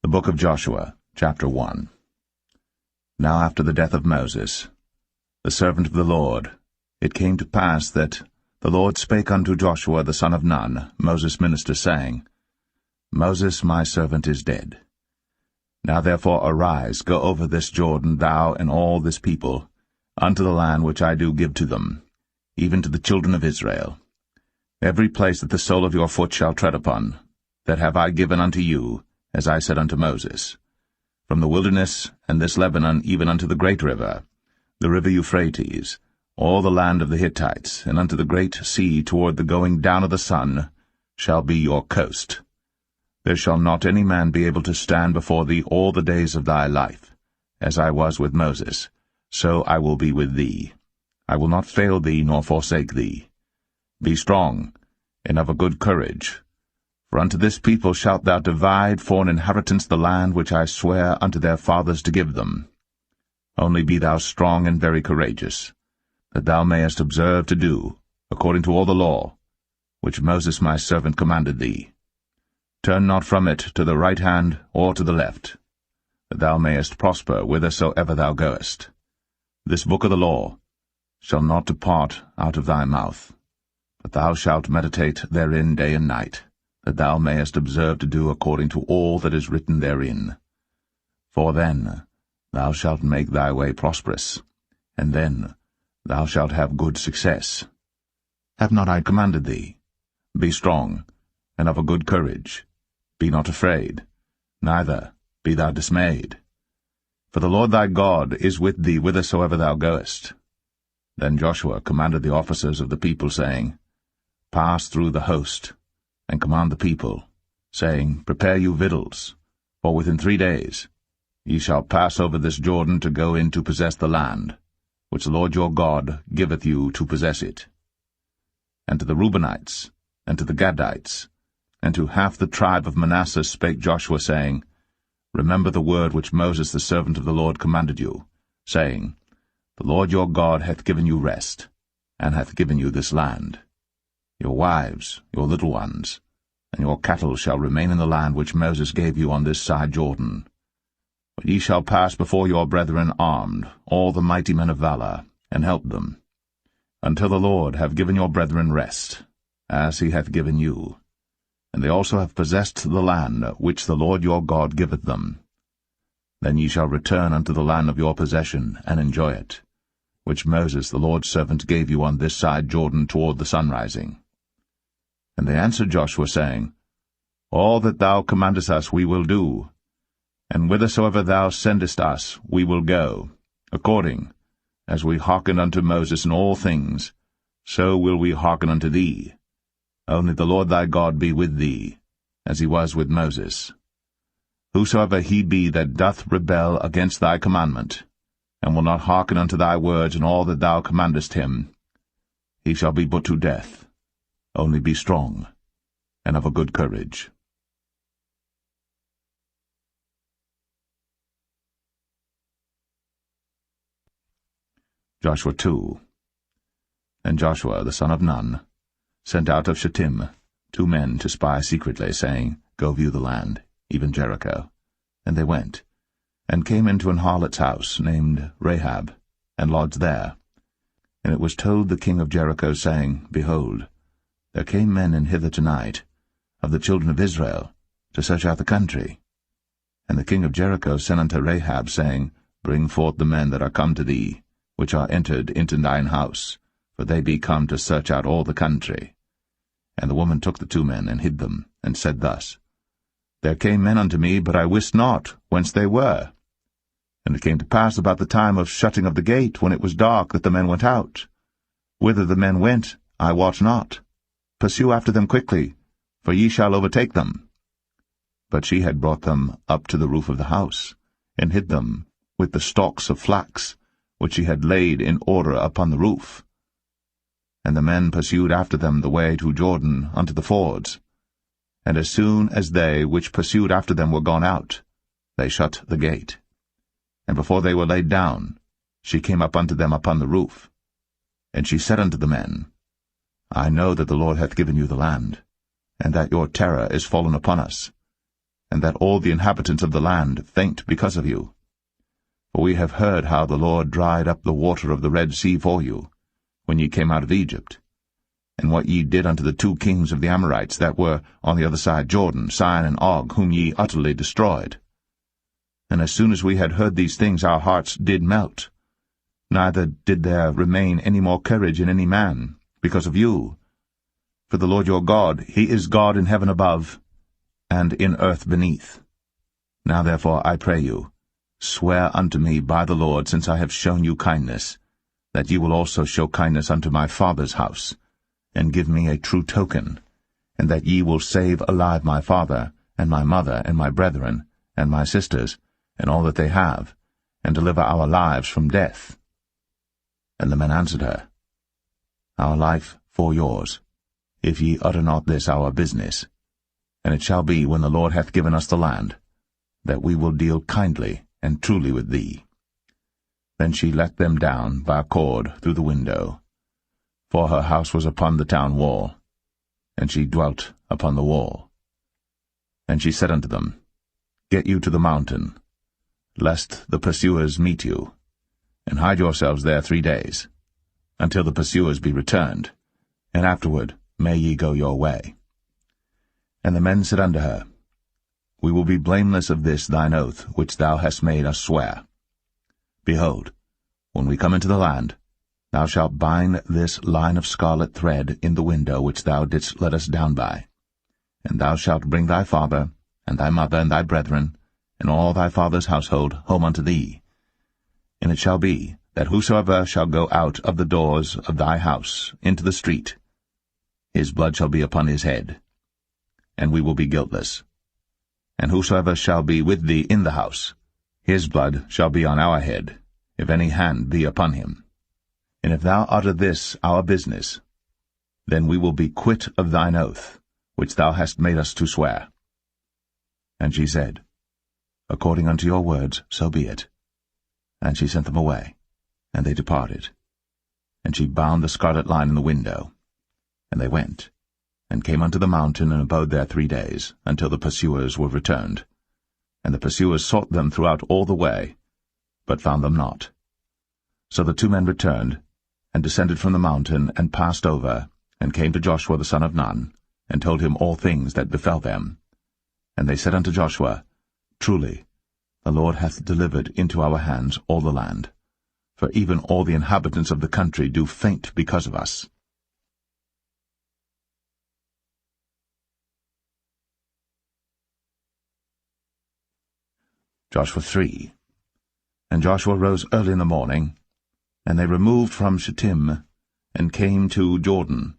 The Book of Joshua, chapter 1. Now after the death of Moses, the servant of the Lord, it came to pass that the Lord spake unto Joshua the son of Nun, Moses' minister, saying, Moses my servant is dead. Now therefore arise, go over this Jordan, thou and all this people, unto the land which I do give to them, even to the children of Israel. Every place that the sole of your foot shall tread upon, that have I given unto you, as I said unto Moses, from the wilderness and this Lebanon even unto the great river, the river Euphrates, all the land of the Hittites, and unto the great sea toward the going down of the sun, shall be your coast. There shall not any man be able to stand before thee all the days of thy life. As I was with Moses, so I will be with thee. I will not fail thee nor forsake thee. Be strong, and of a good courage. For unto this people shalt thou divide for an inheritance the land which I swear unto their fathers to give them. Only be thou strong and very courageous, that thou mayest observe to do, according to all the law, which Moses my servant commanded thee. Turn not from it to the right hand or to the left, that thou mayest prosper whithersoever thou goest. This book of the law shall not depart out of thy mouth, but thou shalt meditate therein day and night, that thou mayest observe to do according to all that is written therein. For then thou shalt make thy way prosperous, and then thou shalt have good success. Have not I commanded thee? Be strong, and of a good courage. Be not afraid, neither be thou dismayed. For the Lord thy God is with thee whithersoever thou goest. Then Joshua commanded the officers of the people, saying, Pass through the host, and command the people, saying, Prepare you victuals, for within 3 days ye shall pass over this Jordan to go in to possess the land, which the Lord your God giveth you to possess it. And to the Reubenites, and to the Gadites, and to half the tribe of Manasseh spake Joshua, saying, Remember the word which Moses the servant of the Lord commanded you, saying, The Lord your God hath given you rest, and hath given you this land. Your wives, your little ones, and your cattle shall remain in the land which Moses gave you on this side Jordan. But ye shall pass before your brethren armed, all the mighty men of valor, and help them, until the Lord have given your brethren rest, as he hath given you. And they also have possessed the land which the Lord your God giveth them. Then ye shall return unto the land of your possession, and enjoy it, which Moses the Lord's servant gave you on this side Jordan toward the sunrising. And they answered Joshua, saying, All that thou commandest us we will do, and whithersoever thou sendest us we will go, according as we hearkened unto Moses in all things, so will we hearken unto thee. Only the Lord thy God be with thee, as he was with Moses. Whosoever he be that doth rebel against thy commandment, and will not hearken unto thy words in all that thou commandest him, he shall be put to death. Only be strong, and of a good courage. Joshua 2. And Joshua the son of Nun sent out of Shittim 2 men to spy secretly, saying, Go view the land, even Jericho. And they went, and came into an harlot's house, named Rahab, and lodged there. And it was told the king of Jericho, saying, Behold, there came men in hither tonight, of the children of Israel, to search out the country. And the king of Jericho sent unto Rahab, saying, Bring forth the men that are come to thee, which are entered into thine house, for they be come to search out all the country. And the woman took the 2 men, and hid them, and said thus, There came men unto me, but I wist not whence they were. And it came to pass about the time of shutting of the gate, when it was dark, that the men went out. Whither the men went, I wot not. Pursue after them quickly, for ye shall overtake them. But she had brought them up to the roof of the house, and hid them with the stalks of flax, which she had laid in order upon the roof. And the men pursued after them the way to Jordan unto the fords. And as soon as they which pursued after them were gone out, they shut the gate. And before they were laid down, she came up unto them upon the roof. And she said unto the men, I know that the Lord hath given you the land, and that your terror is fallen upon us, and that all the inhabitants of the land faint because of you. For we have heard how the Lord dried up the water of the Red Sea for you, when ye came out of Egypt, and what ye did unto the 2 kings of the Amorites that were on the other side Jordan, Sihon and Og, whom ye utterly destroyed. And as soon as we had heard these things, our hearts did melt. Neither did there remain any more courage in any man, because of you. For the Lord your God, he is God in heaven above, and in earth beneath. Now therefore, I pray you, swear unto me by the Lord, since I have shown you kindness, that ye will also show kindness unto my father's house, and give me a true token, and that ye will save alive my father, and my mother, and my brethren, and my sisters, and all that they have, and deliver our lives from death. And the men answered her, Our life for yours, if ye utter not this our business. And it shall be, when the Lord hath given us the land, that we will deal kindly and truly with thee. Then she let them down by a cord through the window, for her house was upon the town wall, and she dwelt upon the wall. And she said unto them, Get you to the mountain, lest the pursuers meet you, and hide yourselves there 3 days, until the pursuers be returned, and afterward may ye go your way. And the men said unto her, We will be blameless of this thine oath, which thou hast made us swear. Behold, when we come into the land, thou shalt bind this line of scarlet thread in the window which thou didst let us down by, and thou shalt bring thy father, and thy mother, and thy brethren, and all thy father's household home unto thee. And it shall be, that whosoever shall go out of the doors of thy house into the street, his blood shall be upon his head, and we will be guiltless. And whosoever shall be with thee in the house, his blood shall be on our head, if any hand be upon him. And if thou utter this our business, then we will be quit of thine oath, which thou hast made us to swear. And she said, According unto your words, so be it. And she sent them away, and they departed. And she bound the scarlet line in the window. And they went, and came unto the mountain, and abode there 3 days, until the pursuers were returned. And the pursuers sought them throughout all the way, but found them not. So the 2 men returned, and descended from the mountain, and passed over, and came to Joshua the son of Nun, and told him all things that befell them. And they said unto Joshua, Truly, the Lord hath delivered into our hands all the land, for even all the inhabitants of the country do faint because of us. Joshua 3. And Joshua rose early in the morning, and they removed from Shittim, and came to Jordan,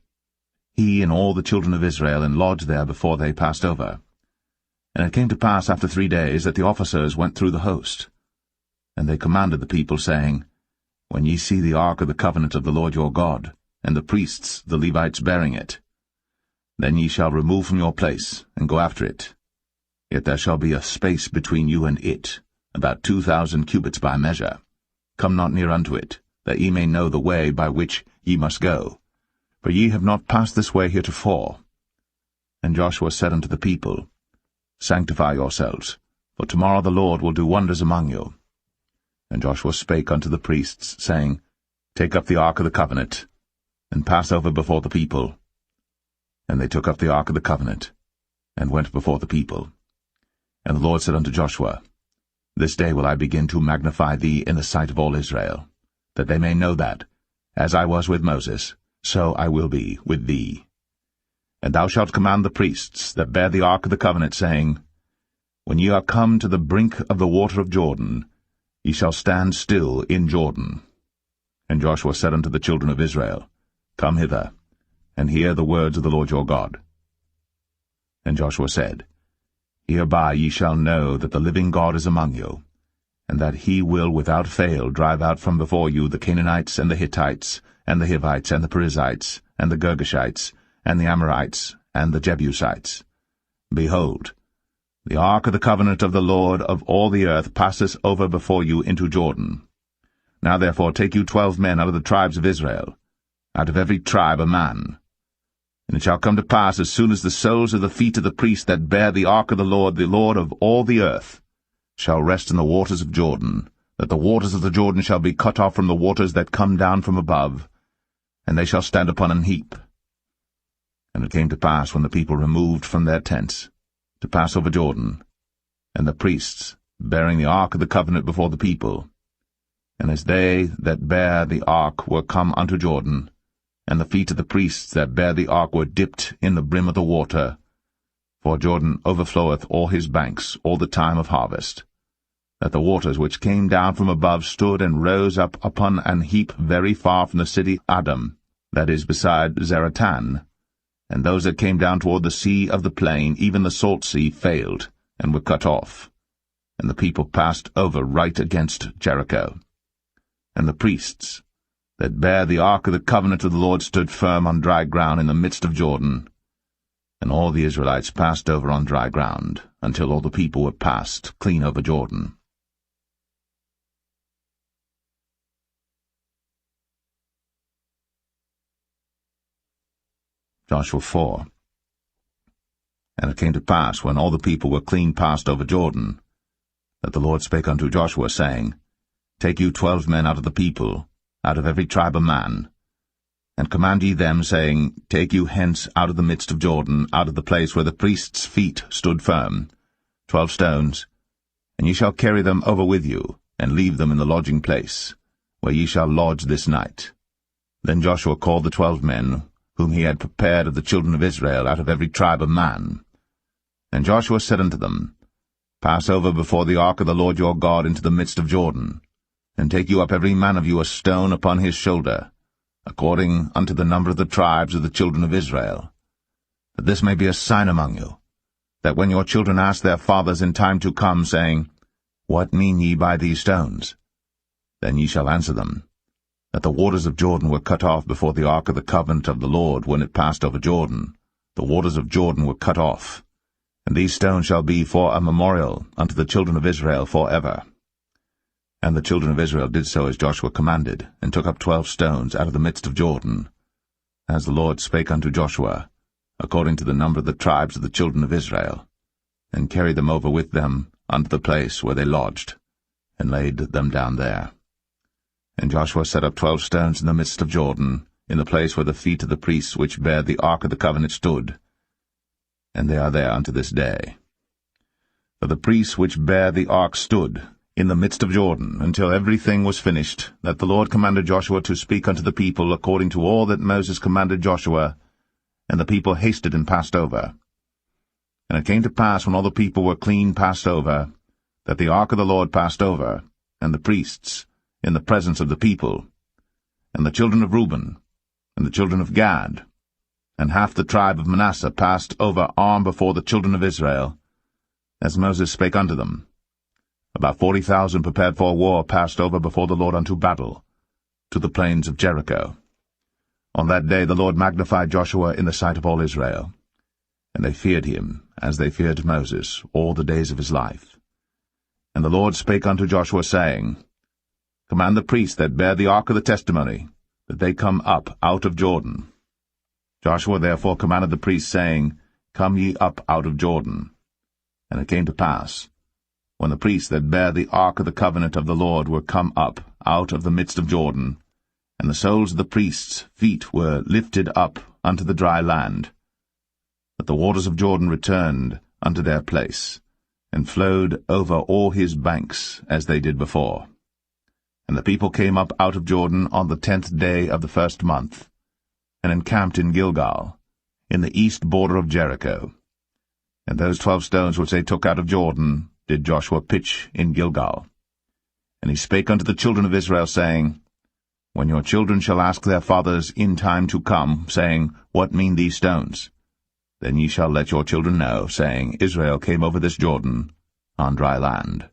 he and all the children of Israel, and lodged there before they passed over. And it came to pass after 3 days that the officers went through the host. And they commanded the people, saying, When ye see the ark of the covenant of the Lord your God, and the priests, the Levites, bearing it, then ye shall remove from your place, and go after it. Yet there shall be a space between you and it, about 2,000 cubits by measure. Come not near unto it, that ye may know the way by which ye must go. For ye have not passed this way heretofore. And Joshua said unto the people, Sanctify yourselves, for tomorrow the Lord will do wonders among you. And Joshua spake unto the priests, saying, Take up the ark of the covenant, and pass over before the people. And they took up the ark of the covenant, and went before the people. And the Lord said unto Joshua, This day will I begin to magnify thee in the sight of all Israel, that they may know that, as I was with Moses, so I will be with thee. And thou shalt command the priests that bear the ark of the covenant, saying, When ye are come to the brink of the water of Jordan, ye shall stand still in Jordan. And Joshua said unto the children of Israel, Come hither, and hear the words of the Lord your God. And Joshua said, Hereby ye shall know that the living God is among you, and that he will without fail drive out from before you the Canaanites, and the Hittites, and the Hivites, and the Perizzites, and the Girgashites, and the Amorites, and the Jebusites. Behold, the ark of the covenant of the Lord of all the earth passeth over before you into Jordan. Now therefore take you 12 men out of the tribes of Israel, out of every tribe a man. And it shall come to pass, as soon as the soles of the feet of the priests that bear the ark of the Lord of all the earth, shall rest in the waters of Jordan, that the waters of the Jordan shall be cut off from the waters that come down from above, and they shall stand upon an heap. And it came to pass, when the people removed from their tents, to pass over Jordan, and the priests, bearing the ark of the covenant before the people, and as they that bear the ark were come unto Jordan, and the feet of the priests that bear the ark were dipped in the brim of the water, for Jordan overfloweth all his banks all the time of harvest, that the waters which came down from above stood and rose up upon an heap very far from the city Adam, that is beside Zaratan, and those that came down toward the sea of the plain, even the salt sea, failed, and were cut off, and the people passed over right against Jericho. And the priests that bare the ark of the covenant of the Lord stood firm on dry ground in the midst of Jordan, and all the Israelites passed over on dry ground, until all the people were passed clean over Jordan. Joshua 4. And it came to pass, when all the people were clean passed over Jordan, that the Lord spake unto Joshua, saying, Take you 12 men out of the people, out of every tribe a man, and command ye them, saying, Take you hence out of the midst of Jordan, out of the place where the priests' feet stood firm, 12 stones, and ye shall carry them over with you, and leave them in the lodging place, where ye shall lodge this night. Then Joshua called the 12 men, whom he had prepared of the children of Israel, out of every tribe a man. And Joshua said unto them, Pass over before the ark of the Lord your God into the midst of Jordan, and take you up every man of you a stone upon his shoulder, according unto the number of the tribes of the children of Israel, that this may be a sign among you, that when your children ask their fathers in time to come, saying, What mean ye by these stones? Then ye shall answer them, that the waters of Jordan were cut off before the ark of the covenant of the Lord when it passed over Jordan. The waters of Jordan were cut off, and these stones shall be for a memorial unto the children of Israel for ever. And the children of Israel did so as Joshua commanded, and took up 12 stones out of the midst of Jordan, as the Lord spake unto Joshua, according to the number of the tribes of the children of Israel, and carried them over with them unto the place where they lodged, and laid them down there. And Joshua set up 12 stones in the midst of Jordan, in the place where the feet of the priests which bare the ark of the covenant stood, and they are there unto this day. For the priests which bare the ark stood in the midst of Jordan, until everything was finished, that the Lord commanded Joshua to speak unto the people according to all that Moses commanded Joshua, and the people hasted and passed over. And it came to pass, when all the people were clean passed over, that the ark of the Lord passed over, and the priests, in the presence of the people, and the children of Reuben, and the children of Gad, and half the tribe of Manasseh passed over armed before the children of Israel, as Moses spake unto them. About 40,000 prepared for war passed over before the Lord unto battle, to the plains of Jericho. On that day the Lord magnified Joshua in the sight of all Israel, and they feared him, as they feared Moses, all the days of his life. And the Lord spake unto Joshua, saying, Command the priests that bear the ark of the testimony, that they come up out of Jordan. Joshua therefore commanded the priests, saying, Come ye up out of Jordan. And it came to pass, when the priests that bear the ark of the covenant of the Lord were come up out of the midst of Jordan, and the soles of the priests' feet were lifted up unto the dry land, that the waters of Jordan returned unto their place, and flowed over all his banks as they did before. And the people came up out of Jordan on the 10th day of the first month, and encamped in Gilgal, in the east border of Jericho. And those 12 stones which they took out of Jordan did Joshua pitch in Gilgal. And he spake unto the children of Israel, saying, When your children shall ask their fathers in time to come, saying, What mean these stones? Then ye shall let your children know, saying, Israel came over this Jordan on dry land.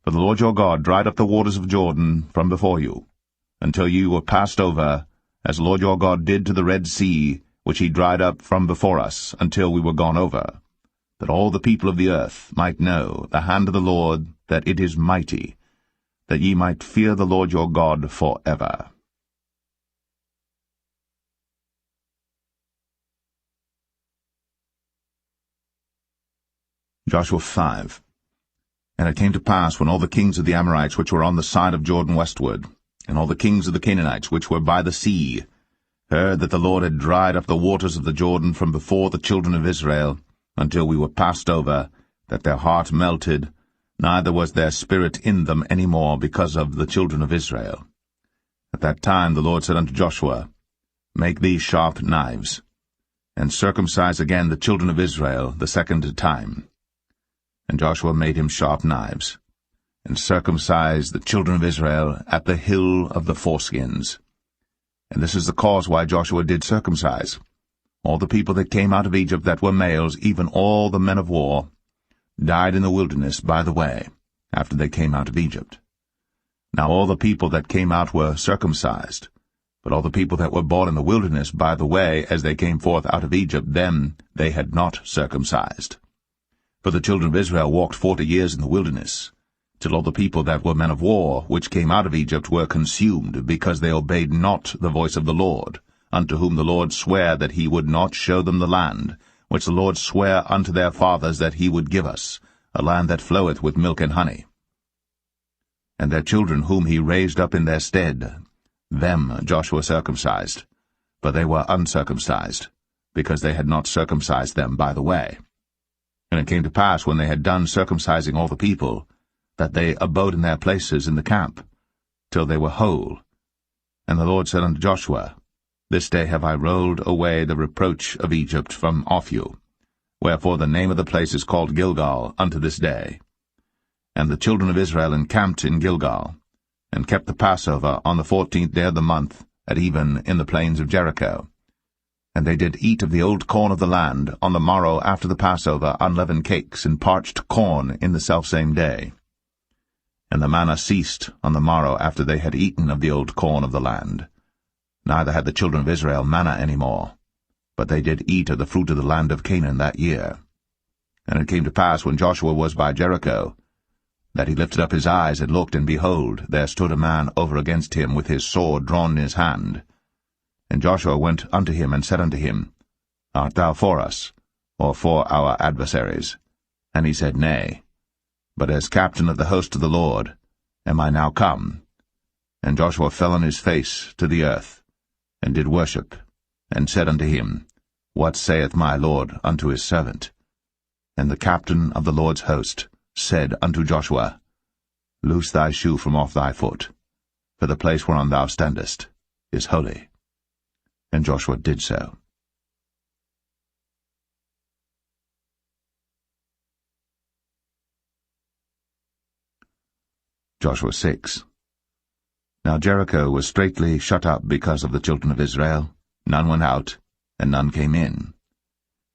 For the Lord your God dried up the waters of Jordan from before you, until you were passed over, as the Lord your God did to the Red Sea, which he dried up from before us, until we were gone over, that all the people of the earth might know the hand of the Lord, that it is mighty, that ye might fear the Lord your God for ever. Joshua 5. And it came to pass, when all the kings of the Amorites which were on the side of Jordan westward, and all the kings of the Canaanites which were by the sea, heard that the Lord had dried up the waters of the Jordan from before the children of Israel, until we were passed over, that their heart melted, neither was their spirit in them any more because of the children of Israel. At that time the Lord said unto Joshua, Make thee sharp knives, and circumcise again the children of Israel the second time. And Joshua made him sharp knives, and circumcised the children of Israel at the hill of the foreskins. And this is the cause why Joshua did circumcise all the people that came out of Egypt that were males, even all the men of war, died in the wilderness by the way, after they came out of Egypt. Now all the people that came out were circumcised, but all the people that were born in the wilderness by the way, as they came forth out of Egypt, them they had not circumcised. For the children of Israel walked 40 years in the wilderness, till all the people that were men of war, which came out of Egypt, were consumed, because they obeyed not the voice of the Lord, unto whom the Lord sware that he would not show them the land, which the Lord sware unto their fathers that he would give us, a land that floweth with milk and honey. And their children whom he raised up in their stead, them Joshua circumcised, but they were uncircumcised, because they had not circumcised them by the way. And it came to pass, when they had done circumcising all the people, that they abode in their places in the camp, till they were whole. And the Lord said unto Joshua, This day have I rolled away the reproach of Egypt from off you. Wherefore the name of the place is called Gilgal unto this day. And the children of Israel encamped in Gilgal, and kept the Passover on the 14th day of the month, at even in the plains of Jericho. And they did eat of the old corn of the land on the morrow after the Passover, unleavened cakes and parched corn in the selfsame day. And the manna ceased on the morrow after they had eaten of the old corn of the land. Neither had the children of Israel manna any more, but they did eat of the fruit of the land of Canaan that year. And it came to pass, when Joshua was by Jericho, that he lifted up his eyes and looked, and behold, there stood a man over against him with his sword drawn in his hand. And Joshua went unto him and said unto him, Art thou for us, or for our adversaries? And he said, Nay, but as captain of the host of the Lord am I now come. And Joshua fell on his face to the earth, and did worship, and said unto him, What saith my Lord unto his servant? And the captain of the Lord's host said unto Joshua, Loose thy shoe from off thy foot, for the place whereon thou standest is holy. And Joshua did so. Joshua 6. Now Jericho was straitly shut up because of the children of Israel. None went out, and none came in.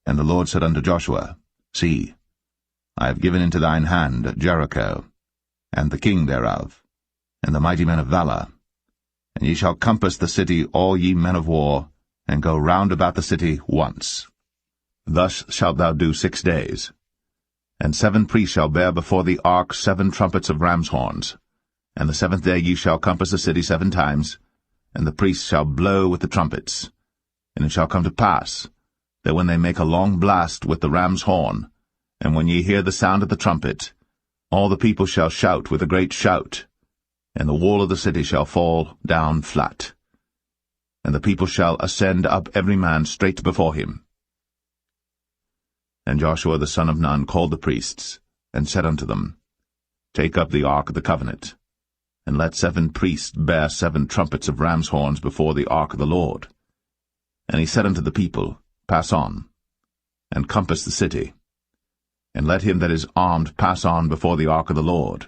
And the Lord said unto Joshua, See, I have given into thine hand Jericho, and the king thereof, and the mighty men of valor. And ye shall compass the city, all ye men of war, and go round about the city once. Thus shalt thou do 6 days. And 7 priests shall bear before the ark 7 trumpets of ram's horns. And the 7th day ye shall compass the city 7 times, and the priests shall blow with the trumpets. And it shall come to pass, that when they make a long blast with the ram's horn, and when ye hear the sound of the trumpet, all the people shall shout with a great shout, and the wall of the city shall fall down flat. And the people shall ascend up every man straight before him. And Joshua the son of Nun called the priests, and said unto them, Take up the ark of the covenant, and let 7 priests bear 7 trumpets of ram's horns before the ark of the Lord. And he said unto the people, Pass on, and compass the city, and let him that is armed pass on before the ark of the Lord.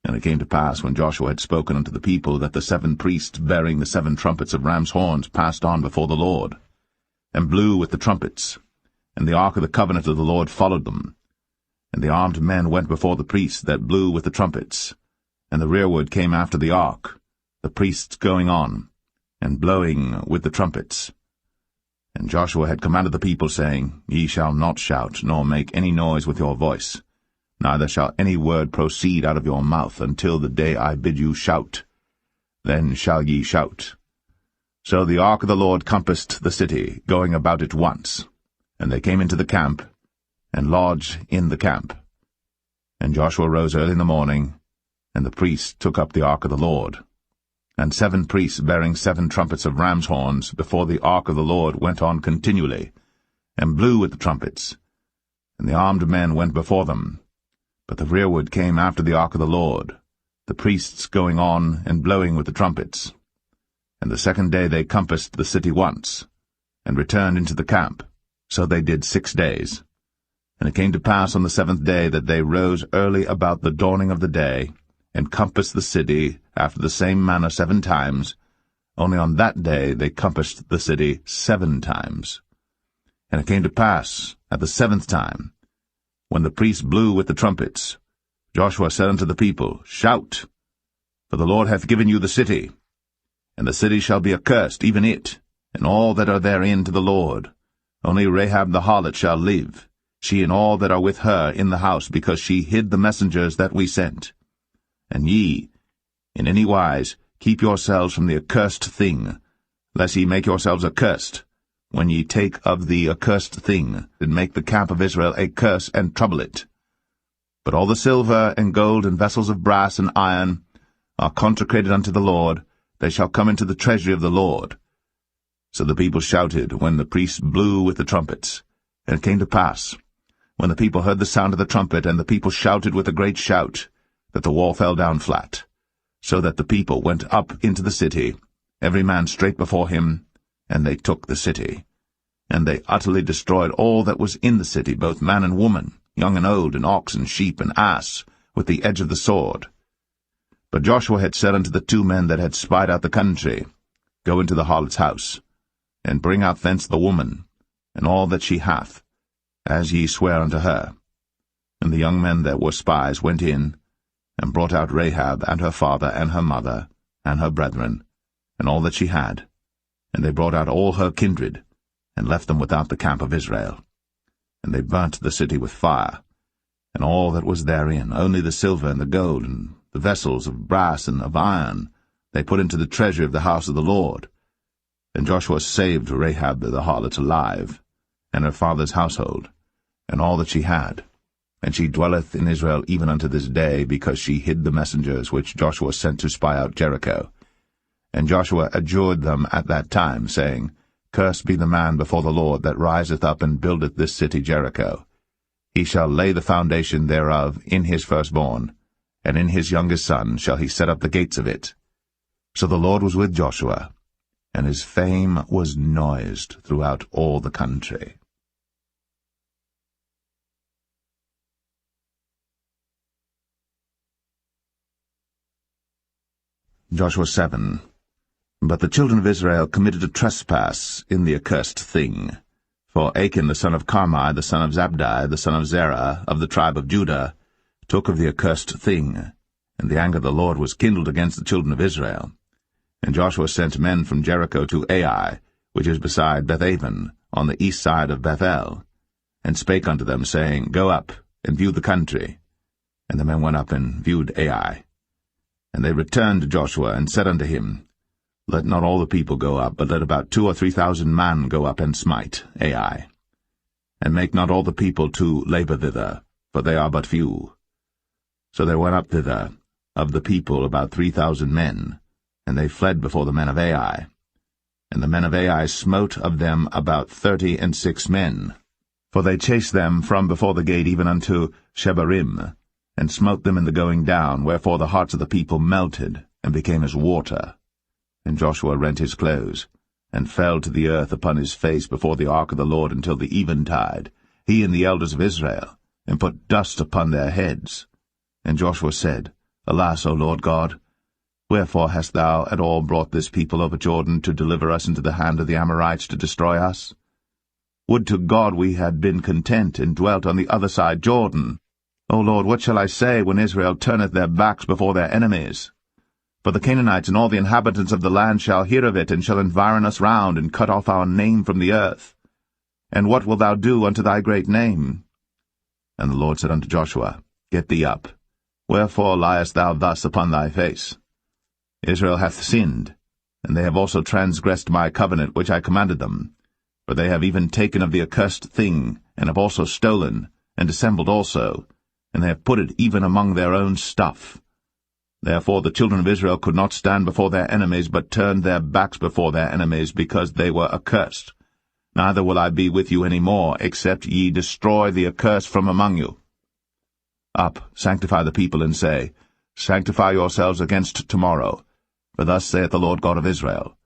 And it came to pass, when Joshua had spoken unto the people, that the 7 priests bearing the 7 trumpets of ram's horns passed on before the Lord, and blew with the trumpets, and the ark of the covenant of the Lord followed them. And the armed men went before the priests that blew with the trumpets, and the rearward came after the ark, the priests going on, and blowing with the trumpets. And Joshua had commanded the people, saying, Ye shall not shout, nor make any noise with your voice, neither shall any word proceed out of your mouth until the day I bid you shout. Then shall ye shout. So the ark of the Lord compassed the city, going about it once. And they came into the camp, and lodge in the camp. And Joshua rose early in the morning, and the priests took up the ark of the Lord. And 7 priests bearing 7 trumpets of ram's horns before the ark of the Lord went on continually, and blew with the trumpets. And the armed men went before them. But the rearward came after the ark of the Lord, the priests going on and blowing with the trumpets. And the 2nd day they compassed the city once, and returned into the camp. So they did 6 days. And it came to pass on the 7th day that they rose early about the dawning of the day, and compassed the city after the same manner 7 times. Only on that day they compassed the city 7 times. And it came to pass at the 7th time, when the priests blew with the trumpets, Joshua said unto the people, Shout, for the Lord hath given you the city. And the city shall be accursed, even it, and all that are therein to the Lord. Only Rahab the harlot shall live, she and all that are with her in the house, because she hid the messengers that we sent. And ye, in any wise, keep yourselves from the accursed thing, lest ye make yourselves accursed, when ye take of the accursed thing, and make the camp of Israel a curse, and trouble it. But all the silver and gold and vessels of brass and iron are consecrated unto the Lord, they shall come into the treasury of the Lord. So the people shouted when the priests blew with the trumpets. And it came to pass, when the people heard the sound of the trumpet, and the people shouted with a great shout, that the wall fell down flat, so that the people went up into the city, every man straight before him, and they took the city. And they utterly destroyed all that was in the city, both man and woman, young and old, and ox and sheep and ass, with the edge of the sword. But Joshua had said unto the 2 men that had spied out the country, Go into the harlot's house, and bring out thence the woman, and all that she hath, as ye swear unto her. And the young men that were spies went in, and brought out Rahab, and her father, and her mother, and her brethren, and all that she had. And they brought out all her kindred, and left them without the camp of Israel. And they burnt the city with fire, and all that was therein, only the silver and the gold, and the vessels of brass and of iron, they put into the treasury of the house of the Lord. And Joshua saved Rahab the harlot alive, and her father's household, and all that she had. And she dwelleth in Israel even unto this day, because she hid the messengers which Joshua sent to spy out Jericho. And Joshua adjured them at that time, saying, Cursed be the man before the Lord that riseth up and buildeth this city Jericho. He shall lay the foundation thereof in his firstborn, and in his youngest son shall he set up the gates of it. So the Lord was with Joshua, and his fame was noised throughout all the country. Joshua 7. But the children of Israel committed a trespass in the accursed thing. For Achan the son of Carmi, the son of Zabdi, the son of Zerah, of the tribe of Judah, took of the accursed thing, and the anger of the Lord was kindled against the children of Israel. And Joshua sent men from Jericho to Ai, which is beside Bethaven, on the east side of Bethel, and spake unto them, saying, Go up, and view the country. And the men went up and viewed Ai. And they returned to Joshua, and said unto him, Let not all the people go up, but let about 2,000 or 3,000 men go up and smite Ai. And make not all the people to labor thither, for they are but few. So there went up thither, of the people about 3,000 men, and they fled before the men of Ai. And the men of Ai smote of them about 36 men, for they chased them from before the gate even unto Shebarim, and smote them in the going down, wherefore the hearts of the people melted, and became as water. And Joshua rent his clothes, and fell to the earth upon his face before the ark of the Lord until the eventide, he and the elders of Israel, and put dust upon their heads. And Joshua said, Alas, O Lord God, wherefore hast thou at all brought this people over Jordan to deliver us into the hand of the Amorites to destroy us? Would to God we had been content, and dwelt on the other side Jordan. O Lord, what shall I say when Israel turneth their backs before their enemies? For the Canaanites and all the inhabitants of the land shall hear of it, and shall environ us round, and cut off our name from the earth. And what wilt thou do unto thy great name? And the Lord said unto Joshua, Get thee up. Wherefore liest thou thus upon thy face? Israel hath sinned, and they have also transgressed my covenant which I commanded them. For they have even taken of the accursed thing, and have also stolen, and dissembled also, and they have put it even among their own stuff. Therefore the children of Israel could not stand before their enemies, but turned their backs before their enemies, because they were accursed. Neither will I be with you any more, except ye destroy the accursed from among you. Up, sanctify the people, and say, Sanctify yourselves against tomorrow. For thus saith the Lord God of Israel,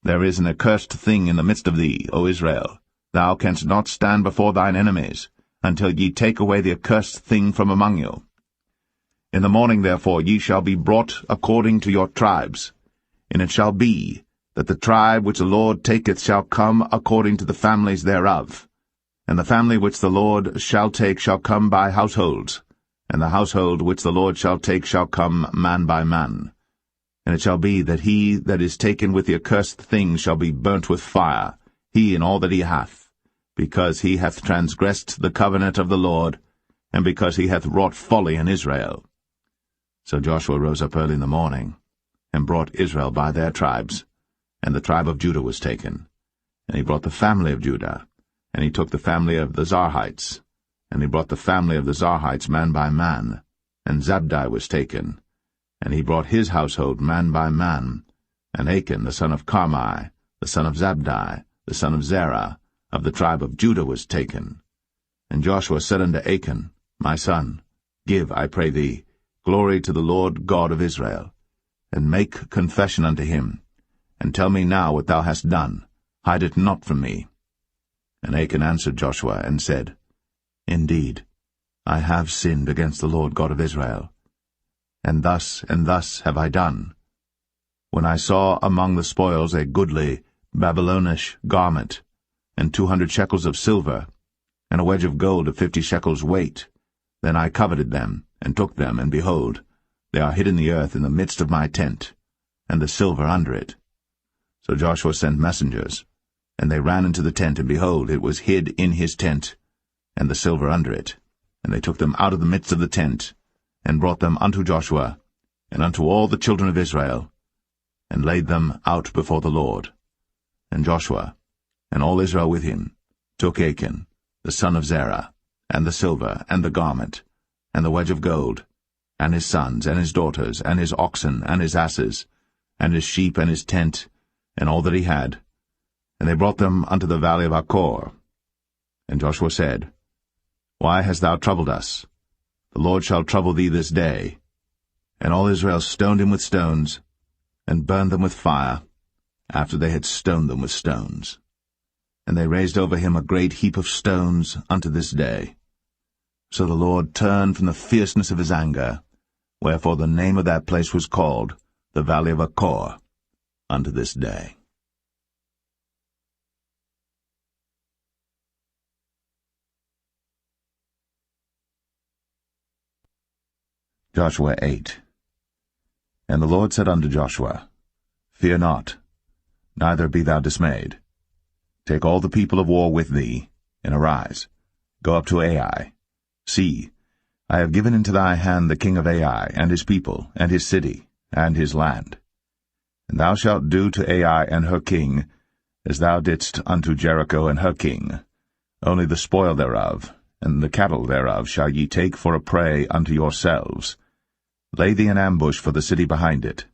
There is an accursed thing in the midst of thee, O Israel. Thou canst not stand before thine enemies, until ye take away the accursed thing from among you. In the morning therefore ye shall be brought according to your tribes. And it shall be, that the tribe which the Lord taketh shall come according to the families thereof. And the family which the Lord shall take shall come by households, and the household which the Lord shall take shall come man by man. And it shall be that he that is taken with the accursed thing shall be burnt with fire, he and all that he hath, because he hath transgressed the covenant of the Lord, and because he hath wrought folly in Israel. So Joshua rose up early in the morning, and brought Israel by their tribes, and the tribe of Judah was taken. And he brought the family of Judah, and he took the family of the Zarhites, and he brought the family of the Zarhites man by man, and Zabdi was taken, and he brought his household man by man, and Achan the son of Carmi, the son of Zabdi, the son of Zerah, of the tribe of Judah was taken. And Joshua said unto Achan, My son, give, I pray thee, glory to the Lord God of Israel, and make confession unto him, and tell me now what thou hast done, hide it not from me. And Achan answered Joshua, and said, Indeed, I have sinned against the Lord God of Israel, and thus have I done. When I saw among the spoils a goodly Babylonish garment, and 200 shekels of silver, and a wedge of gold of 50 shekels weight, then I coveted them, and took them, and behold, they are hid in the earth in the midst of my tent, and the silver under it. So Joshua sent messengers, and they ran into the tent, and behold, it was hid in his tent, and the silver under it. And they took them out of the midst of the tent, and brought them unto Joshua, and unto all the children of Israel, and laid them out before the Lord. And Joshua, and all Israel with him, took Achan, the son of Zerah, and the silver, and the garment, and the wedge of gold, and his sons, and his daughters, and his oxen, and his asses, and his sheep, and his tent, and all that he had, and they brought them unto the valley of Achor. And Joshua said, Why hast thou troubled us? The Lord shall trouble thee this day. And all Israel stoned him with stones, and burned them with fire, after they had stoned them with stones. And they raised over him a great heap of stones unto this day. So the Lord turned from the fierceness of his anger, wherefore the name of that place was called the Valley of Achor unto this day. Joshua 8. And the Lord said unto Joshua, Fear not, neither be thou dismayed. Take all the people of war with thee, and arise, go up to Ai. See, I have given into thy hand the king of Ai, and his people, and his city, and his land. And thou shalt do to Ai and her king, as thou didst unto Jericho and her king. Only the spoil thereof, and the cattle thereof shall ye take for a prey unto yourselves. Lay thee an ambush for the city behind it.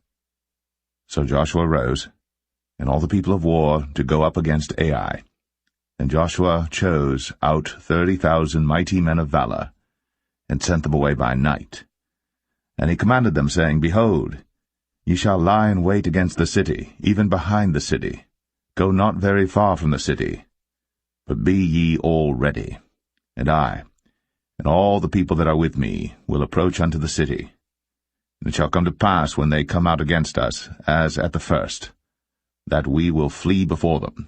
So Joshua rose, and all the people of war, to go up against Ai. And Joshua chose out 30,000 mighty men of valor, and sent them away by night. And he commanded them, saying, Behold, ye shall lie in wait against the city, even behind the city. Go not very far from the city, but be ye all ready. And I, and all the people that are with me, will approach unto the city. And it shall come to pass, when they come out against us, as at the first, that we will flee before them.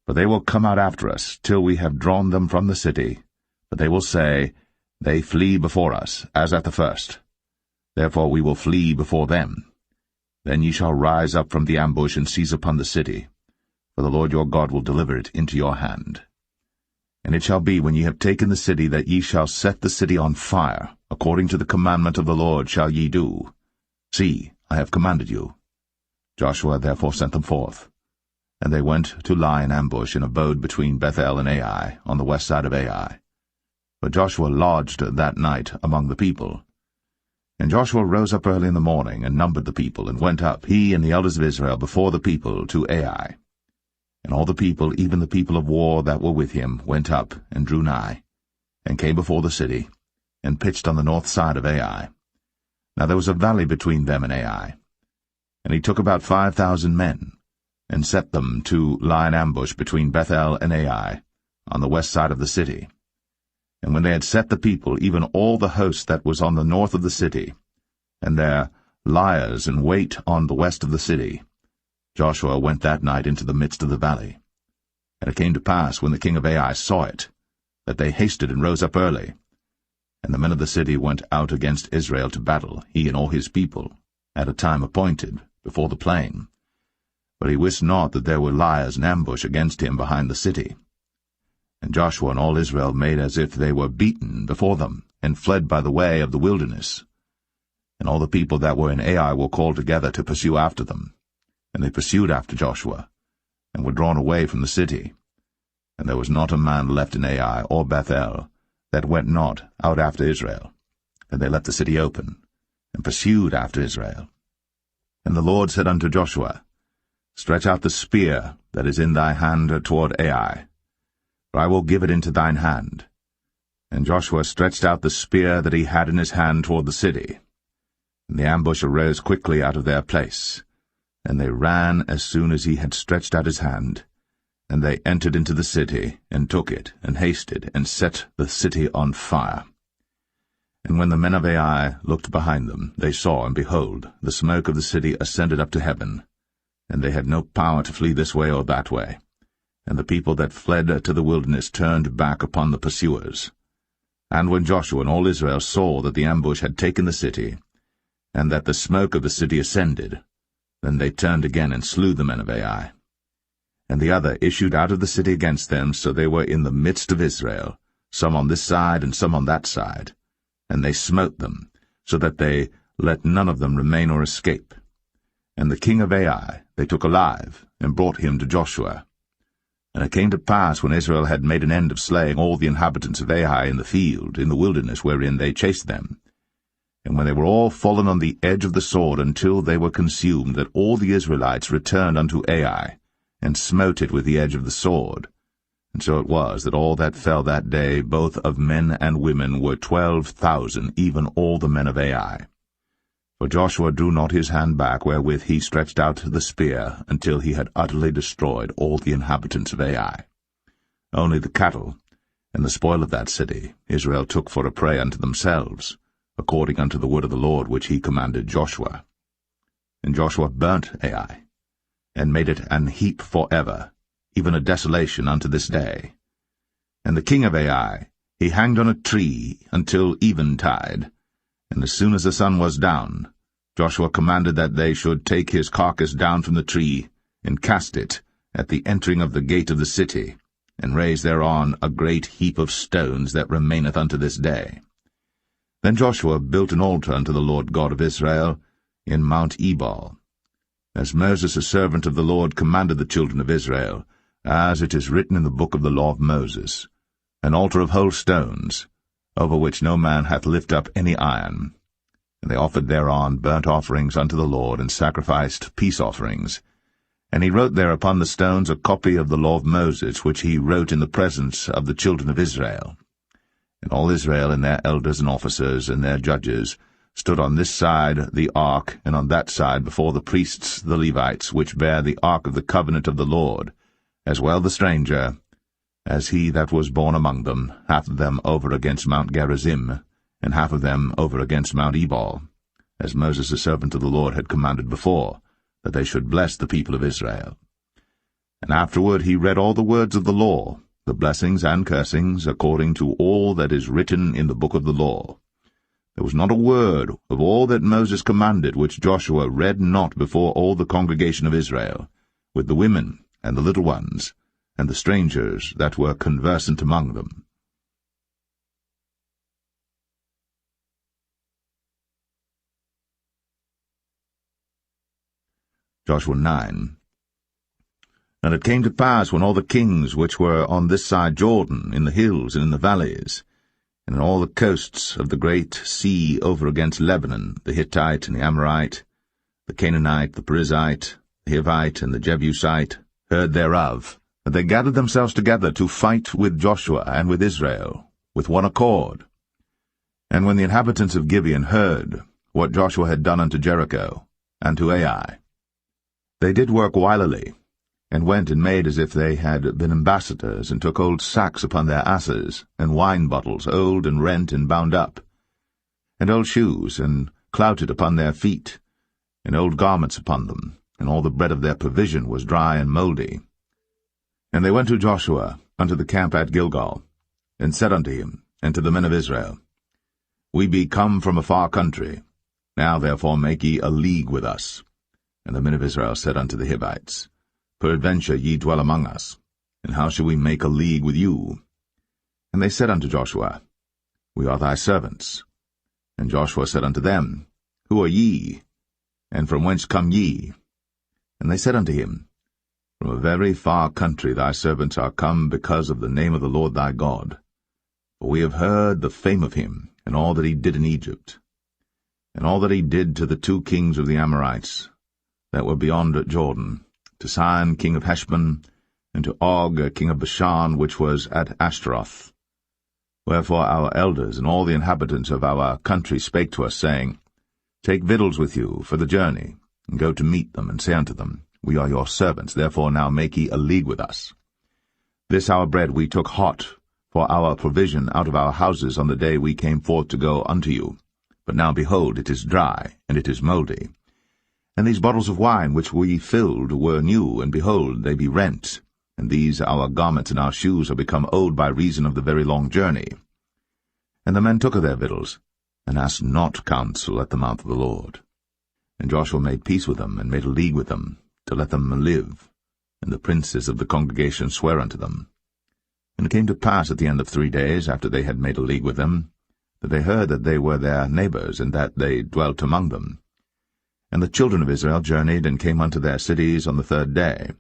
For they will come out after us, till we have drawn them from the city. But they will say, They flee before us, as at the first. Therefore we will flee before them. Then ye shall rise up from the ambush, and seize upon the city. For the Lord your God will deliver it into your hand. And it shall be, when ye have taken the city, that ye shall set the city on fire. According to the commandment of the Lord shall ye do. See, I have commanded you. Joshua therefore sent them forth. And they went to lie in ambush, and abode between Bethel and Ai, on the west side of Ai. For Joshua lodged that night among the people. And Joshua rose up early in the morning, and numbered the people, and went up, he and the elders of Israel, before the people to Ai. And all the people, even the people of war that were with him, went up, and drew nigh, and came before the city, and pitched on the north side of Ai. Now there was a valley between them and Ai. And he took about 5,000 men, and set them to lie in ambush between Bethel and Ai, on the west side of the city. And when they had set the people, even all the host that was on the north of the city, and their liers in wait on the west of the city, Joshua went that night into the midst of the valley. And it came to pass, when the king of Ai saw it, that they hasted and rose up early. And the men of the city went out against Israel to battle, he and all his people, at a time appointed, before the plain. But he wist not that there were liers in ambush against him behind the city. And Joshua and all Israel made as if they were beaten before them, and fled by the way of the wilderness. And all the people that were in Ai were called together to pursue after them. And they pursued after Joshua, and were drawn away from the city. And there was not a man left in Ai or Bethel that went not out after Israel. And they left the city open, and pursued after Israel. And the Lord said unto Joshua, Stretch out the spear that is in thy hand toward Ai, for I will give it into thine hand. And Joshua stretched out the spear that he had in his hand toward the city. And the ambush arose quickly out of their place. And they ran as soon as he had stretched out his hand. And they entered into the city, and took it, and hasted, and set the city on fire. And when the men of Ai looked behind them, they saw, and behold, the smoke of the city ascended up to heaven. And they had no power to flee this way or that way. And the people that fled to the wilderness turned back upon the pursuers. And when Joshua and all Israel saw that the ambush had taken the city, and that the smoke of the city ascended, then they turned again and slew the men of Ai. And the other issued out of the city against them, so they were in the midst of Israel, some on this side and some on that side. And they smote them, so that they let none of them remain or escape. And the king of Ai they took alive, and brought him to Joshua. And it came to pass, when Israel had made an end of slaying all the inhabitants of Ai in the field, in the wilderness wherein they chased them, and when they were all fallen on the edge of the sword until they were consumed, that all the Israelites returned unto Ai, and smote it with the edge of the sword. And so it was that all that fell that day, both of men and women, were 12,000, even all the men of Ai. For Joshua drew not his hand back, wherewith he stretched out the spear, until he had utterly destroyed all the inhabitants of Ai. Only the cattle and the spoil of that city Israel took for a prey unto themselves, according unto the word of the Lord which he commanded Joshua. And Joshua burnt Ai, and made it an heap for ever, even a desolation unto this day. And the king of Ai he hanged on a tree until eventide, and as soon as the sun was down, Joshua commanded that they should take his carcass down from the tree, and cast it at the entering of the gate of the city, and raise thereon a great heap of stones that remaineth unto this day. Then Joshua built an altar unto the Lord God of Israel in Mount Ebal, as Moses a servant of the Lord commanded the children of Israel, as it is written in the book of the law of Moses, an altar of whole stones, over which no man hath lifted up any iron. And they offered thereon burnt offerings unto the Lord, and sacrificed peace offerings. And he wrote there upon the stones a copy of the law of Moses, which he wrote in the presence of the children of Israel. And all Israel and their elders and officers and their judges stood on this side the ark, and on that side before the priests the Levites, which bear the ark of the covenant of the Lord, as well the stranger, as he that was born among them, half of them over against Mount Gerizim, and half of them over against Mount Ebal, as Moses the servant of the Lord had commanded before, that they should bless the people of Israel. And afterward he read all the words of the law, the blessings and cursings, according to all that is written in the book of the law. There was not a word of all that Moses commanded which Joshua read not before all the congregation of Israel, with the women and the little ones, and the strangers that were conversant among them. Joshua 9. And it came to pass, when all the kings which were on this side Jordan, in the hills and in the valleys, and in all the coasts of the great sea over against Lebanon, the Hittite and the Amorite, the Canaanite, the Perizzite, the Hivite, and the Jebusite, heard thereof, that they gathered themselves together to fight with Joshua and with Israel, with one accord. And when the inhabitants of Gibeon heard what Joshua had done unto Jericho and to Ai, they did work wilily, and went and made as if they had been ambassadors, and took old sacks upon their asses, and wine bottles old and rent and bound up, and old shoes, and clouted upon their feet, and old garments upon them, and all the bread of their provision was dry and mouldy. And they went to Joshua unto the camp at Gilgal, and said unto him, and to the men of Israel, We be come from a far country. Now therefore make ye a league with us. And the men of Israel said unto the Hivites, Peradventure ye dwell among us, and how shall we make a league with you? And they said unto Joshua, We are thy servants. And Joshua said unto them, Who are ye? And from whence come ye? And they said unto him, From a very far country thy servants are come because of the name of the Lord thy God. For we have heard the fame of him, and all that he did in Egypt, and all that he did to the 2 kings of the Amorites that were beyond Jordan, to Sihon king of Heshbon, and to Og king of Bashan, which was at Ashtaroth. Wherefore our elders and all the inhabitants of our country spake to us, saying, Take victuals with you for the journey, and go to meet them, and say unto them, We are your servants, therefore now make ye a league with us. This our bread we took hot for our provision out of our houses on the day we came forth to go unto you. But now, behold, it is dry, and it is mouldy. And these bottles of wine which we filled were new, and behold, they be rent, and these our garments and our shoes are become old by reason of the very long journey. And the men took of their victuals, and asked not counsel at the mouth of the Lord. And Joshua made peace with them, and made a league with them, to let them live. And the princes of the congregation sware unto them. And it came to pass at the end of 3 days, after they had made a league with them, that they heard that they were their neighbors, and that they dwelt among them. And the children of Israel journeyed, and came unto their cities on the 3rd day.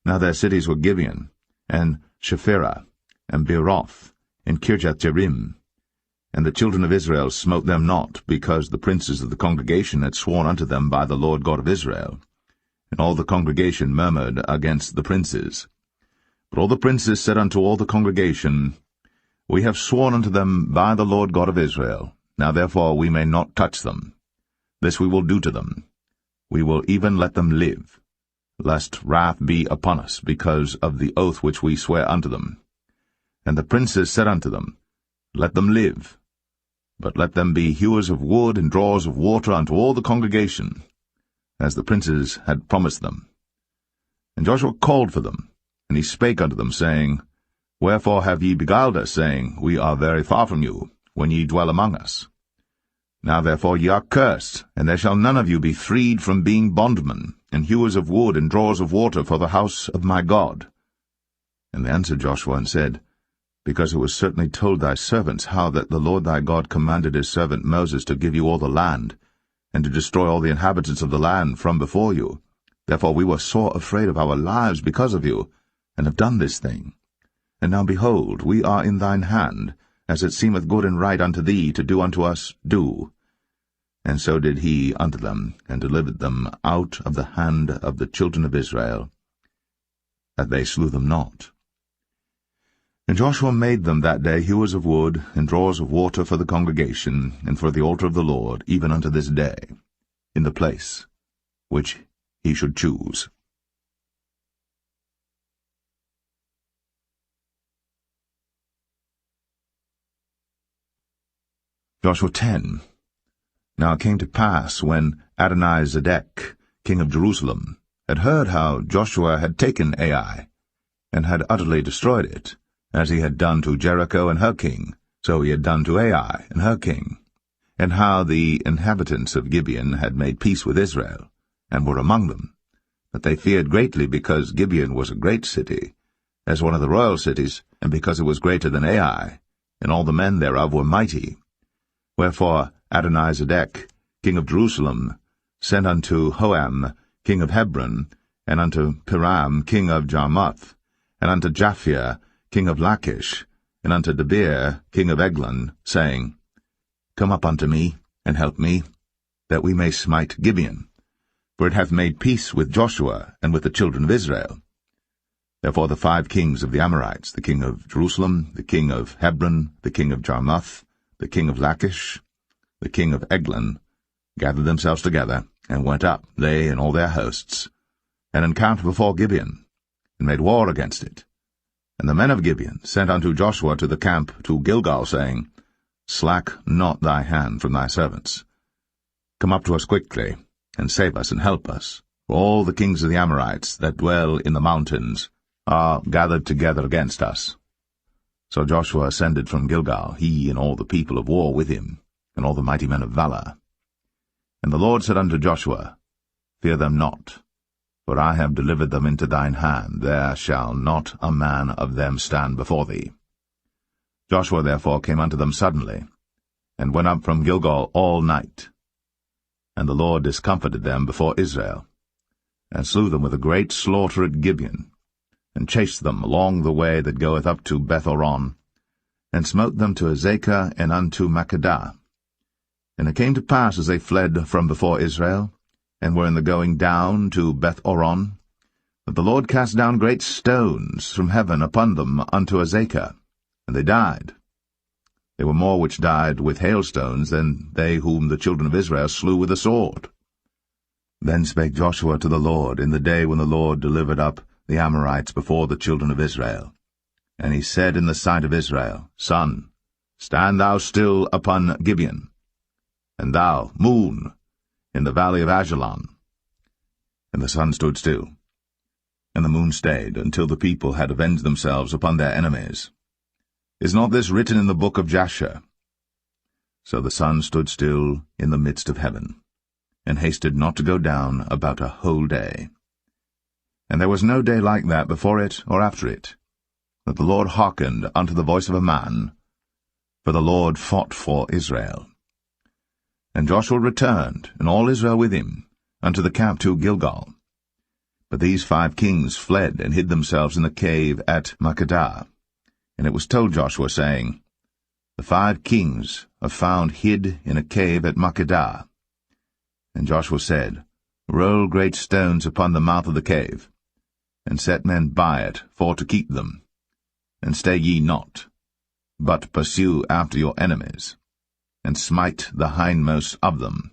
Now their cities were Gibeon, and Shephirah, and Beeroth, and Kirjath-jearim. And the children of Israel smote them not, because the princes of the congregation had sworn unto them by the Lord God of Israel. And all the congregation murmured against the princes. But all the princes said unto all the congregation, We have sworn unto them by the Lord God of Israel. Now therefore we may not touch them. This we will do to them. We will even let them live, lest wrath be upon us, because of the oath which we swear unto them. And the princes said unto them, Let them live, but let them be hewers of wood and drawers of water unto all the congregation, as the princes had promised them. And Joshua called for them, and he spake unto them, saying, Wherefore have ye beguiled us, saying, We are very far from you, when ye dwell among us? Now therefore ye are cursed, and there shall none of you be freed from being bondmen, and hewers of wood and drawers of water for the house of my God. And they answered Joshua and said, Because it was certainly told thy servants how that the Lord thy God commanded his servant Moses to give you all the land, and to destroy all the inhabitants of the land from before you. Therefore we were sore afraid of our lives because of you, and have done this thing. And now behold, we are in thine hand, as it seemeth good and right unto thee to do unto us, do. And so did he unto them, and delivered them out of the hand of the children of Israel, that they slew them not. And Joshua made them that day hewers of wood, and drawers of water for the congregation, and for the altar of the Lord, even unto this day, in the place which he should choose. Joshua 10. Now it came to pass, when Adonizedek, king of Jerusalem, had heard how Joshua had taken Ai, and had utterly destroyed it, as he had done to Jericho and her king, so he had done to Ai and her king, and how the inhabitants of Gibeon had made peace with Israel, and were among them, that they feared greatly, because Gibeon was a great city, as one of the royal cities, and because it was greater than Ai, and all the men thereof were mighty. Wherefore Adonizedek, king of Jerusalem, sent unto Hoam, king of Hebron, and unto Piram, king of Jarmuth, and unto Japhia, king of Lachish, and unto Debir, king of Eglon, saying, Come up unto me, and help me, that we may smite Gibeon, for it hath made peace with Joshua and with the children of Israel. Therefore the 5 kings of the Amorites, the king of Jerusalem, the king of Hebron, the king of Jarmuth, the king of Lachish, the king of Eglon, gathered themselves together, and went up, they and all their hosts, and encamped before Gibeon, and made war against it. And the men of Gibeon sent unto Joshua to the camp to Gilgal, saying, Slack not thy hand from thy servants. Come up to us quickly, and save us and help us, for all the kings of the Amorites that dwell in the mountains are gathered together against us. So Joshua ascended from Gilgal, he and all the people of war with him, and all the mighty men of valor. And the Lord said unto Joshua, Fear them not, for I have delivered them into thine hand. There shall not a man of them stand before thee. Joshua therefore came unto them suddenly, and went up from Gilgal all night. And the Lord discomfited them before Israel, and slew them with a great slaughter at Gibeon, and chased them along the way that goeth up to Beth-horon, and smote them to Azekah and unto Makkedah. And it came to pass, as they fled from before Israel, and were in the going down to Beth-horon, that the Lord cast down great stones from heaven upon them unto Azekah, and they died. There were more which died with hailstones than they whom the children of Israel slew with the sword. Then spake Joshua to the Lord in the day when the Lord delivered up the Amorites before the children of Israel. And he said in the sight of Israel, Sun, stand thou still upon Gibeon, and thou, moon, in the valley of Ajalon. And the sun stood still, and the moon stayed, until the people had avenged themselves upon their enemies. Is not this written in the book of Jasher? So the sun stood still in the midst of heaven, and hasted not to go down about a whole day. And there was no day like that before it or after it, that the Lord hearkened unto the voice of a man, for the Lord fought for Israel. And Joshua returned, and all Israel with him, unto the camp to Gilgal. But these 5 kings fled and hid themselves in the cave at Makkedah. And it was told Joshua, saying, The 5 kings are found hid in a cave at Makkedah. And Joshua said, Roll great stones upon the mouth of the cave, and set men by it for to keep them. And stay ye not, but pursue after your enemies, and smite the hindmost of them.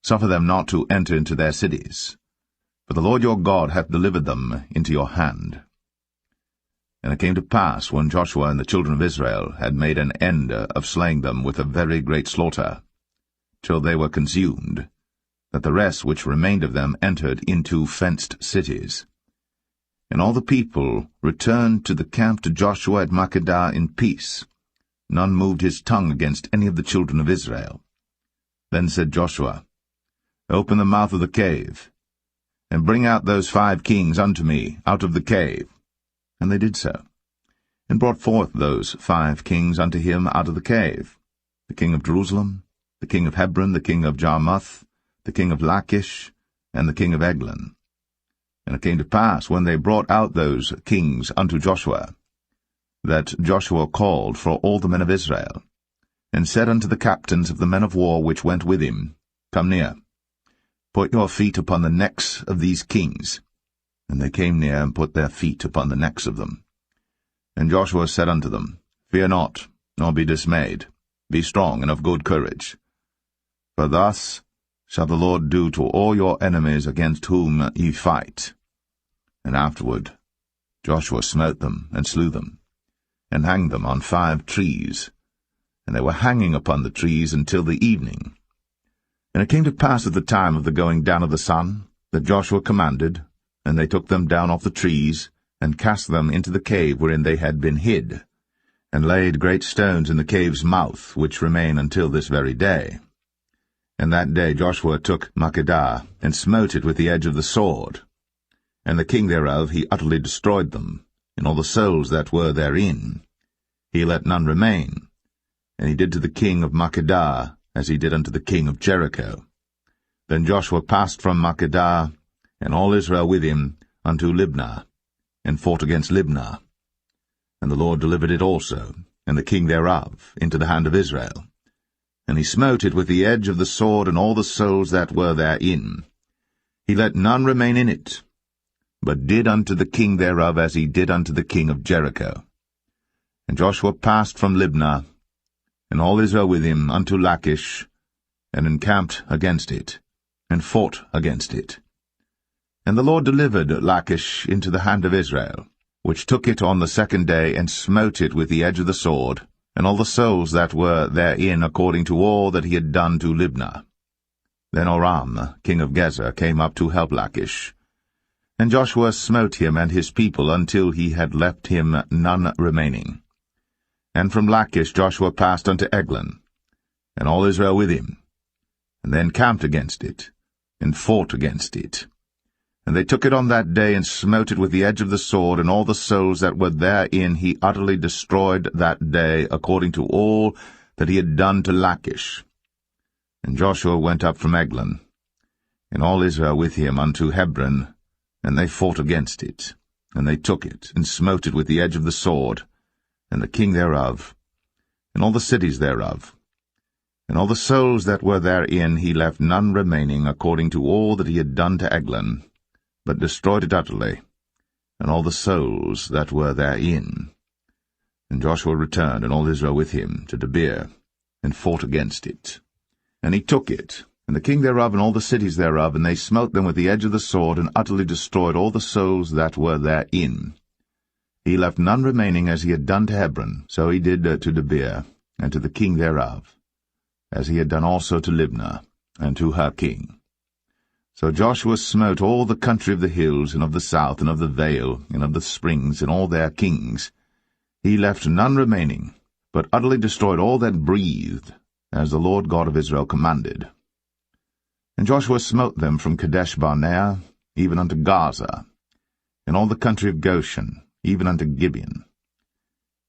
Suffer them not to enter into their cities, for the Lord your God hath delivered them into your hand. And it came to pass, when Joshua and the children of Israel had made an end of slaying them with a very great slaughter, till they were consumed, that the rest which remained of them entered into fenced cities. And all the people returned to the camp to Joshua at Makkedah in peace. None moved his tongue against any of the children of Israel. Then said Joshua, Open the mouth of the cave, and bring out those 5 kings unto me out of the cave. And they did so, and brought forth those 5 kings unto him out of the cave, the king of Jerusalem, the king of Hebron, the king of Jarmuth, the king of Lachish, and the king of Eglon. And it came to pass, when they brought out those kings unto Joshua, that Joshua called for all the men of Israel, and said unto the captains of the men of war which went with him, Come near, put your feet upon the necks of these kings. And they came near, and put their feet upon the necks of them. And Joshua said unto them, Fear not, nor be dismayed. Be strong and of good courage. For thus shall the Lord do to all your enemies against whom ye fight. And afterward Joshua smote them, and slew them, and hanged them on 5 trees. And they were hanging upon the trees until the evening. And it came to pass at the time of the going down of the sun, that Joshua commanded, and they took them down off the trees, and cast them into the cave wherein they had been hid, and laid great stones in the cave's mouth, which remain until this very day. And that day Joshua took Makkedah, and smote it with the edge of the sword. And the king thereof he utterly destroyed them, and all the souls that were therein. He let none remain. And he did to the king of Makkedah as he did unto the king of Jericho. Then Joshua passed from Makkedah, and all Israel with him, unto Libnah, and fought against Libnah. And the Lord delivered it also, and the king thereof, into the hand of Israel. And he smote it with the edge of the sword, and all the souls that were therein. He let none remain in it, but did unto the king thereof as he did unto the king of Jericho. And Joshua passed from Libnah, and all Israel with him, unto Lachish, and encamped against it, and fought against it. And the Lord delivered Lachish into the hand of Israel, which took it on the second day, and smote it with the edge of the sword, and all the souls that were therein, according to all that he had done to Libnah. Then Oram, king of Gezer, came up to help Lachish. And Joshua smote him and his people until he had left him none remaining. And from Lachish Joshua passed unto Eglon, and all Israel with him, and they encamped against it, and fought against it. And they took it on that day, and smote it with the edge of the sword, and all the souls that were therein he utterly destroyed that day, according to all that he had done to Lachish. And Joshua went up from Eglon, and all Israel with him, unto Hebron, and they fought against it. And they took it, and smote it with the edge of the sword, and the king thereof, and all the cities thereof. And all the souls that were therein he left none remaining, according to all that he had done to Eglon, but destroyed it utterly, and all the souls that were therein. And Joshua returned, and all Israel with him, to Debir, and fought against it. And he took it, and the king thereof, and all the cities thereof, and they smote them with the edge of the sword, and utterly destroyed all the souls that were therein. He left none remaining, as he had done to Hebron, so he did to Debir, and to the king thereof, as he had done also to Libnah, and to her king. So Joshua smote all the country of the hills, and of the south, and of the vale, and of the springs, and all their kings. He left none remaining, but utterly destroyed all that breathed, as the Lord God of Israel commanded. And Joshua smote them from Kadesh-barnea, even unto Gaza, and all the country of Goshen, even unto Gibeon.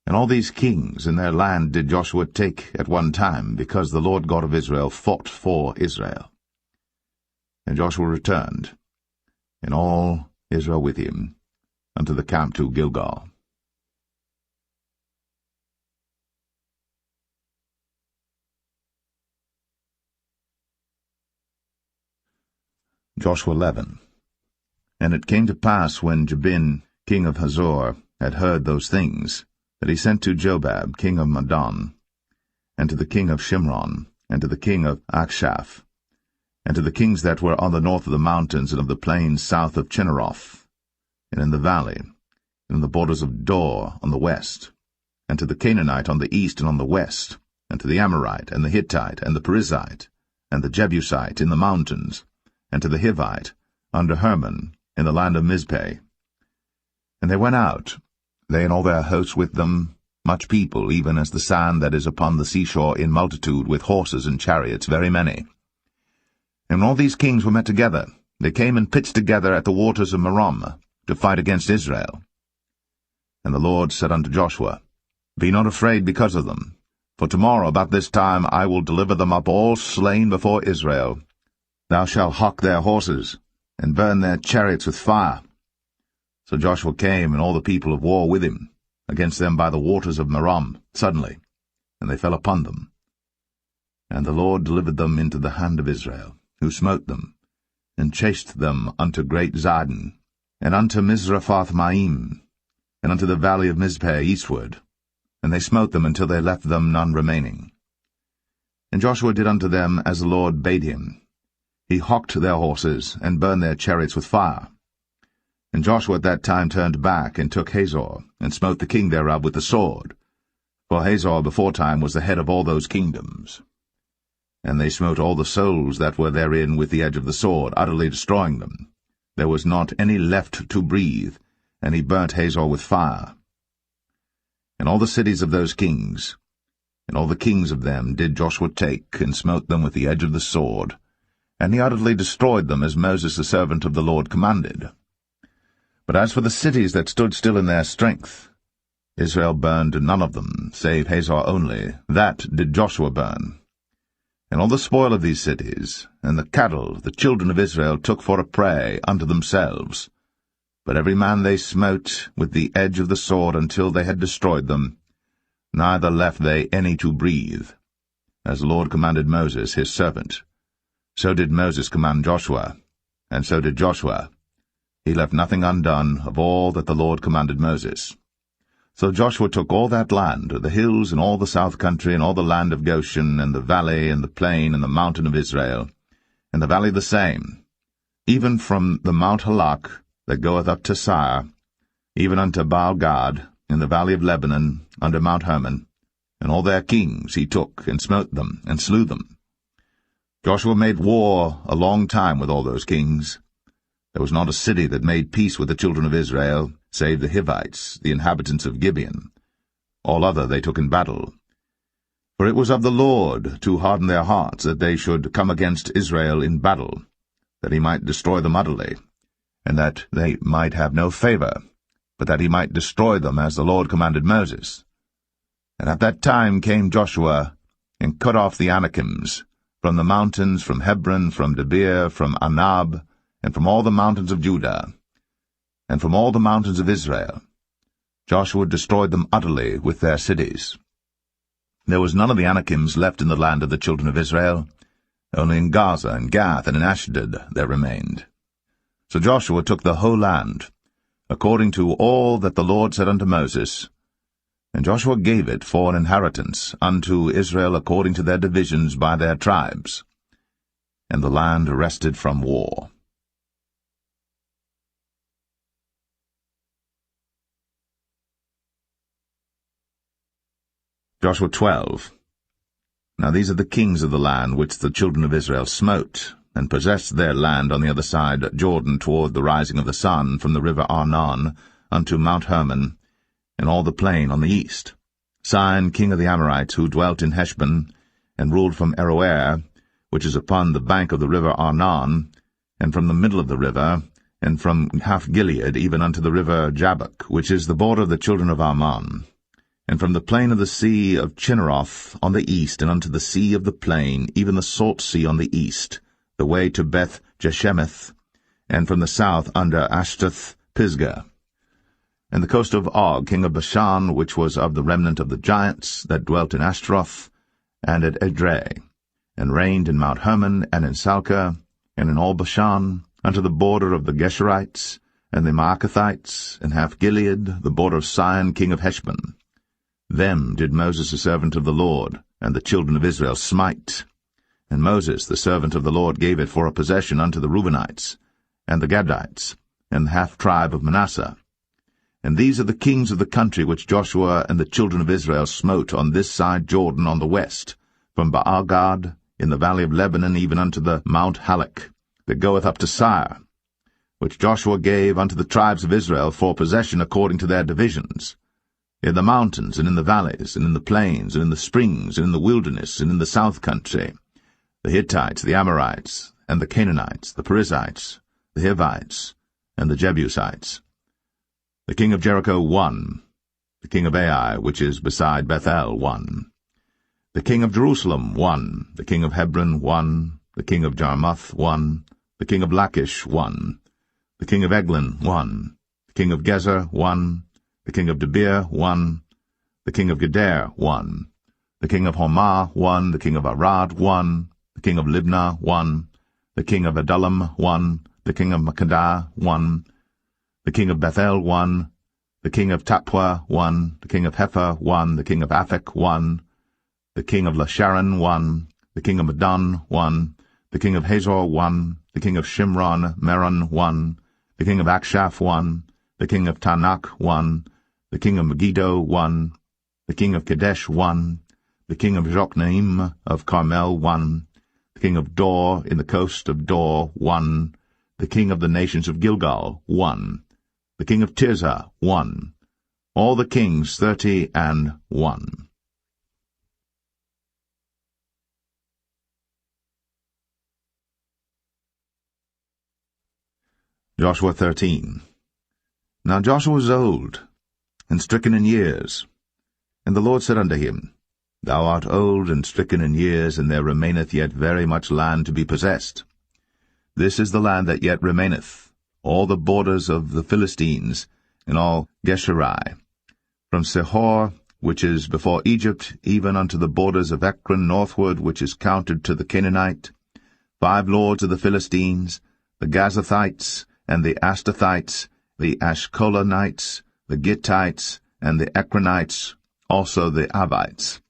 And all these kings and their land did Joshua take at one time, because the Lord God of Israel fought for Israel. And Joshua returned, and all Israel with him, unto the camp to Gilgal. Joshua 11. And it came to pass, when Jabin, king of Hazor, had heard those things, that he sent to Jobab, king of Madon, and to the king of Shimron, and to the king of Achshaph, and to the kings that were on the north of the mountains and of the plains south of Chinneroth, and in the valley, and in the borders of Dor on the west, and to the Canaanite on the east and on the west, and to the Amorite, and the Hittite, and the Perizzite, and the Jebusite in the mountains, and to the Hivite, under Hermon, in the land of Mizpeh. And they went out, they and all their hosts with them, much people, even as the sand that is upon the seashore in multitude, with horses and chariots, very many. And when all these kings were met together, they came and pitched together at the waters of Merom, to fight against Israel. And the Lord said unto Joshua, Be not afraid because of them, for tomorrow about this time I will deliver them up all slain before Israel. Thou shalt hock their horses, and burn their chariots with fire. So Joshua came, and all the people of war with him, against them by the waters of Merom, suddenly, and they fell upon them. And the Lord delivered them into the hand of Israel, who smote them, and chased them unto great Zidon, and unto Mizraphoth-maim, and unto the valley of Mizpeh eastward, and they smote them until they left them none remaining. And Joshua did unto them as the Lord bade him. He hocked their horses, and burned their chariots with fire. And Joshua at that time turned back, and took Hazor, and smote the king thereof with the sword, for Hazor beforetime was the head of all those kingdoms. And they smote all the souls that were therein with the edge of the sword, utterly destroying them. There was not any left to breathe, and he burnt Hazor with fire. And all the cities of those kings, and all the kings of them did Joshua take, and smote them with the edge of the sword, and he utterly destroyed them, as Moses the servant of the Lord commanded. But as for the cities that stood still in their strength, Israel burned none of them, save Hazor only. That did Joshua burn. And all the spoil of these cities, and the cattle, the children of Israel took for a prey unto themselves. But every man they smote with the edge of the sword until they had destroyed them, neither left they any to breathe, as the Lord commanded Moses his servant. So did Moses command Joshua, and so did Joshua. He left nothing undone of all that the Lord commanded Moses. So Joshua took all that land, the hills, and all the south country, and all the land of Goshen, and the valley, and the plain, and the mountain of Israel, and the valley the same, even from the Mount Halak, that goeth up to Sire, even unto Baal-Gad, in the valley of Lebanon, under Mount Hermon, and all their kings he took, and smote them, and slew them. Joshua made war a long time with all those kings. There was not a city that made peace with the children of Israel, save the Hivites, the inhabitants of Gibeon. All other they took in battle. For it was of the Lord to harden their hearts, that they should come against Israel in battle, that he might destroy them utterly, and that they might have no favor, but that he might destroy them as the Lord commanded Moses. And at that time came Joshua, and cut off the Anakims, from the mountains, from Hebron, from Debir, from Anab, and from all the mountains of Judah, and from all the mountains of Israel. Joshua destroyed them utterly with their cities. There was none of the Anakims left in the land of the children of Israel. Only in Gaza and Gath and in Ashdod there remained. So Joshua took the whole land, according to all that the Lord said unto Moses, and Joshua gave it for an inheritance unto Israel according to their divisions by their tribes. And the land rested from war. Joshua 12. Now these are the kings of the land which the children of Israel smote, and possessed their land on the other side Jordan toward the rising of the sun, from the river Arnon unto Mount Hermon, and all the plain on the east. Sihon king of the Amorites, who dwelt in Heshbon, and ruled from Aroer, which is upon the bank of the river Arnon, and from the middle of the river, and from half Gilead even unto the river Jabbok, which is the border of the children of Ammon, and from the plain of the sea of Chinneroth on the east, and unto the sea of the plain, even the salt sea on the east, the way to Beth Jeshemeth, and from the south under Ashtath Pisgah, and the coast of Og king of Bashan, which was of the remnant of the giants that dwelt in Ashtaroth, and at Edrei, and reigned in Mount Hermon, and in Salcah, and in all Bashan, unto the border of the Geshurites, and the Maacathites, and half Gilead, the border of Sihon king of Heshbon. Them did Moses the servant of the Lord, and the children of Israel smite. And Moses the servant of the Lord gave it for a possession unto the Reubenites, and the Gadites, and the half-tribe of Manasseh. And these are the kings of the country which Joshua and the children of Israel smote on this side Jordan on the west, from Baal-Gad in the valley of Lebanon even unto the Mount Halak, that goeth up to Sire, which Joshua gave unto the tribes of Israel for possession according to their divisions, in the mountains, and in the valleys, and in the plains, and in the springs, and in the wilderness, and in the south country, the Hittites, the Amorites, and the Canaanites, the Perizzites, the Hivites, and the Jebusites. The king of Jericho won, the king of Ai, which is beside Bethel, won. The king of Jerusalem won, the king of Hebron won, the king of Jarmuth won, the king of Lachish won, the king of Eglon won, the king of Gezer won, the king of Debir won, the king of Geder won, the king of Hormah won, the king of Arad won, the king of Libnah won, the king of Adullam won, the king of Makkedah won, the king of Bethel won, the king of Tappuah won, the king of Hepher won, the king of Aphek won, the king of Lasharon won, the king of Madon won, the king of Hazor won, the king of Shimron Meron won, the king of Akshaph won, the king of Tanakh won, the king of Megiddo won, the king of Kadesh won, the king of Jokneam of Carmel won, the king of Dor in the coast of Dor won, the king of the nations of Gilgal won, the king of Tirzah won, all the kings 31. Joshua 13. Now Joshua was old, and stricken in years. And the Lord said unto him, Thou art old and stricken in years, and there remaineth yet very much land to be possessed. This is the land that yet remaineth, all the borders of the Philistines, and all Geshuri, from Sihor, which is before Egypt, even unto the borders of Ekron northward, which is counted to the Canaanite, 5 lords of the Philistines, the Gazathites, and the Astathites, the Ashkelonites, the Gittites, and the Ekronites, also the Avites.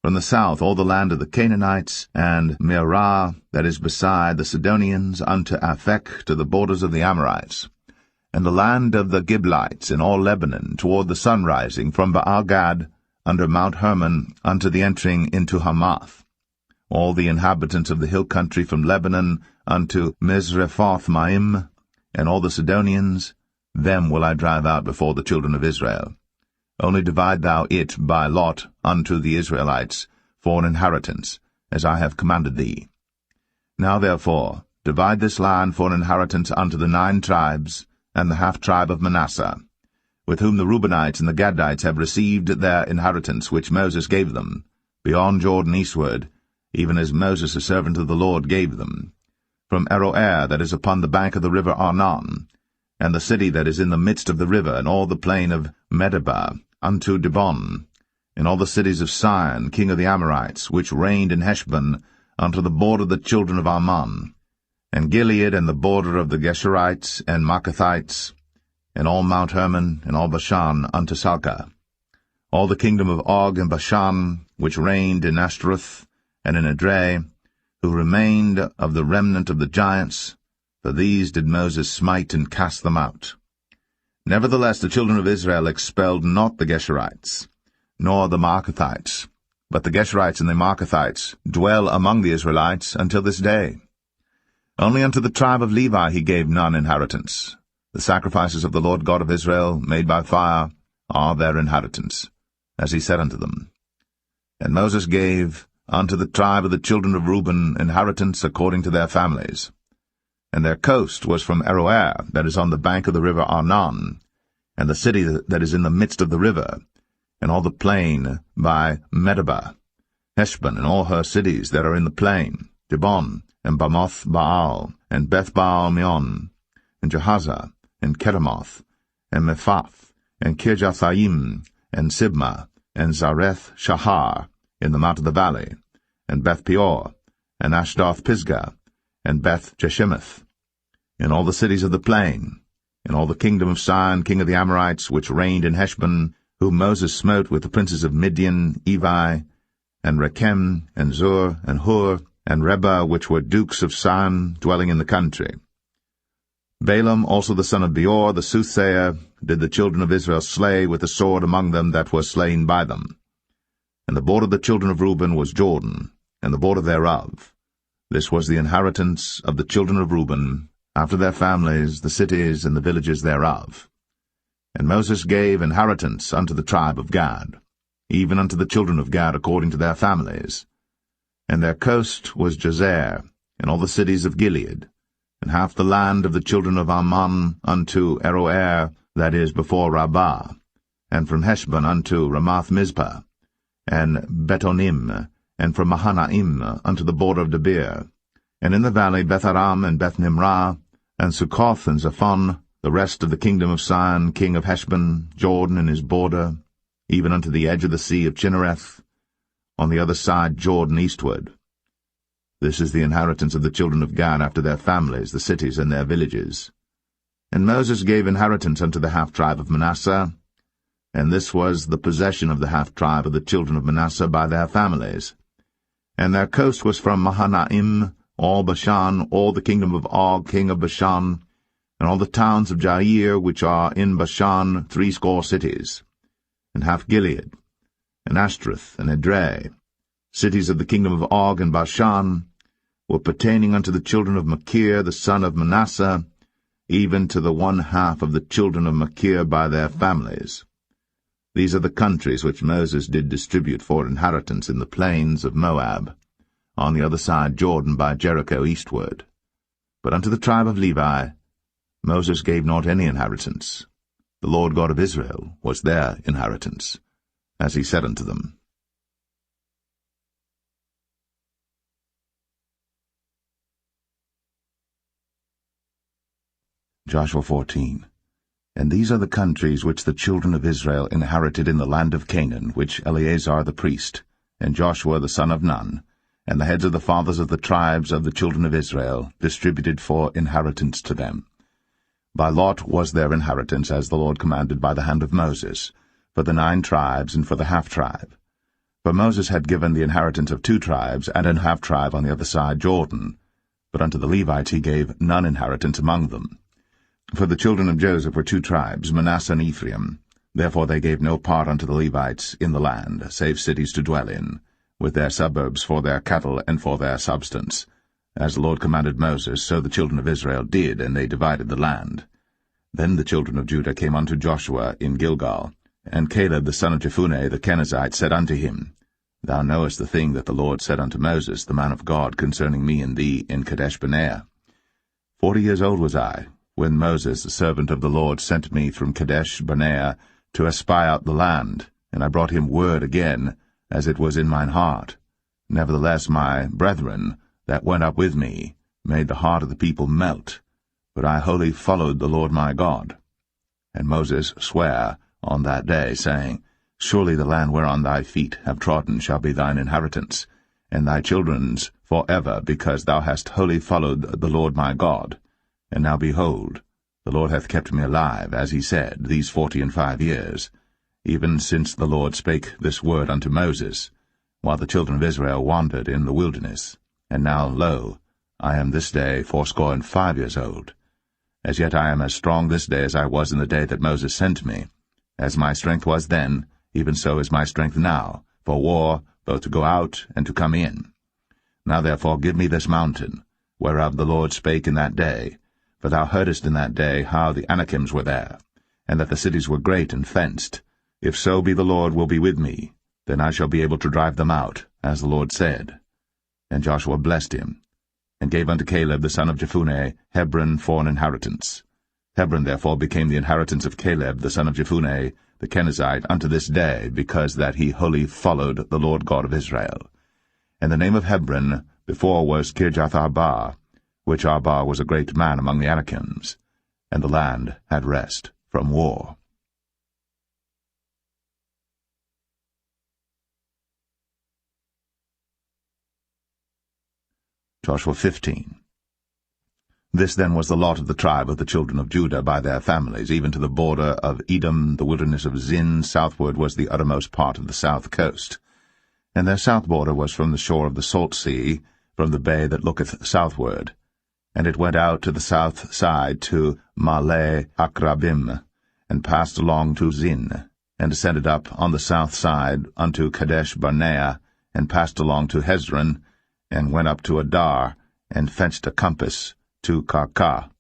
From the south all the land of the Canaanites, and Mearah, that is beside the Sidonians, unto Aphek, to the borders of the Amorites, and the land of the Giblites in all Lebanon, toward the sunrising, from Baal-Gad, under Mount Hermon, unto the entering into Hamath. All the inhabitants of the hill country from Lebanon unto Misrephoth-Maim, and all the Sidonians, them will I drive out before the children of Israel. Only divide thou it by lot unto the Israelites for an inheritance, as I have commanded thee. Now therefore divide this land for an inheritance unto the 9 tribes, and the half-tribe of Manasseh, with whom the Reubenites and the Gadites have received their inheritance which Moses gave them, beyond Jordan eastward, even as Moses the servant of the Lord gave them, from Aroer that is upon the bank of the river Arnon, and the city that is in the midst of the river, and all the plain of Medeba, unto Dibon, and all the cities of Sion, king of the Amorites, which reigned in Heshbon, unto the border of the children of Ammon, and Gilead, and the border of the Geshurites and Maacathites, and all Mount Hermon, and all Bashan, unto Salcah, all the kingdom of Og and Bashan, which reigned in Ashtaroth and in Edrei, who remained of the remnant of the giants, for these did Moses smite and cast them out. Nevertheless the children of Israel expelled not the Geshurites, nor the Maacathites, but the Geshurites and the Maacathites dwell among the Israelites until this day. Only unto the tribe of Levi he gave none inheritance. The sacrifices of the Lord God of Israel, made by fire, are their inheritance, as he said unto them. And Moses gave unto the tribe of the children of Reuben inheritance according to their families. And their coast was from Aroer, that is on the bank of the river Arnon, and the city that is in the midst of the river, and all the plain by Medeba, Heshbon, and all her cities that are in the plain, Dibon, and Bamoth Baal, and Beth-Baal-meon, and Jahaza, and Kedemoth, and Mephath, and Kirjathaim, and Sibmah, and Zareth Shahar, in the mount of the valley, and Beth-peor, and Ashdoth-Pisgah, and Beth-Jeshimoth, in all the cities of the plain, in all the kingdom of Sion, king of the Amorites, which reigned in Heshbon, whom Moses smote with the princes of Midian, Evi, and Rechem, and Zur, and Hur, and Reba, which were dukes of Sion, dwelling in the country. Balaam also the son of Beor, the soothsayer, did the children of Israel slay with the sword among them that were slain by them. And the border of the children of Reuben was Jordan, and the border thereof. This was the inheritance of the children of Reuben, after their families, the cities and the villages thereof. And Moses gave inheritance unto the tribe of Gad, even unto the children of Gad according to their families. And their coast was Jazer, and all the cities of Gilead, and half the land of the children of Ammon unto Aroer, that is before Rabbah, and from Heshbon unto Ramath-Mizpah, and Betonim, and from Mahanaim unto the border of Debir, and in the valley Beth-aram and Beth-nimrah, and Succoth and Zaphon, the rest of the kingdom of Sion, king of Heshbon, Jordan and his border, even unto the edge of the sea of Chinnereth, on the other side Jordan eastward. This is the inheritance of the children of Gad after their families, the cities and their villages. And Moses gave inheritance unto the half-tribe of Manasseh, and this was the possession of the half-tribe of the children of Manasseh by their families. And their coast was from Mahanaim, all Bashan, all the kingdom of Og, king of Bashan, and all the towns of Jair, which are in Bashan, 80 cities, and half Gilead, and Ashtaroth, and Edrei, cities of the kingdom of Og and Bashan, were pertaining unto the children of Machir, the son of Manasseh, even to the 1/2 of the children of Machir by their families. These are the countries which Moses did distribute for inheritance in the plains of Moab, on the other side Jordan by Jericho eastward. But unto the tribe of Levi Moses gave not any inheritance. The Lord God of Israel was their inheritance, as he said unto them. Joshua 14. And these are the countries which the children of Israel inherited in the land of Canaan, which Eleazar the priest, and Joshua the son of Nun, and the heads of the fathers of the tribes of the children of Israel, distributed for inheritance to them. By lot was their inheritance, as the Lord commanded by the hand of Moses, for the 9 tribes and for the half-tribe. For Moses had given the inheritance of 2 tribes and an half-tribe on the other side Jordan, but unto the Levites he gave none inheritance among them. For the children of Joseph were 2 tribes, Manasseh and Ephraim. Therefore they gave no part unto the Levites in the land, save cities to dwell in, with their suburbs for their cattle and for their substance. As the Lord commanded Moses, so the children of Israel did, and they divided the land. Then the children of Judah came unto Joshua in Gilgal, and Caleb the son of Jephunneh the Kenizzite said unto him, Thou knowest the thing that the Lord said unto Moses, the man of God, concerning me and thee in Kadesh-barnea. 40 years old was I, when Moses, the servant of the Lord, sent me from Kadesh-barnea to espy out the land, and I brought him word again, as it was in mine heart. Nevertheless my brethren, that went up with me, made the heart of the people melt, but I wholly followed the Lord my God. And Moses sware on that day, saying, Surely the land whereon thy feet have trodden shall be thine inheritance, and thy children's for ever, because thou hast wholly followed the Lord my God. And now behold, the Lord hath kept me alive, as he said, these 45 years, even since the Lord spake this word unto Moses, while the children of Israel wandered in the wilderness. And now, lo, I am this day 85 years old. As yet I am as strong this day as I was in the day that Moses sent me. As my strength was then, even so is my strength now, for war, both to go out and to come in. Now therefore give me this mountain, whereof the Lord spake in that day, for thou heardest in that day how the Anakims were there, and that the cities were great and fenced. If so be the Lord will be with me, then I shall be able to drive them out, as the Lord said. And Joshua blessed him, and gave unto Caleb the son of Jephunneh Hebron for an inheritance. Hebron therefore became the inheritance of Caleb the son of Jephunneh the Kenizzite unto this day, because that he wholly followed the Lord God of Israel. And the name of Hebron before was Kirjath-Arba, which Arba was a great man among the Anakims, and the land had rest from war. Joshua 15. This then was the lot of the tribe of the children of Judah by their families, even to the border of Edom, the wilderness of Zin. Southward was the uttermost part of the south coast. And their south border was from the shore of the salt sea, from the bay that looketh southward. And it went out to the south side to Male Akrabim, and passed along to Zin, and ascended up on the south side unto Kadesh-barnea, and passed along to Hezron, and went up to Adar, and fenced a compass to Karkah.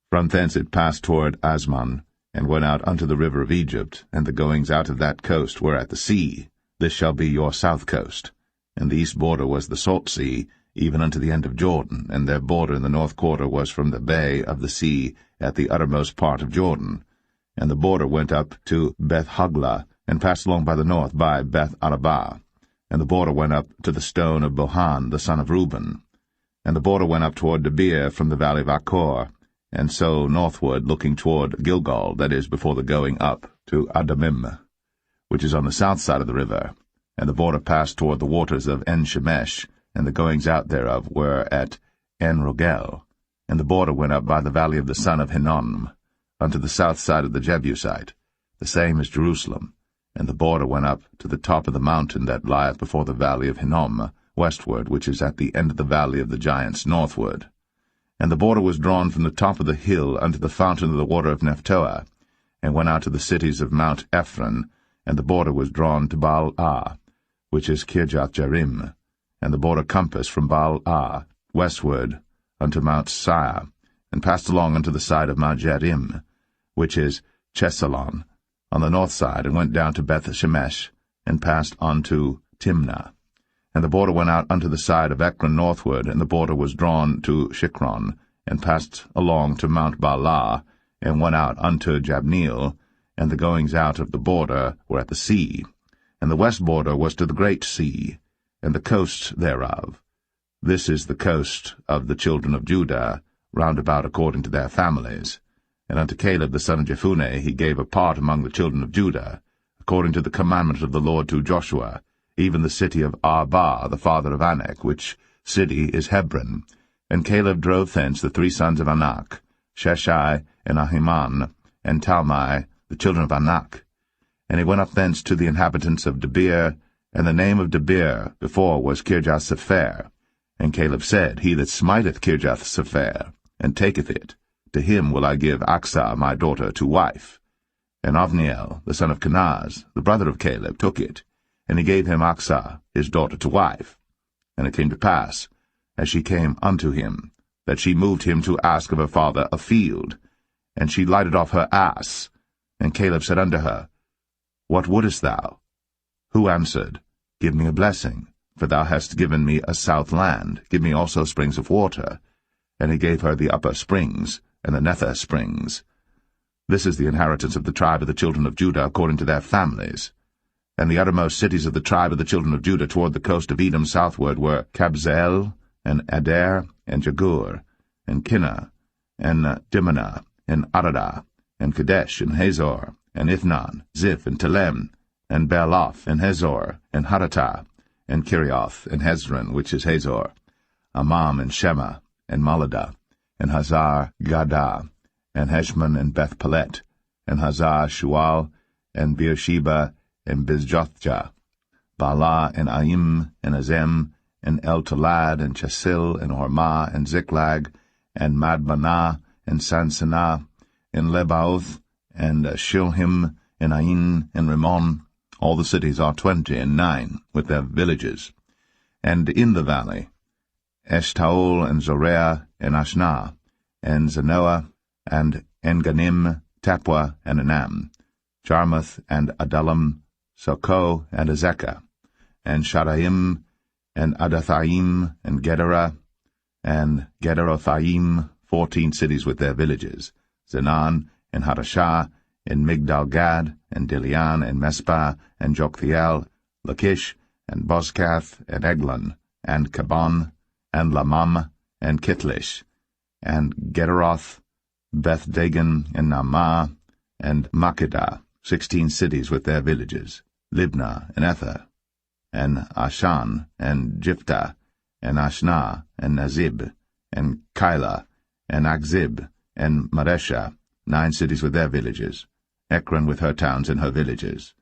From thence it passed toward Asman, and went out unto the river of Egypt, and the goings out of that coast were at the sea. This shall be your south coast. And the east border was the salt sea, even unto the end of Jordan, and their border in the north quarter was from the bay of the sea at the uttermost part of Jordan. And the border went up to Beth-hoglah, and passed along by the north by Beth-arabah. And the border went up to the stone of Bohan the son of Reuben. And the border went up toward Debir from the valley of Achor, and so northward, looking toward Gilgal, that is, before the going up to Adamim, which is on the south side of the river. And the border passed toward the waters of En-shemesh, and the goings out thereof were at En-rogel. And the border went up by the valley of the son of Hinnom, unto the south side of the Jebusite, the same as Jerusalem. And the border went up to the top of the mountain that lieth before the valley of Hinnom, westward, which is at the end of the valley of the giants northward. And the border was drawn from the top of the hill unto the fountain of the water of Nephtoah, and went out to the cities of Mount Ephron, and the border was drawn to Baal-ah, which is Kirjath-jearim, and the border compassed from Baal-ah westward unto Mount Seir, and passed along unto the side of Mount Jearim, which is Chesalon, on the north side, and went down to Beth-shemesh, and passed on to Timnah. And the border went out unto the side of Ekron northward, and the border was drawn to Shikron, and passed along to Mount Baalah, and went out unto Jabneel, and the goings out of the border were at the sea. And the west border was to the great sea, and the coast thereof. This is the coast of the children of Judah, round about according to their families. And unto Caleb the son of Jephunneh he gave a part among the children of Judah, according to the commandment of the Lord to Joshua, even the city of Arba, the father of Anak, which city is Hebron. And Caleb drove thence the 3 sons of Anak, Sheshai, and Ahiman, and Talmai, the children of Anak. And he went up thence to the inhabitants of Debir, and the name of Debir before was Kirjath-sepher. And Caleb said, He that smiteth Kirjath-sepher, and taketh it, to him will I give Achsah my daughter to wife. And Othniel, the son of Kenaz, the brother of Caleb, took it, and he gave him Achsah his daughter to wife. And it came to pass, as she came unto him, that she moved him to ask of her father a field. And she lighted off her ass. And Caleb said unto her, What wouldest thou? Who answered, Give me a blessing, for thou hast given me a south land, give me also springs of water. And he gave her the upper springs, and the nether springs. This is the inheritance of the tribe of the children of Judah according to their families. And the uttermost cities of the tribe of the children of Judah toward the coast of Edom southward were Kabzeel, and Adair, and Jagur, and Kinnah, and Dimnah, and Aradah, and Kadesh, and Hazor, and Ithnan, Ziph, and Telem, and Bealoth, and Hazor, and Haratah, and Kirioth, and Hezron, which is Hazor, Amam, and Shema, and Maladah, and Hazar Gadah, and Heshmon, and Beth Paulett, and Hazar Shual, and Beersheba, and Bizjothjah, Baalah, and Aim, and Azem, and El-Tolad, and Chesil, and Hormah, and Ziklag, and Madmanah, and Sansanah, and Lebaoth, and Shilhim, and Ain, and Rimmon. All the cities are 29, with their villages. And in the valley, Eshtaol, and Zoreah, and Ashnah, and Zanoah, and Enganim, Tapua, and Anam, Jarmuth, and Adullam, Sokoh, and Azekah, and Shadaim, and Adathaim, and Gederah, and Gederothaim, 14 cities with their villages, Zenan, and Hadashah, and Migdal-Gad, and Dilian, and Mespah, and Joktheel, Lachish, and Bozkath, and Eglon, and Kabon, and Lamam, and Kitlish, and Gederoth, Beth-Dagon, and Naamah, and Makkedah, 16 cities with their villages, Libnah, and Ether, and Ashan, and Jiphthah, and Ashnah, and Nazib, and Keilah, and Akzib, and Maresha, 9 cities with their villages, Ekron with her towns and her villages.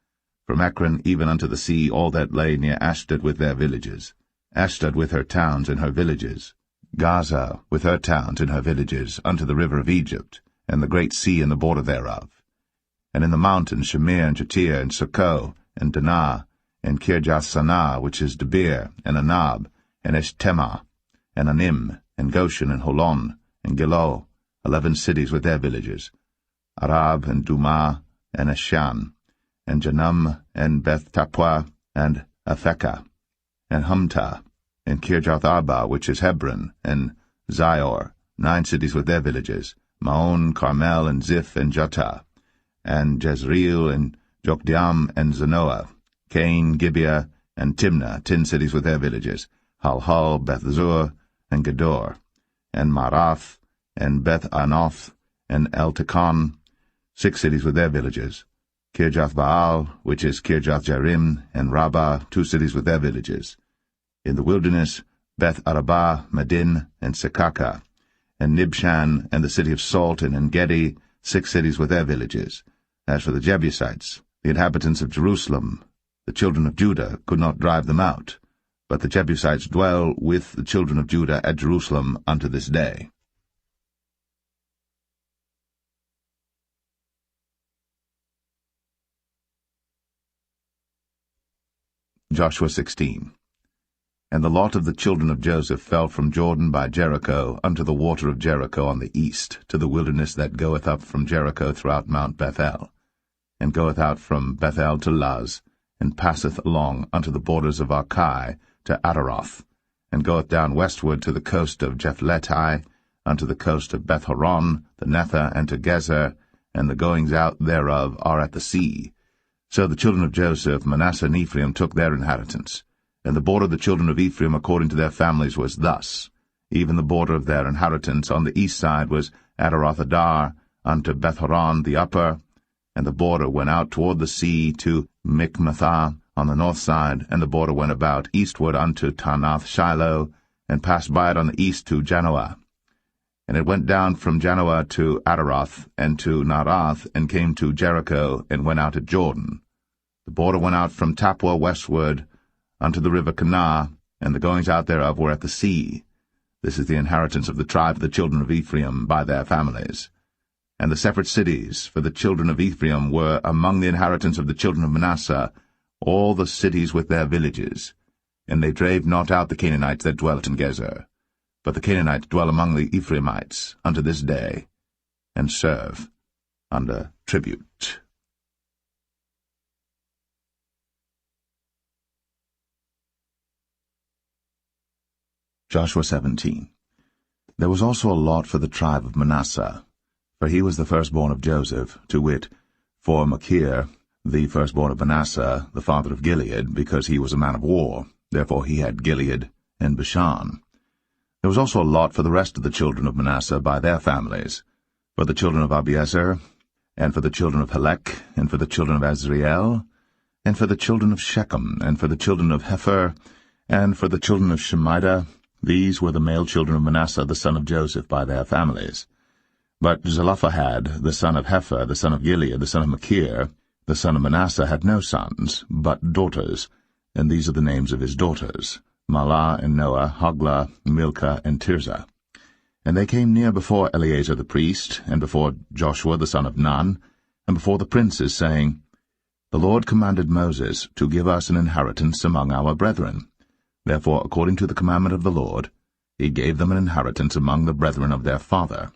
From Ekron even unto the sea all that lay near Ashdod with their villages, Ashdod with her towns and her villages, Gaza with her towns and her villages, unto the river of Egypt, and the great sea and the border thereof. And in the mountains Shamir, and Jatir, and Succoth, and Danah, and Kirjath-sanah, which is Debir, and Anab, and Eshtema, and Anim, and Goshen, and Holon, and Gilo, 11 cities with their villages, Arab, and Dumah, and Eshan, and Janum, and Beth-Tapua, and Aphekah, and Humtah, and Kirjath-arba, which is Hebron, and Zior, 9 cities with their villages, Maon, Carmel, and Ziph, and Juttah, and Jezreel, and Jokdeam, and Zanoah, Cain, Gibeah, and Timnah, 10 cities with their villages, Halhal, Beth-zur, and Gedor, and Marath, and Beth-anoth, and El-Tekon, 6 cities with their villages, Kirjath-baal, which is Kirjath-jearim, and Rabbah, 2 cities with their villages. In the wilderness, Beth-arabah, Medin, and Sekaka, and Nibshan, and the city of Salt, and En-gedi, 6 cities with their villages. As for the Jebusites, the inhabitants of Jerusalem, the children of Judah could not drive them out, but the Jebusites dwell with the children of Judah at Jerusalem unto this day. Joshua 16. And the lot of the children of Joseph fell from Jordan by Jericho unto the water of Jericho on the east, to the wilderness that goeth up from Jericho throughout Mount Bethel, and goeth out from Bethel to Luz, and passeth along unto the borders of Archai to Ataroth, and goeth down westward to the coast of Jephletai, unto the coast of Beth-horon, the Nether, and to Gezer, and the goings out thereof are at the sea. So the children of Joseph, Manasseh and Ephraim, took their inheritance. And the border of the children of Ephraim according to their families was thus. Even the border of their inheritance on the east side was Ataroth-adar, unto Beth-horon the upper, and the border went out toward the sea to Michmethah on the north side, and the border went about eastward unto Taanath-shiloh, and passed by it on the east to Janoah. And it went down from Janoah to Adaroth, and to Naarath, and came to Jericho, and went out at Jordan. The border went out from Tappuah westward unto the river Kanah, and the goings out thereof were at the sea. This is the inheritance of the tribe of the children of Ephraim by their families. And the separate cities for the children of Ephraim were among the inheritance of the children of Manasseh, all the cities with their villages. And they drave not out the Canaanites that dwelt in Gezer. But the Canaanites dwell among the Ephraimites unto this day, and serve under tribute. Joshua 17. There was also a lot for the tribe of Manasseh, for he was the firstborn of Joseph, to wit, for Machir, the firstborn of Manasseh, the father of Gilead, because he was a man of war. Therefore he had Gilead and Bashan. There was also a lot for the rest of the children of Manasseh by their families, for the children of Abiezer, and for the children of Helek, and for the children of Azriel, and for the children of Shechem, and for the children of Hepher, and for the children of Shemida. These were the male children of Manasseh, the son of Joseph, by their families. But Zelophehad, the son of Hepher, the son of Gilead, the son of Machir, the son of Manasseh, had no sons, but daughters, and these are the names of his daughters, Mahlah and Noah, Hoglah, Milcah, and Tirzah. And they came near before Eleazar the priest, and before Joshua the son of Nun, and before the princes, saying, The Lord commanded Moses to give us an inheritance among our brethren. Therefore, according to the commandment of the Lord, he gave them an inheritance among the brethren of their father.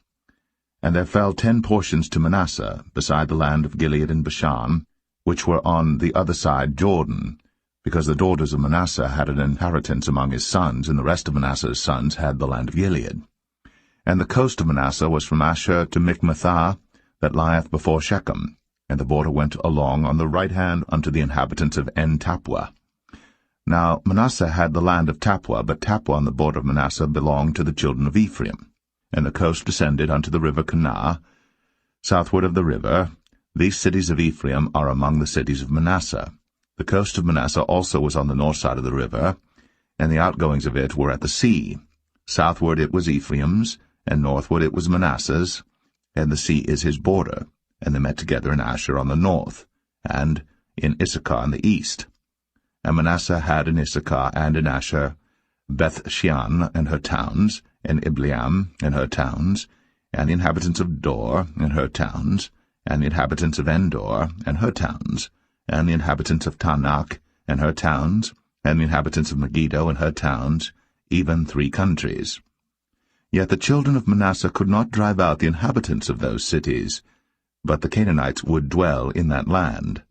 And there fell 10 portions to Manasseh, beside the land of Gilead and Bashan, which were on the other side Jordan, because the daughters of Manasseh had an inheritance among his sons, and the rest of Manasseh's sons had the land of Gilead. And the coast of Manasseh was from Asher to Michmethah, that lieth before Shechem, and the border went along on the right hand unto the inhabitants of En-Tappuah. Now Manasseh had the land of Tappuah, but Tappuah on the border of Manasseh belonged to the children of Ephraim. And the coast descended unto the river Kanah, southward of the river. These cities of Ephraim are among the cities of Manasseh. The coast of Manasseh also was on the north side of the river, and the outgoings of it were at the sea. Southward it was Ephraim's, and northward it was Manasseh's, and the sea is his border. And they met together in Asher on the north, and in Issachar on the east. And Manasseh had in Issachar and in Asher Beth-shean and her towns, and Ibleam and her towns, and the inhabitants of Dor and her towns, and the inhabitants of Endor and her towns, and the inhabitants of Taanach and her towns, and the inhabitants of Megiddo and her towns, even 3 countries. Yet the children of Manasseh could not drive out the inhabitants of those cities, but the Canaanites would dwell in that land.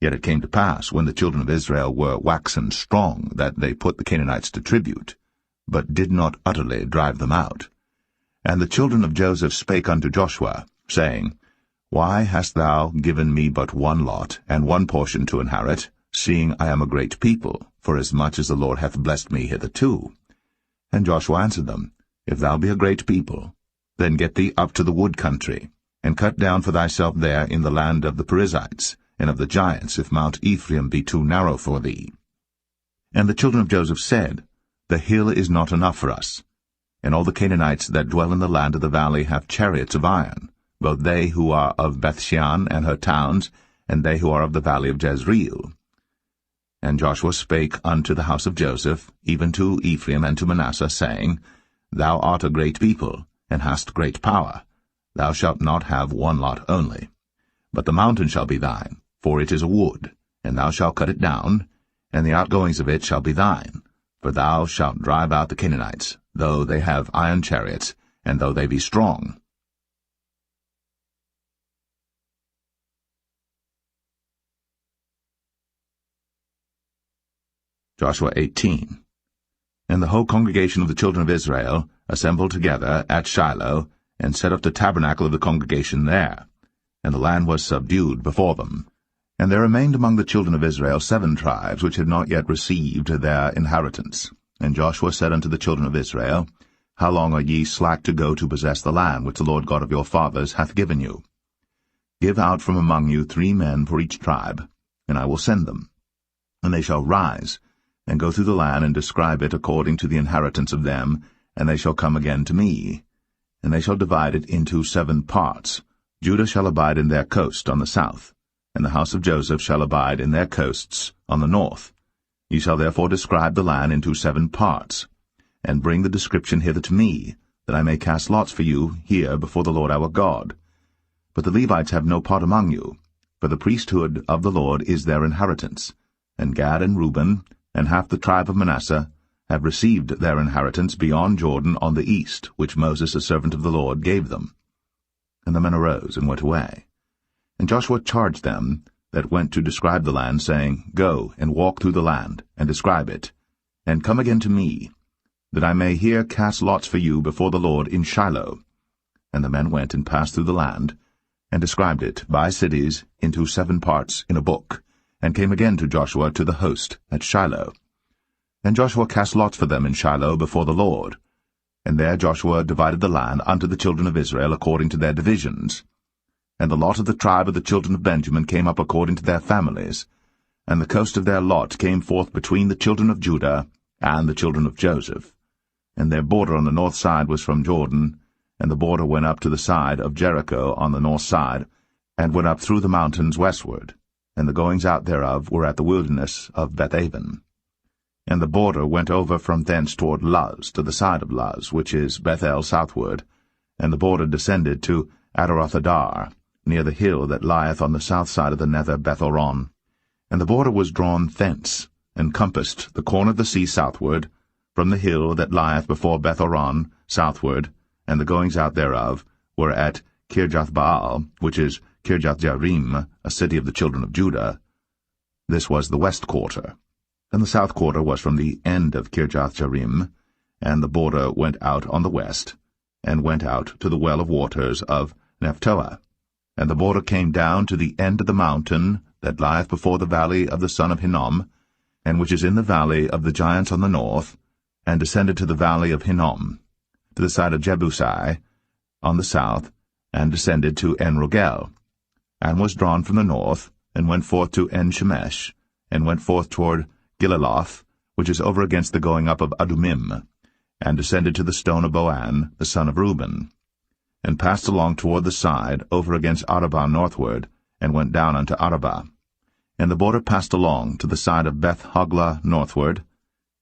Yet it came to pass, when the children of Israel were waxen strong, that they put the Canaanites to tribute, but did not utterly drive them out. And the children of Joseph spake unto Joshua, saying, Why hast thou given me but 1 lot, and 1 portion to inherit, seeing I am a great people, forasmuch as the Lord hath blessed me hitherto? And Joshua answered them, If thou be a great people, then get thee up to the wood country, and cut down for thyself there in the land of the Perizzites, and of the giants, if Mount Ephraim be too narrow for thee. And the children of Joseph said, The hill is not enough for us. And all the Canaanites that dwell in the land of the valley have chariots of iron, both they who are of Beth-shean and her towns, and they who are of the valley of Jezreel. And Joshua spake unto the house of Joseph, even to Ephraim and to Manasseh, saying, Thou art a great people, and hast great power. Thou shalt not have 1 lot only. But the mountain shall be thine, for it is a wood, and thou shalt cut it down, and the outgoings of it shall be thine. For thou shalt drive out the Canaanites, though they have iron chariots, and though they be strong. Joshua 18. And the whole congregation of the children of Israel assembled together at Shiloh, and set up the tabernacle of the congregation there. And the land was subdued before them. And there remained among the children of Israel 7 tribes which had not yet received their inheritance. And Joshua said unto the children of Israel, how long are ye slack to go to possess the land which the Lord God of your fathers hath given you? Give out from among you 3 men for each tribe, and I will send them. And they shall rise, and go through the land, and describe it according to the inheritance of them, and they shall come again to me. And they shall divide it into 7 parts. Judah shall abide in their coast on the south, and the house of Joseph shall abide in their coasts on the north. Ye shall therefore describe the land into 7 parts, and bring the description hither to me, that I may cast lots for you here before the Lord our God. But the Levites have no part among you, for the priesthood of the Lord is their inheritance. And Gad and Reuben, and half the tribe of Manasseh, have received their inheritance beyond Jordan on the east, which Moses the servant of the Lord gave them. And the men arose and went away. And Joshua charged them that went to describe the land, saying, Go and walk through the land, and describe it, and come again to me, that I may here cast lots for you before the Lord in Shiloh. And the men went and passed through the land, and described it by cities into 7 parts in a book, and came again to Joshua to the host at Shiloh. And Joshua cast lots for them in Shiloh before the Lord. And there Joshua divided the land unto the children of Israel according to their divisions. And the lot of the tribe of the children of Benjamin came up according to their families, and the coast of their lot came forth between the children of Judah and the children of Joseph. And their border on the north side was from Jordan, and the border went up to the side of Jericho on the north side, and went up through the mountains westward, and the goings out thereof were at the wilderness of Bethaven. And the border went over from thence toward Luz, to the side of Luz, which is Bethel southward, and the border descended to Adarothadar, near the hill that lieth on the south side of the nether Bethoron. And the border was drawn thence, and compassed the corner of the sea southward, from the hill that lieth before Bethoron southward, and the goings out thereof were at Kirjathbaal, which is Kirjathjearim, a city of the children of Judah. This was the west quarter. And the south quarter was from the end of Kirjathjearim, and the border went out on the west, and went out to the well of waters of Nephtoah. And the border came down to the end of the mountain that lieth before the valley of the son of Hinnom, and which is in the valley of the giants on the north, and descended to the valley of Hinnom, to the side of Jebusai on the south, and descended to En-Rogel, and was drawn from the north, and went forth to En-Shemesh, and went forth toward Gilaloth, which is over against the going up of Adumim, and descended to the stone of Boan, the son of Reuben, and passed along toward the side, over against Arabah northward, and went down unto Arabah. And the border passed along to the side of Beth-Hoglah northward,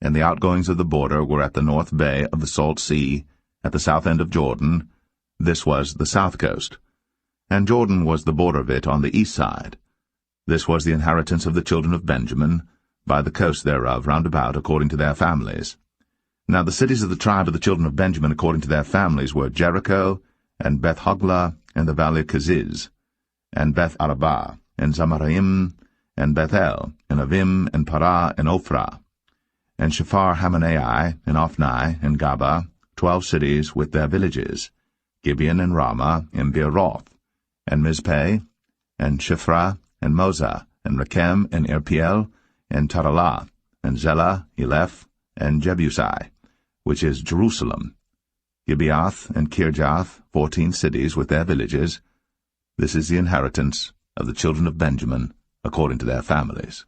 and the outgoings of the border were at the north bay of the salt sea, at the south end of Jordan. This was the south coast. And Jordan was the border of it on the east side. This was the inheritance of the children of Benjamin, by the coast thereof round about, according to their families. Now the cities of the tribe of the children of Benjamin according to their families were Jericho, and Beth-Hoglah, and the valley of Keziz, and Beth-Arabah, and Zamaraim, and Bethel, and Avim, and Parah, and Ophrah, and Shephar-Hamanai, and Ophni, and Gaba, 12 cities with their villages, Gibeon, and Ramah, and Beeroth, and Mizpeh, and Shiphrah, and Moza, and Rechem, and Irpiel, and Taralah, and Zelah, Eleph, and Jebusai, which is Jerusalem, Gibeath and Kirjath, 14 cities with their villages. This is the inheritance of the children of Benjamin, according to their families.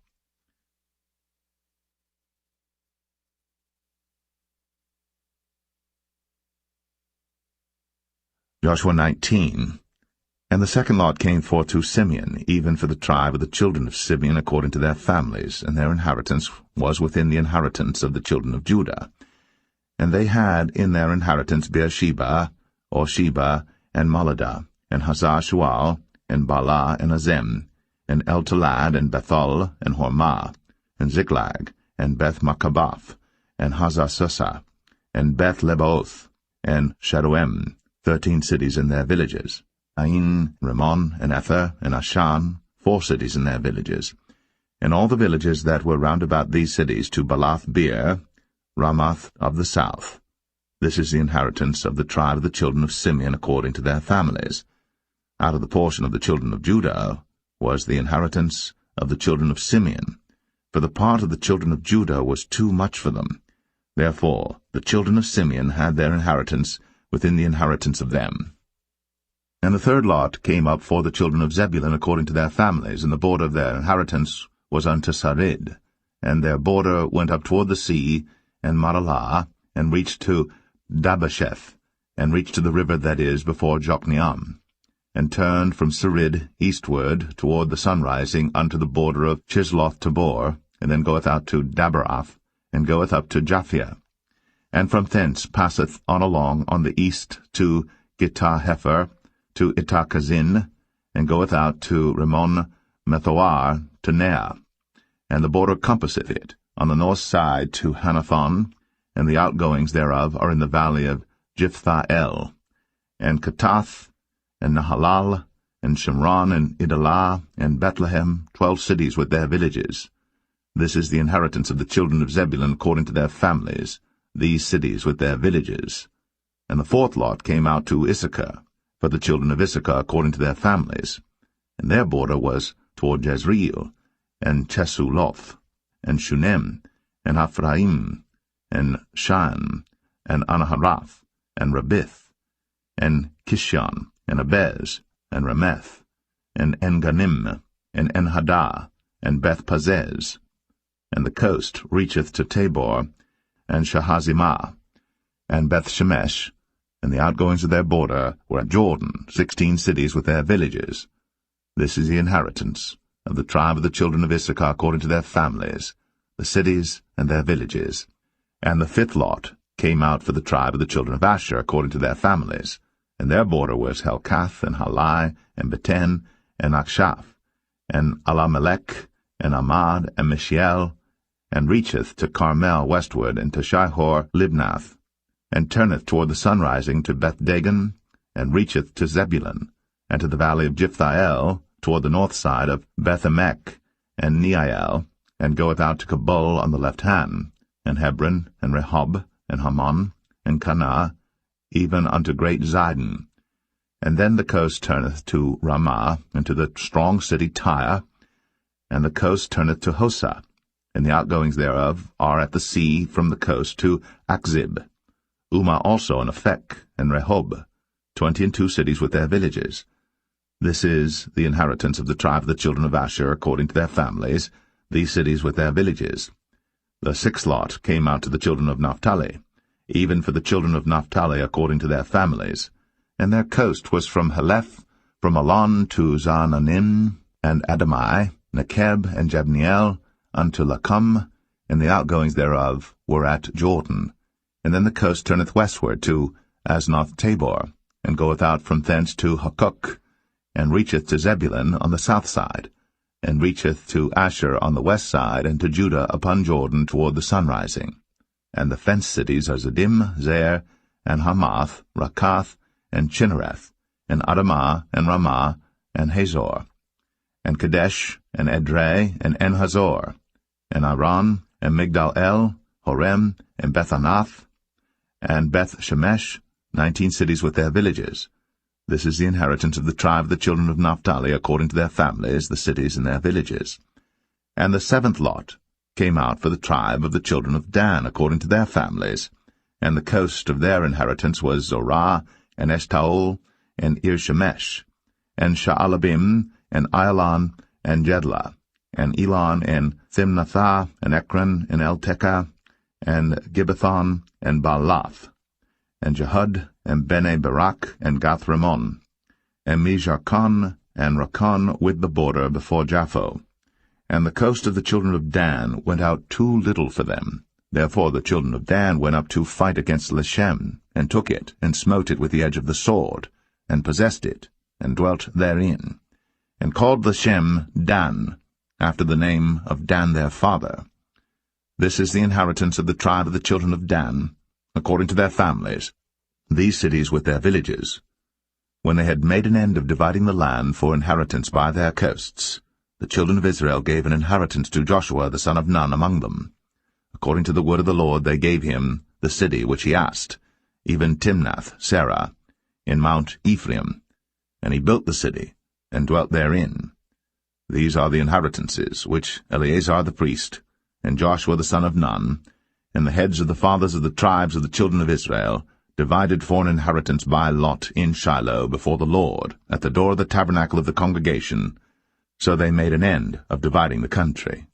Joshua 19. And the second lot came forth to Simeon, even for the tribe of the children of Simeon according to their families, and their inheritance was within the inheritance of the children of Judah. And they had in their inheritance Beersheba, or Sheba, and Moladah, and Hazar-Shual, and Bala, and Azem, and El-Talad, and Bethul, and Hormah, and Ziklag, and Beth-Makabath, and Hazar-Susah, and Beth-Lebaoth, and Sharuem, 13 cities in their villages, Ain, Rimmon, and Ether, and Ashan, 4 cities in their villages, and all the villages that were round about these cities to Balath-beer, Ramath of the south. This is the inheritance of the tribe of the children of Simeon according to their families. Out of the portion of the children of Judah was the inheritance of the children of Simeon, for the part of the children of Judah was too much for them, Therefore the children of Simeon had their inheritance within the inheritance of them. And the third lot came up for the children of Zebulun according to their families, and the border of their inheritance was unto Sarid, and their border went up toward the sea, and Maralah, and reached to Dabasheth, and reached to the river that is before Jokneam, and turned from Sarid eastward toward the sunrising unto the border of Chisloth-Tabor, and then goeth out to Daberath, and goeth up to Japhia, and from thence passeth on along on the east to Gittah-Hefer, to Ittachazin, and goeth out to Rimmon-Methoar, to Nea, and the border compasseth it, on the north side to Hanathon, and the outgoings thereof are in the valley of Jiphthah-El, and Katath, and Nahalal, and Shimron, and Idalah, and Bethlehem, 12 cities with their villages. This is the inheritance of the children of Zebulun according to their families, these cities with their villages. And the fourth lot came out to Issachar, for the children of Issachar according to their families, and their border was toward Jezreel, and Chesuloth, and Shunem, and Ephraim, and Shan, and Anaharath, and Rabith, and Kishon, and Abez, and Rameth, and Enganim, and Enhadah, and Beth-Pazez. And the coast reacheth to Tabor, and Shahazimah, and Beth-Shemesh, and the outgoings of their border were at Jordan, 16 cities with their villages. This is the inheritance of the tribe of the children of Issachar according to their families, the cities and their villages. And the fifth lot came out for the tribe of the children of Asher according to their families, and their border was Helkath, and Halai, and Beten, and Akshaph, and Alamelech, and Amad, and Mishiel, and reacheth to Carmel westward, and to Shihor-Libnath, and turneth toward the sunrising to Beth-Dagon, and reacheth to Zebulun, and to the valley of Jiphthah-El, toward the north side of Beth-Emek, and Neiel, and goeth out to Kabul on the left hand, and Hebron, and Rehob, and Hammon, and Cana, even unto great Zidon. And then the coast turneth to Ramah, and to the strong city Tyre, and the coast turneth to Hosa, and the outgoings thereof are at the sea from the coast to Akzib. Umah also, and Aphek, and Rehob, 22 cities with their villages. This is the inheritance of the tribe of the children of Asher according to their families, these cities with their villages. The sixth lot came out to the children of Naphtali, even for the children of Naphtali according to their families, and their coast was from Heleph, from Alon to Zaananim, and Adamai, Nekeb, and Jabneel, unto Lacum, and the outgoings thereof were at Jordan. And then the coast turneth westward to Aznoth-Tabor, and goeth out from thence to Hukok, and reacheth to Zebulun on the south side, and reacheth to Asher on the west side, and to Judah upon Jordan toward the sunrising. And the fenced cities are Ziddim, Zer, and Hamath, Rakath, and Chinnereth, and Adamah, and Ramah, and Hazor, and Kadesh, and Edrei, and En-Hazor, and Aran, and Migdal-El, Horem, and Bethanath, and Beth-Shemesh, 19 cities with their villages. This is the inheritance of the tribe of the children of Naphtali according to their families, the cities and their villages. And the seventh lot came out for the tribe of the children of Dan according to their families, and the coast of their inheritance was Zorah, and Eshtaol, and Ir-Shemesh, and Sha'alabim, and Ailan, and Jedlah, and Elon, and Thimnathah, and Ekron, and Eltekah, and Gibbethon, and Baalath, and Jehud, and Bene Barak, and Gath-Rimmon, and Mijarkon, and Rakon with the border before Japho. And the coast of the children of Dan went out too little for them. Therefore the children of Dan went up to fight against Leshem, and took it, and smote it with the edge of the sword, and possessed it, and dwelt therein, and called Leshem Dan, after the name of Dan their father. This is the inheritance of the tribe of the children of Dan, according to their families, these cities with their villages. When they had made an end of dividing the land for inheritance by their coasts, the children of Israel gave an inheritance to Joshua the son of Nun among them. According to the word of the Lord they gave him the city which he asked, even Timnath-Serah, in Mount Ephraim, and he built the city, and dwelt therein. These are the inheritances which Eleazar the priest, and Joshua the son of Nun, and the heads of the fathers of the tribes of the children of Israel divided for an inheritance by lot in Shiloh before the Lord, at the door of the tabernacle of the congregation. So they made an end of dividing the country.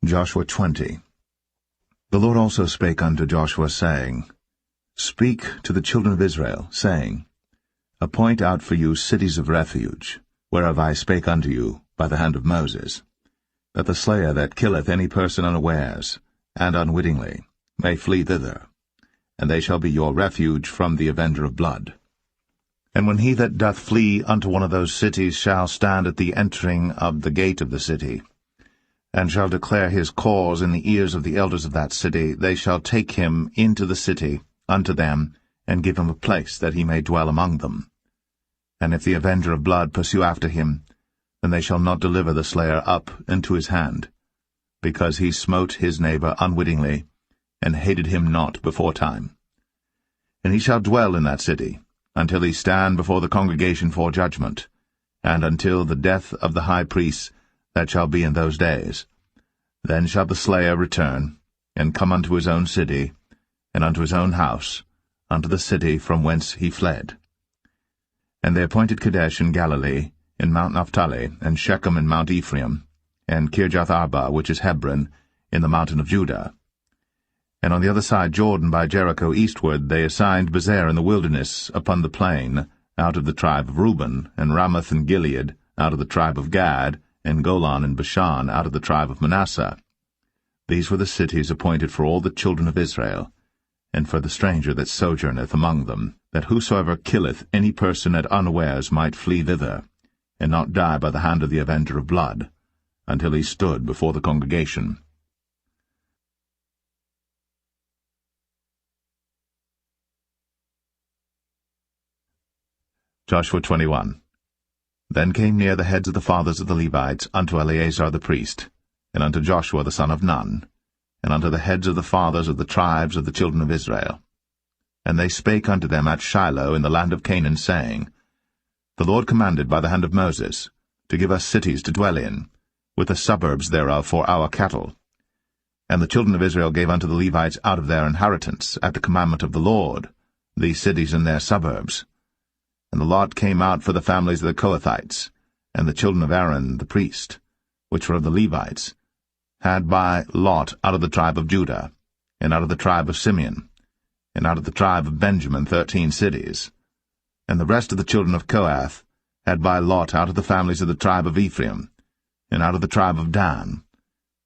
Joshua 20. The Lord also spake unto Joshua, saying, Speak to the children of Israel, saying, Appoint out for you cities of refuge, whereof I spake unto you by the hand of Moses, that the slayer that killeth any person unawares, and unwittingly, may flee thither, and they shall be your refuge from the avenger of blood. And when he that doth flee unto one of those cities shall stand at the entering of the gate of the city, and shall declare his cause in the ears of the elders of that city, they shall take him into the city unto them, and give him a place that he may dwell among them. And if the avenger of blood pursue after him, then they shall not deliver the slayer up into his hand, because he smote his neighbor unwittingly, and hated him not beforetime. And he shall dwell in that city, until he stand before the congregation for judgment, and until the death of the high priest that shall be in those days. Then shall the slayer return, and come unto his own city, and unto his own house, unto the city from whence he fled. And they appointed Kadesh in Galilee, in Mount Naphtali, and Shechem in Mount Ephraim, and Kirjath-Arba, which is Hebron, in the mountain of Judah. And on the other side Jordan by Jericho eastward they assigned Bezer in the wilderness upon the plain, out of the tribe of Reuben, and Ramoth and Gilead, out of the tribe of Gad, and Golan and Bashan, out of the tribe of Manasseh. These were the cities appointed for all the children of Israel, and for the stranger that sojourneth among them, that whosoever killeth any person at unawares might flee thither, and not die by the hand of the avenger of blood, until he stood before the congregation. Joshua 21. Then came near the heads of the fathers of the Levites unto Eleazar the priest, and unto Joshua the son of Nun, and unto the heads of the fathers of the tribes of the children of Israel. And they spake unto them at Shiloh in the land of Canaan, saying, The Lord commanded by the hand of Moses to give us cities to dwell in, with the suburbs thereof for our cattle. And the children of Israel gave unto the Levites out of their inheritance, at the commandment of the Lord, these cities and their suburbs. And the lot came out for the families of the Kohathites, and the children of Aaron the priest, which were of the Levites, had by lot out of the tribe of Judah, and out of the tribe of Simeon, and out of the tribe of Benjamin 13 cities. And the rest of the children of Kohath had by lot out of the families of the tribe of Ephraim, and out of the tribe of Dan,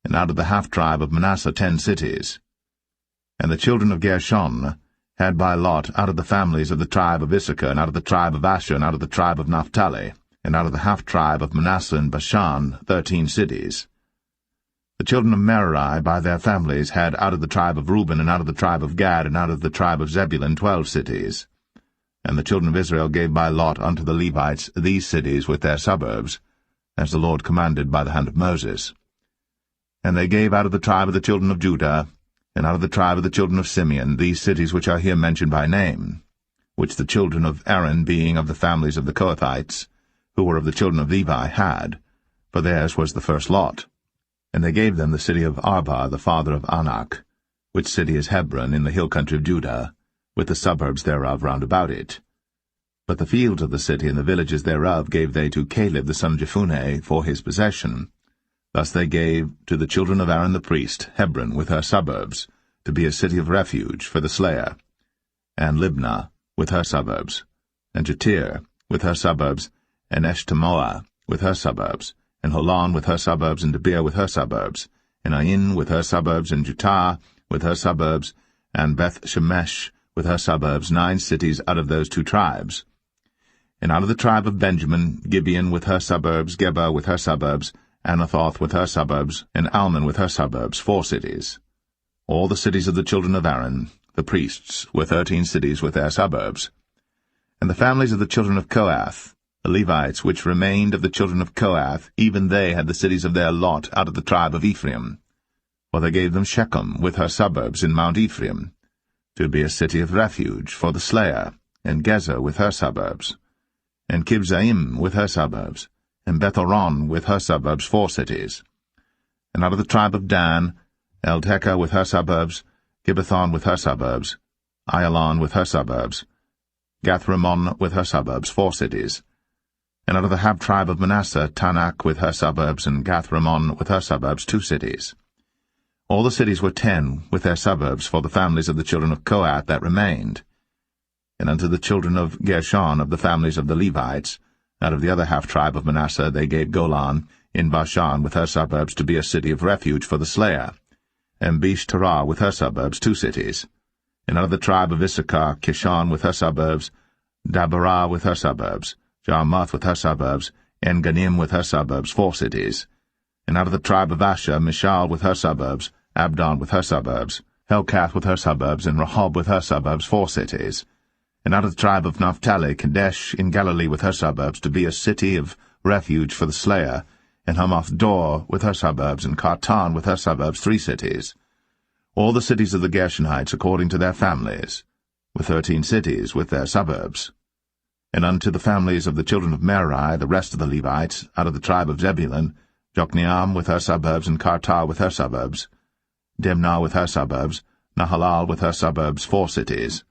and out of the half-tribe of Manasseh 10 cities. And the children of Gershon had by lot out of the families of the tribe of Issachar, and out of the tribe of Asher, and out of the tribe of Naphtali, and out of the half-tribe of Manasseh and Bashan 13 cities. The children of Merari by their families had out of the tribe of Reuben, and out of the tribe of Gad, and out of the tribe of Zebulun 12 cities. And the children of Israel gave by lot unto the Levites these cities with their suburbs, as the Lord commanded by the hand of Moses. And they gave out of the tribe of the children of Judah, and out of the tribe of the children of Simeon, these cities which are here mentioned by name, which the children of Aaron, being of the families of the Kohathites, who were of the children of Levi, had, for theirs was the first lot. And they gave them the city of Arba, the father of Anak, which city is Hebron in the hill country of Judah, with the suburbs thereof round about it. But the fields of the city and the villages thereof gave they to Caleb the son of Jephunneh for his possession. Thus they gave to the children of Aaron the priest Hebron with her suburbs, to be a city of refuge for the slayer, and Libnah with her suburbs, and Jatir with her suburbs, and Eshtemoa with her suburbs, and Holon with her suburbs, and Debir with her suburbs, and Ain with her suburbs, and Jutah with her suburbs, and Beth-Shemesh with her suburbs, 9 cities out of those 2 tribes. And out of the tribe of Benjamin, Gibeon with her suburbs, Geba with her suburbs, Anathoth with her suburbs, and Almon with her suburbs, 4 cities. All the cities of the children of Aaron, the priests, were 13 cities with their suburbs. And the families of the children of Kohath, the Levites which remained of the children of Kohath, even they had the cities of their lot out of the tribe of Ephraim. For they gave them Shechem with her suburbs in Mount Ephraim, to be a city of refuge for the slayer, and Gezer with her suburbs. and Kibzaim with her suburbs, and Beth-horon with her suburbs, 4 cities. And out of the tribe of Dan, Eltekeh with her suburbs, Gibbethon with her suburbs, Ayalon with her suburbs, Gath-rimmon with her suburbs, 4 cities. And out of the half-tribe of Manasseh, Tanakh with her suburbs, and Gath-rimmon with her suburbs, 2 cities. All the cities were 10 with their suburbs for the families of the children of Kohath that remained. And unto the children of Gershon of the families of the Levites, out of the other half-tribe of Manasseh, they gave Golan in Bashan with her suburbs to be a city of refuge for the slayer, and Besh-terah with her suburbs, 2 cities. And out of the tribe of Issachar, Kishon with her suburbs, Dabarah with her suburbs, Jarmuth with her suburbs, En-gannim with her suburbs, 4 cities. And out of the tribe of Asher, Mishal with her suburbs, Abdon with her suburbs, Helkath with her suburbs, and Rehob with her suburbs, 4 cities. And out of the tribe of Naphtali, Kadesh in Galilee with her suburbs, to be a city of refuge for the slayer, and Hamath-dor with her suburbs, and Kartan with her suburbs, 3 cities. All the cities of the Gershonites according to their families, were 13 cities with their suburbs. And unto the families of the children of Merari, the rest of the Levites, out of the tribe of Zebulun, Jokneam with her suburbs, and Kartar with her suburbs, Dimnah with her suburbs, Nahalal with her suburbs, 4 cities.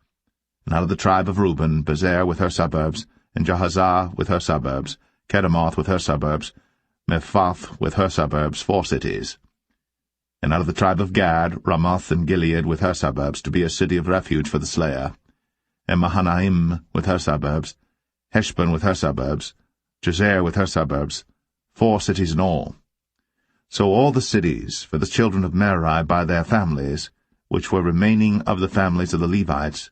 And out of the tribe of Reuben, Bezer with her suburbs, and Jahazah with her suburbs, Kedemoth with her suburbs, Mephaath with her suburbs, 4 cities. And out of the tribe of Gad, Ramoth and Gilead with her suburbs, to be a city of refuge for the slayer, and Mahanaim with her suburbs, Heshbon with her suburbs, Jazer with her suburbs, 4 cities in all. So all the cities for the children of Merari by their families, which were remaining of the families of the Levites,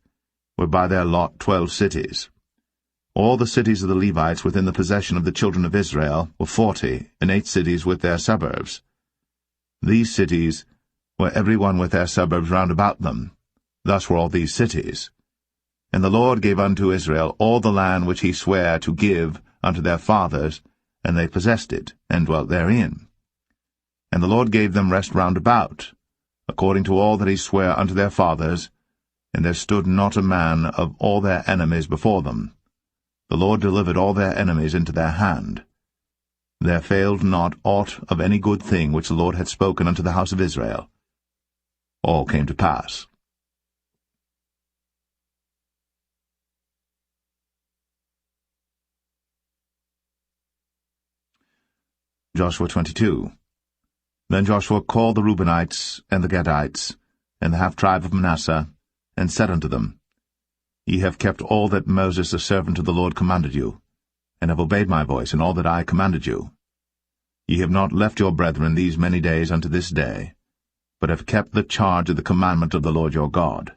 were by their lot 12 cities. All the cities of the Levites within the possession of the children of Israel were 40, and 8 cities with their suburbs. These cities were every one with their suburbs round about them. Thus were all these cities. And the Lord gave unto Israel all the land which he sware to give unto their fathers, and they possessed it, and dwelt therein. And the Lord gave them rest round about, according to all that he sware unto their fathers, and there stood not a man of all their enemies before them. The Lord delivered all their enemies into their hand. There failed not aught of any good thing which the Lord had spoken unto the house of Israel. All came to pass. Joshua 22. Then Joshua called the Reubenites, and the Gadites, and the half-tribe of Manasseh, and said unto them, Ye have kept all that Moses the servant of the Lord commanded you, and have obeyed my voice in all that I commanded you. Ye have not left your brethren these many days unto this day, but have kept the charge of the commandment of the Lord your God.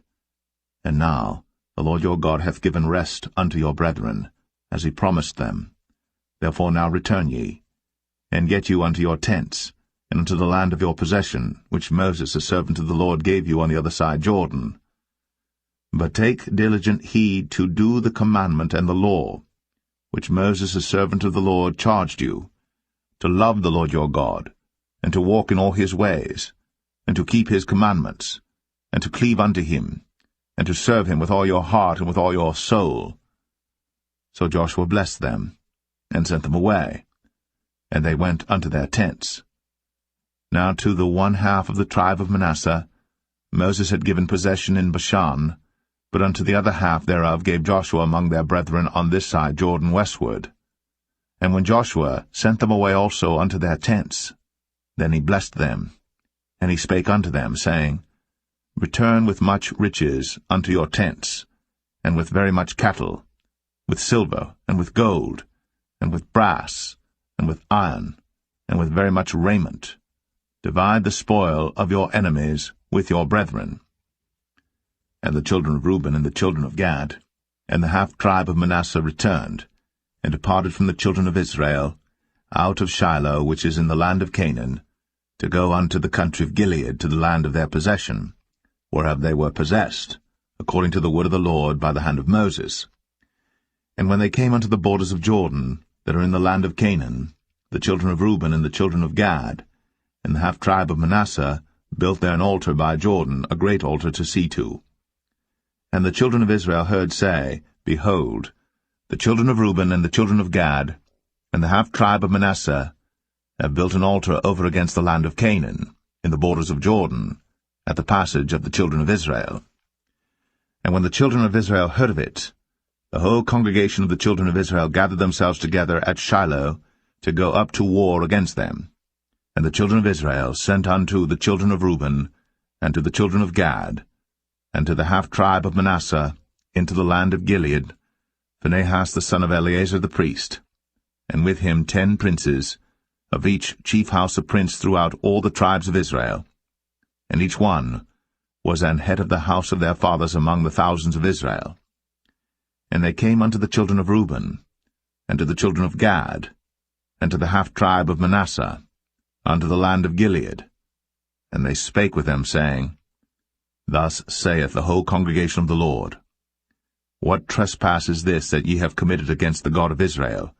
And now the Lord your God hath given rest unto your brethren, as he promised them. Therefore now return ye, and get you unto your tents, and unto the land of your possession, which Moses the servant of the Lord gave you on the other side Jordan. But take diligent heed to do the commandment and the law, which Moses the servant of the Lord charged you, to love the Lord your God, and to walk in all his ways, and to keep his commandments, and to cleave unto him, and to serve him with all your heart and with all your soul. So Joshua blessed them, and sent them away, and they went unto their tents. Now to the 1/2 of the tribe of Manasseh Moses had given possession in Bashan, but unto the other half thereof gave Joshua among their brethren on this side Jordan westward. And when Joshua sent them away also unto their tents, then he blessed them, and he spake unto them, saying, Return with much riches unto your tents, and with very much cattle, with silver, and with gold, and with brass, and with iron, and with very much raiment. Divide the spoil of your enemies with your brethren. And the children of Reuben and the children of Gad, and the half-tribe of Manasseh returned, and departed from the children of Israel, out of Shiloh, which is in the land of Canaan, to go unto the country of Gilead, to the land of their possession, whereof they were possessed, according to the word of the Lord by the hand of Moses. And when they came unto the borders of Jordan, that are in the land of Canaan, the children of Reuben and the children of Gad, and the half-tribe of Manasseh built there an altar by Jordan, a great altar to see to. And the children of Israel heard say, Behold, The children of Reuben and the children of Gad, and the half-tribe of Manasseh, have built an altar over against the land of Canaan, in the borders of Jordan, at the passage of the children of Israel. And when the children of Israel heard of it, the whole congregation of the children of Israel gathered themselves together at Shiloh to go up to war against them. And the children of Israel sent unto the children of Reuben, and to the children of Gad, and to the half-tribe of Manasseh, into the land of Gilead, Phinehas the son of Eleazar the priest, and with him 10 princes, of each chief house a prince throughout all the tribes of Israel. And each one was an head of the house of their fathers among the thousands of Israel. And they came unto the children of Reuben, and to the children of Gad, and to the half-tribe of Manasseh, unto the land of Gilead. And they spake with them, saying, Thus saith the whole congregation of the Lord, What trespass is this that ye have committed against the God of Israel,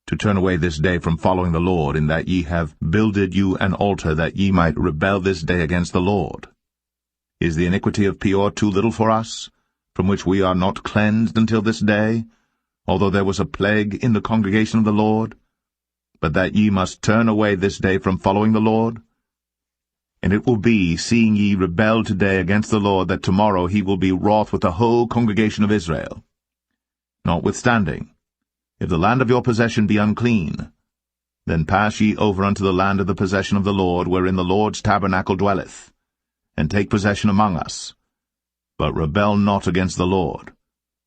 to turn away this day from following the Lord, in that ye have builded you an altar, that ye might rebel this day against the Lord? Is the iniquity of Peor too little for us, from which we are not cleansed until this day, although there was a plague in the congregation of the Lord, but that ye must turn away this day from following the Lord? And it will be, seeing ye rebel today against the Lord, that tomorrow he will be wroth with the whole congregation of Israel. Notwithstanding, if the land of your possession be unclean, then pass ye over unto the land of the possession of the Lord, wherein the Lord's tabernacle dwelleth, and take possession among us. But rebel not against the Lord,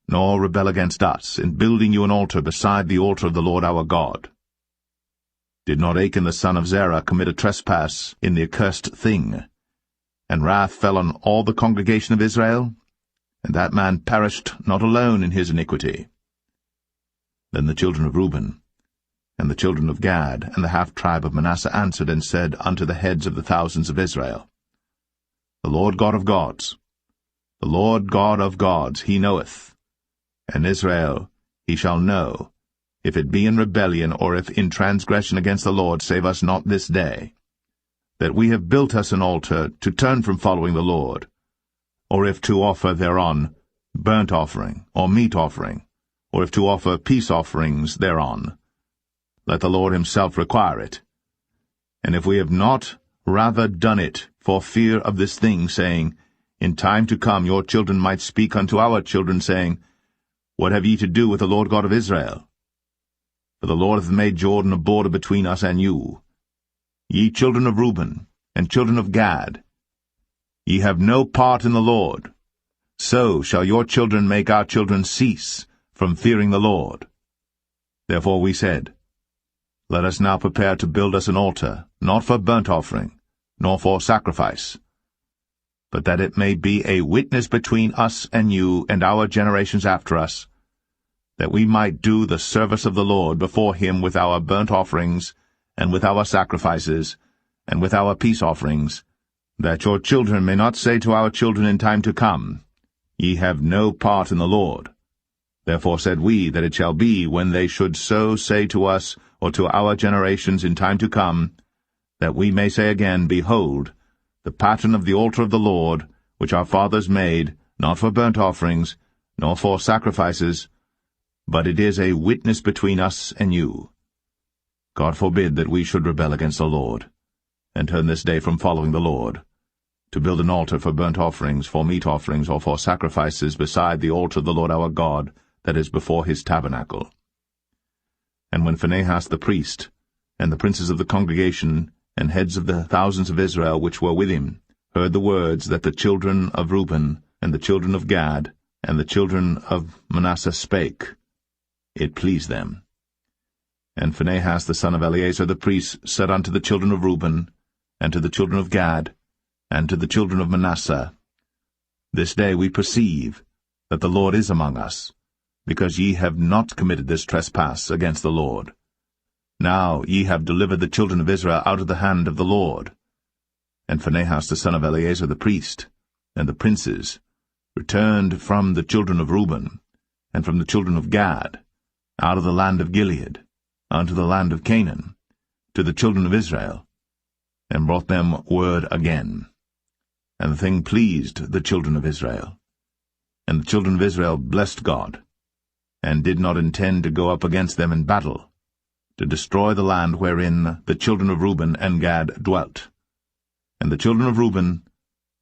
nor rebel against us, in building you an altar beside the altar of the Lord our God. Did not Achan the son of Zerah commit a trespass in the accursed thing, and wrath fell on all the congregation of Israel? And that man perished not alone in his iniquity. Then the children of Reuben, and the children of Gad, and the half-tribe of Manasseh answered and said unto the heads of the thousands of Israel, The Lord God of gods, the Lord God of gods, he knoweth, and Israel he shall know, if it be in rebellion, or if in transgression against the Lord, save us not this day, that we have built us an altar to turn from following the Lord, or if to offer thereon burnt offering, or meat offering, or if to offer peace offerings thereon. Let the Lord himself require it. And if we have not rather done it for fear of this thing, saying, In time to come your children might speak unto our children, saying, What have ye to do with the Lord God of Israel? For the Lord hath made Jordan a border between us and you. Ye children of Reuben, and children of Gad, ye have no part in the Lord. So shall your children make our children cease from fearing the Lord. Therefore we said, Let us now prepare to build us an altar, not for burnt offering, nor for sacrifice, but that it may be a witness between us and you and our generations after us, that we might do the service of the Lord before him with our burnt offerings, and with our sacrifices, and with our peace offerings, that your children may not say to our children in time to come, Ye have no part in the Lord. Therefore said we that it shall be, when they should so say to us, or to our generations in time to come, that we may say again, Behold, the pattern of the altar of the Lord, which our fathers made, not for burnt offerings, nor for sacrifices, but it is a witness between us and you. God forbid that we should rebel against the Lord, and turn this day from following the Lord, to build an altar for burnt offerings, for meat offerings, or for sacrifices beside the altar of the Lord our God, that is before his tabernacle. And when Phinehas the priest, and the princes of the congregation, and heads of the thousands of Israel which were with him, heard the words that the children of Reuben, and the children of Gad, and the children of Manasseh spake, it pleased them. And Phinehas the son of Eleazar the priest said unto the children of Reuben, and to the children of Gad, and to the children of Manasseh, This day we perceive that the Lord is among us, because ye have not committed this trespass against the Lord. Now ye have delivered the children of Israel out of the hand of the Lord. And Phinehas the son of Eleazar the priest, and the princes, returned from the children of Reuben, and from the children of Gad, out of the land of Gilead, unto the land of Canaan, to the children of Israel, and brought them word again. And the thing pleased the children of Israel. And the children of Israel blessed God, and did not intend to go up against them in battle, to destroy the land wherein the children of Reuben and Gad dwelt. And the children of Reuben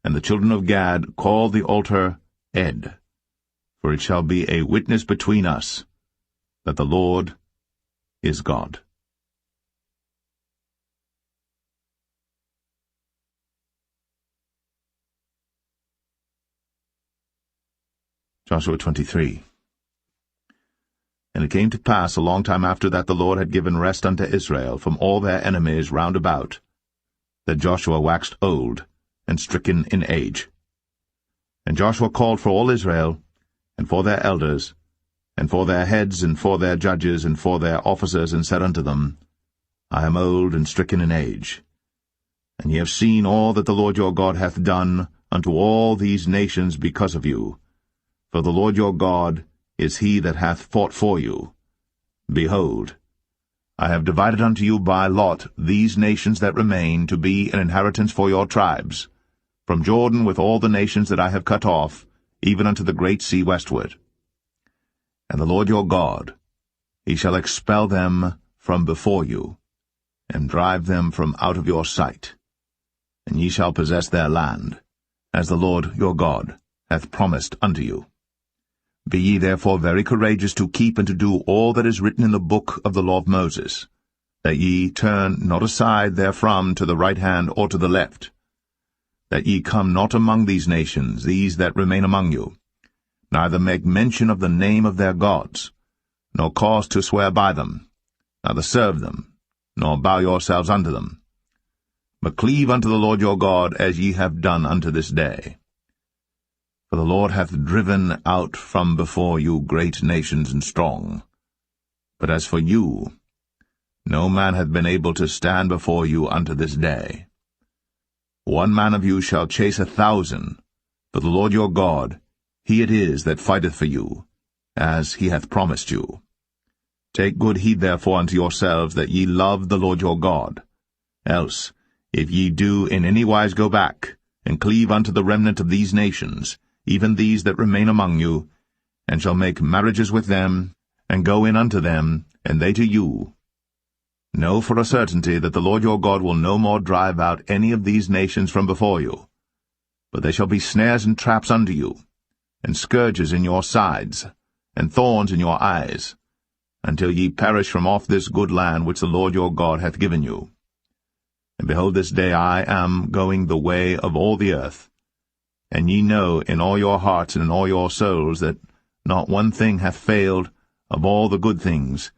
and the children of Gad called the altar Ed, for it shall be a witness between us that the Lord is God. Joshua 23. And it came to pass a long time after that the Lord had given rest unto Israel from all their enemies round about, that Joshua waxed old and stricken in age. And Joshua called for all Israel, and for their elders, and for their heads, and for their judges, and for their officers, and said unto them, I am old and stricken in age. And ye have seen all that the Lord your God hath done unto all these nations because of you. For the Lord your God is he that hath fought for you. Behold, I have divided unto you by lot these nations that remain to be an inheritance for your tribes, from Jordan with all the nations that I have cut off, even unto the great sea westward. And the Lord your God, he shall expel them from before you, and drive them from out of your sight. And ye shall possess their land, as the Lord your God hath promised unto you. Be ye therefore very courageous to keep and to do all that is written in the book of the law of Moses, that ye turn not aside therefrom to the right hand or to the left, that ye come not among these nations, these that remain among you, neither make mention of the name of their gods, nor cause to swear by them, neither serve them, nor bow yourselves unto them, but cleave unto the Lord your God as ye have done unto this day. For the Lord hath driven out from before you great nations and strong. But as for you, no man hath been able to stand before you unto this day. One man of you shall chase 1,000, for the Lord your God, he it is that fighteth for you, as he hath promised you. Take good heed therefore unto yourselves that ye love the Lord your God. Else, if ye do in any wise go back, and cleave unto the remnant of these nations, even these that remain among you, and shall make marriages with them, and go in unto them, and they to you, know for a certainty that the Lord your God will no more drive out any of these nations from before you, but they shall be snares and traps unto you, and scourges in your sides, and thorns in your eyes, until ye perish from off this good land which the Lord your God hath given you. And behold, this day I am going the way of all the earth, and ye know in all your hearts and in all your souls that not one thing hath failed of all the good things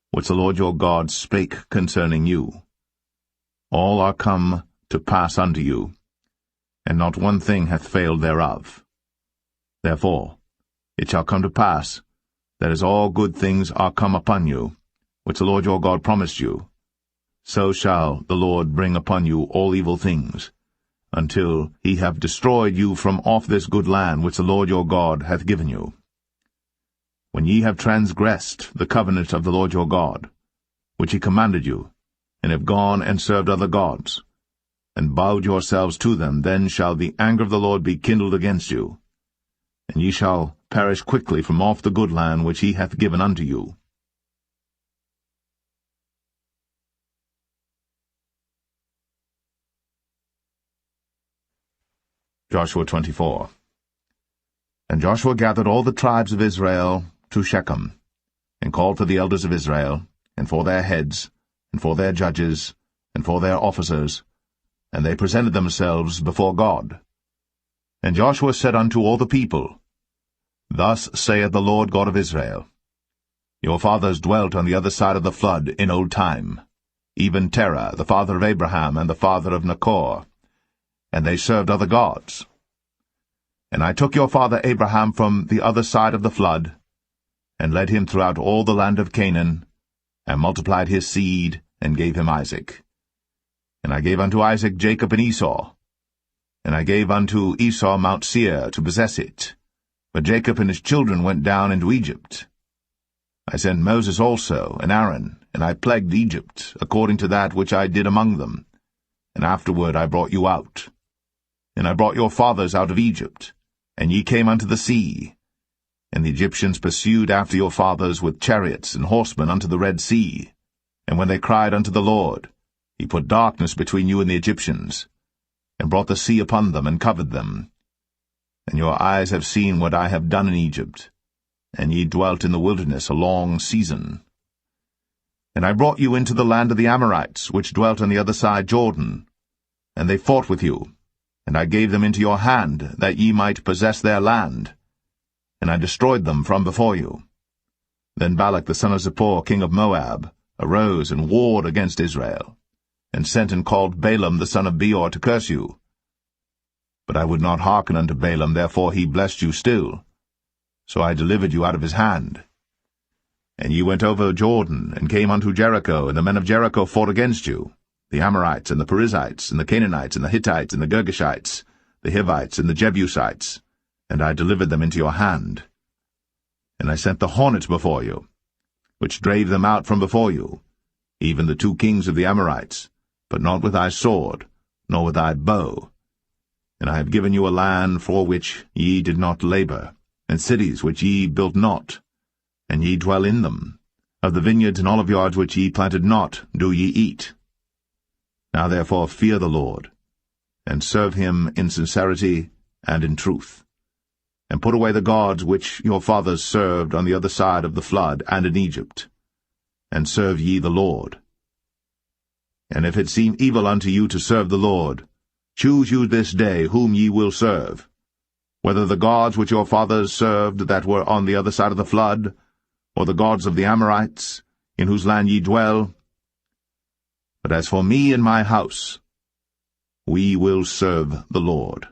which the Lord your God spake concerning you. All are come to pass unto you, and not one thing hath failed thereof. Therefore it shall come to pass, that as all good things are come upon you, which the Lord your God promised you, so shall the Lord bring upon you all evil things, until he have destroyed you from off this good land which the Lord your God hath given you. When ye have transgressed the covenant of the Lord your God, which he commanded you, and have gone and served other gods, and bowed yourselves to them, then shall the anger of the Lord be kindled against you, and ye shall perish quickly from off the good land which he hath given unto you. Joshua 24. And Joshua gathered all the tribes of Israel to Shechem, and called for the elders of Israel, and for their heads, and for their judges, and for their officers, and they presented themselves before God. And Joshua said unto all the people, Thus saith the Lord God of Israel, Your fathers dwelt on the other side of the flood in old time, even Terah, the father of Abraham, and the father of Nachor, and they served other gods. And I took your father Abraham from the other side of the flood, and led him throughout all the land of Canaan, and multiplied his seed, and gave him Isaac. And I gave unto Isaac Jacob and Esau. And I gave unto Esau Mount Seir to possess it. But Jacob and his children went down into Egypt. I sent Moses also, and Aaron, and I plagued Egypt, according to that which I did among them. And afterward I brought you out. And I brought your fathers out of Egypt, and ye came unto the sea. And the Egyptians pursued after your fathers with chariots and horsemen unto the Red Sea. And when they cried unto the Lord, he put darkness between you and the Egyptians, and brought the sea upon them, and covered them. And your eyes have seen what I have done in Egypt, and ye dwelt in the wilderness a long season. And I brought you into the land of the Amorites, which dwelt on the other side Jordan, and they fought with you, and I gave them into your hand, that ye might possess their land, and I destroyed them from before you. Then Balak the son of Zippor, king of Moab, arose and warred against Israel, and sent and called Balaam the son of Beor to curse you. But I would not hearken unto Balaam, therefore he blessed you still. So I delivered you out of his hand. And ye went over Jordan, and came unto Jericho, and the men of Jericho fought against you, the Amorites, and the Perizzites, and the Canaanites, and the Hittites, and the Girgashites, the Hivites, and the Jebusites, and I delivered them into your hand. And I sent the hornet before you, which drave them out from before you, even the 2 kings of the Amorites, but not with thy sword, nor with thy bow. And I have given you a land for which ye did not labor, and cities which ye built not, and ye dwell in them. Of the vineyards and oliveyards which ye planted not do ye eat. Now therefore fear the Lord, and serve him in sincerity and in truth, and put away the gods which your fathers served on the other side of the flood and in Egypt, and serve ye the Lord. And if it seem evil unto you to serve the Lord, choose you this day whom ye will serve, whether the gods which your fathers served that were on the other side of the flood, or the gods of the Amorites, in whose land ye dwell. But as for me and my house, we will serve the Lord.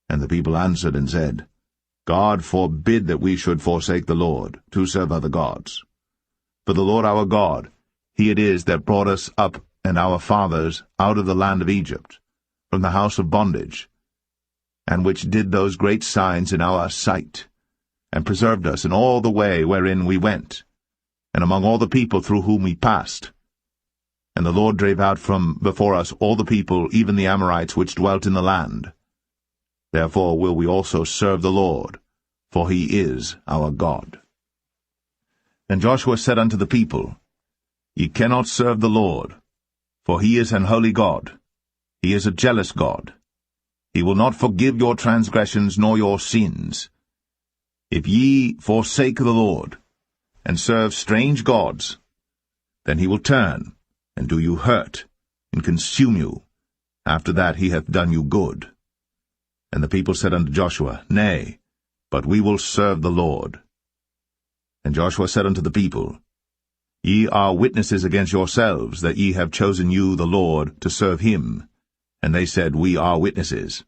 And the people answered and said, God forbid that we should forsake the Lord, to serve other gods. For the Lord our God, he it is that brought us up and our fathers out of the land of Egypt, from the house of bondage, and which did those great signs in our sight, and preserved us in all the way wherein we went, and among all the people through whom we passed. And the Lord drave out from before us all the people, even the Amorites which dwelt in the land. Therefore will we also serve the Lord, for he is our God. And Joshua said unto the people, Ye cannot serve the Lord, for he is an holy God. He is a jealous God. He will not forgive your transgressions nor your sins. If ye forsake the Lord, and serve strange gods, then he will turn, and do you hurt, and consume you. After that he hath done you good. And the people said unto Joshua, Nay, but we will serve the Lord. And Joshua said unto the people, Ye are witnesses against yourselves, that ye have chosen you the Lord to serve him. And they said, We are witnesses.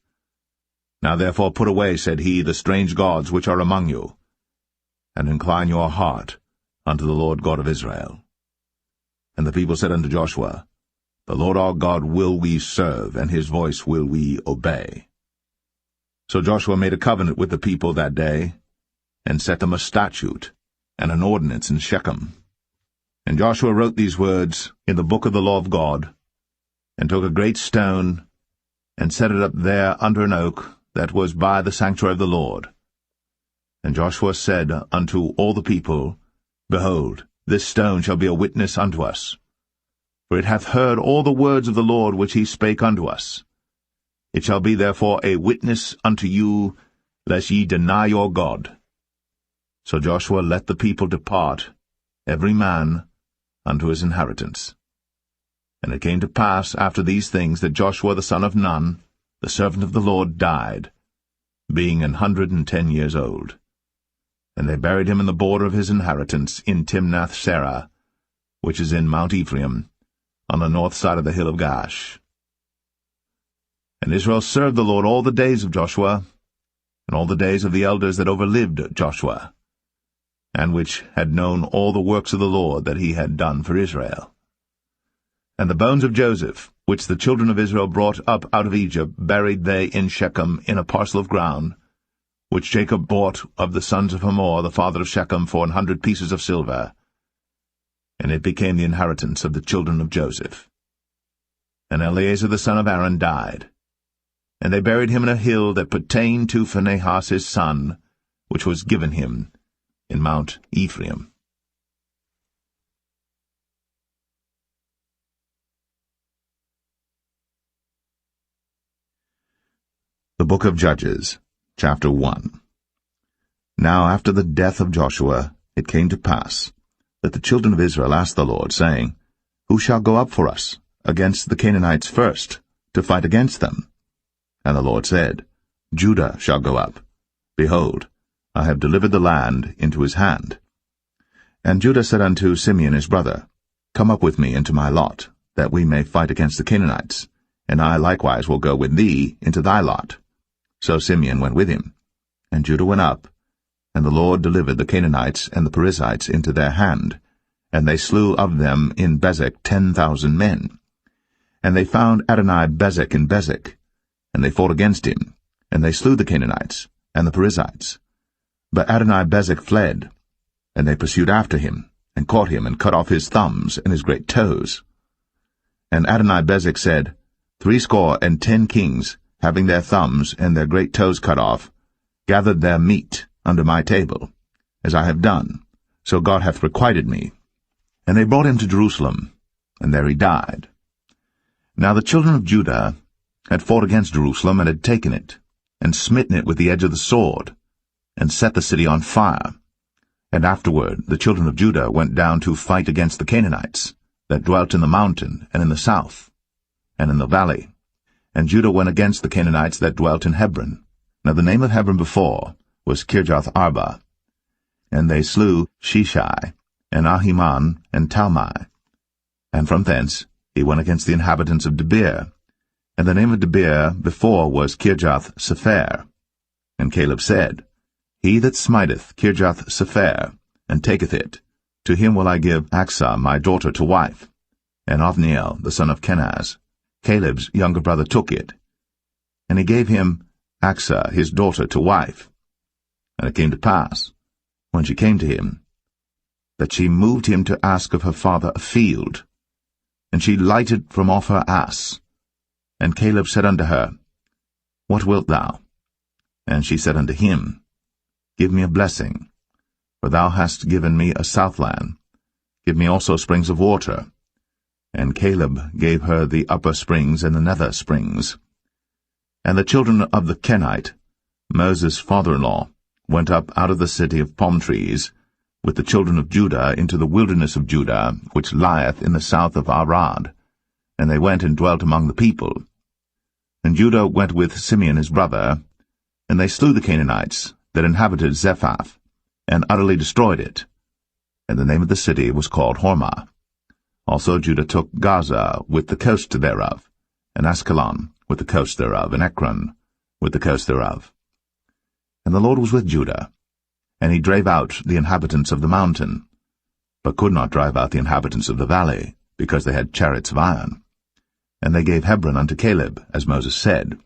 Now therefore put away, said he, the strange gods which are among you, and incline your heart unto the Lord God of Israel. And the people said unto Joshua, The Lord our God will we serve, and his voice will we obey. So Joshua made a covenant with the people that day, and set them a statute and an ordinance in Shechem. And Joshua wrote these words in the book of the law of God, and took a great stone, and set it up there under an oak that was by the sanctuary of the Lord. And Joshua said unto all the people, Behold, this stone shall be a witness unto us, for it hath heard all the words of the Lord which he spake unto us. It shall be therefore a witness unto you, lest ye deny your God. So Joshua let the people depart, every man unto his inheritance. And it came to pass after these things that Joshua the son of Nun, the servant of the Lord, died, being 110 years old. And they buried him in the border of his inheritance in Timnath-serah, which is in Mount Ephraim, on the north side of the hill of Gaash. And Israel served the Lord all the days of Joshua, and all the days of the elders that overlived Joshua, and which had known all the works of the Lord that he had done for Israel. And the bones of Joseph, which the children of Israel brought up out of Egypt, buried they in Shechem in a parcel of ground, which Jacob bought of the sons of Hamor, the father of Shechem, for 100 pieces of silver. And it became the inheritance of the children of Joseph. And Eleazar the son of Aaron died. And they buried him in a hill that pertained to Phinehas his son, which was given him in Mount Ephraim. The Book of Judges, chapter 1. Now after the death of Joshua, it came to pass that the children of Israel asked the Lord, saying, Who shall go up for us against the Canaanites first, to fight against them? And the Lord said, Judah shall go up. Behold, I have delivered the land into his hand. And Judah said unto Simeon his brother, Come up with me into my lot, that we may fight against the Canaanites, and I likewise will go with thee into thy lot. So Simeon went with him, and Judah went up, and the Lord delivered the Canaanites and the Perizzites into their hand, and they slew of them in Bezek 10,000 men. And they found Adoni-Bezek in Bezek, and they fought against him, and they slew the Canaanites and the Perizzites. But Adoni-Bezek fled, and they pursued after him, and caught him, and cut off his thumbs and his great toes. And Adoni-Bezek said, 70 kings, having their thumbs and their great toes cut off, gathered their meat under my table, as I have done, so God hath requited me. And they brought him to Jerusalem, and there he died. Now the children of Judah had fought against Jerusalem, and had taken it, and smitten it with the edge of the sword, and set the city on fire. And afterward the children of Judah went down to fight against the Canaanites, that dwelt in the mountain, and in the south, and in the valley. And Judah went against the Canaanites that dwelt in Hebron. Now the name of Hebron before was Kirjath-Arba. And they slew Sheshai, and Ahiman, and Talmai. And from thence he went against the inhabitants of Debir. And the name of Debir before was Kirjath-Sepher. And Caleb said, He that smiteth Kirjath-Sepher, and taketh it, to him will I give Achsah my daughter to wife. And Othniel the son of Kenaz, Caleb's younger brother, took it. And he gave him Achsah his daughter to wife. And it came to pass, when she came to him, that she moved him to ask of her father a field. And she lighted from off her ass. And Caleb said unto her, What wilt thou? And she said unto him, Give me a blessing, for thou hast given me a southland. Give me also springs of water. And Caleb gave her the upper springs and the nether springs. And the children of the Kenite, Moses' father-in-law, went up out of the city of palm trees, with the children of Judah into the wilderness of Judah, which lieth in the south of Arad. And they went and dwelt among the people. And Judah went with Simeon his brother, and they slew the Canaanites that inhabited Zephath, and utterly destroyed it. And the name of the city was called Hormah. Also Judah took Gaza with the coast thereof, and Askelon with the coast thereof, and Ekron with the coast thereof. And the Lord was with Judah, and he drave out the inhabitants of the mountain, but could not drive out the inhabitants of the valley, because they had chariots of iron. And they gave Hebron unto Caleb, as Moses said.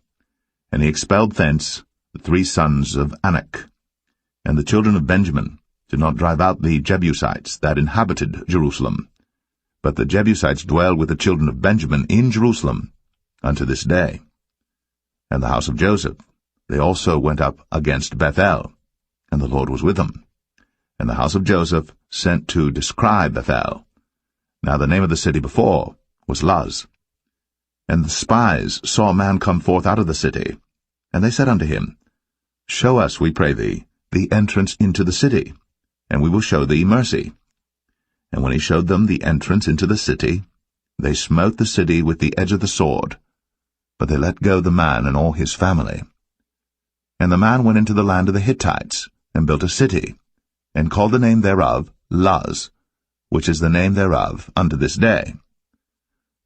And he expelled thence the 3 sons of Anak. And the children of Benjamin did not drive out the Jebusites that inhabited Jerusalem, but the Jebusites dwell with the children of Benjamin in Jerusalem unto this day. And the house of Joseph, they also went up against Bethel, and the Lord was with them. And the house of Joseph sent to describe Bethel. Now the name of the city before was Luz. And the spies saw a man come forth out of the city, and they said unto him, Show us, we pray thee, the entrance into the city, and we will show thee mercy. And when he showed them the entrance into the city, they smote the city with the edge of the sword, but they let go the man and all his family. And the man went into the land of the Hittites, and built a city, and called the name thereof Luz, which is the name thereof unto this day.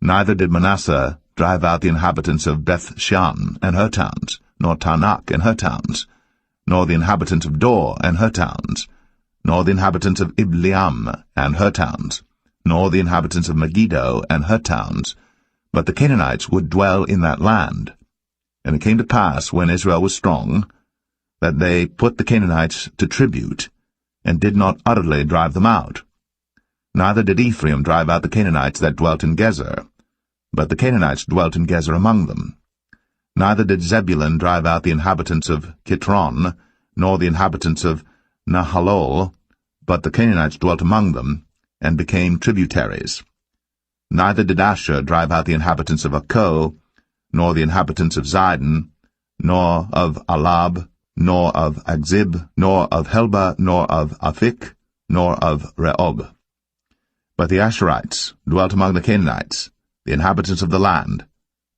Neither did Manasseh drive out the inhabitants of Beth-shan and her towns, nor Taanach and her towns, nor the inhabitants of Dor and her towns, nor the inhabitants of Ibleam and her towns, nor the inhabitants of Megiddo and her towns, but the Canaanites would dwell in that land. And it came to pass, when Israel was strong, that they put the Canaanites to tribute, and did not utterly drive them out. Neither did Ephraim drive out the Canaanites that dwelt in Gezer, but the Canaanites dwelt in Gezer among them. Neither did Zebulun drive out the inhabitants of Kitron, nor the inhabitants of Nahalol, but the Canaanites dwelt among them, and became tributaries. Neither did Asher drive out the inhabitants of Akko, nor the inhabitants of Zidon, nor of Alab, nor of Agzib, nor of Helba, nor of Aphik, nor of Rehob. But the Asherites dwelt among the Canaanites, the inhabitants of the land,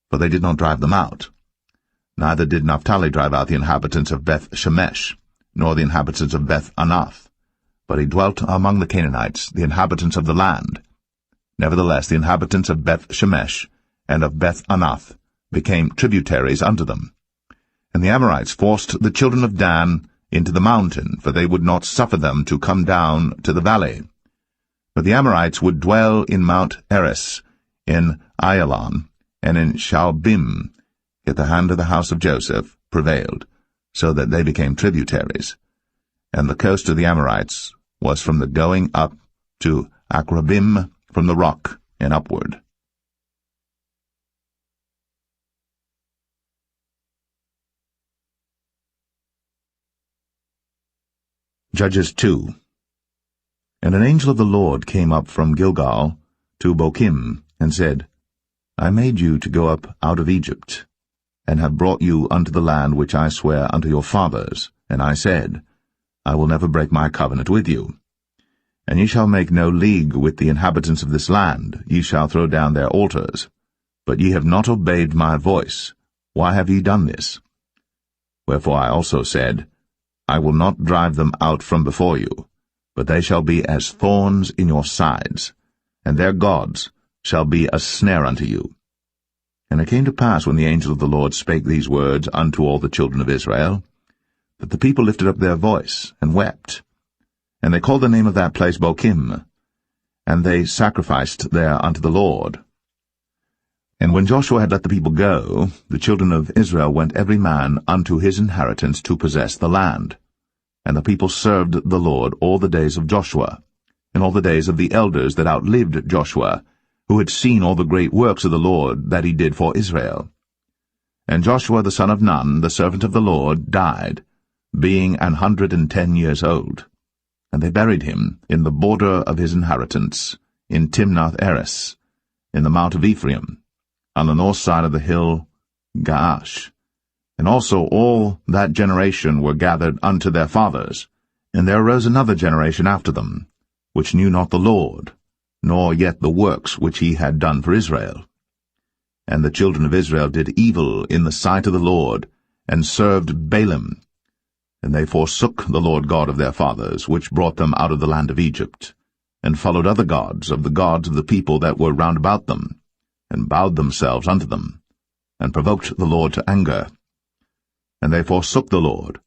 for they did not drive them out. Neither did Naphtali drive out the inhabitants of Beth-Shemesh, nor the inhabitants of Beth-Anath, but he dwelt among the Canaanites, the inhabitants of the land. Nevertheless the inhabitants of Beth-Shemesh and of Beth-Anath became tributaries unto them. And the Amorites forced the children of Dan into the mountain, for they would not suffer them to come down to the valley. But the Amorites would dwell in Mount Eres, in Ayalon, and in Shaalbim, yet the hand of the house of Joseph prevailed, so that they became tributaries. And the coast of the Amorites was from the going up to Akrabim, from the rock and upward. Judges 2. And an angel of the Lord came up from Gilgal to Bochim, and said, I made you to go up out of Egypt, and have brought you unto the land which I swear unto your fathers. And I said, I will never break my covenant with you. And ye shall make no league with the inhabitants of this land, ye shall throw down their altars. But ye have not obeyed my voice. Why have ye done this? Wherefore I also said, I will not drive them out from before you, but they shall be as thorns in your sides, and their gods shall be a snare unto you. And it came to pass, when the angel of the Lord spake these words unto all the children of Israel, that the people lifted up their voice, and wept. And they called the name of that place Bochim, and they sacrificed there unto the Lord. And when Joshua had let the people go, the children of Israel went every man unto his inheritance to possess the land. And the people served the Lord all the days of Joshua, and all the days of the elders that outlived Joshua, who had seen all the great works of the Lord that he did for Israel. And Joshua the son of Nun, the servant of the Lord, died, being 110 years old. And they buried him in the border of his inheritance, in Timnath-Eres, in the mount of Ephraim, on the north side of the hill Gaash. And also all that generation were gathered unto their fathers. And there arose another generation after them, which knew not the Lord, nor yet the works which he had done for Israel. And the children of Israel did evil in the sight of the Lord, and served Baalim. And they forsook the Lord God of their fathers, which brought them out of the land of Egypt, and followed other gods of the people that were round about them, and bowed themselves unto them, and provoked the Lord to anger. And they forsook the Lord,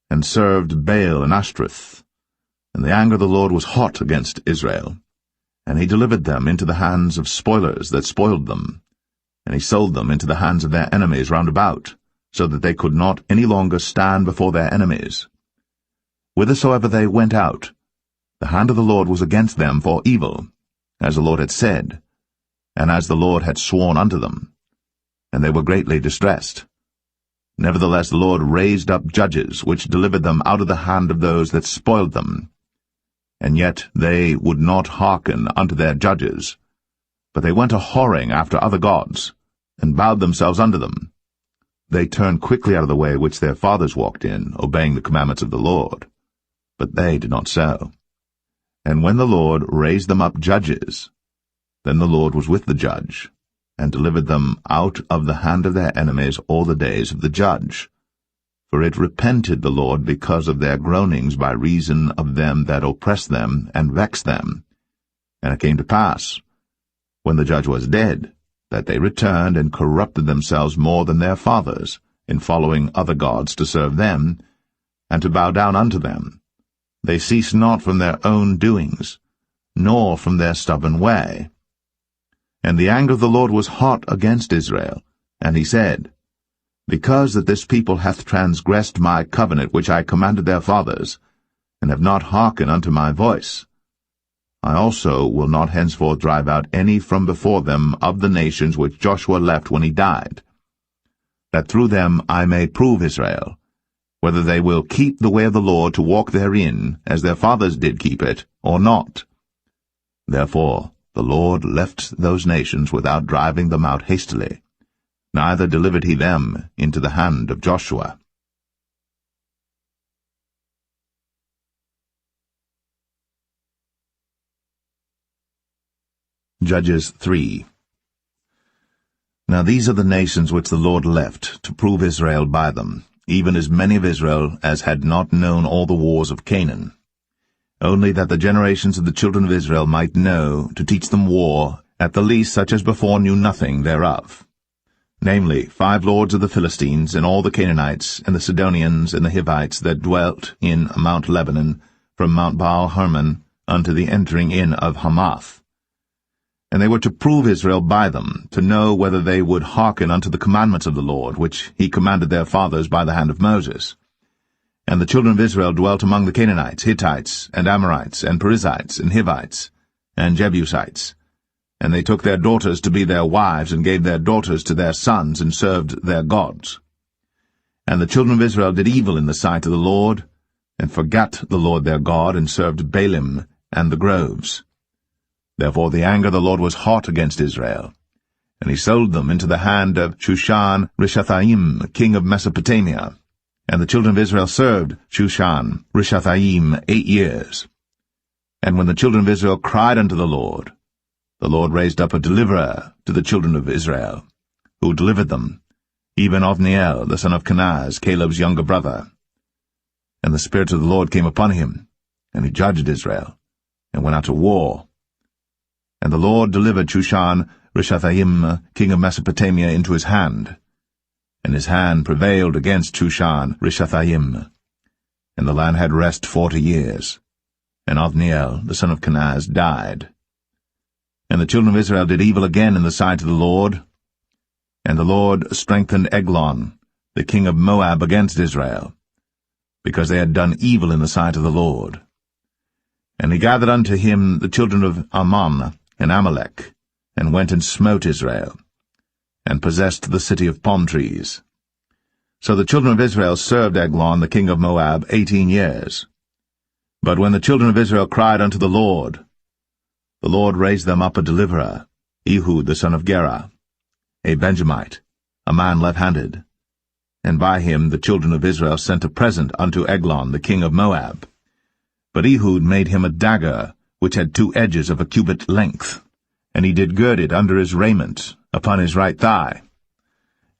and served Baal and Ashtoreth. And the anger of the Lord was hot against Israel, and he delivered them into the hands of spoilers that spoiled them, and he sold them into the hands of their enemies round about, so that they could not any longer stand before their enemies. Whithersoever they went out, the hand of the Lord was against them for evil, as the Lord had said, and as the Lord had sworn unto them, and they were greatly distressed. Nevertheless the Lord raised up judges, which delivered them out of the hand of those that spoiled them. And yet they would not hearken unto their judges, but they went a-whoring after other gods, and bowed themselves unto them. They turned quickly out of the way which their fathers walked in, obeying the commandments of the Lord. But they did not so. And when the Lord raised them up judges, then the Lord was with the judge, and delivered them out of the hand of their enemies all the days of the judge. For it repented the Lord because of their groanings by reason of them that oppressed them and vexed them. And it came to pass, when the judge was dead, that they returned and corrupted themselves more than their fathers, in following other gods to serve them, and to bow down unto them. They ceased not from their own doings, nor from their stubborn way. And the anger of the Lord was hot against Israel, and he said, Because that this people hath transgressed my covenant which I commanded their fathers, and have not hearkened unto my voice, I also will not henceforth drive out any from before them of the nations which Joshua left when he died, that through them I may prove Israel, whether they will keep the way of the Lord to walk therein, as their fathers did keep it, or not. Therefore the Lord left those nations without driving them out hastily, neither delivered he them into the hand of Joshua. Judges 3. Now these are the nations which the Lord left, to prove Israel by them, even as many of Israel as had not known all the wars of Canaan, only that the generations of the children of Israel might know, to teach them war, at the least such as before knew nothing thereof. Namely, 5 lords of the Philistines, and all the Canaanites, and the Sidonians, and the Hivites, that dwelt in Mount Lebanon, from Mount Baal-Hermon unto the entering in of Hamath. And they were to prove Israel by them, to know whether they would hearken unto the commandments of the Lord, which he commanded their fathers by the hand of Moses. And the children of Israel dwelt among the Canaanites, Hittites, and Amorites, and Perizzites, and Hivites, and Jebusites. And they took their daughters to be their wives, and gave their daughters to their sons, and served their gods. And the children of Israel did evil in the sight of the Lord, and forgat the Lord their God, and served Baalim and the groves. Therefore the anger of the Lord was hot against Israel, and he sold them into the hand of Shushan-Rishathaim, king of Mesopotamia. And the children of Israel served Shushan-Rishathaim 8 years. And when the children of Israel cried unto the Lord raised up a deliverer to the children of Israel, who delivered them, even Othniel, the son of Kenaz, Caleb's younger brother. And the Spirit of the Lord came upon him, and he judged Israel, and went out to war. And the Lord delivered Shushan-Rishathaim, king of Mesopotamia, into his hand. And his hand prevailed against Shushan-Rishathaim. And the land had rest 40 years. And Othniel, the son of Kenaz, died. And the children of Israel did evil again in the sight of the Lord. And the Lord strengthened Eglon, the king of Moab, against Israel, because they had done evil in the sight of the Lord. And he gathered unto him the children of Ammon and Amalek, and went and smote Israel, and possessed the city of palm trees. So the children of Israel served Eglon the king of Moab 18 years. But when the children of Israel cried unto the Lord raised them up a deliverer, Ehud the son of Gera, a Benjamite, a man left-handed. And by him the children of Israel sent a present unto Eglon the king of Moab. But Ehud made him a dagger, which had 2 edges of a cubit length, and he did gird it under his raiment, upon his right thigh.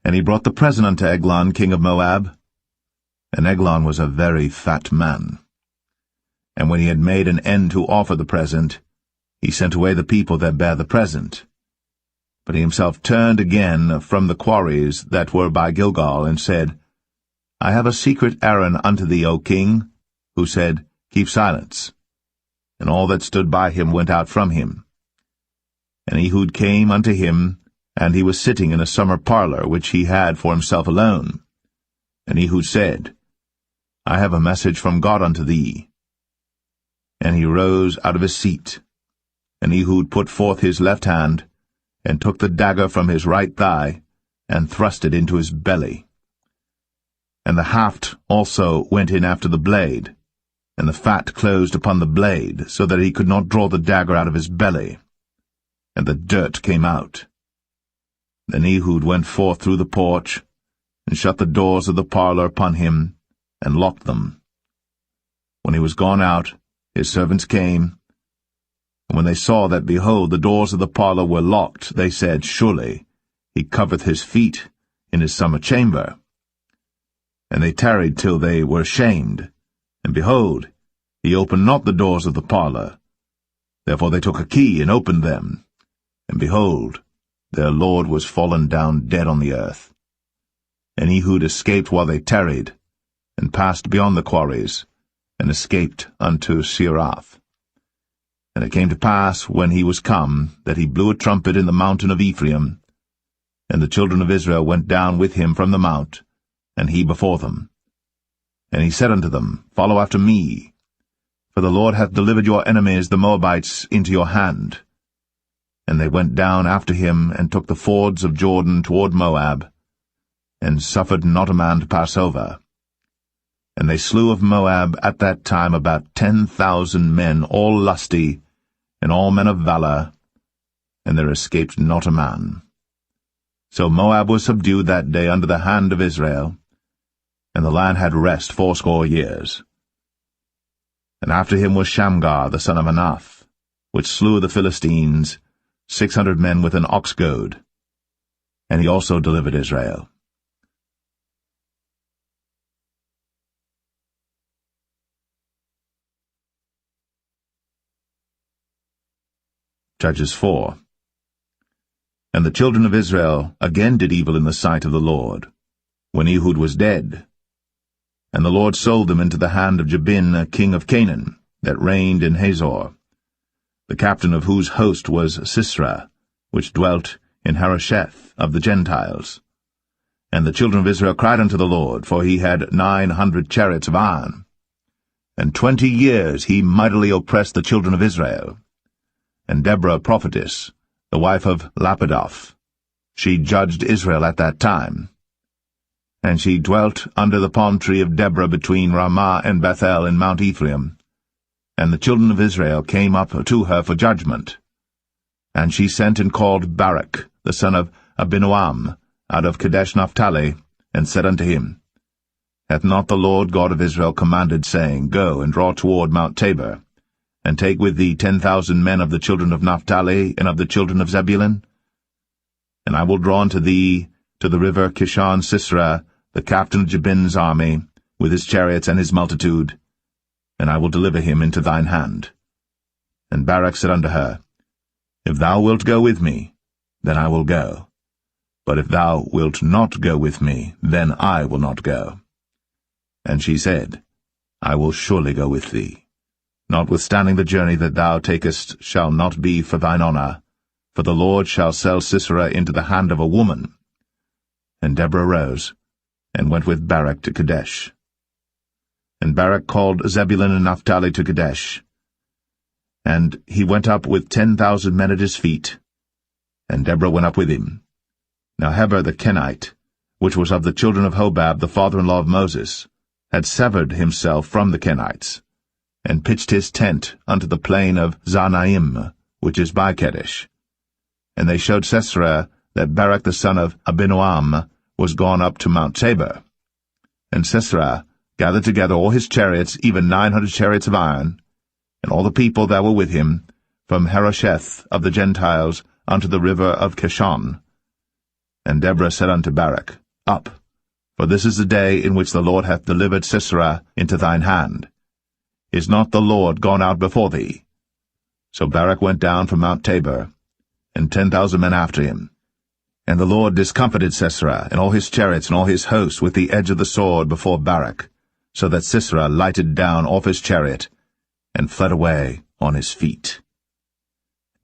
And he brought the present unto Eglon king of Moab. And Eglon was a very fat man. And when he had made an end to offer the present, he sent away the people that bare the present. But he himself turned again from the quarries that were by Gilgal, and said, I have a secret errand unto thee, O king, who said, Keep silence. And all that stood by him went out from him. And Ehud came unto him, and he was sitting in a summer parlor, which he had for himself alone. And Ehud said, I have a message from God unto thee. And he rose out of his seat. And Ehud put forth his left hand, and took the dagger from his right thigh, and thrust it into his belly. And the haft also went in after the blade, and the fat closed upon the blade, so that he could not draw the dagger out of his belly. And the dirt came out. Then Ehud went forth through the porch, and shut the doors of the parlor upon him, and locked them. When he was gone out, his servants came, and when they saw that, behold, the doors of the parlor were locked, they said, Surely he covereth his feet in his summer chamber. And they tarried till they were ashamed, and behold, he opened not the doors of the parlor. Therefore they took a key, and opened them, and behold, their lord was fallen down dead on the earth. And Ehud escaped while they tarried, and passed beyond the quarries, and escaped unto Seirath. And it came to pass, when he was come, that he blew a trumpet in the mountain of Ephraim, and the children of Israel went down with him from the mount, and he before them. And he said unto them, Follow after me, for the Lord hath delivered your enemies the Moabites into your hand. And they went down after him, and took the fords of Jordan toward Moab, and suffered not a man to pass over. And they slew of Moab at that time about 10,000 men, all lusty, and all men of valor, and there escaped not a man. So Moab was subdued that day under the hand of Israel, and the land had rest 80 years. And after him was Shamgar the son of Anath, which slew the Philistines, 600 men with an ox goad, and he also delivered Israel. Judges 4. And the children of Israel again did evil in the sight of the Lord, when Ehud was dead. And the Lord sold them into the hand of Jabin, king of Canaan, that reigned in Hazor, the captain of whose host was Sisera, which dwelt in Harosheth of the Gentiles. And the children of Israel cried unto the Lord, for he had 900 chariots of iron. And 20 years he mightily oppressed the children of Israel. And Deborah prophetess, the wife of Lapidoth, she judged Israel at that time. And she dwelt under the palm tree of Deborah between Ramah and Bethel in Mount Ephraim. And the children of Israel came up to her for judgment. And she sent and called Barak, the son of Abinoam, out of Kadesh Naphtali, and said unto him, Hath not the Lord God of Israel commanded, saying, Go and draw toward Mount Tabor, and take with thee 10,000 men of the children of Naphtali and of the children of Zebulun? And I will draw unto thee to the river Kishon Sisera, the captain of Jabin's army, with his chariots and his multitude, and I will deliver him into thine hand. And Barak said unto her, If thou wilt go with me, then I will go. But if thou wilt not go with me, then I will not go. And she said, I will surely go with thee. Notwithstanding the journey that thou takest shall not be for thine honour, for the Lord shall sell Sisera into the hand of a woman. And Deborah rose, and went with Barak to Kadesh. And Barak called Zebulun and Naphtali to Kadesh. And he went up with 10,000 men at his feet, and Deborah went up with him. Now Heber the Kenite, which was of the children of Hobab, the father-in-law of Moses, had severed himself from the Kenites, and pitched his tent unto the plain of Zanaim, which is by Kadesh. And they showed Sisera that Barak the son of Abinoam was gone up to Mount Tabor. And Sisera gathered together all his chariots, even 900 chariots of iron, and all the people that were with him, from Harosheth of the Gentiles unto the river of Kishon. And Deborah said unto Barak, Up, for this is the day in which the Lord hath delivered Sisera into thine hand. Is not the Lord gone out before thee? So Barak went down from Mount Tabor, and 10,000 men after him. And the Lord discomfited Sisera, and all his chariots and all his host with the edge of the sword before Barak, so that Sisera lighted down off his chariot, and fled away on his feet.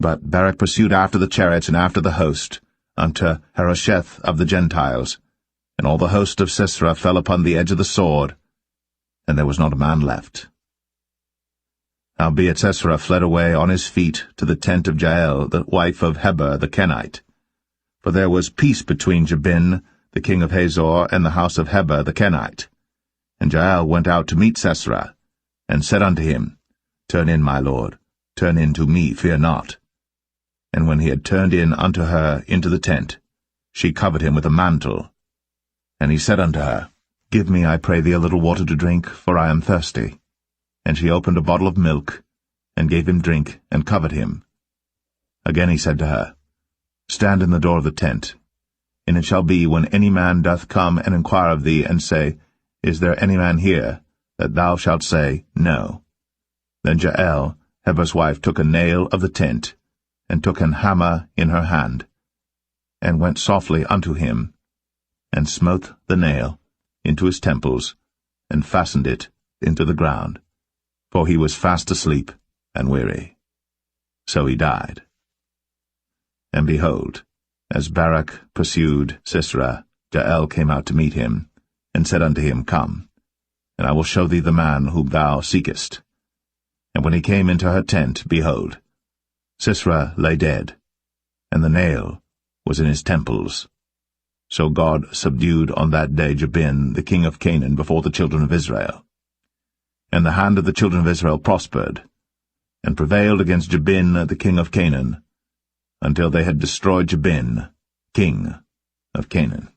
But Barak pursued after the chariots and after the host, unto Harosheth of the Gentiles, and all the host of Sisera fell upon the edge of the sword, and there was not a man left. Howbeit Sisera fled away on his feet to the tent of Jael, the wife of Heber the Kenite. For there was peace between Jabin, the king of Hazor, and the house of Heber the Kenite. And Jael went out to meet Sisera, and said unto him, Turn in, my lord, turn in to me, fear not. And when he had turned in unto her into the tent, she covered him with a mantle. And he said unto her, Give me, I pray thee, a little water to drink, for I am thirsty. And she opened a bottle of milk, and gave him drink, and covered him. Again he said to her, Stand in the door of the tent. And it shall be, when any man doth come and inquire of thee, and say, Is there any man here? That thou shalt say, No. Then Jael, Heber's wife, took a nail of the tent, and took an hammer in her hand, and went softly unto him, and smote the nail into his temples, and fastened it into the ground, for he was fast asleep and weary. So he died. And behold, as Barak pursued Sisera, Jael came out to meet him, and said unto him, Come, and I will show thee the man whom thou seekest. And when he came into her tent, behold, Sisera lay dead, and the nail was in his temples. So God subdued on that day Jabin, the king of Canaan, before the children of Israel. And the hand of the children of Israel prospered, and prevailed against Jabin, the king of Canaan, until they had destroyed Jabin, king of Canaan.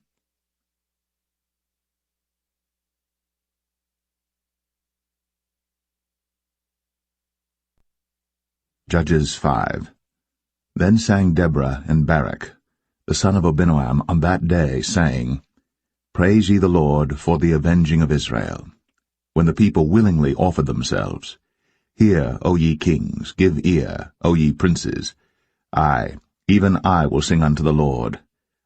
Judges 5. Then sang Deborah and Barak, the son of Abinoam, on that day, saying, Praise ye the Lord for the avenging of Israel, when the people willingly offered themselves. Hear, O ye kings, give ear, O ye princes. I, even I, will sing unto the Lord.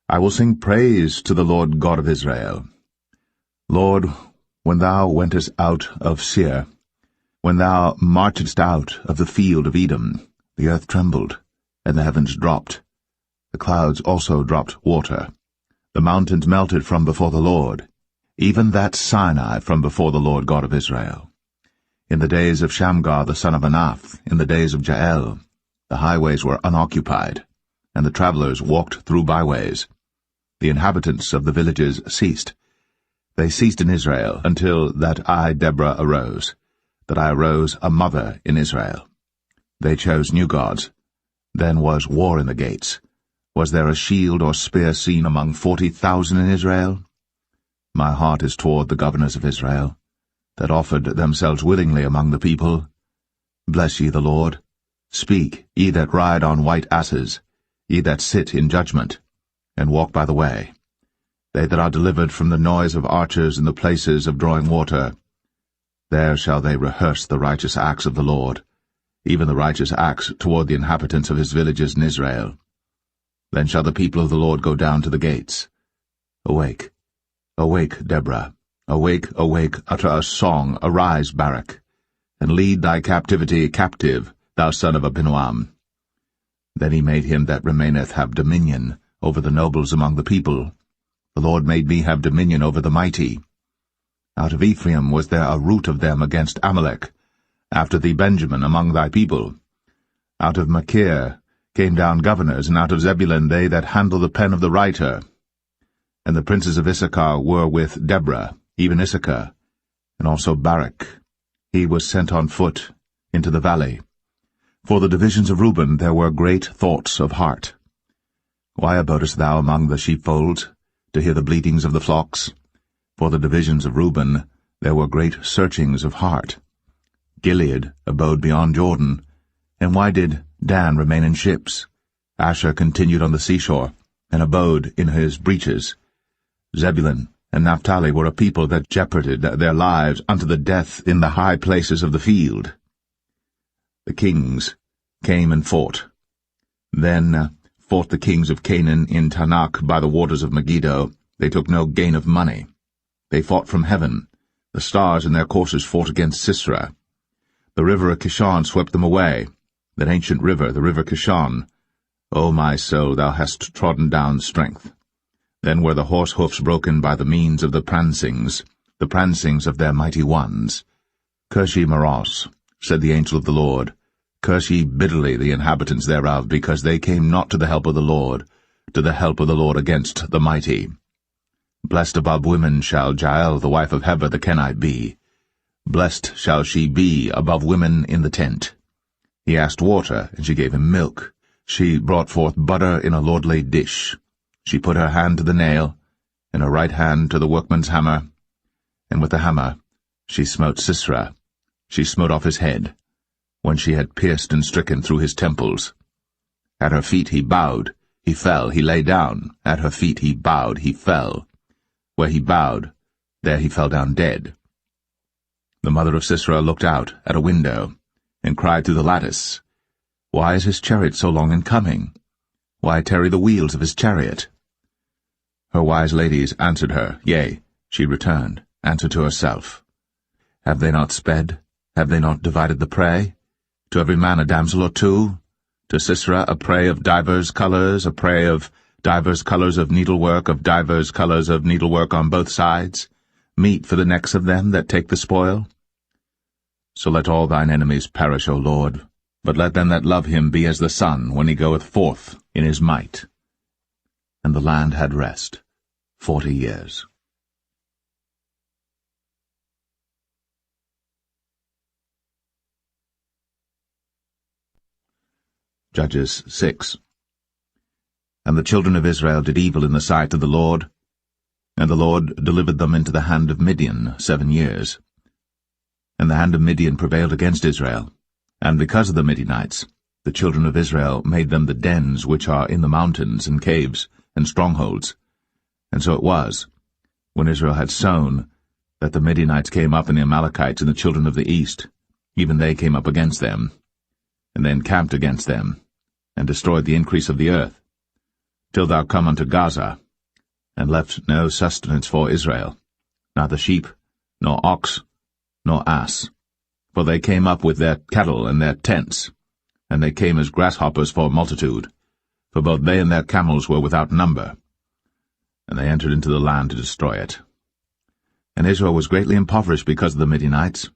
I will sing praise to the Lord God of Israel. Lord, when thou wentest out of Seir, when thou marchedst out of the field of Edom, the earth trembled, and the heavens dropped. The clouds also dropped water. The mountains melted from before the Lord, even that Sinai from before the Lord God of Israel. In the days of Shamgar the son of Anath, in the days of Jael, the highways were unoccupied, and the travelers walked through byways. The inhabitants of the villages ceased. They ceased in Israel until that I, Deborah, arose, that I arose a mother in Israel. They chose new gods. Then was war in the gates. Was there a shield or spear seen among 40,000 in Israel? My heart is toward the governors of Israel, that offered themselves willingly among the people. Bless ye the Lord. Speak, ye that ride on white asses, ye that sit in judgment, and walk by the way. They that are delivered from the noise of archers in the places of drawing water. There shall they rehearse the righteous acts of the Lord, even the righteous acts toward the inhabitants of his villages in Israel. Then shall the people of the Lord go down to the gates. Awake, awake, Deborah. Awake, awake, utter a song, arise, Barak, and lead thy captivity captive, thou son of Abinoam. Then he made him that remaineth have dominion over the nobles among the people. The Lord made me have dominion over the mighty. Out of Ephraim was there a root of them against Amalek, after thee Benjamin among thy people. Out of Machir came down governors, and out of Zebulun they that handle the pen of the writer. And the princes of Issachar were with Deborah, even Issachar, and also Barak. He was sent on foot into the valley. For the divisions of Reuben there were great thoughts of heart. Why abodest thou among the sheepfolds, to hear the bleatings of the flocks? For the divisions of Reuben there were great searchings of heart. Gilead abode beyond Jordan. And why did Dan remain in ships? Asher continued on the seashore, and abode in his breaches. Zebulun and Naphtali were a people that jeoparded their lives unto the death in the high places of the field. The kings came and fought. Then fought the kings of Canaan in Tanakh by the waters of Megiddo. They took no gain of money. They fought from heaven. The stars in their courses fought against Sisera. The river of Kishon swept them away, that ancient river, the river Kishon. O my soul, thou hast trodden down strength. Then were the horse hoofs broken by the means of the prancings of their mighty ones. Curse ye Maros, said the angel of the Lord. Curse ye bitterly the inhabitants thereof, because they came not to the help of the Lord against the mighty. Blessed above women shall Jael the wife of Heber the Kenite be. Blessed shall she be above women in the tent. He asked water, and she gave him milk. She brought forth butter in a lordly dish. She put her hand to the nail, and her right hand to the workman's hammer. And with the hammer she smote Sisera. She smote off his head, when she had pierced and stricken through his temples. At her feet he bowed, he fell, he lay down. At her feet he bowed, he fell. Where he bowed, there he fell down dead. The mother of Sisera looked out at a window, and cried through the lattice, Why is his chariot so long in coming? Why tarry the wheels of his chariot? Her wise ladies answered her, yea, she returned, answered to herself. Have they not sped? Have they not divided the prey? To every man a damsel or two? To Sisera a prey of divers colours, a prey of divers colours of needlework, of divers colours of needlework on both sides, meat for the necks of them that take the spoil? So let all thine enemies perish, O Lord, but let them that love him be as the sun when he goeth forth in his might. And the land had rest. 40 years. Judges 6. And the children of Israel did evil in the sight of the Lord, and the Lord delivered them into the hand of Midian 7 years. And the hand of Midian prevailed against Israel, and because of the Midianites, the children of Israel made them the dens which are in the mountains and caves and strongholds. And so it was, when Israel had sown, that the Midianites came up, and the Amalekites and the children of the east, even they came up against them, and they encamped against them, and destroyed the increase of the earth, till thou come unto Gaza, and left no sustenance for Israel, neither sheep, nor ox, nor ass. For they came up with their cattle and their tents, and they came as grasshoppers for multitude, for both they and their camels were without number. And they entered into the land to destroy it. And Israel was greatly impoverished because of the Midianites,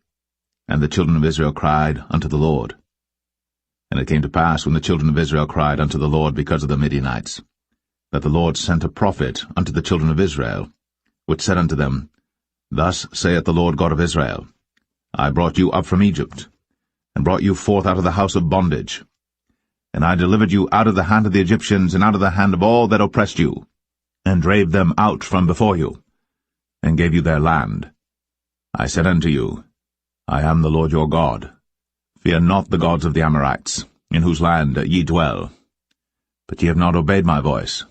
and the children of Israel cried unto the Lord. And it came to pass, when the children of Israel cried unto the Lord because of the Midianites, that the Lord sent a prophet unto the children of Israel, which said unto them, Thus saith the Lord God of Israel, I brought you up from Egypt, and brought you forth out of the house of bondage. And I delivered you out of the hand of the Egyptians, and out of the hand of all that oppressed you, and drave them out from before you, and gave you their land. I said unto you, I am the Lord your God. Fear not the gods of the Amorites, in whose land ye dwell. But ye have not obeyed my voice.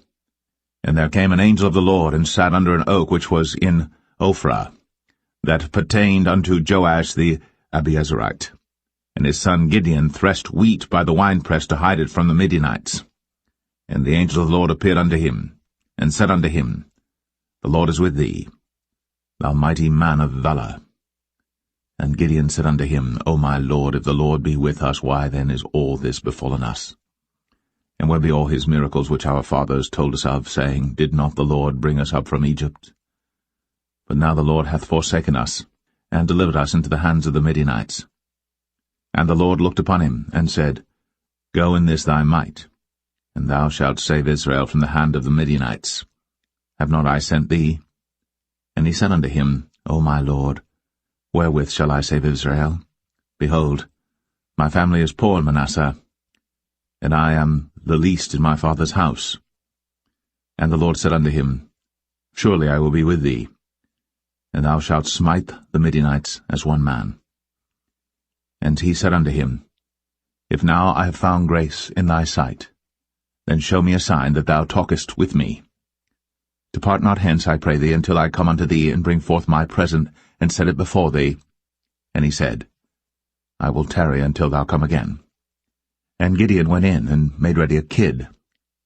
And there came an angel of the Lord, and sat under an oak which was in Ophrah, that pertained unto Joash the Abiezrite. And his son Gideon threshed wheat by the winepress to hide it from the Midianites. And the angel of the Lord appeared unto him, and said unto him, The Lord is with thee, thou mighty man of valour. And Gideon said unto him, O my Lord, if the Lord be with us, why then is all this befallen us? And where be all his miracles which our fathers told us of, saying, Did not the Lord bring us up from Egypt? But now the Lord hath forsaken us, and delivered us into the hands of the Midianites. And the Lord looked upon him, and said, Go in this thy might, and thou shalt save Israel from the hand of the Midianites. Have not I sent thee? And he said unto him, O my Lord, wherewith shall I save Israel? Behold, my family is poor in Manasseh, and I am the least in my father's house. And the Lord said unto him, Surely I will be with thee, and thou shalt smite the Midianites as one man. And he said unto him, If now I have found grace in thy sight, then show me a sign that thou talkest with me. Depart not hence, I pray thee, until I come unto thee, and bring forth my present, and set it before thee. And he said, I will tarry until thou come again. And Gideon went in, and made ready a kid,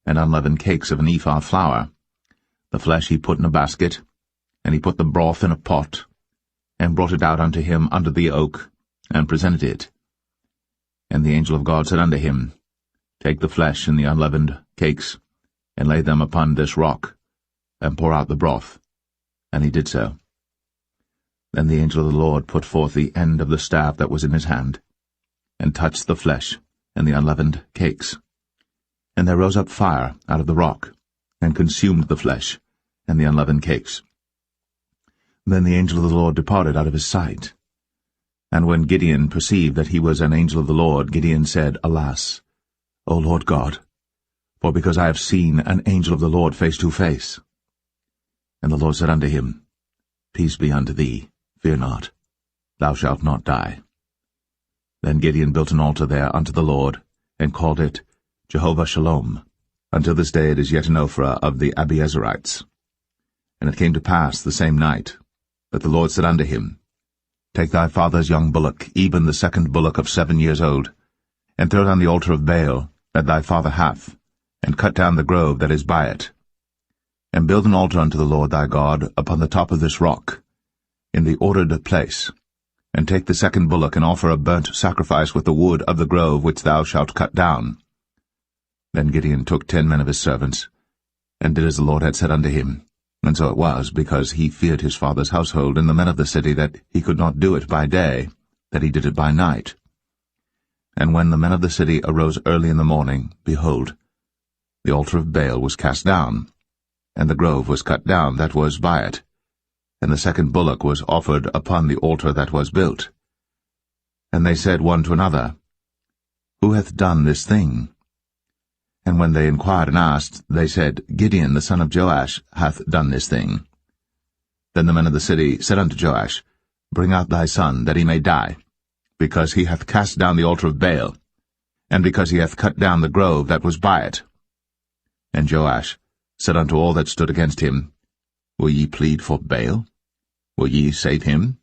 and unleavened cakes of an ephah flour. The flesh he put in a basket, and he put the broth in a pot, and brought it out unto him under the oak, and presented it. And the angel of God said unto him, Take the flesh and the unleavened cakes, and lay them upon this rock, and pour out the broth. And he did so. Then the angel of the Lord put forth the end of the staff that was in his hand, and touched the flesh and the unleavened cakes. And there rose up fire out of the rock, and consumed the flesh and the unleavened cakes. Then the angel of the Lord departed out of his sight. And when Gideon perceived that he was an angel of the Lord, Gideon said, Alas, O Lord God, for because I have seen an angel of the Lord face to face. And the Lord said unto him, Peace be unto thee, fear not, thou shalt not die. Then Gideon built an altar there unto the Lord, and called it Jehovah Shalom. Until this day it is yet in Ophrah of the Abiezrites. And it came to pass the same night, that the Lord said unto him, Take thy father's young bullock, even the second bullock of 7 years old, and throw down the altar of Baal that thy father hath, and cut down the grove that is by it. And build an altar unto the Lord thy God upon the top of this rock, in the ordered place, and take the second bullock, and offer a burnt sacrifice with the wood of the grove which thou shalt cut down. Then Gideon took 10 men of his servants, and did as the Lord had said unto him. And so it was, because he feared his father's household and the men of the city, that he could not do it by day, that he did it by night. And when the men of the city arose early in the morning, behold, the altar of Baal was cast down, and the grove was cut down that was by it, and the second bullock was offered upon the altar that was built. And they said one to another, Who hath done this thing? And when they inquired and asked, they said, Gideon the son of Joash hath done this thing. Then the men of the city said unto Joash, Bring out thy son, that he may die, because he hath cast down the altar of Baal, and because he hath cut down the grove that was by it. And Joash said unto all that stood against him, Will ye plead for Baal? Will ye save him?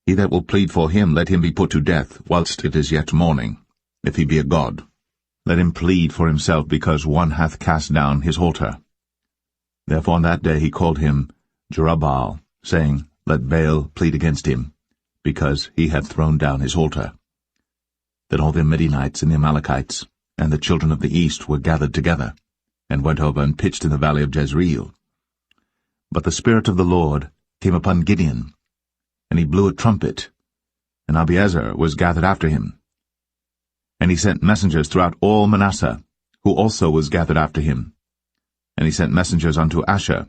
He that will plead for him, let him be put to death, whilst it is yet morning, if he be a god. Let him plead for himself, because one hath cast down his altar. Therefore on that day he called him Jerubbaal, saying, Let Baal plead against him, because he hath thrown down his altar. Then all the Midianites and the Amalekites, and the children of the east were gathered together, and went over and pitched in the valley of Jezreel. But the Spirit of the Lord came upon Gideon, and he blew a trumpet, and Abiezer was gathered after him. And he sent messengers throughout all Manasseh, who also was gathered after him. And he sent messengers unto Asher,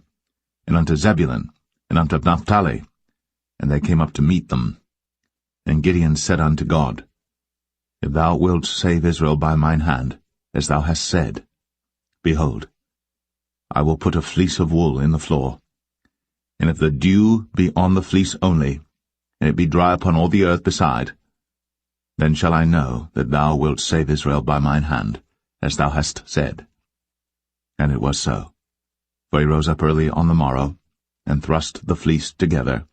and unto Zebulun, and unto Naphtali, and they came up to meet them. And Gideon said unto God, If thou wilt save Israel by mine hand, as thou hast said, behold, I will put a fleece of wool in the floor. And if the dew be on the fleece only, and it be dry upon all the earth beside, then shall I know that thou wilt save Israel by mine hand, as thou hast said. And it was so. For he rose up early on the morrow, and thrust the fleece together,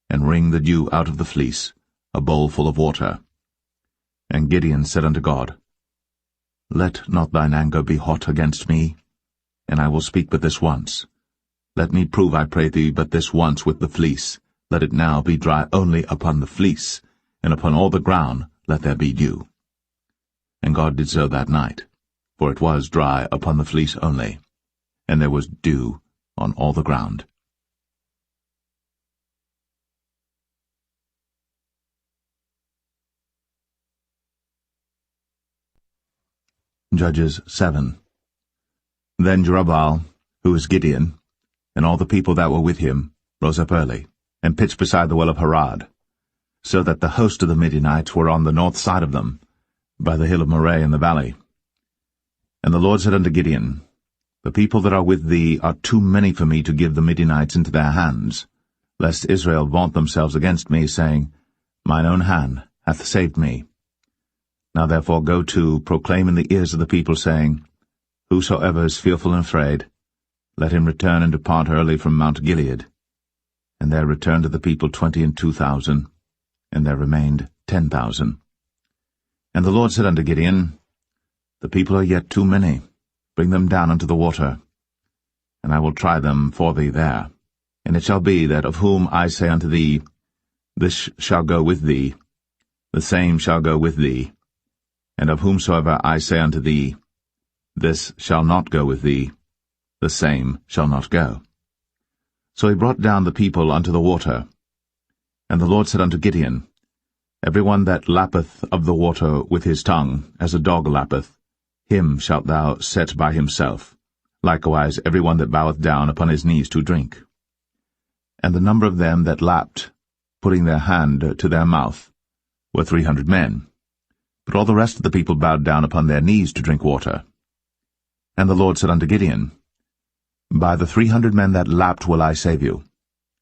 and wring the dew out of the fleece, a bowl full of water. And Gideon said unto God, Let not thine anger be hot against me, and I will speak but this once. Let me prove, I pray thee, but this once with the fleece. Let it now be dry only upon the fleece, and upon all the ground let there be dew. And God did so that night, for it was dry upon the fleece only, and there was dew on all the ground. Judges 7. Then Jerubbaal, who is Gideon, and all the people that were with him, rose up early, and pitched beside the well of Harad, so that the host of the Midianites were on the north side of them, by the hill of Moreh in the valley. And the Lord said unto Gideon, The people that are with thee are too many for me to give the Midianites into their hands, lest Israel vaunt themselves against me, saying, Mine own hand hath saved me. Now therefore go to, proclaim in the ears of the people, saying, Whosoever is fearful and afraid, let him return and depart early from Mount Gilead. And there returned to the people 22,000, and there remained 10,000. And the Lord said unto Gideon, The people are yet too many. Bring them down unto the water, and I will try them for thee there. And it shall be that of whom I say unto thee, This shall go with thee, the same shall go with thee. And of whomsoever I say unto thee, This shall not go with thee, the same shall not go. So he brought down the people unto the water. And the Lord said unto Gideon, Every one that lappeth of the water with his tongue, as a dog lappeth, him shalt thou set by himself, likewise every one that boweth down upon his knees to drink. And the number of them that lapped, putting their hand to their mouth, were 300 men. But all the rest of the people bowed down upon their knees to drink water. And the Lord said unto Gideon, By the 300 men that lapped will I save you,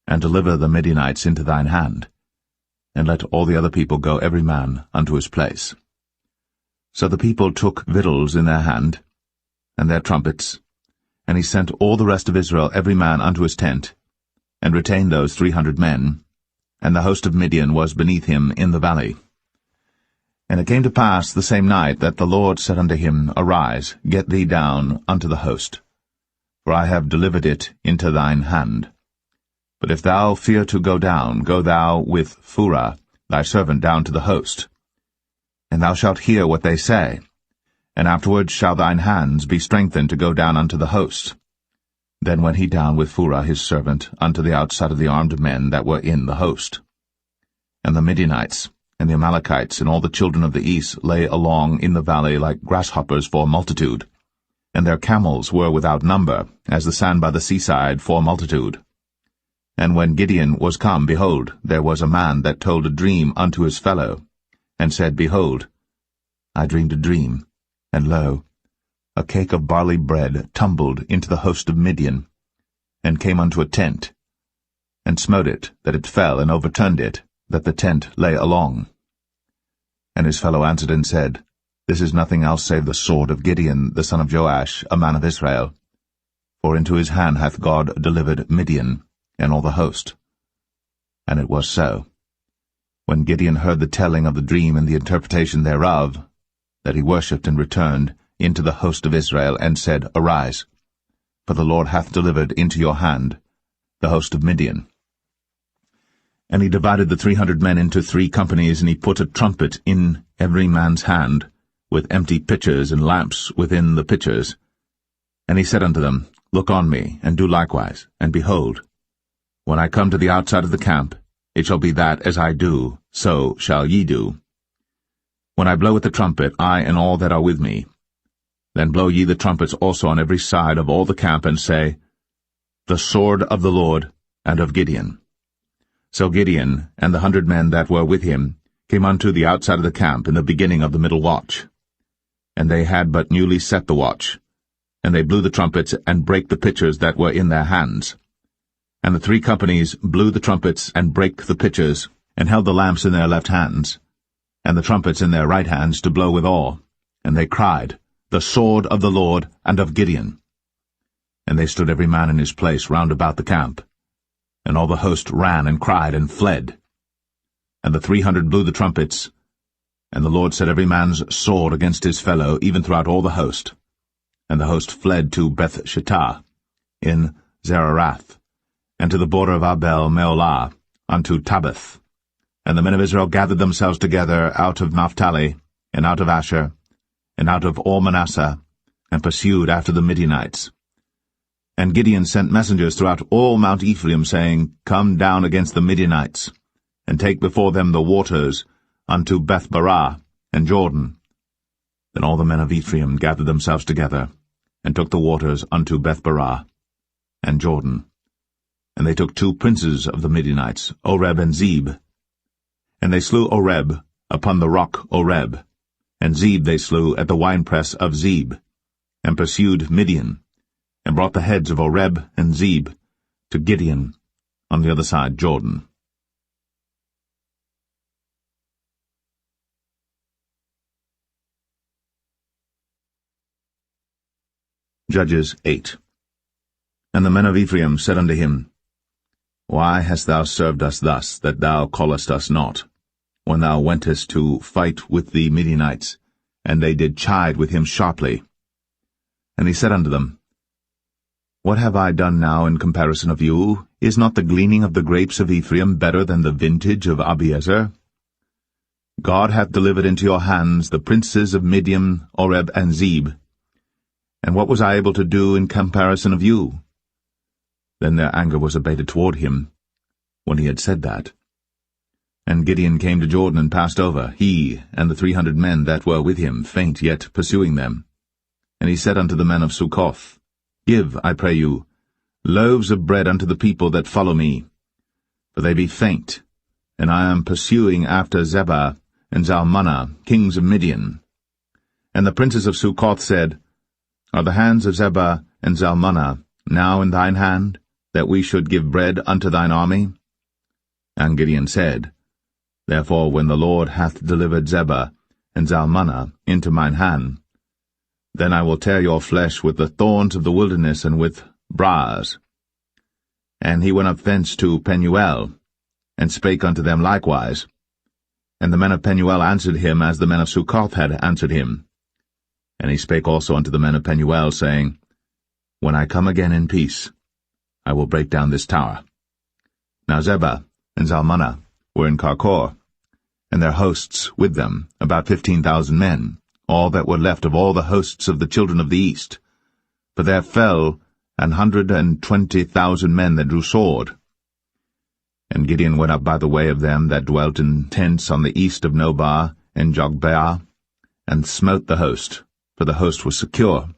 and deliver the Midianites into thine hand, and let all the other people go every man unto his place. So the people took victuals in their hand, and their trumpets, and he sent all the rest of Israel every man unto his tent, and retained those 300 men, and the host of Midian was beneath him in the valley. And it came to pass the same night that the Lord said unto him, Arise, get thee down unto the host, for I have delivered it into thine hand. But if thou fear to go down, go thou with Phurah thy servant down to the host. And thou shalt hear what they say, and afterward shall thine hands be strengthened to go down unto the host. Then went he down with Phurah his servant unto the outside of the armed men that were in the host. And the Midianites, and the Amalekites, and all the children of the east lay along in the valley like grasshoppers for multitude, and their camels were without number, as the sand by the seaside for multitude. And when Gideon was come, behold, there was a man that told a dream unto his fellow, and said, Behold, I dreamed a dream, and lo, a cake of barley bread tumbled into the host of Midian, and came unto a tent, and smote it, that it fell, and overturned it, that the tent lay along. And his fellow answered and said, This is nothing else save the sword of Gideon the son of Joash, a man of Israel. For into his hand hath God delivered Midian, and all the host. And it was so. When Gideon heard the telling of the dream and the interpretation thereof, that he worshipped and returned into the host of Israel, and said, Arise, for the Lord hath delivered into your hand the host of Midian. And he divided the 300 men into 3 companies, and he put a trumpet in every man's hand, with empty pitchers and lamps within the pitchers. And he said unto them, Look on me, and do likewise, and behold, when I come to the outside of the camp, it shall be that as I do, so shall ye do. When I blow with the trumpet, I and all that are with me, then blow ye the trumpets also on every side of all the camp, and say, The sword of the Lord and of Gideon. So Gideon and the 100 men that were with him came unto the outside of the camp in the beginning of the middle watch. And they had but newly set the watch, and they blew the trumpets, and brake the pitchers that were in their hands. And the 3 companies blew the trumpets, and brake the pitchers, and held the lamps in their left hands, and the trumpets in their right hands, to blow withal. And they cried, The sword of the Lord and of Gideon. And they stood every man in his place round about the camp. And all the host ran and cried and fled. And the 300 blew the trumpets, and the Lord set every man's sword against his fellow, even throughout all the host. And the host fled to Beth-shittah in Zererath, and to the border of Abel-meholah, unto Tabbath. And the men of Israel gathered themselves together out of Naphtali, and out of Asher, and out of all Manasseh, and pursued after the Midianites. And Gideon sent messengers throughout all Mount Ephraim, saying, Come down against the Midianites, and take before them the waters unto Beth-barah and Jordan. Then all the men of Ephraim gathered themselves together, and took the waters unto Beth-barah and Jordan. And they took 2 princes of the Midianites, Oreb and Zeb. And they slew Oreb upon the rock Oreb, and Zeb they slew at the winepress of Zeb, and pursued Midian, and brought the heads of Oreb and Zeb to Gideon on the other side Jordan. Judges 8. And the men of Ephraim said unto him, Why hast thou served us thus, that thou callest us not, when thou wentest to fight with the Midianites? And they did chide with him sharply. And he said unto them, What have I done now in comparison of you? Is not the gleaning of the grapes of Ephraim better than the vintage of Abiezer? God hath delivered into your hands the princes of Midian, Oreb, and Zeb. And what was I able to do in comparison of you? Then their anger was abated toward him, when he had said that. And Gideon came to Jordan and passed over, he and the 300 men that were with him, faint yet pursuing them. And he said unto the men of Succoth, Give, I pray you, loaves of bread unto the people that follow me, for they be faint, and I am pursuing after Zebah and Zalmunna, kings of Midian. And the princes of Succoth said, Are the hands of Zebah and Zalmunna now in thine hand, that we should give bread unto thine army? And Gideon said, Therefore when the Lord hath delivered Zebah and Zalmunna into mine hand, then I will tear your flesh with the thorns of the wilderness and with briars. And he went up thence to Penuel, and spake unto them likewise. And the men of Penuel answered him as the men of Succoth had answered him. And he spake also unto the men of Penuel, saying, When I come again in peace, I will break down this tower. Now Zebah and Zalmunna were in Karkor, and their hosts with them, about 15,000 men, all that were left of all the hosts of the children of the east. For there fell 120,000 men that drew sword. And Gideon went up by the way of them that dwelt in tents on the east of Nobah and Jogbeah, and smote the host, for the host was secure.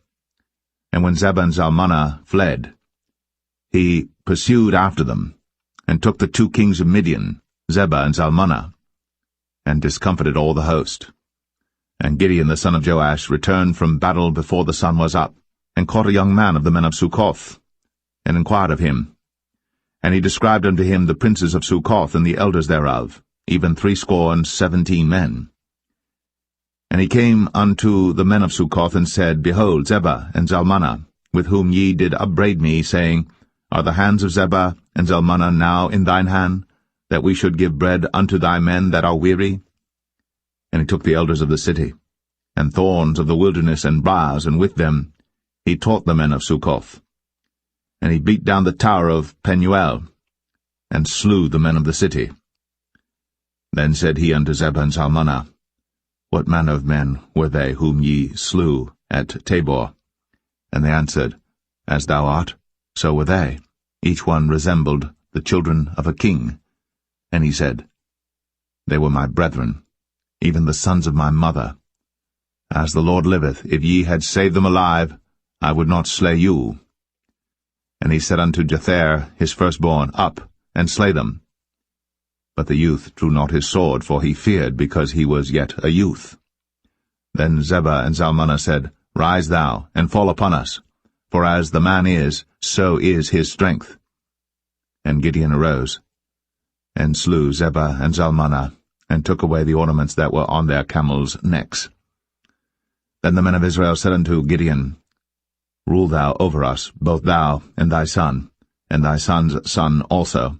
And when Zebah and Zalmunna fled, he pursued after them, and took the 2 kings of Midian, Zebah and Zalmunna, and discomfited all the host. And Gideon the son of Joash returned from battle before the sun was up, and caught a young man of the men of Succoth, and inquired of him. And he described unto him the princes of Succoth and the elders thereof, even 70 men. And he came unto the men of Succoth, and said, Behold, Zebah and Zalmunna, with whom ye did upbraid me, saying, Are the hands of Zebah and Zalmunna now in thine hand, that we should give bread unto thy men that are weary? And he took the elders of the city, and thorns of the wilderness and briars, and with them he taught the men of Succoth. And he beat down the tower of Penuel, and slew the men of the city. Then said he unto Zebah and Zalmunna, What manner of men were they whom ye slew at Tabor? And they answered, As thou art, so were they. Each one resembled the children of a king. And he said, They were my brethren, even the sons of my mother. As the Lord liveth, if ye had saved them alive, I would not slay you. And he said unto Jether his firstborn, Up, and slay them. But the youth drew not his sword, for he feared, because he was yet a youth. Then Zebah and Zalmunna said, Rise thou, and fall upon us, for as the man is, so is his strength. And Gideon arose, and slew Zebah and Zalmunna, and took away the ornaments that were on their camels' necks. Then the men of Israel said unto Gideon, Rule thou over us, both thou and thy son, and thy son's son also,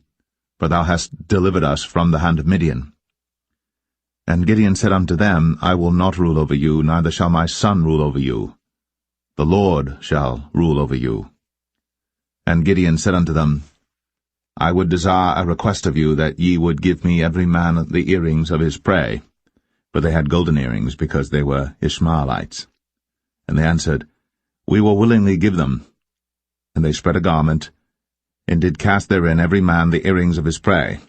for thou hast delivered us from the hand of Midian. And Gideon said unto them, I will not rule over you, neither shall my son rule over you. The Lord shall rule over you. And Gideon said unto them, I would desire a request of you, that ye would give me every man the earrings of his prey. For they had golden earrings, because they were Ishmaelites. And they answered, We will willingly give them. And they spread a garment, and did cast therein every man the earrings of his prey.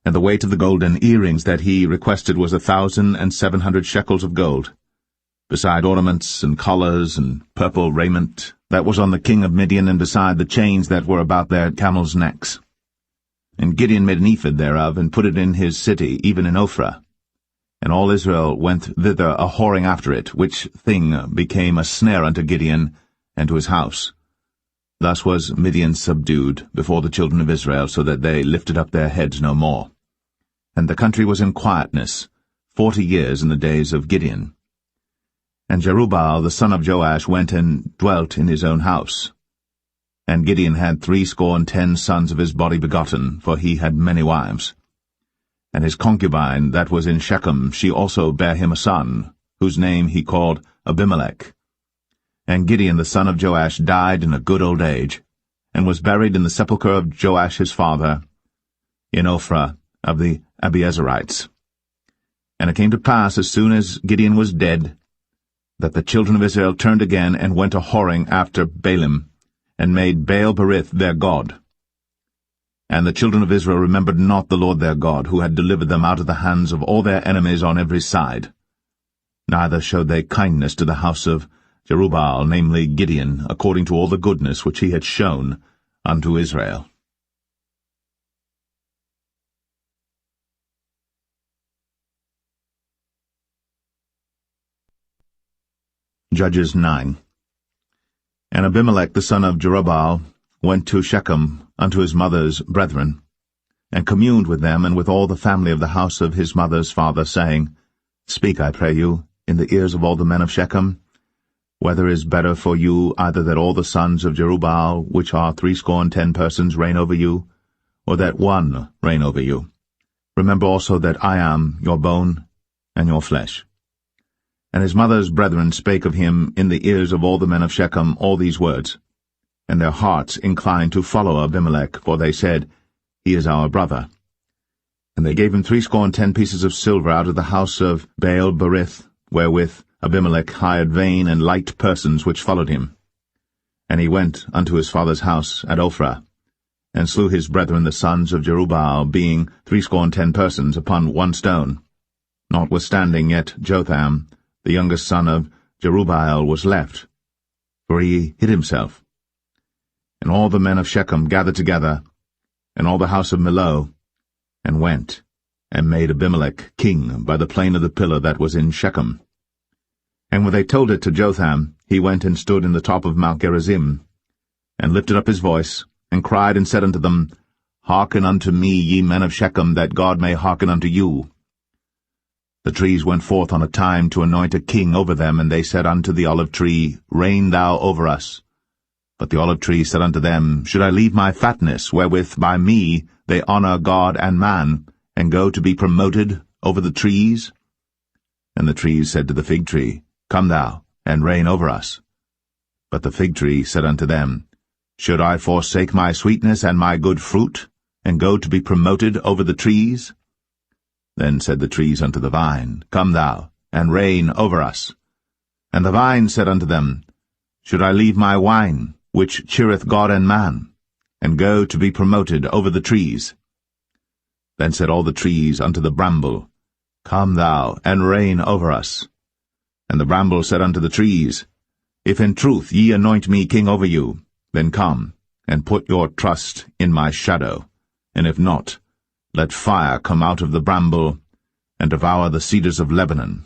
And the weight of the golden earrings that he requested was 1,700 shekels of gold, beside ornaments and collars and purple raiment that was on the king of Midian, and beside the chains that were about their camels' necks. And Gideon made an ephod thereof, and put it in his city, even in Ophrah. And all Israel went thither a-whoring after it, which thing became a snare unto Gideon and to his house. Thus was Midian subdued before the children of Israel, so that they lifted up their heads no more. And the country was in quietness 40 years in the days of Gideon. And Jerubbaal the son of Joash went and dwelt in his own house. And Gideon had 70 sons of his body begotten, for he had many wives. And his concubine that was in Shechem, she also bare him a son, whose name he called Abimelech. And Gideon the son of Joash died in a good old age, and was buried in the sepulchre of Joash his father, in Ophrah of the Abiezerites. And it came to pass, as soon as Gideon was dead, that the children of Israel turned again, and went a-whoring after Baalim, and made Baal-berith their god. And the children of Israel remembered not the Lord their God, who had delivered them out of the hands of all their enemies on every side. Neither showed they kindness to the house of Jerubbaal, namely Gideon, according to all the goodness which he had shown unto Israel. Judges 9. And Abimelech the son of Jerubbaal went to Shechem unto his mother's brethren, and communed with them and with all the family of the house of his mother's father, saying, Speak, I pray you, in the ears of all the men of Shechem, whether is better for you either that all the sons of Jerubbaal, which are 70 persons, reign over you, or that one reign over you? Remember also that I am your bone and your flesh. And his mother's brethren spake of him in the ears of all the men of Shechem all these words. And their hearts inclined to follow Abimelech, for they said, He is our brother. And they gave him 70 pieces of silver out of the house of Baal-berith, wherewith Abimelech hired vain and light persons which followed him. And he went unto his father's house at Ophrah, and slew his brethren the sons of Jerubbaal, being 70 persons, upon one stone. Notwithstanding yet Jotham, the youngest son of Jerubbaal, was left, for he hid himself. And all the men of Shechem gathered together, and all the house of Millo, and went, and made Abimelech king by the plain of the pillar that was in Shechem. And when they told it to Jotham, he went and stood in the top of Mount Gerizim, and lifted up his voice, and cried and said unto them, Hearken unto me, ye men of Shechem, that God may hearken unto you. The trees went forth on a time to anoint a king over them, and they said unto the olive tree, Reign thou over us. But the olive tree said unto them, Should I leave my fatness, wherewith by me they honour God and man, and go to be promoted over the trees? And the trees said to the fig tree, Come thou, and reign over us. But the fig tree said unto them, Should I forsake my sweetness and my good fruit, and go to be promoted over the trees? Then said the trees unto the vine, Come thou, and reign over us. And the vine said unto them, Should I leave my wine, which cheereth God and man, and go to be promoted over the trees? Then said all the trees unto the bramble, Come thou, and reign over us. And the bramble said unto the trees, If in truth ye anoint me king over you, then come, and put your trust in my shadow, and if not, let fire come out of the bramble, and devour the cedars of Lebanon.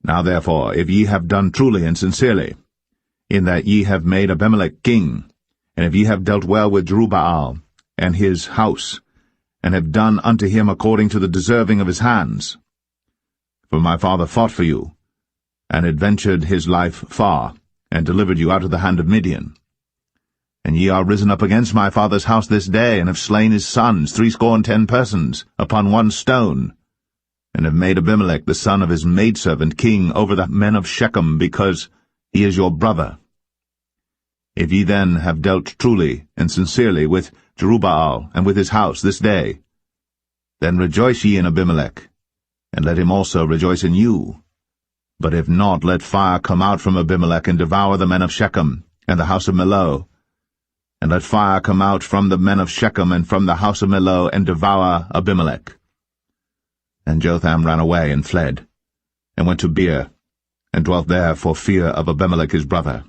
Now therefore, if ye have done truly and sincerely, in that ye have made Abimelech king, and if ye have dealt well with Jerubbaal and his house, and have done unto him according to the deserving of his hands, for my father fought for you, and adventured his life far, and delivered you out of the hand of Midian. And ye are risen up against my father's house this day, and have slain his sons, 70 persons, upon one stone, and have made Abimelech the son of his maidservant king over the men of Shechem, because he is your brother. If ye then have dealt truly and sincerely with Jerubbaal and with his house this day, then rejoice ye in Abimelech, and let him also rejoice in you. But if not, let fire come out from Abimelech, and devour the men of Shechem, and the house of Millo. And let fire come out from the men of Shechem, and from the house of Millo, and devour Abimelech. And Jotham ran away, and fled, and went to Beer, and dwelt there for fear of Abimelech his brother.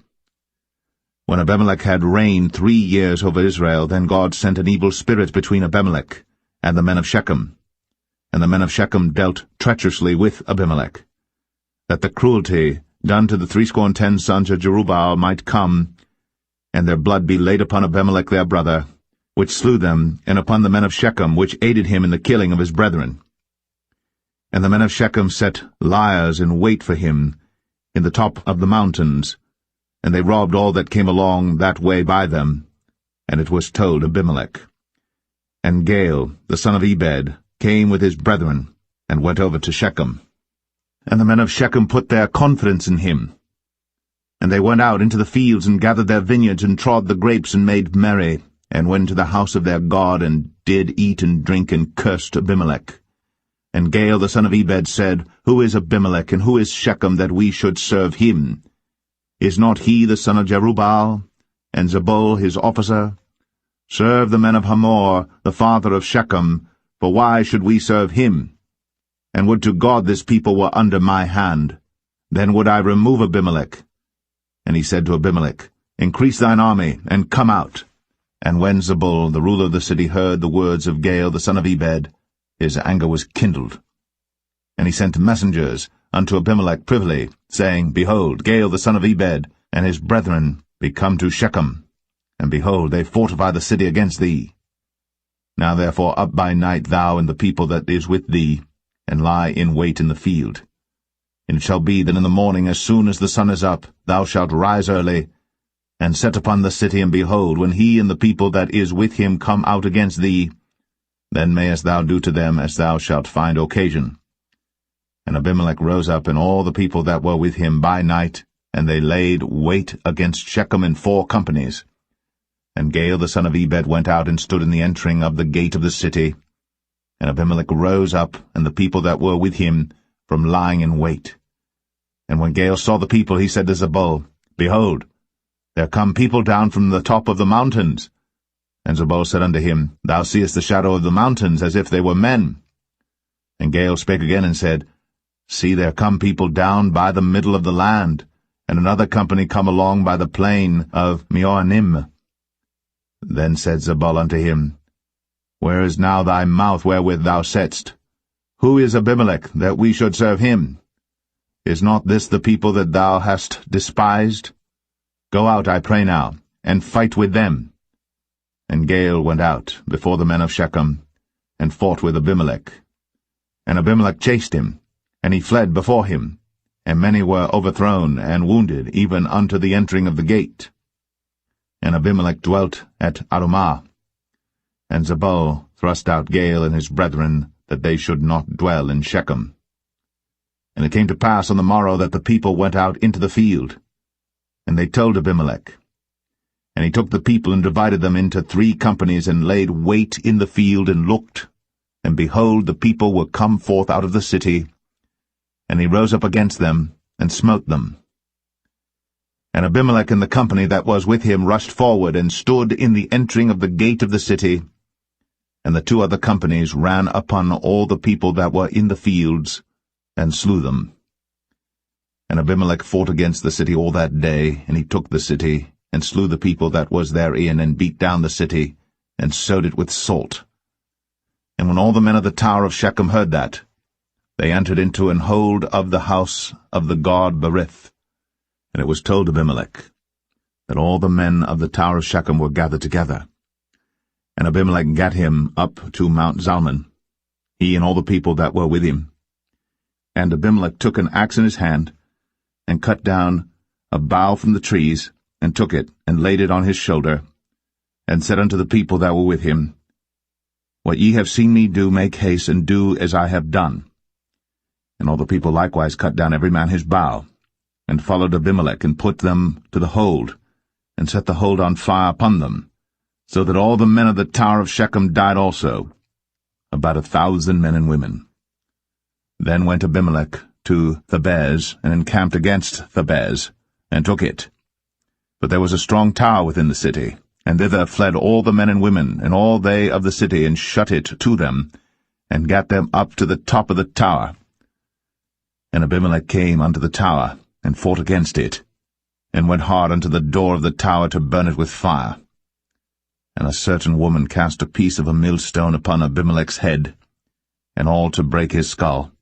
When Abimelech had reigned 3 years over Israel, then God sent an evil spirit between Abimelech and the men of Shechem. And the men of Shechem dealt treacherously with Abimelech, that the cruelty done to the 70 sons of Jerubbaal might come, and their blood be laid upon Abimelech their brother, which slew them, and upon the men of Shechem, which aided him in the killing of his brethren. And the men of Shechem set liers in wait for him in the top of the mountains, and they robbed all that came along that way by them. And it was told Abimelech. And Gaal, the son of Ebed, came with his brethren, and went over to Shechem. And the men of Shechem put their confidence in him. And they went out into the fields, and gathered their vineyards, and trod the grapes, and made merry, and went to the house of their God, and did eat and drink, and cursed Abimelech. And Gaal the son of Ebed said, Who is Abimelech, and who is Shechem, that we should serve him? Is not he the son of Jerubbaal, and Zebul his officer? Serve the men of Hamor, the father of Shechem, for why should we serve him? And would to God this people were under my hand, then would I remove Abimelech. And he said to Abimelech, Increase thine army, and come out. And when Zebul, the ruler of the city, heard the words of Gaal the son of Ebed, his anger was kindled. And he sent messengers unto Abimelech privily, saying, Behold, Gaal the son of Ebed and his brethren be come to Shechem, and behold, they fortify the city against thee. Now therefore up by night thou and the people that is with thee, and lie in wait in the field. And it shall be that in the morning, as soon as the sun is up, thou shalt rise early, and set upon the city, and behold, when he and the people that is with him come out against thee, then mayest thou do to them as thou shalt find occasion. And Abimelech rose up, and all the people that were with him by night, and they laid wait against Shechem in 4 companies. And Gaal the son of Ebed went out and stood in the entering of the gate of the city. And Abimelech rose up, and the people that were with him, from lying in wait. And when Gaal saw the people, he said to Zebul, Behold, there come people down from the top of the mountains. And Zebul said unto him, Thou seest the shadow of the mountains, as if they were men. And Gaal spake again and said, See, there come people down by the middle of the land, and another company come along by the plain of Meonim. Then said Zebul unto him, Where is now thy mouth wherewith thou saidst, Who is Abimelech, that we should serve him? Is not this the people that thou hast despised? Go out, I pray now, and fight with them. And Gaal went out before the men of Shechem, and fought with Abimelech. And Abimelech chased him, and he fled before him, and many were overthrown and wounded, even unto the entering of the gate. And Abimelech dwelt at Arumah. And Zebul thrust out Gaal and his brethren, that they should not dwell in Shechem. And it came to pass on the morrow that the people went out into the field. And they told Abimelech. And he took the people and divided them into 3 companies, and laid wait in the field, and looked. And behold, the people were come forth out of the city. And he rose up against them, and smote them. And Abimelech and the company that was with him rushed forward, and stood in the entering of the gate of the city. And the 2 other companies ran upon all the people that were in the fields, and slew them. And Abimelech fought against the city all that day, and he took the city, and slew the people that was therein, and beat down the city, and sowed it with salt. And when all the men of the tower of Shechem heard that, they entered into an hold of the house of the god Berith. And it was told Abimelech that all the men of the tower of Shechem were gathered together. And Abimelech gat him up to Mount Zalmon, he and all the people that were with him. And Abimelech took an axe in his hand, and cut down a bough from the trees, and took it, and laid it on his shoulder, and said unto the people that were with him, What ye have seen me do, make haste, and do as I have done. And all the people likewise cut down every man his bough, and followed Abimelech, and put them to the hold, and set the hold on fire upon them, so that all the men of the tower of Shechem died also, about 1,000 men and women. Then went Abimelech to Thebez, and encamped against Thebez, and took it. But there was a strong tower within the city, and thither fled all the men and women, and all they of the city, and shut it to them, and gat them up to the top of the tower. And Abimelech came unto the tower, and fought against it, and went hard unto the door of the tower to burn it with fire. And a certain woman cast a piece of a millstone upon Abimelech's head, and all to break his skull.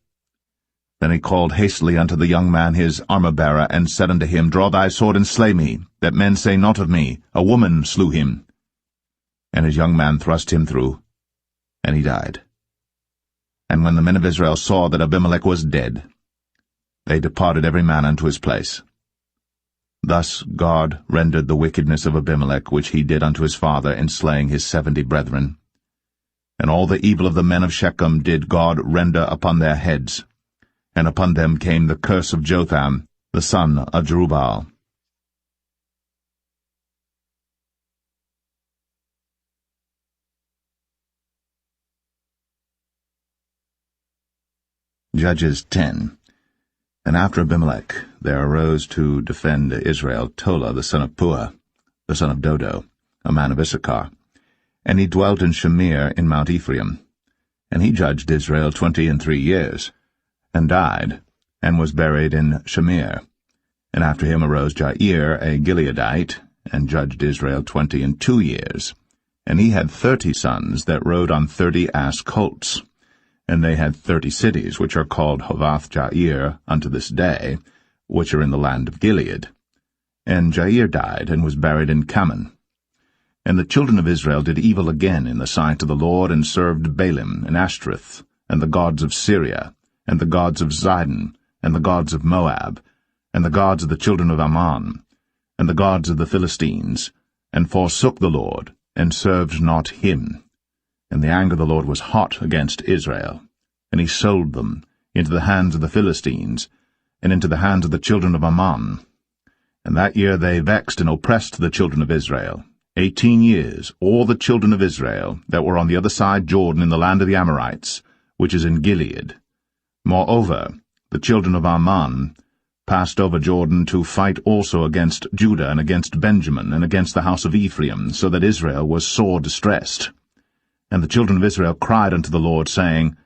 Then he called hastily unto the young man his armor-bearer, and said unto him, Draw thy sword, and slay me, that men say not of me, A woman slew him. And his young man thrust him through, and he died. And when the men of Israel saw that Abimelech was dead, they departed every man unto his place. Thus God rendered the wickedness of Abimelech, which he did unto his father, in slaying his 70 brethren. And all the evil of the men of Shechem did God render upon their heads, and upon them came the curse of Jotham, the son of Jerubbaal. Judges 10. And after Abimelech there arose to defend Israel Tola the son of Puah, the son of Dodo, a man of Issachar. And he dwelt in Shamir in Mount Ephraim. And he judged Israel 23 years, and died, and was buried in Shamir. And after him arose Jair, a Gileadite, and judged Israel 22 years. And he had 30 sons that rode on 30 ass colts. And they had 30 cities, which are called Hovath-Jair unto this day, which are in the land of Gilead. And Jair died, and was buried in Kaman. And the children of Israel did evil again in the sight of the Lord, and served Baalim, and Ashtoreth, and the gods of Syria, and the gods of Zidon, and the gods of Moab, and the gods of the children of Ammon, and the gods of the Philistines, and forsook the Lord, and served not him. And the anger of the Lord was hot against Israel, and he sold them into the hands of the Philistines, and into the hands of the children of Ammon. And that year they vexed and oppressed the children of Israel. 18 years, all the children of Israel that were on the other side Jordan in the land of the Amorites, which is in Gilead. Moreover, the children of Ammon passed over Jordan to fight also against Judah, and against Benjamin, and against the house of Ephraim, so that Israel was sore distressed. And the children of Israel cried unto the Lord, saying,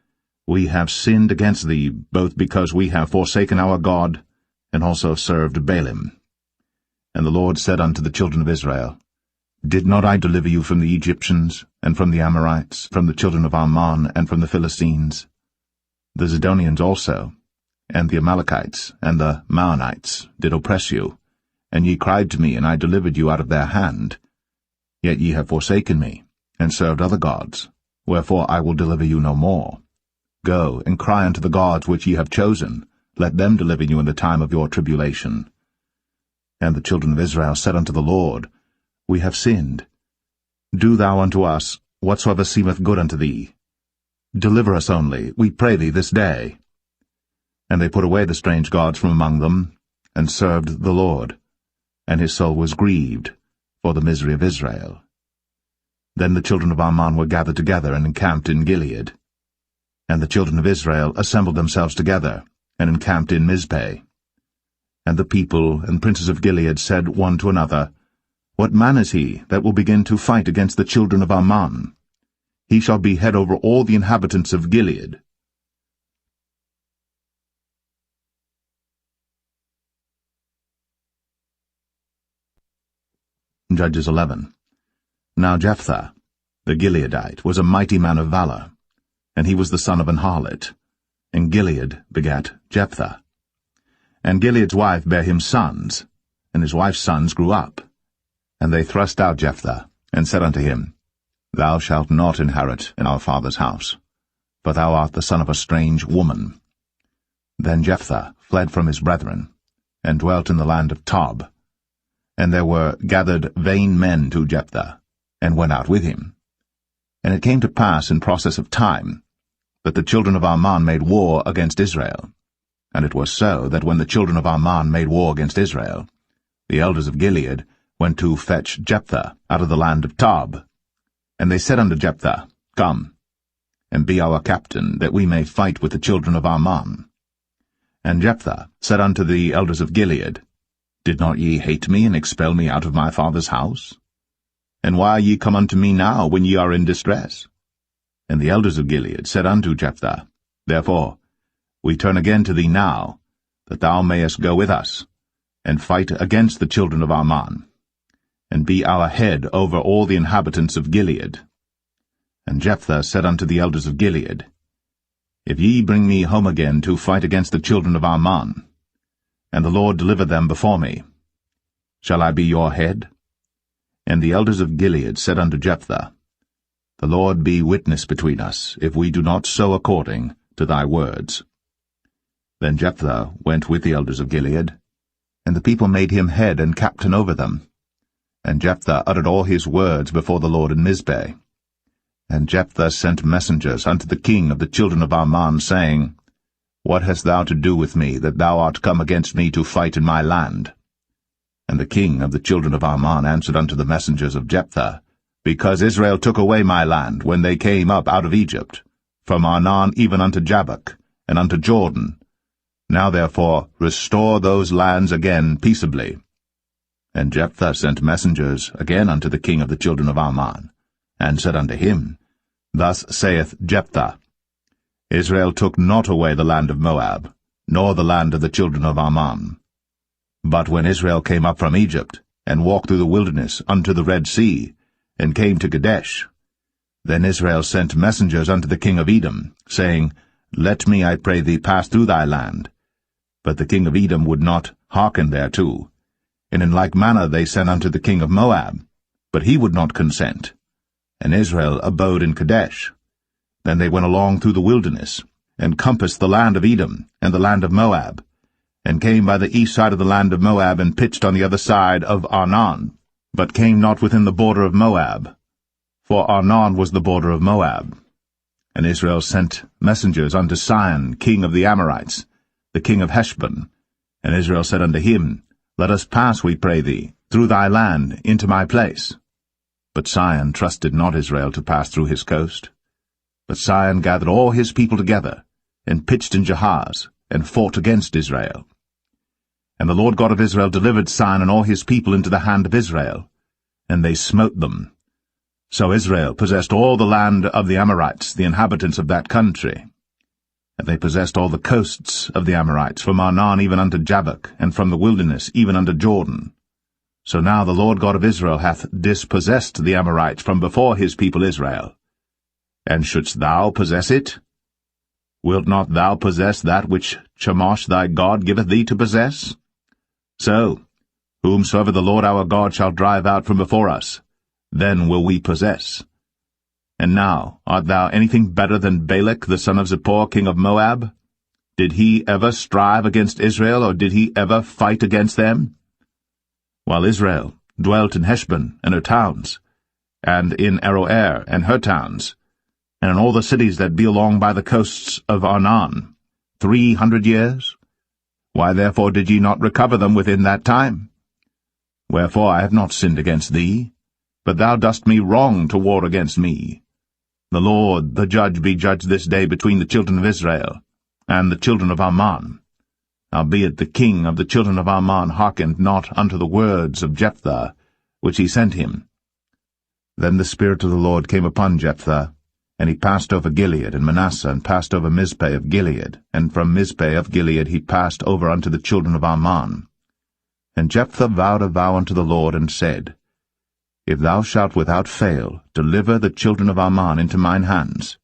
We have sinned against thee, both because we have forsaken our God, and also served Baalim. And the Lord said unto the children of Israel, Did not I deliver you from the Egyptians, and from the Amorites, from the children of Ammon, and from the Philistines? The Zidonians also, and the Amalekites, and the Maonites did oppress you, and ye cried to me, and I delivered you out of their hand. Yet ye have forsaken me, and served other gods, wherefore I will deliver you no more. Go, and cry unto the gods which ye have chosen, let them deliver you in the time of your tribulation. And the children of Israel said unto the Lord, We have sinned. Do thou unto us whatsoever seemeth good unto thee. Deliver us only, we pray thee, this day. And they put away the strange gods from among them, and served the Lord. And his soul was grieved for the misery of Israel. Then the children of Ammon were gathered together, and encamped in Gilead. And the children of Israel assembled themselves together, and encamped in Mizpeh. And the people and princes of Gilead said one to another, What man is he that will begin to fight against the children of Ammon? He shall be head over all the inhabitants of Gilead. Judges 11. Now Jephthah, the Gileadite, was a mighty man of valor, and he was the son of an harlot, and Gilead begat Jephthah. And Gilead's wife bare him sons, and his wife's sons grew up. And they thrust out Jephthah, and said unto him, Thou shalt not inherit in our father's house, for thou art the son of a strange woman. Then Jephthah fled from his brethren, and dwelt in the land of Tob. And there were gathered vain men to Jephthah, and went out with him. And it came to pass in process of time, that the children of Ammon made war against Israel. And it was so that when the children of Ammon made war against Israel, the elders of Gilead went to fetch Jephthah out of the land of Tob. And they said unto Jephthah, Come, and be our captain, that we may fight with the children of Ammon. And Jephthah said unto the elders of Gilead, Did not ye hate me, and expel me out of my father's house? And why are ye come unto me now, when ye are in distress? And the elders of Gilead said unto Jephthah, Therefore we turn again to thee now, that thou mayest go with us, and fight against the children of Ammon, and be our head over all the inhabitants of Gilead. And Jephthah said unto the elders of Gilead, If ye bring me home again to fight against the children of Ammon, and the Lord deliver them before me, shall I be your head? And the elders of Gilead said unto Jephthah, The Lord be witness between us, if we do not so according to thy words. Then Jephthah went with the elders of Gilead, and the people made him head and captain over them. And Jephthah uttered all his words before the Lord in Mizpeh. And Jephthah sent messengers unto the king of the children of Ammon, saying, What hast thou to do with me, that thou art come against me to fight in my land? And the king of the children of Ammon answered unto the messengers of Jephthah, Because Israel took away my land when they came up out of Egypt, from Arnon even unto Jabbok, and unto Jordan. Now therefore restore those lands again peaceably. And Jephthah sent messengers again unto the king of the children of Ammon, and said unto him, Thus saith Jephthah, Israel took not away the land of Moab, nor the land of the children of Ammon. But when Israel came up from Egypt, and walked through the wilderness unto the Red Sea, and came to Kadesh, then Israel sent messengers unto the king of Edom, saying, Let me, I pray thee, pass through thy land. But the king of Edom would not hearken thereto. And in like manner they sent unto the king of Moab, but he would not consent. And Israel abode in Kadesh. Then they went along through the wilderness, and compassed the land of Edom, and the land of Moab, and came by the east side of the land of Moab, and pitched on the other side of Arnon, but came not within the border of Moab, for Arnon was the border of Moab. And Israel sent messengers unto Sihon, king of the Amorites, the king of Heshbon. And Israel said unto him, Let us pass, we pray thee, through thy land into my place. But Sihon trusted not Israel to pass through his coast. But Sihon gathered all his people together, and pitched in Jahaz, and fought against Israel. And the Lord God of Israel delivered Sihon and all his people into the hand of Israel, and they smote them. So Israel possessed all the land of the Amorites, the inhabitants of that country. and they possessed all the coasts of the Amorites, from Arnon even unto Jabbok, and from the wilderness even unto Jordan. So now the Lord God of Israel hath dispossessed the Amorites from before his people Israel. And shouldst thou possess it? Wilt not thou possess that which Chemosh thy God giveth thee to possess? So, whomsoever the Lord our God shall drive out from before us, then will we possess. And now, art thou anything better than Balak the son of Zippor, king of Moab? Did he ever strive against Israel, or did he ever fight against them? While Israel dwelt in Heshbon and her towns, and in Aroer and her towns, and in all the cities that be along by the coasts of Arnon, 300 years? Why therefore did ye not recover them within that time? Wherefore I have not sinned against thee, but thou dost me wrong to war against me. The Lord, the judge, be judged this day between the children of Israel and the children of Ammon. Howbeit the king of the children of Ammon hearkened not unto the words of Jephthah, which he sent him. Then the Spirit of the Lord came upon Jephthah, and he passed over Gilead and Manasseh, and passed over Mizpeh of Gilead, and from Mizpeh of Gilead he passed over unto the children of Ammon. And Jephthah vowed a vow unto the Lord, and said, If thou shalt without fail deliver the children of Ammon into mine hands,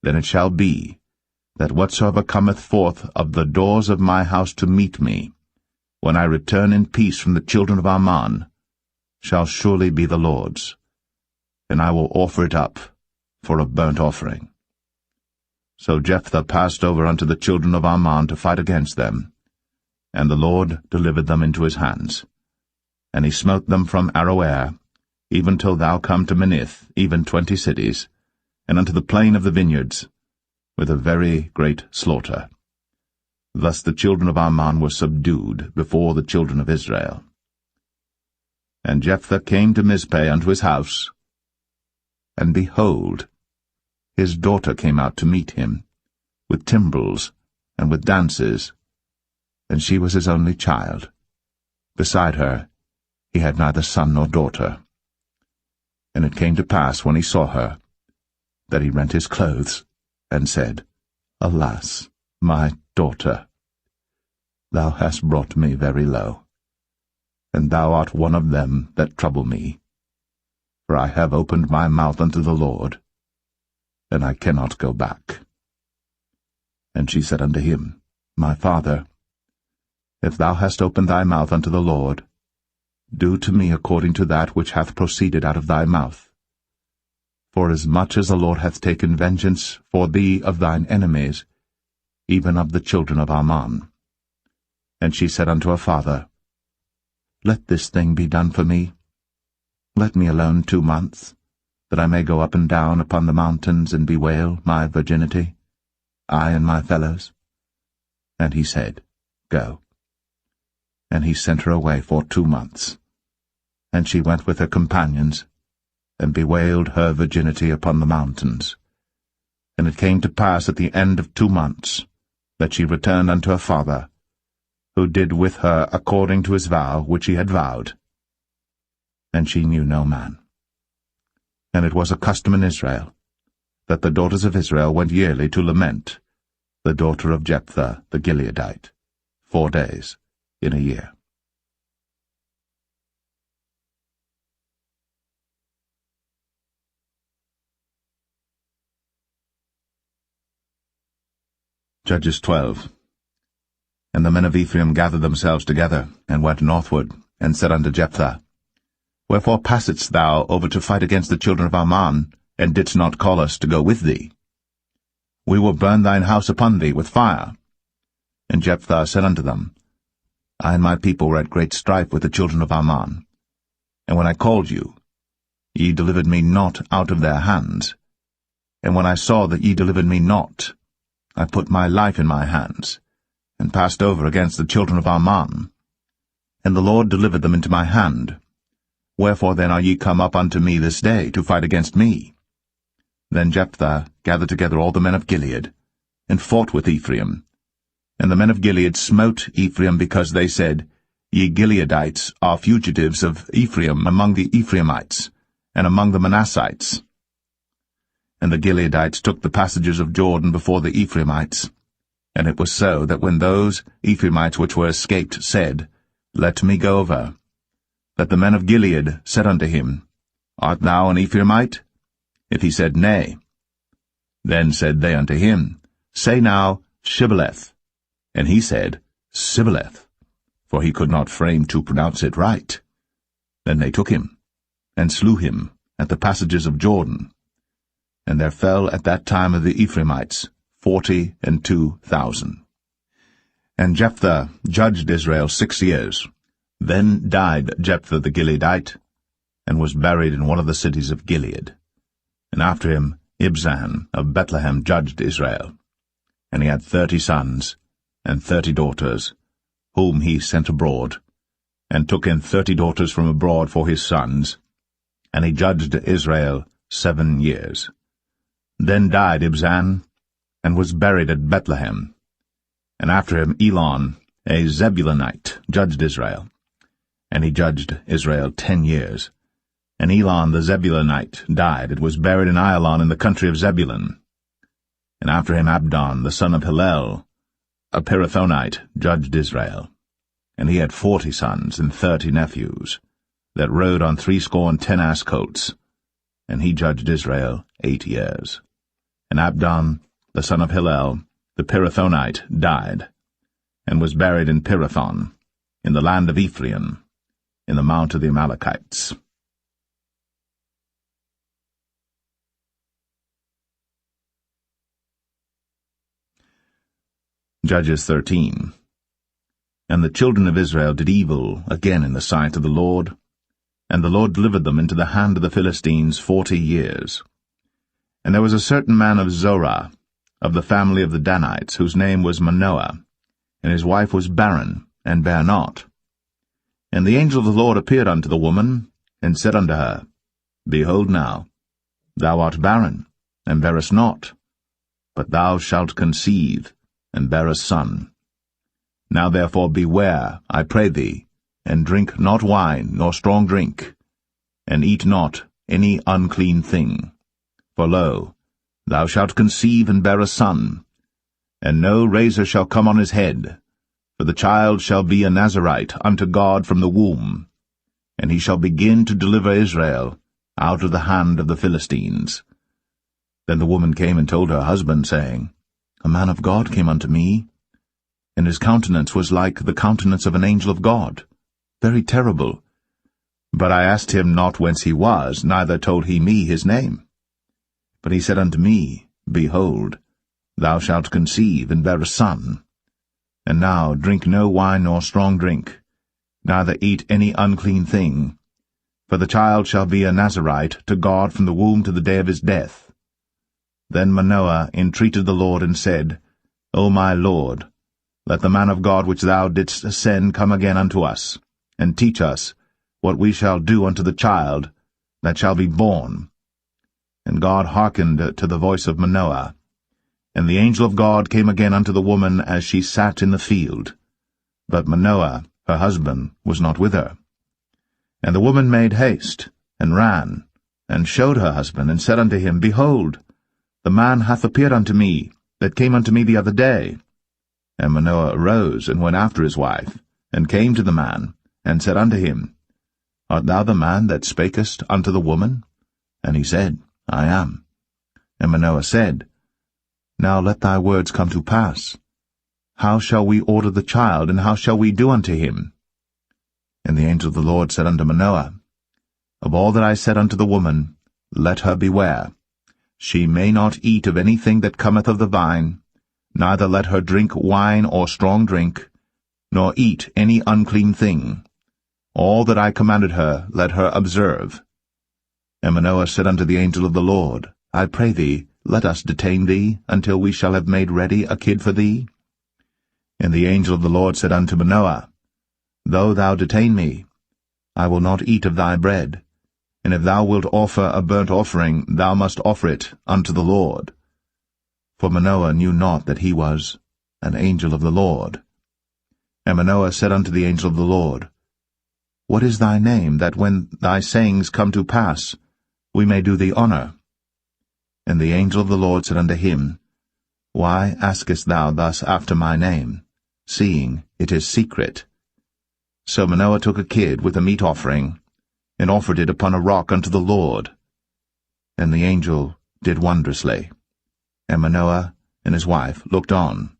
then it shall be, that whatsoever cometh forth of the doors of my house to meet me, when I return in peace from the children of Ammon, shall surely be the Lord's, and I will offer it up for a burnt offering. So Jephthah passed over unto the children of Ammon to fight against them, and the Lord delivered them into his hands. And he smote them from Aroer, even till thou come to Minnith, even 20 cities, and unto the plain of the vineyards, with a very great slaughter. Thus the children of Ammon were subdued before the children of Israel. And Jephthah came to Mizpeh unto his house, and behold, his daughter came out to meet him, with timbrels and with dances, and she was his only child. Beside her he had neither son nor daughter. And it came to pass, when he saw her, that he rent his clothes, and said, Alas, my daughter, thou hast brought me very low, and thou art one of them that trouble me. For I have opened my mouth unto the Lord, and I cannot go back. And she said unto him, My father, if thou hast opened thy mouth unto the Lord, do to me according to that which hath proceeded out of thy mouth. For as much as the Lord hath taken vengeance for thee of thine enemies, even of the children of Ammon. And she said unto her father, Let this thing be done for me. Let me alone 2 months, that I may go up and down upon the mountains and bewail my virginity, I and my fellows. And he said, Go. And he sent her away for 2 months. And she went with her companions, and bewailed her virginity upon the mountains. And it came to pass at the end of 2 months, that she returned unto her father, who did with her according to his vow which he had vowed. And she knew no man. And it was a custom in Israel, that the daughters of Israel went yearly to lament the daughter of Jephthah the Gileadite, 4 days in a year. Judges 12. And the men of Ephraim gathered themselves together, and went northward, and said unto Jephthah, Wherefore passedst thou over to fight against the children of Ammon, and didst not call us to go with thee? We will burn thine house upon thee with fire. And Jephthah said unto them, I and my people were at great strife with the children of Ammon. And when I called you, ye delivered me not out of their hands. And when I saw that ye delivered me not, I put my life in my hands, and passed over against the children of Ammon. And the Lord delivered them into my hand. Wherefore then are ye come up unto me this day, to fight against me? Then Jephthah gathered together all the men of Gilead, and fought with Ephraim. And the men of Gilead smote Ephraim, because they said, Ye Gileadites are fugitives of Ephraim among the Ephraimites, and among the Manassites. And the Gileadites took the passages of Jordan before the Ephraimites, And it was so that when those Ephraimites which were escaped said, Let me go over, that the men of Gilead said unto him, Art thou an Ephraimite? If he said, Nay. Then said they unto him, Say now, Shibboleth. And he said, Sibboleth, for he could not frame to pronounce it right. Then they took him, and slew him at the passages of Jordan. And there fell at that time of the Ephraimites 42,000. And Jephthah judged Israel 6 years. Then died Jephthah the Gileadite, and was buried in one of the cities of Gilead. And after him Ibzan of Bethlehem judged Israel. And he had 30 sons, and 30 daughters, whom he sent abroad, and took in 30 daughters from abroad for his sons. And he judged Israel 7 years. Then died Ibzan, and was buried at Bethlehem. And after him Elon, a Zebulunite, judged Israel. And he judged Israel 10 years. And Elon the Zebulunite died, and was buried in Ailon in the country of Zebulun. And after him Abdon, the son of Hillel, a Pirathonite, judged Israel. And he had 40 sons and 30 nephews, that rode on 60 ass colts. And he judged Israel 8 years. And Abdon, the son of Hillel, the Pirathonite, died, and was buried in Pirathon, in the land of Ephraim, in the mount of the Amalekites. Judges 13. And the children of Israel did evil again in the sight of the Lord, and the Lord delivered them into the hand of the Philistines 40 years. And there was a certain man of Zorah, of the family of the Danites, whose name was Manoah, and his wife was barren, and bare not. And the angel of the Lord appeared unto the woman, and said unto her, Behold now, thou art barren, and bearest not, but thou shalt conceive, and bear a son. Now therefore beware, I pray thee, and drink not wine nor strong drink, and eat not any unclean thing. For lo, thou shalt conceive and bear a son, and no razor shall come on his head, for the child shall be a Nazarite unto God from the womb, and he shall begin to deliver Israel out of the hand of the Philistines. Then the woman came and told her husband, saying, A man of God came unto me, and his countenance was like the countenance of an angel of God, very terrible. But I asked him not whence he was, neither told he me his name. But he said unto me, Behold, thou shalt conceive and bear a son. And now drink no wine nor strong drink, neither eat any unclean thing, for the child shall be a Nazarite to God from the womb to the day of his death. Then Manoah entreated the Lord, and said, O my Lord, let the man of God which thou didst send come again unto us, and teach us what we shall do unto the child that shall be born. And God hearkened to the voice of Manoah. And the angel of God came again unto the woman as she sat in the field. But Manoah, her husband, was not with her. And the woman made haste, and ran, and showed her husband, and said unto him, Behold, the man hath appeared unto me, that came unto me the other day. And Manoah arose, and went after his wife, and came to the man, and said unto him, Art thou the man that spakest unto the woman? And he said, I am. And Manoah said, Now let thy words come to pass. How shall we order the child, and how shall we do unto him? And the angel of the Lord said unto Manoah, Of all that I said unto the woman, let her beware. She may not eat of anything that cometh of the vine, neither let her drink wine or strong drink, nor eat any unclean thing. All that I commanded her let her observe. And Manoah said unto the angel of the Lord, I pray thee, let us detain thee, until we shall have made ready a kid for thee. And the angel of the Lord said unto Manoah, Though thou detain me, I will not eat of thy bread, and if thou wilt offer a burnt offering, thou must offer it unto the Lord. For Manoah knew not that he was an angel of the Lord. And Manoah said unto the angel of the Lord, What is thy name, that when thy sayings come to pass, we may do thee honor? And the angel of the Lord said unto him, Why askest thou thus after my name, seeing it is secret? So Manoah took a kid with a meat offering, and offered it upon a rock unto the Lord. And the angel did wondrously. And Manoah and his wife looked on.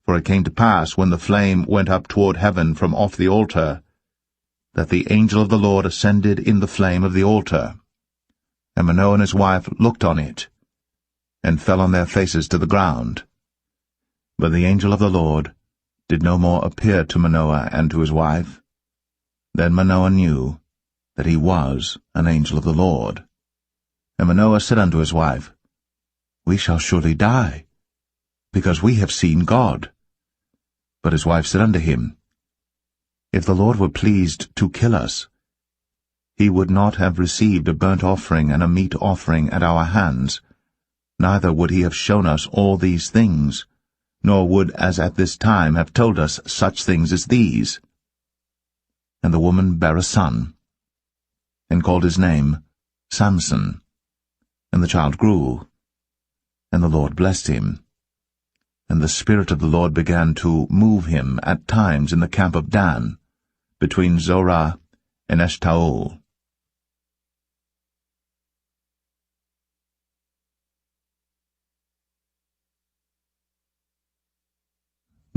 For it came to pass, when the flame went up toward heaven from off the altar, that the angel of the Lord ascended in the flame of the altar. And Manoah and his wife looked on it, and fell on their faces to the ground. But the angel of the Lord did no more appear to Manoah and to his wife. Then Manoah knew that he was an angel of the Lord. And Manoah said unto his wife, We shall surely die, because we have seen God. But his wife said unto him, If the Lord were pleased to kill us, he would not have received a burnt offering and a meat offering at our hands, neither would he have shown us all these things, nor would as at this time have told us such things as these. And the woman bare a son, and called his name Samson. And the child grew, and the Lord blessed him. And the Spirit of the Lord began to move him at times in the camp of Dan, between Zorah and Eshtaol.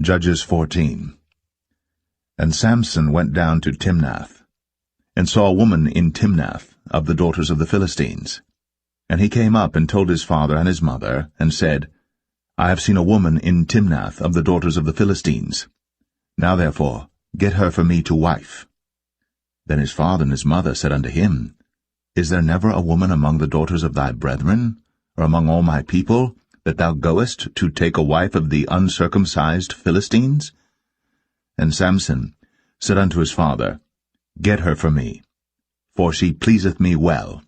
Judges 14. And Samson went down to Timnath, and saw a woman in Timnath of the daughters of the Philistines. And he came up and told his father and his mother, and said, I have seen a woman in Timnath of the daughters of the Philistines. Now therefore, get her for me to wife. Then his father and his mother said unto him, Is there never a woman among the daughters of thy brethren, or among all my people, that thou goest to take a wife of the uncircumcised Philistines? And Samson said unto his father, Get her for me, for she pleaseth me well.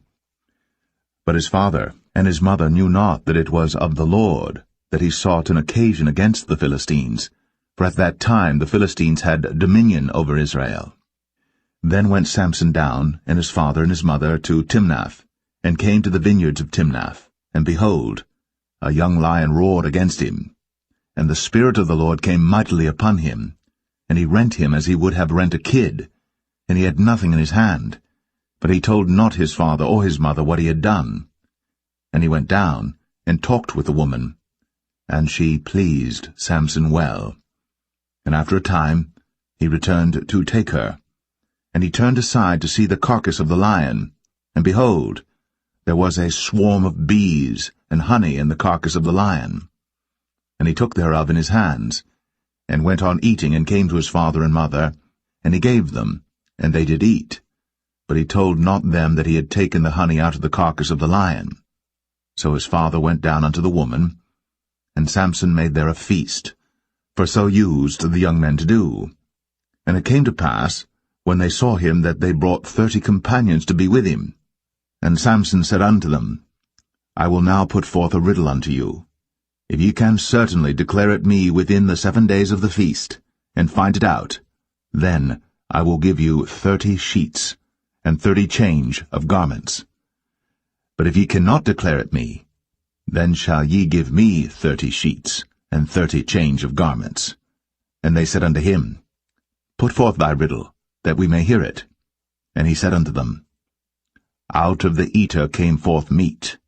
But his father and his mother knew not that it was of the Lord that he sought an occasion against the Philistines, for at that time the Philistines had dominion over Israel. Then went Samson down, and his father and his mother, to Timnath, and came to the vineyards of Timnath. And behold, a young lion roared against him. And the Spirit of the Lord came mightily upon him, and he rent him as he would have rent a kid, and he had nothing in his hand. But he told not his father or his mother what he had done. And he went down, and talked with the woman, and she pleased Samson well. And after a time he returned to take her. And he turned aside to see the carcass of the lion, and behold, there was a swarm of bees and honey in the carcass of the lion. And he took thereof in his hands, and went on eating, and came to his father and mother, and he gave them, and they did eat. But he told not them that he had taken the honey out of the carcass of the lion. So his father went down unto the woman, and Samson made there a feast, for so used the young men to do. And it came to pass, when they saw him, that they brought 30 companions to be with him. And Samson said unto them, I will now put forth a riddle unto you. If ye can certainly declare it me within the 7 days of the feast, and find it out, then I will give you 30 sheets, and 30 change of garments. But if ye cannot declare it me, then shall ye give me 30 sheets, and 30 change of garments. And they said unto him, Put forth thy riddle, that we may hear it. And he said unto them, Out of the eater came forth meat,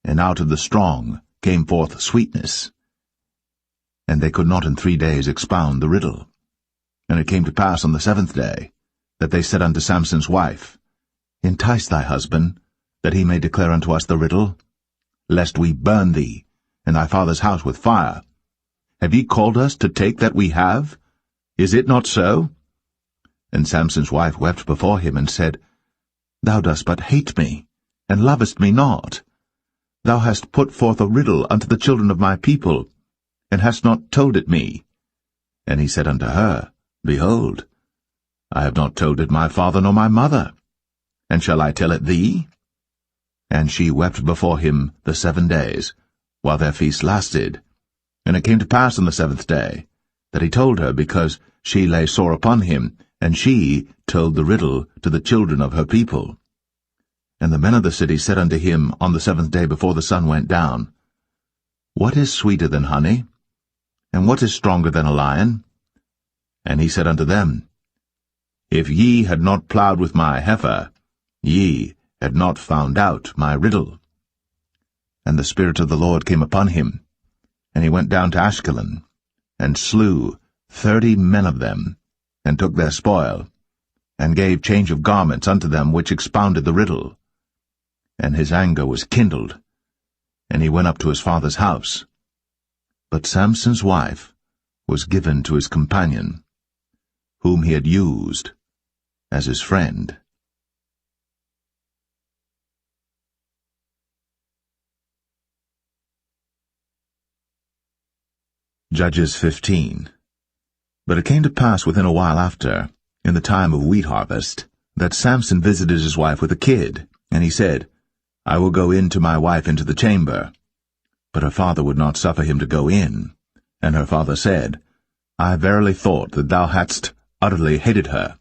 and out of the strong came forth sweetness. And they could not in 3 days expound the riddle. And it came to pass on the 7th day, that they said unto Samson's wife, Entice thy husband, that he may declare unto us the riddle, lest we burn thee, and thy father's house with fire. Have ye called us to take that we have? Is it not so? And Samson's wife wept before him, and said, Thou dost but hate me, and lovest me not. Thou hast put forth a riddle unto the children of my people, and hast not told it me. And he said unto her, Behold, I have not told it my father nor my mother. And shall I tell it thee? And she wept before him the 7 days, while their feast lasted. And it came to pass on the 7th day, that he told her, because she lay sore upon him, and she told the riddle to the children of her people. And the men of the city said unto him on the 7th day before the sun went down, What is sweeter than honey? And what is stronger than a lion? And he said unto them, If ye had not plowed with my heifer, ye had not found out my riddle. And the Spirit of the Lord came upon him, and he went down to Ashkelon, and slew 30 men of them, and took their spoil, and gave change of garments unto them which expounded the riddle. And his anger was kindled, and he went up to his father's house. But Samson's wife was given to his companion, whom he had used as his friend. Judges 15. But it came to pass within a while after, in the time of wheat harvest, that Samson visited his wife with a kid, and he said, I will go in to my wife into the chamber. But her father would not suffer him to go in. And her father said, I verily thought that thou hadst utterly hated her.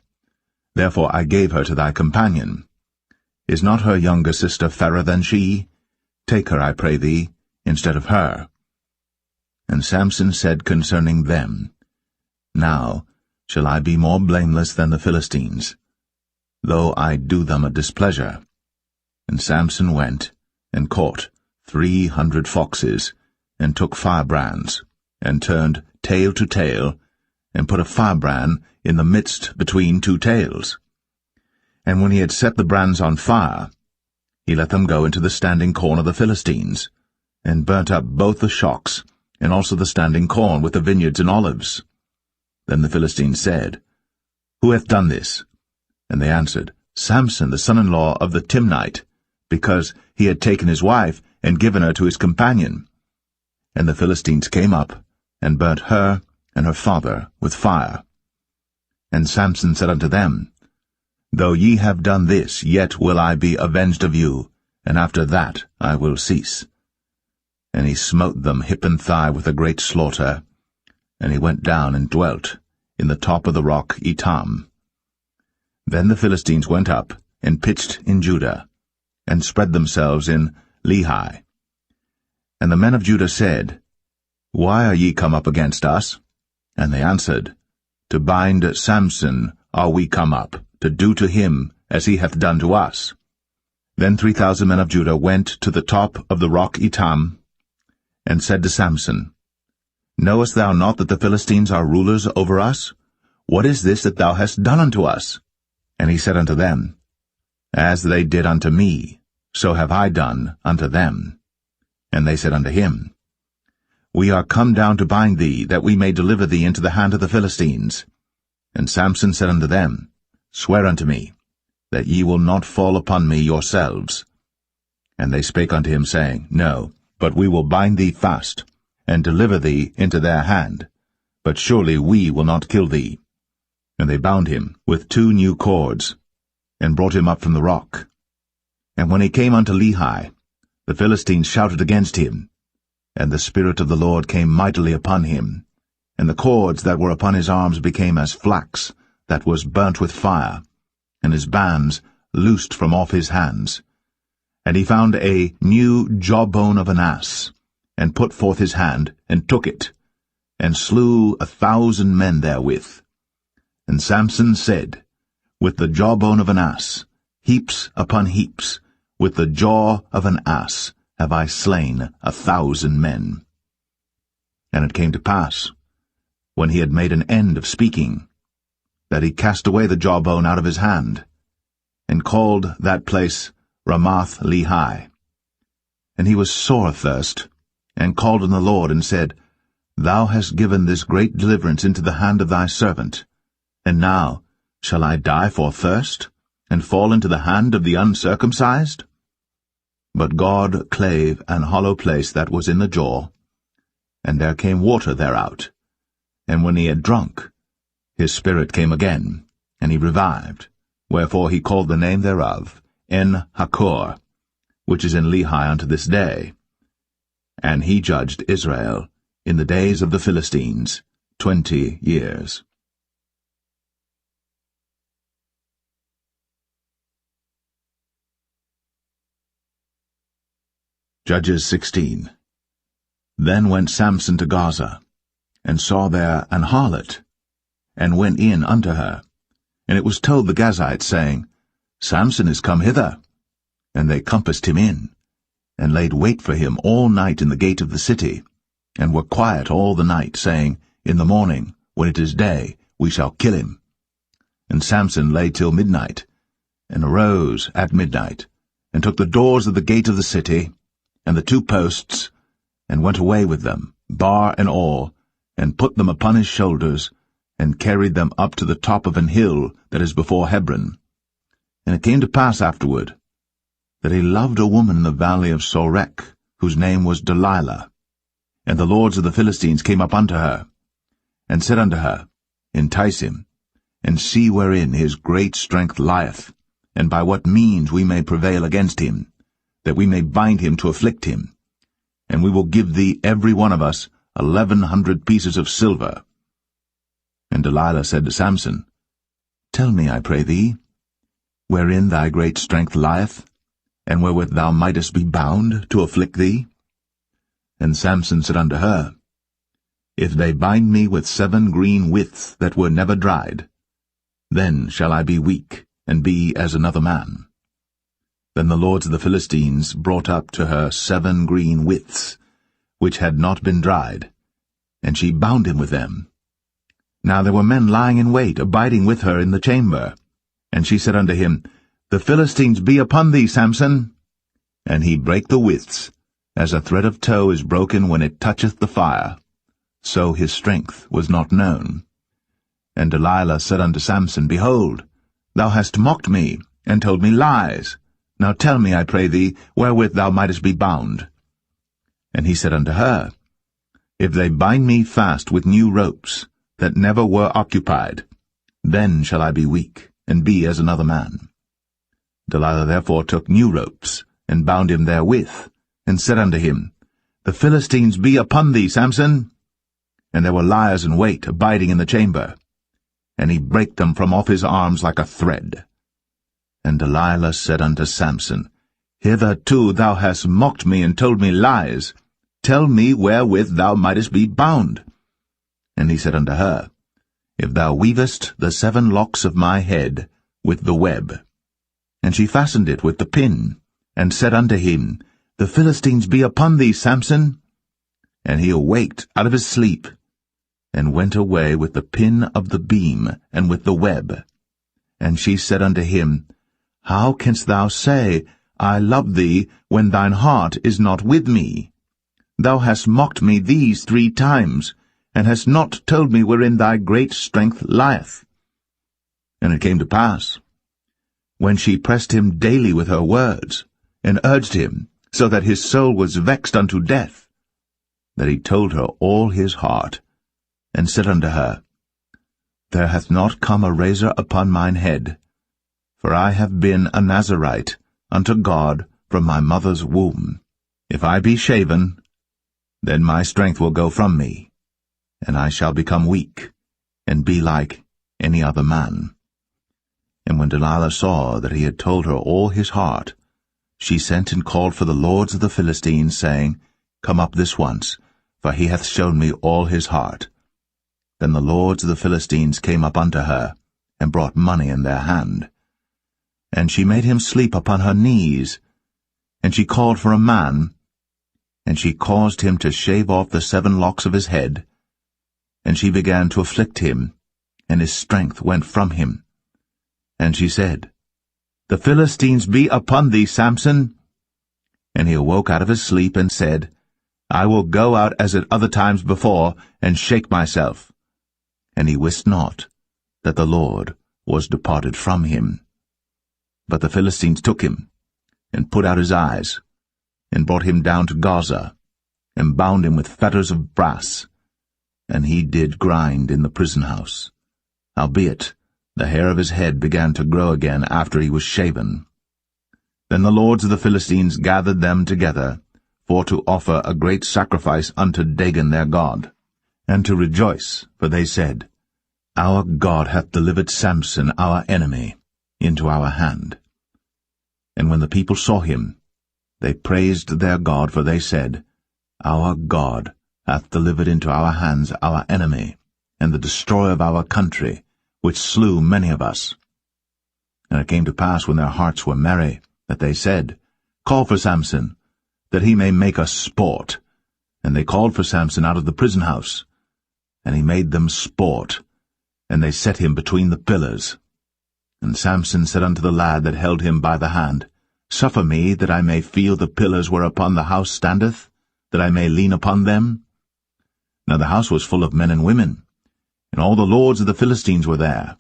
Therefore I gave her to thy companion. Is not her younger sister fairer than she? Take her, I pray thee, instead of her. And Samson said concerning them, Now shall I be more blameless than the Philistines, though I do them a displeasure. And Samson went, and caught 300 foxes, and took firebrands, and turned tail to tail, and put a firebrand in the midst between two tails. And when he had set the brands on fire, he let them go into the standing corn of the Philistines, and burnt up both the shocks, and also the standing corn with the vineyards and olives. Then the Philistines said, Who hath done this? And they answered, Samson, the son-in-law of the Timnite, because he had taken his wife, and given her to his companion. And the Philistines came up, and burnt her and her father with fire. And Samson said unto them, Though ye have done this, yet will I be avenged of you, and after that I will cease. And he smote them hip and thigh with a great slaughter, and he went down and dwelt in the top of the rock Etam. Then the Philistines went up, and pitched in Judah, and spread themselves in Lehi. And the men of Judah said, Why are ye come up against us? And they answered, To bind Samson are we come up, to do to him as he hath done to us. Then 3,000 men of Judah went to the top of the rock Etam, and said to Samson, Knowest thou not that the Philistines are rulers over us? What is this that thou hast done unto us? And he said unto them, As they did unto me, so have I done unto them. And they said unto him, We are come down to bind thee, that we may deliver thee into the hand of the Philistines. And Samson said unto them, Swear unto me, that ye will not fall upon me yourselves. And they spake unto him, saying, No, but we will bind thee fast, and deliver thee into their hand. But surely we will not kill thee. And they bound him with 2 new cords, and brought him up from the rock. And when he came unto Lehi, the Philistines shouted against him, and the Spirit of the Lord came mightily upon him, and the cords that were upon his arms became as flax that was burnt with fire, and his bands loosed from off his hands. And he found a new jawbone of an ass, and put forth his hand, and took it, and slew 1,000 men therewith. And Samson said, With the jawbone of an ass, heaps upon heaps, with the jaw of an ass have I slain 1,000 men. And it came to pass, when he had made an end of speaking, that he cast away the jawbone out of his hand, and called that place Ramath Lehi. And he was sore athirst, and called on the Lord, and said, Thou hast given this great deliverance into the hand of thy servant, and now shall I die for thirst, and fall into the hand of the uncircumcised? But God clave an hollow place that was in the jaw, and there came water thereout. And when he had drunk, his spirit came again, and he revived, wherefore he called the name thereof En-Hakkore, which is in Lehi unto this day. And he judged Israel in the days of the Philistines 20 years. Judges 16. Then went Samson to Gaza, and saw there an harlot, and went in unto her. And it was told the Gazites, saying, Samson is come hither. And they compassed him in, and laid wait for him all night in the gate of the city, and were quiet all the night, saying, In the morning, when it is day, we shall kill him. And Samson lay till midnight, and arose at midnight, and took the doors of the gate of the city, and the 2 posts, and went away with them, bar and all, and put them upon his shoulders, and carried them up to the top of an hill that is before Hebron. And it came to pass afterward, that he loved a woman in the valley of Sorek, whose name was Delilah. And the lords of the Philistines came up unto her, and said unto her, Entice him, and see wherein his great strength lieth, and by what means we may prevail against him, that we may bind him to afflict him. And we will give thee every one of us 1,100 pieces of silver. And Delilah said to Samson, Tell me, I pray thee, wherein thy great strength lieth, and wherewith thou mightest be bound to afflict thee? And Samson said unto her, If they bind me with 7 green withs that were never dried, then shall I be weak, and be as another man. Then the lords of the Philistines brought up to her 7 green withs, which had not been dried, and she bound him with them. Now there were men lying in wait, abiding with her in the chamber. And she said unto him, The Philistines be upon thee, Samson. And he brake the withs, as a thread of tow is broken when it toucheth the fire. So his strength was not known. And Delilah said unto Samson, Behold, thou hast mocked me, and told me lies. Now tell me, I pray thee, wherewith thou mightest be bound. And he said unto her, If they bind me fast with new ropes, that never were occupied, then shall I be weak, and be as another man. Delilah therefore took new ropes, and bound him therewith, and said unto him, The Philistines be upon thee, Samson. And there were liers in wait, abiding in the chamber. And he brake them from off his arms like a thread. And Delilah said unto Samson, Hitherto thou hast mocked me, and told me lies. Tell me wherewith thou mightest be bound. And he said unto her, If thou weavest the 7 locks of my head with the web. And she fastened it with the pin, and said unto him, The Philistines be upon thee, Samson. And he awaked out of his sleep, and went away with the pin of the beam, and with the web. And she said unto him, How canst thou say, I love thee, when thine heart is not with me? Thou hast mocked me these 3 times, and hast not told me wherein thy great strength lieth. And it came to pass, when she pressed him daily with her words, and urged him, so that his soul was vexed unto death, that he told her all his heart, and said unto her, There hath not come a razor upon mine head, for I have been a Nazarite unto God from my mother's womb. If I be shaven, then my strength will go from me, and I shall become weak, and be like any other man. And when Delilah saw that he had told her all his heart, she sent and called for the lords of the Philistines, saying, Come up this once, for he hath shown me all his heart. Then the lords of the Philistines came up unto her, and brought money in their hand. And she made him sleep upon her knees, and she called for a man, and she caused him to shave off the 7 locks of his head, and she began to afflict him, and his strength went from him. And she said, The Philistines be upon thee, Samson. And he awoke out of his sleep, and said, I will go out as at other times before, and shake myself. And he wist not that the Lord was departed from him. But the Philistines took him, and put out his eyes, and brought him down to Gaza, and bound him with fetters of brass, and he did grind in the prison house. Howbeit, the hair of his head began to grow again after he was shaven. Then the lords of the Philistines gathered them together, for to offer a great sacrifice unto Dagon their god, and to rejoice, for they said, Our God hath delivered Samson our enemy into our hand. And when the people saw him, they praised their God, for they said, Our God hath delivered into our hands our enemy, and the destroyer of our country, which slew many of us. And it came to pass, when their hearts were merry, that they said, Call for Samson, that he may make us sport. And they called for Samson out of the prison house, and he made them sport, and they set him between the pillars. And Samson said unto the lad that held him by the hand, Suffer me, that I may feel the pillars whereupon the house standeth, that I may lean upon them. Now the house was full of men and women, and all the lords of the Philistines were there.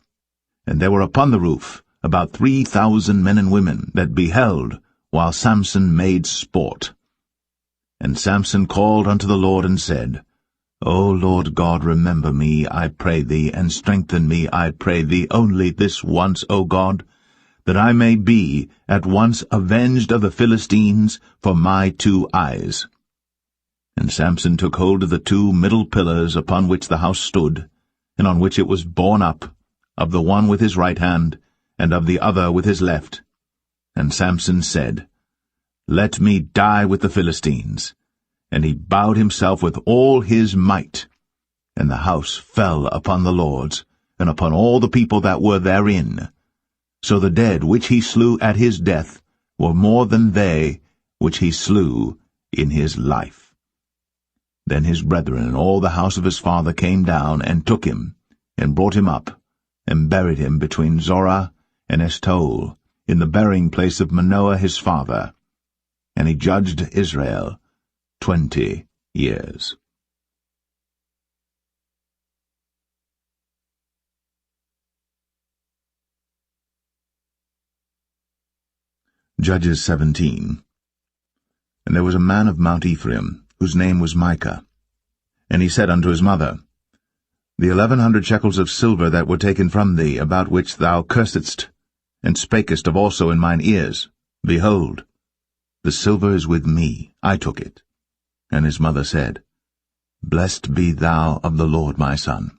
And there were upon the roof about 3,000 men and women that beheld, while Samson made sport. And Samson called unto the Lord, and said, O Lord God, remember me, I pray thee, and strengthen me, I pray thee, only this once, O God, that I may be at once avenged of the Philistines for my 2 eyes. And Samson took hold of the 2 middle pillars upon which the house stood, and on which it was borne up, of the one with his right hand, and of the other with his left. And Samson said, Let me die with the Philistines. And he bowed himself with all his might. And the house fell upon the lords, and upon all the people that were therein. So the dead which he slew at his death were more than they which he slew in his life. Then his brethren and all the house of his father came down, and took him, and brought him up, and buried him between Zorah and Eshtaol, in the burying place of Manoah his father. And he judged Israel 20 years. Judges 17. And there was a man of Mount Ephraim, whose name was Micah. And he said unto his mother, The 1,100 shekels of silver that were taken from thee, about which thou cursedst, and spakest of also in mine ears, behold, the silver is with me, I took it. And his mother said, Blessed be thou of the Lord, my son.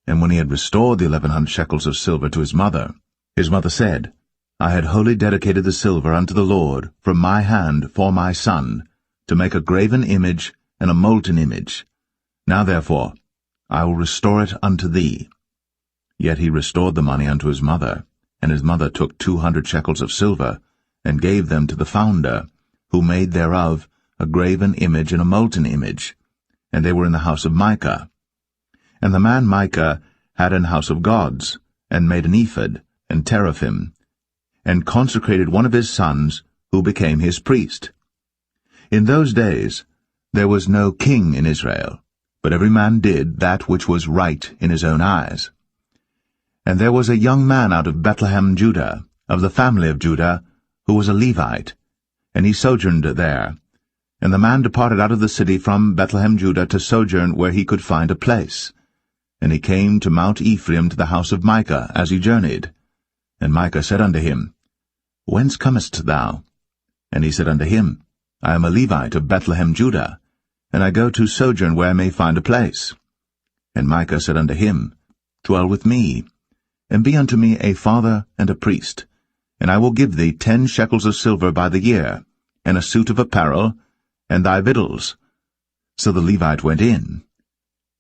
And when he had restored the 1,100 shekels of silver to his mother said, I had wholly dedicated the silver unto the Lord from my hand for my son, to make a graven image and a molten image. Now therefore I will restore it unto thee. Yet he restored the money unto his mother, and his mother took 200 shekels of silver, and gave them to the founder, who made thereof a graven image and a molten image, and they were in the house of Micah. And the man Micah had an house of gods, and made an ephod, and teraphim, and consecrated one of his sons, who became his priest. In those days there was no king in Israel, but every man did that which was right in his own eyes. And there was a young man out of Bethlehem, Judah, of the family of Judah, who was a Levite, and he sojourned there. And the man departed out of the city from Bethlehem, Judah, to sojourn where he could find a place. And he came to Mount Ephraim, to the house of Micah, as he journeyed. And Micah said unto him, Whence comest thou? And he said unto him, I am a Levite of Bethlehem, Judah, and I go to sojourn where I may find a place. And Micah said unto him, Dwell with me, and be unto me a father and a priest, and I will give thee 10 shekels of silver by the year, and a suit of apparel, and thy victuals. So the Levite went in.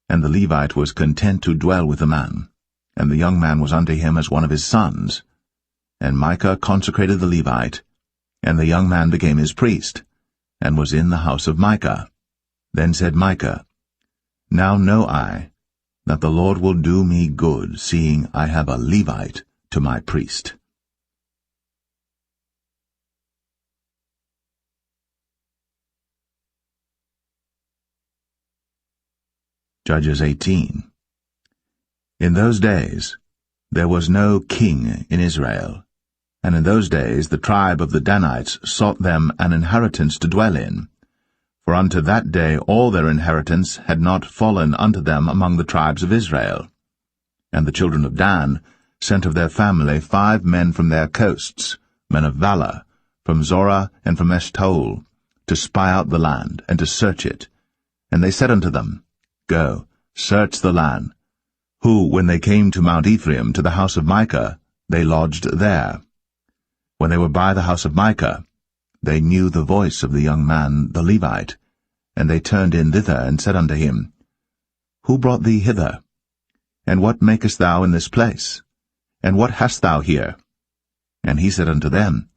And the Levite was content to dwell with the man, and the young man was unto him as one of his sons. And Micah consecrated the Levite, and the young man became his priest, and was in the house of Micah. Then said Micah, Now know I that the Lord will do me good, seeing I have a Levite to my priest. Judges 18. In those days there was no king in Israel, and in those days the tribe of the Danites sought them an inheritance to dwell in. For unto that day all their inheritance had not fallen unto them among the tribes of Israel. And the children of Dan sent of their family 5 men from their coasts, men of valor, from Zorah and from Eshtaol, to spy out the land, and to search it. And they said unto them, Go, search the land. Who, when they came to Mount Ephraim, to the house of Micah, they lodged there. When they were by the house of Micah, they knew the voice of the young man, the Levite, And they turned in thither, and said unto him, Who brought thee hither? And what makest thou in this place? And what hast thou here? And he said unto them,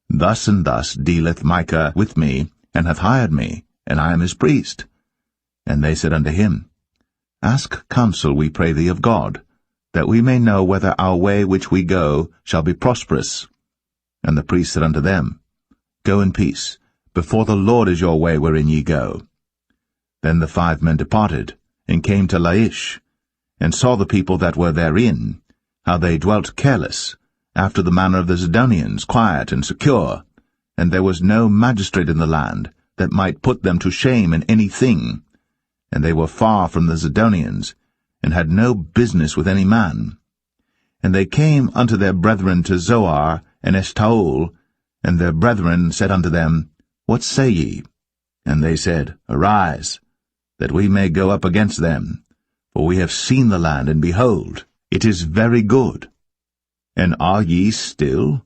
Thus and thus dealeth Micah with me, and hath hired me, and I am his priest. And they said unto him, Ask counsel, we pray thee, of God, that we may know whether our way which we go shall be prosperous. And the priest said unto them, Go in peace. Before the Lord is your way wherein ye go. Then the 5 men departed, and came to Laish, and saw the people that were therein, how they dwelt careless, after the manner of the Zidonians, quiet and secure, and there was no magistrate in the land that might put them to shame in any thing, and they were far from the Zidonians, and had no business with any man. And they came unto their brethren to Zoar and Eshtaol, and their brethren said unto them, What say ye? And they said, Arise, that we may go up against them, for we have seen the land, and behold, it is very good. And are ye still?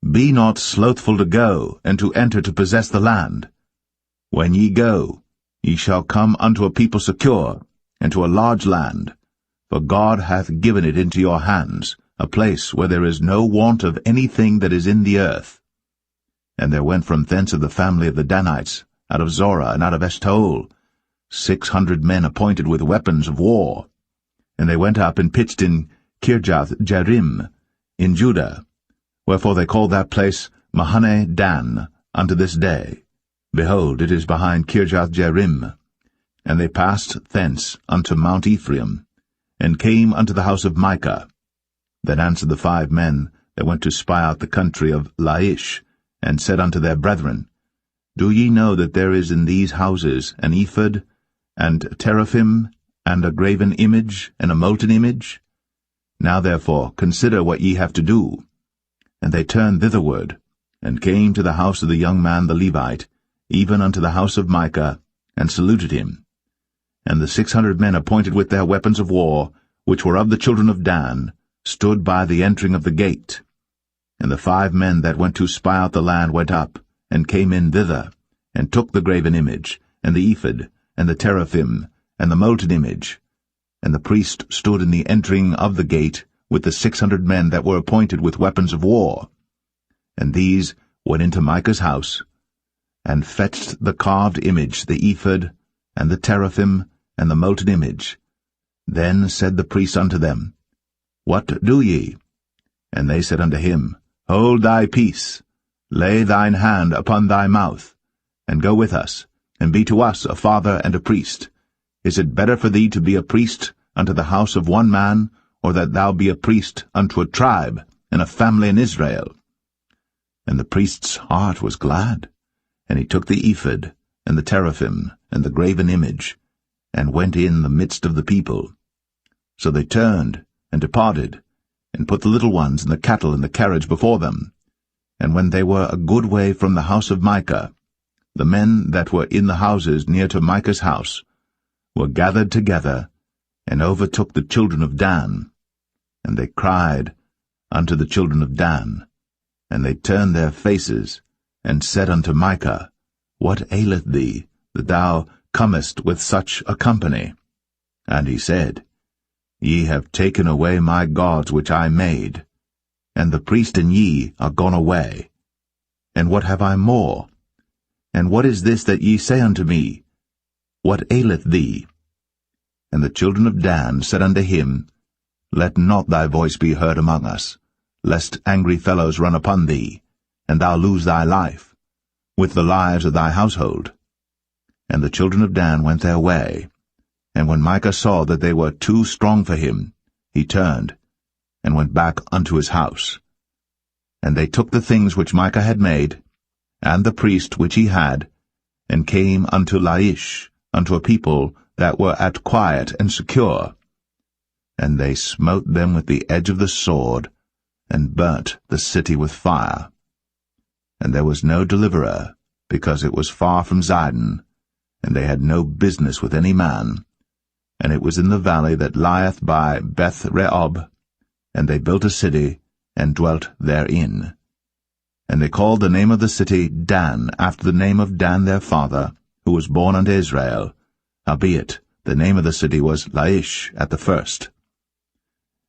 Be not slothful to go, and to enter to possess the land. When ye go, ye shall come unto a people secure, and to a large land, for God hath given it into your hands, a place where there is no want of anything that is in the earth. And there went from thence of the family of the Danites, out of Zorah and out of Eshtaol, 600 men appointed with weapons of war. And they went up and pitched in Kirjath-jearim, in Judah, wherefore they call that place Mahane Dan unto this day. Behold, it is behind Kirjath-jearim. And they passed thence unto Mount Ephraim, and came unto the house of Micah. Then answered the 5 men that went to spy out the country of Laish, and said unto their brethren, Do ye know that there is in these houses an ephod, and teraphim, and a graven image, and a molten image? Now therefore consider what ye have to do. And they turned thitherward, and came to the house of the young man the Levite, even unto the house of Micah, and saluted him. And the 600 men appointed with their weapons of war, which were of the children of Dan, stood by the entering of the gate. And the 5 men that went to spy out the land went up, and came in thither, and took the graven image, and the ephod, and the teraphim, and the molten image. And the priest stood in the entering of the gate with the 600 men that were appointed with weapons of war. And these went into Micah's house, and fetched the carved image, the ephod, and the teraphim, and the molten image. Then said the priest unto them, What do ye? And they said unto him, Hold thy peace, lay thine hand upon thy mouth, and go with us, and be to us a father and a priest. Is it better for thee to be a priest unto the house of one man, or that thou be a priest unto a tribe and a family in Israel? And the priest's heart was glad, and he took the ephod, and the teraphim, and the graven image, and went in the midst of the people. So they turned, and departed, and put the little ones and the cattle in the carriage before them. And when they were a good way from the house of Micah, the men that were in the houses near to Micah's house were gathered together, and overtook the children of Dan. And they cried unto the children of Dan, and they turned their faces, and said unto Micah, What aileth thee, that thou comest with such a company? And he said, Ye have taken away my gods which I made, and the priest and ye are gone away. And what have I more? And what is this that ye say unto me? What aileth thee? And the children of Dan said unto him, Let not thy voice be heard among us, lest angry fellows run upon thee, and thou lose thy life, with the lives of thy household. And the children of Dan went their way. And when Micah saw that they were too strong for him, he turned, and went back unto his house. And they took the things which Micah had made, and the priest which he had, and came unto Laish, unto a people that were at quiet and secure. And they smote them with the edge of the sword, and burnt the city with fire. And there was no deliverer, because it was far from Zidon, and they had no business with any man. And it was in the valley that lieth by Beth-rehob, and they built a city, and dwelt therein. And they called the name of the city Dan, after the name of Dan their father, who was born unto Israel, howbeit the name of the city was Laish at the first.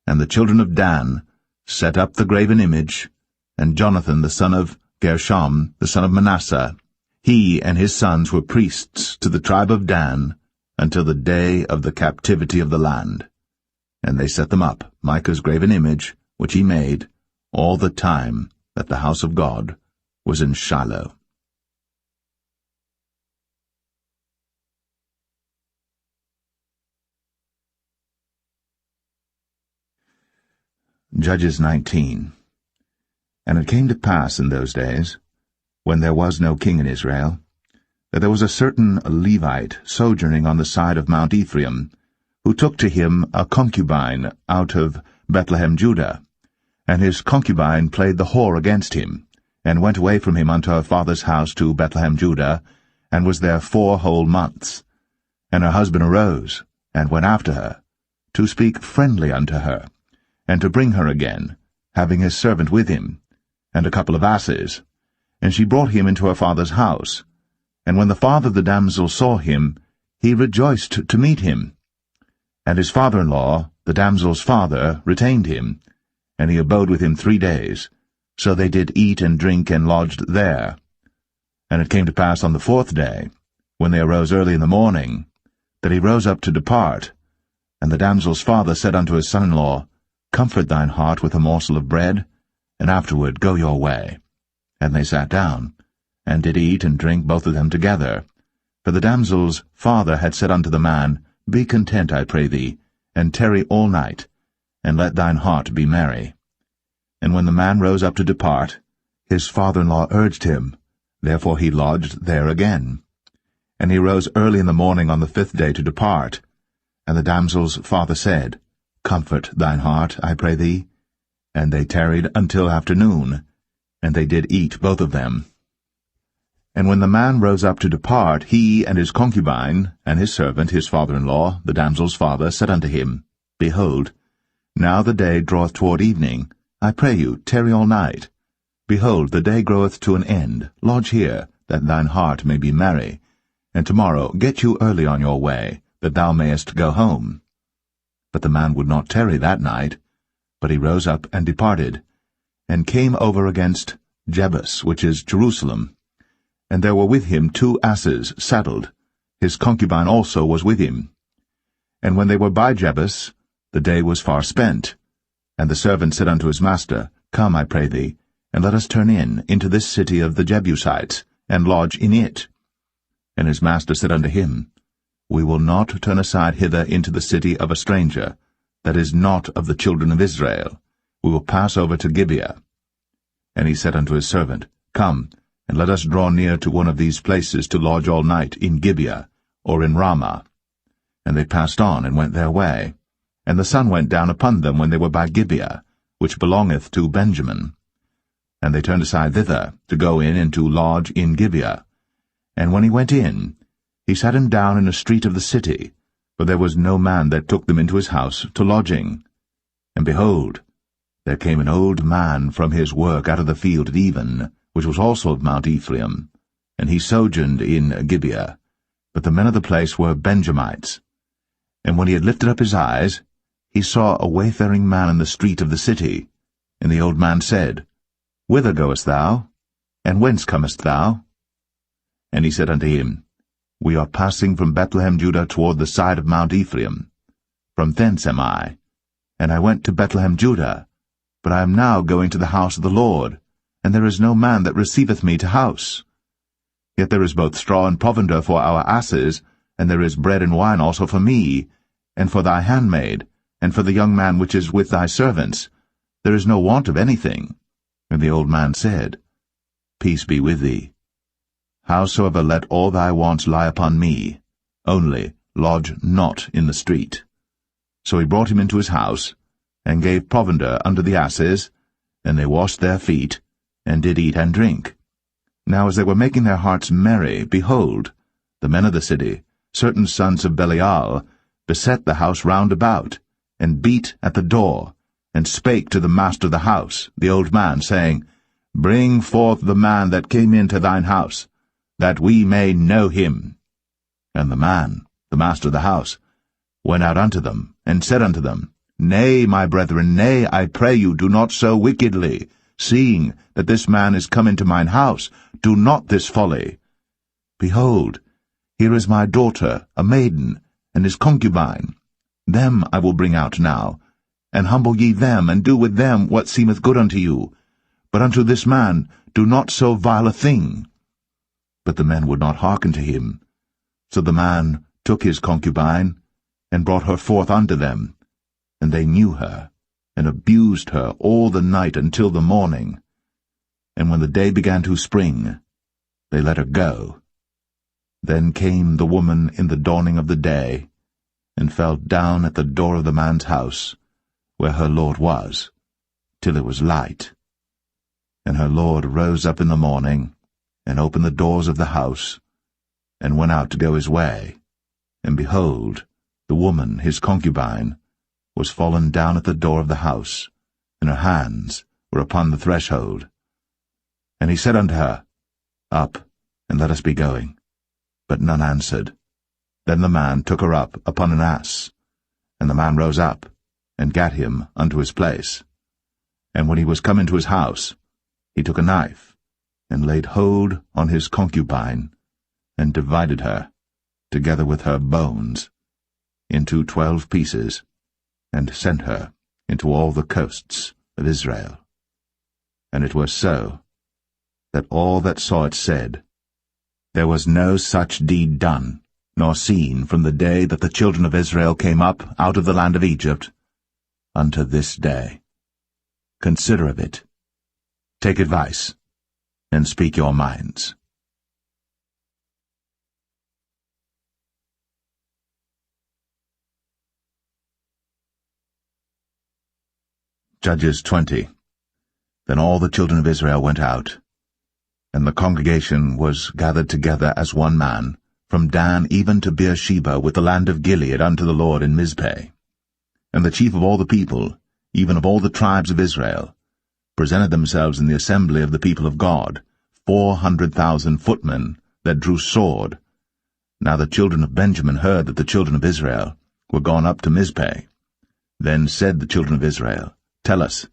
And the children of Dan set up the graven image, and Jonathan the son of Gershom, the son of Manasseh, he and his sons were priests to the tribe of Dan, until the day of the captivity of the land. And they set them up, Micah's graven image, which he made, all the time that the house of God was in Shiloh. Judges 19. And it came to pass in those days, when there was no king in Israel, that there was a certain Levite sojourning on the side of Mount Ephraim, who took to him a concubine out of Bethlehem Judah. And his concubine played the whore against him, and went away from him unto her father's house to Bethlehem Judah, and was there 4 whole months. And her husband arose, and went after her, to speak friendly unto her, and to bring her again, having his servant with him, and a couple of asses. And she brought him into her father's house. And when the father of the damsel saw him, he rejoiced to meet him. And his father-in-law, the damsel's father, retained him, and he abode with him 3 days. So they did eat and drink and lodged there. And it came to pass on the 4th day, when they arose early in the morning, that he rose up to depart. And the damsel's father said unto his son-in-law, Comfort thine heart with a morsel of bread, and afterward go your way. And they sat down, and did eat and drink both of them together. For the damsel's father had said unto the man, Be content, I pray thee, and tarry all night, and let thine heart be merry. And when the man rose up to depart, his father-in-law urged him, therefore he lodged there again. And he rose early in the morning on the 5th day to depart. And the damsel's father said, Comfort thine heart, I pray thee. And they tarried until afternoon, and they did eat both of them. And when the man rose up to depart, he and his concubine, and his servant, his father-in-law, the damsel's father, said unto him, Behold, now the day draweth toward evening. I pray you, tarry all night. Behold, the day groweth to an end. Lodge here, that thine heart may be merry. And tomorrow get you early on your way, that thou mayest go home. But the man would not tarry that night, but he rose up and departed, and came over against Jebus, which is Jerusalem. And there were with him 2 asses saddled. His concubine also was with him. And when they were by Jebus, the day was far spent. And the servant said unto his master, Come, I pray thee, and let us turn into this city of the Jebusites, and lodge in it. And his master said unto him, We will not turn aside hither into the city of a stranger, that is not of the children of Israel. We will pass over to Gibeah. And he said unto his servant, Come, and let us draw near to one of these places to lodge all night in Gibeah, or in Ramah. And they passed on, and went their way. And the sun went down upon them when they were by Gibeah, which belongeth to Benjamin. And they turned aside thither, to go in and to lodge in Gibeah. And when he went in, he sat him down in a street of the city, for there was no man that took them into his house to lodging. And behold, there came an old man from his work out of the field at even, which was also of Mount Ephraim, and he sojourned in Gibeah. But the men of the place were Benjamites. And when he had lifted up his eyes, he saw a wayfaring man in the street of the city. And the old man said, Whither goest thou? And whence comest thou? And he said unto him, We are passing from Bethlehem Judah toward the side of Mount Ephraim. From thence am I. And I went to Bethlehem Judah, but I am now going to the house of the Lord, and there is no man that receiveth me to house. Yet there is both straw and provender for our asses, and there is bread and wine also for me, and for thy handmaid, and for the young man which is with thy servants. There is no want of anything. And the old man said, Peace be with thee. Howsoever let all thy wants lie upon me, only lodge not in the street. So he brought him into his house, and gave provender unto the asses, and they washed their feet, and did eat and drink. Now as they were making their hearts merry, behold, the men of the city, certain sons of Belial, beset the house round about, and beat at the door, and spake to the master of the house, the old man, saying, Bring forth the man that came into thine house, that we may know him. And the man, the master of the house, went out unto them, and said unto them, Nay, my brethren, nay, I pray you, do not so wickedly, seeing that this man is come into mine house. Do not this folly. Behold, here is my daughter, a maiden, and his concubine. Them I will bring out now, and humble ye them, and do with them what seemeth good unto you. But unto this man do not so vile a thing. But the men would not hearken to him. So the man took his concubine, and brought her forth unto them. And they knew her, and abused her all the night until the morning. And when the day began to spring, they let her go. Then came the woman in the dawning of the day, and fell down at the door of the man's house, where her lord was, till it was light. And her lord rose up in the morning, and opened the doors of the house, and went out to go his way. And behold, the woman, his concubine, was fallen down at the door of the house, and her hands were upon the threshold. And he said unto her, Up, and let us be going. But none answered. Then the man took her up upon an ass. And the man rose up, and gat him unto his place. And when he was come into his house, he took a knife, and laid hold on his concubine, and divided her, together with her bones, into 12 pieces, and sent her into all the coasts of Israel. And it was so, that all that saw it said, There was no such deed done, nor seen from the day that the children of Israel came up out of the land of Egypt, unto this day. Consider of it, take advice, and speak your minds. Judges 20. Then all the children of Israel went out, and the congregation was gathered together as one man, from Dan even to Beersheba with the land of Gilead unto the Lord in Mizpeh. And the chief of all the people, even of all the tribes of Israel, presented themselves in the assembly of the people of God, 400,000 footmen that drew sword. Now the children of Benjamin heard that the children of Israel were gone up to Mizpeh. Then said the children of Israel, Tell us,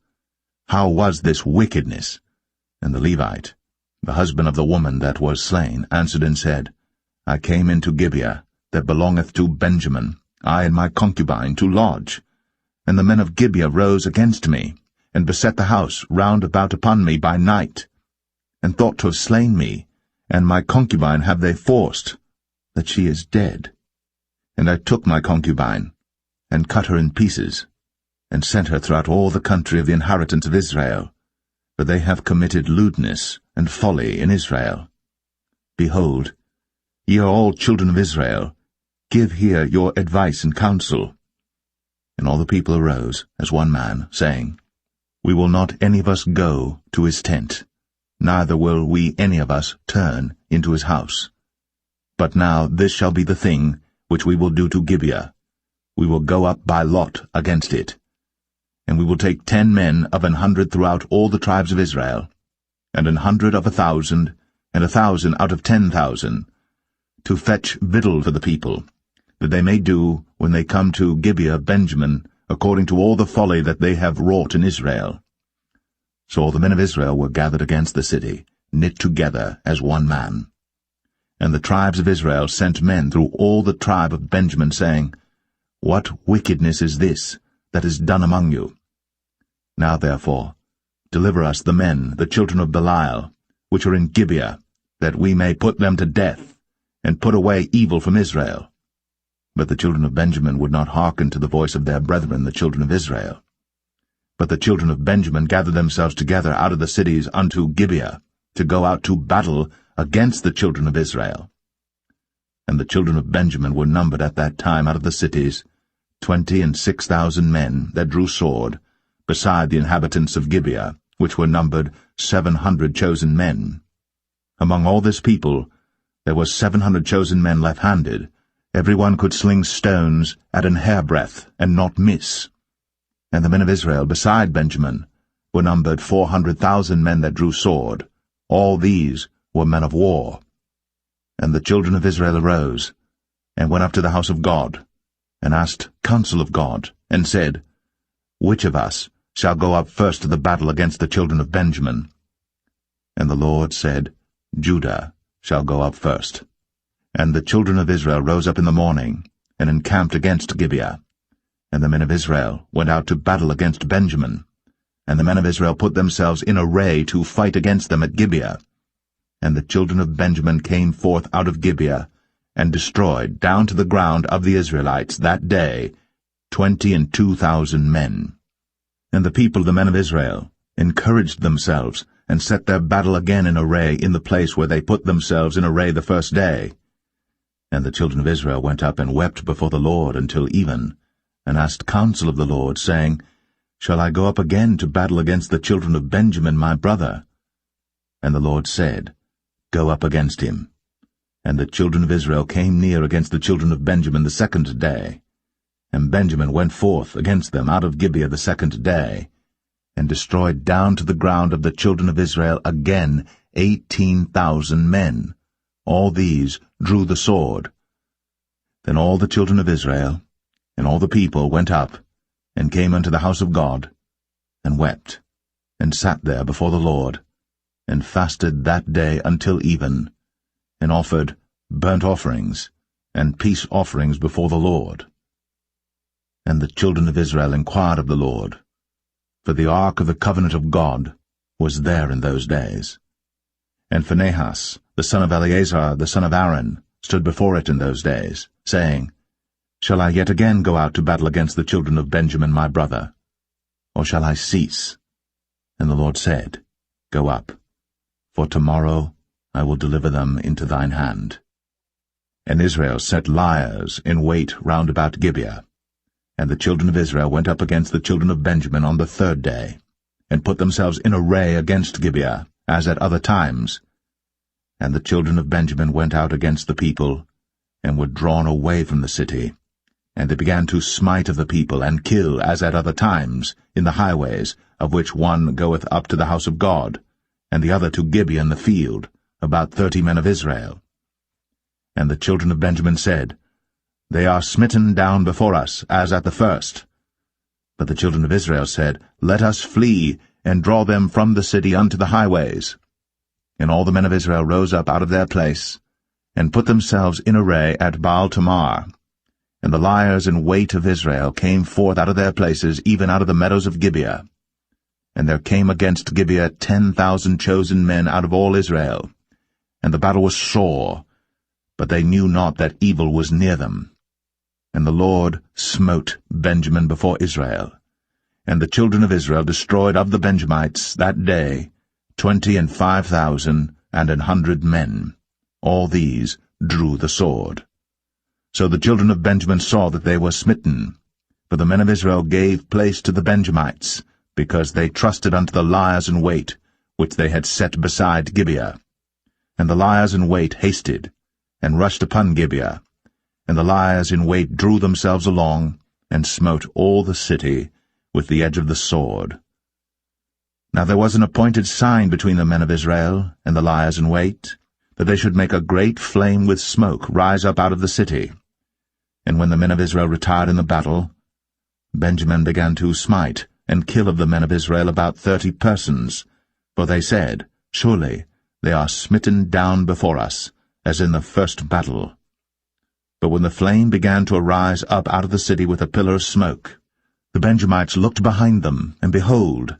how was this wickedness? And the Levite, the husband of the woman that was slain, answered and said, I came into Gibeah, that belongeth to Benjamin, I and my concubine, to lodge. And the men of Gibeah rose against me, and beset the house round about upon me by night, and thought to have slain me, and my concubine have they forced, that she is dead. And I took my concubine, and cut her in pieces, and sent her throughout all the country of the inheritance of Israel, for they have committed lewdness and folly in Israel. Behold, ye are all children of Israel, give here your advice and counsel. And all the people arose as one man, saying, We will not any of us go to his tent, neither will we any of us turn into his house. But now this shall be the thing which we will do to Gibeah. We will go up by lot against it. And we will take 10 men of 100 throughout all the tribes of Israel, and 100 of 1,000, and 1,000 out of 10,000, to fetch victual for the people, that they may do, when they come to Gibeah Benjamin, according to all the folly that they have wrought in Israel. So all the men of Israel were gathered against the city, knit together as one man. And the tribes of Israel sent men through all the tribe of Benjamin, saying, What wickedness is this that is done among you? Now therefore, deliver us the men, the children of Belial, which are in Gibeah, that we may put them to death, and put away evil from Israel. But the children of Benjamin would not hearken to the voice of their brethren, the children of Israel. But the children of Benjamin gathered themselves together out of the cities unto Gibeah, to go out to battle against the children of Israel. And the children of Benjamin were numbered at that time out of the cities 26,000 men that drew sword, beside the inhabitants of Gibeah, which were numbered 700 chosen men. Among all this people there were 700 chosen men left-handed. Every one could sling stones at an hairbreadth, and not miss. And the men of Israel beside Benjamin were numbered 400,000 men that drew sword. All these were men of war. And the children of Israel arose, and went up to the house of God, and asked counsel of God, and said, Which of us shall go up first to the battle against the children of Benjamin? And the Lord said, Judah shall go up first. And the children of Israel rose up in the morning, and encamped against Gibeah. And the men of Israel went out to battle against Benjamin. And the men of Israel put themselves in array to fight against them at Gibeah. And the children of Benjamin came forth out of Gibeah, and destroyed down to the ground of the Israelites that day 22,000 men. And the people, the men of Israel, encouraged themselves, and set their battle again in array in the place where they put themselves in array the first day. And the children of Israel went up and wept before the Lord until even, and asked counsel of the Lord, saying, Shall I go up again to battle against the children of Benjamin my brother? And the Lord said, Go up against him. And the children of Israel came near against the children of Benjamin the second day. And Benjamin went forth against them out of Gibeah the second day, and destroyed down to the ground of the children of Israel again 18,000 men. All these drew the sword. Then all the children of Israel and all the people went up, and came unto the house of God, and wept, and sat there before the Lord, and fasted that day until even, and offered burnt offerings and peace offerings before the Lord. And the children of Israel inquired of the Lord, for the ark of the covenant of God was there in those days. And Phinehas, the son of Eleazar, the son of Aaron, stood before it in those days, saying, Shall I yet again go out to battle against the children of Benjamin my brother? Or shall I cease? And the Lord said, Go up, for tomorrow I will deliver them into thine hand. And Israel set liers in wait round about Gibeah. And the children of Israel went up against the children of Benjamin on the third day, and put themselves in array against Gibeah, as at other times. And the children of Benjamin went out against the people, and were drawn away from the city. And they began to smite of the people, and kill, as at other times, in the highways, of which one goeth up to the house of God, and the other to Gibeah in the field, about 30 men of Israel. And the children of Benjamin said, They are smitten down before us, as at the first. But the children of Israel said, Let us flee, and draw them from the city unto the highways. And all the men of Israel rose up out of their place, and put themselves in array at Baal-Tamar. And the liers in wait of Israel came forth out of their places, even out of the meadows of Gibeah. And there came against Gibeah 10,000 chosen men out of all Israel. And the battle was sore, but they knew not that evil was near them. And the Lord smote Benjamin before Israel. And the children of Israel destroyed of the Benjamites that day 25,100 men. All these drew the sword. So the children of Benjamin saw that they were smitten, for the men of Israel gave place to the Benjamites, because they trusted unto the liers in wait, which they had set beside Gibeah. And the liers in wait hasted, and rushed upon Gibeah. And the liers in wait drew themselves along, and smote all the city with the edge of the sword. Now there was an appointed sign between the men of Israel and the liers in wait, that they should make a great flame with smoke rise up out of the city. And when the men of Israel retired in the battle, Benjamin began to smite and kill of the men of Israel about 30 persons, for they said, Surely they are smitten down before us, as in the first battle. But when the flame began to arise up out of the city with a pillar of smoke, the Benjamites looked behind them, and behold,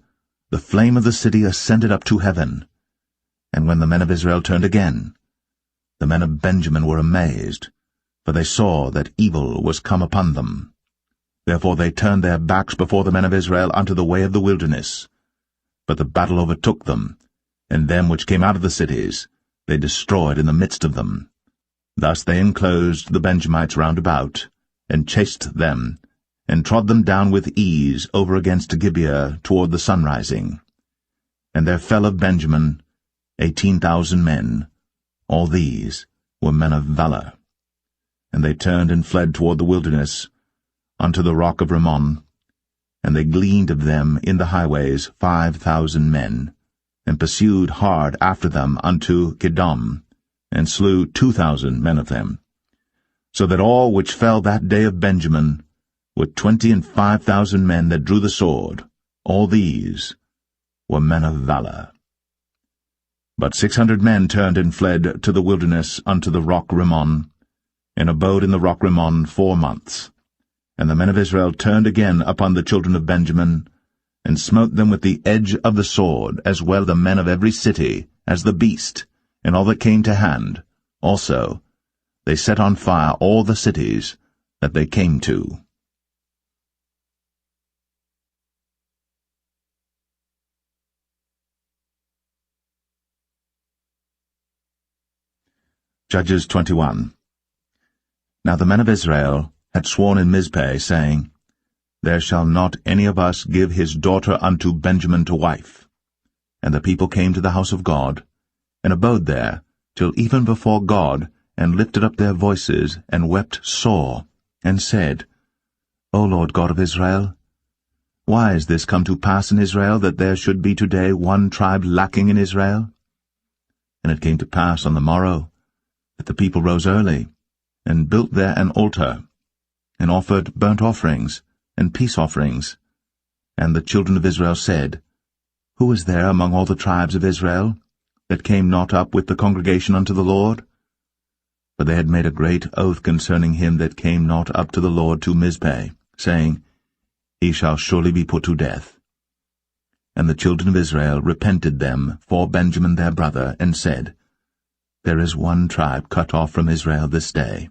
the flame of the city ascended up to heaven. And when the men of Israel turned again, the men of Benjamin were amazed, for they saw that evil was come upon them. Therefore they turned their backs before the men of Israel unto the way of the wilderness. But the battle overtook them, and them which came out of the cities they destroyed in the midst of them. Thus they enclosed the Benjamites round about, and chased them, and trod them down with ease over against Gibeah toward the sunrising. And there fell of Benjamin 18,000 men. All these were men of valor. And they turned and fled toward the wilderness, unto the rock of Rimmon. And they gleaned of them in the highways 5,000 men, and pursued hard after them unto Kidom, and slew 2,000 men of them. So that all which fell that day of Benjamin were 25,000 men that drew the sword. All these were men of valor. But 600 men turned and fled to the wilderness unto the rock Rimmon, and abode in the rock Rimmon 4 months. And the men of Israel turned again upon the children of Benjamin, and smote them with the edge of the sword, as well the men of every city as the beast, and all that came to hand. Also they set on fire all the cities that they came to. Judges 21. Now the men of Israel had sworn in Mizpeh, saying, There shall not any of us give his daughter unto Benjamin to wife. And the people came to the house of God, and abode there till even before God, and lifted up their voices, and wept sore, and said, O Lord God of Israel, why is this come to pass in Israel, that there should be today one tribe lacking in Israel? And it came to pass on the morrow, that the people rose early, and built there an altar, and offered burnt offerings, and peace offerings. And the children of Israel said, Who is there among all the tribes of Israel, that came not up with the congregation unto the Lord? For they had made a great oath concerning him that came not up to the Lord to Mizpeh, saying, He shall surely be put to death. And the children of Israel repented them for Benjamin their brother, and said, There is one tribe cut off from Israel this day.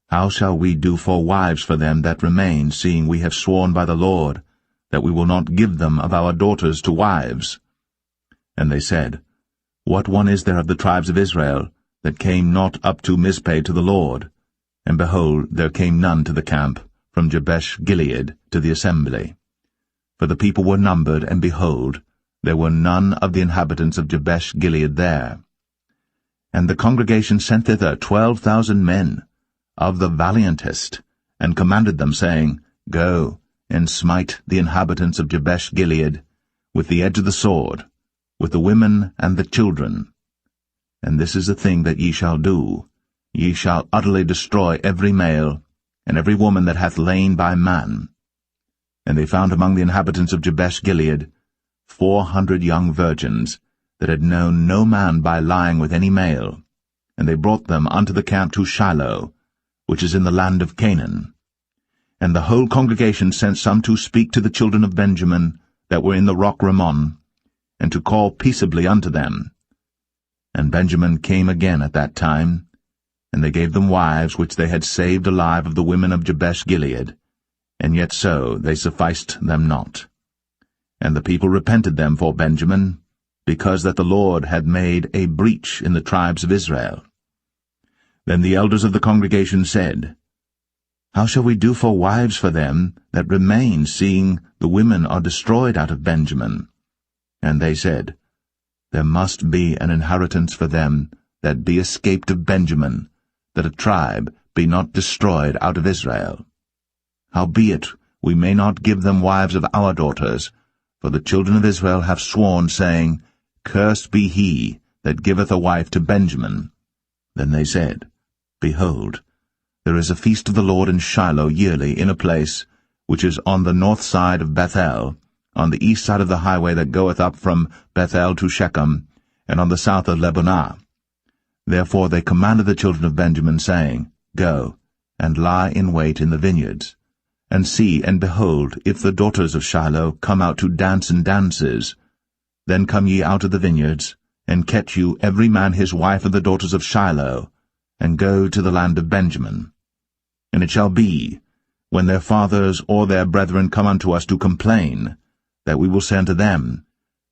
How shall we do for wives for them that remain, seeing we have sworn by the Lord, that we will not give them of our daughters to wives? And they said, What one is there of the tribes of Israel, that came not up to Mizpeh to the Lord? And behold, there came none to the camp, from Jabesh-Gilead to the assembly. For the people were numbered, and behold, there were none of the inhabitants of Jabesh-Gilead there. And the congregation sent thither 12,000 men, of the valiantest, and commanded them, saying, Go, and smite the inhabitants of Jabesh-Gilead with the edge of the sword, with the women and the children. And this is the thing that ye shall do. Ye shall utterly destroy every male, and every woman that hath lain by man. And they found among the inhabitants of Jabesh-Gilead 400 young virgins, that had known no man by lying with any male. And they brought them unto the camp to Shiloh, which is in the land of Canaan. And the whole congregation sent some to speak to the children of Benjamin that were in the rock Rimmon, and to call peaceably unto them. And Benjamin came again at that time, and they gave them wives which they had saved alive of the women of Jabesh-Gilead, and yet so they sufficed them not. And the people repented them for Benjamin, because that the Lord had made a breach in the tribes of Israel. Then the elders of the congregation said, How shall we do for wives for them that remain, seeing the women are destroyed out of Benjamin? And they said, There must be an inheritance for them that be escaped of Benjamin, that a tribe be not destroyed out of Israel. Howbeit we may not give them wives of our daughters, for the children of Israel have sworn, saying, Cursed be he that giveth a wife to Benjamin. Then they said, Behold, there is a feast of the Lord in Shiloh yearly in a place which is on the north side of Bethel, on the east side of the highway that goeth up from Bethel to Shechem, and on the south of Lebonah. Therefore they commanded the children of Benjamin, saying, Go, and lie in wait in the vineyards, and see, and behold, if the daughters of Shiloh come out to dance in dances, then come ye out of the vineyards, and catch you every man his wife of the daughters of Shiloh, and go to the land of Benjamin. And it shall be, when their fathers or their brethren come unto us to complain, that we will say unto them,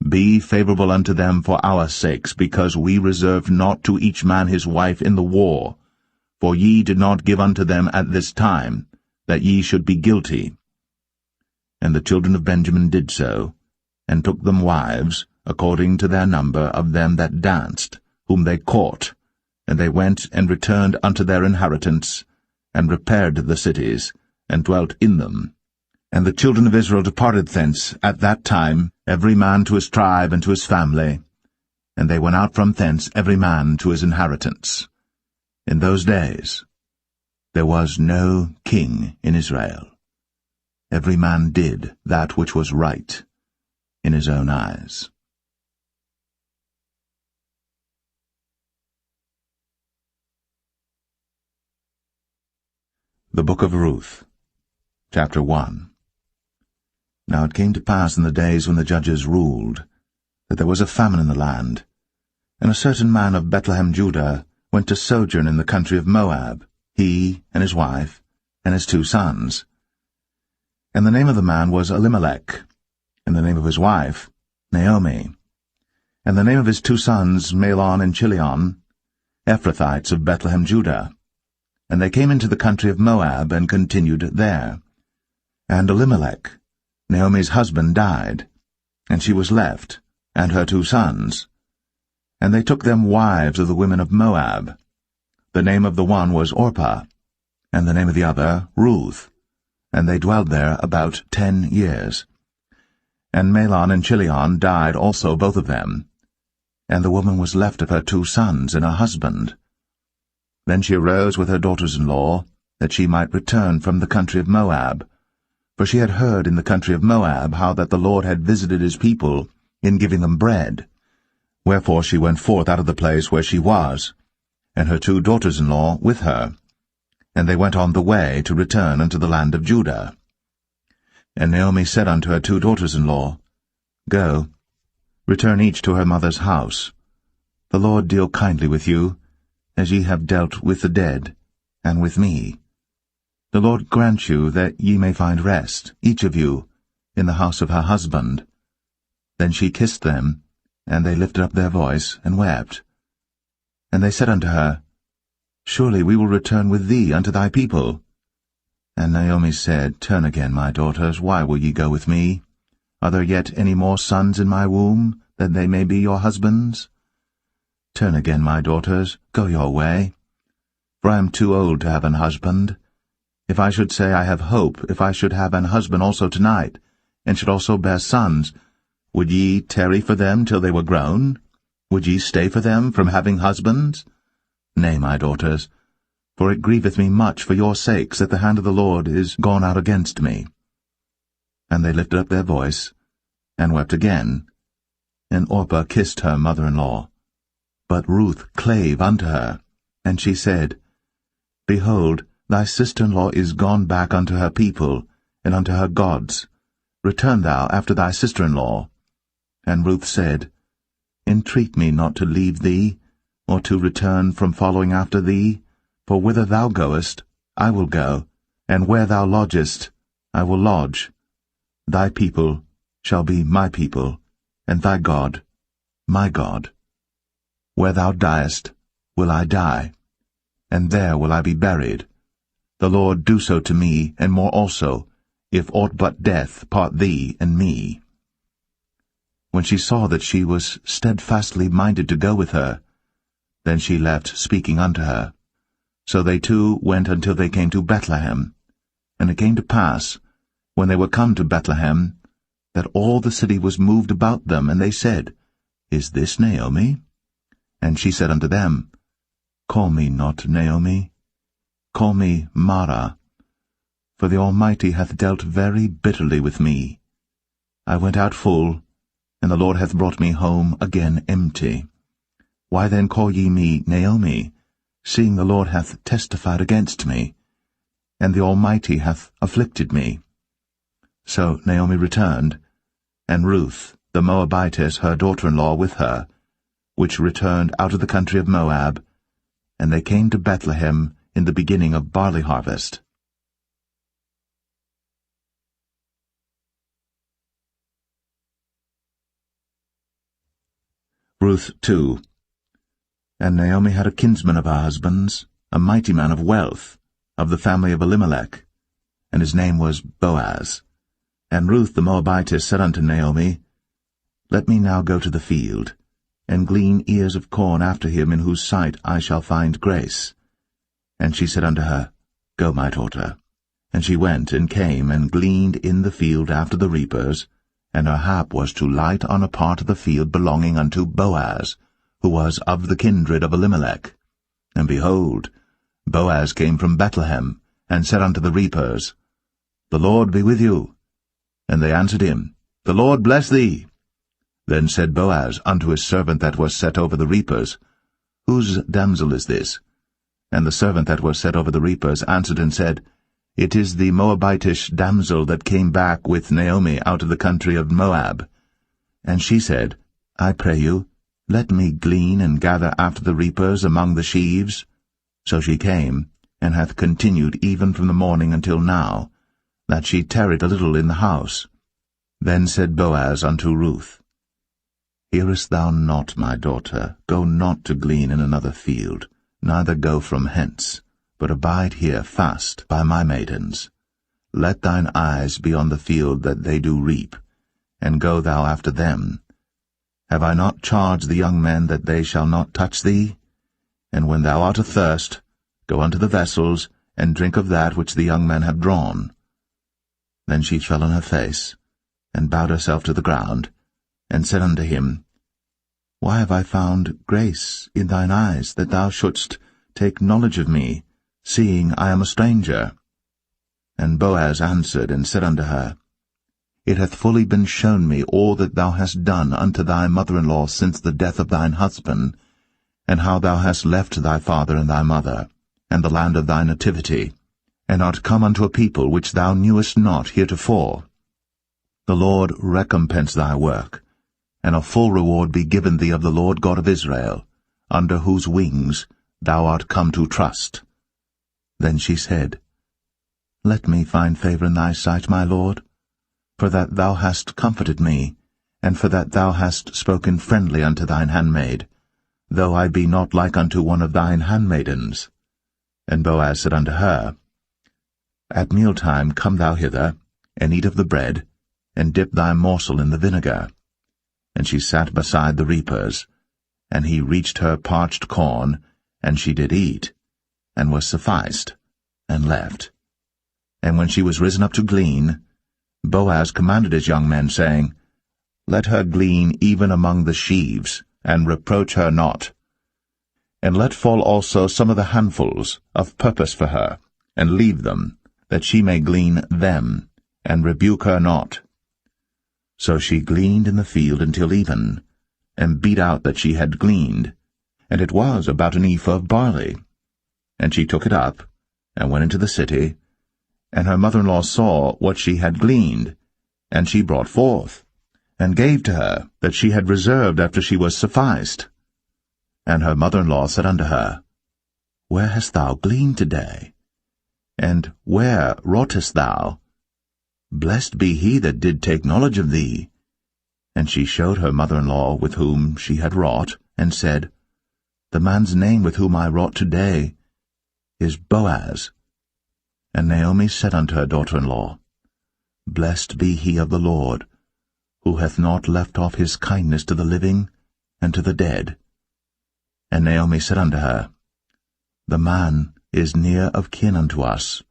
Be favorable unto them for our sakes, because we reserved not to each man his wife in the war, for ye did not give unto them at this time, that ye should be guilty. And the children of Benjamin did so, and took them wives, according to their number of them that danced, whom they caught, and they went and returned unto their inheritance, and repaired the cities, and dwelt in them. And the children of Israel departed thence at that time, every man to his tribe and to his family, and they went out from thence every man to his inheritance. In those days there was no king in Israel. Every man did that which was right in his own eyes. The Book of Ruth, Chapter 1. Now it came to pass in the days when the judges ruled, that there was a famine in the land, and a certain man of Bethlehem, Judah, went to sojourn in the country of Moab, he and his wife, and his 2 sons. And the name of the man was Elimelech, and the name of his wife Naomi, and the name of his 2 sons Mahlon and Chilion, Ephrathites of Bethlehem, Judah. And they came into the country of Moab, and continued there. And Elimelech, Naomi's husband, died, and she was left, and her 2 sons. And they took them wives of the women of Moab. The name of the one was Orpah, and the name of the other Ruth. And they dwelled there about 10 years. And Mahlon and Chilion died also, both of them. And the woman was left of her 2 sons and her husband. Then she arose with her daughters-in-law, that she might return from the country of Moab. For she had heard in the country of Moab how that the Lord had visited his people in giving them bread. Wherefore she went forth out of the place where she was, and her 2 daughters-in-law with her. And they went on the way to return unto the land of Judah. And Naomi said unto her 2 daughters-in-law, Go, return each to her mother's house. The Lord deal kindly with you, as ye have dealt with the dead, and with me. The Lord grant you that ye may find rest, each of you, in the house of her husband. Then she kissed them, and they lifted up their voice, and wept. And they said unto her, Surely we will return with thee unto thy people. And Naomi said, Turn again, my daughters, why will ye go with me? Are there yet any more sons in my womb, that they may be your husbands? Turn again, my daughters, go your way. For I am too old to have an husband. If I should say I have hope, if I should have an husband also tonight, and should also bear sons, would ye tarry for them till they were grown? Would ye stay for them from having husbands? Nay, my daughters, for it grieveth me much for your sakes that the hand of the Lord is gone out against me. And they lifted up their voice, and wept again. And Orpah kissed her mother-in-law. But Ruth clave unto her, and she said, Behold, thy sister-in-law is gone back unto her people, and unto her gods. Return thou after thy sister-in-law. And Ruth said, Entreat me not to leave thee, or to return from following after thee, for whither thou goest, I will go, and where thou lodgest, I will lodge. Thy people shall be my people, and thy God, my God. Where thou diest, will I die, and there will I be buried. The Lord do so to me, and more also, if aught but death part thee and me. When she saw that she was steadfastly minded to go with her, then she left speaking unto her. So they 2 went until they came to Bethlehem. And it came to pass, when they were come to Bethlehem, that all the city was moved about them, and they said, Is this Naomi? And she said unto them, Call me not Naomi, call me Mara, for the Almighty hath dealt very bitterly with me. I went out full, and the Lord hath brought me home again empty. Why then call ye me Naomi, seeing the Lord hath testified against me, and the Almighty hath afflicted me? So Naomi returned, and Ruth the Moabitess her daughter-in-law with her, which returned out of the country of Moab, and they came to Bethlehem in the beginning of barley harvest. Ruth 2. And Naomi had a kinsman of her husband's, a mighty man of wealth, of the family of Elimelech, and his name was Boaz. And Ruth the Moabitess said unto Naomi, Let me now go to the field, and glean ears of corn after him in whose sight I shall find grace. And she said unto her, Go, my daughter. And she went and came and gleaned in the field after the reapers, and her hap was to light on a part of the field belonging unto Boaz, who was of the kindred of Elimelech. And behold, Boaz came from Bethlehem, and said unto the reapers, The Lord be with you. And they answered him, The Lord bless thee. Then said Boaz unto his servant that was set over the reapers, Whose damsel is this? And the servant that was set over the reapers answered and said, It is the Moabitish damsel that came back with Naomi out of the country of Moab. And she said, I pray you, let me glean and gather after the reapers among the sheaves. So she came, and hath continued even from the morning until now, that she tarried a little in the house. Then said Boaz unto Ruth, Hearest thou not, my daughter? Go not to glean in another field, neither go from hence, but abide here fast by my maidens. Let thine eyes be on the field that they do reap, and go thou after them. Have I not charged the young men that they shall not touch thee? And when thou art athirst, go unto the vessels, and drink of that which the young men have drawn. Then she fell on her face, and bowed herself to the ground, and said unto him, Why have I found grace in thine eyes, that thou shouldst take knowledge of me, seeing I am a stranger? And Boaz answered and said unto her, It hath fully been shown me all that thou hast done unto thy mother-in-law since the death of thine husband, and how thou hast left thy father and thy mother, and the land of thy nativity, and art come unto a people which thou knewest not heretofore. The Lord recompense thy work, and a full reward be given thee of the Lord God of Israel, under whose wings thou art come to trust. Then she said, Let me find favor in thy sight, my Lord, for that thou hast comforted me, and for that thou hast spoken friendly unto thine handmaid, though I be not like unto one of thine handmaidens. And Boaz said unto her, At mealtime come thou hither, and eat of the bread, and dip thy morsel in the vinegar. And she sat beside the reapers, and he reached her parched corn, and she did eat, and was sufficed, and left. And when she was risen up to glean, Boaz commanded his young men, saying, Let her glean even among the sheaves, and reproach her not. And let fall also some of the handfuls of purpose for her, and leave them, that she may glean them, and rebuke her not. So she gleaned in the field until even, and beat out that she had gleaned, and it was about an ephah of barley. And she took it up, and went into the city, and her mother-in-law saw what she had gleaned, and she brought forth, and gave to her that she had reserved after she was sufficed. And her mother-in-law said unto her, Where hast thou gleaned today? And where wroughtest thou? Blessed be he that did take knowledge of thee. And she showed her mother-in-law with whom she had wrought, and said, The man's name with whom I wrought today is Boaz. And Naomi said unto her daughter-in-law, Blessed be he of the Lord, who hath not left off his kindness to the living and to the dead. And Naomi said unto her, The man is near of kin unto us,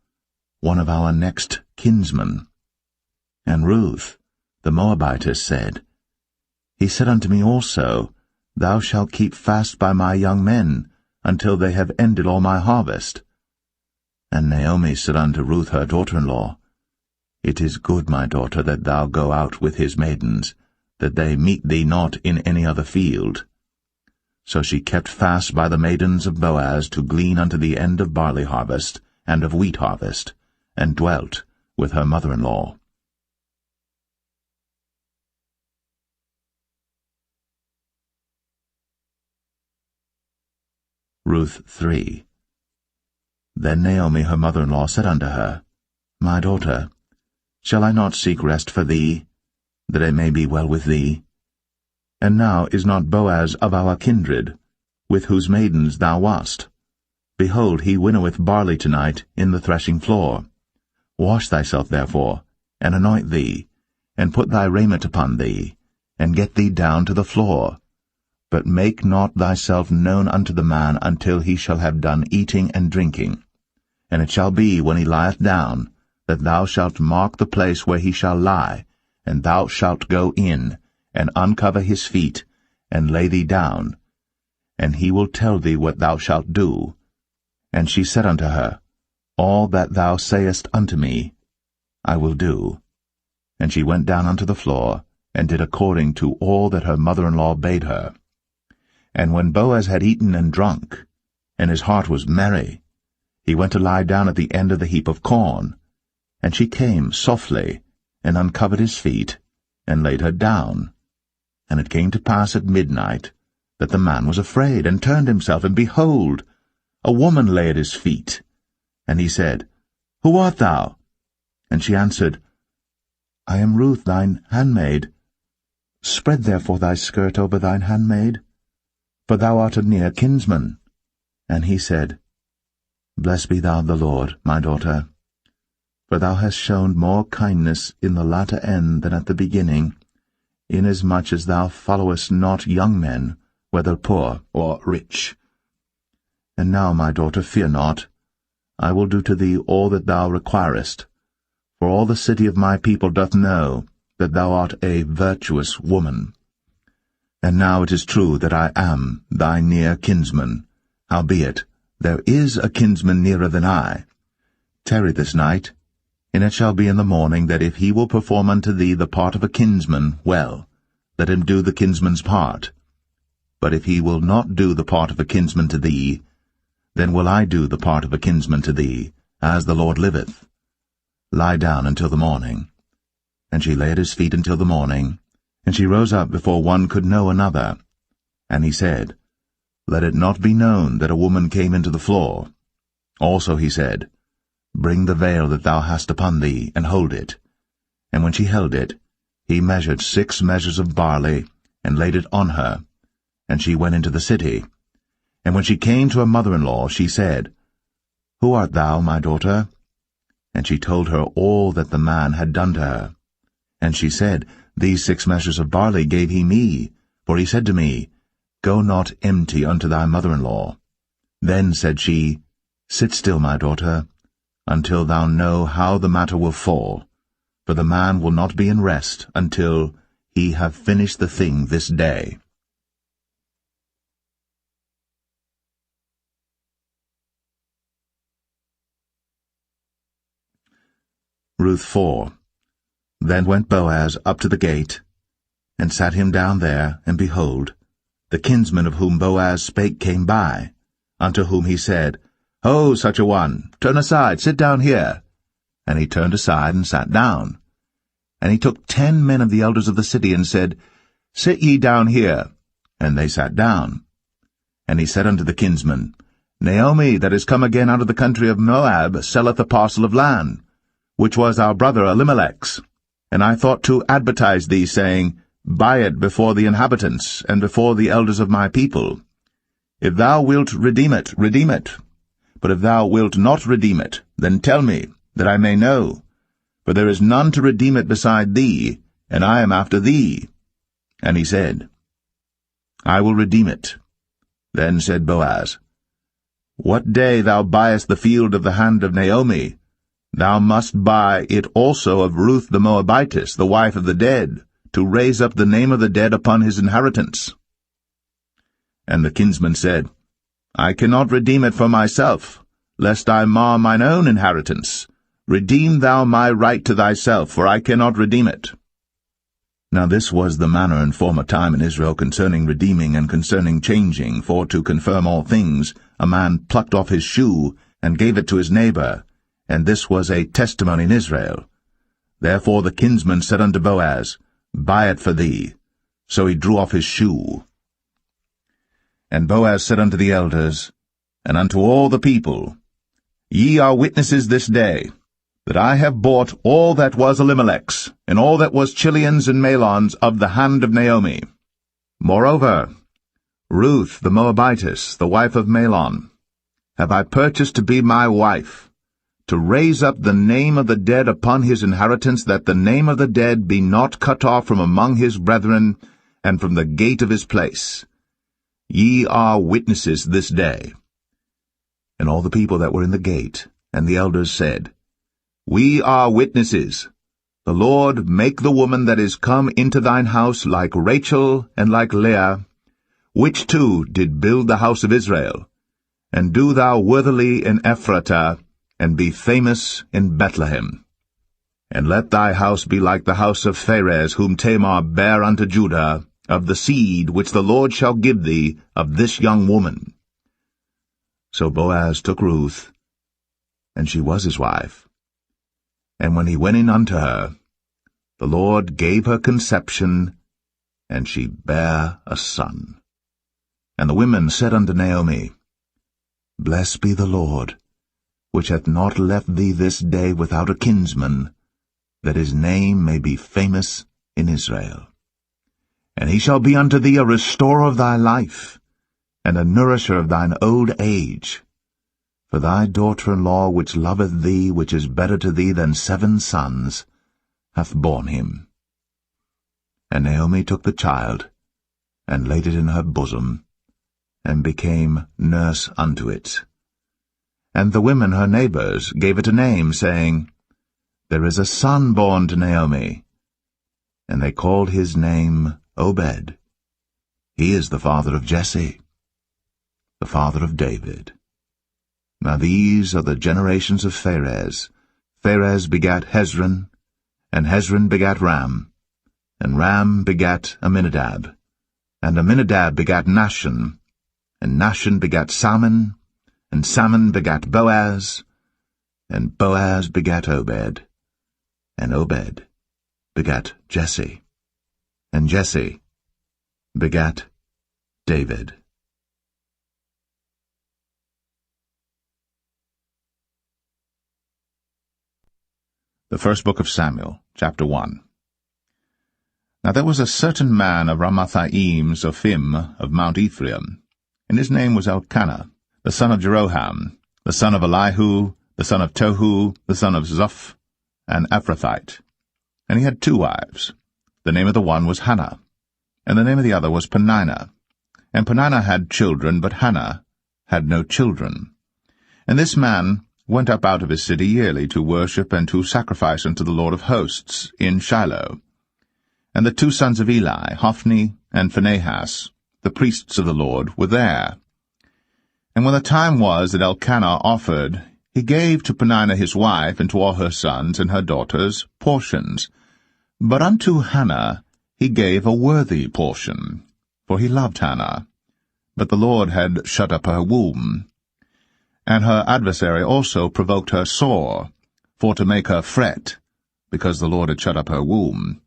one of our next kinsmen. And Ruth, the Moabitess, said, He said unto me also, Thou shalt keep fast by my young men, until they have ended all my harvest. And Naomi said unto Ruth her daughter-in-law, It is good, my daughter, that thou go out with his maidens, that they meet thee not in any other field. So she kept fast by the maidens of Boaz to glean unto the end of barley harvest and of wheat harvest, and dwelt with her mother-in-law. Ruth 3. Then Naomi her mother-in-law said unto her, My daughter, shall I not seek rest for thee, that it may be well with thee? And now is not Boaz of our kindred, with whose maidens thou wast? Behold, he winnoweth barley tonight in the threshing floor. Wash thyself therefore, and anoint thee, and put thy raiment upon thee, and get thee down to the floor. But make not thyself known unto the man until he shall have done eating and drinking. And it shall be, when he lieth down, that thou shalt mark the place where he shall lie, and thou shalt go in, and uncover his feet, and lay thee down. And he will tell thee what thou shalt do. And she said unto her, All that thou sayest unto me, I will do. And she went down unto the floor, and did according to all that her mother-in-law bade her. And when Boaz had eaten and drunk, and his heart was merry, he went to lie down at the end of the heap of corn. And she came softly, and uncovered his feet, and laid her down. And it came to pass at midnight, that the man was afraid, and turned himself, and behold, a woman lay at his feet. And he said, Who art thou? And she answered, I am Ruth thine handmaid. Spread therefore thy skirt over thine handmaid, for thou art a near kinsman. And he said, Blessed be thou of the Lord, my daughter, for thou hast shown more kindness in the latter end than at the beginning, inasmuch as thou followest not young men, whether poor or rich. And now, my daughter, fear not. I will do to thee all that thou requirest, for all the city of my people doth know that thou art a virtuous woman. And now it is true that I am thy near kinsman, howbeit there is a kinsman nearer than I. Tarry this night, and it shall be in the morning that if he will perform unto thee the part of a kinsman, well, let him do the kinsman's part. But if he will not do the part of a kinsman to thee, then will I do the part of a kinsman to thee, as the Lord liveth. Lie down until the morning. And she lay at his feet until the morning, and she rose up before one could know another. And he said, Let it not be known that a woman came into the floor. Also he said, Bring the veil that thou hast upon thee, and hold it. And when she held it, he measured 6 measures of barley, and laid it on her. And she went into the city. And when she came to her mother-in-law, she said, Who art thou, my daughter? And she told her all that the man had done to her. And she said, These 6 measures of barley gave he me, for he said to me, Go not empty unto thy mother-in-law. Then said she, Sit still, my daughter, until thou know how the matter will fall, for the man will not be in rest until he have finished the thing this day. Ruth 4. Then went Boaz up to the gate, and sat him down there, and behold, the kinsman of whom Boaz spake came by, unto whom he said, Ho, such a one, turn aside, sit down here. And he turned aside and sat down. And he took 10 men of the elders of the city, and said, Sit ye down here. And they sat down. And he said unto the kinsman, Naomi, that is come again out of the country of Moab, selleth a parcel of land, which was our brother Elimelech's. And I thought to advertise thee, saying, Buy it before the inhabitants, and before the elders of my people. If thou wilt redeem it, redeem it. But if thou wilt not redeem it, then tell me, that I may know. For there is none to redeem it beside thee, and I am after thee. And he said, I will redeem it. Then said Boaz, What day thou buyest the field of the hand of Naomi, thou must buy it also of Ruth the Moabitess, the wife of the dead, to raise up the name of the dead upon his inheritance. And the kinsman said, I cannot redeem it for myself, lest I mar mine own inheritance. Redeem thou my right to thyself, for I cannot redeem it. Now this was the manner in former time in Israel concerning redeeming and concerning changing, for to confirm all things, a man plucked off his shoe, and gave it to his neighbor, and this was a testimony in Israel. Therefore the kinsman said unto Boaz, Buy it for thee. So he drew off his shoe. And Boaz said unto the elders, and unto all the people, Ye are witnesses this day, that I have bought all that was Elimelech's, and all that was Chilion's and Mahlon's of the hand of Naomi. Moreover, Ruth the Moabitess, the wife of Mahlon, have I purchased to be my wife, to raise up the name of the dead upon his inheritance, that the name of the dead be not cut off from among his brethren, and from the gate of his place. Ye are witnesses this day. And all the people that were in the gate, and the elders said, We are witnesses. The Lord make the woman that is come into thine house like Rachel and like Leah, which two did build the house of Israel, and do thou worthily in Ephratah, and be famous in Bethlehem. And let thy house be like the house of Pharez, whom Tamar bare unto Judah, of the seed which the Lord shall give thee of this young woman. So Boaz took Ruth, and she was his wife. And when he went in unto her, the Lord gave her conception, and she bare a son. And the women said unto Naomi, Blessed be the Lord, which hath not left thee this day without a kinsman, that his name may be famous in Israel. And he shall be unto thee a restorer of thy life, and a nourisher of thine old age. For thy daughter-in-law, which loveth thee, which is better to thee than 7 sons, hath borne him. And Naomi took the child, and laid it in her bosom, and became nurse unto it. And the women her neighbors gave it a name, saying, There is a son born to Naomi. And they called his name Obed. He is the father of Jesse, the father of David. Now these are the generations of Pharez. Pharez begat Hezron, and Hezron begat Ram, and Ram begat Amminadab, and Amminadab begat Nahshon, and Nahshon begat Salmon, and Salmon begat Boaz, and Boaz begat Obed, and Obed begat Jesse, and Jesse begat David. The first book of Samuel, chapter 1. Now there was a certain man of Ramathaim Zophim of Mount Ephraim, and his name was Elkanah, the son of Jeroham, the son of Elihu, the son of Tohu, the son of Zoph, an Ephrathite. And he had 2 wives. The name of the one was Hannah, and the name of the other was Peninnah. And Peninnah had children, but Hannah had no children. And this man went up out of his city yearly to worship and to sacrifice unto the Lord of hosts in Shiloh. And the 2 sons of Eli, Hophni and Phinehas, the priests of the Lord, were there. And when the time was that Elkanah offered, he gave to Peninnah his wife and to all her sons and her daughters portions. But unto Hannah he gave a worthy portion, for he loved Hannah. But the Lord had shut up her womb. And her adversary also provoked her sore, for to make her fret, because the Lord had shut up her womb.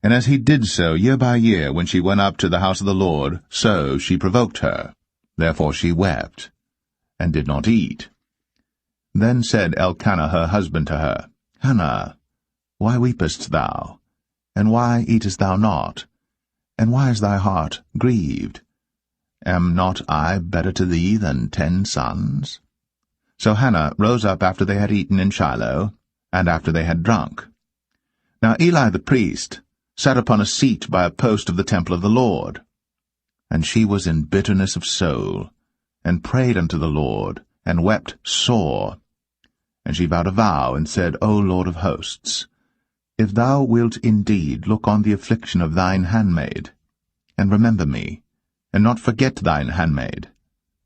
And as he did so year by year, when she went up to the house of the Lord, so she provoked her. Therefore she wept, and did not eat. Then said Elkanah her husband to her, Hannah, why weepest thou? And why eatest thou not? And why is thy heart grieved? Am not I better to thee than 10 sons? So Hannah rose up after they had eaten in Shiloh, and after they had drunk. Now Eli the priest sat upon a seat by a post of the temple of the Lord. And she was in bitterness of soul, and prayed unto the Lord, and wept sore. And she vowed a vow, and said, O Lord of hosts, if thou wilt indeed look on the affliction of thine handmaid, and remember me, and not forget thine handmaid,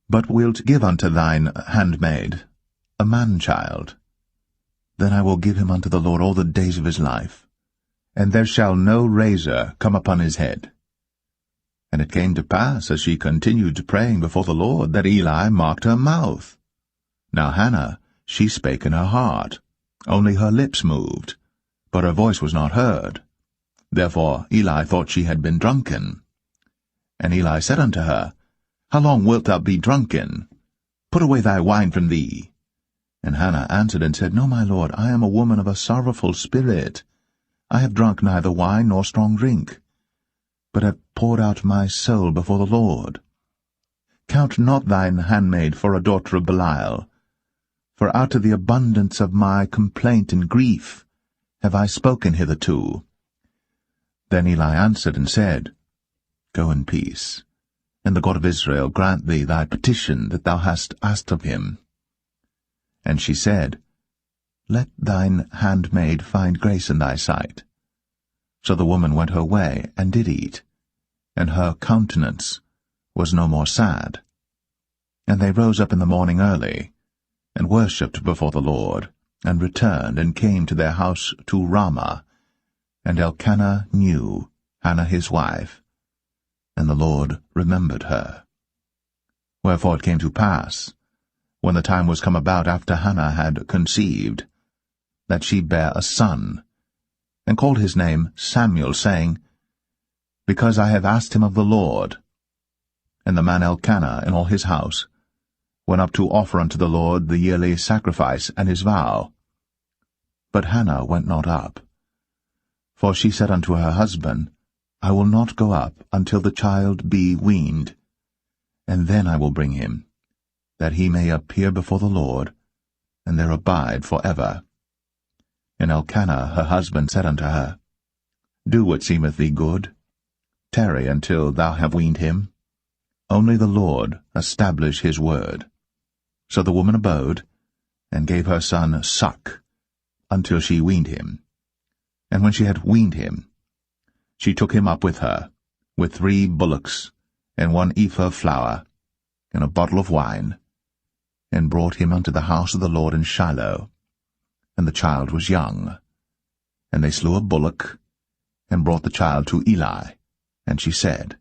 but wilt give unto thine handmaid a man-child, then I will give him unto the Lord all the days of his life, and there shall no razor come upon his head. And it came to pass, as she continued praying before the Lord, that Eli marked her mouth. Now Hannah, she spake in her heart, only her lips moved, but her voice was not heard. Therefore Eli thought she had been drunken. And Eli said unto her, How long wilt thou be drunken? Put away thy wine from thee. And Hannah answered and said, No, my lord, I am a woman of a sorrowful spirit. I have drunk neither wine nor strong drink, but have poured out my soul before the Lord. Count not thine handmaid for a daughter of Belial, for out of the abundance of my complaint and grief have I spoken hitherto. Then Eli answered and said, Go in peace, and the God of Israel grant thee thy petition that thou hast asked of him. And she said, Let thine handmaid find grace in thy sight. So the woman went her way, and did eat, and her countenance was no more sad. And they rose up in the morning early, and worshipped before the Lord, and returned, and came to their house to Ramah. And Elkanah knew Hannah his wife, and the Lord remembered her. Wherefore it came to pass, when the time was come about after Hannah had conceived, that she bare a son, and called his name Samuel, saying, Because I have asked him of the Lord. And the man Elkanah and all his house went up to offer unto the Lord the yearly sacrifice and his vow. But Hannah went not up. For she said unto her husband, I will not go up until the child be weaned, and then I will bring him, that he may appear before the Lord, and there abide for ever. And Elkanah her husband said unto her, Do what seemeth thee good. Tarry until thou have weaned him. Only the Lord establish his word. So the woman abode, and gave her son suck, until she weaned him. And when she had weaned him, she took him up with her, with 3 bullocks, and 1 ephah of flour, and a bottle of wine, and brought him unto the house of the Lord in Shiloh. And the child was young. And they slew a bullock, and brought the child to Eli. And she said,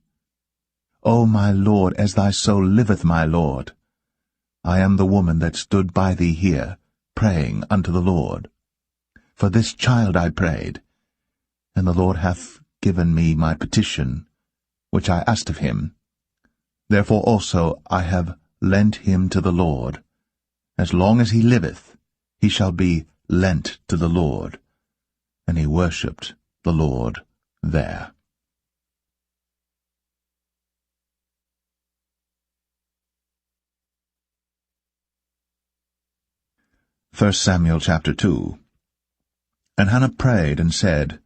O my Lord, as thy soul liveth, my Lord, I am the woman that stood by thee here, praying unto the Lord. For this child I prayed, and the Lord hath given me my petition, which I asked of him. Therefore also I have lent him to the Lord. As long as he liveth, he shall be lent to the Lord. And he worshipped the Lord there. 1 Samuel chapter 2. And Hannah prayed and said,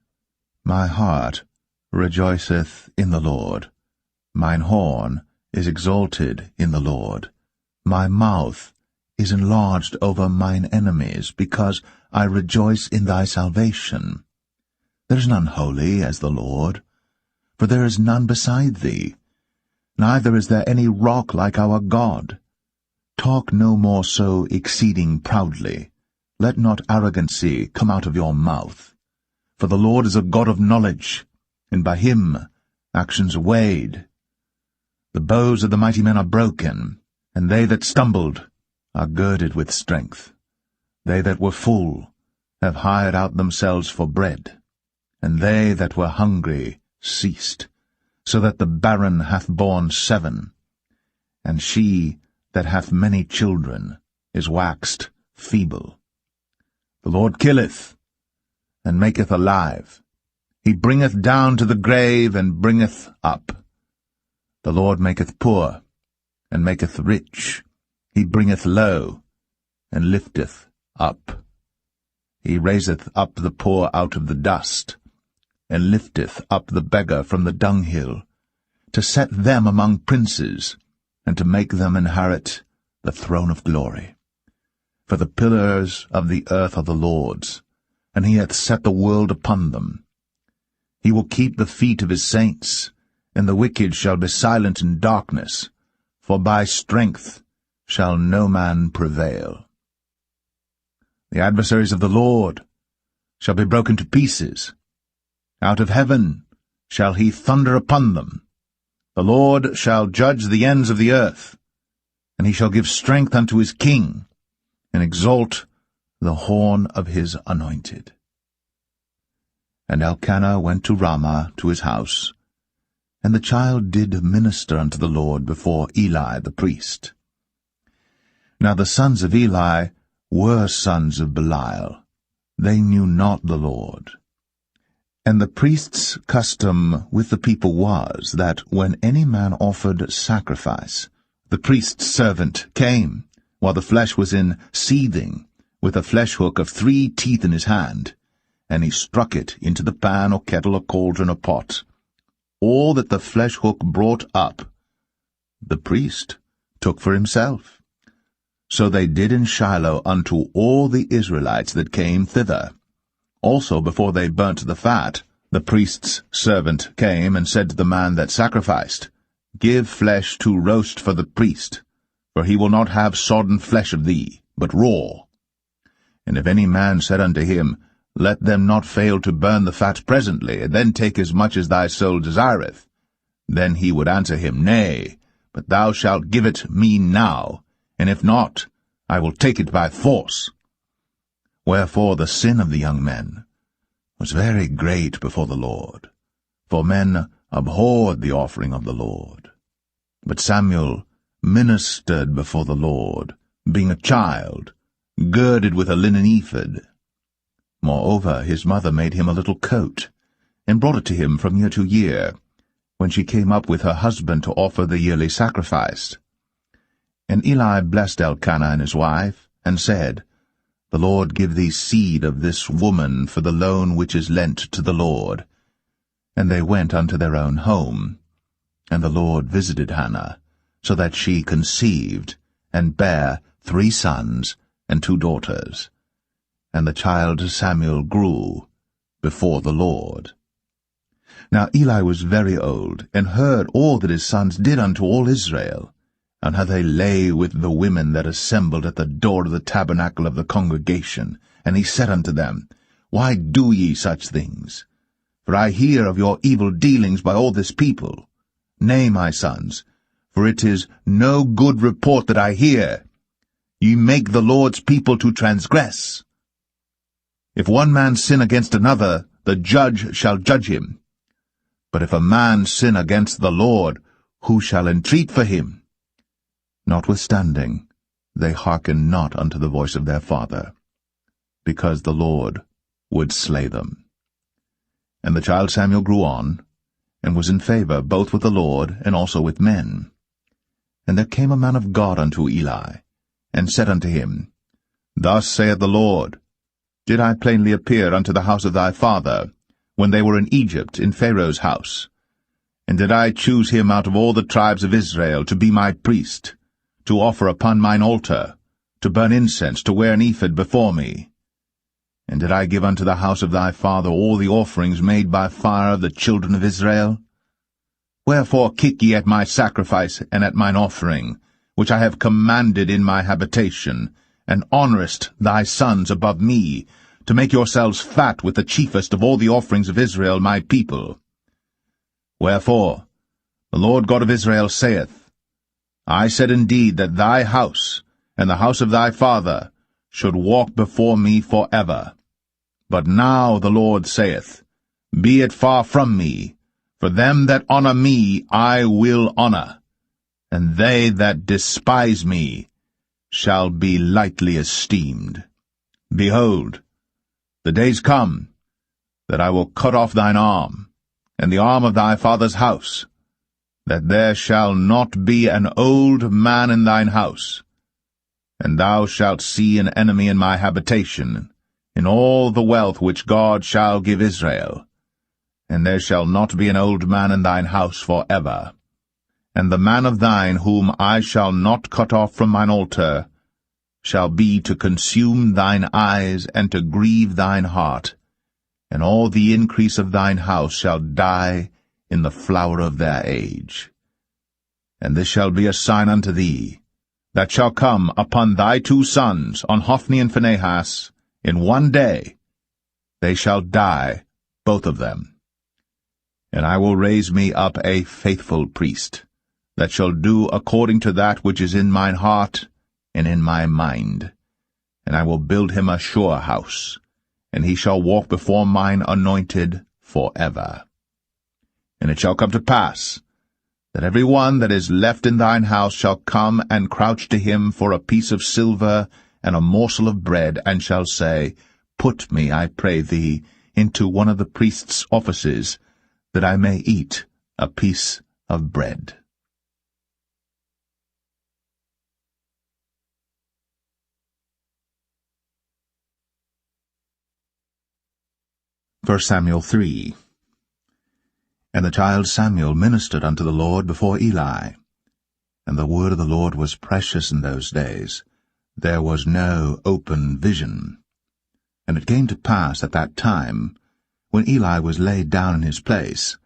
My heart rejoiceth in the Lord. Mine horn is exalted in the Lord. My mouth is enlarged over mine enemies, because I rejoice in thy salvation. There is none holy as the Lord, for there is none beside thee, neither is there any rock like our God. Talk no more so exceeding proudly. Let not arrogancy come out of your mouth. For the Lord is a God of knowledge, and by him actions are weighed. The bows of the mighty men are broken, and they that stumbled are girded with strength. They that were full have hired out themselves for bread, and they that were hungry ceased, so that the barren hath borne 7, and she that hath many children is waxed feeble. The Lord killeth, and maketh alive. He bringeth down to the grave, and bringeth up. The Lord maketh poor, and maketh rich. He bringeth low, and lifteth up. He raiseth up the poor out of the dust, and lifteth up the beggar from the dunghill, to set them among princes, and to make them inherit the throne of glory. For the pillars of the earth are the Lord's, and he hath set the world upon them. He will keep the feet of his saints, and the wicked shall be silent in darkness, for by strength shall no man prevail. The adversaries of the Lord shall be broken to pieces. Out of heaven shall he thunder upon them. The Lord shall judge the ends of the earth, and he shall give strength unto his king, and exalt the horn of his anointed. And Elkanah went to Ramah to his house, and the child did minister unto the Lord before Eli the priest. Now the sons of Eli were sons of Belial. They knew not the Lord. And the priest's custom with the people was, that when any man offered sacrifice, the priest's servant came, while the flesh was in seething, with a flesh hook of 3 teeth in his hand, and he struck it into the pan or kettle or cauldron or pot. All that the flesh hook brought up, the priest took for himself. So they did in Shiloh unto all the Israelites that came thither. Also before they burnt the fat, the priest's servant came and said to the man that sacrificed, Give flesh to roast for the priest, for he will not have sodden flesh of thee, but raw. And if any man said unto him, Let them not fail to burn the fat presently, and then take as much as thy soul desireth, then he would answer him, Nay, but thou shalt give it me now, and if not, I will take it by force. Wherefore the sin of the young men was very great before the Lord, for men abhorred the offering of the Lord. But Samuel ministered before the Lord, being a child, girded with a linen ephod. Moreover, his mother made him a little coat, and brought it to him from year to year, when she came up with her husband to offer the yearly sacrifice. And Eli blessed Elkanah and his wife, and said, The Lord give thee seed of this woman for the loan which is lent to the Lord. And they went unto their own home. And the Lord visited Hannah, so that she conceived, and bare 3 sons and 2 daughters. And the child Samuel grew before the Lord. Now Eli was very old, and heard all that his sons did unto all Israel, and how they lay with the women that assembled at the door of the tabernacle of the congregation. And he said unto them, Why do ye such things? For I hear of your evil dealings by all this people. Nay, my sons, for it is no good report that I hear. Ye make the Lord's people to transgress. If one man sin against another, the judge shall judge him. But if a man sin against the Lord, who shall entreat for him? Notwithstanding, they hearkened not unto the voice of their father, because the Lord would slay them. And the child Samuel grew on, and was in favor both with the Lord and also with men. And there came a man of God unto Eli, and said unto him, Thus saith the Lord, Did I plainly appear unto the house of thy father, when they were in Egypt in Pharaoh's house? And did I choose him out of all the tribes of Israel to be my priest, to offer upon mine altar, to burn incense, to wear an ephod before me? And did I give unto the house of thy father all the offerings made by fire of the children of Israel? Wherefore kick ye at my sacrifice and at mine offering, which I have commanded in my habitation, and honourest thy sons above me, to make yourselves fat with the chiefest of all the offerings of Israel my people? Wherefore the Lord God of Israel saith, I said indeed that thy house, and the house of thy father, should walk before me for ever. But now the Lord saith, Be it far from me, for them that honour me I will honour, and they that despise me shall be lightly esteemed. Behold, the days come, that I will cut off thine arm, and the arm of thy father's house, that there shall not be an old man in thine house. And thou shalt see an enemy in my habitation, in all the wealth which God shall give Israel. And there shall not be an old man in thine house for ever. And the man of thine whom I shall not cut off from mine altar shall be to consume thine eyes and to grieve thine heart, and all the increase of thine house shall die in the flower of their age. And this shall be a sign unto thee, that shall come upon thy 2 sons, on Hophni and Phinehas, in one day. They shall die, both of them. And I will raise me up a faithful priest, that shall do according to that which is in mine heart and in my mind. And I will build him a sure house, and he shall walk before mine anointed for ever. And it shall come to pass, that every one that is left in thine house shall come and crouch to him for a piece of silver and a morsel of bread, and shall say, Put me, I pray thee, into one of the priest's offices, that I may eat a piece of bread. 1 Samuel 3. And the child Samuel ministered unto the Lord before Eli. And the word of the Lord was precious in those days. There was no open vision. And it came to pass at that time, when Eli was laid down in his place,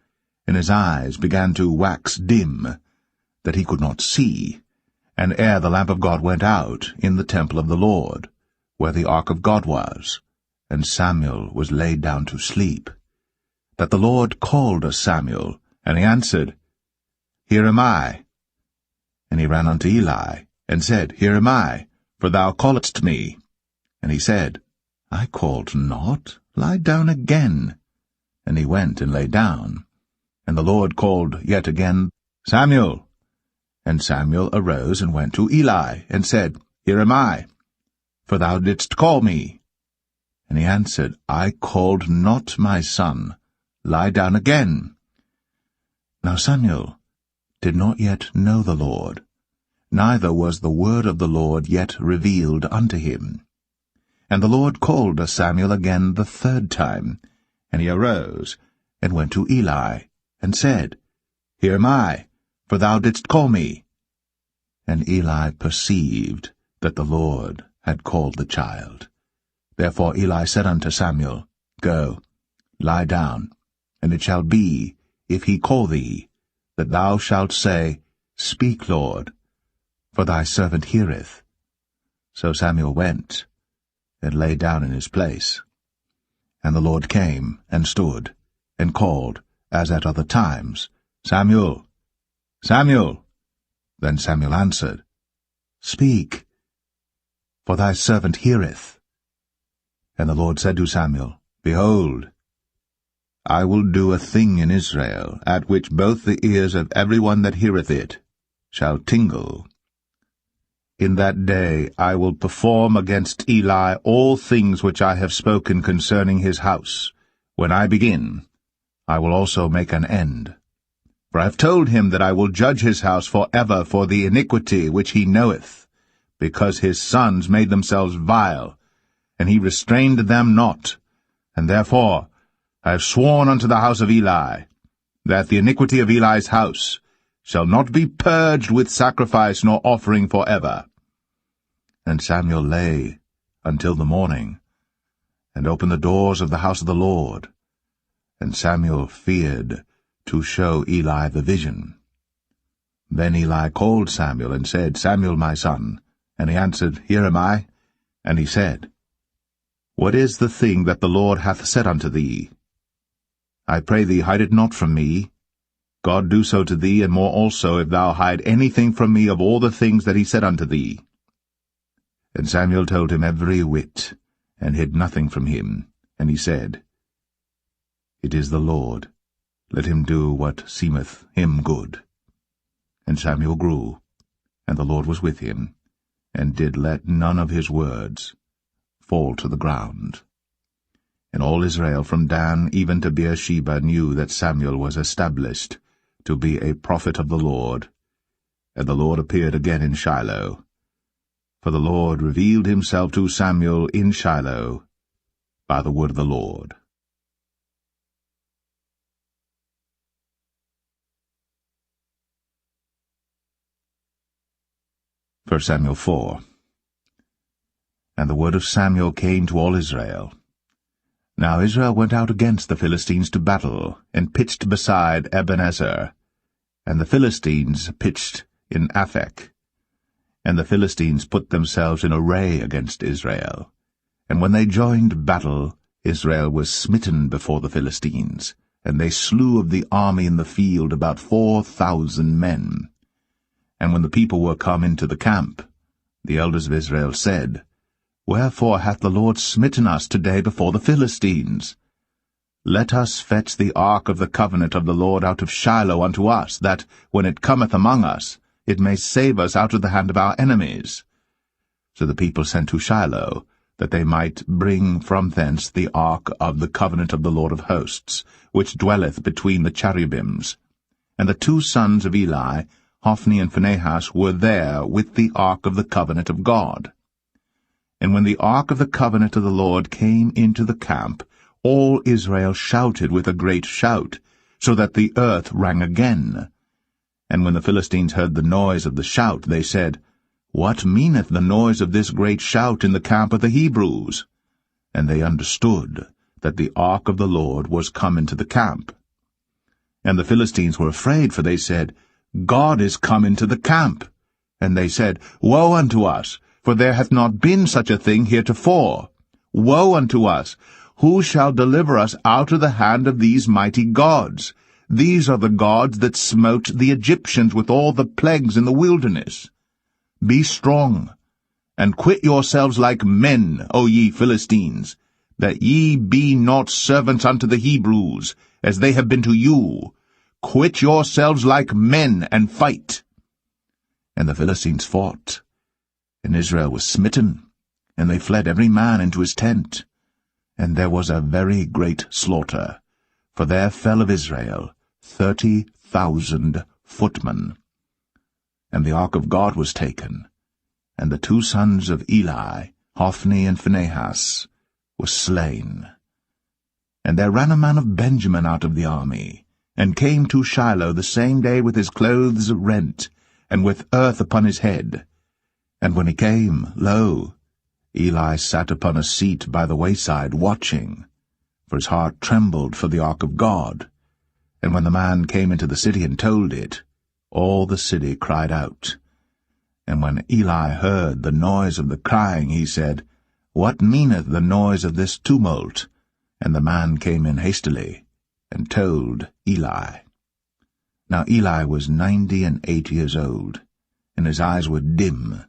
and his eyes began to wax dim, that he could not see, And ere the lamp of God went out in the temple of the Lord, where the ark of God was, and Samuel was laid down to sleep, that the Lord called Samuel, and he answered, Here am I. And he ran unto Eli, and said, Here am I, for thou calledst me. And he said, I called not, lie down again. And he went and lay down. And the Lord called yet again, Samuel. And Samuel arose and went to Eli, and said, Here am I, for thou didst call me. And he answered, I called not, my son, lie down again. Now Samuel did not yet know the Lord, neither was the word of the Lord yet revealed unto him. And the Lord called Samuel again the third time, and he arose, and went to Eli, and said, Here am I, for thou didst call me. And Eli perceived that the Lord had called the child. Therefore Eli said unto Samuel, Go, lie down, and it shall be, if he call thee, that thou shalt say, Speak, Lord, for thy servant heareth. So Samuel went, and lay down in his place. And the Lord came, and stood, and called, as at other times, Samuel, Samuel. Then Samuel answered, Speak, for thy servant heareth. And the Lord said to Samuel, Behold, I will do a thing in Israel, at which both the ears of every one that heareth it shall tingle. In that day I will perform against Eli all things which I have spoken concerning his house. When I begin, I will also make an end. For I have told him that I will judge his house for ever for the iniquity which he knoweth, because his sons made themselves vile, and he restrained them not. And therefore I have sworn unto the house of Eli, that the iniquity of Eli's house shall not be purged with sacrifice nor offering for ever. And Samuel lay until the morning, and opened the doors of the house of the Lord. And Samuel feared to show Eli the vision. Then Eli called Samuel, and said, Samuel, my son. And he answered, Here am I. And he said, What is the thing that the Lord hath said unto thee? I pray thee, hide it not from me. God do so to thee, and more also, if thou hide anything from me of all the things that he said unto thee. And Samuel told him every whit, and hid nothing from him. And he said, It is the Lord. Let him do what seemeth him good. And Samuel grew, and the Lord was with him, and did let none of his words fall to the ground. And all Israel from Dan even to Beersheba knew that Samuel was established to be a prophet of the Lord. And the Lord appeared again in Shiloh. For the Lord revealed himself to Samuel in Shiloh by the word of the Lord. 1 Samuel 4. And the word of Samuel came to all Israel. Now Israel went out against the Philistines to battle, and pitched beside Ebenezer. And the Philistines pitched in Aphek. And the Philistines put themselves in array against Israel. And when they joined battle, Israel was smitten before the Philistines, and they slew of the army in the field about 4,000 men. And when the people were come into the camp, the elders of Israel said, Wherefore hath the Lord smitten us today before the Philistines? Let us fetch the ark of the covenant of the Lord out of Shiloh unto us, that, when it cometh among us, it may save us out of the hand of our enemies. So the people sent to Shiloh, that they might bring from thence the ark of the covenant of the Lord of hosts, which dwelleth between the cherubims. And the two sons of Eli, Hophni and Phinehas, were there with the ark of the covenant of God. And when the ark of the covenant of the Lord came into the camp, all Israel shouted with a great shout, so that the earth rang again. And when the Philistines heard the noise of the shout, they said, What meaneth the noise of this great shout in the camp of the Hebrews? And they understood that the ark of the Lord was come into the camp. And the Philistines were afraid, for they said, God is come into the camp. And they said, Woe unto us! For there hath not been such a thing heretofore. Woe unto us! Who shall deliver us out of the hand of these mighty gods? These are the gods that smote the Egyptians with all the plagues in the wilderness. Be strong, and quit yourselves like men, O ye Philistines, that ye be not servants unto the Hebrews, as they have been to you. Quit yourselves like men, and fight. And the Philistines fought, and Israel was smitten, and they fled every man into his tent. And there was a very great slaughter, for there fell of Israel 30,000 footmen. And the ark of God was taken, and the two sons of Eli, Hophni and Phinehas, were slain. And there ran a man of Benjamin out of the army, and came to Shiloh the same day with his clothes rent, and with earth upon his head. And when he came, lo, Eli sat upon a seat by the wayside, watching, for his heart trembled for the ark of God. And when the man came into the city and told it, all the city cried out. And when Eli heard the noise of the crying, he said, What meaneth the noise of this tumult? And the man came in hastily, and told Eli. Now Eli was 98 years old, and his eyes were dim,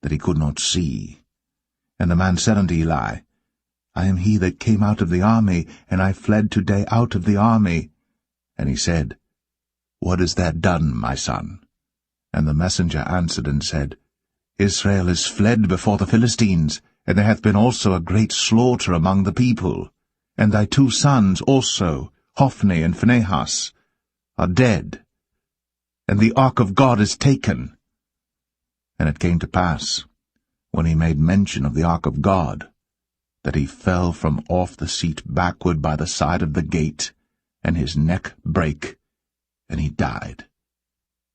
that he could not see. And the man said unto Eli, I am he that came out of the army, and I fled today out of the army. And he said, What hast thou done, my son? And the messenger answered and said, Israel is fled before the Philistines, and there hath been also a great slaughter among the people. And thy two sons also, Hophni and Phinehas, are dead, and the ark of God is taken. And it came to pass, when he made mention of the ark of God, that he fell from off the seat backward by the side of the gate, and his neck brake, and he died.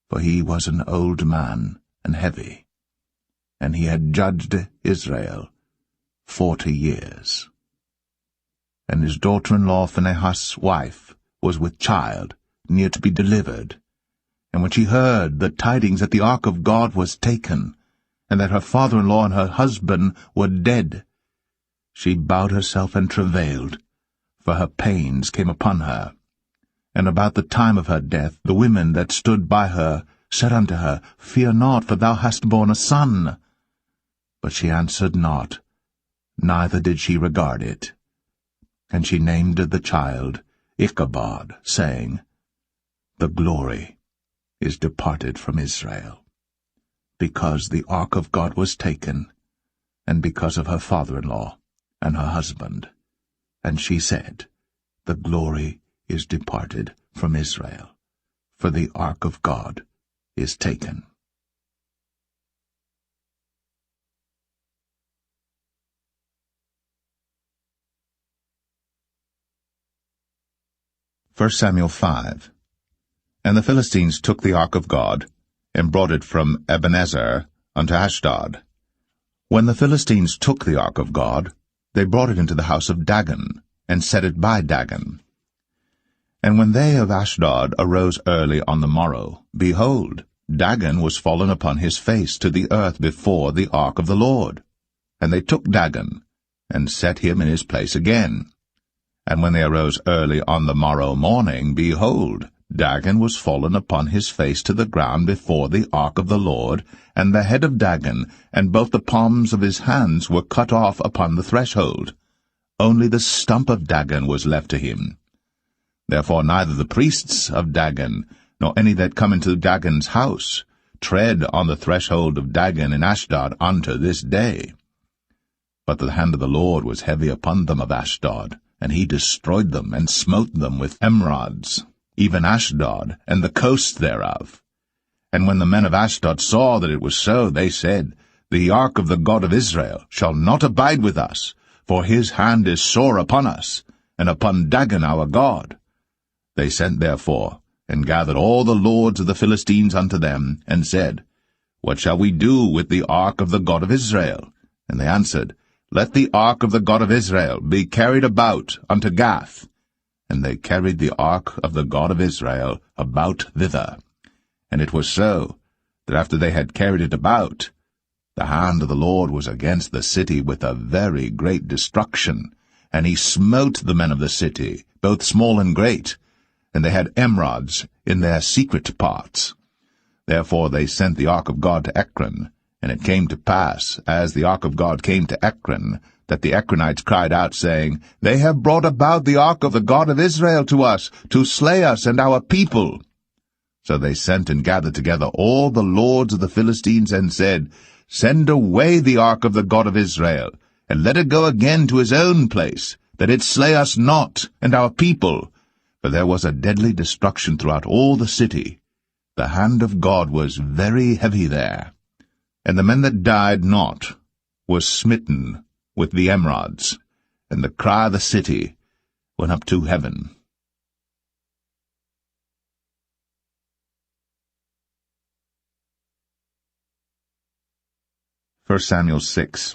For he was an old man and heavy, and he had judged Israel 40 years. And his daughter-in-law Phinehas' wife was with child, near to be delivered. And when she heard the tidings that the ark of God was taken, and that her father-in-law and her husband were dead, she bowed herself and travailed, for her pains came upon her. And about the time of her death the women that stood by her said unto her, Fear not, for thou hast borne a son. But she answered not, neither did she regard it. And she named the child Ichabod, saying, The glory is departed from Israel, because the ark of God was taken, and because of her father-in-law and her husband. And she said, The glory is departed from Israel, for the ark of God is taken. First Samuel 5. And the Philistines took the ark of God, and brought it from Ebenezer unto Ashdod. When the Philistines took the ark of God, they brought it into the house of Dagon, and set it by Dagon. And when they of Ashdod arose early on the morrow, behold, Dagon was fallen upon his face to the earth before the ark of the Lord. And they took Dagon, and set him in his place again. And when they arose early on the morrow morning, behold, Dagon was fallen upon his face to the ground before the ark of the Lord, and the head of Dagon, and both the palms of his hands were cut off upon the threshold. Only the stump of Dagon was left to him. Therefore neither the priests of Dagon, nor any that come into Dagon's house, tread on the threshold of Dagon in Ashdod unto this day. But the hand of the Lord was heavy upon them of Ashdod, and he destroyed them, and smote them with emerods, even Ashdod, and the coast thereof. And when the men of Ashdod saw that it was so, they said, The ark of the God of Israel shall not abide with us, for his hand is sore upon us, and upon Dagon our God. They sent therefore, and gathered all the lords of the Philistines unto them, and said, What shall we do with the ark of the God of Israel? And they answered, Let the ark of the God of Israel be carried about unto Gath. And they carried the ark of the God of Israel about thither. And it was so, that after they had carried it about, the hand of the Lord was against the city with a very great destruction, and he smote the men of the city, both small and great, and they had emerods in their secret parts. Therefore they sent the ark of God to Ekron, and it came to pass, as the ark of God came to Ekron, that the Ekronites cried out, saying, They have brought about the ark of the God of Israel to us, to slay us and our people. So they sent and gathered together all the lords of the Philistines, and said, Send away the ark of the God of Israel, and let it go again to his own place, that it slay us not and our people. For there was a deadly destruction throughout all the city. The hand of God was very heavy there. And the men that died not were smitten with the emerods, and the cry of the city went up to heaven. 1 Samuel 6.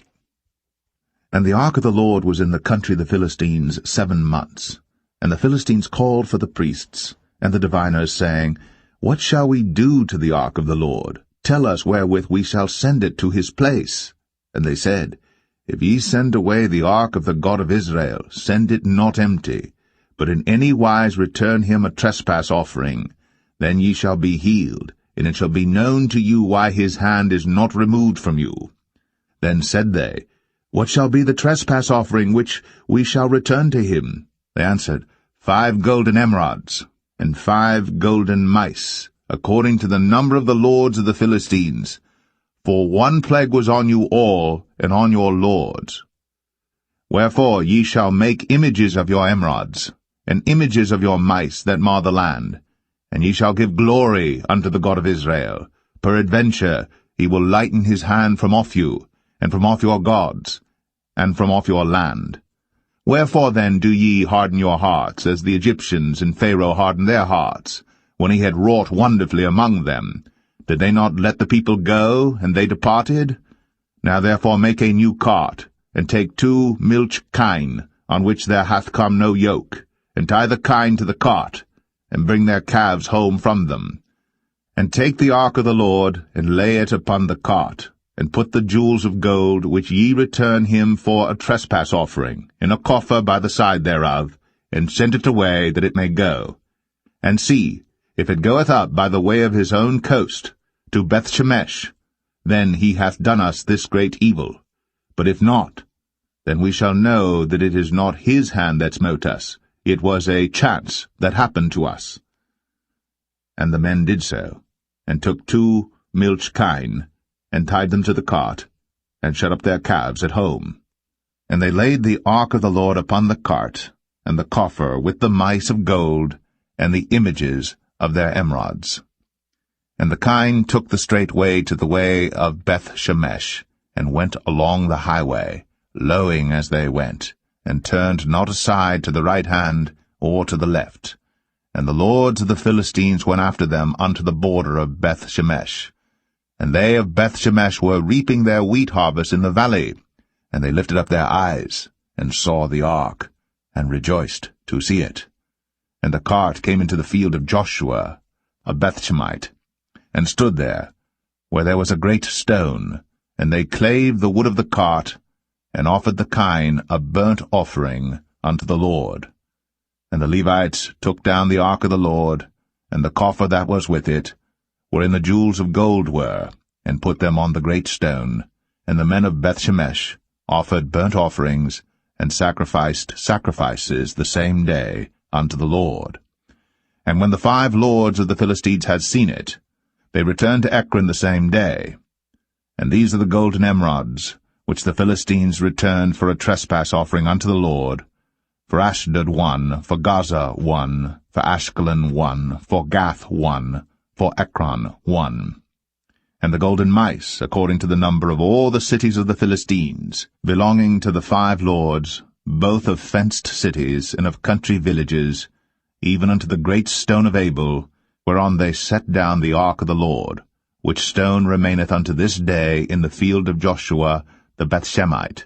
And the ark of the Lord was in the country of the Philistines 7 months. And the Philistines called for the priests and the diviners, saying, What shall we do to the ark of the Lord? Tell us wherewith we shall send it to his place. And they said, If ye send away the ark of the God of Israel, send it not empty, but in any wise return him a trespass offering. Then ye shall be healed, and it shall be known to you why his hand is not removed from you. Then said they, What shall be the trespass offering which we shall return to him? They answered, 5 golden emerods, and 5 golden mice, according to the number of the lords of the Philistines. For 1 plague was on you all, and on your lords. Wherefore ye shall make images of your emerods, and images of your mice that mar the land, and ye shall give glory unto the God of Israel. Peradventure he will lighten his hand from off you, and from off your gods, and from off your land. Wherefore then do ye harden your hearts, as the Egyptians and Pharaoh hardened their hearts, when he had wrought wonderfully among them? Did they not let the people go, and they departed? Now therefore make a new cart, and take 2 milch kine, on which there hath come no yoke, and tie the kine to the cart, and bring their calves home from them. And take the ark of the Lord, and lay it upon the cart, and put the jewels of gold, which ye return him for a trespass offering, in a coffer by the side thereof, and send it away, that it may go. And see, if it goeth up by the way of his own coast, to Bethshemesh, then he hath done us this great evil. But if not, then we shall know that it is not his hand that smote us. It was a chance that happened to us. And the men did so, and took 2 milch kine, and tied them to the cart, and shut up their calves at home. And they laid the ark of the Lord upon the cart, and the coffer with the mice of gold, and the images of their emerods. And the kine took the straight way to the way of Bethshemesh, and went along the highway, lowing as they went, and turned not aside to the right hand or to the left. And the lords of the Philistines went after them unto the border of Bethshemesh. And they of Bethshemesh were reaping their wheat harvest in the valley. And they lifted up their eyes, and saw the ark, and rejoiced to see it. And the cart came into the field of Joshua, a Bethshemite, and stood there, where there was a great stone. And they clave the wood of the cart, and offered the kine a burnt offering unto the Lord. And the Levites took down the ark of the Lord, and the coffer that was with it, wherein the jewels of gold were, and put them on the great stone. And the men of Bethshemesh offered burnt offerings, and sacrificed sacrifices the same day unto the Lord. And when the 5 lords of the Philistines had seen it, they returned to Ekron the same day. And these are the golden emerods, which the Philistines returned for a trespass offering unto the Lord: for Ashdod 1, for Gaza 1, for Ashkelon 1, for Gath 1, for Ekron 1. And the golden mice, according to the number of all the cities of the Philistines, belonging to the 5 lords, both of fenced cities and of country villages, even unto the great stone of Abel, whereon they set down the ark of the Lord, which stone remaineth unto this day in the field of Joshua the Bethshemite.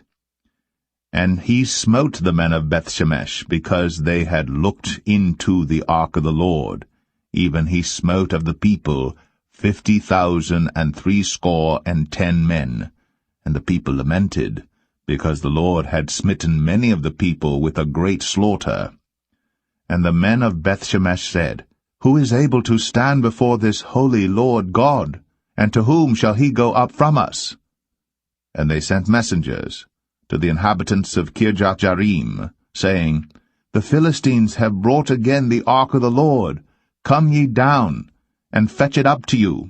And he smote the men of Bethshemesh, because they had looked into the ark of the Lord. Even he smote of the people 50,060 men. And the people lamented, because the Lord had smitten many of the people with a great slaughter. And the men of Bethshemesh said, Who is able to stand before this holy Lord God? And to whom shall he go up from us? And they sent messengers to the inhabitants of Kirjath-jearim, saying, The Philistines have brought again the ark of the Lord. Come ye down, and fetch it up to you.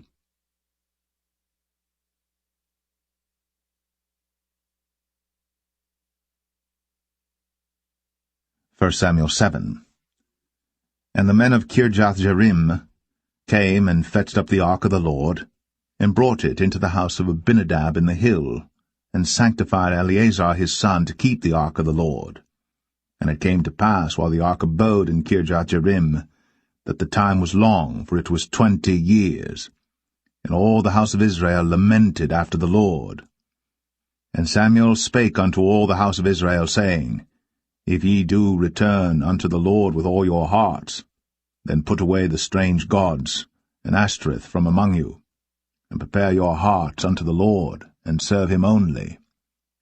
First Samuel 7. And the men of Kirjath-jearim came and fetched up the ark of the Lord, and brought it into the house of Abinadab in the hill, and sanctified Eleazar his son to keep the ark of the Lord. And it came to pass, while the ark abode in Kirjath-jearim, that the time was long, for it was 20 years. And all the house of Israel lamented after the Lord. And Samuel spake unto all the house of Israel, saying, If ye do return unto the Lord with all your hearts, then put away the strange gods and Ashtoreth from among you, and prepare your hearts unto the Lord, and serve him only,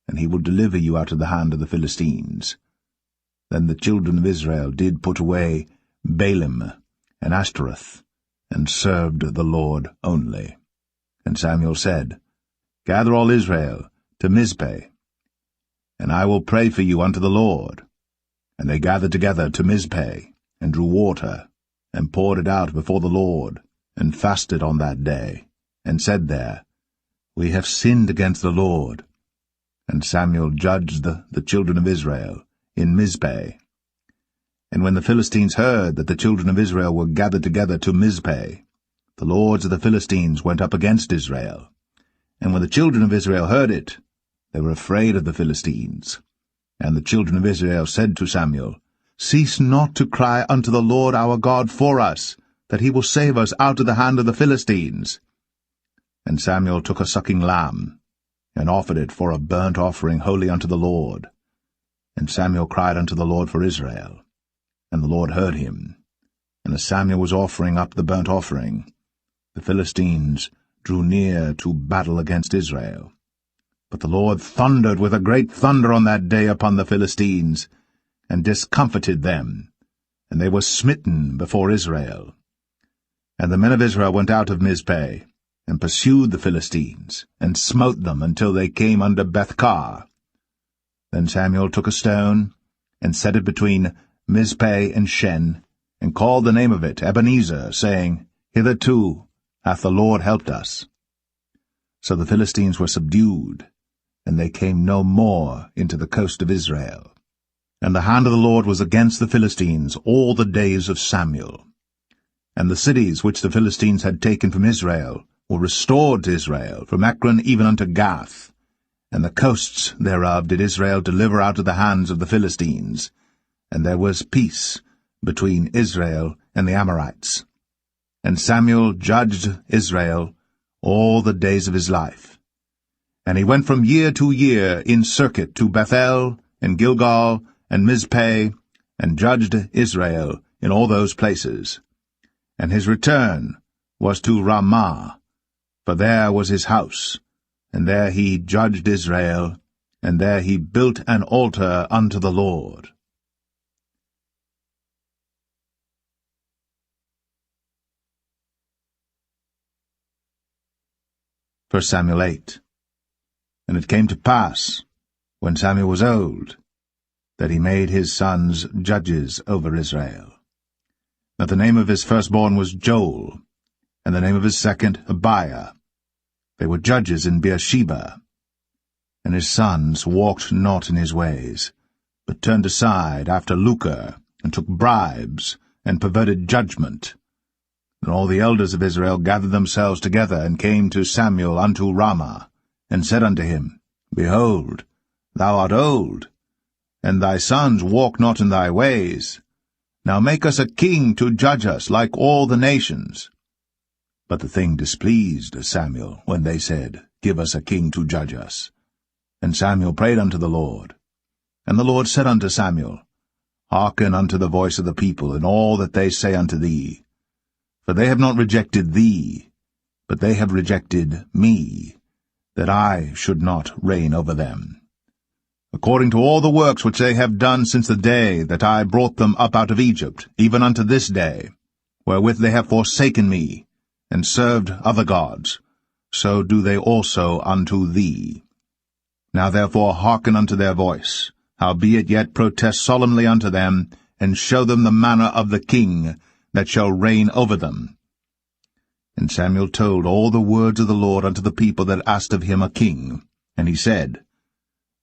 and he will deliver you out of the hand of the Philistines. Then the children of Israel did put away Baalim and Ashtoreth, and served the Lord only. And Samuel said, Gather all Israel to Mizpeh, and I will pray for you unto the Lord. And they gathered together to Mizpeh, and drew water, and poured it out before the Lord, and fasted on that day, and said there, We have sinned against the Lord. And Samuel judged the children of Israel in Mizpeh. And when the Philistines heard that the children of Israel were gathered together to Mizpeh, the lords of the Philistines went up against Israel. And when the children of Israel heard it, they were afraid of the Philistines. And the children of Israel said to Samuel, Cease not to cry unto the Lord our God for us, that he will save us out of the hand of the Philistines. And Samuel took a sucking lamb, and offered it for a burnt offering holy unto the Lord. And Samuel cried unto the Lord for Israel. And the Lord heard him. And as Samuel was offering up the burnt offering, the Philistines drew near to battle against Israel. But the Lord thundered with a great thunder on that day upon the Philistines, and discomfited them, and they were smitten before Israel. And the men of Israel went out of Mizpeh, and pursued the Philistines, and smote them until they came unto Bethkar. Then Samuel took a stone, and set it between Mizpeh and Shen, and called the name of it Ebenezer, saying, Hitherto hath the Lord helped us. So the Philistines were subdued, and they came no more into the coast of Israel. And the hand of the Lord was against the Philistines all the days of Samuel. And the cities which the Philistines had taken from Israel were restored to Israel, from Ekron even unto Gath. And the coasts thereof did Israel deliver out of the hands of the Philistines. And there was peace between Israel and the Amorites. And Samuel judged Israel all the days of his life. And he went from year to year in circuit to Bethel, and Gilgal, and Mizpeh, and judged Israel in all those places. And his return was to Ramah, for there was his house, and there he judged Israel, and there he built an altar unto the Lord. First Samuel 8. And it came to pass, when Samuel was old, that he made his sons judges over Israel. Now the name of his firstborn was Joel, and the name of his second Abiah. They were judges in Beersheba. And his sons walked not in his ways, but turned aside after lucre, and took bribes, and perverted judgment. And all the elders of Israel gathered themselves together, and came to Samuel unto Ramah, and said unto him, Behold, thou art old, and thy sons walk not in thy ways. Now make us a king to judge us like all the nations. But the thing displeased Samuel, when they said, Give us a king to judge us. And Samuel prayed unto the Lord. And the Lord said unto Samuel, Hearken unto the voice of the people in all that they say unto thee. For they have not rejected thee, but they have rejected me, that I should not reign over them. According to all the works which they have done since the day that I brought them up out of Egypt, even unto this day, wherewith they have forsaken me, and served other gods, so do they also unto thee. Now therefore hearken unto their voice, howbeit yet protest solemnly unto them, and show them the manner of the king that shall reign over them. And Samuel told all the words of the Lord unto the people that asked of him a king. And he said,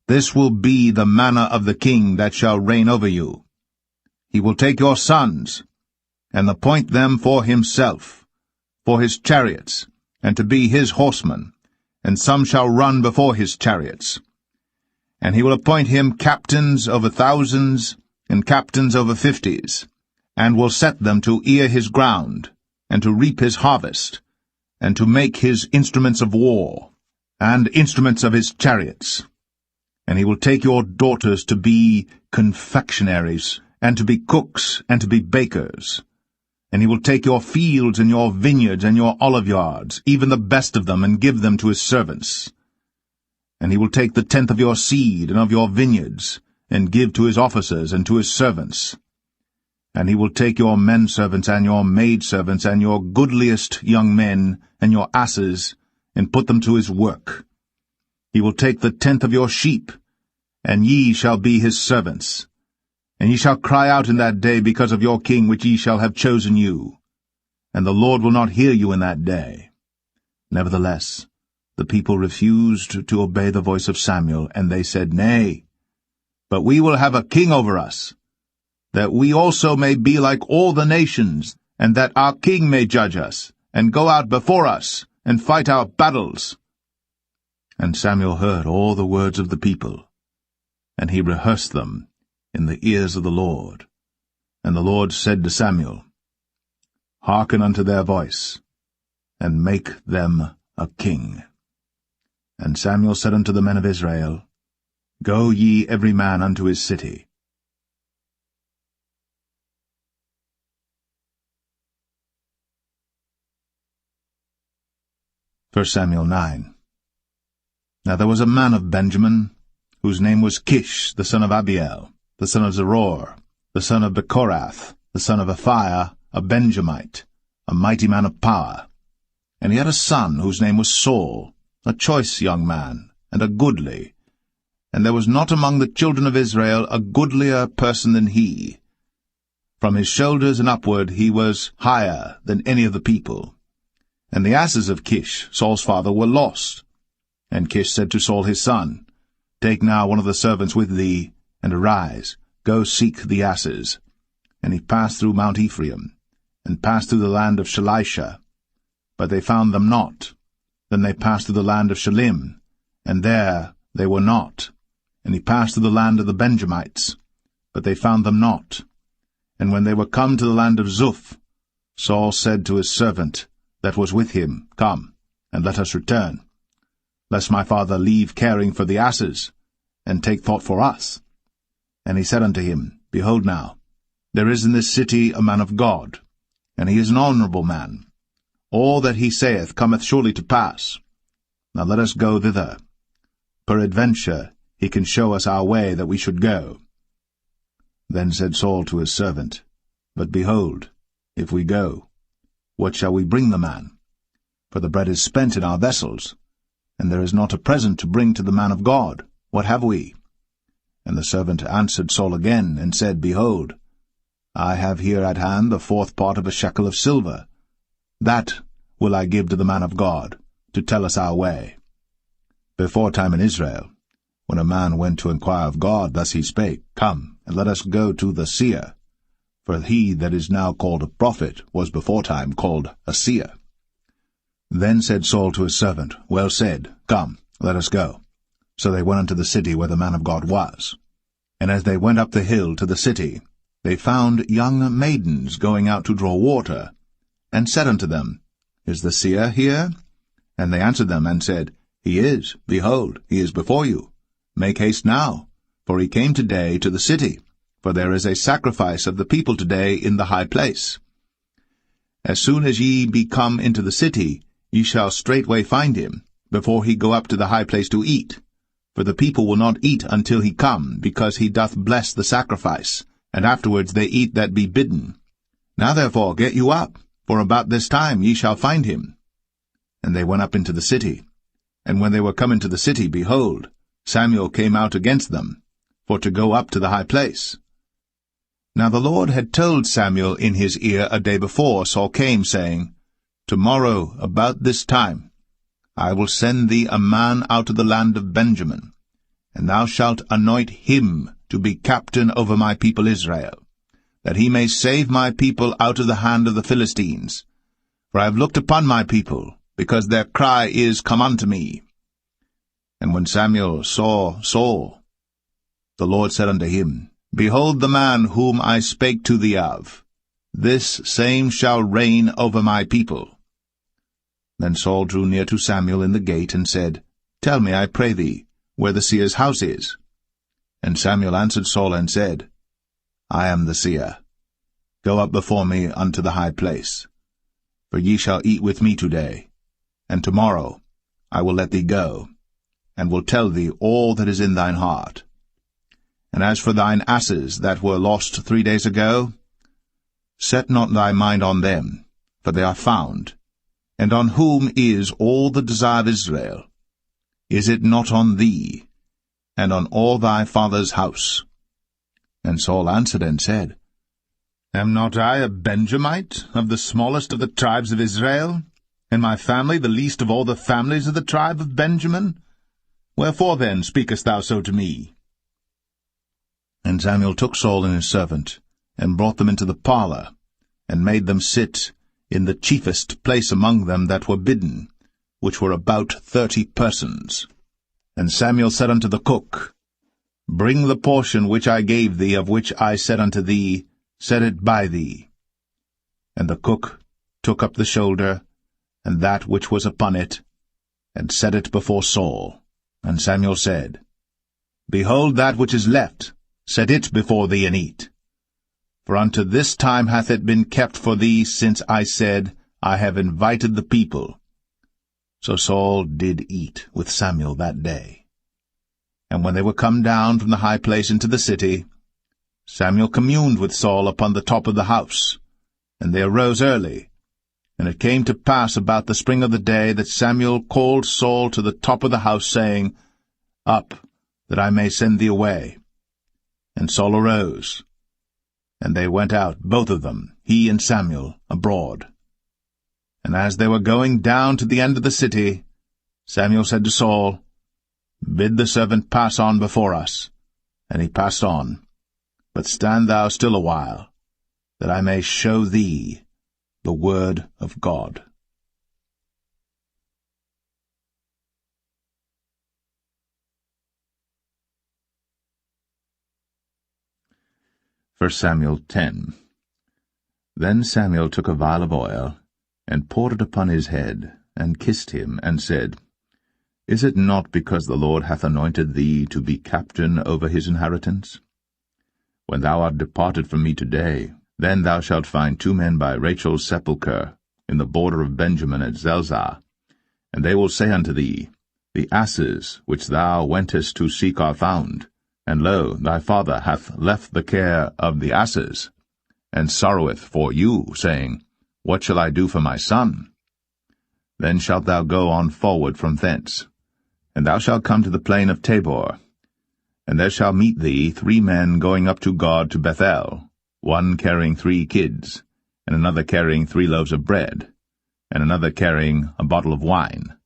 This will be the manner of the king that shall reign over you. He will take your sons, and appoint them for himself, for his chariots, and to be his horsemen, and some shall run before his chariots. And he will appoint him captains over thousands, and captains over 50s, and will set them to ear his ground, and to reap his harvest, and to make his instruments of war, and instruments of his chariots. And he will take your daughters to be confectionaries, and to be cooks, and to be bakers. And he will take your fields, and your vineyards, and your oliveyards, even the best of them, and give them to his servants. And he will take the tenth of your seed, and of your vineyards, and give to his officers, and to his servants. And he will take your men-servants, and your maid-servants, and your goodliest young men, and your asses, and put them to his work. He will take the tenth of your sheep, and ye shall be his servants. And ye shall cry out in that day because of your king which ye shall have chosen you. And the Lord will not hear you in that day. Nevertheless, the people refused to obey the voice of Samuel, and they said, Nay, but we will have a king over us, that we also may be like all the nations, and that our king may judge us, and go out before us, and fight our battles. And Samuel heard all the words of the people, and he rehearsed them in the ears of the Lord. And the Lord said to Samuel, Hearken unto their voice, and make them a king. And Samuel said unto the men of Israel, Go ye every man unto his city. 1 Samuel 9. Now there was a man of Benjamin, whose name was Kish, the son of Abiel, the son of Zeror, the son of Bechorath, the son of Aphiah, a Benjamite, a mighty man of power. And he had a son whose name was Saul, a choice young man, and a goodly. And there was not among the children of Israel a goodlier person than he. From his shoulders and upward he was higher than any of the people. And the asses of Kish, Saul's father, were lost. And Kish said to Saul his son, Take now one of the servants with thee, and arise, go seek the asses. And he passed through Mount Ephraim, and passed through the land of Shalisha. But they found them not. Then they passed through the land of Shalim, and there they were not. And he passed through the land of the Benjamites, but they found them not. And when they were come to the land of Zuph, Saul said to his servant that was with him, Come, and let us return, lest my father leave caring for the asses, and take thought for us. And he said unto him, Behold now, there is in this city a man of God, and he is an honorable man. All that he saith cometh surely to pass. Now let us go thither. Peradventure he can show us our way that we should go. Then said Saul to his servant, But behold, if we go, what shall we bring the man? For the bread is spent in our vessels, and there is not a present to bring to the man of God. What have we? And the servant answered Saul again, and said, Behold, I have here at hand the 4th part of a shekel of silver. That will I give to the man of God, to tell us our way. Before time in Israel, when a man went to inquire of God, thus he spake, Come, and let us go to the seer. For he that is now called a prophet was before time called a seer. Then said Saul to his servant, Well said, Come, let us go. So they went unto the city where the man of God was. And as they went up the hill to the city, they found young maidens going out to draw water, and said unto them, Is the seer here? And they answered them, and said, He is, behold, he is before you. Make haste now, for he came today to the city, for there is a sacrifice of the people today in the high place. As soon as ye be come into the city, ye shall straightway find him, before he go up to the high place to eat. For the people will not eat until he come, because he doth bless the sacrifice, and afterwards they eat that be bidden. Now therefore get you up, for about this time ye shall find him. And they went up into the city. And when they were come into the city, behold, Samuel came out against them, for to go up to the high place. Now the Lord had told Samuel in his ear a day before Saul came, saying, Tomorrow, about this time, I will send thee a man out of the land of Benjamin, and thou shalt anoint him to be captain over my people Israel, that he may save my people out of the hand of the Philistines. For I have looked upon my people, because their cry is come unto me. And when Samuel saw Saul, the Lord said unto him, Behold the man whom I spake to thee of. This same shall reign over my people. Then Saul drew near to Samuel in the gate, and said, Tell me, I pray thee, where the seer's house is. And Samuel answered Saul, and said, I am the seer. Go up before me unto the high place. For ye shall eat with me today, and tomorrow I will let thee go, and will tell thee all that is in thine heart. And as for thine asses that were lost 3 days ago, set not thy mind on them, for they are found. And on whom is all the desire of Israel? Is it not on thee, and on all thy father's house? And Saul answered and said, Am not I a Benjamite, of the smallest of the tribes of Israel, and my family the least of all the families of the tribe of Benjamin? Wherefore then speakest thou so to me? And Samuel took Saul and his servant, and brought them into the parlour, and made them sit in the chiefest place among them that were bidden, which were about 30 persons. And Samuel said unto the cook, Bring the portion which I gave thee, of which I said unto thee, Set it by thee. And the cook took up the shoulder, and that which was upon it, and set it before Saul. And Samuel said, Behold that which is left, set it before thee, and eat. For unto this time hath it been kept for thee, since I said, I have invited the people. So Saul did eat with Samuel that day. And when they were come down from the high place into the city, Samuel communed with Saul upon the top of the house. And they arose early. And it came to pass about the spring of the day that Samuel called Saul to the top of the house, saying, Up, that I may send thee away. And Saul arose. And they went out, both of them, he and Samuel, abroad. And as they were going down to the end of the city, Samuel said to Saul, Bid the servant pass on before us. And he passed on. But stand thou still a while, that I may show thee the word of God. 1 Samuel 10. Then Samuel took a vial of oil, and poured it upon his head, and kissed him, and said, Is it not because the Lord hath anointed thee to be captain over his inheritance? When thou art departed from me today, then thou shalt find 2 men by Rachel's sepulchre, in the border of Benjamin at Zelzah. And they will say unto thee, The asses which thou wentest to seek are found, and lo, thy father hath left the care of the asses, and sorroweth for you, saying, What shall I do for my son? Then shalt thou go on forward from thence, and thou shalt come to the plain of Tabor. And there shall meet thee 3 men going up to God to Bethel, one carrying 3 kids, and another carrying 3 loaves of bread, and another carrying a bottle of wine.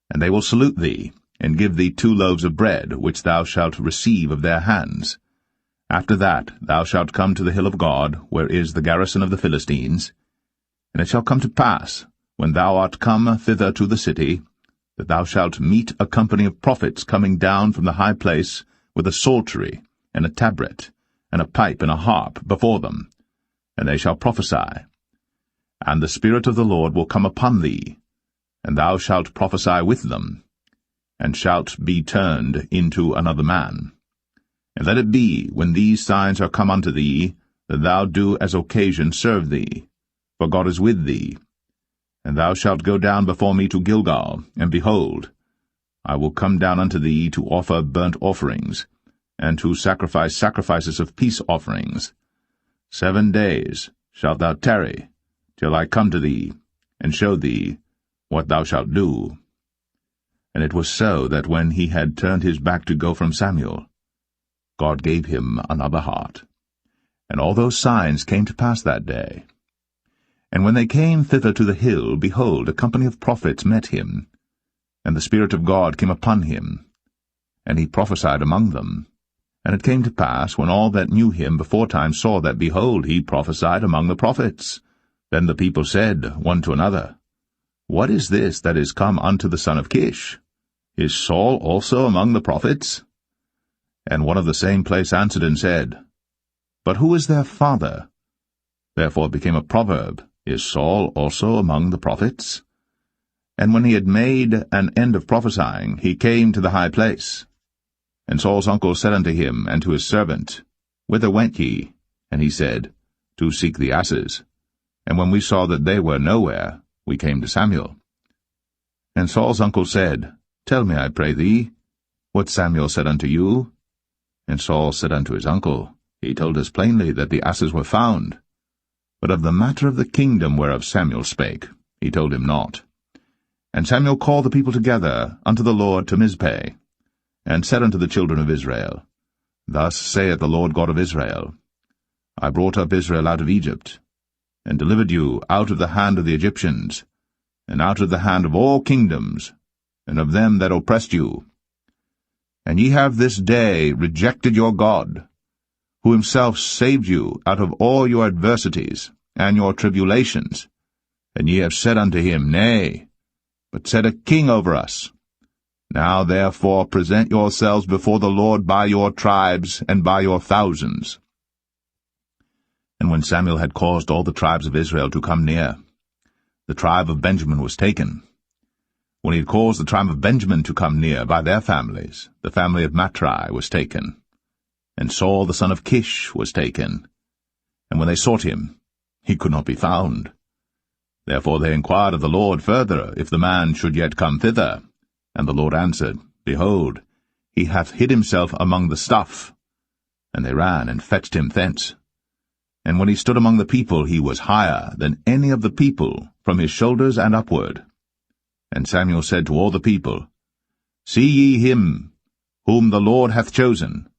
And they will salute thee, and give thee 2 loaves of bread, which thou shalt receive of their hands. After that thou shalt come to the hill of God, where is the garrison of the Philistines. And it shall come to pass, when thou art come thither to the city, that thou shalt meet a company of prophets coming down from the high place, with a psaltery, and a tabret, and a pipe, and a harp before them, and they shall prophesy. And the Spirit of the Lord will come upon thee, and thou shalt prophesy with them, and shalt be turned into another man. And let it be, when these signs are come unto thee, that thou do as occasion serve thee, for God is with thee. And thou shalt go down before me to Gilgal, and behold, I will come down unto thee to offer burnt offerings, and to sacrifice sacrifices of peace offerings. 7 days shalt thou tarry, till I come to thee, and show thee what thou shalt do. And it was so that when he had turned his back to go from Samuel, God gave him another heart. And all those signs came to pass that day. And when they came thither to the hill, behold, a company of prophets met him, and the Spirit of God came upon him, and he prophesied among them. And it came to pass, when all that knew him beforetime saw that, behold, he prophesied among the prophets, then the people said one to another, What is this that is come unto the son of Kish? Is Saul also among the prophets? And one of the same place answered and said, But who is their father? Therefore it became a proverb, Is Saul also among the prophets? And when he had made an end of prophesying, he came to the high place. And Saul's uncle said unto him and to his servant, Whither went ye? And he said, To seek the asses. And when we saw that they were nowhere, we came to Samuel. And Saul's uncle said, Tell me, I pray thee, what Samuel said unto you. And Saul said unto his uncle, He told us plainly that the asses were found. But of the matter of the kingdom whereof Samuel spake, he told him not. And Samuel called the people together unto the Lord to Mizpeh, and said unto the children of Israel, Thus saith the Lord God of Israel, I brought up Israel out of Egypt, and delivered you out of the hand of the Egyptians, and out of the hand of all kingdoms, and of them that oppressed you. And ye have this day rejected your God, who himself saved you out of all your adversities and your tribulations. And ye have said unto him, Nay, but set a king over us. Now therefore present yourselves before the Lord by your tribes and by your thousands. And when Samuel had caused all the tribes of Israel to come near, the tribe of Benjamin was taken. When he had caused the tribe of Benjamin to come near by their families, the family of Matri was taken. And Saul the son of Kish was taken. And when they sought him, he could not be found. Therefore they inquired of the Lord further, if the man should yet come thither. And the Lord answered, Behold, he hath hid himself among the stuff. And they ran and fetched him thence. And when he stood among the people, he was higher than any of the people, from his shoulders and upward. And Samuel said to all the people, See ye him, whom the Lord hath chosen,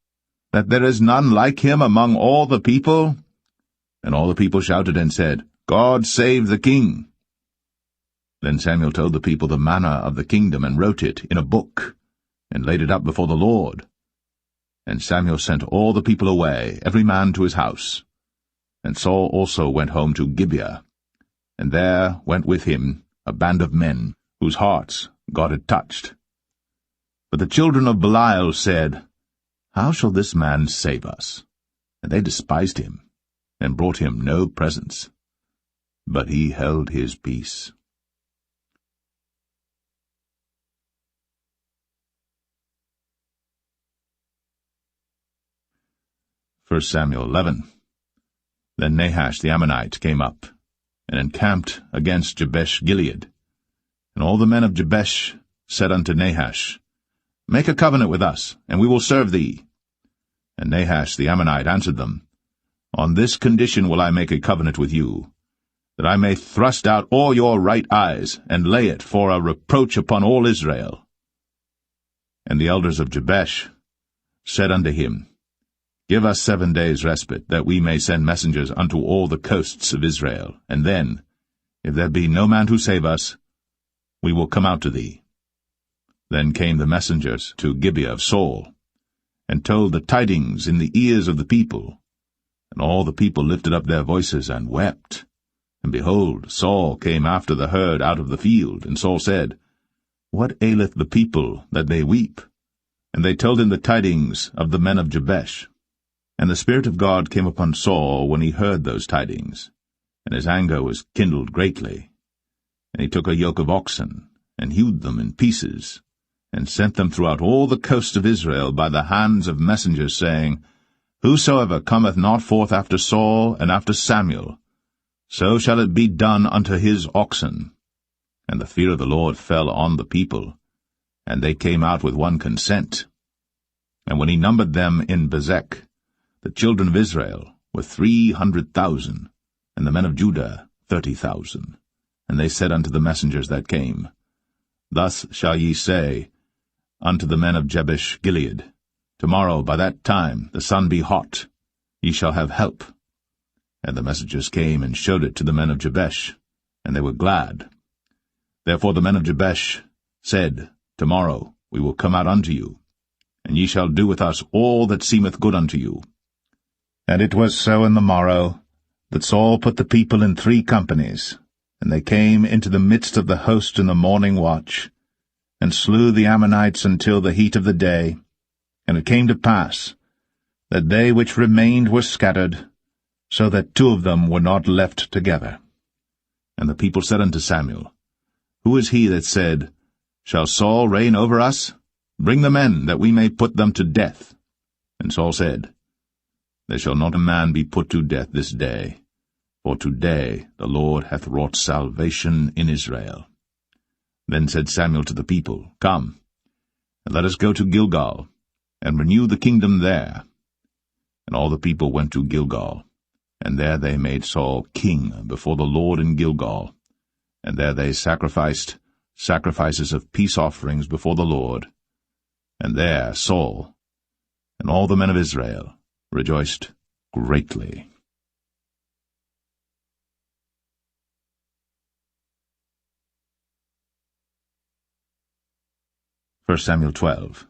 that there is none like him among all the people? And all the people shouted and said, God save the king. Then Samuel told the people the manner of the kingdom, and wrote it in a book, and laid it up before the Lord. And Samuel sent all the people away, every man to his house. And Saul also went home to Gibeah, and there went with him a band of men, whose hearts God had touched. But the children of Belial said, How shall this man save us? And they despised him, and brought him no presents. But he held his peace. 1 Samuel 11. Then Nahash the Ammonite came up, and encamped against Jabesh-Gilead. And all the men of Jabesh said unto Nahash, Make a covenant with us, and we will serve thee. And Nahash the Ammonite answered them, On this condition will I make a covenant with you, that I may thrust out all your right eyes, and lay it for a reproach upon all Israel. And the elders of Jabesh said unto him, Give us 7 days' respite, that we may send messengers unto all the coasts of Israel, and then, if there be no man to save us, we will come out to thee. Then came the messengers to Gibeah of Saul, and told the tidings in the ears of the people. And all the people lifted up their voices and wept. And behold, Saul came after the herd out of the field, and Saul said, What aileth the people that they weep? And they told him the tidings of the men of Jabesh. And the Spirit of God came upon Saul when he heard those tidings, and his anger was kindled greatly. And he took a yoke of oxen, and hewed them in pieces, and sent them throughout all the coasts of Israel by the hands of messengers, saying, Whosoever cometh not forth after Saul and after Samuel, so shall it be done unto his oxen. And the fear of the Lord fell on the people, and they came out with one consent. And when he numbered them in Bezek, the children of Israel were 300,000, and the men of Judah 30,000. And they said unto the messengers that came, Thus shall ye say unto the men of Jabesh Gilead, Tomorrow by that time the sun be hot, ye shall have help. And the messengers came and showed it to the men of Jabesh, and they were glad. Therefore the men of Jabesh said, Tomorrow we will come out unto you, and ye shall do with us all that seemeth good unto you. And it was so in the morrow, that Saul put the people in 3 companies, and they came into the midst of the host in the morning watch, and slew the Ammonites until the heat of the day. And it came to pass, that they which remained were scattered, so that 2 of them were not left together. And the people said unto Samuel, Who is he that said, Shall Saul reign over us? Bring the men, that we may put them to death. And Saul said, There shall not a man be put to death this day, for today the Lord hath wrought salvation in Israel. Then said Samuel to the people, Come, and let us go to Gilgal, and renew the kingdom there. And all the people went to Gilgal, and there they made Saul king before the Lord in Gilgal, and there they sacrificed sacrifices of peace offerings before the Lord. And there Saul and all the men of Israel rejoiced greatly. 1 Samuel 12.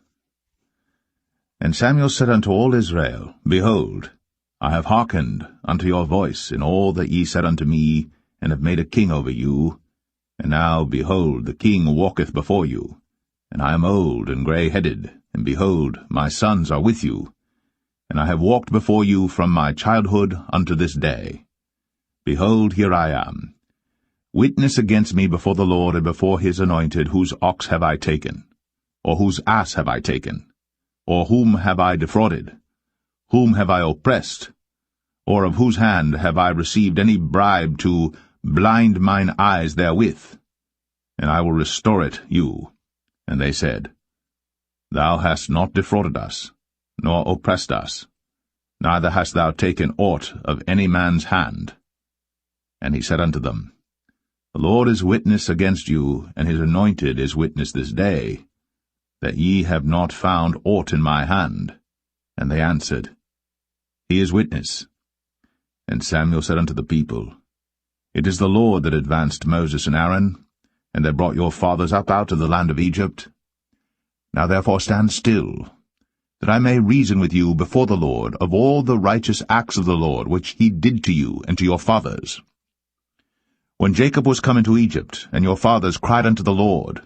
And Samuel said unto all Israel, Behold, I have hearkened unto your voice in all that ye said unto me, and have made a king over you. And now, behold, the king walketh before you, and I am old and grey-headed, and behold, my sons are with you. And I have walked before you from my childhood unto this day. Behold, here I am. Witness against me before the Lord and before his anointed, whose ox have I taken? Or whose ass have I taken? Or whom have I defrauded? Whom have I oppressed? Or of whose hand have I received any bribe to blind mine eyes therewith? And I will restore it you. And they said, Thou hast not defrauded us, nor oppressed us, neither hast thou taken aught of any man's hand. And he said unto them, The Lord is witness against you, and his anointed is witness this day, that ye have not found aught in my hand. And they answered, He is witness. And Samuel said unto the people, It is the Lord that advanced Moses and Aaron, and that brought your fathers up out of the land of Egypt. Now therefore stand still, that I may reason with you before the Lord of all the righteous acts of the Lord which he did to you and to your fathers. When Jacob was come into Egypt, and your fathers cried unto the Lord,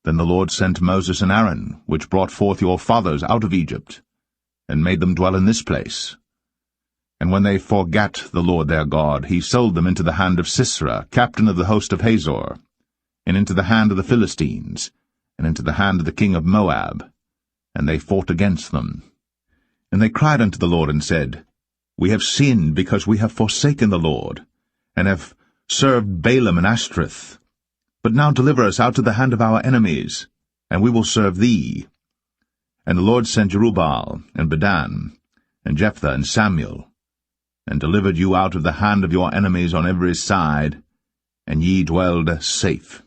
then the Lord sent Moses and Aaron, which brought forth your fathers out of Egypt, and made them dwell in this place. And when they forgat the Lord their God, he sold them into the hand of Sisera, captain of the host of Hazor, and into the hand of the Philistines, and into the hand of the king of Moab. And they fought against them. And they cried unto the Lord, and said, We have sinned, because we have forsaken the Lord, and have served Balaam and Ashtoreth. But now deliver us out of the hand of our enemies, and we will serve thee. And the Lord sent Jerubbaal, and Bedan, and Jephthah, and Samuel, and delivered you out of the hand of your enemies on every side, and ye dwelled safe.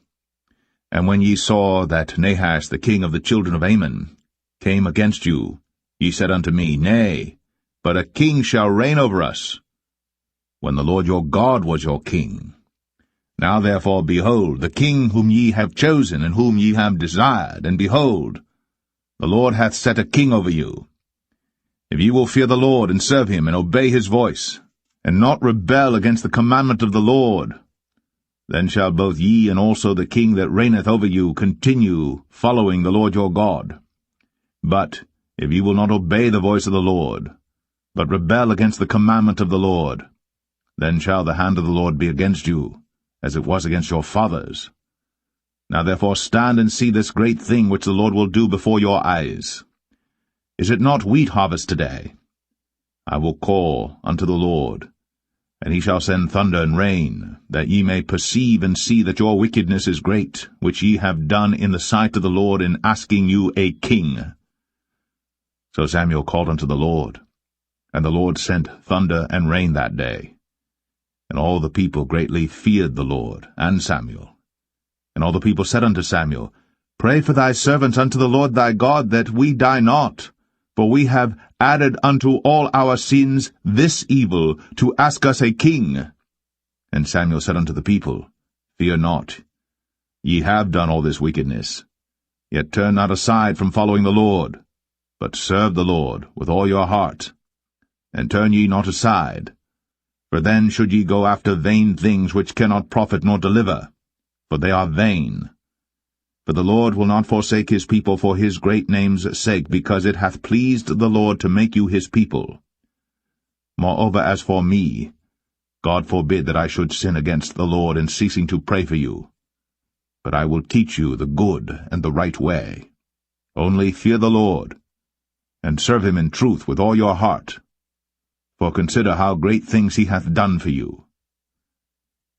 And when ye saw that Nahash the king of the children of Ammon came against you, ye said unto me, Nay, but a king shall reign over us, when the Lord your God was your king. Now therefore, behold, the king whom ye have chosen, and whom ye have desired, and behold, the Lord hath set a king over you. If ye will fear the Lord, and serve him, and obey his voice, and not rebel against the commandment of the Lord, then shall both ye and also the king that reigneth over you continue following the Lord your God. But if ye will not obey the voice of the Lord, but rebel against the commandment of the Lord, then shall the hand of the Lord be against you, as it was against your fathers. Now therefore stand and see this great thing which the Lord will do before your eyes. Is it not wheat harvest today? I will call unto the Lord, And he shall send thunder and rain, that ye may perceive and see that your wickedness is great, which ye have done in the sight of the Lord in asking you a king. So Samuel called unto the Lord, and the Lord sent thunder and rain that day. And all the people greatly feared the Lord and Samuel. And all the people said unto Samuel, Pray for thy servants unto the Lord thy God, that we die not. For we have added unto all our sins this evil, to ask us a king. And Samuel said unto the people, Fear not. Ye have done all this wickedness. Yet turn not aside from following the Lord, but serve the Lord with all your heart. And turn ye not aside. For then should ye go after vain things which cannot profit nor deliver, for they are vain. For the Lord will not forsake his people for his great name's sake, because it hath pleased the Lord to make you his people. Moreover, as for me, God forbid that I should sin against the Lord in ceasing to pray for you. But I will teach you the good and the right way. Only fear the Lord, and serve him in truth with all your heart. For consider how great things he hath done for you.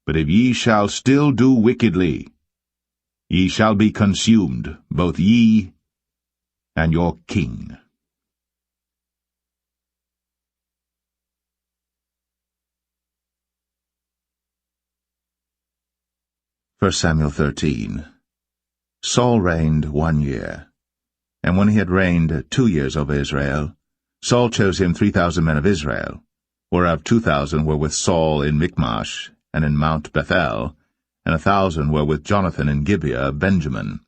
But if ye shall still do wickedly, ye shall be consumed, both ye and your king. 1 Samuel 13. Saul reigned 1 year. And when he had reigned 2 years over Israel, Saul chose him 3,000 men of Israel, whereof 2,000 were with Saul in Michmash and in Mount Bethel, and 1,000 were with Jonathan in Gibeah of Benjamin.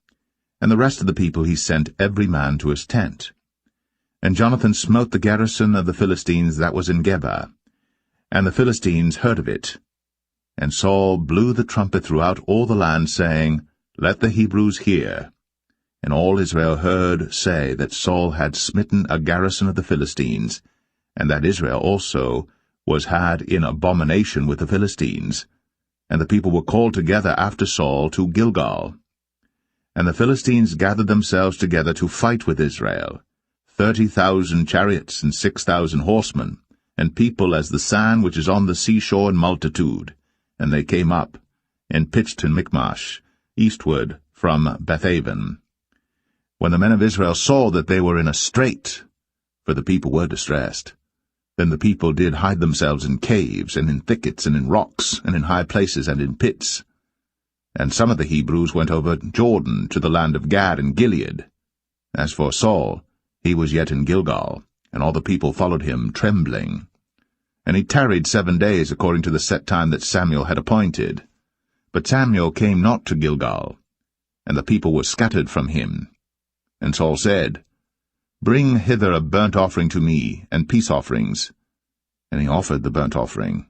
And the rest of the people he sent every man to his tent. And Jonathan smote the garrison of the Philistines that was in Geba. And the Philistines heard of it. And Saul blew the trumpet throughout all the land, saying, Let the Hebrews hear. And all Israel heard say that Saul had smitten a garrison of the Philistines, and that Israel also was had in abomination with the Philistines. And the people were called together after Saul to Gilgal. And the Philistines gathered themselves together to fight with Israel, 30,000 chariots and 6,000 horsemen, and people as the sand which is on the seashore in multitude. And they came up, and pitched in Michmash, eastward from Bethaven. When the men of Israel saw that they were in a strait, for the people were distressed, then the people did hide themselves in caves, and in thickets, and in rocks, and in high places, and in pits. And some of the Hebrews went over Jordan to the land of Gad and Gilead. As for Saul, he was yet in Gilgal, and all the people followed him, trembling. And he tarried 7 days according to the set time that Samuel had appointed. But Samuel came not to Gilgal, and the people were scattered from him. And Saul said, Bring hither a burnt offering to me, and peace offerings. And he offered the burnt offering.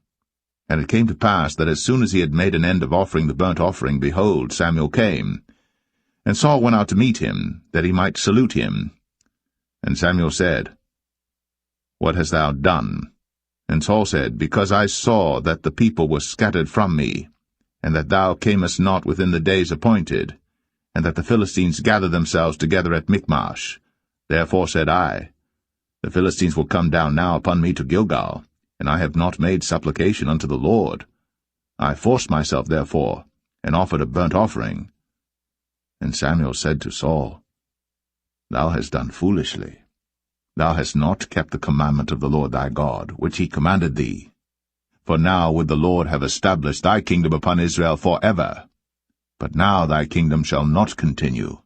And it came to pass that as soon as he had made an end of offering the burnt offering, behold, Samuel came. And Saul went out to meet him, that he might salute him. And Samuel said, What hast thou done? And Saul said, Because I saw that the people were scattered from me, and that thou camest not within the days appointed, and that the Philistines gathered themselves together at Michmash. Therefore said I, The Philistines will come down now upon me to Gilgal, and I have not made supplication unto the Lord. I forced myself therefore, and offered a burnt offering. And Samuel said to Saul, Thou hast done foolishly. Thou hast not kept the commandment of the Lord thy God, which he commanded thee. For now would the Lord have established thy kingdom upon Israel forever. But now thy kingdom shall not continue.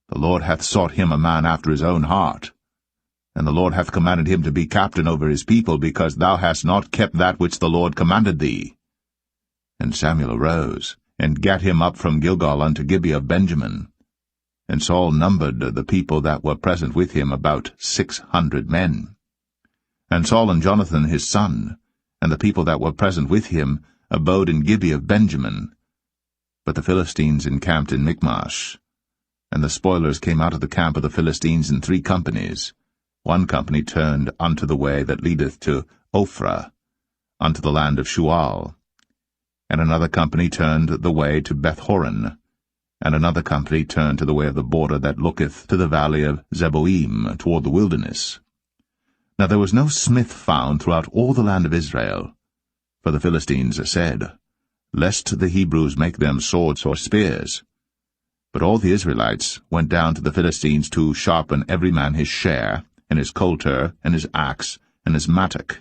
The Lord hath sought him a man after his own heart. And the Lord hath commanded him to be captain over his people, because thou hast not kept that which the Lord commanded thee. And Samuel arose, and gat him up from Gilgal unto Gibeah of Benjamin. And Saul numbered the people that were present with him about 600 men. And Saul and Jonathan his son, and the people that were present with him, abode in Gibeah of Benjamin. But the Philistines encamped in Michmash. And the spoilers came out of the camp of the Philistines in 3 companies. 1 company turned unto the way that leadeth to Ophrah, unto the land of Shual. And another company turned the way to Bethhoron. And another company turned to the way of the border that looketh to the valley of Zeboim, toward the wilderness. Now there was no smith found throughout all the land of Israel, For the Philistines said, Lest the Hebrews make them swords or spears. But all the Israelites went down to the Philistines to sharpen every man his share, and his coulter, and his axe, and his mattock.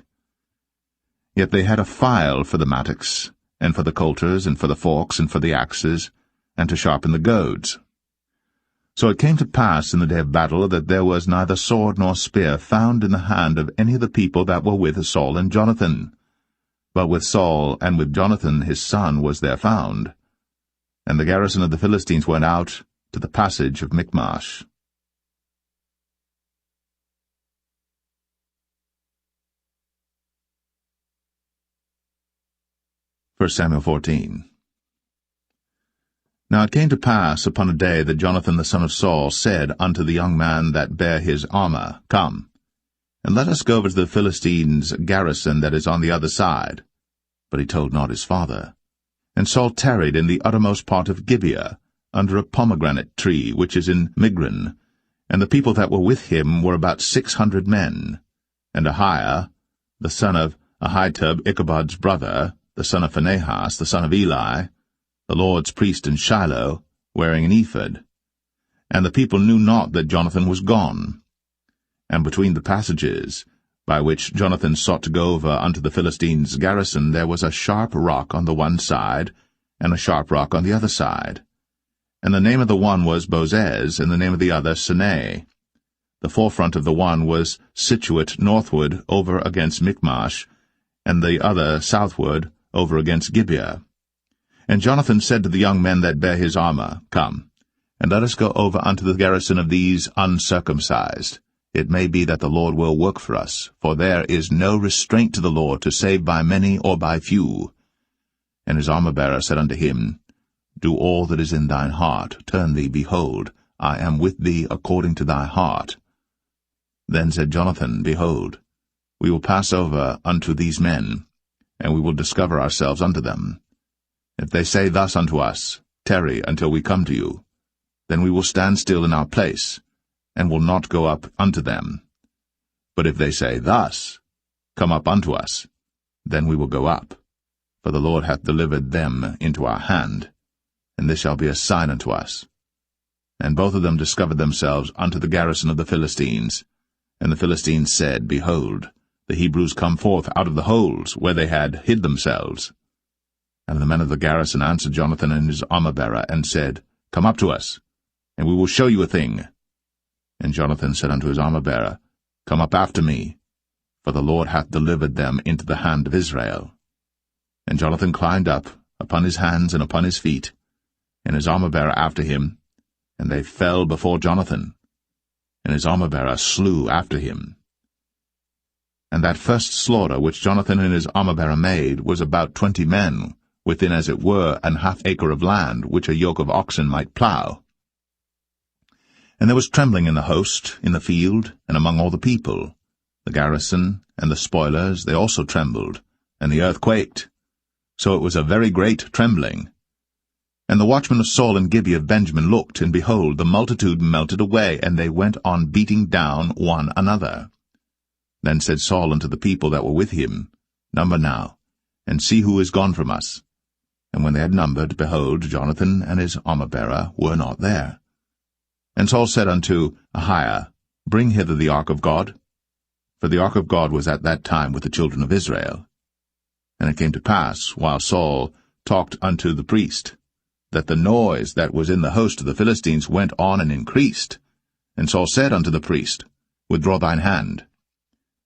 Yet they had a file for the mattocks, and for the coulters, and for the forks, and for the axes, and to sharpen the goads. So it came to pass in the day of battle that there was neither sword nor spear found in the hand of any of the people that were with Saul and Jonathan. But with Saul and with Jonathan his son was there found. And the garrison of the Philistines went out to the passage of Michmash. 1 Samuel 14. Now it came to pass upon a day that Jonathan the son of Saul said unto the young man that bare his armor, Come, and let us go over to the Philistines' garrison that is on the other side. But he told not his father. And Saul tarried in the uttermost part of Gibeah, under a pomegranate tree which is in Migron, and the people that were with him were about 600 men. And Ahiah, the son of Ahitub, Ichabod's brother, the son of Phinehas, the son of Eli, the Lord's priest in Shiloh, wearing an ephod. And the people knew not that Jonathan was gone. And between the passages, by which Jonathan sought to go over unto the Philistines' garrison, there was a sharp rock on the one side, and a sharp rock on the other side. And the name of the one was Bozez, and the name of the other Sinai. The forefront of the one was situate northward over against Michmash, and the other southward over against Gibeah. And Jonathan said to the young men that bare his armor, Come, and let us go over unto the garrison of these uncircumcised. It may be that the Lord will work for us, for there is no restraint to the Lord to save by many or by few. And his armor-bearer said unto him, Do all that is in thine heart, turn thee, behold, I am with thee according to thy heart. Then said Jonathan, Behold, we will pass over unto these men, and we will discover ourselves unto them. If they say thus unto us, Tarry until we come to you, then we will stand still in our place, and will not go up unto them. But if they say thus, Come up unto us, then we will go up. For the Lord hath delivered them into our hand, and this shall be a sign unto us. And both of them discovered themselves unto the garrison of the Philistines. And the Philistines said, Behold, the Hebrews come forth out of the holes where they had hid themselves. And the men of the garrison answered Jonathan and his armor-bearer, and said, Come up to us, and we will show you a thing. And Jonathan said unto his armor-bearer, Come up after me, for the Lord hath delivered them into the hand of Israel. And Jonathan climbed up upon his hands and upon his feet, and his armor-bearer after him, and they fell before Jonathan, and his armor-bearer slew after him. And that first slaughter which Jonathan and his armor-bearer made was about 20 men, within as it were an half-acre of land, which a yoke of oxen might plough. And there was trembling in the host, in the field, and among all the people. The garrison and the spoilers, they also trembled, and the earth quaked. So it was a very great trembling. And the watchmen of Saul and Gibeah of Benjamin looked, and behold, the multitude melted away, and they went on beating down one another. Then said Saul unto the people that were with him, Number now, and see who is gone from us. And when they had numbered, behold, Jonathan and his armor-bearer were not there. And Saul said unto Ahiah, Bring hither the ark of God. For the ark of God was at that time with the children of Israel. And it came to pass, while Saul talked unto the priest, that the noise that was in the host of the Philistines went on and increased. And Saul said unto the priest, Withdraw thine hand.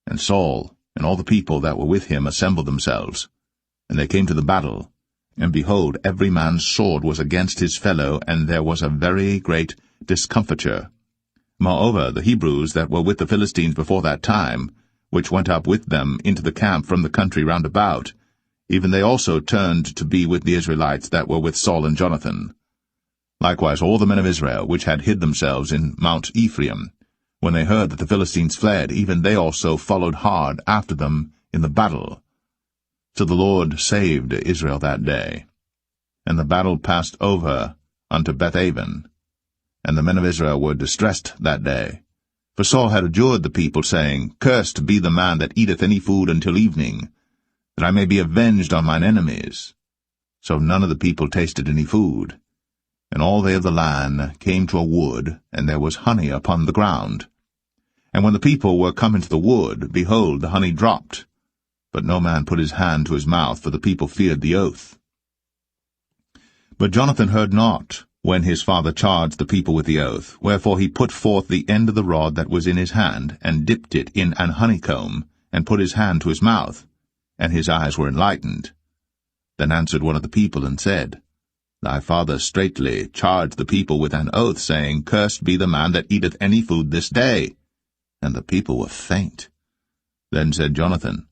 And Saul and all the people that were with him assembled themselves. And they came to the battle. And behold, every man's sword was against his fellow, and there was a very great discomfiture. Moreover, the Hebrews that were with the Philistines before that time, which went up with them into the camp from the country round about, even they also turned to be with the Israelites that were with Saul and Jonathan. Likewise all the men of Israel, which had hid themselves in Mount Ephraim, when they heard that the Philistines fled, even they also followed hard after them in the battle. So the Lord saved Israel that day. And the battle passed over unto Bethaven. And the men of Israel were distressed that day. For Saul had adjured the people, saying, Cursed be the man that eateth any food until evening. that I may be avenged on mine enemies. So none of the people tasted any food. And all they of the land came to a wood, and there was honey upon the ground. And when the people were come into the wood, behold, the honey dropped. But no man put his hand to his mouth, for the people feared the oath. But Jonathan heard not, when his father charged the people with the oath, wherefore he put forth the end of the rod that was in his hand, and dipped it in an honeycomb, and put his hand to his mouth, and his eyes were enlightened. Then answered one of the people, and said, Thy father straitly charged the people with an oath, saying, Cursed be the man that eateth any food this day. And the people were faint. Then said Jonathan,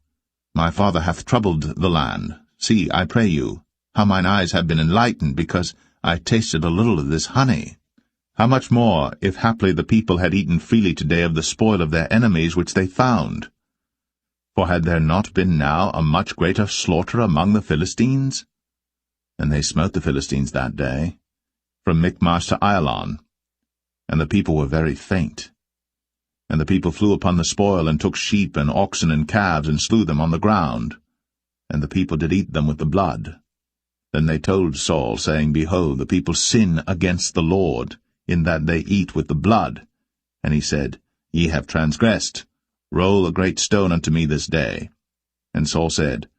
My father hath troubled the land. See, I pray you, how mine eyes have been enlightened, because I tasted a little of this honey. How much more, if haply the people had eaten freely today of the spoil of their enemies which they found? For had there not been now a much greater slaughter among the Philistines? And they smote the Philistines that day, from Michmash to Ailon. And the people were very faint. And the people flew upon the spoil, and took sheep and oxen and calves, and slew them on the ground. And the people did eat them with the blood. Then they told Saul, saying, Behold, the people sin against the Lord, in that they eat with the blood. And he said, Ye have transgressed. Roll a great stone unto me this day. And Saul said,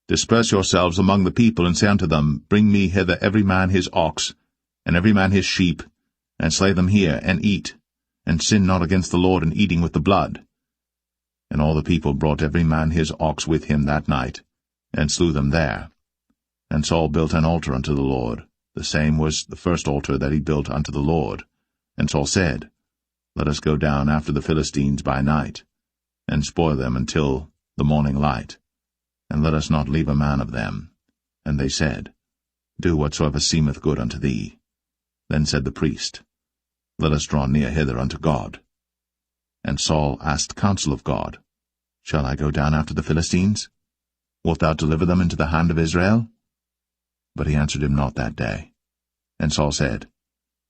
Disperse yourselves among the people, and say unto them, Bring me hither every man his ox, and every man his sheep, and slay them here, and eat, and sin not against the Lord in eating with the blood. And all the people brought every man his ox with him that night, and slew them there. And Saul built an altar unto the Lord. The same was the first altar that he built unto the Lord. And Saul said, Let us go down after the Philistines by night, and spoil them until the morning light, and let us not leave a man of them. And they said, Do whatsoever seemeth good unto thee. Then said the priest, Let us draw near hither unto God. And Saul asked counsel of God, Shall I go down after the Philistines? Wilt thou deliver them into the hand of Israel? But he answered him not that day. And Saul said,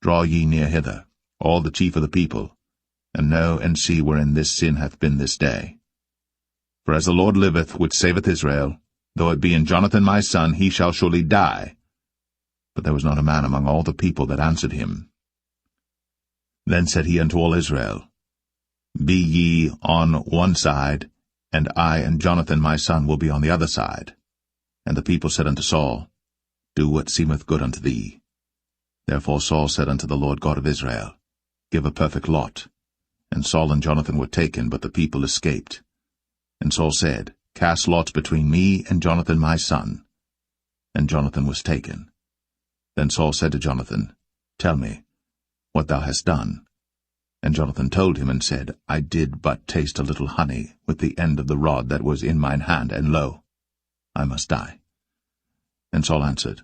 Draw ye near hither, all the chief of the people, and know and see wherein this sin hath been this day. For as the Lord liveth, which saveth Israel, though it be in Jonathan my son, he shall surely die. But there was not a man among all the people that answered him. Then said he unto all Israel, Be ye on one side, and I and Jonathan my son will be on the other side. And the people said unto Saul, Do what seemeth good unto thee. Therefore Saul said unto the Lord God of Israel, Give a perfect lot. And Saul and Jonathan were taken, but the people escaped. And Saul said, Cast lots between me and Jonathan my son. And Jonathan was taken. Then Saul said to Jonathan, Tell me what thou hast done. And Jonathan told him, and said, I did but taste a little honey with the end of the rod that was in mine hand, and lo, I must die. And Saul answered,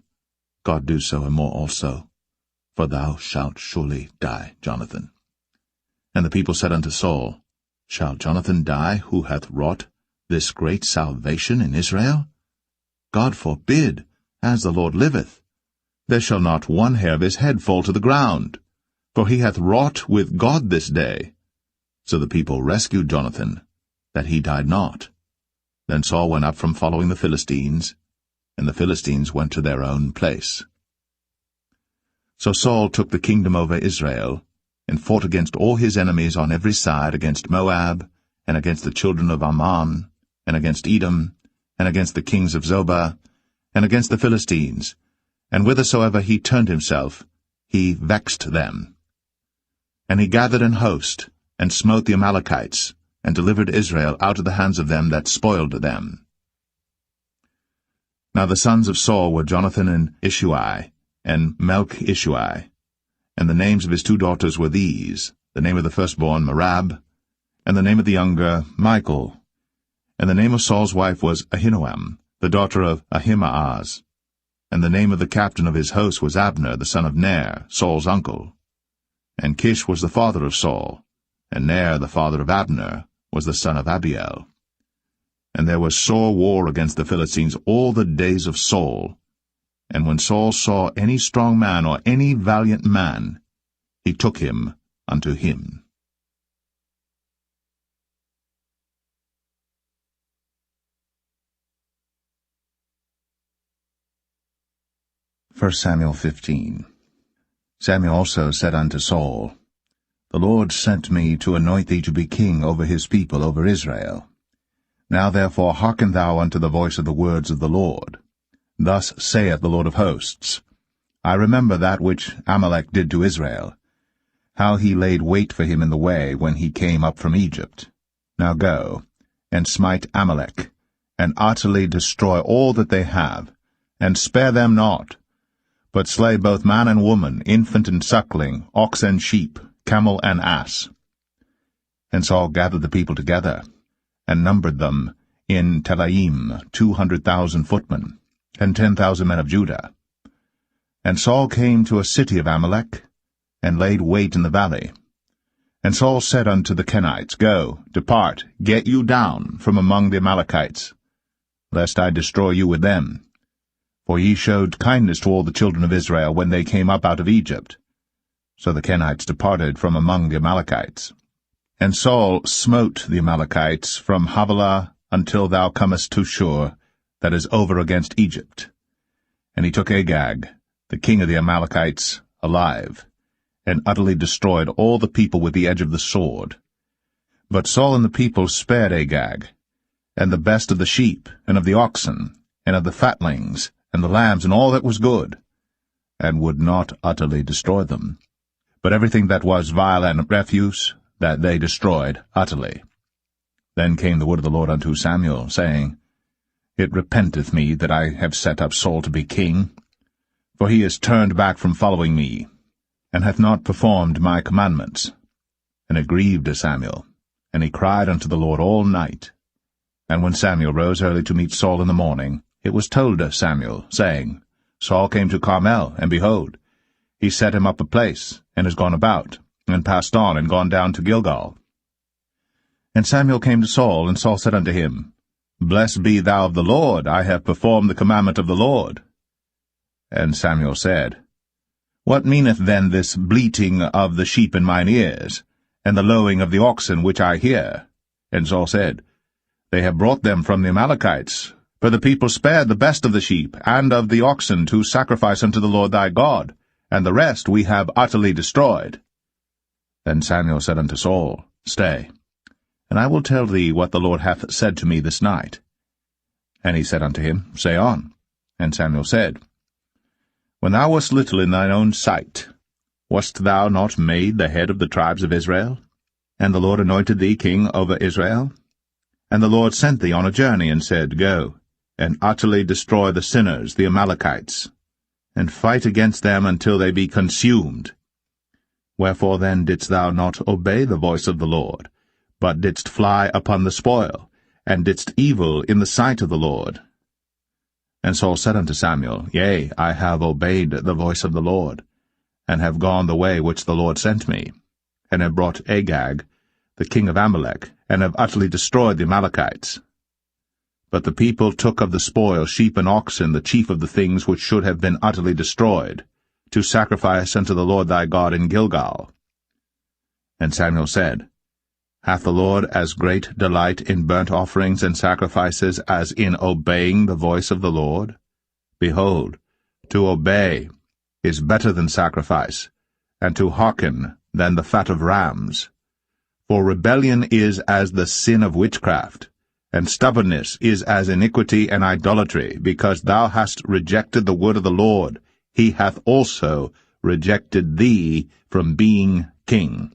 God do so and more also, for thou shalt surely die, Jonathan. And the people said unto Saul, Shall Jonathan die, who hath wrought this great salvation in Israel? God forbid, as the Lord liveth. There shall not one hair of his head fall to the ground, for he hath wrought with God this day. So the people rescued Jonathan, that he died not. Then Saul went up from following the Philistines, and the Philistines went to their own place. So Saul took the kingdom over Israel, and fought against all his enemies on every side, against Moab, and against the children of Ammon, and against Edom, and against the kings of Zobah, and against the Philistines, and whithersoever he turned himself, he vexed them. And he gathered an host, and smote the Amalekites, and delivered Israel out of the hands of them that spoiled them. Now the sons of Saul were Jonathan and Ishui, and Melch-Ishui. And the names of his two daughters were these, the name of the firstborn Merab, and the name of the younger Michal. And the name of Saul's wife was Ahinoam, the daughter of Ahimaaz. And the name of the captain of his host was Abner, the son of Ner, Saul's uncle. And Kish was the father of Saul, and Ner, the father of Abner, was the son of Abiel. And there was sore war against the Philistines all the days of Saul. And when Saul saw any strong man or any valiant man, he took him unto him. 1 Samuel 15. Samuel also said unto Saul, The Lord sent me to anoint thee to be king over his people, over Israel. Now therefore hearken thou unto the voice of the words of the Lord. Thus saith the Lord of hosts, I remember that which Amalek did to Israel, how he laid wait for him in the way when he came up from Egypt. Now go, and smite Amalek, and utterly destroy all that they have, and spare them not, but slay both man and woman, infant and suckling, ox and sheep, camel and ass. And Saul gathered the people together, and numbered them in Telaim 200,000 footmen, and 10,000 men of Judah. And Saul came to a city of Amalek, and laid wait in the valley. And Saul said unto the Kenites, Go, depart, get you down from among the Amalekites, lest I destroy you with them. For ye showed kindness to all the children of Israel when they came up out of Egypt. So the Kenites departed from among the Amalekites. And Saul smote the Amalekites from Havilah until thou comest to Shur, that is over against Egypt. And he took Agag, the king of the Amalekites, alive, and utterly destroyed all the people with the edge of the sword. But Saul and the people spared Agag, and the best of the sheep, and of the oxen, and of the fatlings, and the lambs, and all that was good, and would not utterly destroy them. But everything that was vile and refuse, that they destroyed utterly. Then came the word of the Lord unto Samuel, saying, It repenteth me that I have set up Saul to be king, for he is turned back from following me, and hath not performed my commandments. And it grieved Samuel, and he cried unto the Lord all night. And when Samuel rose early to meet Saul in the morning, it was told Samuel, saying, Saul came to Carmel, and behold, he set him up a place, and is gone about, and passed on, and gone down to Gilgal. And Samuel came to Saul, and Saul said unto him, Blessed be thou of the Lord, I have performed the commandment of the Lord. And Samuel said, What meaneth then this bleating of the sheep in mine ears, and the lowing of the oxen which I hear? And Saul said, They have brought them from the Amalekites, for the people spared the best of the sheep and of the oxen to sacrifice unto the Lord thy God, and the rest we have utterly destroyed. Then Samuel said unto Saul, Stay, and I will tell thee what the Lord hath said to me this night. And he said unto him, Say on. And Samuel said, When thou wast little in thine own sight, wast thou not made the head of the tribes of Israel? And the Lord anointed thee king over Israel? And the Lord sent thee on a journey, and said, Go, and utterly destroy the sinners, the Amalekites, and fight against them until they be consumed. Wherefore then didst thou not obey the voice of the Lord, but didst fly upon the spoil, and didst evil in the sight of the Lord? And Saul said unto Samuel, Yea, I have obeyed the voice of the Lord, and have gone the way which the Lord sent me, and have brought Agag, the king of Amalek, and have utterly destroyed the Amalekites. But the people took of the spoil sheep and oxen, the chief of the things which should have been utterly destroyed, to sacrifice unto the Lord thy God in Gilgal. And Samuel said, Hath the Lord as great delight in burnt offerings and sacrifices as in obeying the voice of the Lord? Behold, to obey is better than sacrifice, and to hearken than the fat of rams. For rebellion is as the sin of witchcraft, and stubbornness is as iniquity and idolatry, because thou hast rejected the word of the Lord. He hath also rejected thee from being king.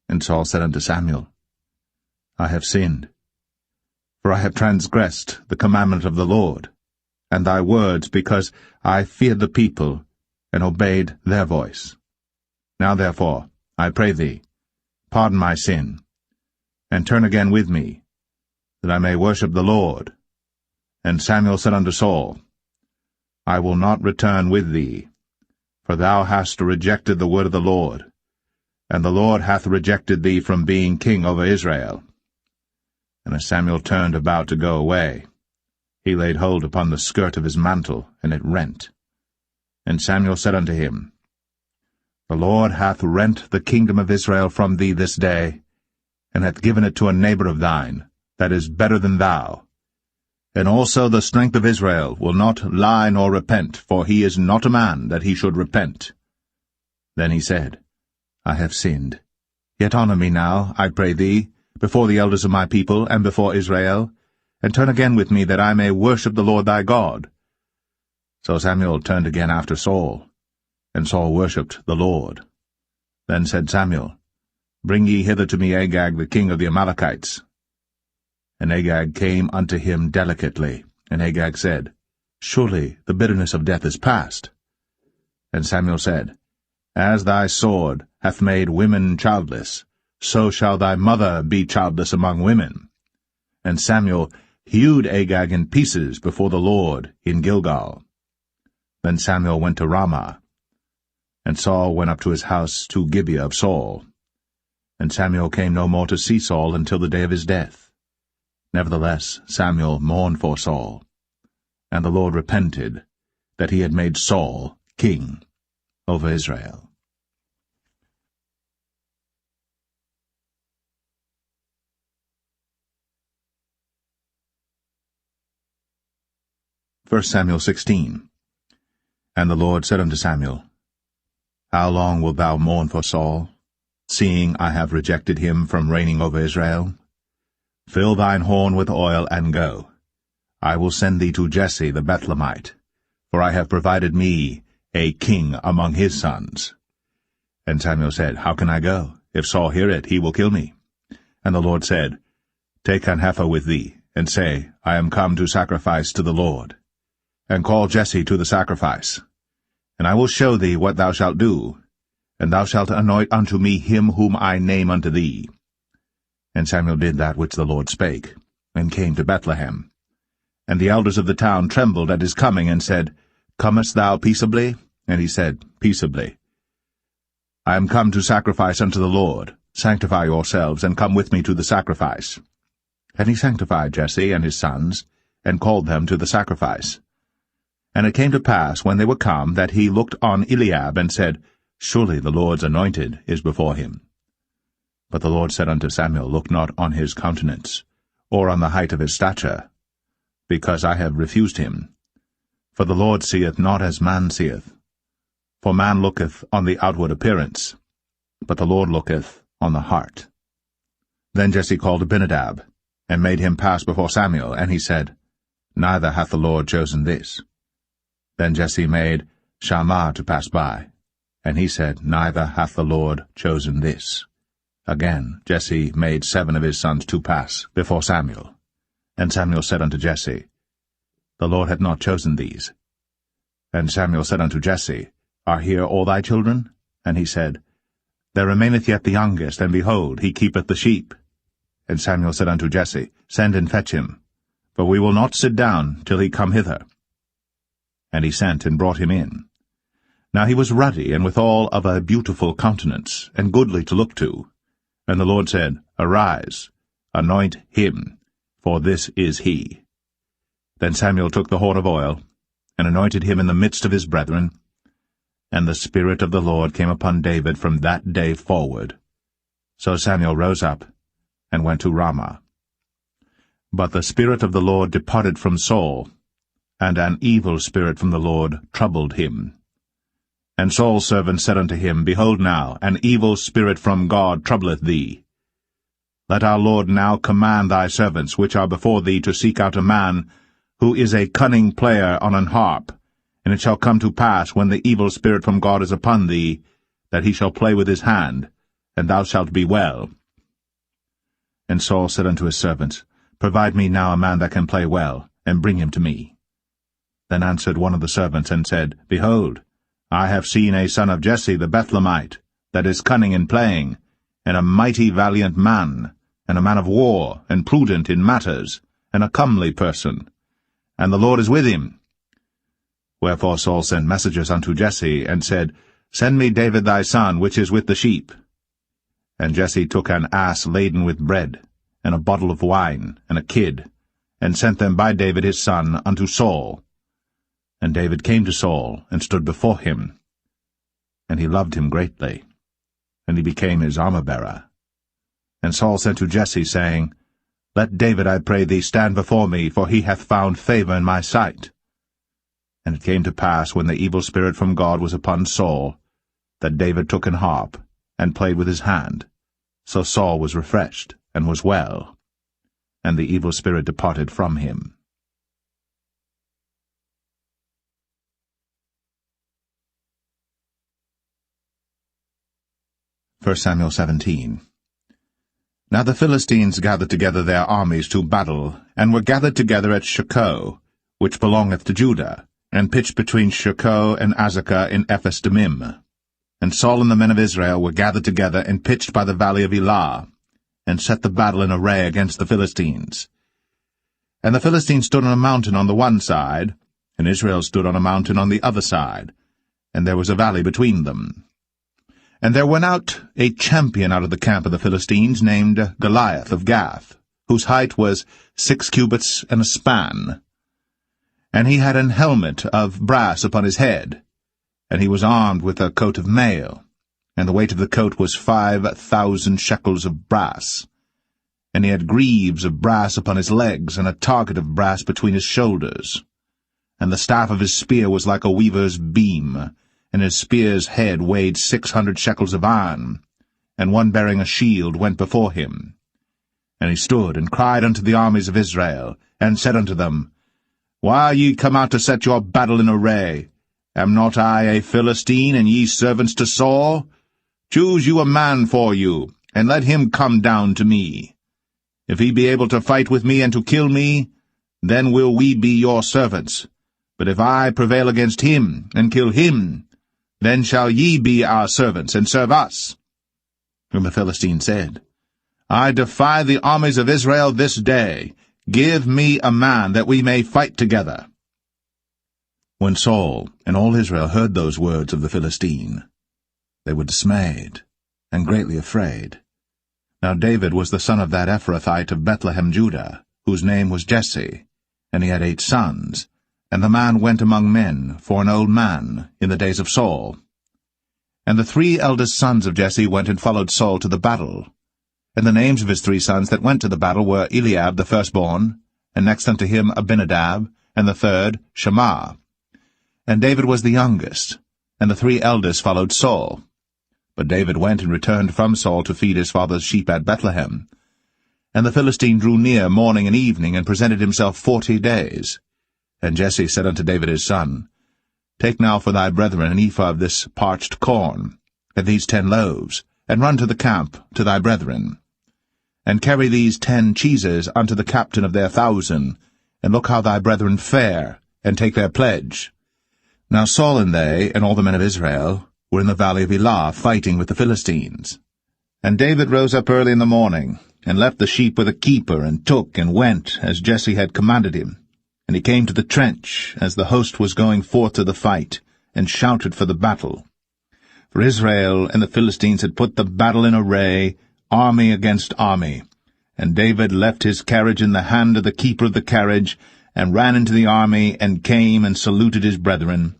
And Saul said unto Samuel, I have sinned, for I have transgressed the commandment of the Lord, and thy words, because I feared the people, and obeyed their voice. Now therefore, I pray thee, pardon my sin, and turn again with me, that I may worship the Lord. And Samuel said unto Saul, I will not return with thee, for thou hast rejected the word of the Lord, and the Lord hath rejected thee from being king over Israel. And as Samuel turned about to go away, he laid hold upon the skirt of his mantle, and it rent. And Samuel said unto him, The Lord hath rent the kingdom of Israel from thee this day, and hath given it to a neighbor of thine, that is better than thou. And also the strength of Israel will not lie nor repent, for he is not a man that he should repent. Then he said, I have sinned. Yet honor me now, I pray thee, before the elders of my people, and before Israel, and turn again with me, that I may worship the Lord thy God. So Samuel turned again after Saul, and Saul worshipped the Lord. Then said Samuel, Bring ye hither to me Agag the king of the Amalekites. And Agag came unto him delicately, and Agag said, Surely the bitterness of death is past. And Samuel said, As thy sword hath made women childless, so shall thy mother be childless among women. And Samuel hewed Agag in pieces before the Lord in Gilgal. Then Samuel went to Ramah, and Saul went up to his house to Gibeah of Saul. And Samuel came no more to see Saul until the day of his death. Nevertheless Samuel mourned for Saul, and the Lord repented that he had made Saul king over Israel. First Samuel 16. And the Lord said unto Samuel, How long wilt thou mourn for Saul, seeing I have rejected him from reigning over Israel? Fill thine horn with oil, and go. I will send thee to Jesse the Bethlehemite, for I have provided me a king among his sons. And Samuel said, How can I go? If Saul hear it, he will kill me. And the Lord said, Take an heifer with thee, and say, I am come to sacrifice to the Lord. And call Jesse to the sacrifice. And I will show thee what thou shalt do, and thou shalt anoint unto me him whom I name unto thee. And Samuel did that which the Lord spake, and came to Bethlehem. And the elders of the town trembled at his coming, and said, Comest thou peaceably? And he said, Peaceably. I am come to sacrifice unto the Lord. Sanctify yourselves, and come with me to the sacrifice. And he sanctified Jesse and his sons, and called them to the sacrifice. And it came to pass, when they were come, that he looked on Eliab, and said, Surely the Lord's anointed is before him. But the Lord said unto Samuel, Look not on his countenance, or on the height of his stature, because I have refused him. For the Lord seeth not as man seeth. For man looketh on the outward appearance, but the Lord looketh on the heart. Then Jesse called Abinadab, and made him pass before Samuel, and he said, Neither hath the Lord chosen this. Then Jesse made Shammah to pass by, and he said, Neither hath the Lord chosen this. Again Jesse made 7 of his sons to pass before Samuel. And Samuel said unto Jesse, The Lord hath not chosen these. And Samuel said unto Jesse, Are here all thy children? And he said, There remaineth yet the youngest, and behold, he keepeth the sheep. And Samuel said unto Jesse, Send and fetch him, for we will not sit down till he come hither. And he sent and brought him in. Now he was ruddy, and withal of a beautiful countenance, and goodly to look to. And the Lord said, Arise, anoint him, for this is he. Then Samuel took the horn of oil, and anointed him in the midst of his brethren. And the Spirit of the Lord came upon David from that day forward. So Samuel rose up, and went to Ramah. But the Spirit of the Lord departed from Saul, and an evil spirit from the Lord troubled him. And Saul's servant said unto him, Behold now, an evil spirit from God troubleth thee. Let our Lord now command thy servants, which are before thee, to seek out a man who is a cunning player on an harp. And it shall come to pass, when the evil spirit from God is upon thee, that he shall play with his hand, and thou shalt be well. And Saul said unto his servants, Provide me now a man that can play well, and bring him to me. Then answered one of the servants, and said, Behold, I have seen a son of Jesse the Bethlehemite, that is cunning in playing, and a mighty valiant man, and a man of war, and prudent in matters, and a comely person. And the Lord is with him. Wherefore Saul sent messengers unto Jesse, and said, Send me David thy son, which is with the sheep. And Jesse took an ass laden with bread, and a bottle of wine, and a kid, and sent them by David his son unto Saul. And David came to Saul, and stood before him. And he loved him greatly, and he became his armor-bearer. And Saul sent to Jesse, saying, Let David, I pray thee, stand before me, for he hath found favour in my sight. And it came to pass, when the evil spirit from God was upon Saul, that David took an harp, and played with his hand. So Saul was refreshed, and was well, and the evil spirit departed from him. 1 Samuel 17. Now the Philistines gathered together their armies to battle, and were gathered together at Shochoh, which belongeth to Judah, and pitched between Shochoh and Azekah in Ephes-dammim. And Saul and the men of Israel were gathered together and pitched by the valley of Elah, and set the battle in array against the Philistines. And the Philistines stood on a mountain on the one side, and Israel stood on a mountain on the other side, and there was a valley between them. And there went out a champion out of the camp of the Philistines, named Goliath of Gath, whose height was 6 cubits and a span. And he had an helmet of brass upon his head, and he was armed with a coat of mail, and the weight of the coat was 5,000 shekels of brass. And he had greaves of brass upon his legs, and a target of brass between his shoulders. And the staff of his spear was like a weaver's beam, and his spear's head weighed 600 shekels of iron, and one bearing a shield went before him. And he stood and cried unto the armies of Israel, and said unto them, Why are ye come out to set your battle in array? Am not I a Philistine, and ye servants to Saul? Choose you a man for you, and let him come down to me. If he be able to fight with me and to kill me, then will we be your servants. But if I prevail against him, and kill him, then shall ye be our servants, and serve us. And the Philistine said, I defy the armies of Israel this day. Give me a man, that we may fight together. When Saul and all Israel heard those words of the Philistine, they were dismayed, and greatly afraid. Now David was the son of that Ephrathite of Bethlehem, Judah, whose name was Jesse, and he had 8 sons. And the man went among men, for an old man, in the days of Saul. And the 3 eldest sons of Jesse went and followed Saul to the battle. And the names of his 3 sons that went to the battle were Eliab the firstborn, and next unto him Abinadab, and the third Shammah. And David was the youngest, and the 3 eldest followed Saul. But David went and returned from Saul to feed his father's sheep at Bethlehem. And the Philistine drew near morning and evening, and presented himself 40 days. And Jesse said unto David his son, Take now for thy brethren an ephah of this parched corn, and these 10 loaves, and run to the camp to thy brethren. And carry these 10 cheeses unto the captain of their 1,000, and look how thy brethren fare, and take their pledge. Now Saul and they, and all the men of Israel, were in the valley of Elah, fighting with the Philistines. And David rose up early in the morning, and left the sheep with a keeper, and took and went, as Jesse had commanded him. And he came to the trench, as the host was going forth to the fight, and shouted for the battle. For Israel and the Philistines had put the battle in array, army against army. And David left his carriage in the hand of the keeper of the carriage, and ran into the army, and came and saluted his brethren.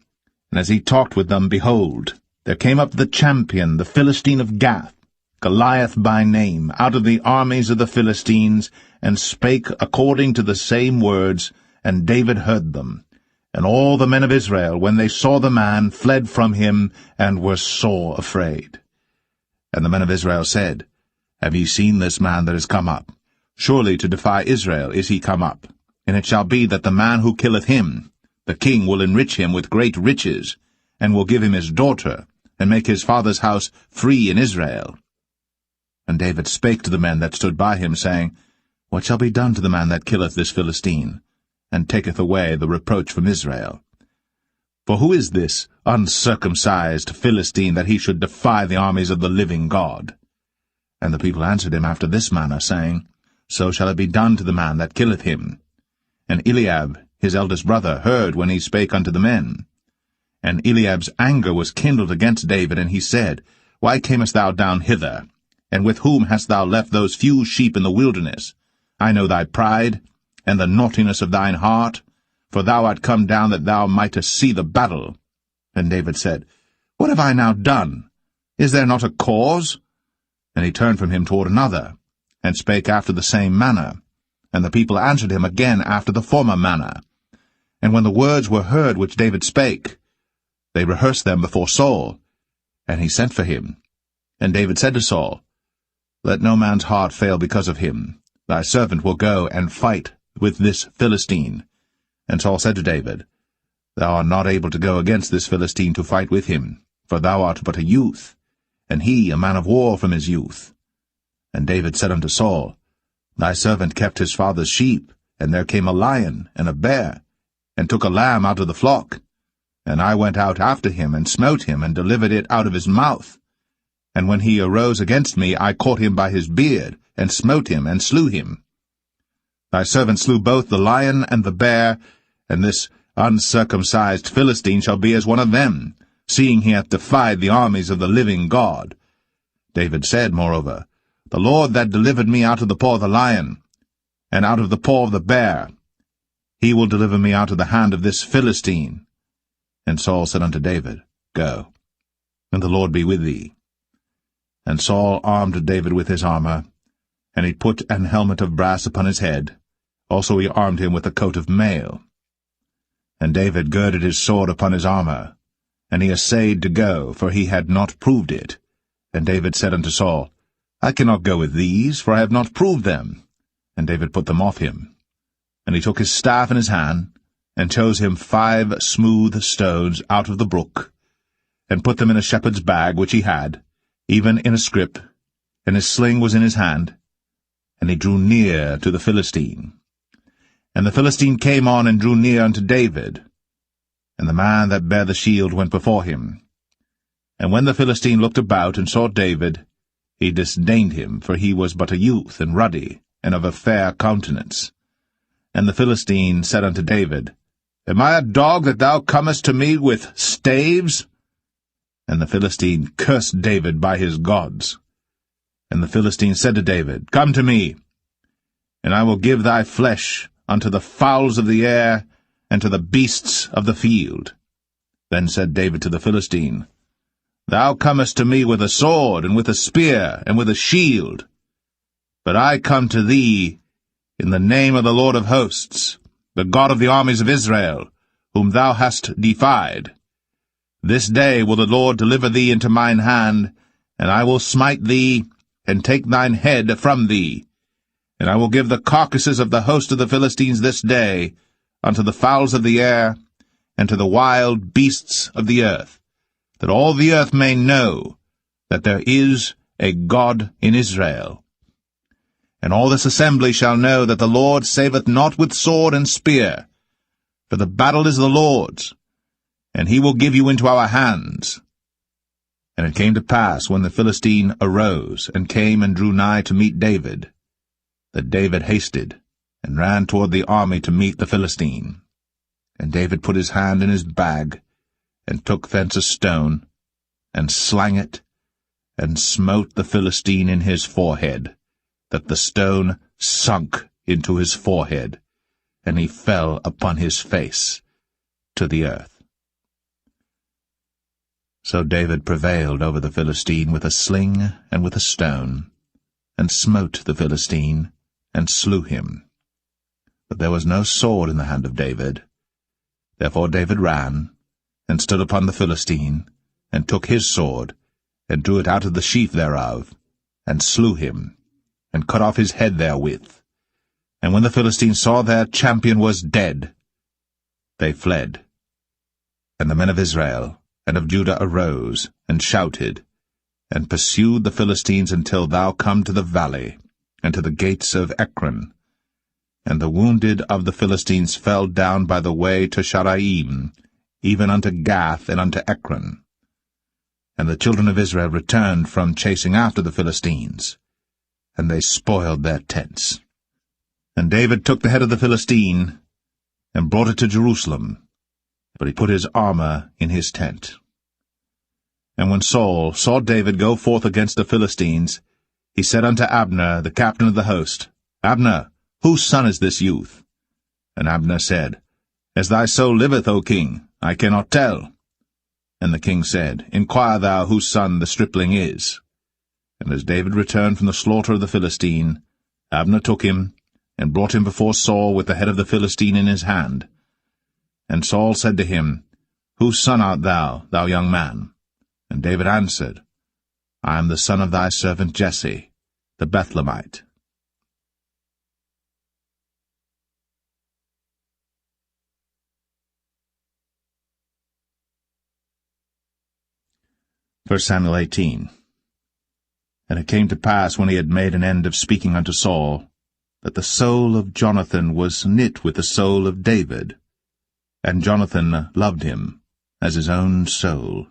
And as he talked with them, behold, there came up the champion, the Philistine of Gath, Goliath by name, out of the armies of the Philistines, and spake according to the same words, and David heard them. And all the men of Israel, when they saw the man, fled from him, and were sore afraid. And the men of Israel said, Have ye seen this man that is come up? Surely to defy Israel is he come up. And it shall be that the man who killeth him, the king will enrich him with great riches, and will give him his daughter, and make his father's house free in Israel. And David spake to the men that stood by him, saying, What shall be done to the man that killeth this Philistine, and taketh away the reproach from Israel? For who is this uncircumcised Philistine, that he should defy the armies of the living God? And the people answered him after this manner, saying, So shall it be done to the man that killeth him. And Eliab, his eldest brother, heard when he spake unto the men. And Eliab's anger was kindled against David, and he said, Why camest thou down hither? And with whom hast thou left those few sheep in the wilderness? I know thy pride, and the naughtiness of thine heart, for thou art come down that thou mightest see the battle. And David said, What have I now done? Is there not a cause? And he turned from him toward another, and spake after the same manner. And the people answered him again after the former manner. And when the words were heard which David spake, they rehearsed them before Saul. And he sent for him. And David said to Saul, Let no man's heart fail because of him. Thy servant will go and fight with this Philistine. And Saul said to David, Thou art not able to go against this Philistine to fight with him, for thou art but a youth, and he a man of war from his youth. And David said unto Saul, Thy servant kept his father's sheep, and there came a lion and a bear, and took a lamb out of the flock. And I went out after him, and smote him, and delivered it out of his mouth. And when he arose against me, I caught him by his beard, and smote him, and slew him. Thy servant slew both the lion and the bear, and this uncircumcised Philistine shall be as one of them, seeing he hath defied the armies of the living God. David said, moreover, The Lord that delivered me out of the paw of the lion, and out of the paw of the bear, he will deliver me out of the hand of this Philistine. And Saul said unto David, Go, and the Lord be with thee. And Saul armed David with his armor, and he put an helmet of brass upon his head. Also he armed him with a coat of mail. And David girded his sword upon his armor, and he essayed to go, for he had not proved it. And David said unto Saul, I cannot go with these, for I have not proved them. And David put them off him. And he took his staff in his hand, and chose him 5 smooth stones out of the brook, and put them in a shepherd's bag which he had, even in a scrip, and his sling was in his hand. And he drew near to the Philistine. And the Philistine came on and drew near unto David. And the man that bare the shield went before him. And when the Philistine looked about and saw David, he disdained him, for he was but a youth, and ruddy, and of a fair countenance. And the Philistine said unto David, Am I a dog that thou comest to me with staves? And the Philistine cursed David by his gods. And the Philistine said to David, Come to me, and I will give thy flesh unto the fowls of the air, and to the beasts of the field. Then said David to the Philistine, Thou comest to me with a sword, and with a spear, and with a shield. But I come to thee in the name of the Lord of hosts, the God of the armies of Israel, whom thou hast defied. This day will the Lord deliver thee into mine hand, and I will smite thee, and take thine head from thee. And I will give the carcasses of the host of the Philistines this day unto the fowls of the air, and to the wild beasts of the earth, that all the earth may know that there is a God in Israel. And all this assembly shall know that the Lord saveth not with sword and spear, for the battle is the Lord's, and he will give you into our hands. And it came to pass, when the Philistine arose, and came and drew nigh to meet David, that David hasted, and ran toward the army to meet the Philistine. And David put his hand in his bag, and took thence a stone, and slang it, and smote the Philistine in his forehead, that the stone sunk into his forehead, and he fell upon his face to the earth. So David prevailed over the Philistine with a sling and with a stone, and smote the Philistine, and slew him. But there was no sword in the hand of David. Therefore David ran, and stood upon the Philistine, and took his sword, and drew it out of the sheath thereof, and slew him, and cut off his head therewith. And when the Philistines saw their champion was dead, they fled. And the men of Israel and of Judah arose, and shouted, and pursued the Philistines until thou come to the valley, and to the gates of Ekron. And the wounded of the Philistines fell down by the way to Sharaim, even unto Gath and unto Ekron. And the children of Israel returned from chasing after the Philistines, and they spoiled their tents. And David took the head of the Philistine, and brought it to Jerusalem, but he put his armor in his tent. And when Saul saw David go forth against the Philistines, he said unto Abner, the captain of the host, Abner, whose son is this youth? And Abner said, As thy soul liveth, O king, I cannot tell. And the king said, Inquire thou whose son the stripling is. And as David returned from the slaughter of the Philistine, Abner took him, and brought him before Saul with the head of the Philistine in his hand. And Saul said to him, Whose son art thou, thou young man? And David answered, I am the son of thy servant Jesse, the Bethlehemite. 1 Samuel 18. And it came to pass, when he had made an end of speaking unto Saul, that the soul of Jonathan was knit with the soul of David, and Jonathan loved him as his own soul.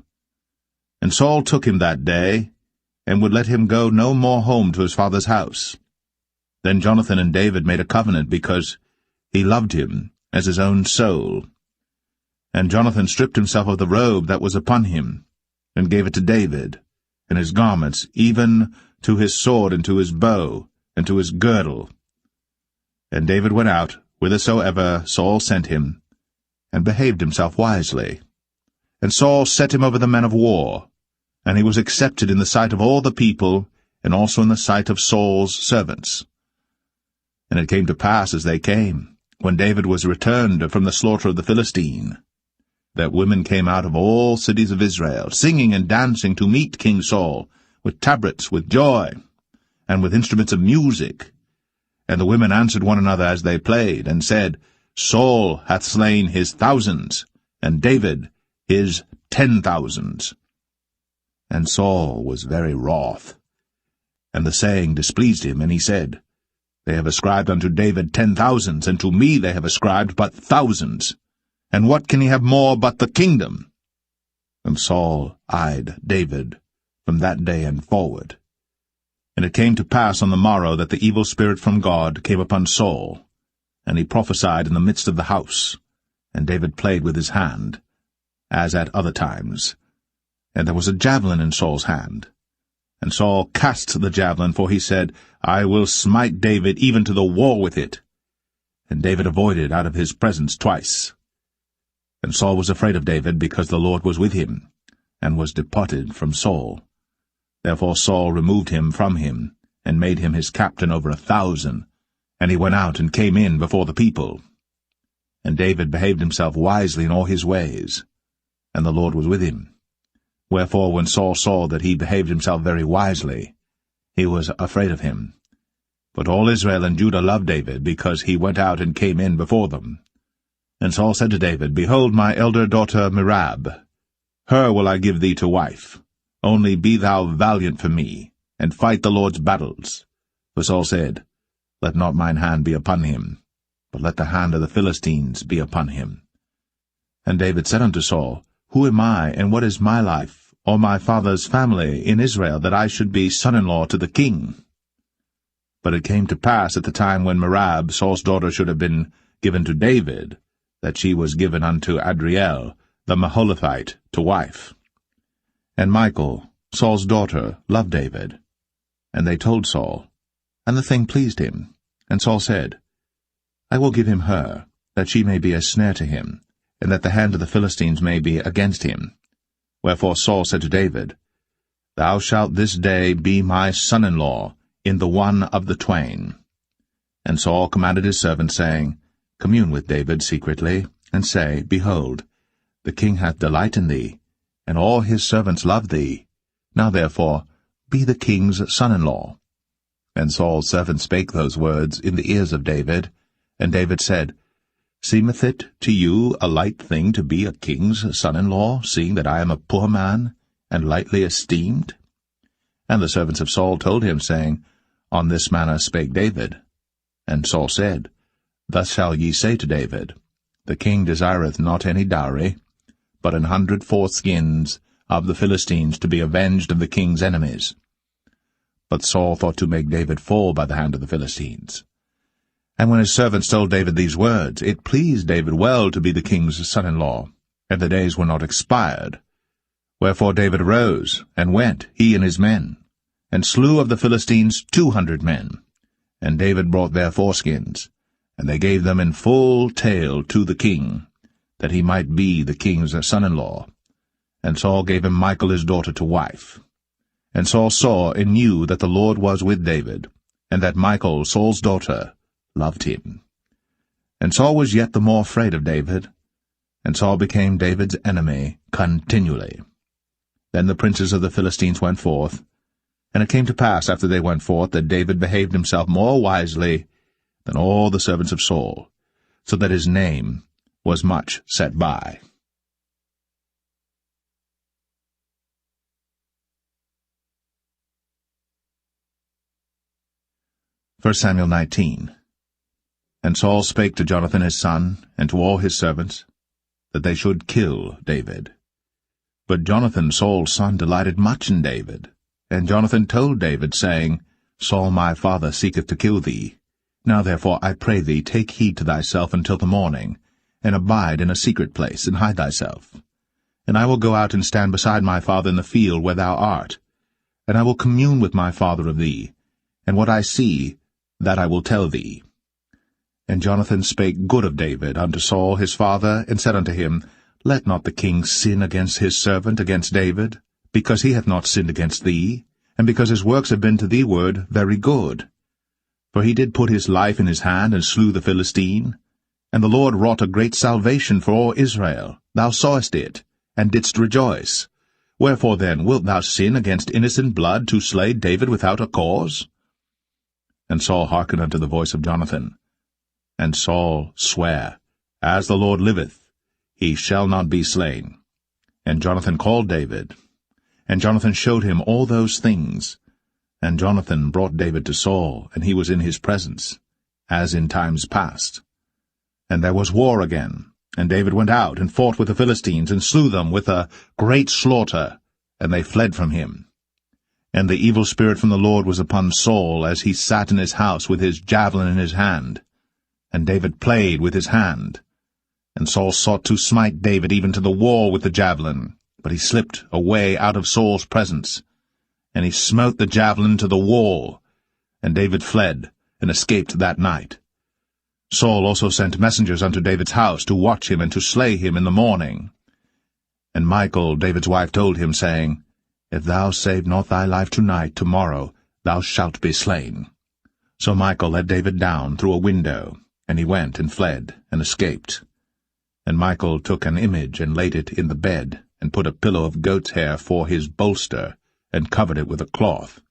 And Saul took him that day, and would let him go no more home to his father's house. Then Jonathan and David made a covenant, because he loved him as his own soul. And Jonathan stripped himself of the robe that was upon him, and gave it to David, and his garments, even to his sword, and to his bow, and to his girdle. And David went out whithersoever Saul sent him, and behaved himself wisely. And Saul set him over the men of war, and he was accepted in the sight of all the people, and also in the sight of Saul's servants. And it came to pass, as they came, when David was returned from the slaughter of the Philistine, that women came out of all cities of Israel, singing and dancing to meet King Saul, with tabrets, with joy, and with instruments of music. And the women answered one another as they played, and said, Saul hath slain his thousands, and David his 10,000s. And Saul was very wroth. And the saying displeased him, and he said, They have ascribed unto David 10,000s, and to me they have ascribed but thousands. And what can he have more but the kingdom? And Saul eyed David from that day and forward. And it came to pass on the morrow that the evil spirit from God came upon Saul, and he prophesied in the midst of the house. And David played with his hand, as at other times. And there was a javelin in Saul's hand. And Saul cast the javelin, for he said, I will smite David even to the wall with it. And David avoided out of his presence twice. And Saul was afraid of David, because the Lord was with him, and was departed from Saul. Therefore Saul removed him from him, and made him his captain over 1,000, and he went out and came in before the people. And David behaved himself wisely in all his ways, and the Lord was with him. Wherefore when Saul saw that he behaved himself very wisely, he was afraid of him. But all Israel and Judah loved David, because he went out and came in before them. And Saul said to David, Behold my elder daughter Merab, her will I give thee to wife. Only be thou valiant for me, and fight the Lord's battles. For Saul said, Let not mine hand be upon him, but let the hand of the Philistines be upon him. And David said unto Saul, Who am I, and what is my life, or my father's family in Israel, that I should be son-in-law to the king? But it came to pass at the time when Merab, Saul's daughter, should have been given to David, that she was given unto Adriel, the Maholathite, to wife. And Michal, Saul's daughter, loved David. And they told Saul, and the thing pleased him. And Saul said, I will give him her, that she may be a snare to him, and that the hand of the Philistines may be against him. Wherefore Saul said to David, Thou shalt this day be my son-in-law in the one of the twain. And Saul commanded his servants, saying, Commune with David secretly, and say, Behold, the king hath delight in thee, and all his servants love thee. Now therefore be the king's son-in-law. And Saul's servants spake those words in the ears of David. And David said, Seemeth it to you a light thing to be a king's son-in-law, seeing that I am a poor man, and lightly esteemed? And the servants of Saul told him, saying, On this manner spake David. And Saul said, Thus shall ye say to David, The king desireth not any dowry, but 100 foreskins of the Philistines to be avenged of the king's enemies. But Saul thought to make David fall by the hand of the Philistines. And when his servants told David these words, it pleased David well to be the king's son-in-law, and the days were not expired. Wherefore David arose, and went, he and his men, and slew of the Philistines 200 men. And David brought their foreskins, and they gave them in full tale to the king, that he might be the king's son-in-law. And Saul gave him Michal his daughter to wife. And Saul saw and knew that the Lord was with David, and that Michal, Saul's daughter, loved him. And Saul was yet the more afraid of David, and Saul became David's enemy continually. Then the princes of the Philistines went forth, and it came to pass after they went forth that David behaved himself more wisely than all the servants of Saul, so that his name was much set by. 1 Samuel 19. And Saul spake to Jonathan his son, and to all his servants, that they should kill David. But Jonathan Saul's son delighted much in David. And Jonathan told David, saying, Saul my father seeketh to kill thee. Now therefore I pray thee, take heed to thyself until the morning, and abide in a secret place, and hide thyself. And I will go out and stand beside my father in the field where thou art. And I will commune with my father of thee, and what I see, that I will tell thee. And Jonathan spake good of David unto Saul his father, and said unto him, Let not the king sin against his servant, against David, because he hath not sinned against thee, and because his works have been to thee ward very good. For he did put his life in his hand, and slew the Philistine. And the Lord wrought a great salvation for all Israel. Thou sawest it, and didst rejoice. Wherefore then wilt thou sin against innocent blood, to slay David without a cause? And Saul hearkened unto the voice of Jonathan. And Saul sware, As the Lord liveth, he shall not be slain. And Jonathan called David. And Jonathan showed him all those things. And Jonathan brought David to Saul, and he was in his presence, as in times past. And there was war again. And David went out, and fought with the Philistines, and slew them with a great slaughter, and they fled from him. And the evil spirit from the Lord was upon Saul, as he sat in his house with his javelin in his hand. And David played with his hand. And Saul sought to smite David even to the wall with the javelin, but he slipped away out of Saul's presence. And he smote the javelin to the wall, and David fled, and escaped that night. Saul also sent messengers unto David's house, to watch him, and to slay him in the morning. And Michal, David's wife, told him, saying, If thou save not thy life tonight, tomorrow thou shalt be slain. So Michal let David down through a window, and he went and fled, and escaped. And Michal took an image, and laid it in the bed, and put a pillow of goat's hair for his bolster, and covered it with a cloth.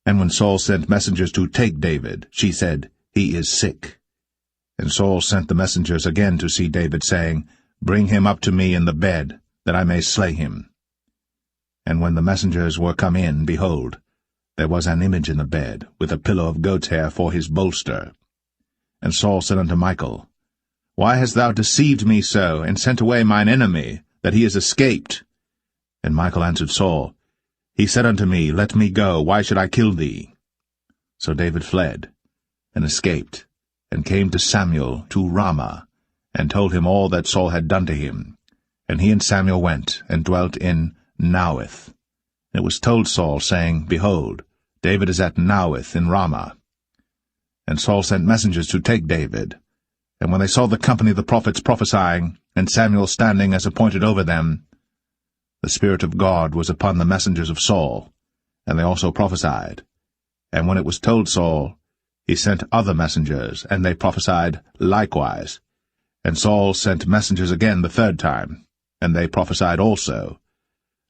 And when Saul sent messengers to take David, she said, He is sick. And Saul sent the messengers again to see David, saying, Bring him up to me in the bed, that I may slay him. And when the messengers were come in, behold, there was an image in the bed, with a pillow of goat's hair for his bolster. And Saul said unto Michal, Why hast thou deceived me so, and sent away mine enemy, that he is escaped? And Michal answered Saul, He said unto me, Let me go, why should I kill thee? So David fled, and escaped, and came to Samuel to Ramah, and told him all that Saul had done to him. And he and Samuel went, and dwelt in Naueth. And it was told Saul, saying, Behold, David is at Naueth in Ramah. And Saul sent messengers to take David. And when they saw the company of the prophets prophesying, and Samuel standing as appointed over them, the Spirit of God was upon the messengers of Saul, and they also prophesied. And when it was told Saul, he sent other messengers, and they prophesied likewise. And Saul sent messengers again the third time, and they prophesied also.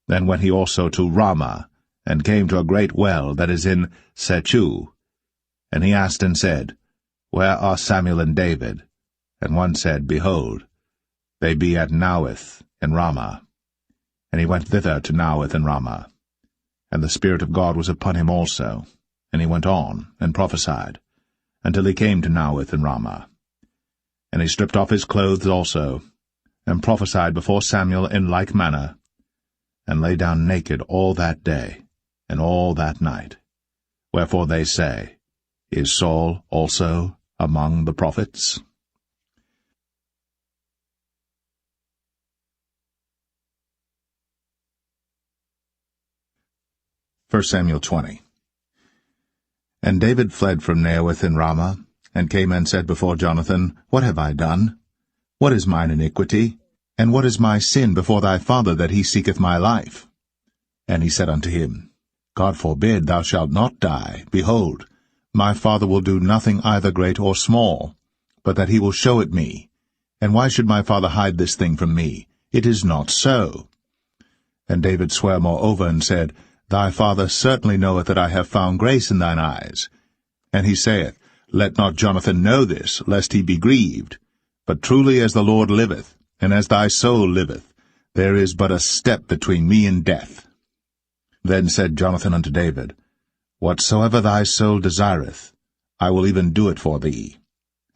Then went he also to Ramah, and came to a great well that is in Sechu. And he asked and said, Where are Samuel and David? And one said, Behold, they be at Naueth in Ramah. And he went thither to Naueth in Ramah. And the Spirit of God was upon him also. And he went on, and prophesied, until he came to Naueth in Ramah. And he stripped off his clothes also, and prophesied before Samuel in like manner, and lay down naked all that day, and all that night. Wherefore they say, Is Saul also among the prophets? First Samuel 20. And David fled from Naueth in Ramah, and came and said before Jonathan, What have I done? What is mine iniquity? And what is my sin before thy father, that he seeketh my life? And he said unto him, God forbid, thou shalt not die. Behold, My father will do nothing either great or small, but that he will show it me. And why should my father hide this thing from me? It is not so. And David sware moreover, and said, Thy father certainly knoweth that I have found grace in thine eyes. And he saith, Let not Jonathan know this, lest he be grieved. But truly as the Lord liveth, and as thy soul liveth, there is but a step between me and death. Then said Jonathan unto David, Whatsoever thy soul desireth, I will even do it for thee.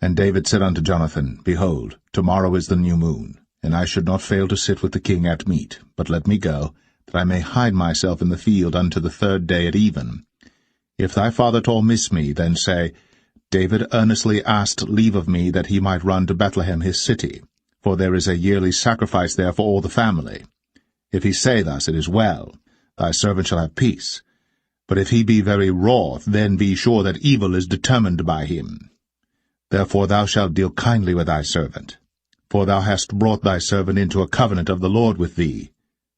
And David said unto Jonathan, Behold, tomorrow is the new moon, and I should not fail to sit with the king at meat, but let me go, that I may hide myself in the field unto the 3rd day at even. If thy father at all miss me, then say, David earnestly asked leave of me that he might run to Bethlehem his city, for there is a yearly sacrifice there for all the family. If he say thus, it is well, thy servant shall have peace. But if he be very wroth, then be sure that evil is determined by him. Therefore thou shalt deal kindly with thy servant, for thou hast brought thy servant into a covenant of the Lord with thee.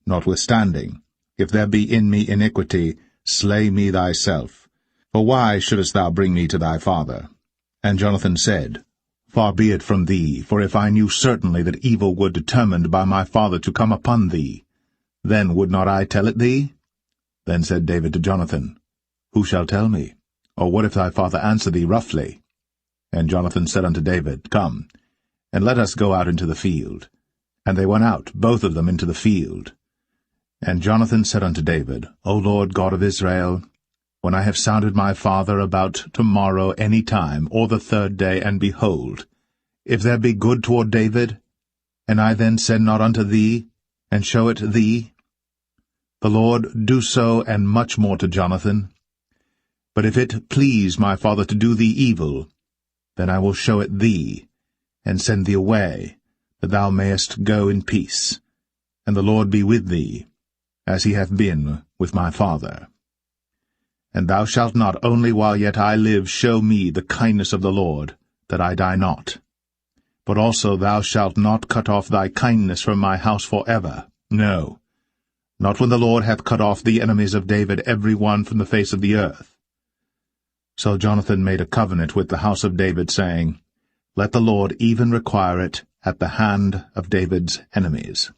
Notwithstanding, if there be in me iniquity, slay me thyself. For why shouldest thou bring me to thy father? And Jonathan said, Far be it from thee, for if I knew certainly that evil were determined by my father to come upon thee, then would not I tell it thee? Then said David to Jonathan, Who shall tell me? Or what if thy father answer thee roughly? And Jonathan said unto David, Come, and let us go out into the field. And they went out, both of them, into the field. And Jonathan said unto David, O Lord God of Israel, when I have sounded my father about tomorrow any time, or the 3rd day, and behold, if there be good toward David, and I then send not unto thee, and show it thee, the Lord do so, and much more to Jonathan. But if it please my father to do thee evil, then I will show it thee, and send thee away, that thou mayest go in peace, and the Lord be with thee, as he hath been with my father. And thou shalt not only while yet I live show me the kindness of the Lord, that I die not, but also thou shalt not cut off thy kindness from my house for ever, no, not when the Lord hath cut off the enemies of David every one from the face of the earth. So Jonathan made a covenant with the house of David, saying, Let the Lord even require it at the hand of David's enemies.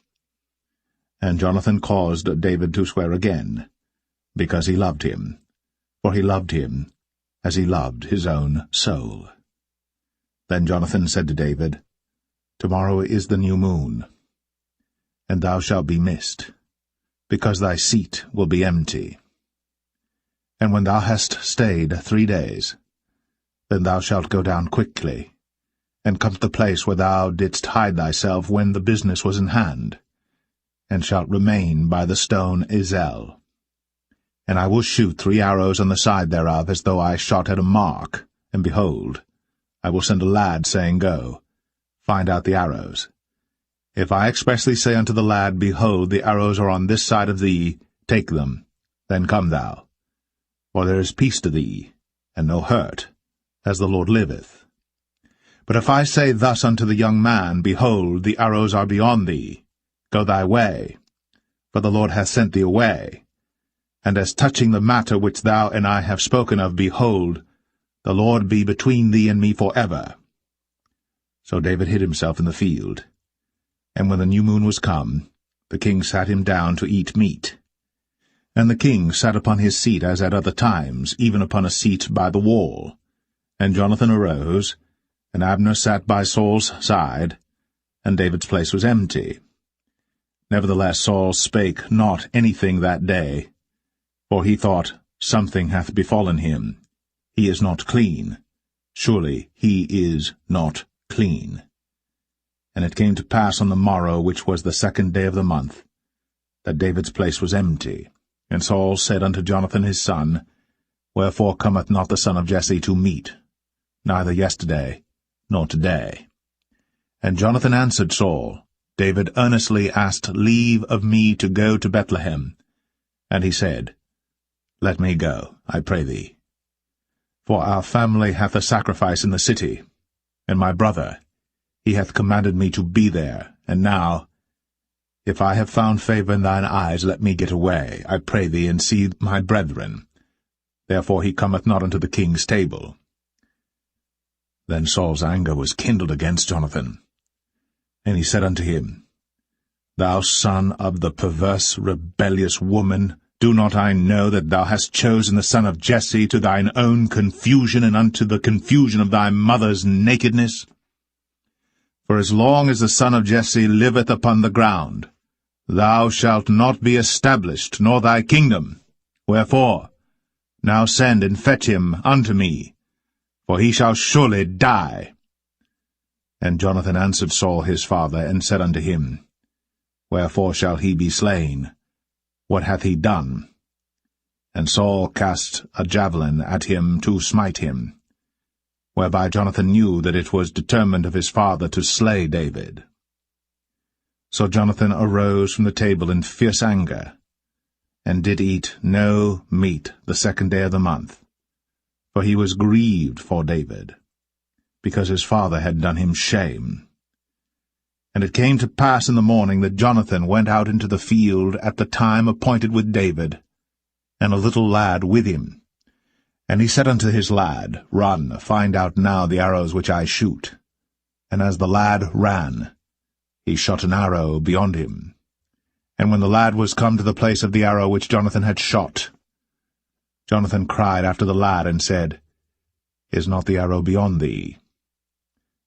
And Jonathan caused David to swear again, because he loved him, for he loved him as he loved his own soul. Then Jonathan said to David, Tomorrow is the new moon, and thou shalt be missed, because thy seat will be empty. And when thou hast stayed 3 days, then thou shalt go down quickly, and come to the place where thou didst hide thyself when the business was in hand, and shalt remain by the stone Zelle. And I will shoot 3 arrows on the side thereof, as though I shot at a mark, and behold, I will send a lad, saying, Go, find out the arrows. If I expressly say unto the lad, Behold, the arrows are on this side of thee, take them, then come thou. For there is peace to thee, and no hurt, as the Lord liveth. But if I say thus unto the young man, Behold, the arrows are beyond thee, go thy way, for the Lord hath sent thee away. And as touching the matter which thou and I have spoken of, behold, the Lord be between thee and me for ever. So David hid himself in the field. And when the new moon was come, the king sat him down to eat meat. And the king sat upon his seat as at other times, even upon a seat by the wall. And Jonathan arose, and Abner sat by Saul's side, and David's place was empty. Nevertheless Saul spake not anything that day, for he thought, Something hath befallen him. He is not clean. Surely he is not clean. And it came to pass on the morrow, which was the 2nd day of the month, that David's place was empty. And Saul said unto Jonathan his son, Wherefore cometh not the son of Jesse to meat, neither yesterday, nor today? And Jonathan answered Saul, David earnestly asked leave of me to go to Bethlehem. And he said, Let me go, I pray thee. For our family hath a sacrifice in the city, and my brother, he hath commanded me to be there. And now, if I have found favor in thine eyes, let me get away, I pray thee, and see my brethren. therefore he cometh not unto the king's table. Then Saul's anger was kindled against Jonathan. And he said unto him, Thou son of the perverse, rebellious woman, do not I know that thou hast chosen the son of Jesse to thine own confusion and unto the confusion of thy mother's nakedness? For as long as the son of Jesse liveth upon the ground, thou shalt not be established, nor thy kingdom. Wherefore, now send and fetch him unto me, for he shall surely die. And Jonathan answered Saul his father, and said unto him, Wherefore shall he be slain? What hath he done? And Saul cast a javelin at him to smite him, whereby Jonathan knew that it was determined of his father to slay David. So Jonathan arose from the table in fierce anger, and did eat no meat the 2nd day of the month, for he was grieved for David, because his father had done him shame. And it came to pass in the morning that Jonathan went out into the field at the time appointed with David, and a little lad with him. And he said unto his lad, Run, find out now the arrows which I shoot. And as the lad ran, he shot an arrow beyond him. And when the lad was come to the place of the arrow which Jonathan had shot, Jonathan cried after the lad, and said, Is not the arrow beyond thee?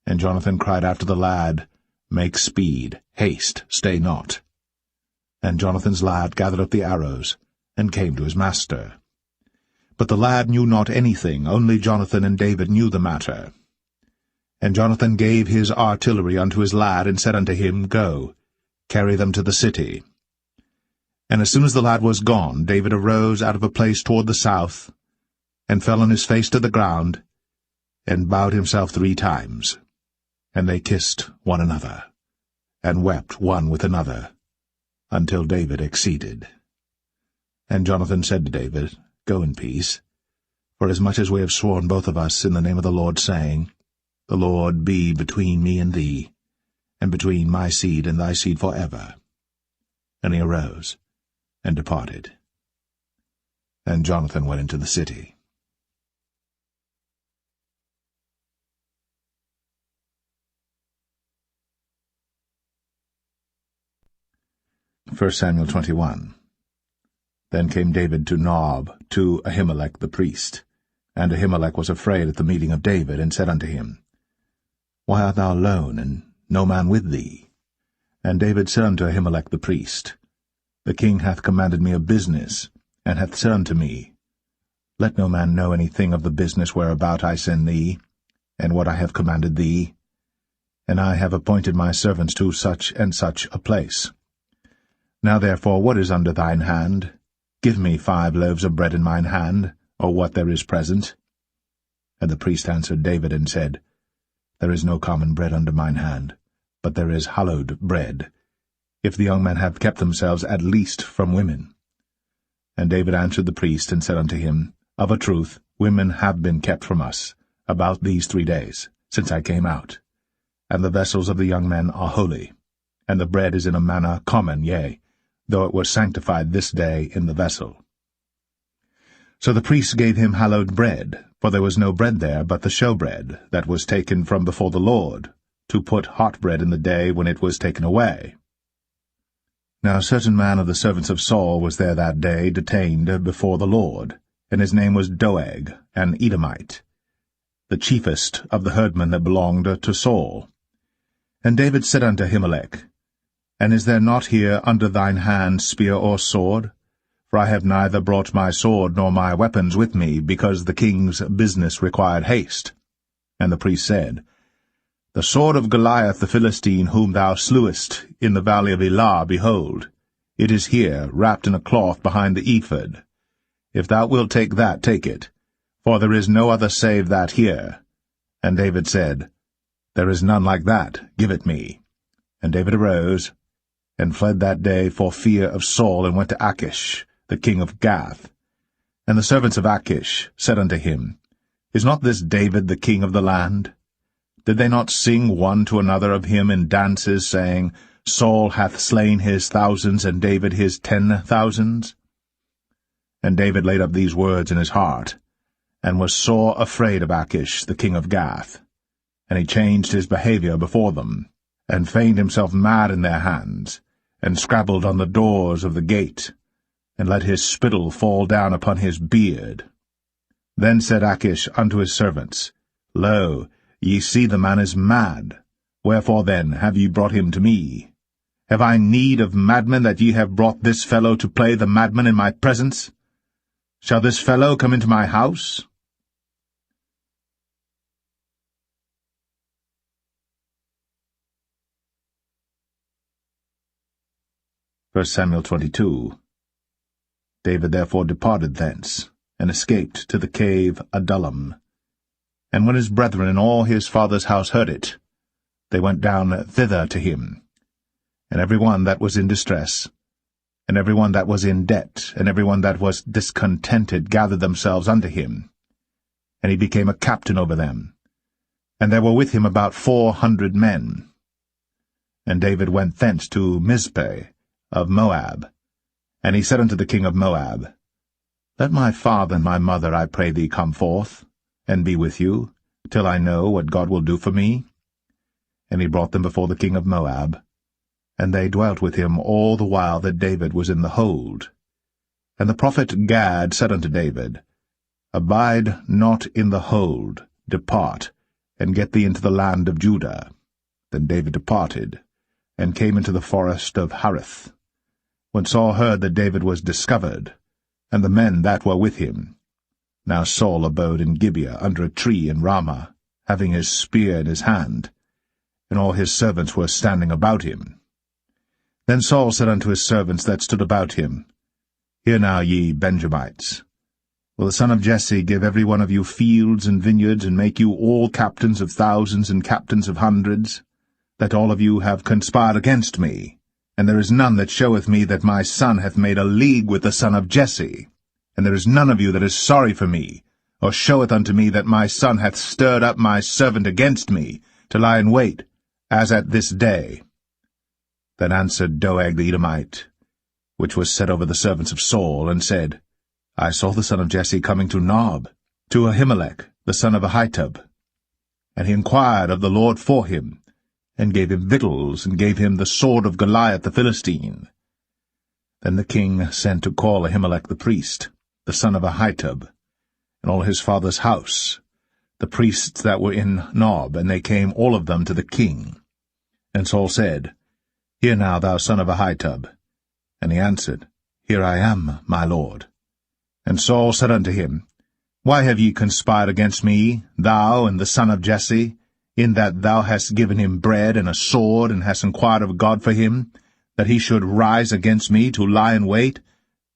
And Jonathan cried after the lad, Make speed, haste, stay not. And Jonathan's lad gathered up the arrows, and came to his master. But the lad knew not anything, only Jonathan and David knew the matter. And Jonathan gave his artillery unto his lad, and said unto him, Go, carry them to the city. And as soon as the lad was gone, David arose out of a place toward the south, and fell on his face to the ground, and bowed himself 3 times. And they kissed one another, and wept one with another, until David exceeded. And Jonathan said to David, Go in peace, forasmuch as we have sworn both of us in the name of the Lord, saying, The Lord be between me and thee, and between my seed and thy seed forever. And he arose, and departed. And Jonathan went into the city. 1 Samuel 21. Then came David to Nob, to Ahimelech the priest. And Ahimelech was afraid at the meeting of David, and said unto him, Why art thou alone, and no man with thee? And David said unto Ahimelech the priest, The king hath commanded me a business, and hath said unto me, Let no man know anything of the business whereabout I send thee, and what I have commanded thee. And I have appointed my servants to such and such a place. Now therefore, what is under thine hand? Give me 5 loaves of bread in mine hand, or what there is present. And the priest answered David, and said, There is no common bread under mine hand, but there is hallowed bread, if the young men have kept themselves at least from women. And David answered the priest, and said unto him, Of a truth, women have been kept from us, about these 3 days, since I came out. And the vessels of the young men are holy, and the bread is in a manner common, yea, though it was sanctified this day in the vessel. So the priests gave him hallowed bread, for there was no bread there but the showbread, that was taken from before the Lord, to put hot bread in the day when it was taken away. Now a certain man of the servants of Saul was there that day, detained before the Lord, and his name was Doeg, an Edomite, the chiefest of the herdmen that belonged to Saul. And David said unto Ahimelech, And is there not here under thine hand spear or sword? For I have neither brought my sword nor my weapons with me, because the king's business required haste. And the priest said, The sword of Goliath the Philistine, whom thou slewest in the valley of Elah, behold, it is here, wrapped in a cloth behind the ephod. If thou wilt take that, take it, for there is no other save that here. And David said, There is none like that, give it me. And David arose, and fled that day for fear of Saul, and went to Achish, the king of Gath. And the servants of Achish said unto him, Is not this David the king of the land? Did they not sing one to another of him in dances, saying, Saul hath slain his thousands, and David his 10,000s? And David laid up these words in his heart, and was sore afraid of Achish the king of Gath. And he changed his behaviour before them, and feigned himself mad in their hands, and scrabbled on the doors of the gate, and let his spittle fall down upon his beard. Then said Achish unto his servants, Lo, ye see the man is mad. Wherefore then have ye brought him to me? Have I need of madmen that ye have brought this fellow to play the madman in my presence? Shall this fellow come into my house? First Samuel 22. David therefore departed thence, and escaped to the cave Adullam. And when his brethren and all his father's house heard it, they went down thither to him. And every one that was in distress, and every one that was in debt, and every one that was discontented gathered themselves unto him. And he became a captain over them. And there were with him about 400 men. And David went thence to Mizpeh of Moab. And he said unto the king of Moab, Let my father and my mother, I pray thee, come forth, and be with you, till I know what God will do for me. And he brought them before the king of Moab, and they dwelt with him all the while that David was in the hold. And the prophet Gad said unto David, Abide not in the hold, depart, and get thee into the land of Judah. Then David departed, and came into the forest of Hareth. When Saul heard that David was discovered, and the men that were with him. Now Saul abode in Gibeah under a tree in Ramah, having his spear in his hand, and all his servants were standing about him. Then Saul said unto his servants that stood about him, Hear now, ye Benjamites. Will the son of Jesse give every one of you fields and vineyards, and make you all captains of thousands and captains of hundreds, that all of you have conspired against me? And there is none that showeth me that my son hath made a league with the son of Jesse. And there is none of you that is sorry for me, or showeth unto me that my son hath stirred up my servant against me, to lie in wait, as at this day. Then answered Doeg the Edomite, which was set over the servants of Saul, and said, I saw the son of Jesse coming to Nob, to Ahimelech, the son of Ahitub. And he inquired of the Lord for him, and gave him victuals, and gave him the sword of Goliath the Philistine. Then the king sent to call Ahimelech the priest, the son of Ahitub, and all his father's house, the priests that were in Nob, and they came all of them to the king. And Saul said, Hear now, thou son of Ahitub. And he answered, Here I am, my lord. And Saul said unto him, Why have ye conspired against me, thou and the son of Jesse, in that thou hast given him bread and a sword, and hast inquired of God for him, that he should rise against me to lie in wait,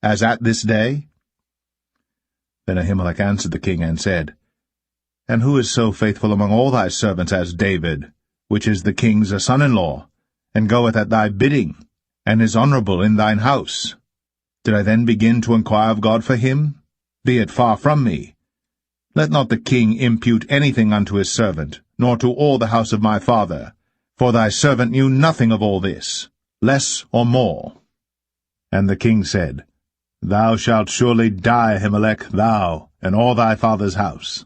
as at this day? Then Ahimelech answered the king, and said, And who is so faithful among all thy servants as David, which is the king's son-in-law, and goeth at thy bidding, and is honourable in thine house? Did I then begin to inquire of God for him? Be it far from me. Let not the king impute anything unto his servant, nor to all the house of my father, for thy servant knew nothing of all this, less or more. And the king said, Thou shalt surely die, Ahimelech, thou, and all thy father's house.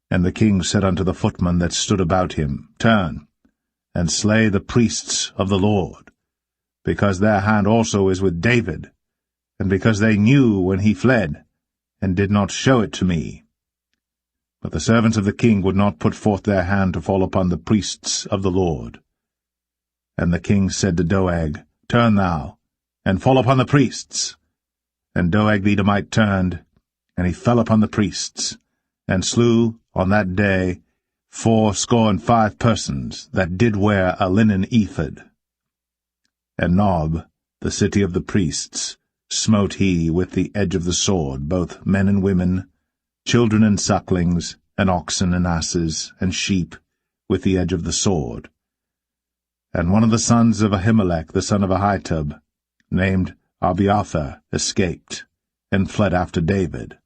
And the king said unto the footmen that stood about him, Turn, and slay the priests of the Lord, because their hand also is with David, and because they knew when he fled, and did not show it to me. But the servants of the king would not put forth their hand to fall upon the priests of the Lord. And the king said to Doeg, Turn thou, and fall upon the priests. And Doeg the Edomite turned, and he fell upon the priests, and slew on that day 75 persons that did wear a linen ephod. And Nob, the city of the priests, smote he with the edge of the sword both men and women, children and sucklings, and oxen and asses, and sheep, with the edge of the sword. And one of the sons of Ahimelech the son of Ahitub, named Abiathar, escaped, and fled after David.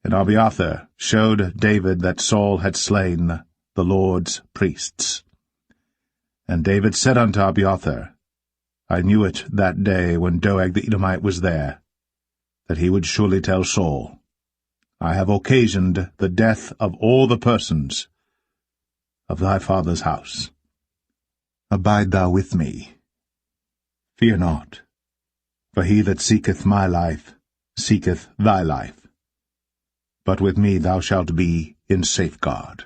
And Abiathar showed David that Saul had slain the Lord's priests. And David said unto Abiathar, I knew it that day when Doeg the Edomite was there, that he would surely tell Saul, I have occasioned the death of all the persons of thy father's house. Abide thou with me. Fear not, for he that seeketh my life seeketh thy life. But with me thou shalt be in safeguard.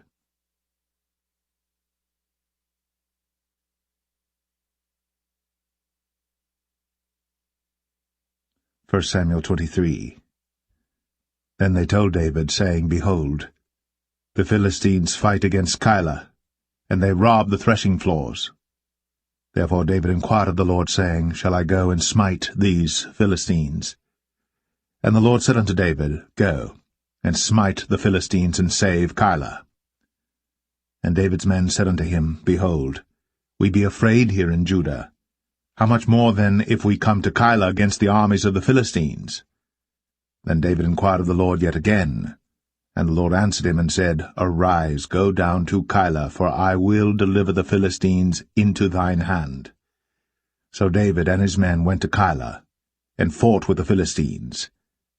1 Samuel 23. Then they told David, saying, Behold, the Philistines fight against Keilah, and they rob the threshing floors. Therefore David inquired of the Lord, saying, Shall I go and smite these Philistines? And the Lord said unto David, Go, and smite the Philistines, and save Keilah. And David's men said unto him, Behold, we be afraid here in Judah. How much more then if we come to Keilah against the armies of the Philistines? Then David inquired of the Lord yet again. And the Lord answered him and said, Arise, go down to Keilah, for I will deliver the Philistines into thine hand. So David and his men went to Keilah, and fought with the Philistines,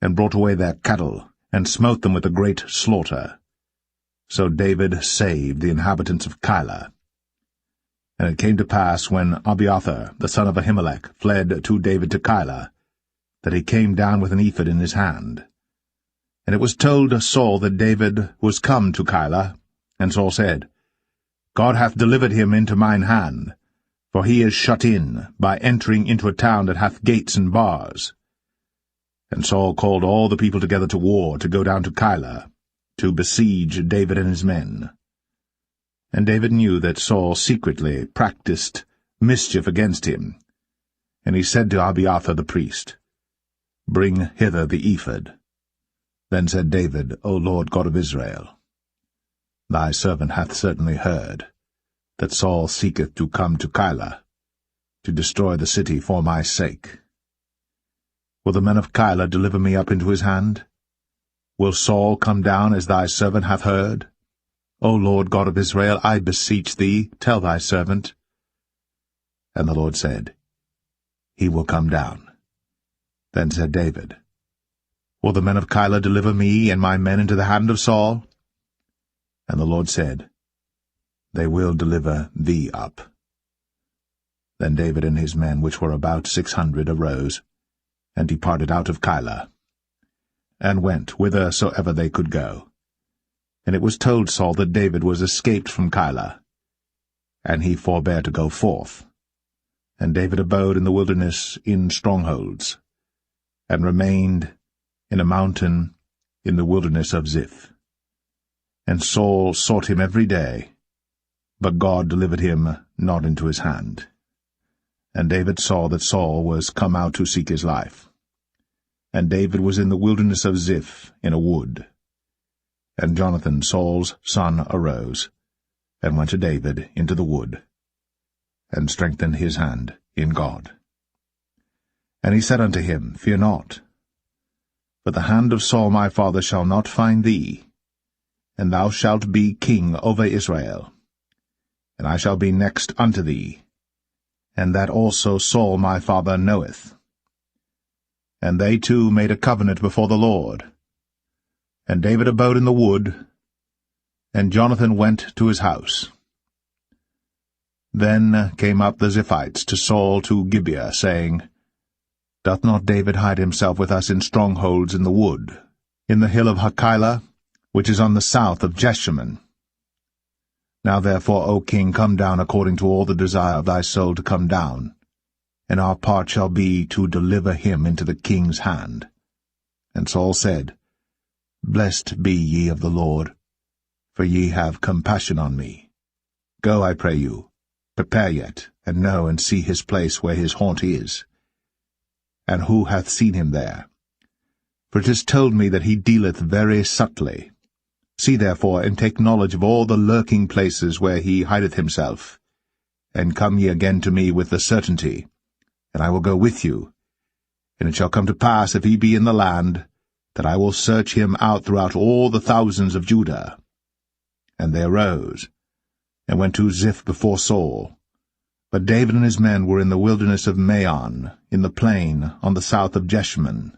and brought away their cattle, and smote them with a great slaughter. So David saved the inhabitants of Keilah. And it came to pass, when Abiathar, the son of Ahimelech, fled to David to Keilah, that he came down with an ephod in his hand. And it was told Saul that David was come to Keilah, and Saul said, God hath delivered him into mine hand, for he is shut in, by entering into a town that hath gates and bars. And Saul called all the people together to war, to go down to Keilah, to besiege David and his men. And David knew that Saul secretly practiced mischief against him. And he said to Abiathar the priest, Bring hither the ephod. Then said David, O Lord God of Israel, Thy servant hath certainly heard that Saul seeketh to come to Keilah, to destroy the city for my sake. Will the men of Keilah deliver me up into his hand? Will Saul come down as thy servant hath heard? O Lord God of Israel, I beseech thee, tell thy servant. And the Lord said, He will come down. Then said David, Will the men of Keilah deliver me and my men into the hand of Saul? And the Lord said, They will deliver thee up. Then David and his men, which were about 600, arose, and departed out of Keilah, and went whithersoever they could go. And it was told Saul that David was escaped from Keilah, and he forbare to go forth. And David abode in the wilderness in strongholds, and remained in a mountain in the wilderness of Ziph. And Saul sought him every day, but God delivered him not into his hand. And David saw that Saul was come out to seek his life. And David was in the wilderness of Ziph in a wood. And Jonathan, Saul's son, arose, and went to David into the wood, and strengthened his hand in God. And he said unto him, Fear not, but the hand of Saul my father shall not find thee, and thou shalt be king over Israel, and I shall be next unto thee, and that also Saul my father knoweth. And they two made a covenant before the Lord. And David abode in the wood, and Jonathan went to his house. Then came up the Ziphites to Saul to Gibeah, saying, Doth not David hide himself with us in strongholds in the wood, in the hill of Hachilah, which is on the south of Jeshimon? Now therefore, O king, come down according to all the desire of thy soul to come down, and our part shall be to deliver him into the king's hand. And Saul said, Blessed be ye of the Lord, for ye have compassion on me. Go, I pray you, prepare yet, and know and see his place where his haunt is, and who hath seen him there. For it is told me that he dealeth very subtly. See therefore, and take knowledge of all the lurking places where he hideth himself, and come ye again to me with the certainty, and I will go with you. And it shall come to pass, if he be in the land, that I will search him out throughout all the thousands of Judah. And they arose, and went to Ziph before Saul. But David and his men were in the wilderness of Maon, in the plain on the south of Jeshimon.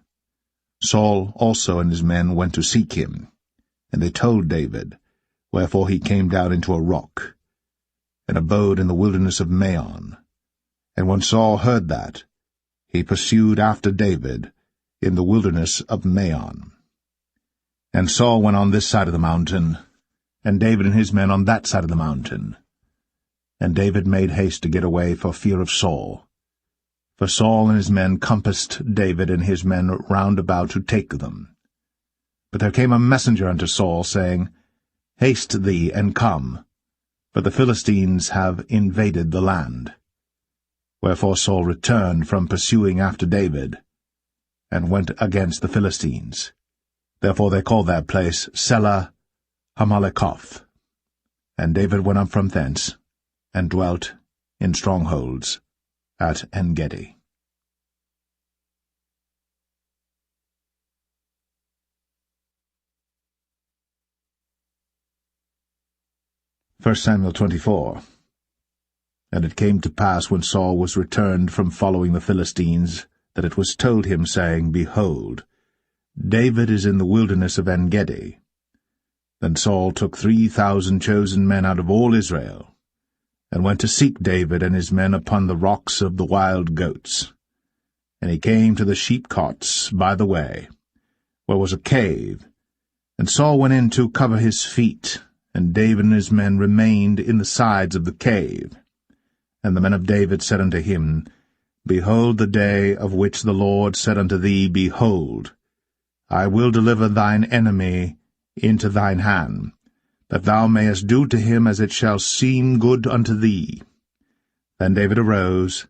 Saul also and his men went to seek him, and they told David, wherefore he came down into a rock, and abode in the wilderness of Maon. And when Saul heard that, he pursued after David in the wilderness of Maon. And Saul went on this side of the mountain, and David and his men on that side of the mountain. And David made haste to get away for fear of Saul. For Saul and his men compassed David and his men round about to take them. But there came a messenger unto Saul, saying, Haste thee, and come, for the Philistines have invaded the land. Wherefore Saul returned from pursuing after David, and went against the Philistines. Therefore they called that place Selah Hamalekoth. And David went up from thence, and dwelt in strongholds at En-gedi. 1 Samuel 24. And it came to pass, when Saul was returned from following the Philistines, that it was told him, saying, Behold, David is in the wilderness of En-gedi. Then Saul took 3,000 chosen men out of all Israel, and went to seek David and his men upon the rocks of the wild goats. And he came to the sheepcots by the way, where was a cave, and Saul went in to cover his feet, and David and his men remained in the sides of the cave. And the men of David said unto him, Behold the day of which the Lord said unto thee, Behold, I will deliver thine enemy into thine hand, that thou mayest do to him as it shall seem good unto thee. Then David arose,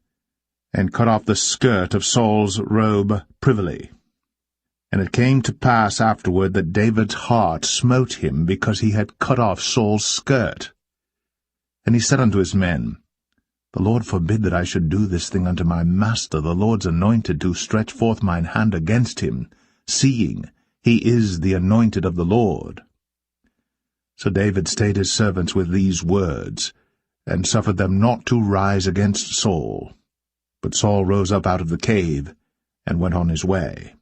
and cut off the skirt of Saul's robe privily. And it came to pass afterward that David's heart smote him, because he had cut off Saul's skirt. And he said unto his men, The Lord forbid that I should do this thing unto my master, the Lord's anointed, to stretch forth mine hand against him, seeing he is the anointed of the Lord. So David stayed his servants with these words, and suffered them not to rise against Saul. But Saul rose up out of the cave, and went on his way.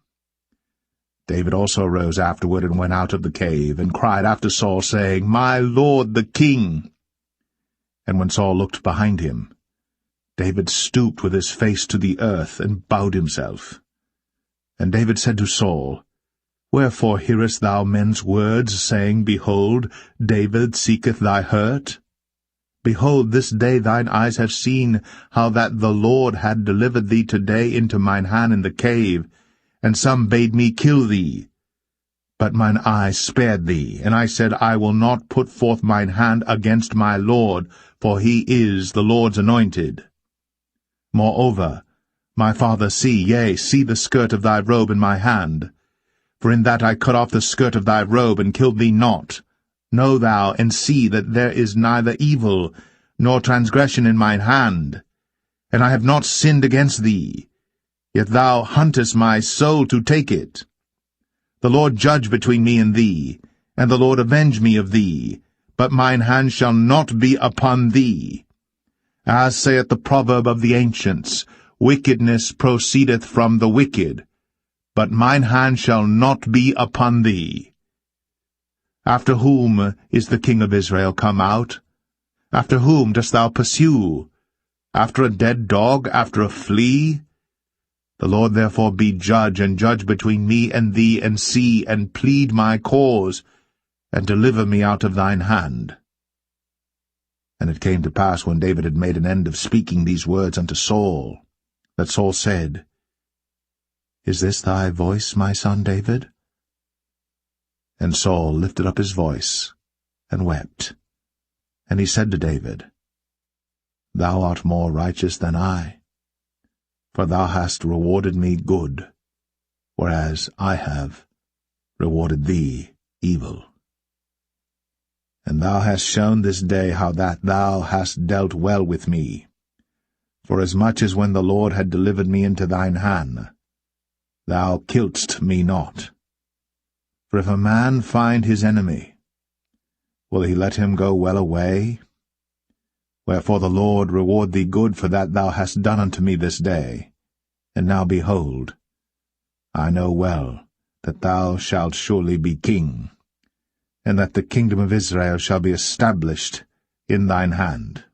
David also rose afterward, and went out of the cave, and cried after Saul, saying, My lord the king. And when Saul looked behind him, David stooped with his face to the earth, and bowed himself. And David said to Saul, Wherefore hearest thou men's words, saying, Behold, David seeketh thy hurt? Behold, this day thine eyes have seen how that the Lord had delivered thee today into mine hand in the cave, and some bade me kill thee. But mine eyes spared thee, and I said, I will not put forth mine hand against my Lord, for he is the Lord's anointed. Moreover, my father, see the skirt of thy robe in my hand. For in that I cut off the skirt of thy robe, and killed thee not. Know thou, and see that there is neither evil nor transgression in mine hand. And I have not sinned against thee, yet thou huntest my soul to take it. The Lord judge between me and thee, and the Lord avenge me of thee, but mine hand shall not be upon thee. As saith the proverb of the ancients, Wickedness proceedeth from the wicked, but mine hand shall not be upon thee. After whom is the king of Israel come out? After whom dost thou pursue? After a dead dog, after a flea? The Lord therefore be judge, and judge between me and thee, and see, and plead my cause, and deliver me out of thine hand. And it came to pass, when David had made an end of speaking these words unto Saul, that Saul said, Is this thy voice, my son David? And Saul lifted up his voice, and wept. And he said to David, Thou art more righteous than I, for thou hast rewarded me good, whereas I have rewarded thee evil. And thou hast shown this day how that thou hast dealt well with me, forasmuch as when the Lord had delivered me into thine hand, thou killedst me not. For if a man find his enemy, will he let him go well away? Wherefore the Lord reward thee good for that thou hast done unto me this day. And now behold, I know well that thou shalt surely be king, and that the kingdom of Israel shall be established in thine hand.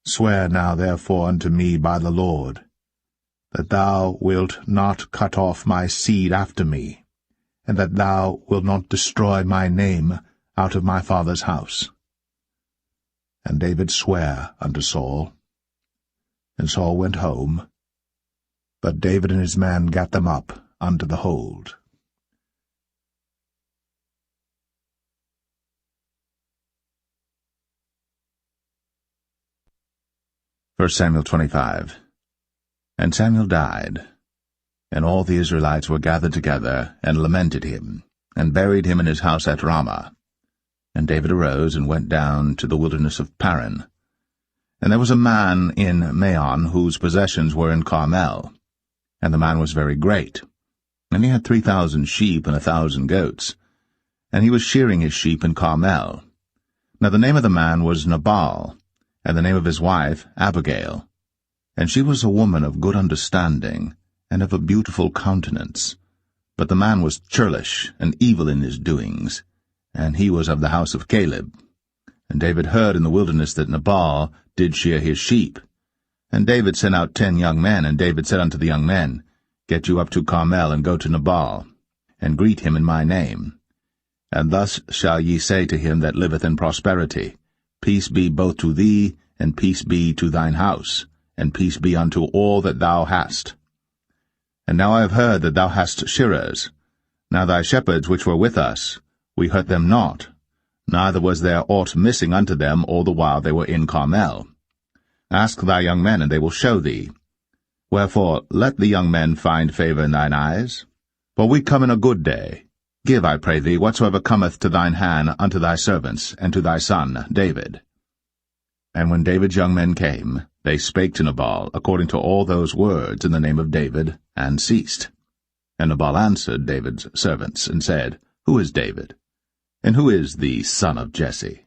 Swear now therefore unto me by the Lord, that thou wilt not cut off my seed after me, and that thou wilt not destroy my name out of my father's house. And David sware unto Saul. And Saul went home, but David and his men gat them up unto the hold. 1 Samuel 25. And Samuel died, and all the Israelites were gathered together, and lamented him, and buried him in his house at Ramah. And David arose, and went down to the wilderness of Paran. And there was a man in Maon, whose possessions were in Carmel. And the man was very great, and he had 3,000 sheep and 1,000 goats, and he was shearing his sheep in Carmel. Now the name of the man was Nabal, and the name of his wife Abigail. And she was a woman of good understanding, and of a beautiful countenance. But the man was churlish, and evil in his doings, and he was of the house of Caleb. And David heard in the wilderness that Nabal did shear his sheep. And David sent out 10 young men, and David said unto the young men, Get you up to Carmel, and go to Nabal, and greet him in my name. And thus shall ye say to him that liveth in prosperity, Peace be both to thee, and peace be to thine house, and peace be unto all that thou hast. And now I have heard that thou hast shearers. Now thy shepherds which were with us, we hurt them not, neither was there aught missing unto them all the while they were in Carmel. Ask thy young men, and they will show thee. Wherefore let the young men find favour in thine eyes. For we come in a good day. Give, I pray thee, whatsoever cometh to thine hand unto thy servants, and to thy son David. And when David's young men came, they spake to Nabal according to all those words in the name of David, and ceased. And Nabal answered David's servants, and said, Who is David? And who is the son of Jesse?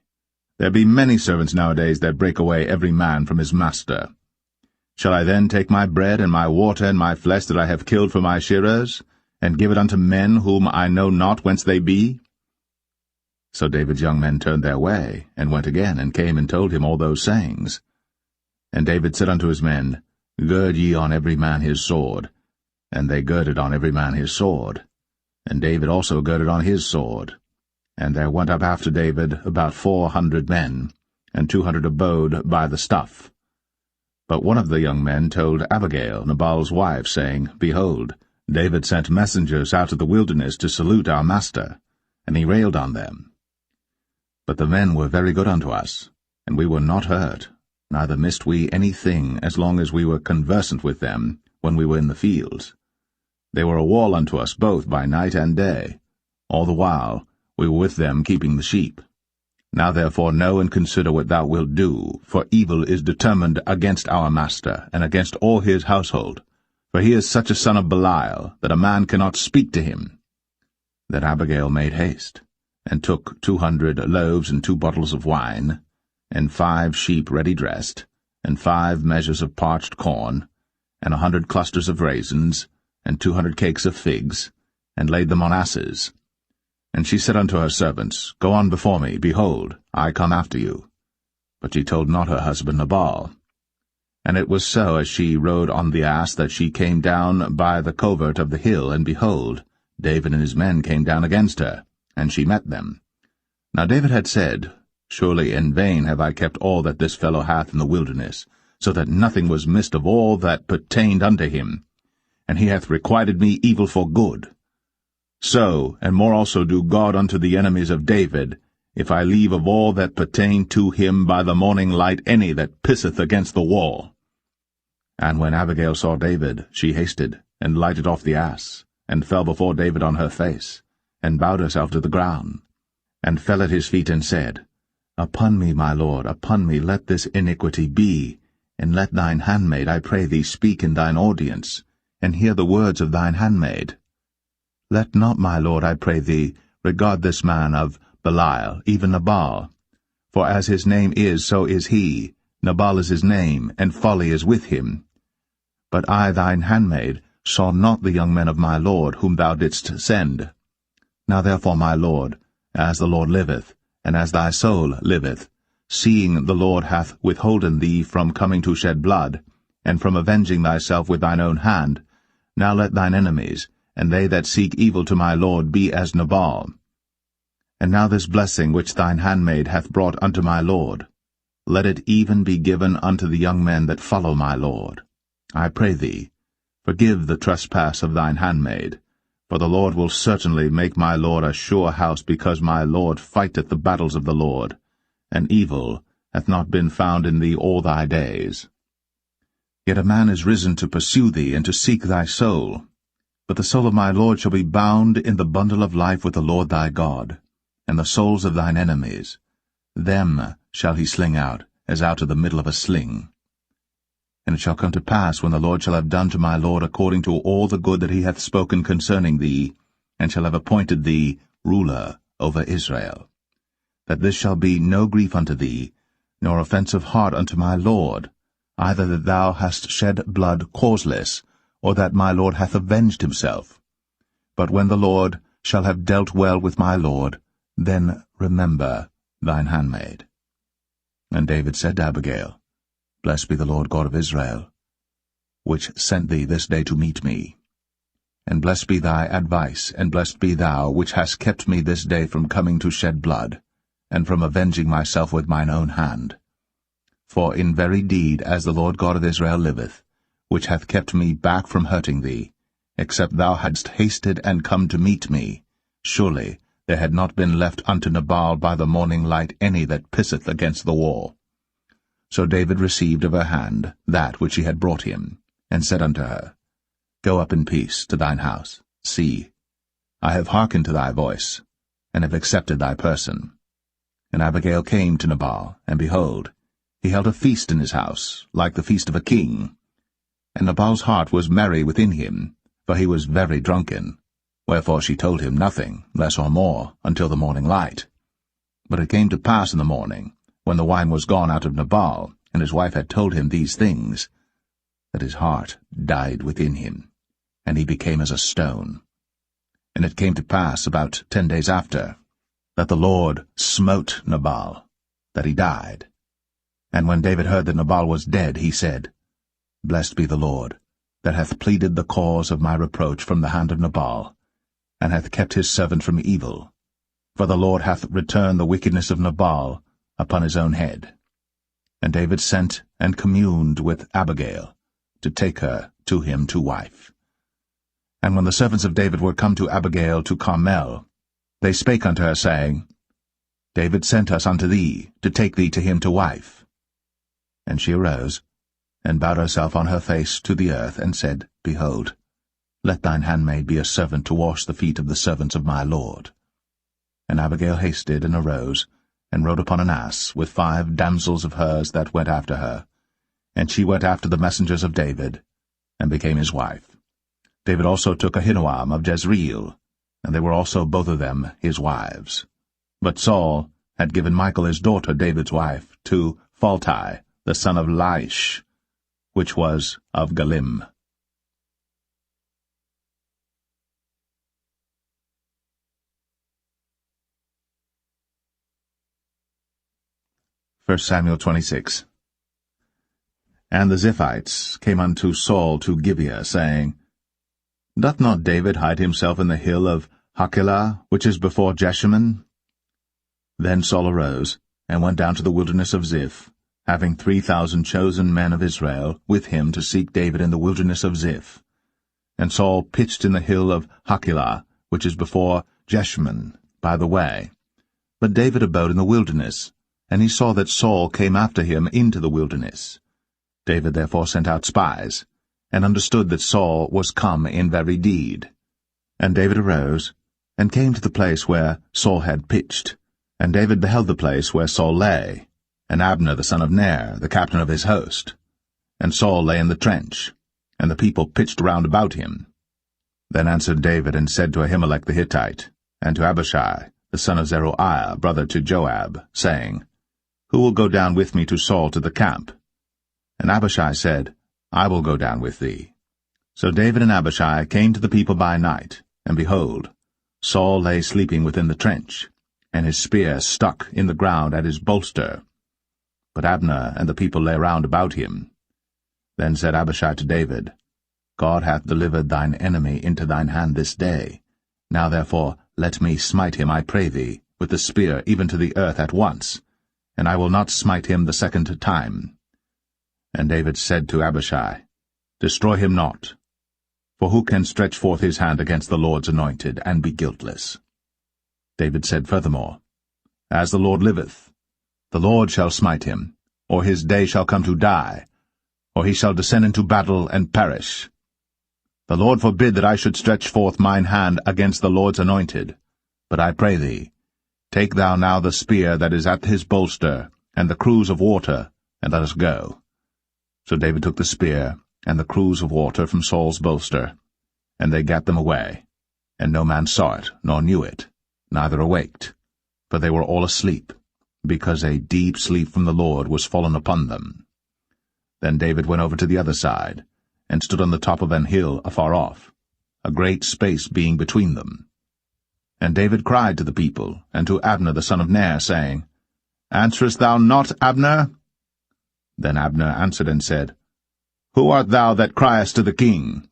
There be many servants nowadays that break away every man from his master. Shall I then take my bread and my water and my flesh that I have killed for my shearers, and give it unto men whom I know not whence they be? So David's young men turned their way, and went again, and came and told him all those sayings. And David said unto his men, Gird ye on every man his sword. And they girded on every man his sword. And David also girded on his sword. And there went up after David about 400 men, and 200 abode by the stuff. But one of the young men told Abigail, Nabal's wife, saying, Behold, David sent messengers out of the wilderness to salute our master, and he railed on them. But the men were very good unto us, and we were not hurt, neither missed we any thing as long as we were conversant with them when we were in the fields. They were a wall unto us both by night and day. All the while we were with them keeping the sheep. Now therefore know and consider what thou wilt do, for evil is determined against our master, and against all his household. For he is such a son of Belial, that a man cannot speak to him. Then Abigail made haste, and took 200 loaves and 2 bottles of wine, and 5 sheep ready dressed, and 5 measures of parched corn, and 100 clusters of raisins, and 200 cakes of figs, and laid them on asses. And she said unto her servants, Go on before me, behold, I come after you. But she told not her husband Nabal. And it was so, as she rode on the ass, that she came down by the covert of the hill, and behold, David and his men came down against her, and she met them. Now David had said, Surely in vain have I kept all that this fellow hath in the wilderness, so that nothing was missed of all that pertained unto him, and he hath requited me evil for good. So, and more also do God unto the enemies of David, if I leave of all that pertain to him by the morning light any that pisseth against the wall. And when Abigail saw David, she hasted, and lighted off the ass, and fell before David on her face, and bowed herself to the ground, and fell at his feet, and said, Upon me, my lord, upon me let this iniquity be, and let thine handmaid, I pray thee, speak in thine audience, and hear the words of thine handmaid. Let not, my lord, I pray thee, regard this man of Belial, even Nabal. For as his name is, so is he. Nabal is his name, and folly is with him. But I, thine handmaid, saw not the young men of my lord whom thou didst send. Now therefore, my lord, as the Lord liveth, and as thy soul liveth, seeing the Lord hath withholden thee from coming to shed blood, and from avenging thyself with thine own hand, now let thine enemies, and they that seek evil to my lord, be as Nabal. And now this blessing which thine handmaid hath brought unto my lord, let it even be given unto the young men that follow my lord. I pray thee, forgive the trespass of thine handmaid, for the Lord will certainly make my lord a sure house, because my lord fighteth the battles of the Lord, and evil hath not been found in thee all thy days. Yet a man is risen to pursue thee, and to seek thy soul. But the soul of my lord shall be bound in the bundle of life with the Lord thy God, and the souls of thine enemies. Them shall he sling out, as out of the middle of a sling. And it shall come to pass, when the Lord shall have done to my lord according to all the good that he hath spoken concerning thee, and shall have appointed thee ruler over Israel, that this shall be no grief unto thee, nor offence of heart unto my lord, either that thou hast shed blood causeless, or that my lord hath avenged himself. But when the Lord shall have dealt well with my lord, then remember thine handmaid. And David said to Abigail, Blessed be the Lord God of Israel, which sent thee this day to meet me. And blessed be thy advice, and blessed be thou, which hast kept me this day from coming to shed blood, and from avenging myself with mine own hand. For in very deed, as the Lord God of Israel liveth, which hath kept me back from hurting thee, except thou hadst hasted and come to meet me, surely there had not been left unto Nabal by the morning light any that pisseth against the wall. So David received of her hand that which she had brought him, and said unto her, Go up in peace to thine house. See, I have hearkened to thy voice, and have accepted thy person. And Abigail came to Nabal, and behold, he held a feast in his house, like the feast of a king. And Nabal's heart was merry within him, for he was very drunken. Wherefore she told him nothing, less or more, until the morning light. But it came to pass in the morning, when the wine was gone out of Nabal, and his wife had told him these things, that his heart died within him, and he became as a stone. And it came to pass about 10 days after, that the Lord smote Nabal, that he died. And when David heard that Nabal was dead, he said, Blessed be the Lord, that hath pleaded the cause of my reproach from the hand of Nabal, and hath kept his servant from evil. For the Lord hath returned the wickedness of Nabal upon his own head. And David sent and communed with Abigail, to take her to him to wife. And when the servants of David were come to Abigail to Carmel, they spake unto her, saying, David sent us unto thee, to take thee to him to wife. And she arose, and bowed herself on her face to the earth, and said, Behold, let thine handmaid be a servant to wash the feet of the servants of my lord. And Abigail hasted, and arose, and rode upon an ass, with 5 damsels of hers that went after her. And she went after the messengers of David, and became his wife. David also took Ahinoam of Jezreel, and they were also both of them his wives. But Saul had given Michal his daughter, David's wife, to Phalti, the son of Laish, which was of Galim. 1 Samuel 26. And the Ziphites came unto Saul to Gibeah, saying, Doth not David hide himself in the hill of Hachilah, which is before Jeshimon? Then Saul arose, and went down to the wilderness of Ziph, having 3,000 chosen men of Israel with him to seek David in the wilderness of Ziph. And Saul pitched in the hill of Hachilah, which is before Jeshimon, by the way. But David abode in the wilderness, and he saw that Saul came after him into the wilderness. David therefore sent out spies, and understood that Saul was come in very deed. And David arose, and came to the place where Saul had pitched. And David beheld the place where Saul lay, and Abner the son of Ner, the captain of his host. And Saul lay in the trench, and the people pitched round about him. Then answered David, and said to Ahimelech the Hittite, and to Abishai, the son of Zeruiah, brother to Joab, saying, Who will go down with me to Saul to the camp? And Abishai said, I will go down with thee. So David and Abishai came to the people by night, and behold, Saul lay sleeping within the trench, and his spear stuck in the ground at his bolster. But Abner and the people lay round about him. Then said Abishai to David, God hath delivered thine enemy into thine hand this day. Now therefore let me smite him, I pray thee, with the spear even to the earth at once, and I will not smite him the second time. And David said to Abishai, Destroy him not, for who can stretch forth his hand against the Lord's anointed, and be guiltless? David said furthermore, As the Lord liveth, the Lord shall smite him, or his day shall come to die, or he shall descend into battle and perish. The Lord forbid that I should stretch forth mine hand against the Lord's anointed. But I pray thee, take thou now the spear that is at his bolster, and the cruse of water, and let us go. So David took the spear and the cruse of water from Saul's bolster, and they gat them away, and no man saw it, nor knew it, neither awaked, for they were all asleep, because a deep sleep from the Lord was fallen upon them. Then David went over to the other side, and stood on the top of an hill afar off, a great space being between them. And David cried to the people, and to Abner the son of Ner, saying, Answerest thou not, Abner? Then Abner answered and said, Who art thou that criest to the king?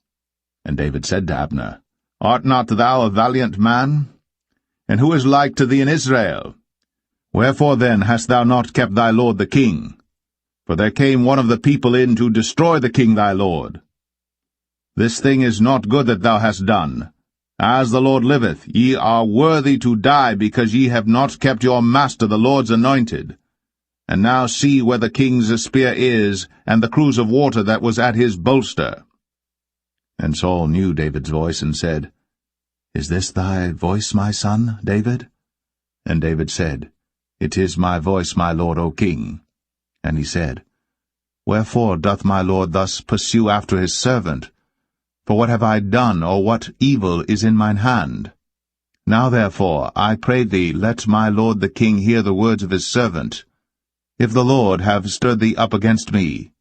And David said to Abner, Art not thou a valiant man? And who is like to thee in Israel? Wherefore then hast thou not kept thy lord the king? For there came one of the people in to destroy the king thy lord. This thing is not good that thou hast done. As the Lord liveth, ye are worthy to die, because ye have not kept your master the Lord's anointed. And now see where the king's spear is, and the cruse of water that was at his bolster. And Saul knew David's voice, and said, Is this thy voice, my son, David? And David said, It is my voice, my lord, O king. And he said, Wherefore doth my lord thus pursue after his servant? For what have I done, or what evil is in mine hand? Now therefore, I pray thee, let my lord the king hear the words of his servant. If the Lord have stirred thee up against me,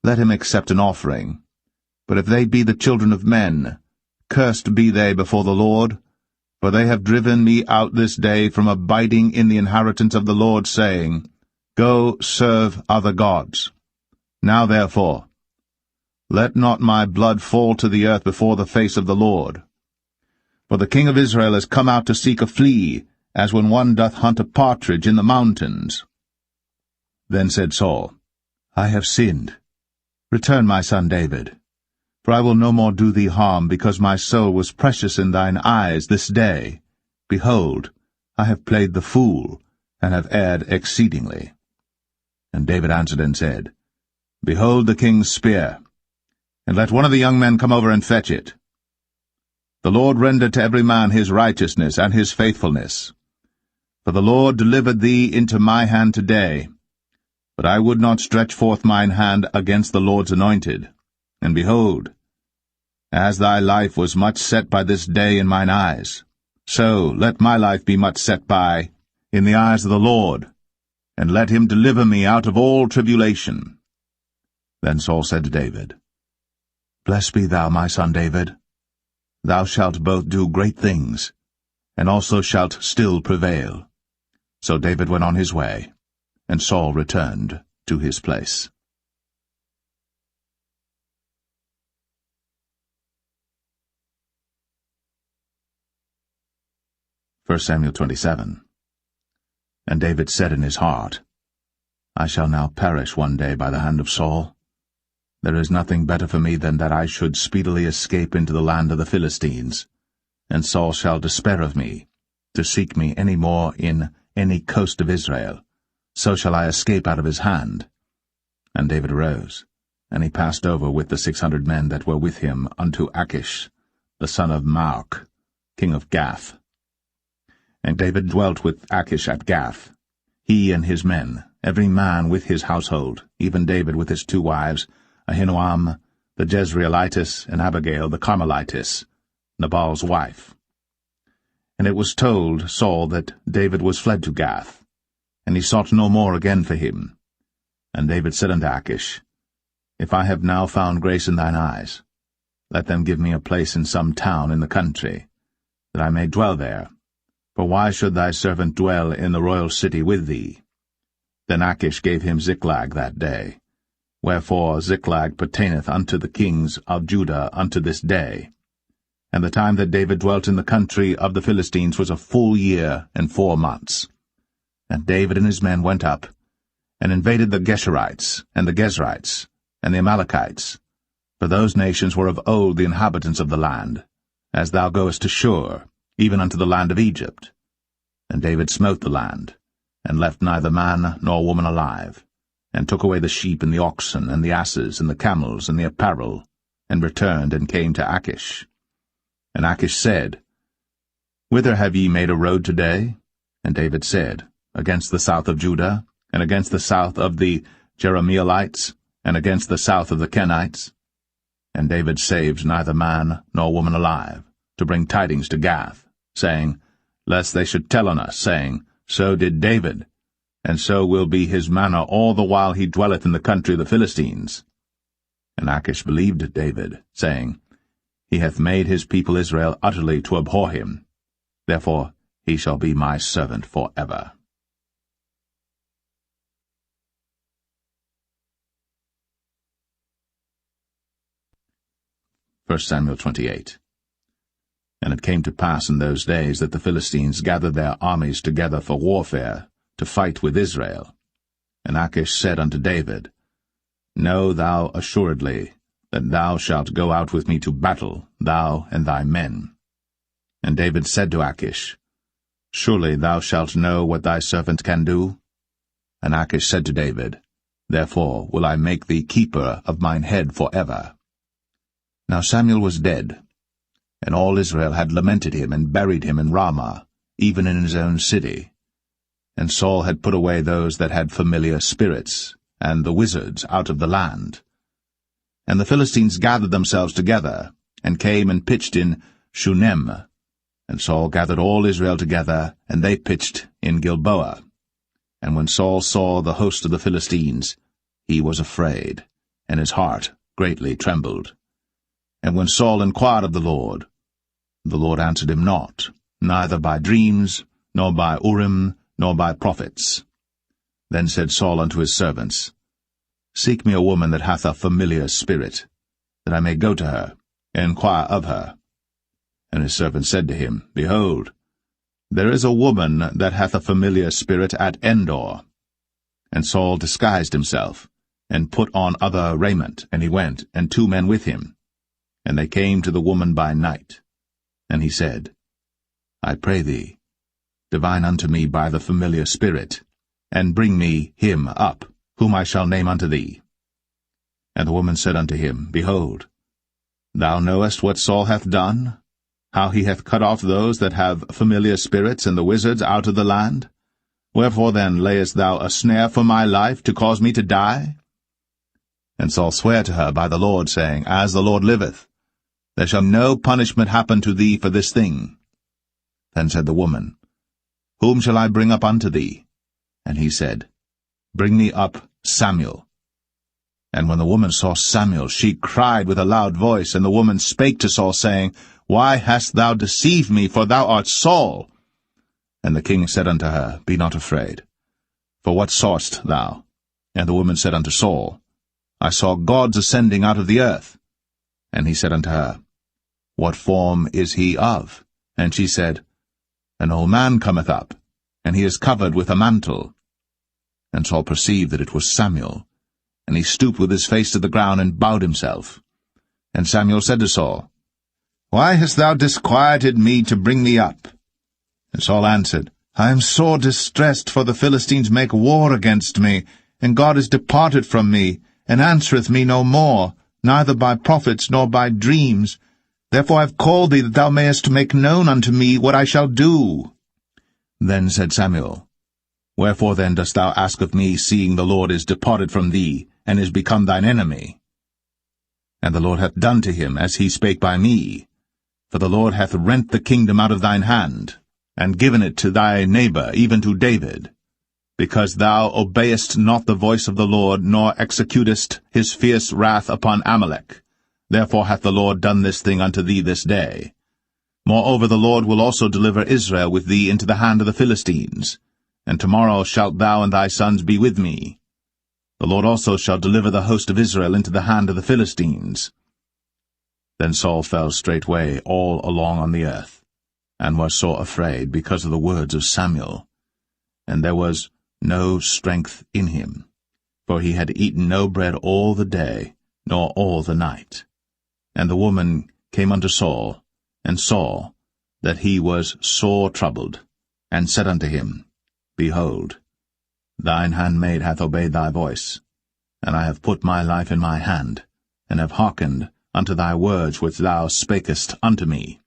let him accept an offering. But if they be the children of men, cursed be they before the Lord, for they have driven me out this day from abiding in the inheritance of the Lord, saying, Go serve other gods. Now therefore, let not my blood fall to the earth before the face of the Lord. For the king of Israel is come out to seek a flea, as when one doth hunt a partridge in the mountains. Then said Saul, I have sinned. Return, my son David. For I will no more do thee harm, because my soul was precious in thine eyes this day. Behold, I have played the fool, and have erred exceedingly. And David answered and said, Behold the king's spear, and let one of the young men come over and fetch it. The Lord render to every man his righteousness and his faithfulness. For the Lord delivered thee into my hand today. But I would not stretch forth mine hand against the Lord's anointed. And behold, as thy life was much set by this day in mine eyes, so let my life be much set by in the eyes of the Lord, and let him deliver me out of all tribulation. Then Saul said to David, Blessed be thou, my son David. Thou shalt both do great things, and also shalt still prevail. So David went on his way, and Saul returned to his place. 1 Samuel 27. And David said in his heart, I shall now perish one day by the hand of Saul. There is nothing better for me than that I should speedily escape into the land of the Philistines, and Saul shall despair of me, to seek me any more in any coast of Israel. So shall I escape out of his hand. And David arose, and he passed over with the 600 men that were with him unto Achish, the son of Maoch, king of Gath. And David dwelt with Achish at Gath, he and his men, every man with his household, even David with his 2 wives, Ahinoam the Jezreelitess, and Abigail the Carmelitess, Nabal's wife. And it was told Saul that David was fled to Gath, and he sought no more again for him. And David said unto Achish, If I have now found grace in thine eyes, let them give me a place in some town in the country, that I may dwell there. For why should thy servant dwell in the royal city with thee? Then Achish gave him Ziklag that day. Wherefore Ziklag pertaineth unto the kings of Judah unto this day. And the time that David dwelt in the country of the Philistines was a full year and 4 months. And David and his men went up, and invaded the Geshurites, and the Gezrites, and the Amalekites, for those nations were of old the inhabitants of the land, as thou goest to Shur, even unto the land of Egypt. And David smote the land, and left neither man nor woman alive, and took away the sheep and the oxen, and the asses, and the camels, and the apparel, and returned and came to Achish. And Achish said, Whither have ye made a road today? And David said, Against the south of Judah, and against the south of the Jerahmeelites, and against the south of the Kenites. And David saved neither man nor woman alive, to bring tidings to Gath, saying, Lest they should tell on us, saying, So did David, and so will be his manner all the while he dwelleth in the country of the Philistines. And Achish believed David, saying, He hath made his people Israel utterly to abhor him. Therefore he shall be my servant for ever. 1 Samuel 28. And it came to pass in those days that the Philistines gathered their armies together for warfare, to fight with Israel. And Achish said unto David, Know thou assuredly that thou shalt go out with me to battle, thou and thy men. And David said to Achish, Surely thou shalt know what thy servant can do? And Achish said to David, Therefore will I make thee keeper of mine head for ever. Now Samuel was dead, and all Israel had lamented him and buried him in Ramah, even in his own city. And Saul had put away those that had familiar spirits, and the wizards out of the land. And the Philistines gathered themselves together, and came and pitched in Shunem. And Saul gathered all Israel together, and they pitched in Gilboa. And when Saul saw the host of the Philistines, he was afraid, and his heart greatly trembled. And when Saul inquired of the Lord answered him not, neither by dreams, nor by Urim, nor by prophets. Then said Saul unto his servants, Seek me a woman that hath a familiar spirit, that I may go to her, and inquire of her. And his servants said to him, Behold, there is a woman that hath a familiar spirit at Endor. And Saul disguised himself, and put on other raiment, and he went, and 2 men with him. And they came to the woman by night. And he said, I pray thee, divine unto me by the familiar spirit, and bring me him up, whom I shall name unto thee. And the woman said unto him, Behold, thou knowest what Saul hath done, how he hath cut off those that have familiar spirits and the wizards out of the land? Wherefore then layest thou a snare for my life, to cause me to die? And Saul sware to her by the Lord, saying, As the Lord liveth, there shall no punishment happen to thee for this thing. Then said the woman, Whom shall I bring up unto thee? And he said, Bring me up Samuel. And when the woman saw Samuel, she cried with a loud voice, and the woman spake to Saul, saying, Why hast thou deceived me, for thou art Saul? And the king said unto her, Be not afraid. For what sawest thou? And the woman said unto Saul, I saw gods ascending out of the earth. And he said unto her, What form is he of? And she said, An old man cometh up, and he is covered with a mantle. And Saul perceived that it was Samuel, and he stooped with his face to the ground, and bowed himself. And Samuel said to Saul, Why hast thou disquieted me to bring me up? And Saul answered, I am sore distressed, for the Philistines make war against me, and God is departed from me, and answereth me no more, neither by prophets nor by dreams. Therefore I have called thee, that thou mayest make known unto me what I shall do. Then said Samuel, Wherefore then dost thou ask of me, seeing the Lord is departed from thee, and is become thine enemy? And the Lord hath done to him as he spake by me. For the Lord hath rent the kingdom out of thine hand, and given it to thy neighbor, even to David, because thou obeyest not the voice of the Lord, nor executest his fierce wrath upon Amalek, Therefore hath the Lord done this thing unto thee this day. Moreover the Lord will also deliver Israel with thee into the hand of the Philistines, and tomorrow shalt thou and thy sons be with me. The Lord also shall deliver the host of Israel into the hand of the Philistines. Then Saul fell straightway all along on the earth, and was sore afraid because of the words of Samuel. And there was no strength in him, for he had eaten no bread all the day, nor all the night. And the woman came unto Saul, and saw that he was sore troubled, and said unto him, Behold, thine handmaid hath obeyed thy voice, and I have put my life in my hand, and have hearkened unto thy words which thou spakest unto me.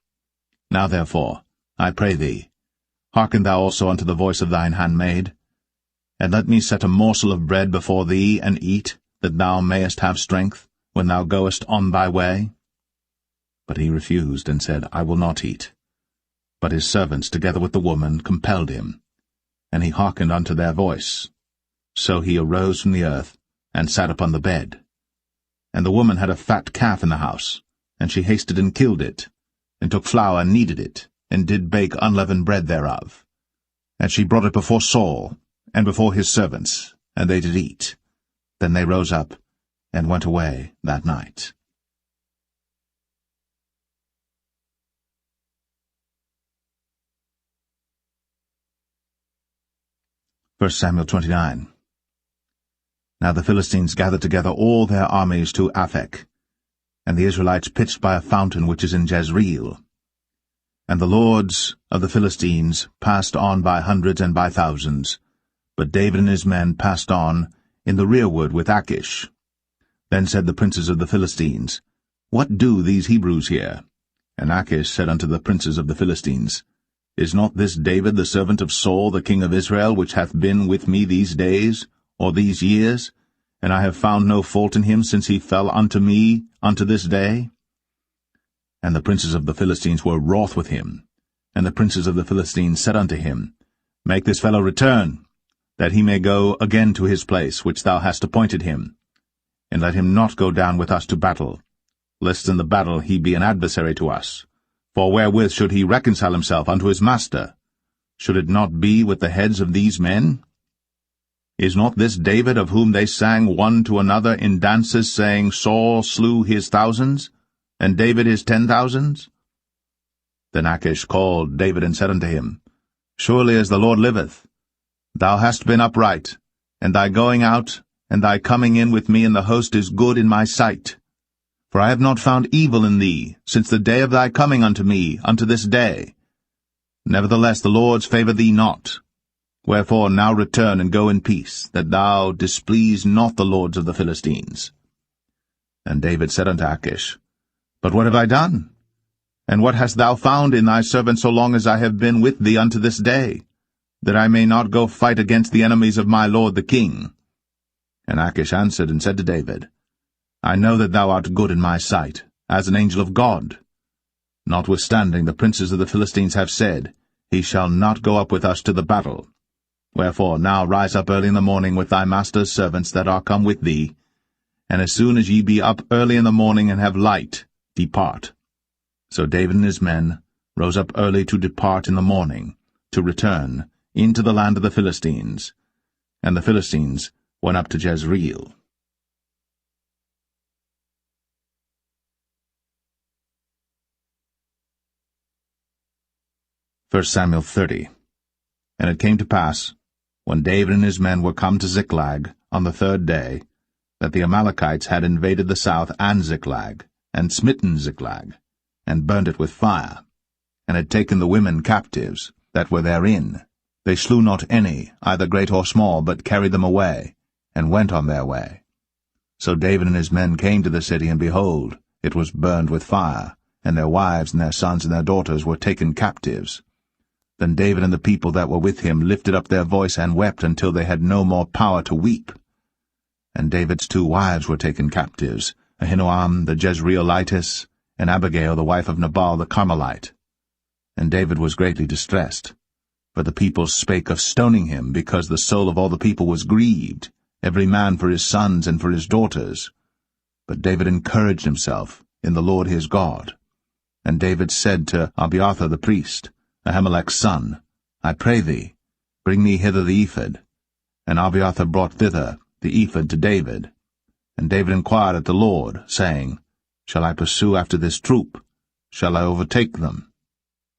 Now therefore, I pray thee, hearken thou also unto the voice of thine handmaid, and let me set a morsel of bread before thee, and eat, that thou mayest have strength, when thou goest on thy way. But he refused, and said, I will not eat. But his servants, together with the woman, compelled him, and he hearkened unto their voice. So he arose from the earth, and sat upon the bed. And the woman had a fat calf in the house, and she hasted and killed it, and took flour and kneaded it, and did bake unleavened bread thereof. And she brought it before Saul, and before his servants, and they did eat. Then they rose up, and went away that night. 1 Samuel 29. Now the Philistines gathered together all their armies to Aphek, and the Israelites pitched by a fountain which is in Jezreel. And the lords of the Philistines passed on by hundreds and by thousands, but David and his men passed on in the rearward with Achish. Then said the princes of the Philistines, What do these Hebrews here? And Achish said unto the princes of the Philistines, Is not this David the servant of Saul the king of Israel, which hath been with me these days, or these years? And I have found no fault in him since he fell unto me unto this day. And the princes of the Philistines were wroth with him. And the princes of the Philistines said unto him, Make this fellow return, that he may go again to his place which thou hast appointed him. And let him not go down with us to battle, lest in the battle he be an adversary to us. For wherewith should he reconcile himself unto his master? Should it not be with the heads of these men? Is not this David, of whom they sang one to another in dances, saying, Saul slew his thousands, and David his 10,000s? Then Achish called David and said unto him, Surely as the Lord liveth, thou hast been upright, and thy going out and thy coming in with me in the host is good in my sight. For I have not found evil in thee, since the day of thy coming unto me, unto this day. Nevertheless the Lord's favour thee not. Wherefore now return and go in peace, that thou displease not the lords of the Philistines. And David said unto Achish, But what have I done? And what hast thou found in thy servant so long as I have been with thee unto this day, that I may not go fight against the enemies of my lord the king? And Achish answered and said to David, I know that thou art good in my sight, as an angel of God. Notwithstanding the princes of the Philistines have said, He shall not go up with us to the battle. Wherefore now rise up early in the morning with thy master's servants that are come with thee, and as soon as ye be up early in the morning and have light, depart. So David and his men rose up early to depart in the morning, to return into the land of the Philistines. And the Philistines went up to Jezreel. 1 Samuel 30. And it came to pass, when David and his men were come to Ziklag on the 3rd day, that the Amalekites had invaded the south and Ziklag, and smitten Ziklag, and burned it with fire, and had taken the women captives that were therein. They slew not any, either great or small, but carried them away, and went on their way. So David and his men came to the city, and behold, it was burned with fire, and their wives and their sons and their daughters were taken captives. Then David and the people that were with him lifted up their voice and wept until they had no more power to weep. And David's 2 wives were taken captives, Ahinoam the Jezreelitess, and Abigail the wife of Nabal the Carmelite. And David was greatly distressed, for the people spake of stoning him, because the soul of all the people was grieved, every man for his sons and for his daughters. But David encouraged himself, in the Lord his God. And David said to Abiathar the priest, Ahimelech's son, I pray thee, bring me hither the ephod. And Abiathar brought thither the ephod to David. And David inquired at the Lord, saying, Shall I pursue after this troop? Shall I overtake them?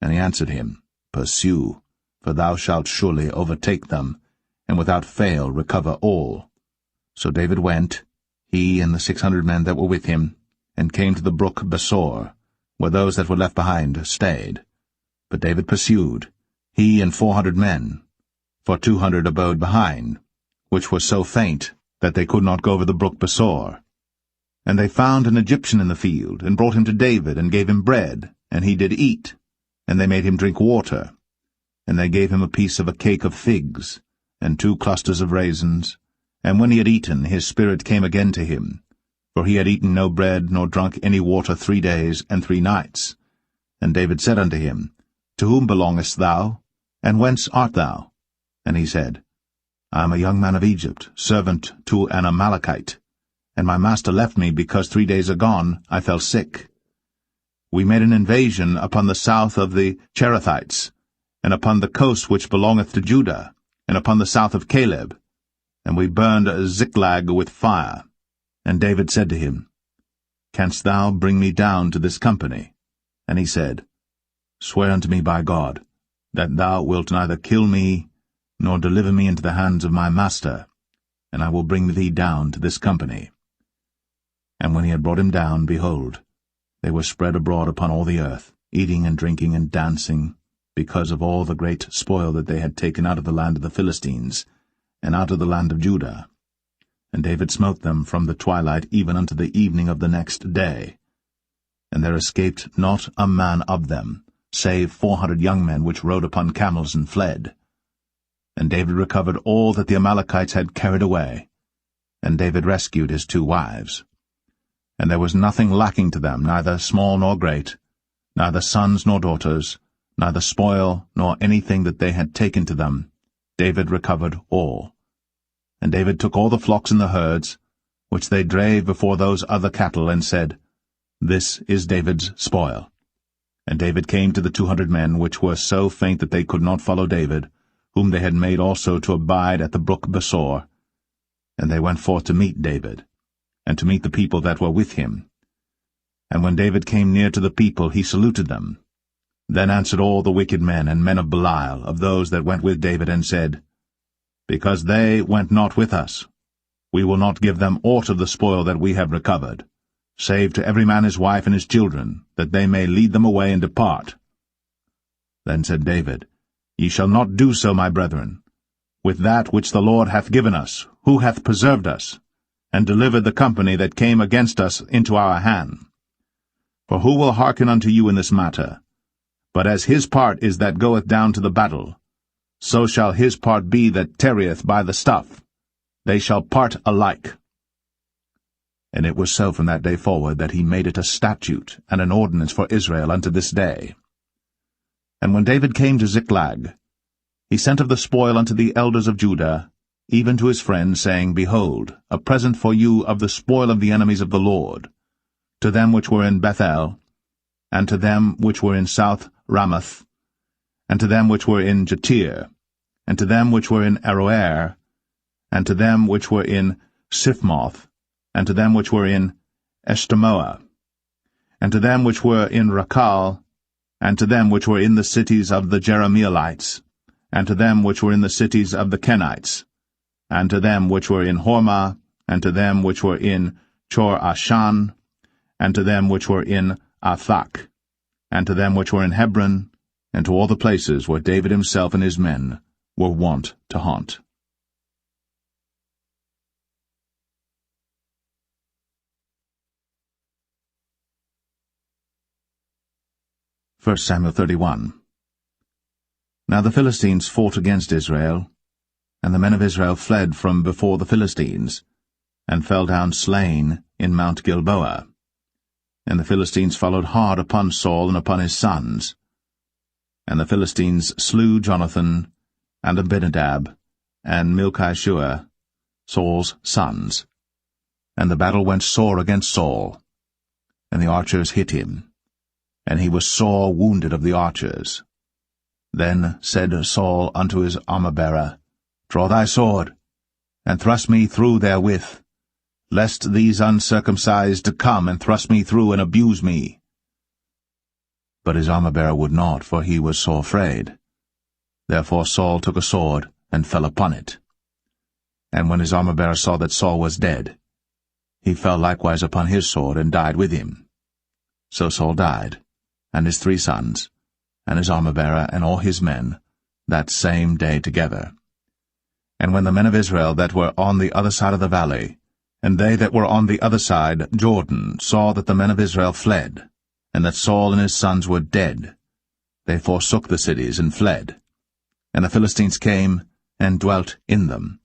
And he answered him, Pursue, for thou shalt surely overtake them, and without fail recover all. So David went, he and the 600 men that were with him, and came to the brook Besor, where those that were left behind stayed. But David pursued, he and 400 men, for 200 abode behind, which were so faint that they could not go over the brook Besor. And they found an Egyptian in the field, and brought him to David, and gave him bread, and he did eat, and they made him drink water. And they gave him a piece of a cake of figs, and 2 clusters of raisins. And when he had eaten, his spirit came again to him, for he had eaten no bread, nor drunk any water 3 days and 3 nights. And David said unto him, To whom belongest thou, and whence art thou? And he said, I am a young man of Egypt, servant to an Amalekite, and my master left me because 3 days agone I fell sick. We made an invasion upon the south of the Cherethites, and upon the coast which belongeth to Judah, and upon the south of Caleb, and we burned Ziklag with fire. And David said to him, Canst thou bring me down to this company? And he said, Swear unto me by God, that thou wilt neither kill me, nor deliver me into the hands of my master, and I will bring thee down to this company. And when he had brought him down, behold, they were spread abroad upon all the earth, eating and drinking and dancing, because of all the great spoil that they had taken out of the land of the Philistines, and out of the land of Judah. And David smote them from the twilight even unto the evening of the next day. And there escaped not a man of them, save 400 young men which rode upon camels and fled. And David recovered all that the Amalekites had carried away. And David rescued his 2 wives. And there was nothing lacking to them, neither small nor great, neither sons nor daughters, neither spoil nor anything that they had taken to them. David recovered all. And David took all the flocks and the herds, which they drave before those other cattle, and said, This is David's spoil. And David came to the 200 men, which were so faint that they could not follow David, whom they had made also to abide at the brook Besor. And they went forth to meet David, and to meet the people that were with him. And when David came near to the people, he saluted them. Then answered all the wicked men and men of Belial, of those that went with David, and said, Because they went not with us, we will not give them aught of the spoil that we have recovered, save to every man his wife and his children, that they may lead them away and depart. Then said David, Ye shall not do so, my brethren, with that which the Lord hath given us, who hath preserved us, and delivered the company that came against us into our hand. For who will hearken unto you in this matter? But as his part is that goeth down to the battle, so shall his part be that tarrieth by the stuff. They shall part alike. And it was so from that day forward that he made it a statute and an ordinance for Israel unto this day. And when David came to Ziklag, he sent of the spoil unto the elders of Judah, even to his friends, saying, Behold, a present for you of the spoil of the enemies of the Lord, to them which were in Bethel, and to them which were in South Ramoth, and to them which were in Jatir, and to them which were in Aroer, and to them which were in Siphmoth, and to them which were in Eshtemoa, and to them which were in Rakal, and to them which were in the cities of the Jerahmeelites, and to them which were in the cities of the Kenites, and to them which were in Hormah, and to them which were in Chor-Ashan, and to them which were in Athak, and to them which were in Hebron, and to all the places where David himself and his men were wont to haunt. 1 Samuel 31. Now the Philistines fought against Israel, and the men of Israel fled from before the Philistines, and fell down slain in Mount Gilboa. And the Philistines followed hard upon Saul and upon his sons. And the Philistines slew Jonathan, and Abinadab, and Malchishua, Saul's sons. And the battle went sore against Saul. and the archers hit him, and he was sore wounded of the archers. Then said Saul unto his armor-bearer, Draw thy sword, and thrust me through therewith, lest these uncircumcised come and thrust me through and abuse me. But his armor-bearer would not, for he was sore afraid. Therefore Saul took a sword, and fell upon it. And when his armor-bearer saw that Saul was dead, he fell likewise upon his sword, and died with him. So Saul died, and his 3 sons, and his armor-bearer, and all his men, that same day together. And when the men of Israel that were on the other side of the valley, and they that were on the other side, Jordan, saw that the men of Israel fled, and that Saul and his sons were dead, they forsook the cities and fled. And the Philistines came and dwelt in them.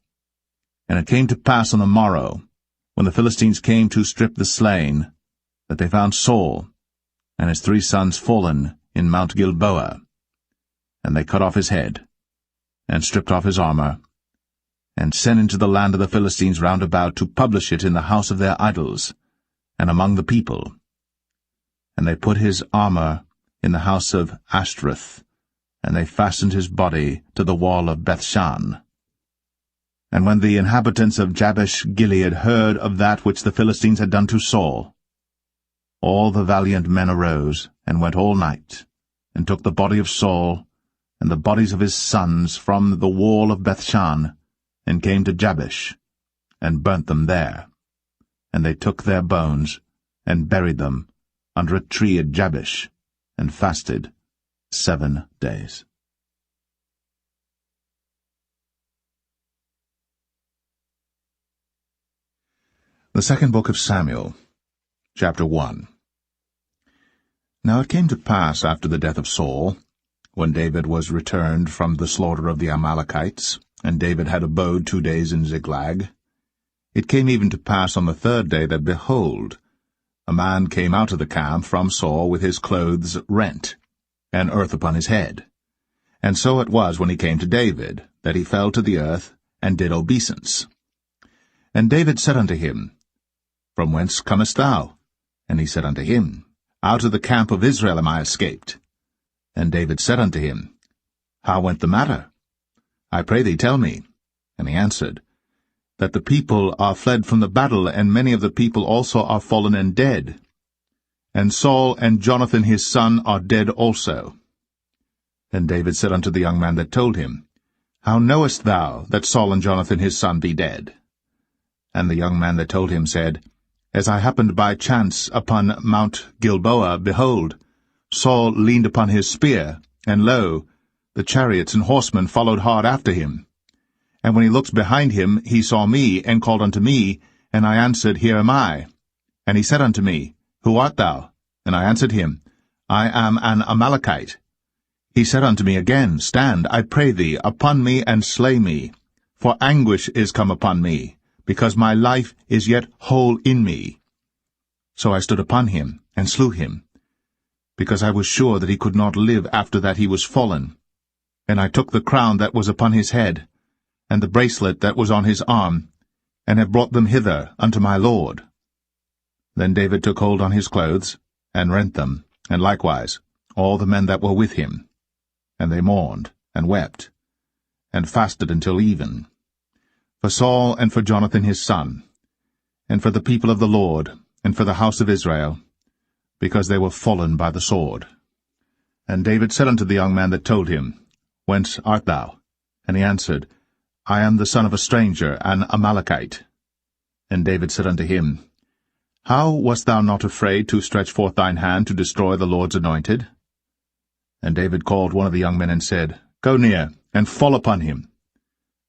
And it came to pass on the morrow, when the Philistines came to strip the slain, that they found Saul and his 3 sons fallen in Mount Gilboa. And they cut off his head, and stripped off his armor, and sent into the land of the Philistines round about to publish it in the house of their idols, and among the people. And they put his armor in the house of Ashtoreth, and they fastened his body to the wall of Bethshan. And when the inhabitants of Jabesh-Gilead heard of that which the Philistines had done to Saul, all the valiant men arose, and went all night, and took the body of Saul, and the bodies of his sons from the wall of Bethshan, and came to Jabesh, and burnt them there. And they took their bones, and buried them under a tree at Jabesh, and fasted 7 days. The second book of Samuel, chapter 1. Now it came to pass after the death of Saul, when David was returned from the slaughter of the Amalekites, and David had abode 2 days in Ziklag, it came even to pass on the 3rd day that, behold, a man came out of the camp from Saul with his clothes rent, and earth upon his head. And so it was when he came to David, that he fell to the earth, and did obeisance. And David said unto him, From whence comest thou? And he said unto him, Out of the camp of Israel am I escaped. And David said unto him, How went the matter? I pray thee, tell me. And he answered, That the people are fled from the battle, and many of the people also are fallen and dead. And Saul and Jonathan his son are dead also. Then David said unto the young man that told him, How knowest thou that Saul and Jonathan his son be dead? And the young man that told him said, As I happened by chance upon Mount Gilboa, behold, Saul leaned upon his spear, and lo, the chariots and horsemen followed hard after him. And when he looked behind him, he saw me, and called unto me, and I answered, Here am I. And he said unto me, Who art thou? And I answered him, I am an Amalekite. He said unto me again, Stand, I pray thee, upon me, and slay me, for anguish is come upon me, because my life is yet whole in me. So I stood upon him, and slew him, because I was sure that he could not live after that he was fallen. And I took the crown that was upon his head, and the bracelet that was on his arm, and have brought them hither unto my lord. Then David took hold on his clothes, and rent them, and likewise all the men that were with him. And they mourned, and wept, and fasted until even, for Saul and for Jonathan his son, and for the people of the Lord, and for the house of Israel, because they were fallen by the sword. And David said unto the young man that told him, Whence art thou? And he answered, I am the son of a stranger, an Amalekite. And David said unto him, How wast thou not afraid to stretch forth thine hand to destroy the Lord's anointed? And David called one of the young men and said, Go near, and fall upon him.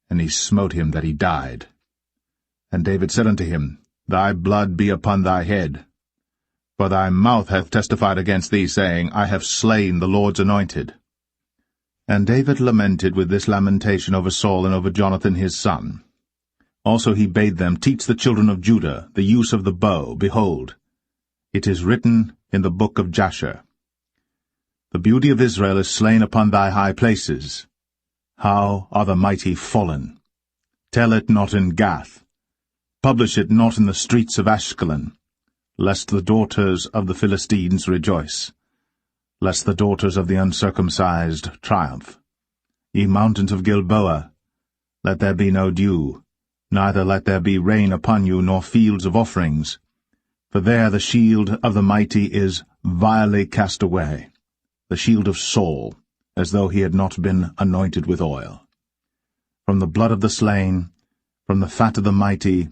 And he smote him that he died. And David said unto him, Thy blood be upon thy head. For thy mouth hath testified against thee, saying, I have slain the Lord's anointed. And David lamented with this lamentation over Saul and over Jonathan his son. Also he bade them teach the children of Judah the use of the bow. Behold, it is written in the book of Jasher, The beauty of Israel is slain upon thy high places. How are the mighty fallen! Tell it not in Gath. Publish it not in the streets of Ashkelon. lest the daughters of the Philistines rejoice, lest the daughters of the uncircumcised triumph. Ye mountains of Gilboa, let there be no dew, neither let there be rain upon you, nor fields of offerings. For there the shield of the mighty is vilely cast away, the shield of Saul, as though he had not been anointed with oil. From the blood of the slain, from the fat of the mighty,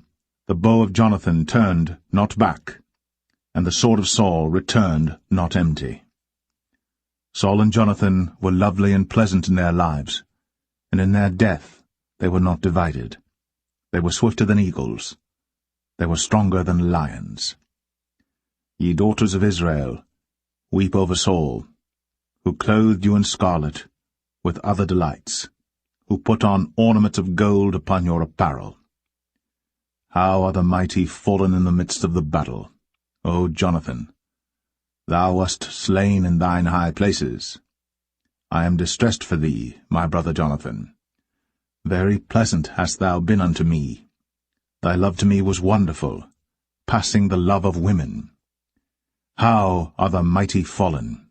the bow of Jonathan turned not back, and the sword of Saul returned not empty. Saul and Jonathan were lovely and pleasant in their lives, and in their death they were not divided. They were swifter than eagles. They were stronger than lions. Ye daughters of Israel, weep over Saul, who clothed you in scarlet, with other delights, who put on ornaments of gold upon your apparel. How are the mighty fallen in the midst of the battle, O Jonathan! Thou wast slain in thine high places. I am distressed for thee, my brother Jonathan. Very pleasant hast thou been unto me. Thy love to me was wonderful, passing the love of women. How are the mighty fallen,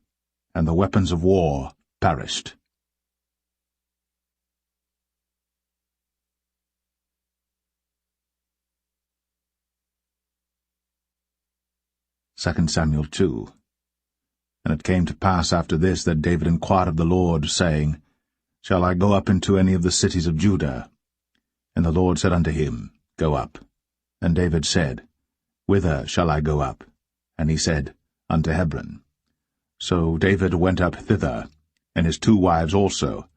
and the weapons of war perished. 2 Samuel 2. And it came to pass after this that David inquired of the Lord, saying, Shall I go up into any of the cities of Judah? And the Lord said unto him, Go up. And David said, Whither shall I go up? And he said, Unto Hebron. So David went up thither, and his 2 wives also,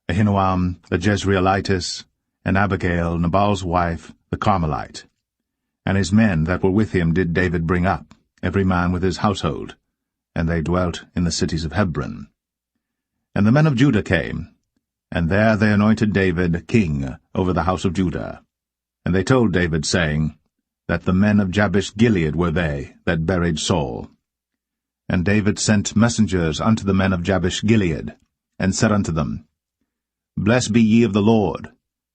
Ahinoam the Jezreelitess, and Abigail Nabal's wife, the Carmelite. And his men that were with him did David bring up, every man with his household, and they dwelt in the cities of Hebron. And the men of Judah came, and there they anointed David king over the house of Judah. And they told David, saying, that the men of Jabesh-Gilead were they that buried Saul. And David sent messengers unto the men of Jabesh-Gilead, and said unto them, Blessed be ye of the Lord,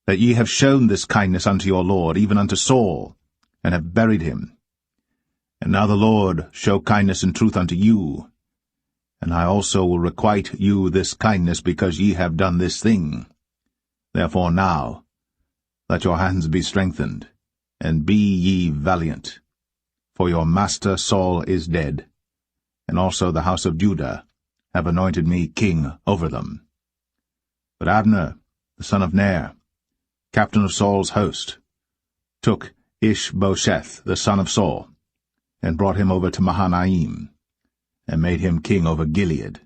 that ye have shown this kindness unto your Lord, even unto Saul, and have buried him. And now the Lord show kindness and truth unto you, and I also will requite you this kindness, because ye have done this thing. Therefore now let your hands be strengthened, and be ye valiant. For your master Saul is dead, and also the house of Judah have anointed me king over them. But Abner, the son of Ner, captain of Saul's host, took Ishbosheth, the son of Saul, and brought him over to Mahanaim, and made him king over Gilead,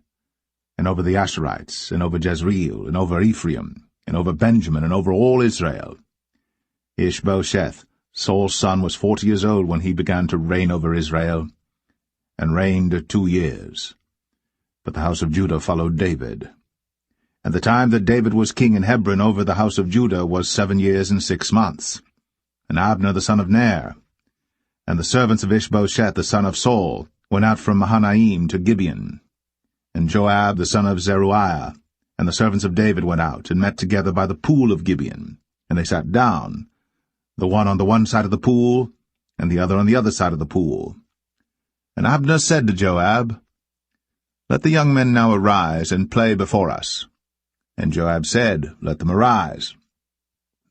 and over the Asherites, and over Jezreel, and over Ephraim, and over Benjamin, and over all Israel. Ishbosheth, Saul's son, was 40 years old when he began to reign over Israel, and reigned 2 years. But the house of Judah followed David. And the time that David was king in Hebron over the house of Judah was 7 years and 6 months. And Abner the son of Ner, and the servants of Ishbosheth the son of Saul, went out from Mahanaim to Gibeon. And Joab the son of Zeruiah, and the servants of David went out, and met together by the pool of Gibeon. And they sat down, the one on the one side of the pool, and the other on the other side of the pool. And Abner said to Joab, Let the young men now arise, and play before us. And Joab said, Let them arise.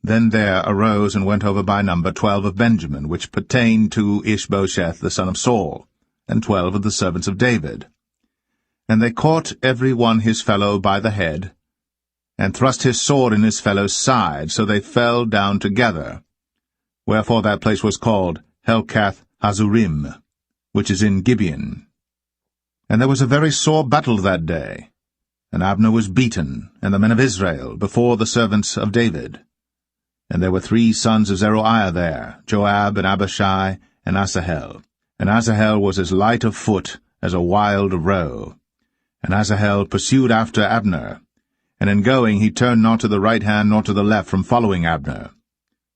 Then there arose and went over by number 12 of Benjamin, which pertained to Ishbosheth the son of Saul, and 12 of the servants of David. And they caught every one his fellow by the head, and thrust his sword in his fellow's side, so they fell down together. Wherefore that place was called Helkath Hazurim, which is in Gibeon. And there was a very sore battle that day, and Abner was beaten, and the men of Israel, before the servants of David. And there were 3 sons of Zeruiah there, Joab, and Abishai, and Asahel. And Asahel was as light of foot as a wild roe. And Asahel pursued after Abner, and in going he turned not to the right hand nor to the left from following Abner.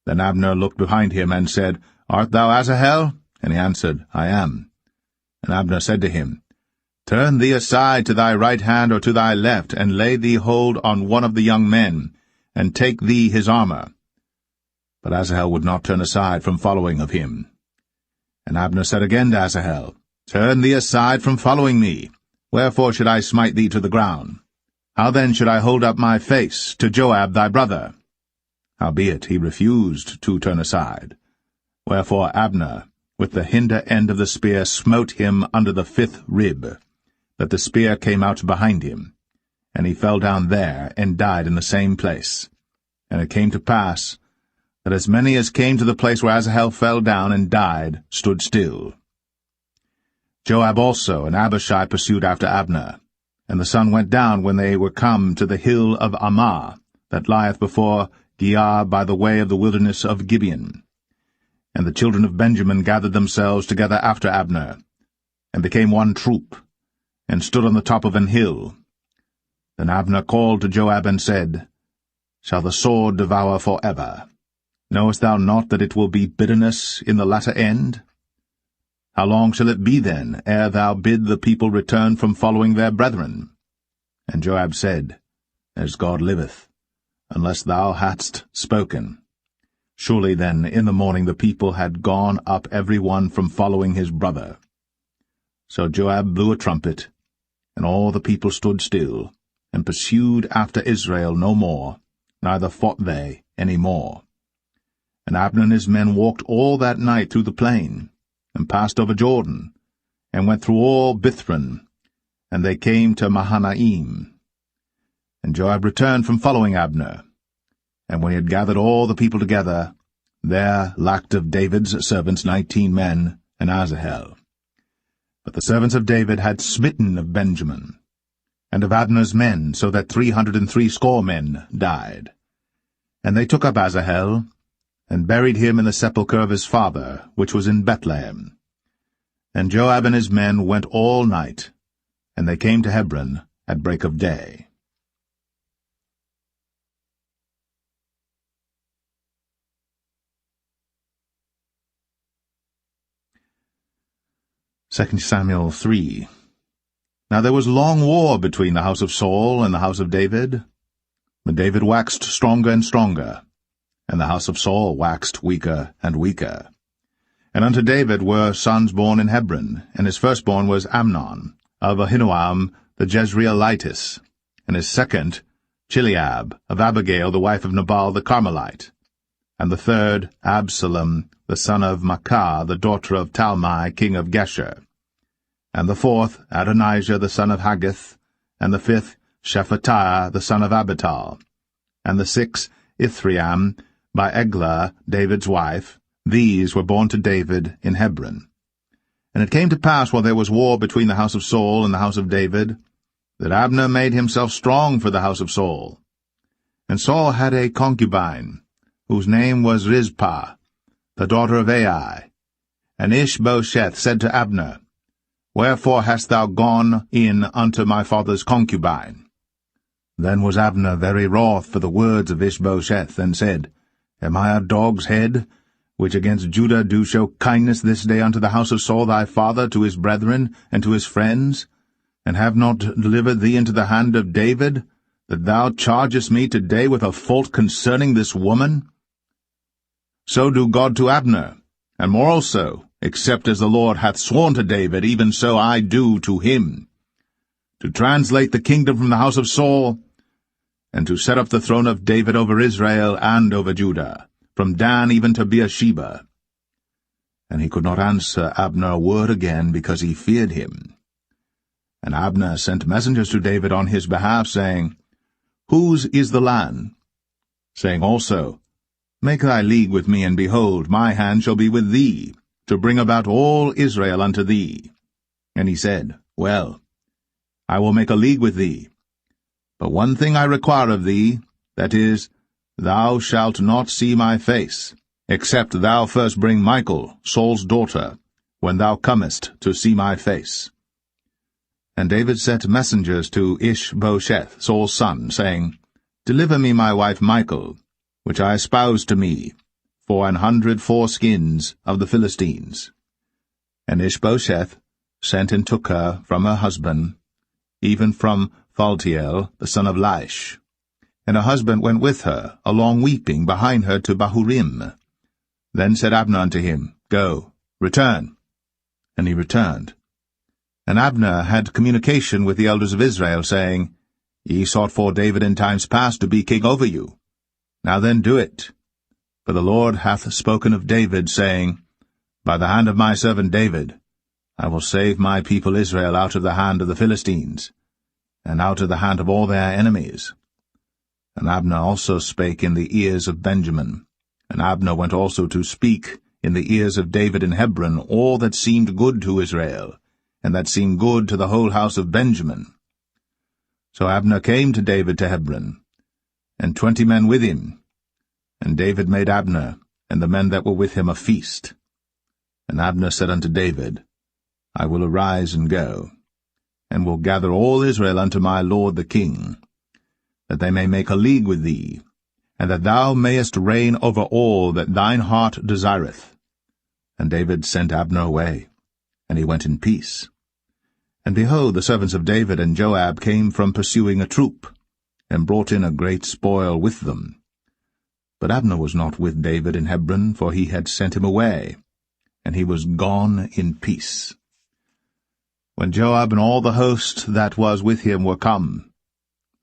Then Abner looked behind him, and said, Art thou Asahel? And he answered, I am. And Abner said to him, Turn thee aside to thy right hand or to thy left, and lay thee hold on one of the young men, and take thee his armor. But Asahel would not turn aside from following of him. And Abner said again to Asahel, Turn thee aside from following me. Wherefore should I smite thee to the ground? How then should I hold up my face to Joab thy brother? Howbeit he refused to turn aside. Wherefore Abner, with the hinder end of the spear, smote him under the 5th rib, that the spear came out behind him. And he fell down there, and died in the same place. And it came to pass, that as many as came to the place where Asahel fell down and died stood still. Joab also and Abishai pursued after Abner. And the sun went down when they were come to the hill of Ammah, that lieth before Giah by the way of the wilderness of Gibeon. And the children of Benjamin gathered themselves together after Abner, and became one troop, and stood on the top of an hill. Then Abner called to Joab and said, Shall the sword devour for ever? Knowest thou not that it will be bitterness in the latter end? How long shall it be then, ere thou bid the people return from following their brethren? And Joab said, As God liveth, unless thou hadst spoken. Surely then in the morning the people had gone up every one from following his brother. So Joab blew a trumpet, and all the people stood still, and pursued after Israel no more, neither fought they any more. And Abner and his men walked all that night through the plain, and passed over Jordan, and went through all Bithron, and they came to Mahanaim. And Joab returned from following Abner. And when he had gathered all the people together, there lacked of David's servants 19 men, and Asahel. But the servants of David had smitten of Benjamin, and of Abner's men, so that 360 men died. And they took up Asahel, and buried him in the sepulchre of his father, which was in Bethlehem. And Joab and his men went all night, and they came to Hebron at break of day. 2 Samuel 3. Now there was long war between the house of Saul and the house of David. But David waxed stronger and stronger, and the house of Saul waxed weaker and weaker. And unto David were sons born in Hebron, and his firstborn was Amnon, of Ahinoam the Jezreelitess, and his second Chileab, of Abigail the wife of Nabal the Carmelite, and the third Absalom the son of Maacah the daughter of Talmai king of Geshur, and the fourth Adonijah the son of Haggith, and the fifth Shephatiah the son of Abital, and the sixth Ithream by Eglah David's wife. These were born to David in Hebron. And it came to pass, while there was war between the house of Saul and the house of David, that Abner made himself strong for the house of Saul. And Saul had a concubine, whose name was Rizpah, the daughter of Ai. And Ishbosheth said to Abner, Wherefore hast thou gone in unto my father's concubine? Then was Abner very wroth for the words of Ishbosheth, and said, Am I a dog's head, which against Judah do show kindness this day unto the house of Saul thy father, to his brethren, and to his friends, and have not delivered thee into the hand of David, that thou chargest me today with a fault concerning this woman? So do God to Abner, and more also, except as the Lord hath sworn to David, even so I do to him, to translate the kingdom from the house of Saul, and to set up the throne of David over Israel and over Judah, from Dan even to Beersheba. And he could not answer Abner a word again, because he feared him. And Abner sent messengers to David on his behalf, saying, Whose is the land? Saying also, Make thy league with me, and behold, my hand shall be with thee, to bring about all Israel unto thee. And he said, Well, I will make a league with thee. But one thing I require of thee, that is, thou shalt not see my face, except thou first bring Michal, Saul's daughter, when thou comest to see my face. And David sent messengers to Ishbosheth, Saul's son, saying, Deliver me my wife Michal, which I espoused to me, for 100 foreskins of the Philistines. And Ishbosheth sent and took her from her husband, even from Phaltiel, the son of Laish. And her husband went with her, along weeping, behind her to Bahurim. Then said Abner unto him, Go, return, And he returned. And Abner had communication with the elders of Israel, saying, Ye sought for David in times past to be king over you. Now then do it. For the Lord hath spoken of David, saying, By the hand of my servant David, I will save my people Israel out of the hand of the Philistines, and out of the hand of all their enemies. And Abner also spake in the ears of Benjamin. And Abner went also to speak in the ears of David in Hebron all that seemed good to Israel, and that seemed good to the whole house of Benjamin. So Abner came to David to Hebron, and 20 men with him. And David made Abner and the men that were with him a feast. And Abner said unto David, I will arise and go, and will gather all Israel unto my lord the king, that they may make a league with thee, and that thou mayest reign over all that thine heart desireth. And David sent Abner away, and he went in peace. And behold, the servants of David and Joab came from pursuing a troop, and brought in a great spoil with them. But Abner was not with David in Hebron, for he had sent him away, and he was gone in peace. When Joab and all the host that was with him were come,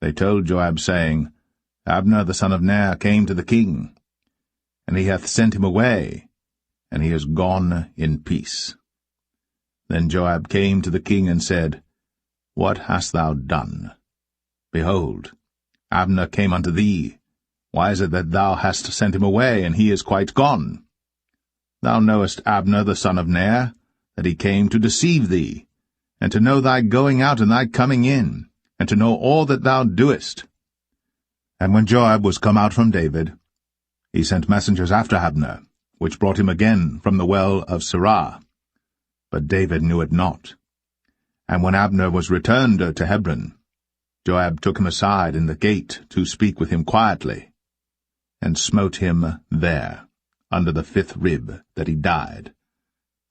they told Joab, saying, Abner the son of Ner came to the king, and he hath sent him away, and he is gone in peace. Then Joab came to the king and said, What hast thou done? Behold, Abner came unto thee. Why is it that thou hast sent him away, and he is quite gone? Thou knowest Abner the son of Ner, that he came to deceive thee, and to know thy going out and thy coming in, and to know all that thou doest. And when Joab was come out from David, he sent messengers after Abner, which brought him again from the well of Sirah. But David knew it not. And when Abner was returned to Hebron, Joab took him aside in the gate to speak with him quietly, and smote him there, under the 5th rib, that he died,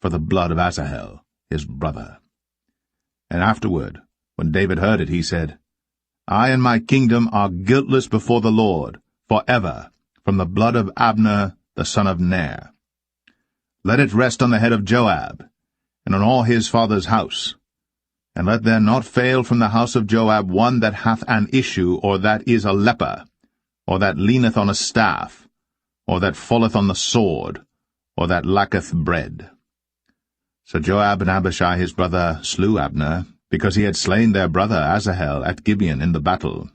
for the blood of Asahel, his brother. And afterward, when David heard it, he said, I and my kingdom are guiltless before the Lord, for ever, from the blood of Abner the son of Ner. Let it rest on the head of Joab, and on all his father's house. And let there not fail from the house of Joab one that hath an issue, or that is a leper, or that leaneth on a staff, or that falleth on the sword, or that lacketh bread. So Joab and Abishai his brother slew Abner, because he had slain their brother Asahel at Gibeon in the battle.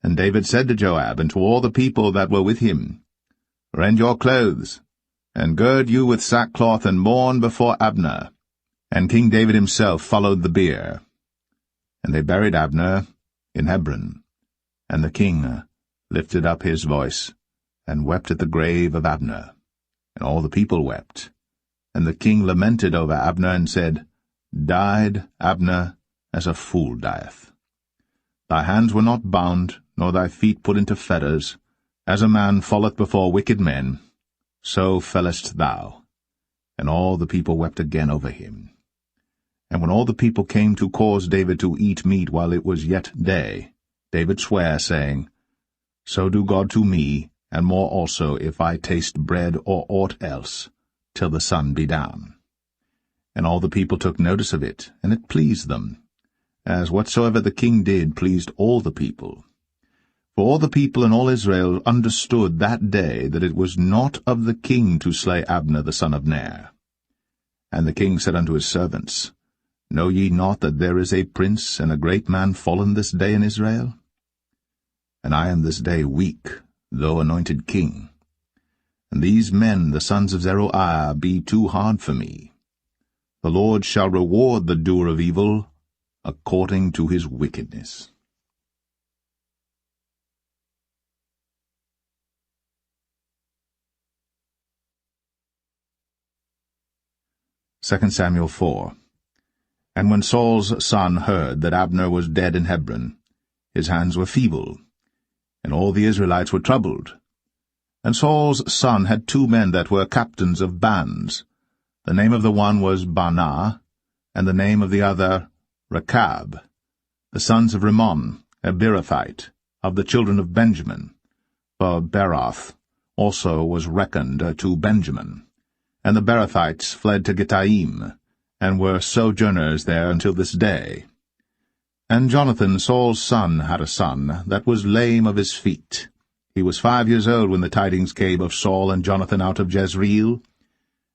And David said to Joab and to all the people that were with him, Rend your clothes, and gird you with sackcloth, and mourn before Abner. And King David himself followed the bier. And they buried Abner in Hebron. And the king lifted up his voice, and wept at the grave of Abner. And all the people wept. And the king lamented over Abner, and said, Died Abner as a fool dieth. Thy hands were not bound, nor thy feet put into fetters. As a man falleth before wicked men, so fellest thou. And all the people wept again over him. And when all the people came to cause David to eat meat while it was yet day, David sware, saying, So do God to me, and more also, if I taste bread or aught else, till the sun be down. And all the people took notice of it, and it pleased them, as whatsoever the king did pleased all the people. For all the people and all Israel understood that day that it was not of the king to slay Abner the son of Ner. And the king said unto his servants, Know ye not that there is a prince and a great man fallen this day in Israel? And I am this day weak, though anointed king. And these men, the sons of Zeruiah, be too hard for me. The Lord shall reward the doer of evil according to his wickedness. 2 Samuel 4. And when Saul's son heard that Abner was dead in Hebron, his hands were feeble, and all the Israelites were troubled. And Saul's son had 2 men that were captains of bands. The name of the one was Baanah, and the name of the other Rechab, the sons of Rimmon, a Beerothite, of the children of Benjamin. For Beeroth also was reckoned to Benjamin. And the Beerothites fled to Gittaim, and were sojourners there until this day. And Jonathan, Saul's son, had a son that was lame of his feet. He was 5 years old when the tidings came of Saul and Jonathan out of Jezreel,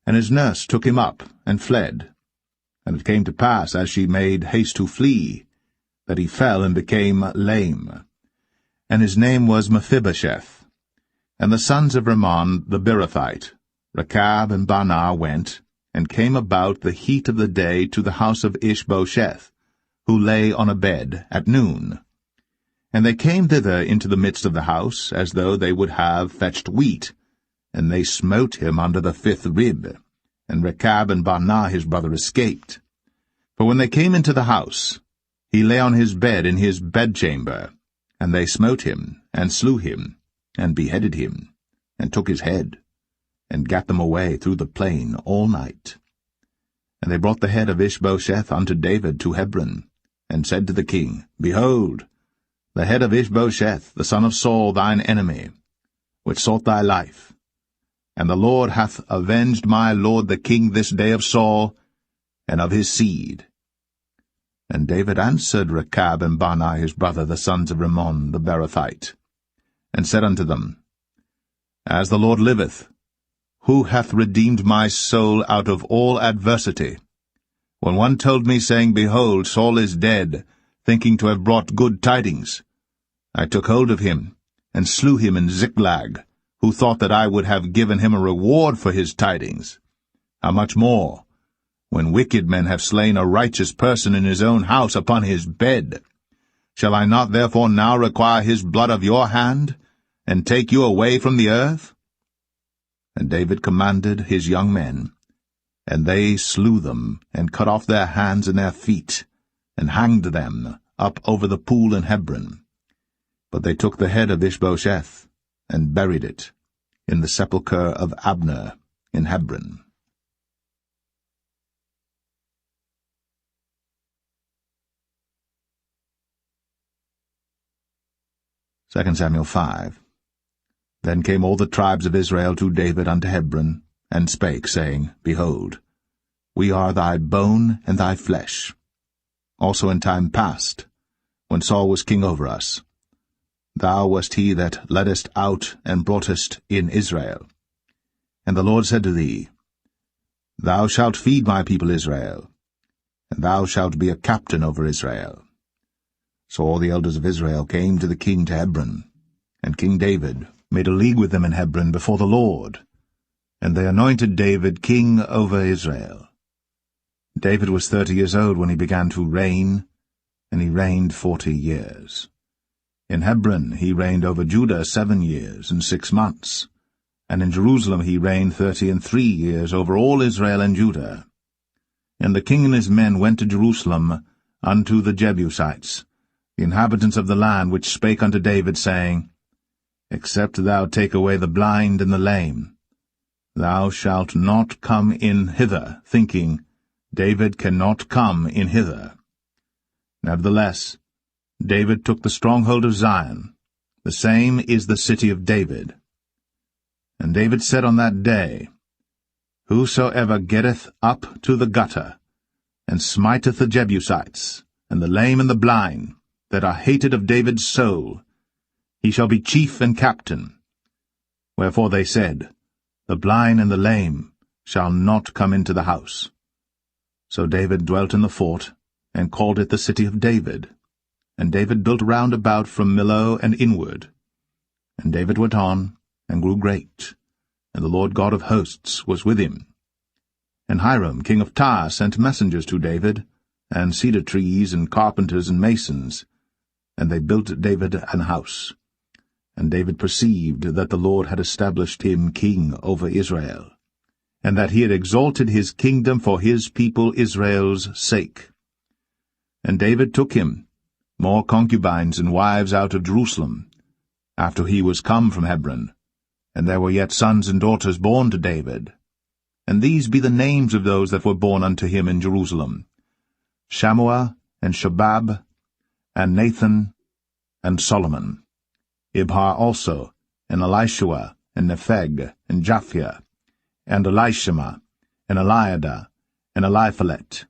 and his nurse took him up and fled. And it came to pass, as she made haste to flee, that he fell and became lame. And his name was Mephibosheth. And the sons of Rimmon the Beerothite, Rechab and Baanah, went, and came about the heat of the day to the house of Ishbosheth, who lay on a bed at noon. And they came thither into the midst of the house, as though they would have fetched wheat, and they smote him under the 5th rib, and Rechab and Baanah his brother escaped. For when they came into the house, he lay on his bed in his bedchamber, and they smote him, and slew him, and beheaded him, and took his head, and gat them away through the plain all night. And they brought the head of Ishbosheth unto David to Hebron, and said to the king, Behold, the head of Ishbosheth, the son of Saul, thine enemy, which sought thy life. And the Lord hath avenged my lord the king this day of Saul, and of his seed. And David answered Rechab and Baanah his brother, the sons of Rimmon the Beerothite, and said unto them, As the Lord liveth, who hath redeemed my soul out of all adversity? When one told me, saying, Behold, Saul is dead, thinking to have brought good tidings, I took hold of him, and slew him in Ziklag, who thought that I would have given him a reward for his tidings. How much more, when wicked men have slain a righteous person in his own house upon his bed? Shall I not therefore now require his blood of your hand, and take you away from the earth? And David commanded his young men, and they slew them, and cut off their hands and their feet, and hanged them up over the pool in Hebron. But they took the head of Ishbosheth, and buried it in the sepulchre of Abner in Hebron. 2 Samuel 5. Then came all the tribes of Israel to David unto Hebron, and spake, saying, Behold, we are thy bone and thy flesh. Also in time past, when Saul was king over us, thou wast he that leddest out and broughtest in Israel. And the Lord said to thee, Thou shalt feed my people Israel, and thou shalt be a captain over Israel. So all the elders of Israel came to the king to Hebron, and King David made a league with them in Hebron before the Lord, and they anointed David king over Israel. David was 30 years old when he began to reign, and he reigned 40 years. In Hebron he reigned over Judah 7 years and 6 months, and in Jerusalem he reigned 33 years over all Israel and Judah. And the king and his men went to Jerusalem unto the Jebusites, the inhabitants of the land, which spake unto David, saying, Except thou take away the blind and the lame, thou shalt not come in hither, thinking, David cannot come in hither. Nevertheless, David took the stronghold of Zion, the same is the city of David. And David said on that day, Whosoever getteth up to the gutter, and smiteth the Jebusites, and the lame and the blind, that are hated of David's soul, he shall be chief and captain. Wherefore they said, The blind and the lame shall not come into the house. So David dwelt in the fort, and called it the city of David. And David built round about from Millo and inward. And David went on, and grew great, and the Lord God of hosts was with him. And Hiram king of Tyre sent messengers to David, and cedar trees, and carpenters, and masons, and they built David an house. And David perceived that the Lord had established him king over Israel, and that he had exalted his kingdom for his people Israel's sake. And David took him more concubines and wives out of Jerusalem, after he was come from Hebron, and there were yet sons and daughters born to David. And these be the names of those that were born unto him in Jerusalem, Shammua, and Shobab, and Nathan, and Solomon, Ibhar also, and Elishua, and Nepheg, and Japhia, and Elishama, and Eliada, and Eliphalet.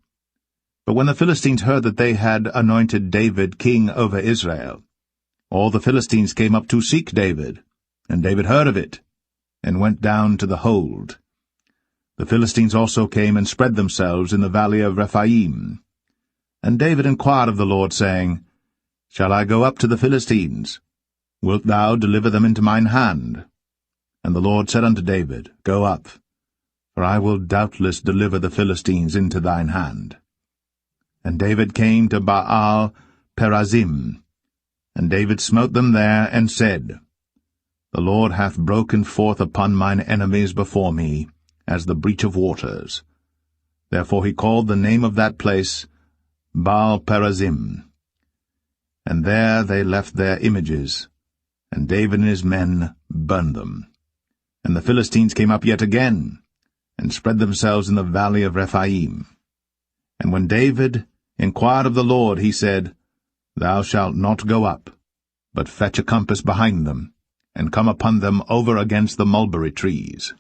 But when the Philistines heard that they had anointed David king over Israel, all the Philistines came up to seek David, and David heard of it, and went down to the hold. The Philistines also came and spread themselves in the valley of Rephaim. And David inquired of the Lord, saying, Shall I go up to the Philistines? Wilt thou deliver them into mine hand? And the Lord said unto David, Go up, for I will doubtless deliver the Philistines into thine hand. And David came to Baal Perazim, and David smote them there, and said, The Lord hath broken forth upon mine enemies before me, as the breach of waters. Therefore he called the name of that place Baal Perazim. And there they left their images, and David and his men burned them. And the Philistines came up yet again, and spread themselves in the valley of Rephaim. And when David inquired of the Lord, he said, Thou shalt not go up, but fetch a compass behind them, and come upon them over against the mulberry trees.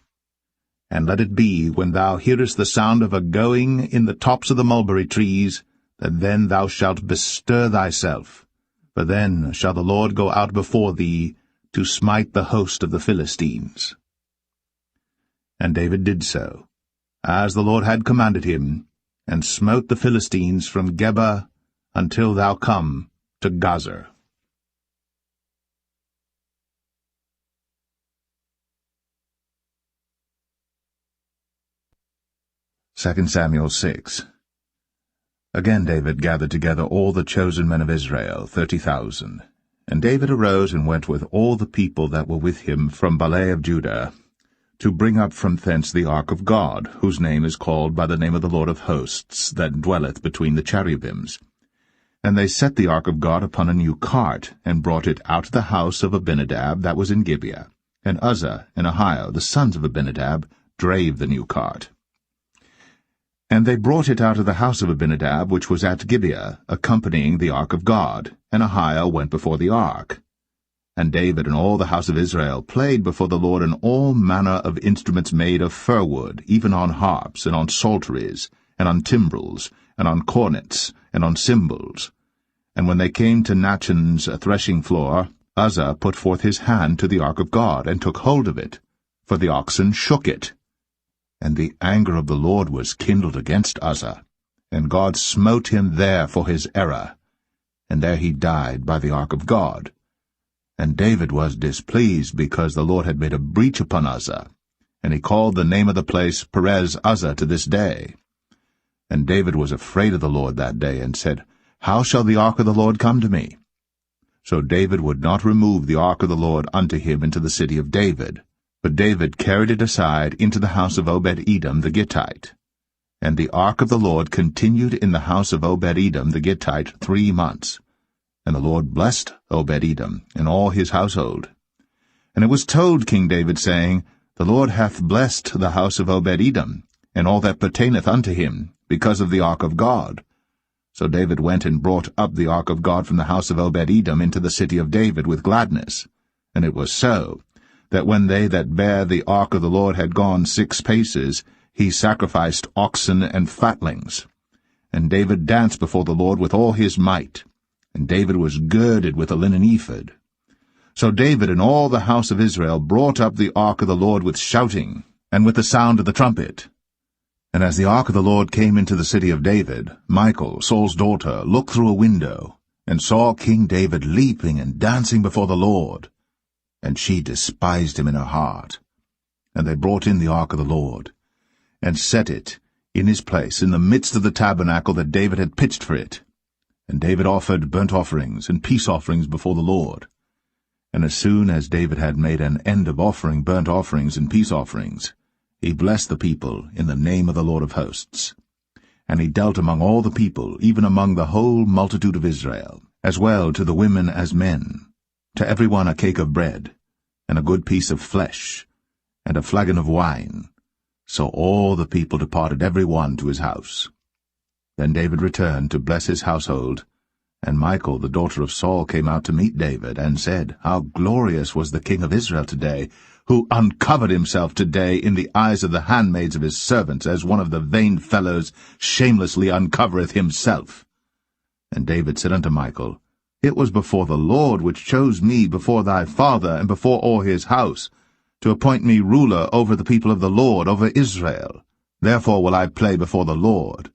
And let it be, when thou hearest the sound of a going in the tops of the mulberry trees, that then thou shalt bestir thyself, for then shall the Lord go out before thee to smite the host of the Philistines. And David did so, as the Lord had commanded him, and smote the Philistines from Geba until thou come to Gazer. 2 Samuel 6. Again David gathered together all the chosen men of Israel, 30,000. And David arose and went with all the people that were with him from Baale of Judah, to bring up from thence the ark of God, whose name is called by the name of the Lord of hosts, that dwelleth between the cherubims. And they set the ark of God upon a new cart, and brought it out of the house of Abinadab that was in Gibeah. And Uzzah and Ahio, the sons of Abinadab, drave the new cart. And they brought it out of the house of Abinadab, which was at Gibeah, accompanying the ark of God, and Ahio went before the ark. And David and all the house of Israel played before the Lord in all manner of instruments made of fir wood, even on harps, and on psalteries, and on timbrels, and on cornets, and on cymbals. And when they came to Nachon's threshing floor, Uzzah put forth his hand to the ark of God, and took hold of it, for the oxen shook it. And the anger of the Lord was kindled against Uzzah, and God smote him there for his error. And there he died by the ark of God. And David was displeased, because the Lord had made a breach upon Uzzah, and he called the name of the place Perez Uzzah to this day. And David was afraid of the Lord that day, and said, How shall the ark of the Lord come to me? So David would not remove the ark of the Lord unto him into the city of David, but David carried it aside into the house of Obed-Edom the Gittite. And the ark of the Lord continued in the house of Obed-Edom the Gittite 3 months. And the Lord blessed Obed-Edom and all his household. And it was told King David, saying, The Lord hath blessed the house of Obed-Edom, and all that pertaineth unto him, because of the ark of God. So David went and brought up the ark of God from the house of Obed-Edom into the city of David with gladness. And it was so, that when they that bare the ark of the Lord had gone 6 paces, he sacrificed oxen and fatlings. And David danced before the Lord with all his might, and David was girded with a linen ephod. So David and all the house of Israel brought up the ark of the Lord with shouting, and with the sound of the trumpet. And as the ark of the Lord came into the city of David, Michal, Saul's daughter, looked through a window, and saw King David leaping and dancing before the Lord. And she despised him in her heart. And they brought in the ark of the Lord, and set it in his place in the midst of the tabernacle that David had pitched for it. And David offered burnt offerings and peace offerings before the Lord. And as soon as David had made an end of offering burnt offerings and peace offerings, he blessed the people in the name of the Lord of hosts. And he dealt among all the people, even among the whole multitude of Israel, as well to the women as men, to every one a cake of bread, and a good piece of flesh, and a flagon of wine. So all the people departed every one to his house. Then David returned to bless his household, and Michal, the daughter of Saul, came out to meet David, and said, How glorious was the king of Israel today, who uncovered himself today in the eyes of the handmaids of his servants, as one of the vain fellows shamelessly uncovereth himself. And David said unto Michal, It was before the Lord which chose me before thy father and before all his house, to appoint me ruler over the people of the Lord, over Israel. Therefore will I play before the Lord.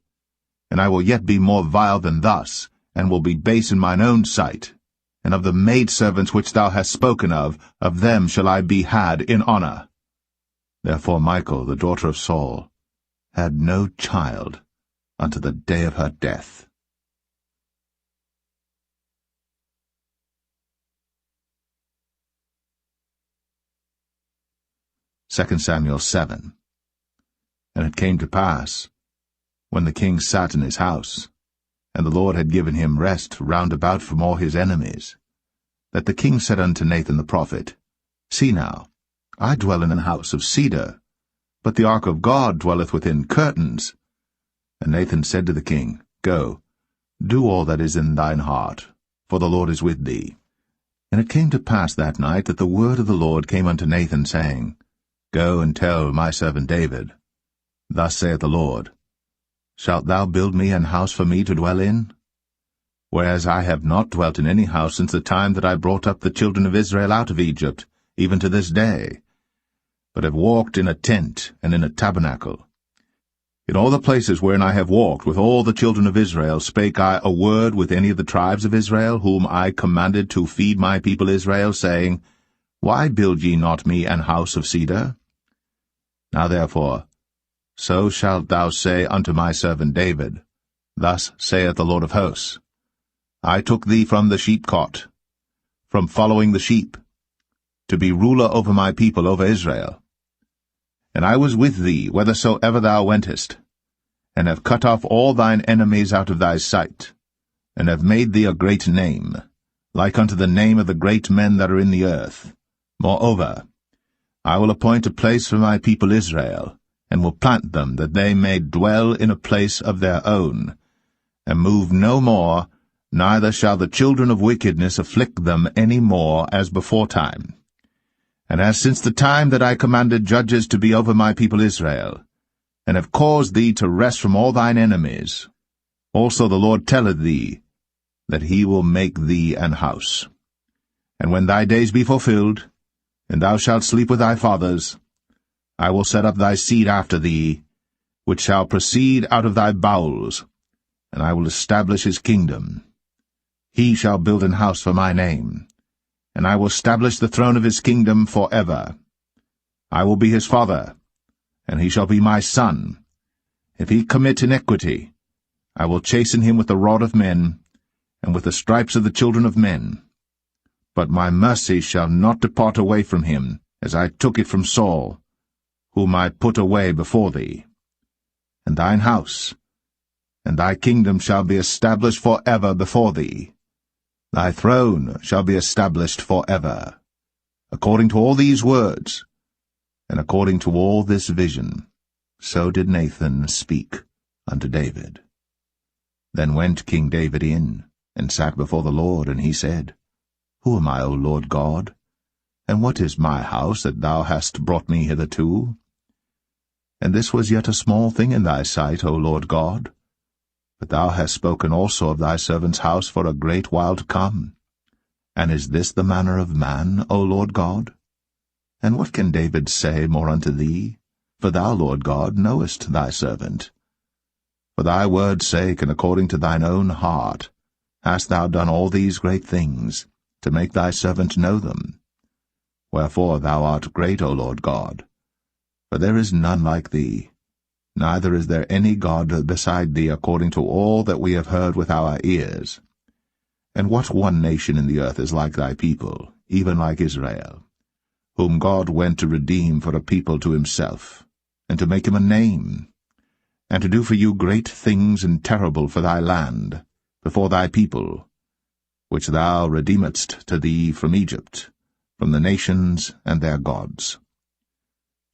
And I will yet be more vile than thus, and will be base in mine own sight. And of the maidservants which thou hast spoken of them shall I be had in honor. Therefore Michal, the daughter of Saul, had no child unto the day of her death. 2 Samuel 7. And it came to pass, when the king sat in his house, and the Lord had given him rest round about from all his enemies, that the king said unto Nathan the prophet, See now, I dwell in an house of cedar, but the ark of God dwelleth within curtains. And Nathan said to the king, Go, do all that is in thine heart, for the Lord is with thee. And it came to pass that night that the word of the Lord came unto Nathan, saying, Go and tell my servant David, Thus saith the Lord, Shalt thou build me an house for me to dwell in? Whereas I have not dwelt in any house since the time that I brought up the children of Israel out of Egypt, even to this day, but have walked in a tent and in a tabernacle. In all the places wherein I have walked with all the children of Israel spake I a word with any of the tribes of Israel, whom I commanded to feed my people Israel, saying, Why build ye not me an house of cedar? Now therefore, so shalt thou say unto my servant David, Thus saith the Lord of hosts, I took thee from the sheepcot, from following the sheep, to be ruler over my people, over Israel. And I was with thee whithersoever thou wentest, and have cut off all thine enemies out of thy sight, and have made thee a great name, like unto the name of the great men that are in the earth. Moreover, I will appoint a place for my people Israel, and will plant them, that they may dwell in a place of their own, and move no more, neither shall the children of wickedness afflict them any more as beforetime. And as since the time that I commanded judges to be over my people Israel, and have caused thee to rest from all thine enemies, also the Lord telleth thee, that he will make thee an house. And when thy days be fulfilled, and thou shalt sleep with thy fathers, I will set up thy seed after thee, which shall proceed out of thy bowels, and I will establish his kingdom. He shall build an house for my name, and I will establish the throne of his kingdom for ever. I will be his father, and he shall be my son. If he commit iniquity, I will chasten him with the rod of men, and with the stripes of the children of men. But my mercy shall not depart away from him, as I took it from Saul, whom I put away before thee. And thine house, and thy kingdom shall be established for ever before thee. Thy throne shall be established for ever. According to all these words, and according to all this vision, so did Nathan speak unto David. Then went King David in, and sat before the Lord, and he said, Who am I, O Lord God? And what is my house that thou hast brought me hitherto? And this was yet a small thing in thy sight, O Lord God. But thou hast spoken also of thy servant's house for a great while to come. And is this the manner of man, O Lord God? And what can David say more unto thee? For thou, Lord God, knowest thy servant. For thy word's sake, and according to thine own heart, hast thou done all these great things, to make thy servant know them. Wherefore thou art great, O Lord God, for there is none like thee, neither is there any God beside thee, according to all that we have heard with our ears. And what one nation in the earth is like thy people, even like Israel, whom God went to redeem for a people to himself, and to make him a name, and to do for you great things and terrible for thy land, before thy people, which thou redeemedst to thee from Egypt, from the nations and their gods.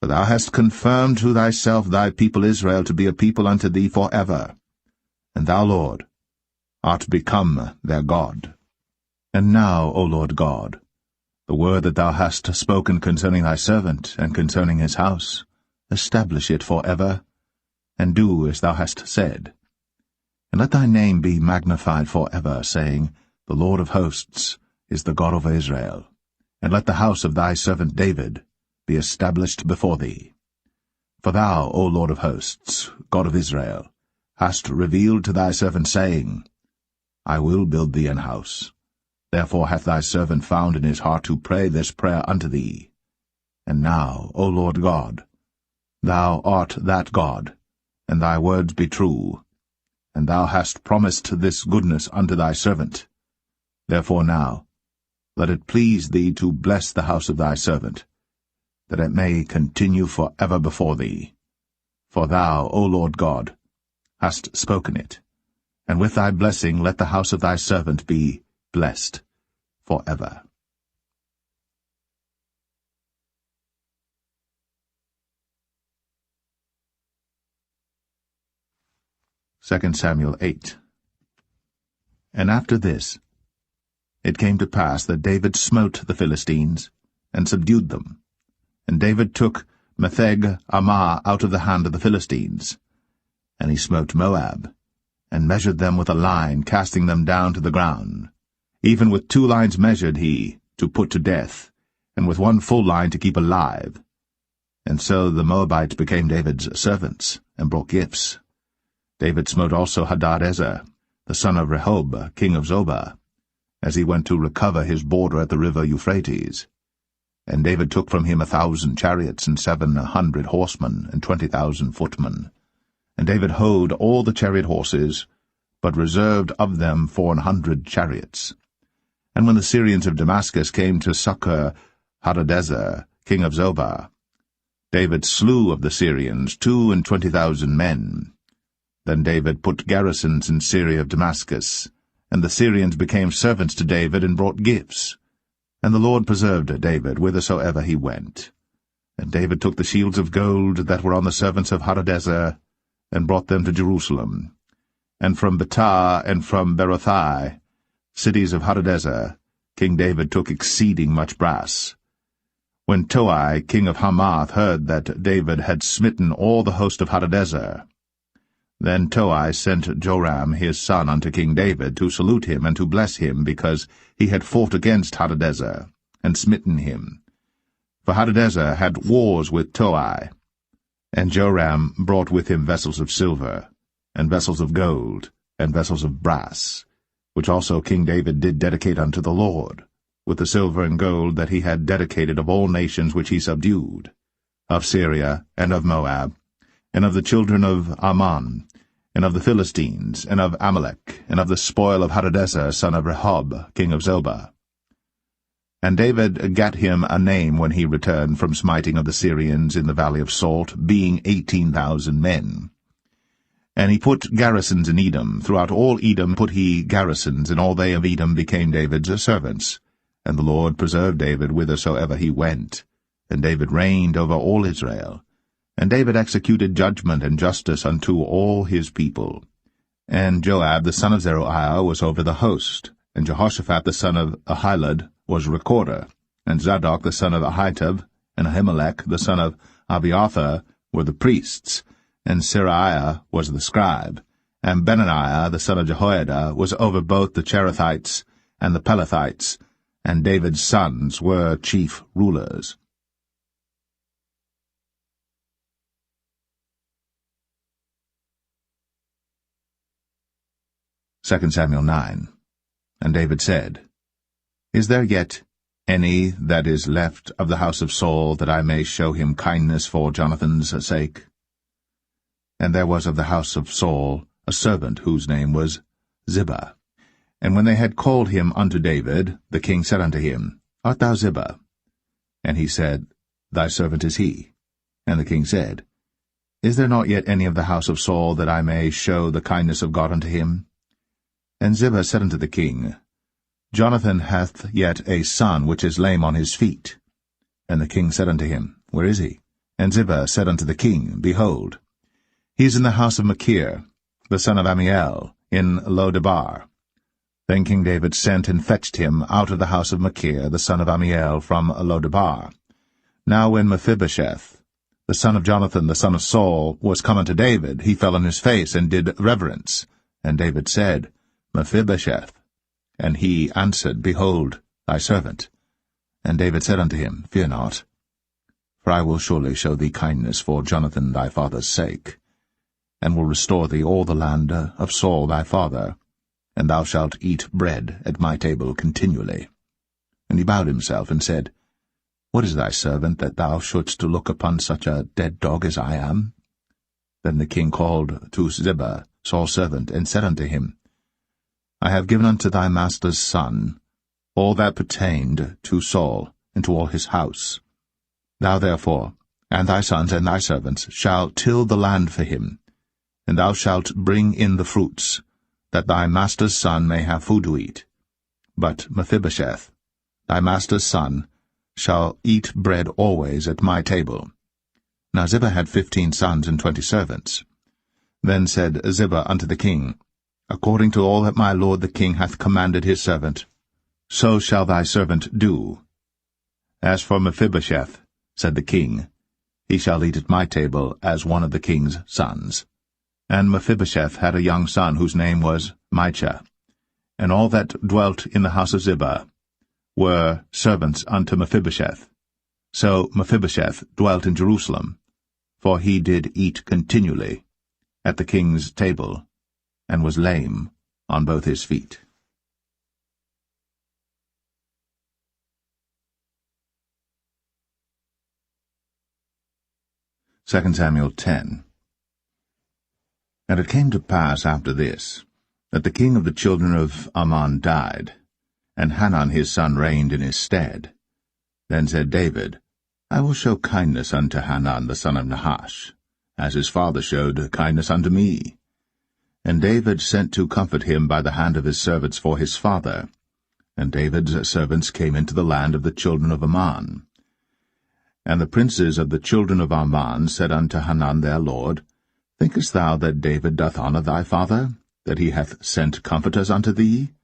For thou hast confirmed to thyself thy people Israel to be a people unto thee for ever, and thou, Lord, art become their God. And now, O Lord God, The word that thou hast spoken concerning thy servant, and concerning his house, establish it for ever, and do as thou hast said. And let thy name be magnified for ever, saying, The Lord of hosts is the God of Israel. And let the house of thy servant David be established before thee. For thou, O Lord of hosts, God of Israel, hast revealed to thy servant, saying, I will build thee an house. Therefore hath thy servant found in his heart to pray this prayer unto thee. And now, O Lord God, thou art that God, and thy words be true, and thou hast promised this goodness unto thy servant. Therefore now, let it please thee to bless the house of thy servant, that it may continue for ever before thee. For thou, O Lord God, hast spoken it, and with thy blessing let the house of thy servant be blessed for ever. Samuel 8. And after this, it came to pass that David smote the Philistines, and subdued them. And David took Metheg-Ammah out of the hand of the Philistines. And he smote Moab, and measured them with a line, casting them down to the ground. Even with 2 lines measured he, to put to death, and with 1 full line to keep alive. And so the Moabites became David's servants, and brought gifts. David smote also Hadadezer, the son of Rehob, king of Zobah, as he went to recover his border at the river Euphrates. And David took from him 1,000 chariots, and 700 horsemen, and 20,000 footmen. And David houghed all the chariot horses, but reserved of them 400 chariots. And when the Syrians of Damascus came to succor Hadadezer, king of Zobah, David slew of the Syrians 22,000 men. Then David put garrisons in Syria of Damascus, and the Syrians became servants to David and brought gifts. And the Lord preserved David whithersoever he went. And David took the shields of gold that were on the servants of Hadadezer, and brought them to Jerusalem. And from Betah and from Berothai, cities of Hadadezer, King David took exceeding much brass. When Toi, king of Hamath, heard that David had smitten all the host of Hadadezer, then Toi sent Joram his son unto King David to salute him and to bless him, because he had fought against Hadadezer, and smitten him. For Hadadezer had wars with Toi. And Joram brought with him vessels of silver, and vessels of gold, and vessels of brass, which also King David did dedicate unto the Lord, with the silver and gold that he had dedicated of all nations which he subdued, of Syria, and of Moab, and of the children of Ammon, and of the Philistines, and of Amalek, and of the spoil of Hadadezer, son of Rehob, king of Zobah. And David gat him a name when he returned from smiting of the Syrians in the valley of Salt, being 18,000 men. And he put garrisons in Edom. Throughout all Edom put he garrisons, and all they of Edom became David's servants. And the Lord preserved David whithersoever he went. And David reigned over all Israel. And David executed judgment and justice unto all his people. And Joab the son of Zeruiah was over the host, and Jehoshaphat the son of Ahilud was recorder, and Zadok the son of Ahitub, and Ahimelech the son of Abiathar were the priests, and Seraiah was the scribe, and Benaniah the son of Jehoiada was over both the Cherethites and the Pelethites, and David's sons were chief rulers. Samuel 9. And David said, Is there yet any that is left of the house of Saul, that I may show him kindness for Jonathan's sake? And there was of the house of Saul a servant whose name was Ziba. And when they had called him unto David, the king said unto him, Art thou Ziba? And he said, Thy servant is he. And the king said, Is there not yet any of the house of Saul, that I may show the kindness of God unto him? And Ziba said unto the king, Jonathan hath yet a son which is lame on his feet. And the king said unto him, Where is he? And Ziba said unto the king, Behold, he is in the house of Machir, the son of Ammiel, in Lo-debar. Then King David sent and fetched him out of the house of Machir, the son of Ammiel, from Lodebar. Now when Mephibosheth, the son of Jonathan, the son of Saul, was come unto David, he fell on his face and did reverence. And David said, Mephibosheth. And he answered, Behold, thy servant. And David said unto him, Fear not, for I will surely show thee kindness for Jonathan thy father's sake, and will restore thee all the land of Saul thy father, and thou shalt eat bread at my table continually. And he bowed himself and said, What is thy servant, that thou shouldst look upon such a dead dog as I am? Then the king called to Ziba, Saul's servant, and said unto him, I have given unto thy master's son all that pertained to Saul, and to all his house. Thou therefore, and thy sons and thy servants, shall till the land for him, and thou shalt bring in the fruits, that thy master's son may have food to eat. But Mephibosheth, thy master's son, shall eat bread always at my table. Now Ziba had 15 sons and 20 servants. Then said Ziba unto the king, According to all that my lord the king hath commanded his servant, so shall thy servant do. As for Mephibosheth, said the king, he shall eat at my table as one of the king's sons. And Mephibosheth had a young son whose name was Micah. And all that dwelt in the house of Ziba were servants unto Mephibosheth. So Mephibosheth dwelt in Jerusalem, for he did eat continually at the king's table, and was lame on both his feet. 2 Samuel 10. And it came to pass after this, that the king of the children of Ammon died, and Hanan his son reigned in his stead. Then said David, I will show kindness unto Hanan the son of Nahash, as his father showed kindness unto me. And David sent to comfort him by the hand of his servants for his father. And David's servants came into the land of the children of Ammon. And the princes of the children of Ammon said unto Hanan their lord, Thinkest thou that David doth honour thy father, that he hath sent comforters unto thee?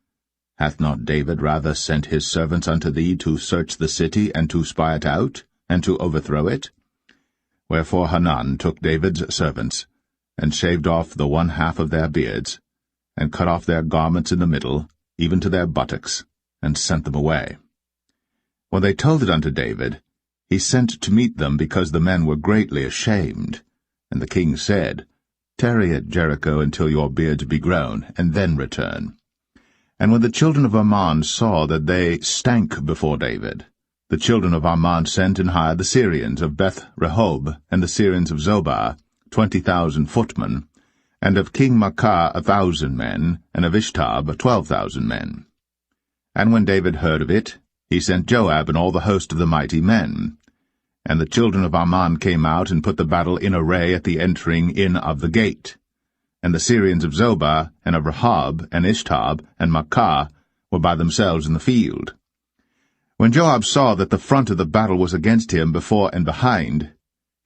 Hath not David rather sent his servants unto thee to search the city, and to spy it out, and to overthrow it? Wherefore Hanan took David's servants, and shaved off the one half of their beards, and cut off their garments in the middle, even to their buttocks, and sent them away. When they told it unto David, he sent to meet them, because the men were greatly ashamed. And the king said, Tarry at Jericho until your beards be grown, and then return. And when the children of Ammon saw that they stank before David, the children of Ammon sent and hired the Syrians of Beth-rehob, and the Syrians of Zobah, 20,000 footmen, and of King Maachah 1,000 men, and of Ishtab 12,000 men. And when David heard of it, he sent Joab and all the host of the mighty men. And the children of Ammon came out and put the battle in array at the entering in of the gate. And the Syrians of Zobah, and of Rehob, and Ishtab, and Maachah were by themselves in the field. When Joab saw that the front of the battle was against him before and behind,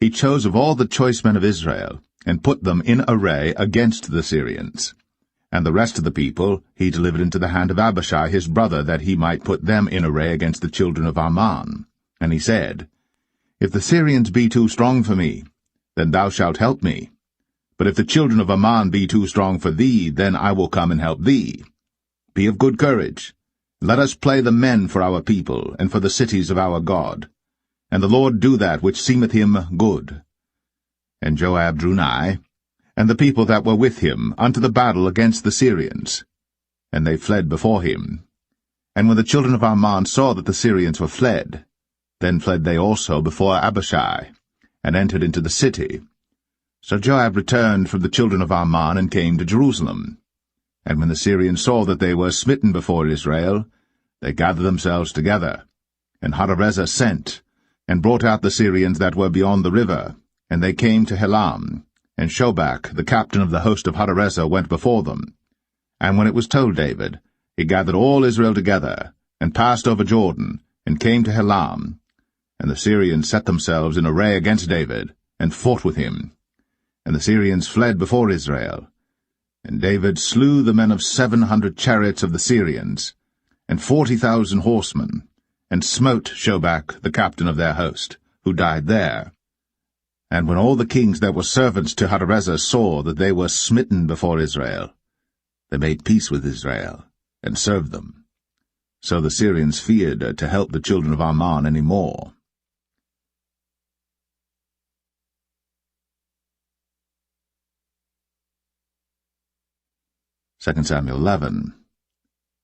he chose of all the choice men of Israel, and put them in array against the Syrians. And the rest of the people he delivered into the hand of Abishai his brother, that he might put them in array against the children of Ammon. And he said, If the Syrians be too strong for me, then thou shalt help me. But if the children of Ammon be too strong for thee, then I will come and help thee. Be of good courage. Let us play the men for our people, and for the cities of our God. And the Lord do that which seemeth him good. And Joab drew nigh, and the people that were with him, unto the battle against the Syrians. And they fled before him. And when the children of Ammon saw that the Syrians were fled, then fled they also before Abishai, and entered into the city. So Joab returned from the children of Ammon, and came to Jerusalem. And when the Syrians saw that they were smitten before Israel, they gathered themselves together. And Hadarezer sent, and brought out the Syrians that were beyond the river, and they came to Helam. And Shobach, the captain of the host of Hadarezer, went before them. And when it was told David, he gathered all Israel together, and passed over Jordan, and came to Helam. And the Syrians set themselves in array against David, and fought with him. And the Syrians fled before Israel. And David slew the men of 700 chariots of the Syrians, and 40,000 horsemen, and smote Shobach, the captain of their host, who died there. And when all the kings that were servants to Hadarezer saw that they were smitten before Israel, they made peace with Israel, and served them. So the Syrians feared to help the children of Ammon any more. Samuel 11.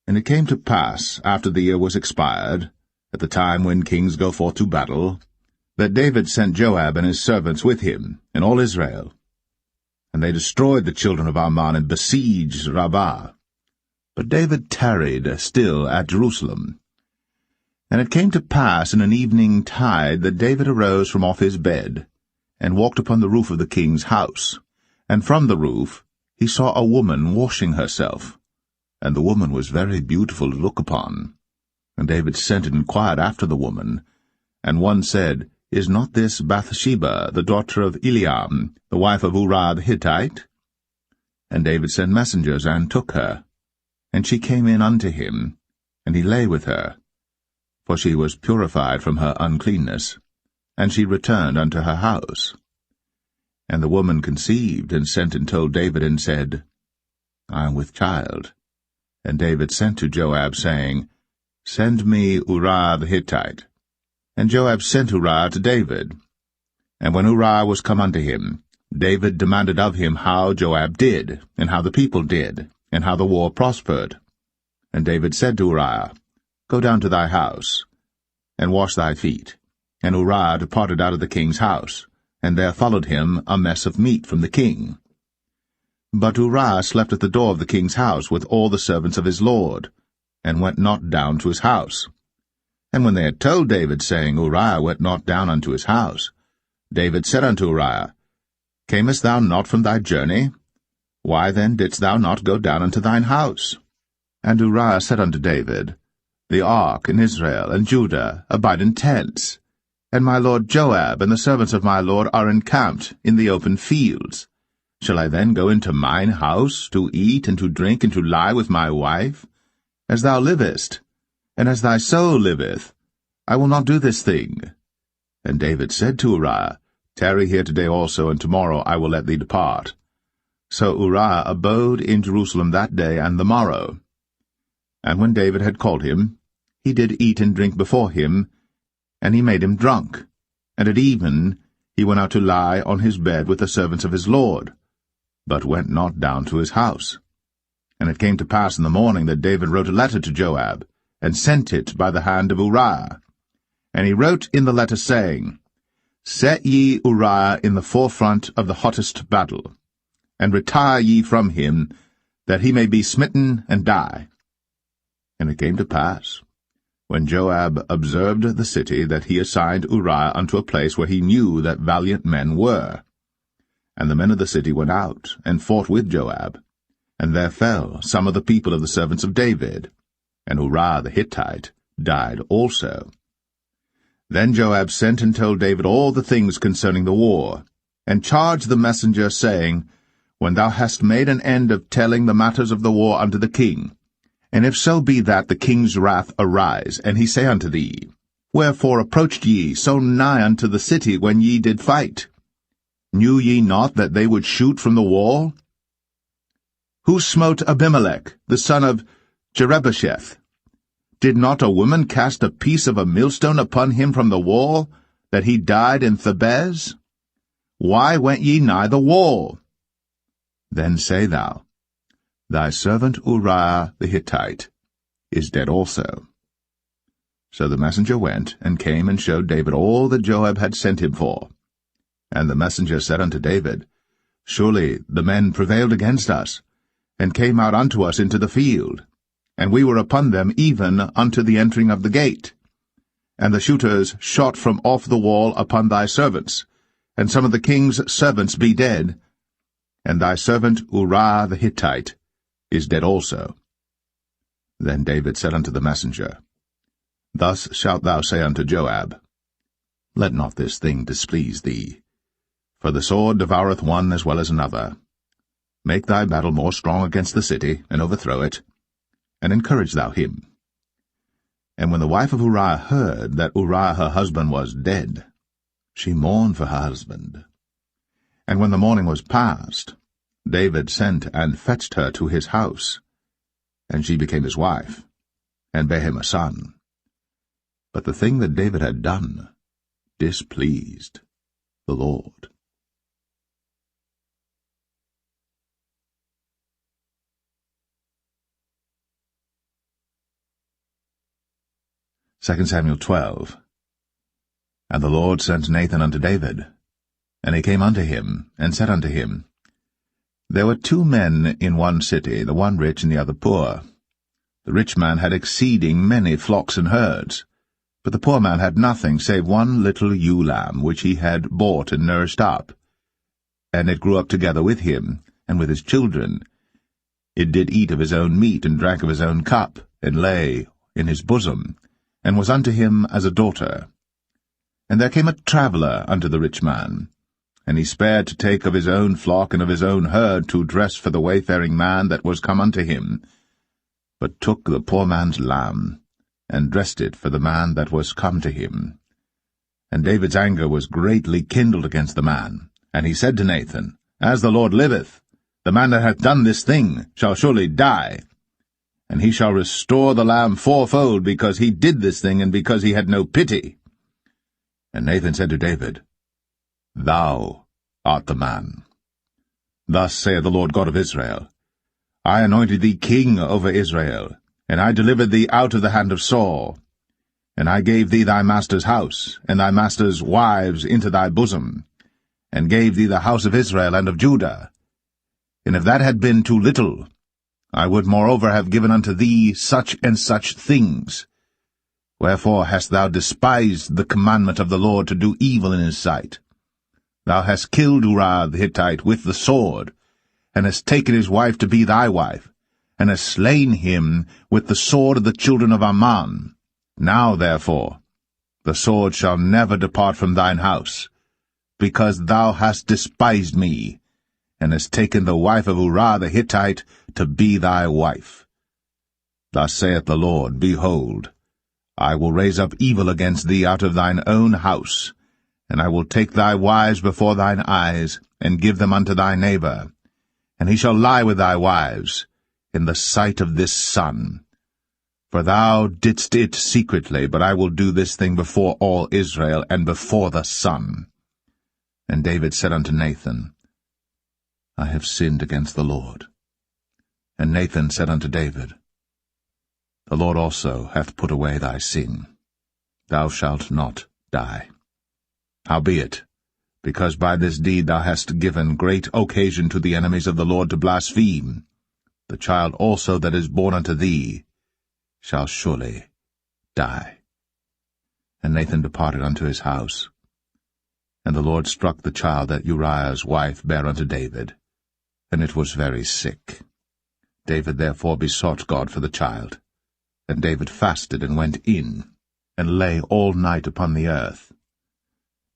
And it came to pass, after the year was expired, at the time when kings go forth to battle, that David sent Joab and his servants with him, and all Israel. And they destroyed the children of Ammon and besieged Rabbah. But David tarried still at Jerusalem. And it came to pass in an evening tide that David arose from off his bed, and walked upon the roof of the king's house. And from the roof he saw a woman washing herself, and the woman was very beautiful to look upon. And David sent and inquired after the woman. And one said, Is not this Bathsheba, the daughter of Eliam, the wife of Uriah the Hittite? And David sent messengers, and took her. And she came in unto him, and he lay with her, for she was purified from her uncleanness, and she returned unto her house. And the woman conceived, and sent and told David, and said, I am with child. And David sent to Joab, saying, Send me Uriah the Hittite. And Joab sent Uriah to David. And when Uriah was come unto him, David demanded of him how Joab did, and how the people did, and how the war prospered. And David said to Uriah, Go down to thy house, and wash thy feet. And Uriah departed out of the king's house, and there followed him a mess of meat from the king. But Uriah slept at the door of the king's house with all the servants of his lord, and went not down to his house. And when they had told David, saying, Uriah went not down unto his house, David said unto Uriah, Camest thou not from thy journey? Why then didst thou not go down unto thine house? And Uriah said unto David, The ark and Israel and Judah abide in tents, and my lord Joab and the servants of my lord are encamped in the open fields. Shall I then go into mine house, to eat and to drink and to lie with my wife? As thou livest, and as thy soul liveth, I will not do this thing. And David said to Uriah, Tarry here today also, and tomorrow I will let thee depart. So Uriah abode in Jerusalem that day and the morrow. And when David had called him, he did eat and drink before him, and he made him drunk. And at even he went out to lie on his bed with the servants of his lord, but went not down to his house. And it came to pass in the morning that David wrote a letter to Joab, and sent it by the hand of Uriah. And he wrote in the letter, saying, Set ye Uriah in the forefront of the hottest battle, and retire ye from him, that he may be smitten and die. And it came to pass, when Joab observed the city, that he assigned Uriah unto a place where he knew that valiant men were. And the men of the city went out, and fought with Joab. And there fell some of the people of the servants of David, and Uriah the Hittite died also. Then Joab sent and told David all the things concerning the war, and charged the messenger, saying, When thou hast made an end of telling the matters of the war unto the king, and if so be that the king's wrath arise, and he say unto thee, Wherefore approached ye so nigh unto the city when ye did fight? Knew ye not that they would shoot from the wall? Who smote Abimelech, the son of Jerubbesheth? Did not a woman cast a piece of a millstone upon him from the wall, that he died in Thebez? Why went ye nigh the wall? Then say thou, Thy servant Uriah the Hittite is dead also. So the messenger went, and came and showed David all that Joab had sent him for. And the messenger said unto David, Surely the men prevailed against us, and came out unto us into the field, and we were upon them even unto the entering of the gate. And the shooters shot from off the wall upon thy servants, and some of the king's servants be dead, and thy servant Uriah the Hittite is dead also. Then David said unto the messenger, Thus shalt thou say unto Joab, Let not this thing displease thee, for the sword devoureth one as well as another. Make thy battle more strong against the city, and overthrow it, and encourage thou him. And when the wife of Uriah heard that Uriah her husband was dead, she mourned for her husband. And when the mourning was past, David sent and fetched her to his house, and she became his wife, and bare him a son. But the thing that David had done displeased the Lord. 2 Samuel 12. And the Lord sent Nathan unto David. And he came unto him, and said unto him, There were 2 men in one city, the one rich and the other poor. The rich man had exceeding many flocks and herds, but the poor man had nothing save one little ewe lamb, which he had bought and nourished up. And it grew up together with him, and with his children. It did eat of his own meat, and drank of his own cup, and lay in his bosom, and was unto him as a daughter. And there came a traveller unto the rich man, and he spared to take of his own flock and of his own herd to dress for the wayfaring man that was come unto him, but took the poor man's lamb, and dressed it for the man that was come to him. And David's anger was greatly kindled against the man, and he said to Nathan, As the Lord liveth, the man that hath done this thing shall surely die, and he shall restore the lamb 4-fold, because he did this thing, and because he had no pity. And Nathan said to David, Thou art the man. Thus saith the Lord God of Israel, I anointed thee king over Israel, and I delivered thee out of the hand of Saul. And I gave thee thy master's house, and thy master's wives into thy bosom, and gave thee the house of Israel and of Judah. And if that had been too little, I would moreover have given unto thee such and such things. Wherefore hast thou despised the commandment of the Lord to do evil in his sight? Thou hast killed Uriah the Hittite with the sword, and hast taken his wife to be thy wife, and hast slain him with the sword of the children of Ammon. Now, therefore, the sword shall never depart from thine house, because thou hast despised me, and hast taken the wife of Uriah the Hittite to be thy wife. Thus saith the Lord, Behold, I will raise up evil against thee out of thine own house, and I will take thy wives before thine eyes, and give them unto thy neighbor, and he shall lie with thy wives in the sight of this sun. For thou didst it secretly, but I will do this thing before all Israel, and before the sun. And David said unto Nathan, I have sinned against the Lord. And Nathan said unto David, The Lord also hath put away thy sin. Thou shalt not die. Howbeit, because by this deed thou hast given great occasion to the enemies of the Lord to blaspheme, the child also that is born unto thee shall surely die. And Nathan departed unto his house. And the Lord struck the child that Uriah's wife bare unto David, and it was very sick. David therefore besought God for the child. And David fasted, and went in, and lay all night upon the earth.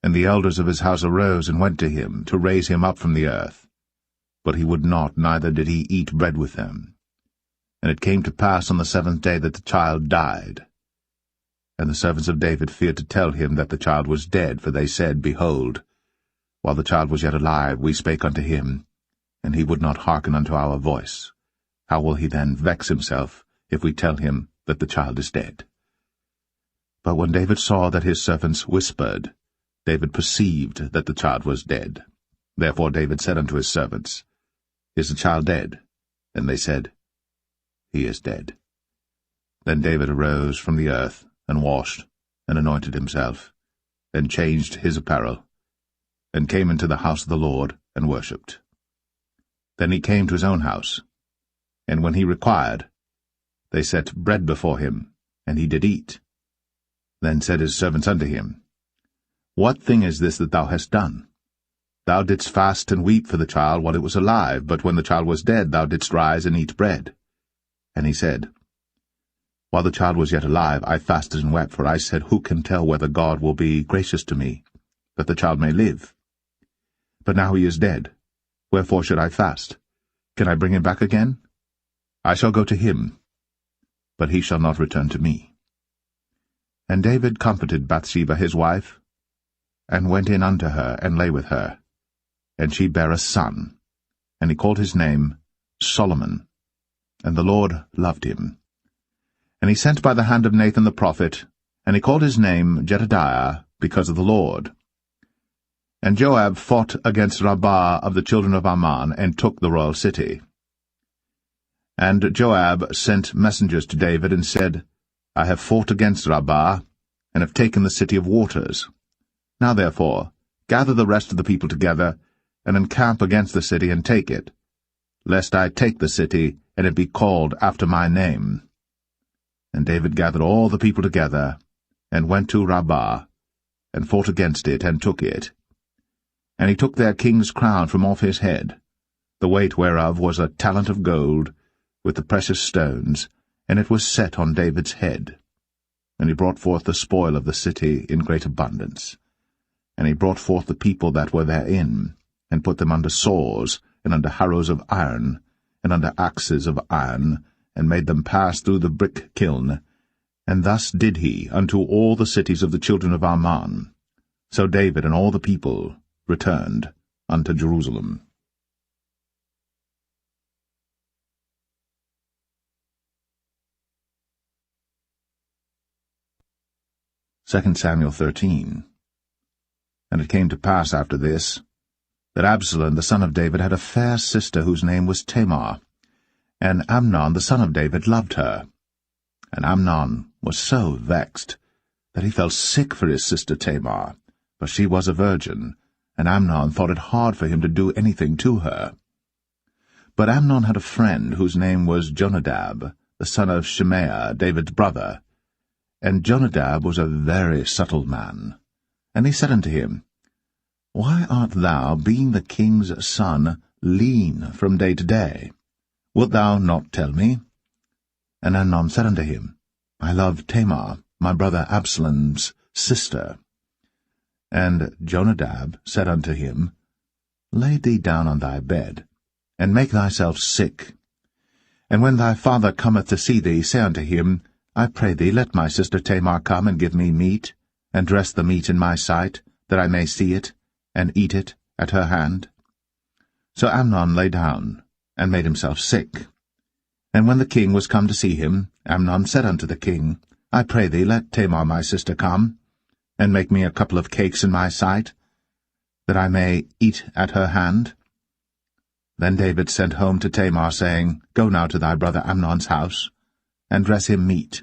And the elders of his house arose, and went to him, to raise him up from the earth. But he would not, neither did he eat bread with them. And it came to pass on the 7th day that the child died. And the servants of David feared to tell him that the child was dead, for they said, Behold, while the child was yet alive, we spake unto him, and he would not hearken unto our voice. How will he then vex himself, if we tell him that the child is dead? But when David saw that his servants whispered, David perceived that the child was dead. Therefore David said unto his servants, Is the child dead? And they said, He is dead. Then David arose from the earth, and washed, and anointed himself, and changed his apparel, and came into the house of the Lord, and worshipped. Then he came to his own house, and when he required, they set bread before him, and he did eat. Then said his servants unto him, What thing is this that thou hast done? Thou didst fast and weep for the child while it was alive, but when the child was dead thou didst rise and eat bread. And he said, While the child was yet alive, I fasted and wept, for I said, Who can tell whether God will be gracious to me, that the child may live? But now he is dead. Wherefore should I fast? Can I bring him back again? I shall go to him, but he shall not return to me. And David comforted Bathsheba his wife, and went in unto her, and lay with her. And she bare a son, and he called his name Solomon. And the Lord loved him. And he sent by the hand of Nathan the prophet, and he called his name Jedediah, because of the Lord. And Joab fought against Rabbah of the children of Ammon, and took the royal city. And Joab sent messengers to David, and said, I have fought against Rabbah, and have taken the city of waters. Now therefore, gather the rest of the people together, and encamp against the city, and take it, lest I take the city, and it be called after my name. And David gathered all the people together, and went to Rabbah, and fought against it, and took it. And he took their king's crown from off his head, the weight whereof was a talent of gold, with the precious stones, and it was set on David's head. And he brought forth the spoil of the city in great abundance. And he brought forth the people that were therein, and put them under saws, and under harrows of iron, and under axes of iron, and made them pass through the brick kiln. And thus did he unto all the cities of the children of Ammon. So David and all the people returned unto Jerusalem. 2 Samuel 13. And it came to pass after this, that Absalom the son of David had a fair sister whose name was Tamar, and Amnon the son of David loved her. And Amnon was so vexed that he felt sick for his sister Tamar, for she was a virgin, and Amnon thought it hard for him to do anything to her. But Amnon had a friend whose name was Jonadab, the son of Shimea, David's brother. And Jonadab was a very subtle man. And he said unto him, Why art thou, being the king's son, lean from day to day? Wilt thou not tell me? And Amnon said unto him, I love Tamar, my brother Absalom's sister. And Jonadab said unto him, Lay thee down on thy bed, and make thyself sick. And when thy father cometh to see thee, say unto him, I pray thee, let my sister Tamar come and give me meat, and dress the meat in my sight, that I may see it, and eat it at her hand. So Amnon lay down, and made himself sick. And when the king was come to see him, Amnon said unto the king, I pray thee, let Tamar my sister come, and make me a couple of cakes in my sight, that I may eat at her hand. Then David sent home to Tamar, saying, Go now to thy brother Amnon's house, and dress him meat.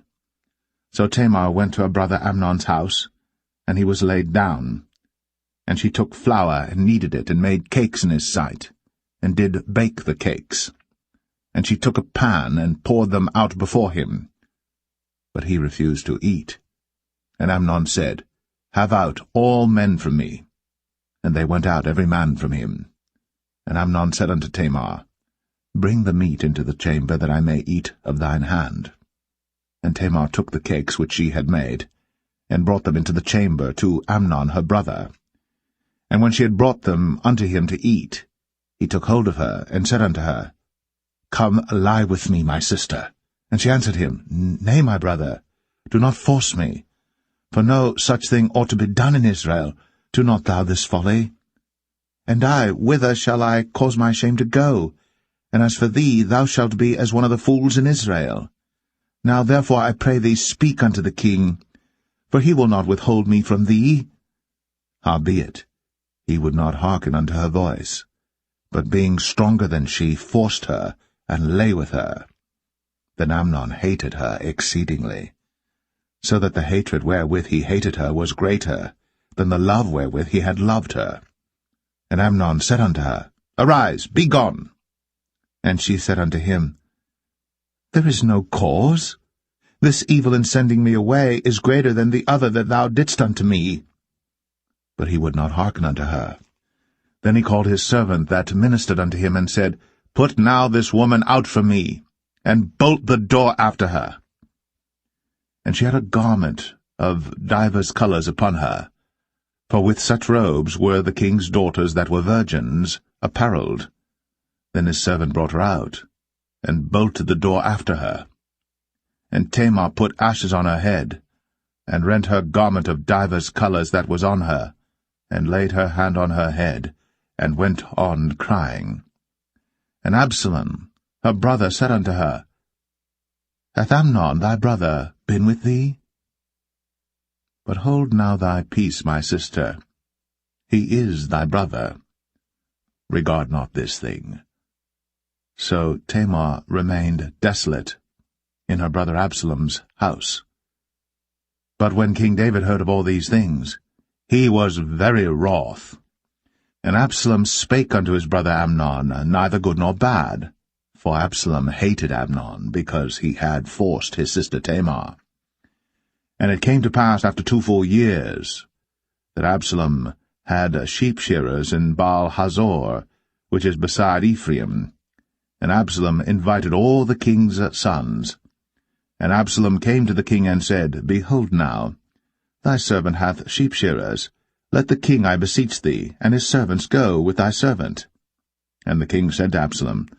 So Tamar went to her brother Amnon's house, and he was laid down. And she took flour, and kneaded it, and made cakes in his sight, and did bake the cakes. And she took a pan, and poured them out before him. But he refused to eat. And Amnon said, Have out all men from me. And they went out every man from him. And Amnon said unto Tamar, Bring the meat into the chamber, that I may eat of thine hand. And Tamar took the cakes which she had made, and brought them into the chamber to Amnon her brother. And when she had brought them unto him to eat, he took hold of her, and said unto her, Come, lie with me, my sister. And she answered him, Nay, my brother, do not force me. For no such thing ought to be done in Israel. Do not thou this folly. And I, whither shall I cause my shame to go? And as for thee, thou shalt be as one of the fools in Israel. Now therefore I pray thee, speak unto the king, for he will not withhold me from thee. Howbeit, he would not hearken unto her voice, but being stronger than she, forced her, and lay with her. Then Amnon hated her exceedingly, so that the hatred wherewith he hated her was greater than the love wherewith he had loved her. And Amnon said unto her, Arise, be gone. And she said unto him, There is no cause. This evil in sending me away is greater than the other that thou didst unto me. But he would not hearken unto her. Then he called his servant that ministered unto him, and said, Put now this woman out from me, and bolt the door after her. And she had a garment of divers colours upon her, for with such robes were the king's daughters that were virgins apparelled. Then his servant brought her out, and bolted the door after her. And Tamar put ashes on her head, and rent her garment of divers colours that was on her, and laid her hand on her head, and went on crying. And Absalom, her brother, said unto her, Hath Amnon thy brother been with thee? But hold now thy peace, my sister. He is thy brother. Regard not this thing. So Tamar remained desolate in her brother Absalom's house. But when King David heard of all these things, he was very wroth. And Absalom spake unto his brother Amnon, neither good nor bad, for Absalom hated Amnon, because he had forced his sister Tamar. And it came to pass after 2 full years, that Absalom had sheep-shearers in Baal-Hazor, which is beside Ephraim. And Absalom invited all the king's sons. And Absalom came to the king and said, Behold now, thy servant hath sheep-shearers. Let the king, I beseech thee, and his servants go with thy servant. And the king said to Absalom,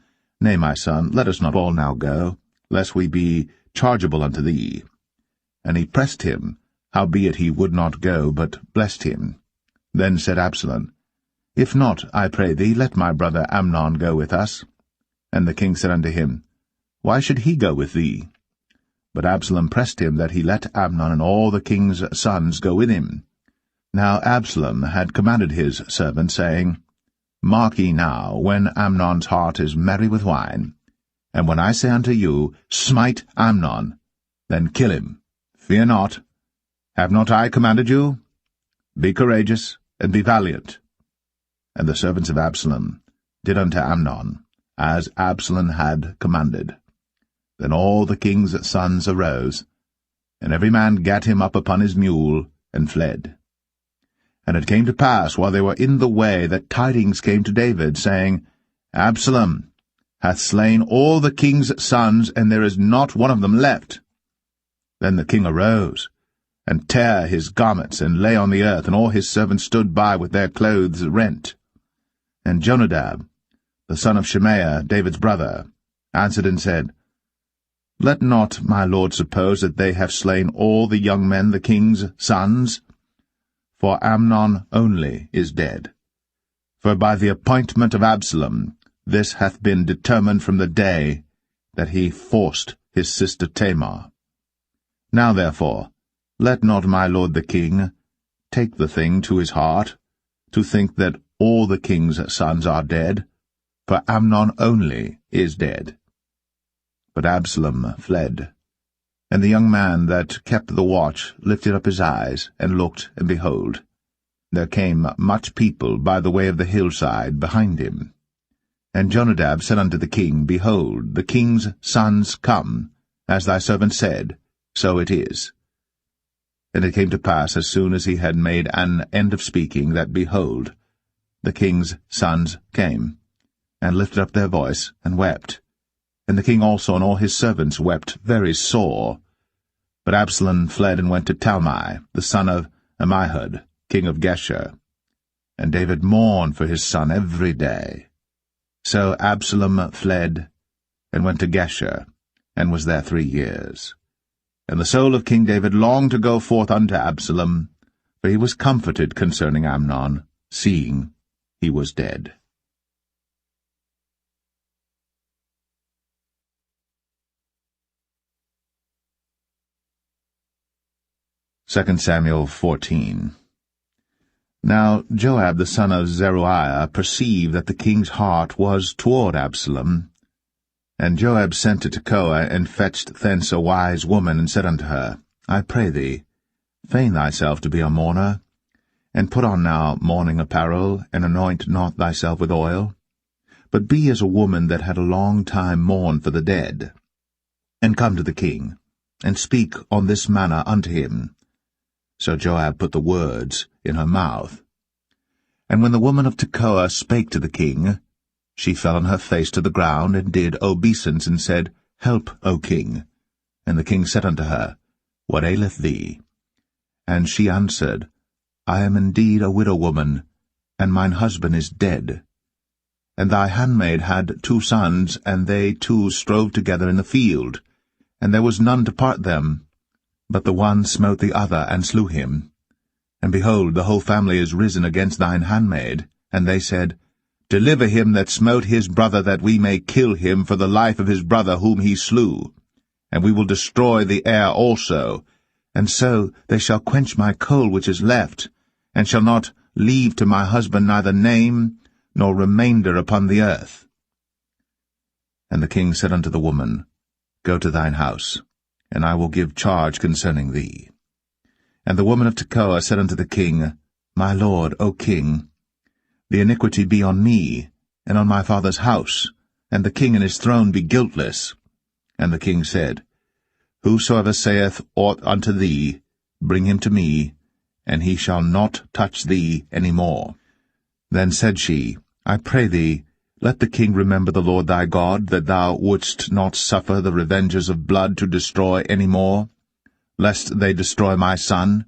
Nay, my son, let us not all now go, lest we be chargeable unto thee. And he pressed him, howbeit he would not go, but blessed him. Then said Absalom, If not, I pray thee, let my brother Amnon go with us. And the king said unto him, Why should he go with thee? But Absalom pressed him that he let Amnon and all the king's sons go with him. Now Absalom had commanded his servant, saying, Mark ye now, when Amnon's heart is merry with wine, and when I say unto you, Smite Amnon, then kill him. Fear not. Have not I commanded you? Be courageous, and be valiant. And the servants of Absalom did unto Amnon, as Absalom had commanded. Then all the king's sons arose, and every man gat him up upon his mule, and fled. And it came to pass, while they were in the way, that tidings came to David, saying, Absalom hath slain all the king's sons, and there is not one of them left. Then the king arose, and tare his garments, and lay on the earth, and all his servants stood by with their clothes rent. And Jonadab, the son of Shemaiah, David's brother, answered and said, Let not my lord suppose that they have slain all the young men, the king's sons, for Amnon only is dead. For by the appointment of Absalom this hath been determined from the day that he forced his sister Tamar. Now therefore, let not my lord the king take the thing to his heart, to think that all the king's sons are dead, for Amnon only is dead. But Absalom fled. And the young man that kept the watch lifted up his eyes, and looked, and behold, there came much people by the way of the hillside behind him. And Jonadab said unto the king, Behold, the king's sons come, as thy servant said, so it is. And it came to pass, as soon as he had made an end of speaking, that, behold, the king's sons came, and lifted up their voice, and wept. And the king also and all his servants wept very sore. But Absalom fled and went to Talmai, the son of Ammihud, king of Geshur. And David mourned for his son every day. So Absalom fled, and went to Geshur, and was there 3 years. And the soul of King David longed to go forth unto Absalom, for he was comforted concerning Amnon, seeing he was dead. 2 Samuel 14. Now Joab the son of Zeruiah perceived that the king's heart was toward Absalom. And Joab sent to Tekoa, and fetched thence a wise woman, and said unto her, I pray thee, feign thyself to be a mourner, and put on now mourning apparel, and anoint not thyself with oil, but be as a woman that had a long time mourned for the dead. And come to the king, and speak on this manner unto him. So Joab put the words in her mouth. And when the woman of Tekoa spake to the king, she fell on her face to the ground, and did obeisance, and said, Help, O king. And the king said unto her, What aileth thee? And she answered, I am indeed a widow woman, and mine husband is dead. And thy handmaid had 2 sons, and they 2 strove together in the field, and there was none to part them. But the one smote the other, and slew him. And behold, the whole family is risen against thine handmaid. And they said, Deliver him that smote his brother, that we may kill him for the life of his brother whom he slew. And we will destroy the heir also. And so they shall quench my coal which is left, and shall not leave to my husband neither name nor remainder upon the earth. And the king said unto the woman, Go to thine house, and I will give charge concerning thee. And the woman of Tekoa said unto the king, My lord, O king, the iniquity be on me, and on my father's house, and the king and his throne be guiltless. And the king said, Whosoever saith aught unto thee, bring him to me, and he shall not touch thee any more. Then said she, I pray thee, let the king remember the Lord thy God, that thou wouldst not suffer the revengers of blood to destroy any more, lest they destroy my son.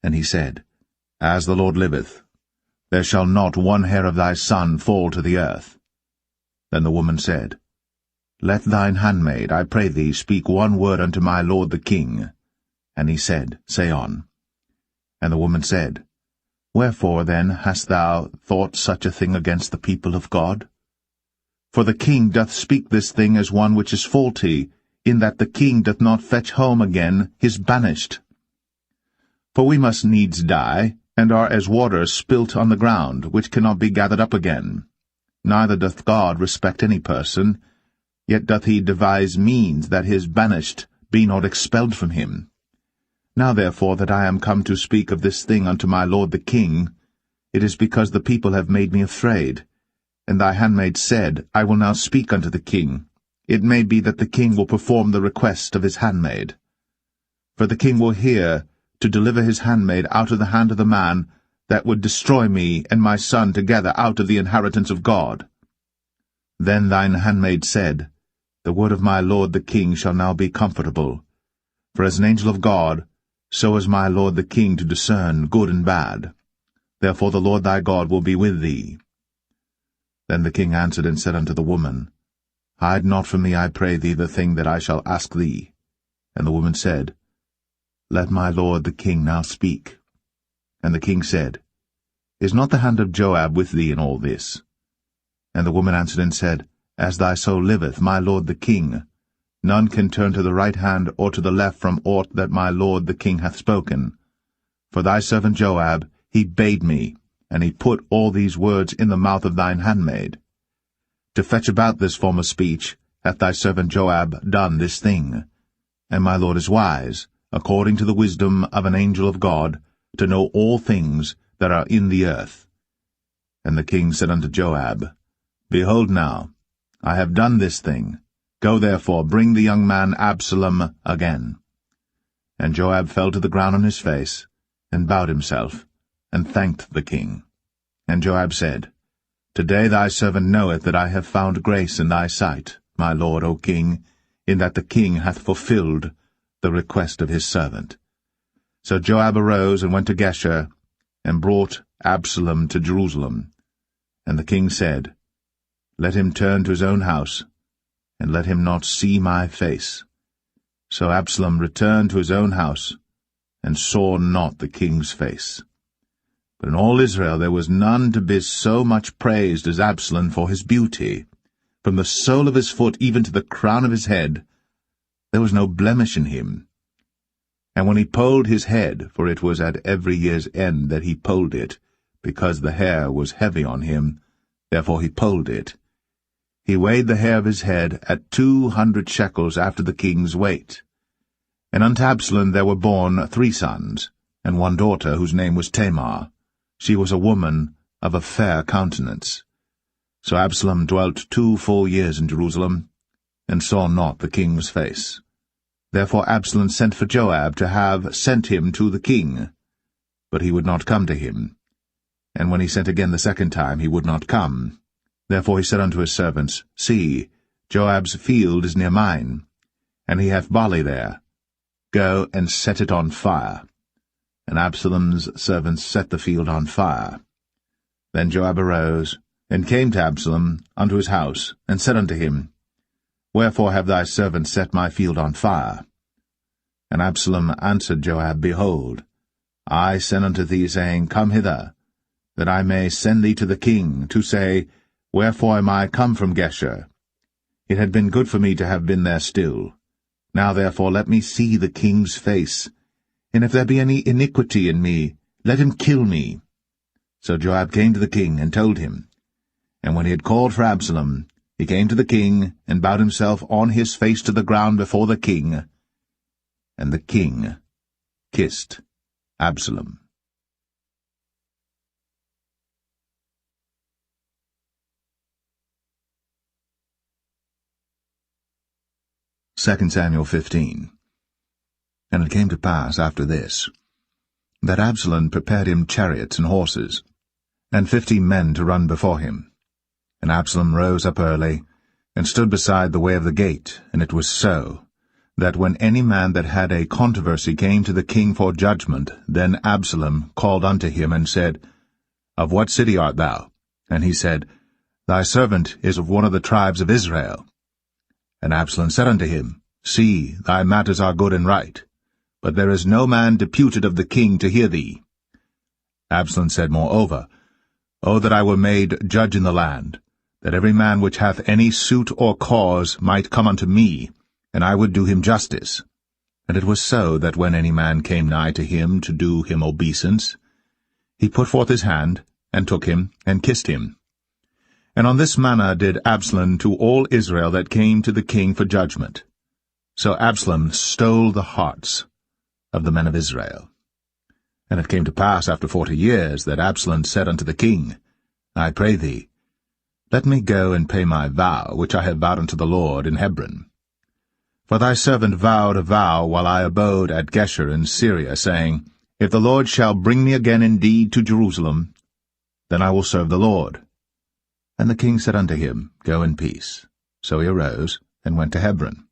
And he said, As the Lord liveth, there shall not one hair of thy son fall to the earth. Then the woman said, Let thine handmaid, I pray thee, speak one word unto my lord the king. And he said, Say on. And the woman said, Wherefore then hast thou thought such a thing against the people of God? For the king doth speak this thing as one which is faulty, in that the king doth not fetch home again his banished. For we must needs die, and are as water spilt on the ground, which cannot be gathered up again. Neither doth God respect any person, yet doth he devise means that his banished be not expelled from him. Now therefore that I am come to speak of this thing unto my lord the king, it is because the people have made me afraid. And thy handmaid said, I will now speak unto the king. It may be that the king will perform the request of his handmaid. For the king will hear to deliver his handmaid out of the hand of the man that would destroy me and my son together out of the inheritance of God. Then thine handmaid said, The word of my lord the king shall now be comfortable. For as an angel of God, so is my lord the king to discern good and bad. Therefore the Lord thy God will be with thee. Then the king answered and said unto the woman, Hide not from me, I pray thee, the thing that I shall ask thee. And the woman said, Let my lord the king now speak. And the king said, Is not the hand of Joab with thee in all this? And the woman answered and said, As thy soul liveth, my lord the king, none can turn to the right hand or to the left from aught that my lord the king hath spoken. For thy servant Joab, he bade me, and he put all these words in the mouth of thine handmaid. To fetch about this former speech hath thy servant Joab done this thing. And my lord is wise, according to the wisdom of an angel of God, to know all things that are in the earth. And the king said unto Joab, Behold now, I have done this thing. Go therefore, bring the young man Absalom again. And Joab fell to the ground on his face, and bowed himself, and thanked the king. And Joab said, Today thy servant knoweth that I have found grace in thy sight, my lord, O king, in that the king hath fulfilled the request of his servant. So Joab arose and went to Geshur, and brought Absalom to Jerusalem. And the king said, Let him turn to his own house, and let him not see my face. So Absalom returned to his own house, and saw not the king's face. But in all Israel there was none to be so much praised as Absalom for his beauty. From the sole of his foot even to the crown of his head, there was no blemish in him. And when he polled his head, for it was at every year's end that he polled it, because the hair was heavy on him, therefore he polled it, he weighed the hair of his head at 200 shekels after the king's weight. And unto Absalom there were born 3 sons, and 1 daughter, whose name was Tamar. She was a woman of a fair countenance. So Absalom dwelt 2 full years in Jerusalem, and saw not the king's face. Therefore Absalom sent for Joab to have sent him to the king. But he would not come to him. And when he sent again the second time, he would not come. Therefore he said unto his servants, See, Joab's field is near mine, and he hath barley there. Go and set it on fire. And Absalom's servants set the field on fire. Then Joab arose, and came to Absalom unto his house, and said unto him, Wherefore have thy servants set my field on fire? And Absalom answered Joab, Behold, I sent unto thee, saying, Come hither, that I may send thee to the king, to say, Wherefore am I come from Geshur? It had been good for me to have been there still. Now therefore let me see the king's face, and if there be any iniquity in me, let him kill me. So Joab came to the king, and told him. And when he had called for Absalom, he came to the king, and bowed himself on his face to the ground before the king. And the king kissed Absalom. 2 Samuel 15. And it came to pass after this, that Absalom prepared him chariots and horses, and 50 men to run before him. And Absalom rose up early, and stood beside the way of the gate. And it was so, that when any man that had a controversy came to the king for judgment, then Absalom called unto him, and said, Of what city art thou? And he said, Thy servant is of one of the tribes of Israel. And Absalom said unto him, See, thy matters are good and right, but there is no man deputed of the king to hear thee. Absalom said moreover, O that I were made judge in the land, that every man which hath any suit or cause might come unto me, and I would do him justice. And it was so, that when any man came nigh to him to do him obeisance, he put forth his hand, and took him, and kissed him. And on this manner did Absalom to all Israel that came to the king for judgment. So Absalom stole the hearts of the men of Israel. And it came to pass after 40 years that Absalom said unto the king, I pray thee, let me go and pay my vow, which I have vowed unto the Lord in Hebron. For thy servant vowed a vow while I abode at Geshur in Syria, saying, If the Lord shall bring me again indeed to Jerusalem, then I will serve the Lord. And the king said unto him, Go in peace. So he arose, and went to Hebron.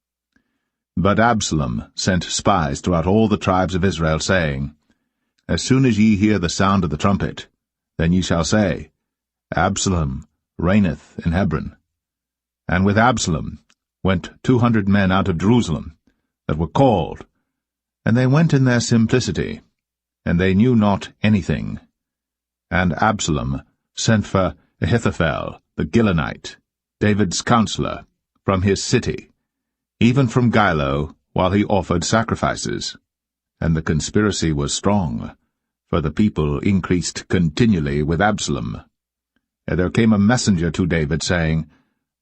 But Absalom sent spies throughout all the tribes of Israel, saying, As soon as ye hear the sound of the trumpet, then ye shall say, Absalom reigneth in Hebron. And with Absalom went 200 men out of Jerusalem, that were called, and they went in their simplicity, and they knew not anything. And Absalom sent for Ahithophel the Gilonite, David's counselor, from his city, even from Gilo, while he offered sacrifices. And the conspiracy was strong, for the people increased continually with Absalom. And there came a messenger to David, saying,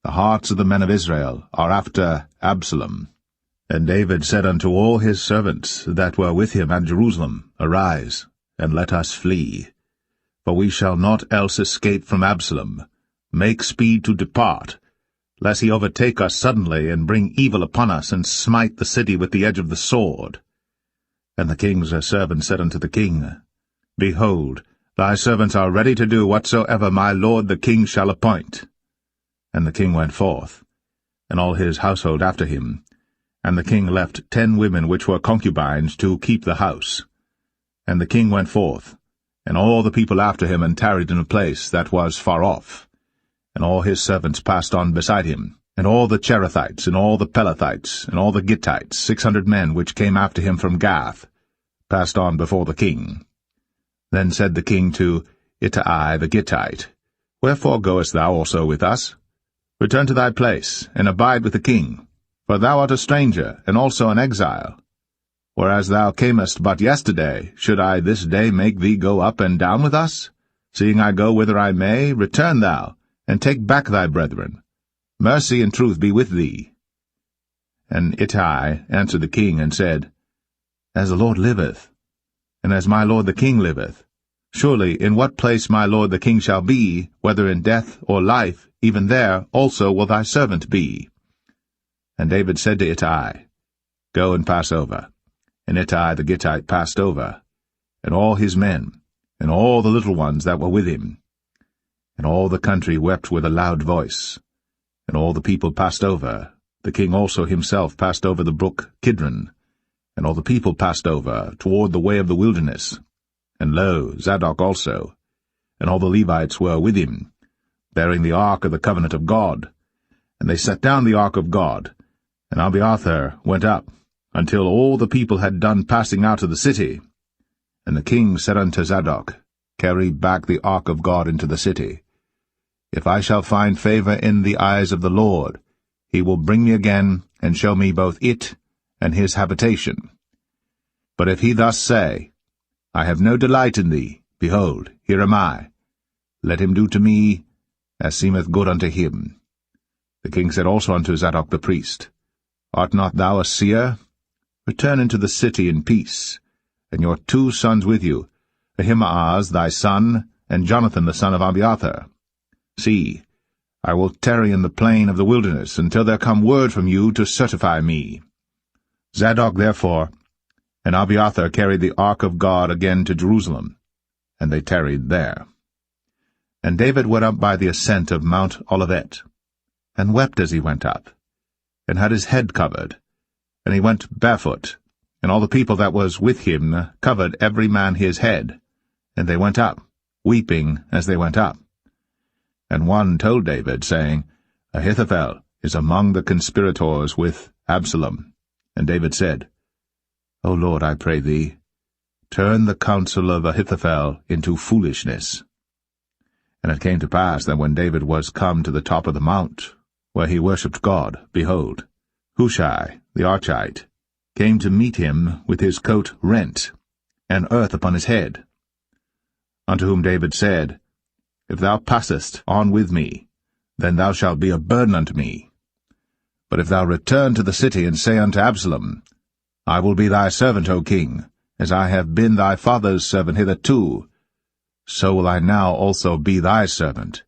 The hearts of the men of Israel are after Absalom. And David said unto all his servants that were with him at Jerusalem, Arise, and let us flee. For we shall not else escape from Absalom. Make speed to depart, lest he overtake us suddenly, and bring evil upon us, and smite the city with the edge of the sword. And the king's servant said unto the king, Behold, thy servants are ready to do whatsoever my lord the king shall appoint. And the king went forth, and all his household after him. And the king left 10 women which were concubines to keep the house. And the king went forth, and all the people after him, and tarried in a place that was far off. And all his servants passed on beside him, and all the Cherethites, and all the Pelethites, and all the Gittites, 600 men which came after him from Gath, passed on before the king. Then said the king to Ittai the Gittite, Wherefore goest thou also with us? Return to thy place, and abide with the king, for thou art a stranger, and also an exile. Whereas thou camest but yesterday, should I this day make thee go up and down with us? Seeing I go whither I may, return thou, and take back thy brethren. Mercy and truth be with thee. And Ittai answered the king, and said, As the Lord liveth, and as my lord the king liveth, surely in what place my lord the king shall be, whether in death or life, even there also will thy servant be. And David said to Ittai, Go and pass over. And Ittai the Gittite passed over, and all his men, and all the little ones that were with him. And all the country wept with a loud voice. And all the people passed over. The king also himself passed over the brook Kidron. And all the people passed over toward the way of the wilderness. And lo, Zadok also, and all the Levites were with him, bearing the ark of the covenant of God. And they set down the ark of God, and Abiathar went up, until all the people had done passing out of the city. And the king said unto Zadok, Carry back the ark of God into the city. If I shall find favor in the eyes of the Lord, he will bring me again, and show me both it and his habitation. But if he thus say, I have no delight in thee, behold, here am I. Let him do to me as seemeth good unto him. The king said also unto Zadok the priest, Art not thou a seer? Return into the city in peace, and your 2 sons with you, Ahimaaz thy son, and Jonathan the son of Abiathar. See, I will tarry in the plain of the wilderness until there come word from you to certify me. Zadok therefore and Abiathar carried the ark of God again to Jerusalem, and they tarried there. And David went up by the ascent of Mount Olivet, and wept as he went up, and had his head covered, and he went barefoot, and all the people that was with him covered every man his head, and they went up, weeping as they went up. And one told David, saying, Ahithophel is among the conspirators with Absalom. And David said, O Lord, I pray thee, turn the counsel of Ahithophel into foolishness. And it came to pass that when David was come to the top of the mount, where he worshipped God, behold, Hushai the Archite came to meet him with his coat rent, and earth upon his head. Unto whom David said, If thou passest on with me, then thou shalt be a burden unto me. But if thou return to the city, and say unto Absalom, I will be thy servant, O king, as I have been thy father's servant hitherto, so will I now also be thy servant.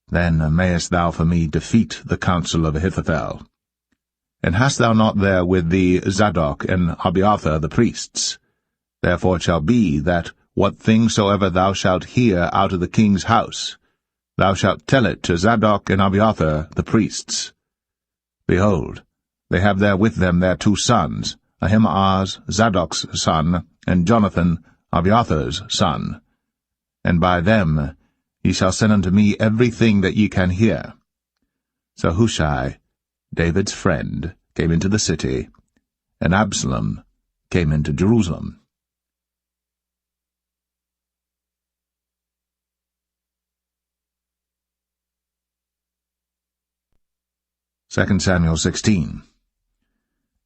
Then mayest thou for me defeat the counsel of Ahithophel. And hast thou not there with thee Zadok and Abiathar the priests? Therefore it shall be that what thing soever thou shalt hear out of the king's house, thou shalt tell it to Zadok and Abiathar the priests. Behold, they have there with them their 2 sons, Ahimaaz Zadok's son, and Jonathan Abiathar's son. And by them ye shall send unto me everything that ye can hear. So Hushai, David's friend, came into the city, and Absalom came into Jerusalem. 2 Samuel 16.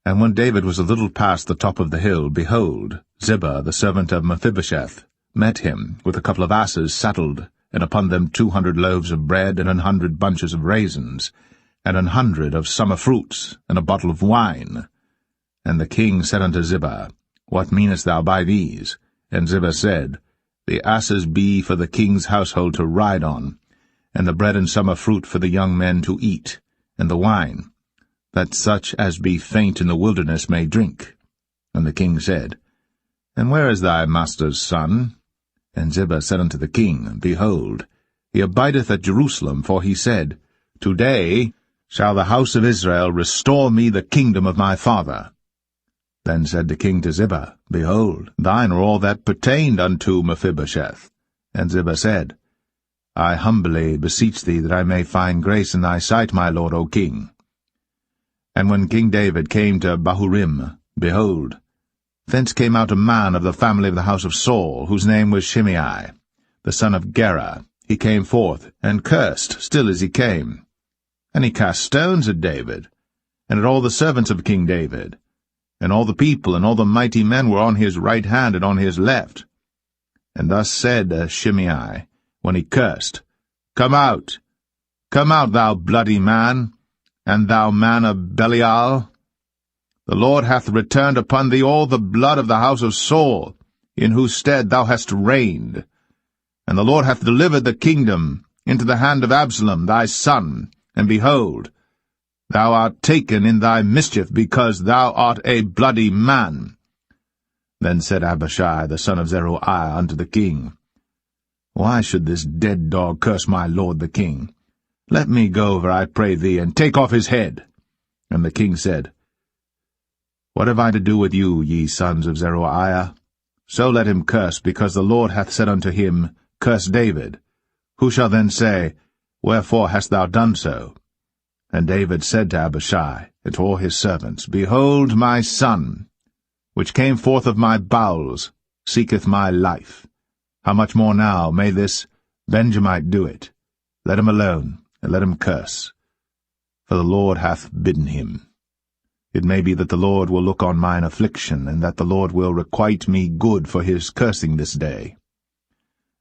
And when David was a little past the top of the hill, behold, Ziba, the servant of Mephibosheth, met him with a couple of asses saddled, and upon them 200 loaves of bread, and 100 bunches of raisins, and 100 of summer fruits, and a bottle of wine. And the king said unto Ziba, What meanest thou by these? And Ziba said, The asses be for the king's household to ride on, and the bread and summer fruit for the young men to eat, and the wine, that such as be faint in the wilderness may drink. And the king said, And where is thy master's son? And Ziba said unto the king, Behold, he abideth at Jerusalem, for he said, Today shall the house of Israel restore me the kingdom of my father. Then said the king to Ziba, Behold, thine are all that pertained unto Mephibosheth. And Ziba said, I humbly beseech thee that I may find grace in thy sight, my lord, O king. And when King David came to Bahurim, behold, thence came out a man of the family of the house of Saul, whose name was Shimei, the son of Gera. He came forth, and cursed still as he came. And he cast stones at David, and at all the servants of King David. And all the people and all the mighty men were on his right hand and on his left. And thus said Shimei, when he cursed, Come out, thou bloody man, and thou man of Belial. The Lord hath returned upon thee all the blood of the house of Saul, in whose stead thou hast reigned. And the Lord hath delivered the kingdom into the hand of Absalom thy son, and behold, thou art taken in thy mischief, because thou art a bloody man. Then said Abishai the son of Zeruiah unto the king, Why should this dead dog curse my lord the king? Let me go over, I pray thee, and take off his head. And the king said, What have I to do with you, ye sons of Zeruiah? So let him curse, because the Lord hath said unto him, Curse David. Who shall then say, Wherefore hast thou done so? And David said to Abishai and to all his servants, Behold, my son, which came forth of my bowels, seeketh my life. How much more now may this Benjamite do it? Let him alone, and let him curse. For the Lord hath bidden him. It may be that the Lord will look on mine affliction, and that the Lord will requite me good for his cursing this day.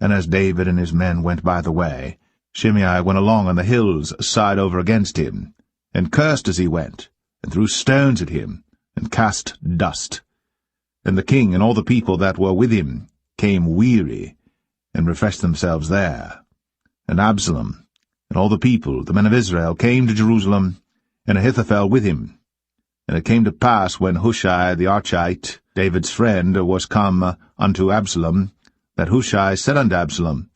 And as David and his men went by the way, Shimei went along on the hills side over against him, and cursed as he went, and threw stones at him, and cast dust. And the king and all the people that were with him came weary, and refreshed themselves there. And Absalom and all the people, the men of Israel, came to Jerusalem, and Ahithophel with him. And it came to pass, when Hushai the Archite, David's friend, was come unto Absalom, that Hushai said unto Absalom,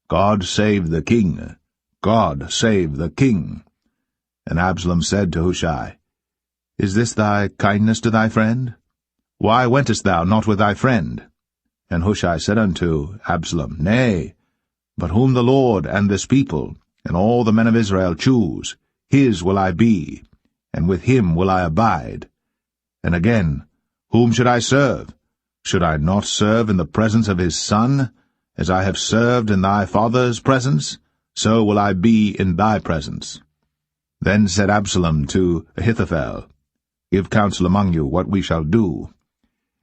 God save the king! God save the king! And Absalom said to Hushai, Is this thy kindness to thy friend? Why wentest thou not with thy friend? And Hushai said unto Absalom, Nay, but whom the Lord and this people, and all the men of Israel choose, his will I be, and with him will I abide. And again, whom should I serve? Should I not serve in the presence of his son? As I have served in thy father's presence, so will I be in thy presence. Then said Absalom to Ahithophel, Give counsel among you what we shall do.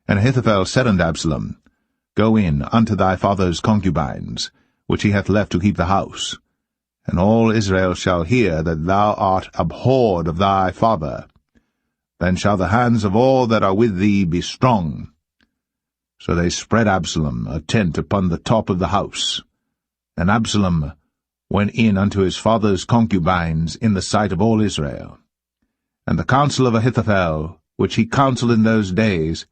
And Ahithophel said unto Absalom, Go in unto thy father's concubines, which he hath left to keep the house. And all Israel shall hear that thou art abhorred of thy father. Then shall the hands of all that are with thee be strong. So they spread Absalom a tent upon the top of the house. And Absalom went in unto his father's concubines in the sight of all Israel. And the counsel of Ahithophel, which he counselled in those days,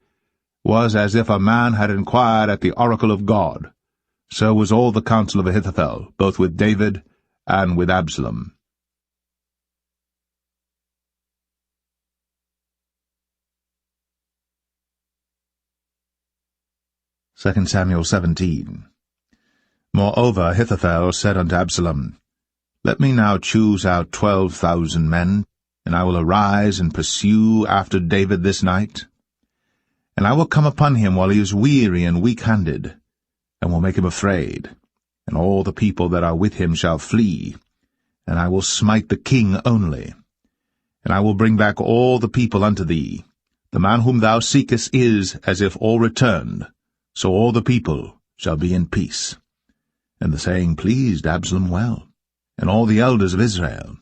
was as if a man had inquired at the oracle of God. So was all the counsel of Ahithophel, both with David and with Absalom. 2 Samuel 17. Moreover Ahithophel said unto Absalom, Let me now choose out 12,000 men, and I will arise and pursue after David this night. And I will come upon him while he is weary and weak-handed, and will make him afraid, and all the people that are with him shall flee, and I will smite the king only. And I will bring back all the people unto thee. The man whom thou seekest is as if all returned, so all the people shall be in peace. And the saying pleased Absalom well, and all the elders of Israel.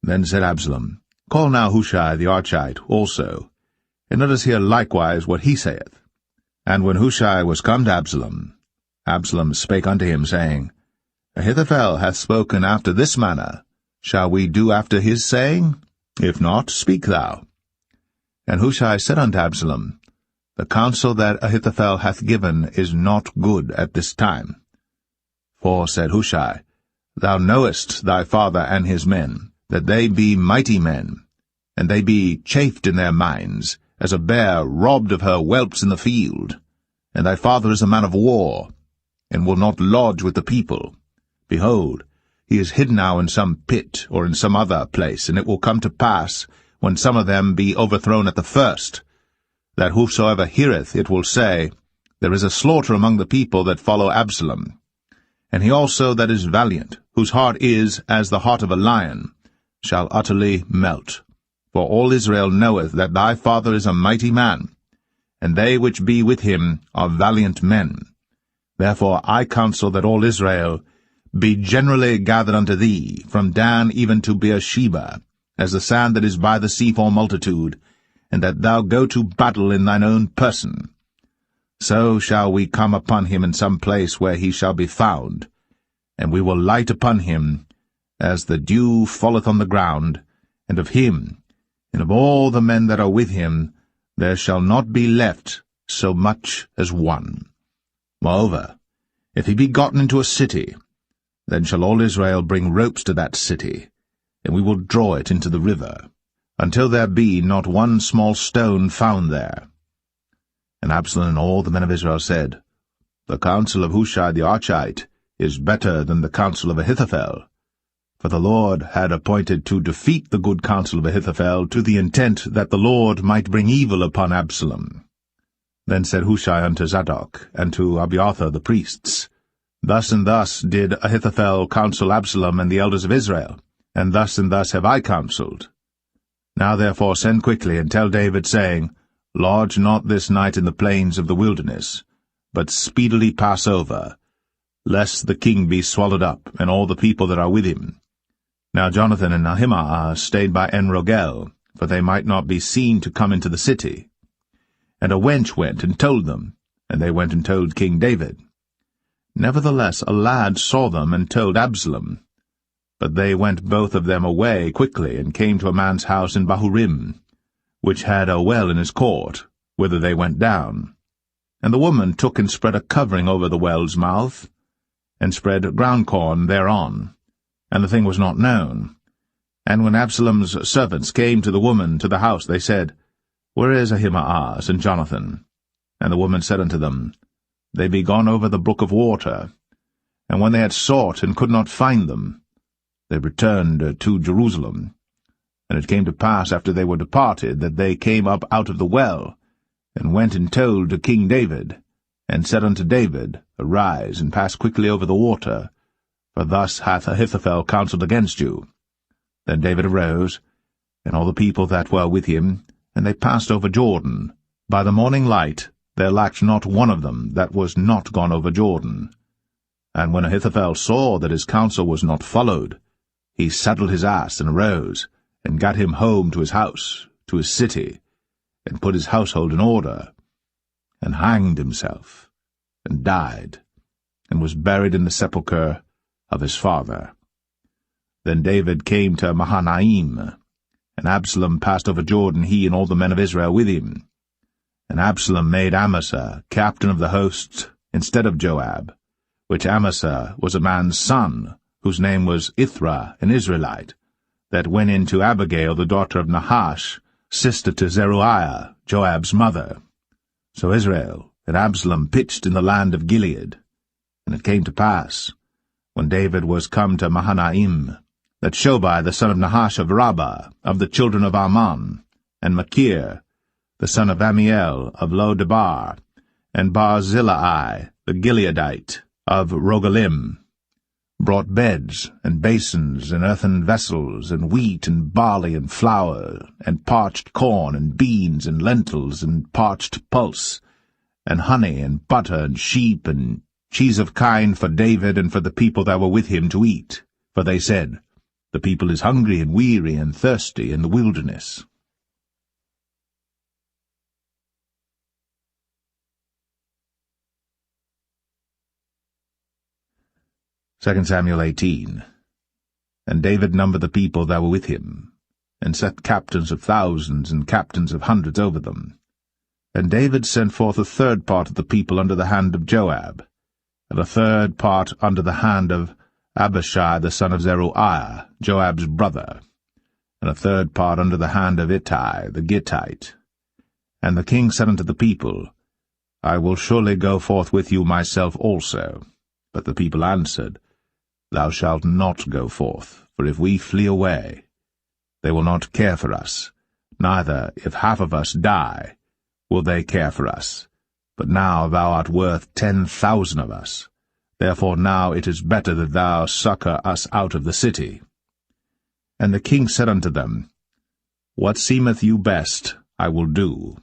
Then said Absalom, Call now Hushai the Archite also, and let us hear likewise what he saith. And when Hushai was come to Absalom, Absalom spake unto him, saying, Ahithophel hath spoken after this manner. Shall we do after his saying? If not, speak thou. And Hushai said unto Absalom, The counsel that Ahithophel hath given is not good at this time. For, said Hushai, Thou knowest thy father and his men, that they be mighty men, and they be chafed in their minds, as a bear robbed of her whelps in the field. And thy father is a man of war, and will not lodge with the people. Behold, he is hid now in some pit, or in some other place, and it will come to pass, when some of them be overthrown at the first, that whosoever heareth it will say, There is a slaughter among the people that follow Absalom. And he also that is valiant, whose heart is as the heart of a lion, shall utterly melt. For all Israel knoweth that thy father is a mighty man, and they which be with him are valiant men. Therefore I counsel that all Israel be generally gathered unto thee, from Dan even to Beersheba, as the sand that is by the sea for multitude, and that thou go to battle in thine own person. So shall we come upon him in some place where he shall be found, and we will light upon him, as the dew falleth on the ground, and of him, and of all the men that are with him, there shall not be left so much as one. Moreover, if he be gotten into a city, then shall all Israel bring ropes to that city, and we will draw it into the river, until there be not one small stone found there. And Absalom and all the men of Israel said, The counsel of Hushai the Archite is better than the counsel of Ahithophel. For the Lord had appointed to defeat the good counsel of Ahithophel, to the intent that the Lord might bring evil upon Absalom. Then said Hushai unto Zadok, and to Abiathar the priests, Thus and thus did Ahithophel counsel Absalom and the elders of Israel, and thus have I counselled. Now therefore send quickly, and tell David, saying, Lodge not this night in the plains of the wilderness, but speedily pass over, lest the king be swallowed up, and all the people that are with him. Now Jonathan and Ahimaaz stayed by En-Rogel, for they might not be seen to come into the city. And a wench went and told them, and they went and told King David. Nevertheless a lad saw them and told Absalom. But they went both of them away quickly, and came to a man's house in Bahurim, which had a well in his court, whither they went down. And the woman took and spread a covering over the well's mouth, and spread ground corn thereon, and the thing was not known. And when Absalom's servants came to the woman to the house, they said, Where is Ahimaaz and Jonathan? And the woman said unto them, They be gone over the brook of water. And when they had sought and could not find them, they returned to Jerusalem. And it came to pass, after they were departed, that they came up out of the well, and went and told to King David, and said unto David, Arise, and pass quickly over the water, for thus hath Ahithophel counselled against you. Then David arose, and all the people that were with him, and they passed over Jordan. By the morning light there lacked not one of them that was not gone over Jordan. And when Ahithophel saw that his counsel was not followed, he saddled his ass, and arose, and gat him home to his house, to his city, and put his household in order, and hanged himself, and died, and was buried in the sepulchre of his father. Then David came to Mahanaim, and Absalom passed over Jordan, he and all the men of Israel with him. And Absalom made Amasa captain of the hosts instead of Joab, which Amasa was a man's son, whose name was Ithra, an Israelite, that went in to Abigail the daughter of Nahash, sister to Zeruiah, Joab's mother. So Israel and Absalom pitched in the land of Gilead. And it came to pass, when David was come to Mahanaim, that Shobai the son of Nahash of Rabbah, of the children of Ammon, and Machir the son of Amiel of Lo-debar, and Barzillai the Gileadite of Rogelim, brought beds, and basins, and earthen vessels, and wheat, and barley, and flour, and parched corn, and beans, and lentils, and parched pulse, and honey, and butter, and sheep, and cheese of kine for David and for the people that were with him to eat. For they said, The people is hungry and weary and thirsty in the wilderness. 2 Samuel 18. And David numbered the people that were with him, and set captains of thousands and captains of hundreds over them. And David sent forth a third part of the people under the hand of Joab, and a third part under the hand of Abishai the son of Zeruiah, Joab's brother, and a third part under the hand of Ittai the Gittite. And the king said unto the people, I will surely go forth with you myself also. But the people answered, Thou shalt not go forth, for if we flee away, they will not care for us, neither, if half of us die, will they care for us. But now thou art worth 10,000 of us. Therefore now it is better that thou succour us out of the city. And the king said unto them, What seemeth you best, I will do.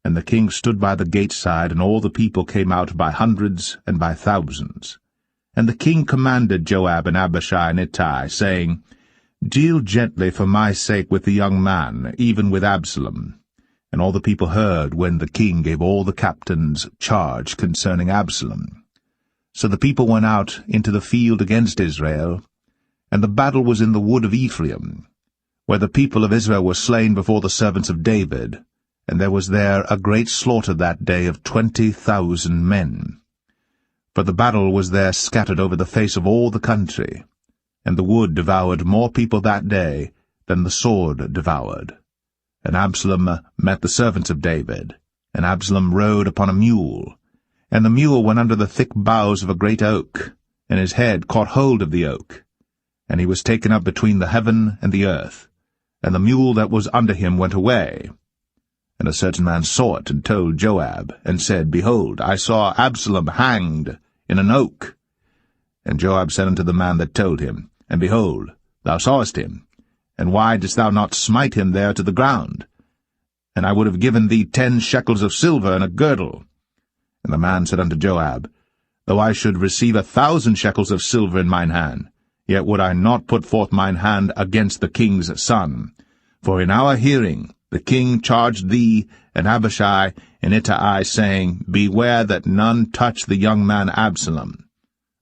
And the king stood by the gate side, and all the people came out by hundreds and by thousands. And the king commanded Joab and Abishai and Ittai, saying, Deal gently for my sake with the young man, even with Absalom. And all the people heard when the king gave all the captains charge concerning Absalom. So the people went out into the field against Israel, and the battle was in the wood of Ephraim, where the people of Israel were slain before the servants of David, and there was there a great slaughter that day of 20,000 men. For the battle was there scattered over the face of all the country, and the wood devoured more people that day than the sword devoured. And Absalom met the servants of David, and Absalom rode upon a mule, and the mule went under the thick boughs of a great oak, and his head caught hold of the oak. And he was taken up between the heaven and the earth, and the mule that was under him went away. And a certain man saw it, and told Joab, and said, Behold, I saw Absalom hanged in an oak. And Joab said unto the man that told him, And behold, thou sawest him, and why didst thou not smite him there to the ground? And I would have given thee 10 shekels of silver and a girdle. And the man said unto Joab, Though I should receive 1,000 shekels of silver in mine hand, yet would I not put forth mine hand against the king's son. For in our hearing the king charged thee and Abishai and Ittai, saying, Beware that none touch the young man Absalom.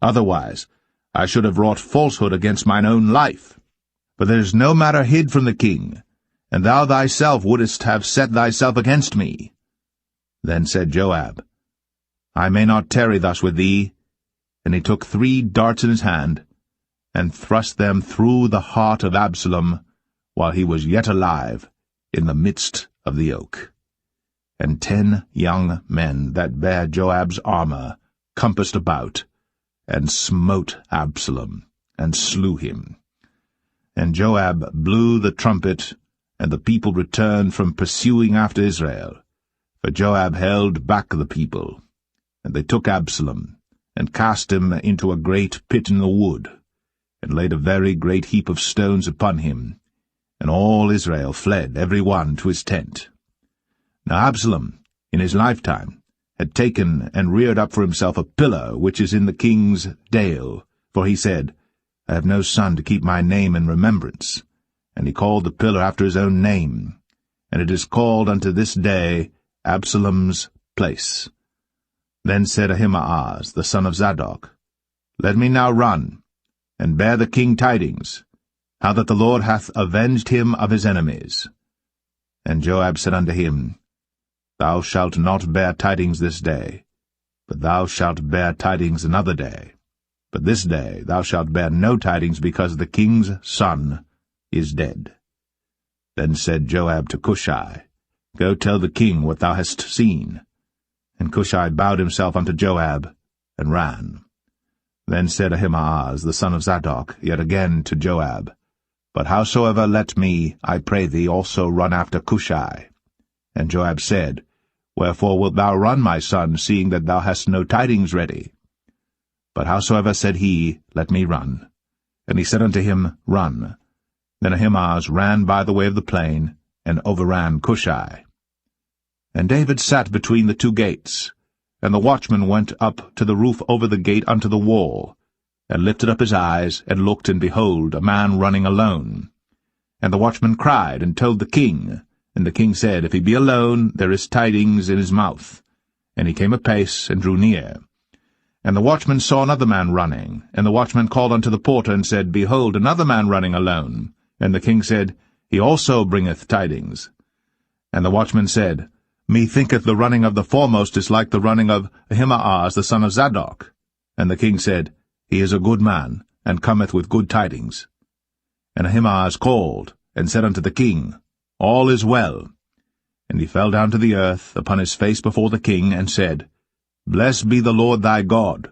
Otherwise I should have wrought falsehood against mine own life. For there is no matter hid from the king, and thou thyself wouldest have set thyself against me. Then said Joab, I may not tarry thus with thee. And he took 3 darts in his hand, and thrust them through the heart of Absalom, while he was yet alive, in the midst of the oak. And 10 young men that bare Joab's armor compassed about, and smote Absalom, and slew him. And Joab blew the trumpet, and the people returned from pursuing after Israel. For Joab held back the people. And they took Absalom, and cast him into a great pit in the wood, and laid a very great heap of stones upon him. And all Israel fled, every one to his tent. Now Absalom, in his lifetime, had taken and reared up for himself a pillar which is in the king's dale, for he said, I have no son to keep my name in remembrance. And he called the pillar after his own name, and it is called unto this day Absalom's place. Then said Ahimaaz, the son of Zadok, Let me now run, and bear the king tidings, how that the Lord hath avenged him of his enemies. And Joab said unto him, Thou shalt not bear tidings this day, but thou shalt bear tidings another day. But this day thou shalt bear no tidings, because the king's son is dead. Then said Joab to Cushai, Go tell the king what thou hast seen. And Cushai bowed himself unto Joab, and ran. Then said Ahimaaz, the son of Zadok, yet again to Joab, But howsoever let me, I pray thee, also run after Cushai. And Joab said, Wherefore wilt thou run, my son, seeing that thou hast no tidings ready? But howsoever said he, Let me run. And he said unto him, Run. Then Ahimaaz ran by the way of the plain, and overran Cushai. And David sat between the 2 gates, and the watchman went up to the roof over the gate unto the wall, and lifted up his eyes, and looked, and behold, a man running alone. And the watchman cried, and told the king. And the king said, If he be alone, there is tidings in his mouth. And he came apace, and drew near. And the watchman saw another man running. And the watchman called unto the porter, and said, Behold, another man running alone. And the king said, He also bringeth tidings. And the watchman said, Methinketh the running of the foremost is like the running of Ahimaaz the son of Zadok. And the king said, He is a good man, and cometh with good tidings. And Ahimaaz called, and said unto the king, All is well. And he fell down to the earth upon his face before the king, and said, Blessed be the Lord thy God,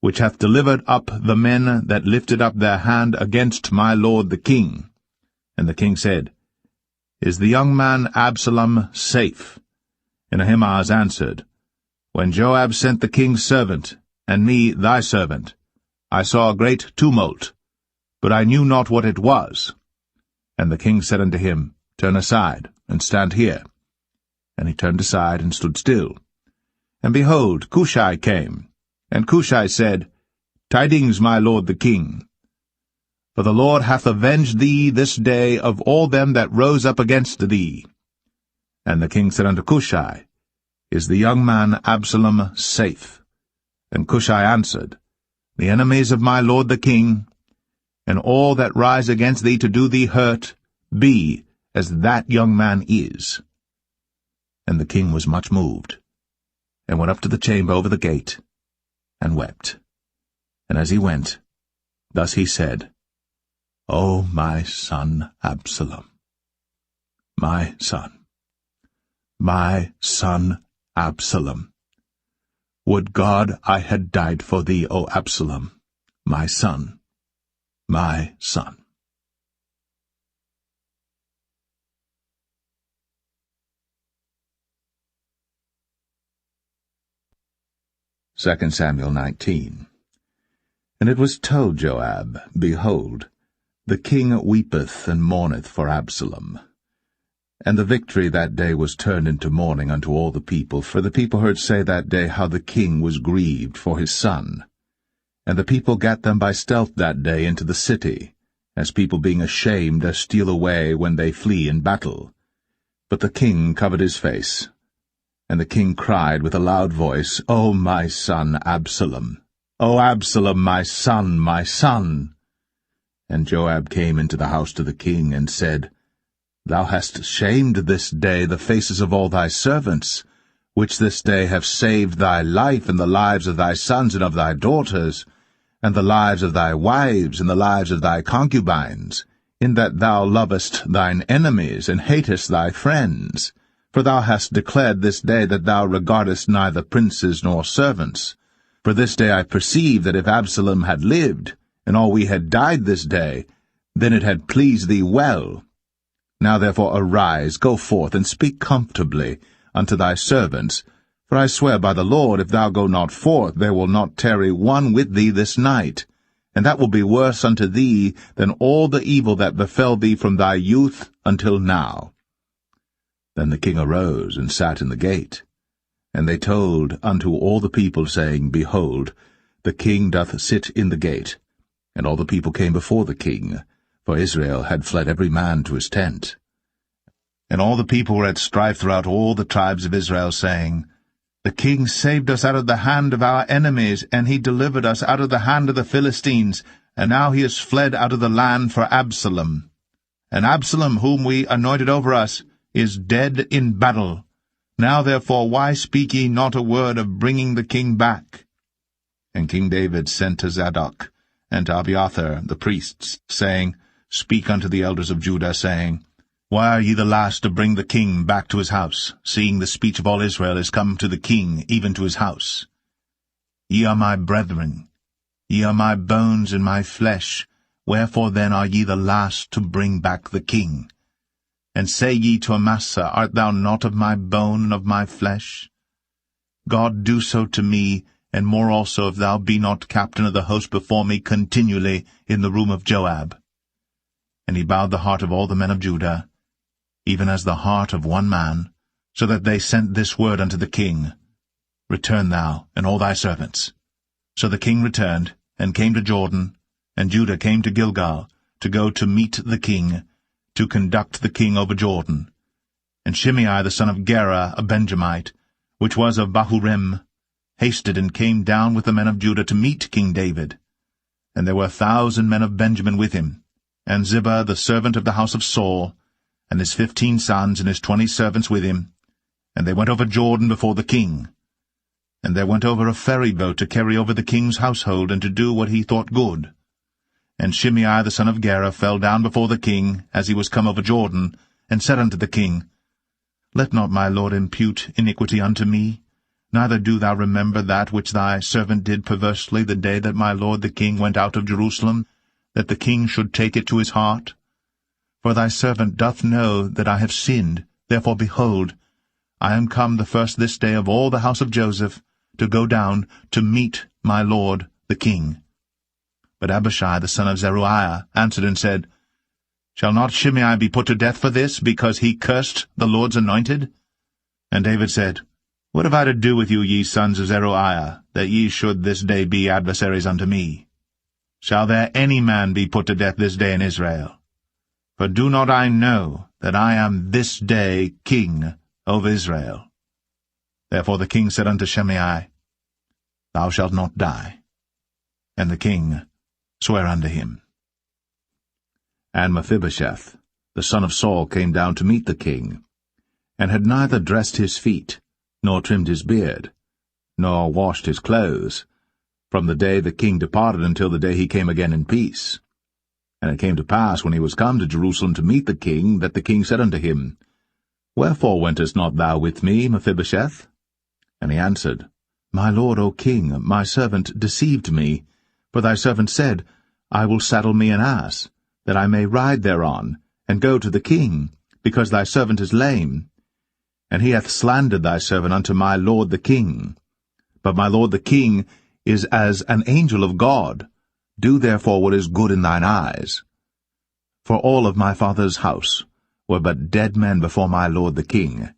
which hath delivered up the men that lifted up their hand against my lord the king. And the king said, Is the young man Absalom safe? And Ahimaaz answered, When Joab sent the king's servant, and me thy servant, I saw a great tumult, but I knew not what it was. And the king said unto him, Turn aside, and stand here. And he turned aside, and stood still. And behold, Cushai came. And Cushai said, Tidings, my lord the king. For the Lord hath avenged thee this day of all them that rose up against thee. And the king said unto Cushai, Is the young man Absalom safe? And Cushai answered, The enemies of my lord the king, and all that rise against thee to do thee hurt, be as that young man is. And the king was much moved, and went up to the chamber over the gate, and wept. And as he went, thus he said, O my son Absalom, my son Absalom, would God I had died for thee, O Absalom, my son. my son. Second Samuel 19. And it was told Joab, Behold, the king weepeth and mourneth for Absalom. And the victory that day was turned into mourning unto all the people, for the people heard say that day how the king was grieved for his son. And the people gat them by stealth that day into the city, as people being ashamed steal away when they flee in battle. But the king covered his face. And the king cried with a loud voice, O my son Absalom! O Absalom, my son, my son! And Joab came into the house to the king, and said, Thou hast shamed this day the faces of all thy servants, which this day have saved thy life and the lives of thy sons and of thy daughters, and the lives of thy wives and the lives of thy concubines, in that thou lovest thine enemies and hatest thy friends. For thou hast declared this day that thou regardest neither princes nor servants. For this day I perceive that if Absalom had lived, and all we had died this day, then it had pleased thee well. Now therefore arise, go forth, and speak comfortably unto thy servants. For I swear by the Lord, if thou go not forth, there will not tarry one with thee this night. And that will be worse unto thee than all the evil that befell thee from thy youth until now. Then the king arose and sat in the gate. And they told unto all the people, saying, Behold, the king doth sit in the gate. And all the people came before the king, for Israel had fled every man to his tent. And all the people were at strife throughout all the tribes of Israel, saying, The king saved us out of the hand of our enemies, and he delivered us out of the hand of the Philistines, and now he is fled out of the land for Absalom. And Absalom, whom we anointed over us, is dead in battle. Now therefore why speak ye not a word of bringing the king back? And King David sent to Zadok and to Abiathar the priests, saying, Speak unto the elders of Judah, saying, Why are ye the last to bring the king back to his house, seeing the speech of all Israel is come to the king, even to his house? Ye are my brethren, ye are my bones and my flesh, wherefore then are ye the last to bring back the king? And say ye to Amasa, Art thou not of my bone and of my flesh? God do so to me, and more also, if thou be not captain of the host before me continually in the room of Joab. And he bowed the heart of all the men of Judah, even as the heart of one man, so that they sent this word unto the king, Return thou, and all thy servants. So the king returned, and came to Jordan, and Judah came to Gilgal, to go to meet the king, to conduct the king over Jordan. And Shimei the son of Gera, a Benjamite, which was of Bahurim, hasted and came down with the men of Judah to meet King David. And there were 1,000 men of Benjamin with him, and Ziba the servant of the house of Saul, and his 15 sons and his 20 servants with him. And they went over Jordan before the king. And there went over a ferry boat to carry over the king's household, and to do what he thought good. And Shimei the son of Gera fell down before the king, as he was come over Jordan, and said unto the king, Let not my lord impute iniquity unto me, neither do thou remember that which thy servant did perversely the day that my lord the king went out of Jerusalem, that the king should take it to his heart. For thy servant doth know that I have sinned, therefore behold, I am come the first this day of all the house of Joseph, to go down to meet my lord the king. But Abishai the son of Zeruiah answered and said, Shall not Shimei be put to death for this, because he cursed the Lord's anointed? And David said, What have I to do with you, ye sons of Zeruiah, that ye should this day be adversaries unto me? Shall there any man be put to death this day in Israel? For do not I know that I am this day king over Israel? Therefore the king said unto Shimei, Thou shalt not die. And the king swear unto him. And Mephibosheth, the son of Saul, came down to meet the king, and had neither dressed his feet, nor trimmed his beard, nor washed his clothes, from the day the king departed until the day he came again in peace. And it came to pass, when he was come to Jerusalem to meet the king, that the king said unto him, Wherefore wentest not thou with me, Mephibosheth? And he answered, My lord, O king, my servant deceived me. For thy servant said, I will saddle me an ass, that I may ride thereon, and go to the king, because thy servant is lame. And he hath slandered thy servant unto my lord the king. But my lord the king is as an angel of God. Do therefore what is good in thine eyes. For all of my father's house were but dead men before my lord the king.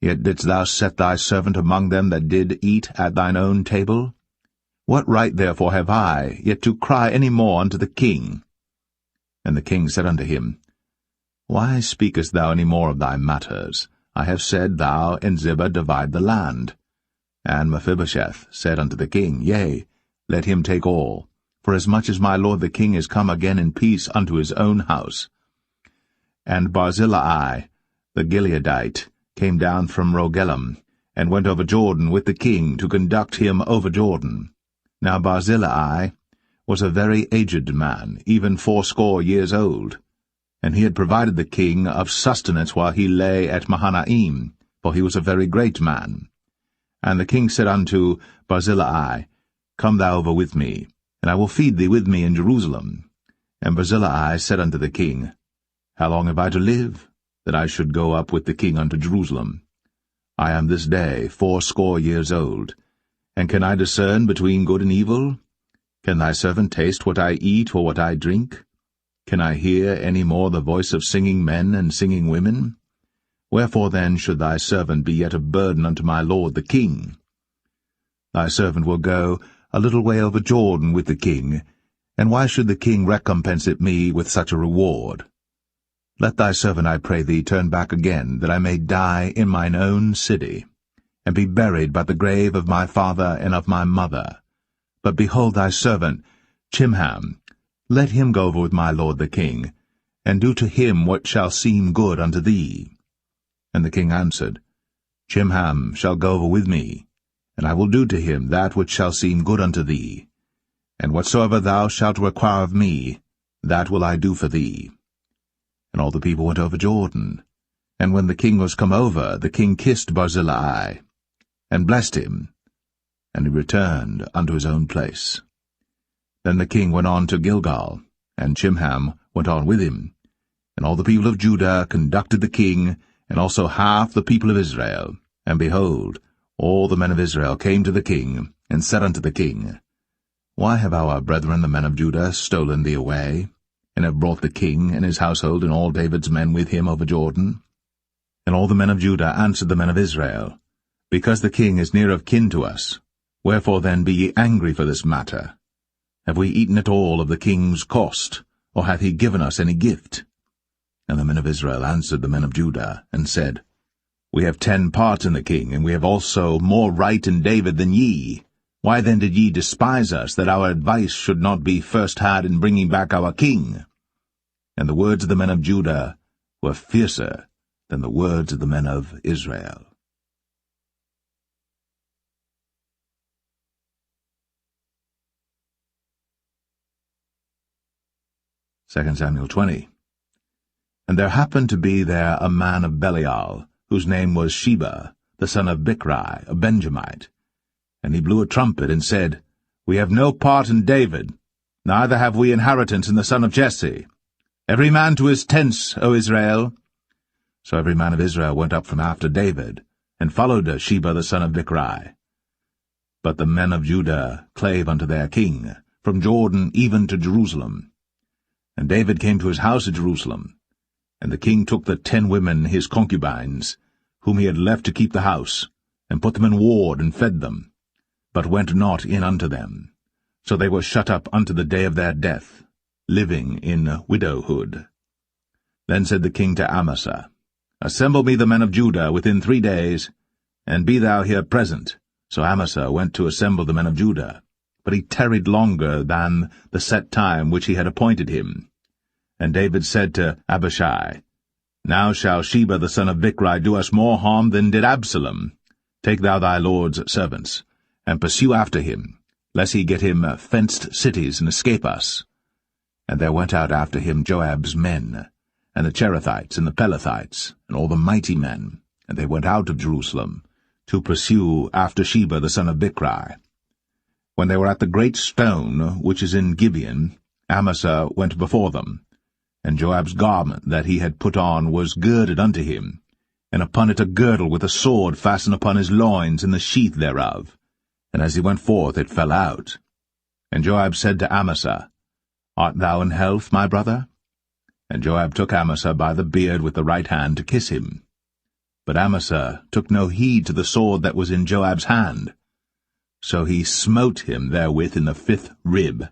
Yet didst thou set thy servant among them that did eat at thine own table? What right therefore have I yet to cry any more unto the king? And the king said unto him, Why speakest thou any more of thy matters? I have said, Thou and Ziba divide the land. And Mephibosheth said unto the king, Yea, let him take all, for as much as my lord the king is come again in peace unto his own house. And Barzillai the Gileadite came down from Rogelim, and went over Jordan with the king to conduct him over Jordan. Now Barzillai was a very aged man, even 80 years old, and he had provided the king of sustenance while he lay at Mahanaim, for he was a very great man. And the king said unto Barzillai, Come thou over with me, and I will feed thee with me in Jerusalem. And Barzillai said unto the king, How long have I to live, that I should go up with the king unto Jerusalem? I am this day 80 years old, and can I discern between good and evil? Can thy servant taste what I eat or what I drink? Can I hear any more the voice of singing men and singing women? Wherefore then should thy servant be yet a burden unto my lord the king? Thy servant will go a little way over Jordan with the king, and why should the king recompense it me with such a reward? Let thy servant, I pray thee, turn back again, that I may die in mine own city, and be buried by the grave of my father and of my mother. But behold thy servant, Chimham, let him go over with my lord the king, and do to him what shall seem good unto thee. And the king answered, Chimham shall go over with me, and I will do to him that which shall seem good unto thee. And whatsoever thou shalt require of me, that will I do for thee. And all the people went over Jordan. And when the king was come over, the king kissed Barzillai, and blessed him, and he returned unto his own place. Then the king went on to Gilgal, and Chimham went on with him. And all the people of Judah conducted the king, and also half the people of Israel. And behold, all the men of Israel came to the king, and said unto the king, Why have our brethren the men of Judah stolen thee away, and have brought the king and his household and all David's men with him over Jordan? And all the men of Judah answered the men of Israel, Because the king is near of kin to us. Wherefore then be ye angry for this matter? Have we eaten at all of the king's cost, or hath he given us any gift? And the men of Israel answered the men of Judah, and said, We have 10 parts in the king, and we have also more right in David than ye. Why then did ye despise us, that our advice should not be first had in bringing back our king? And the words of the men of Judah were fiercer than the words of the men of Israel. 2 Samuel 20. And there happened to be there a man of Belial, whose name was Sheba, the son of Bichri, a Benjamite. And he blew a trumpet, and said, We have no part in David, neither have we inheritance in the son of Jesse. Every man to his tents, O Israel. So every man of Israel went up from after David, and followed Sheba the son of Bichri. But the men of Judah clave unto their king, from Jordan even to Jerusalem. And David came to his house at Jerusalem. And the king took the 10 women his concubines, whom he had left to keep the house, and put them in ward, and fed them, but went not in unto them. So they were shut up unto the day of their death, living in widowhood. Then said the king to Amasa, Assemble me the men of Judah within 3 days, and be thou here present. So Amasa went to assemble the men of Judah, but he tarried longer than the set time which he had appointed him. And David said to Abishai, Now shall Sheba the son of Bichri do us more harm than did Absalom. Take thou thy lord's servants, and pursue after him, lest he get him fenced cities and escape us. And there went out after him Joab's men, and the Cherethites and the Pelethites, and all the mighty men, and they went out of Jerusalem, to pursue after Sheba the son of Bichri. When they were at the great stone which is in Gibeon, Amasa went before them, and Joab's garment that he had put on was girded unto him, and upon it a girdle with a sword fastened upon his loins in the sheath thereof. And as he went forth it fell out. And Joab said to Amasa, Art thou in health, my brother? And Joab took Amasa by the beard with the right hand to kiss him. But Amasa took no heed to the sword that was in Joab's hand. So he smote him therewith in the 5th rib,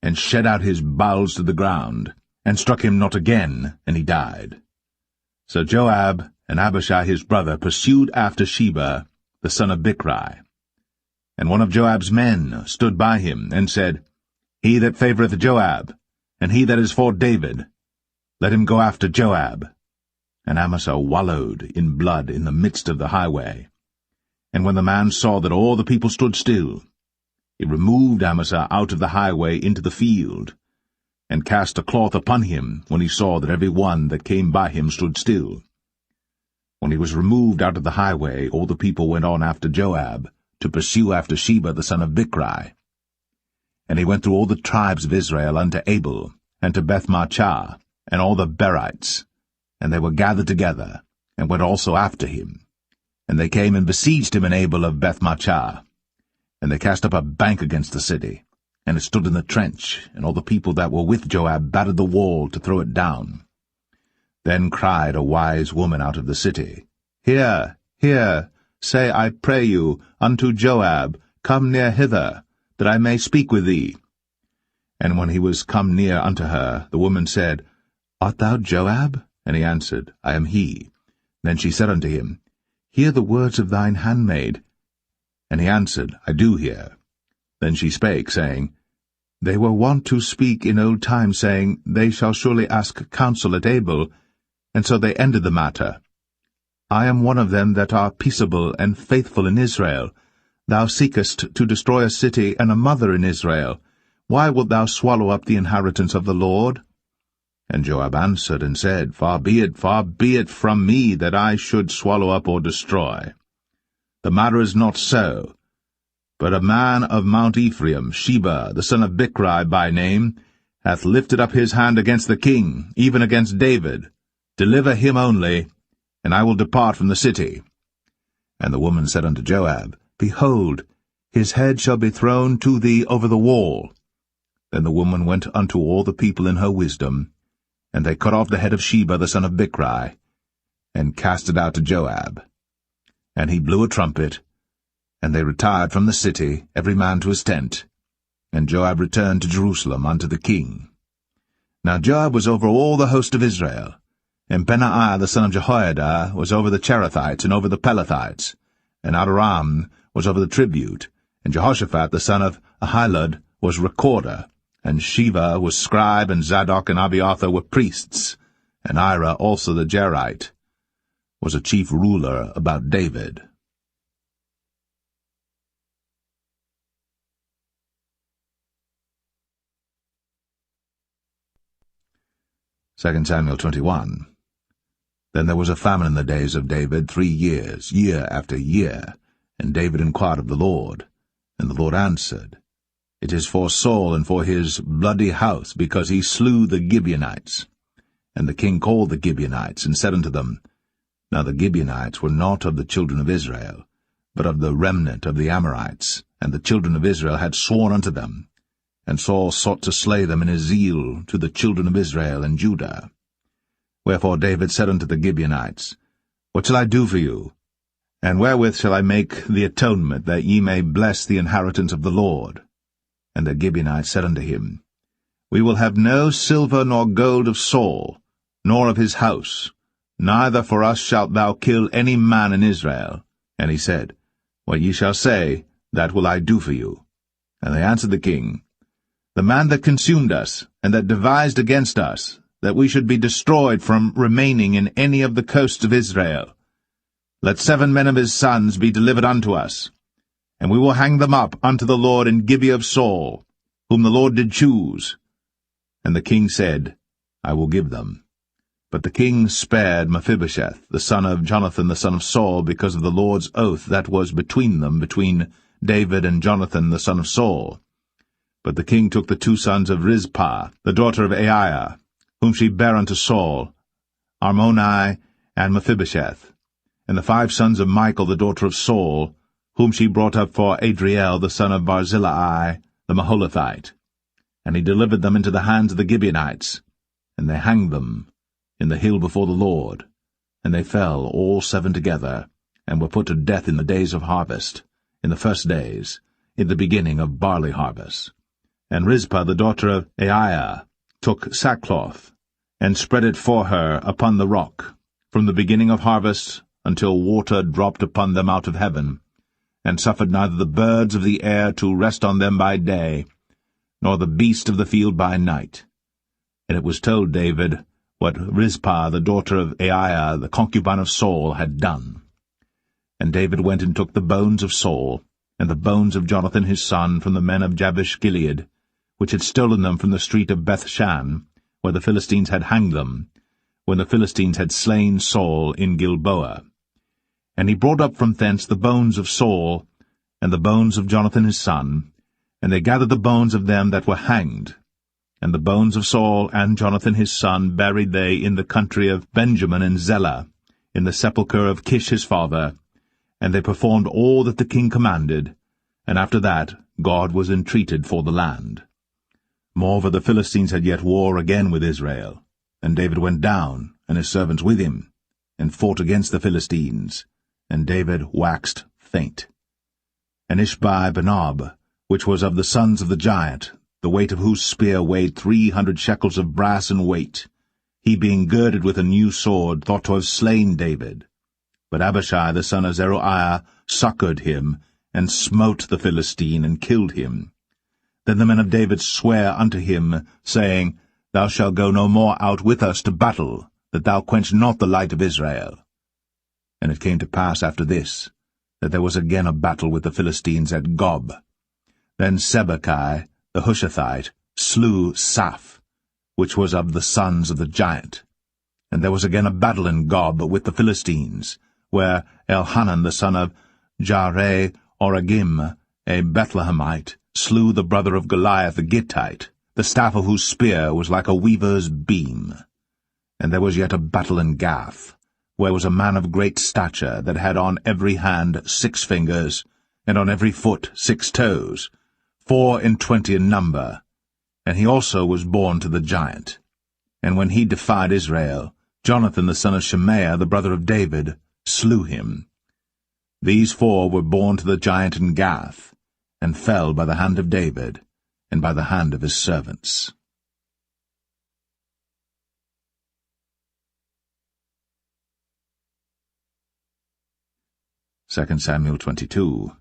and shed out his bowels to the ground, and struck him not again, and he died. So Joab and Abishai his brother pursued after Sheba, the son of Bichri. And one of Joab's men stood by him, and said, He that favoureth Joab, and he that is for David, let him go after Joab. And Amasa wallowed in blood in the midst of the highway. And when the man saw that all the people stood still, he removed Amasa out of the highway into the field, and cast a cloth upon him when he saw that every one that came by him stood still. When he was removed out of the highway, all the people went on after Joab, to pursue after Sheba the son of Bichri. And he went through all the tribes of Israel unto Abel, and to Bethmachah, and all the Berites, and they were gathered together, and went also after him. And they came and besieged him in Abel of Bethmachah. And they cast up a bank against the city, and it stood in the trench, and all the people that were with Joab battered the wall to throw it down. Then cried a wise woman out of the city, Hear, hear, say, I pray you, unto Joab, Come near hither, that I may speak with thee. And when he was come near unto her, the woman said, Art thou Joab? And he answered, I am he. Then she said unto him, Hear the words of thine handmaid. And he answered, I do hear. Then she spake, saying, They were wont to speak in old times, saying, They shall surely ask counsel at Abel, and so they ended the matter. I am one of them that are peaceable and faithful in Israel. Thou seekest to destroy a city and a mother in Israel. Why wilt thou swallow up the inheritance of the Lord? And Joab answered and said, far be it from me that I should swallow up or destroy. The matter is not so. But a man of Mount Ephraim, Sheba, the son of Bichri by name, hath lifted up his hand against the king, even against David. Deliver him only, and I will depart from the city. And the woman said unto Joab, Behold, his head shall be thrown to thee over the wall. Then the woman went unto all the people in her wisdom, and they cut off the head of Sheba the son of Bichri, and cast it out to Joab. And he blew a trumpet, and they retired from the city, every man to his tent. And Joab returned to Jerusalem unto the king. Now Joab was over all the host of Israel, and Benaiah the son of Jehoiada was over the Cherethites and over the Pelethites, and Adoram was over the tribute, and Jehoshaphat the son of Ahilud was recorder, and Sheva was scribe, and Zadok and Abiathar were priests, and Ira also the Jerite was a chief ruler about David. 2 Samuel 21. Then there was a famine in the days of David 3 years, year after year. And David inquired of the Lord. And the Lord answered, It is for Saul and for his bloody house, because he slew the Gibeonites. And the king called the Gibeonites, and said unto them, Now the Gibeonites were not of the children of Israel, but of the remnant of the Amorites, and the children of Israel had sworn unto them. And Saul sought to slay them in his zeal to the children of Israel and Judah. Wherefore David said unto the Gibeonites, What shall I do for you? And wherewith shall I make the atonement, that ye may bless the inheritance of the Lord? And the Gibeonites said unto him, We will have no silver nor gold of Saul, nor of his house, neither for us shalt thou kill any man in Israel. And he said, What ye shall say, that will I do for you. And they answered the king, The man that consumed us, and that devised against us, that we should be destroyed from remaining in any of the coasts of Israel. Let 7 men of his sons be delivered unto us, and we will hang them up unto the Lord in Gibeah of Saul, whom the Lord did choose. And the king said, I will give them. But the king spared Mephibosheth, the son of Jonathan the son of Saul, because of the Lord's oath that was between them, between David and Jonathan the son of Saul. But the king took the 2 sons of Rizpah, the daughter of Aiah, whom she bare unto Saul, Armoni and Mephibosheth, and the 5 sons of Michal, the daughter of Saul, whom she brought up for Adriel, the son of Barzillai, the Maholathite. And he delivered them into the hands of the Gibeonites, and they hanged them in the hill before the Lord. And they fell, all 7 together, and were put to death in the days of harvest, in the first days, in the beginning of barley harvest. And Rizpah, the daughter of Aiah, took sackcloth, and spread it for her upon the rock, from the beginning of harvest until water dropped upon them out of heaven, and suffered neither the birds of the air to rest on them by day, nor the beast of the field by night. And it was told David what Rizpah, the daughter of Aiah, the concubine of Saul, had done. And David went and took the bones of Saul, and the bones of Jonathan his son, from the men of Jabesh-Gilead, which had stolen them from the street of Bethshan, where the Philistines had hanged them, when the Philistines had slain Saul in Gilboa. And he brought up from thence the bones of Saul, and the bones of Jonathan his son, and they gathered the bones of them that were hanged. And the bones of Saul and Jonathan his son buried they in the country of Benjamin in Zelle, in the sepulchre of Kish his father, and they performed all that the king commanded, and after that God was entreated for the land. Moreover, the Philistines had yet war again with Israel, and David went down, and his servants with him, and fought against the Philistines, and David waxed faint. And Ishbi-Benob, which was of the sons of the giant, the weight of whose spear weighed 300 shekels of brass in weight, he being girded with a new sword, thought to have slain David. But Abishai the son of Zeruiah succoured him, and smote the Philistine, and killed him. Then the men of David sware unto him, saying, Thou shalt go no more out with us to battle, that thou quench not the light of Israel. And it came to pass after this, that there was again a battle with the Philistines at Gob. Then Sibbechai, the Hushathite, slew Saph, which was of the sons of the giant. And there was again a battle in Gob with the Philistines, where Elhanan the son of Jaare-Oregim, a Bethlehemite, slew the brother of Goliath the Gittite, the staff of whose spear was like a weaver's beam. And there was yet a battle in Gath, where was a man of great stature, that had on every hand 6 fingers, and on every foot 6 toes, 24 in number, and he also was born to the giant. And when he defied Israel, Jonathan the son of Shemaiah, the brother of David, slew him. These 4 were born to the giant in Gath, and fell by the hand of David, and by the hand of his servants. 2 Samuel 22.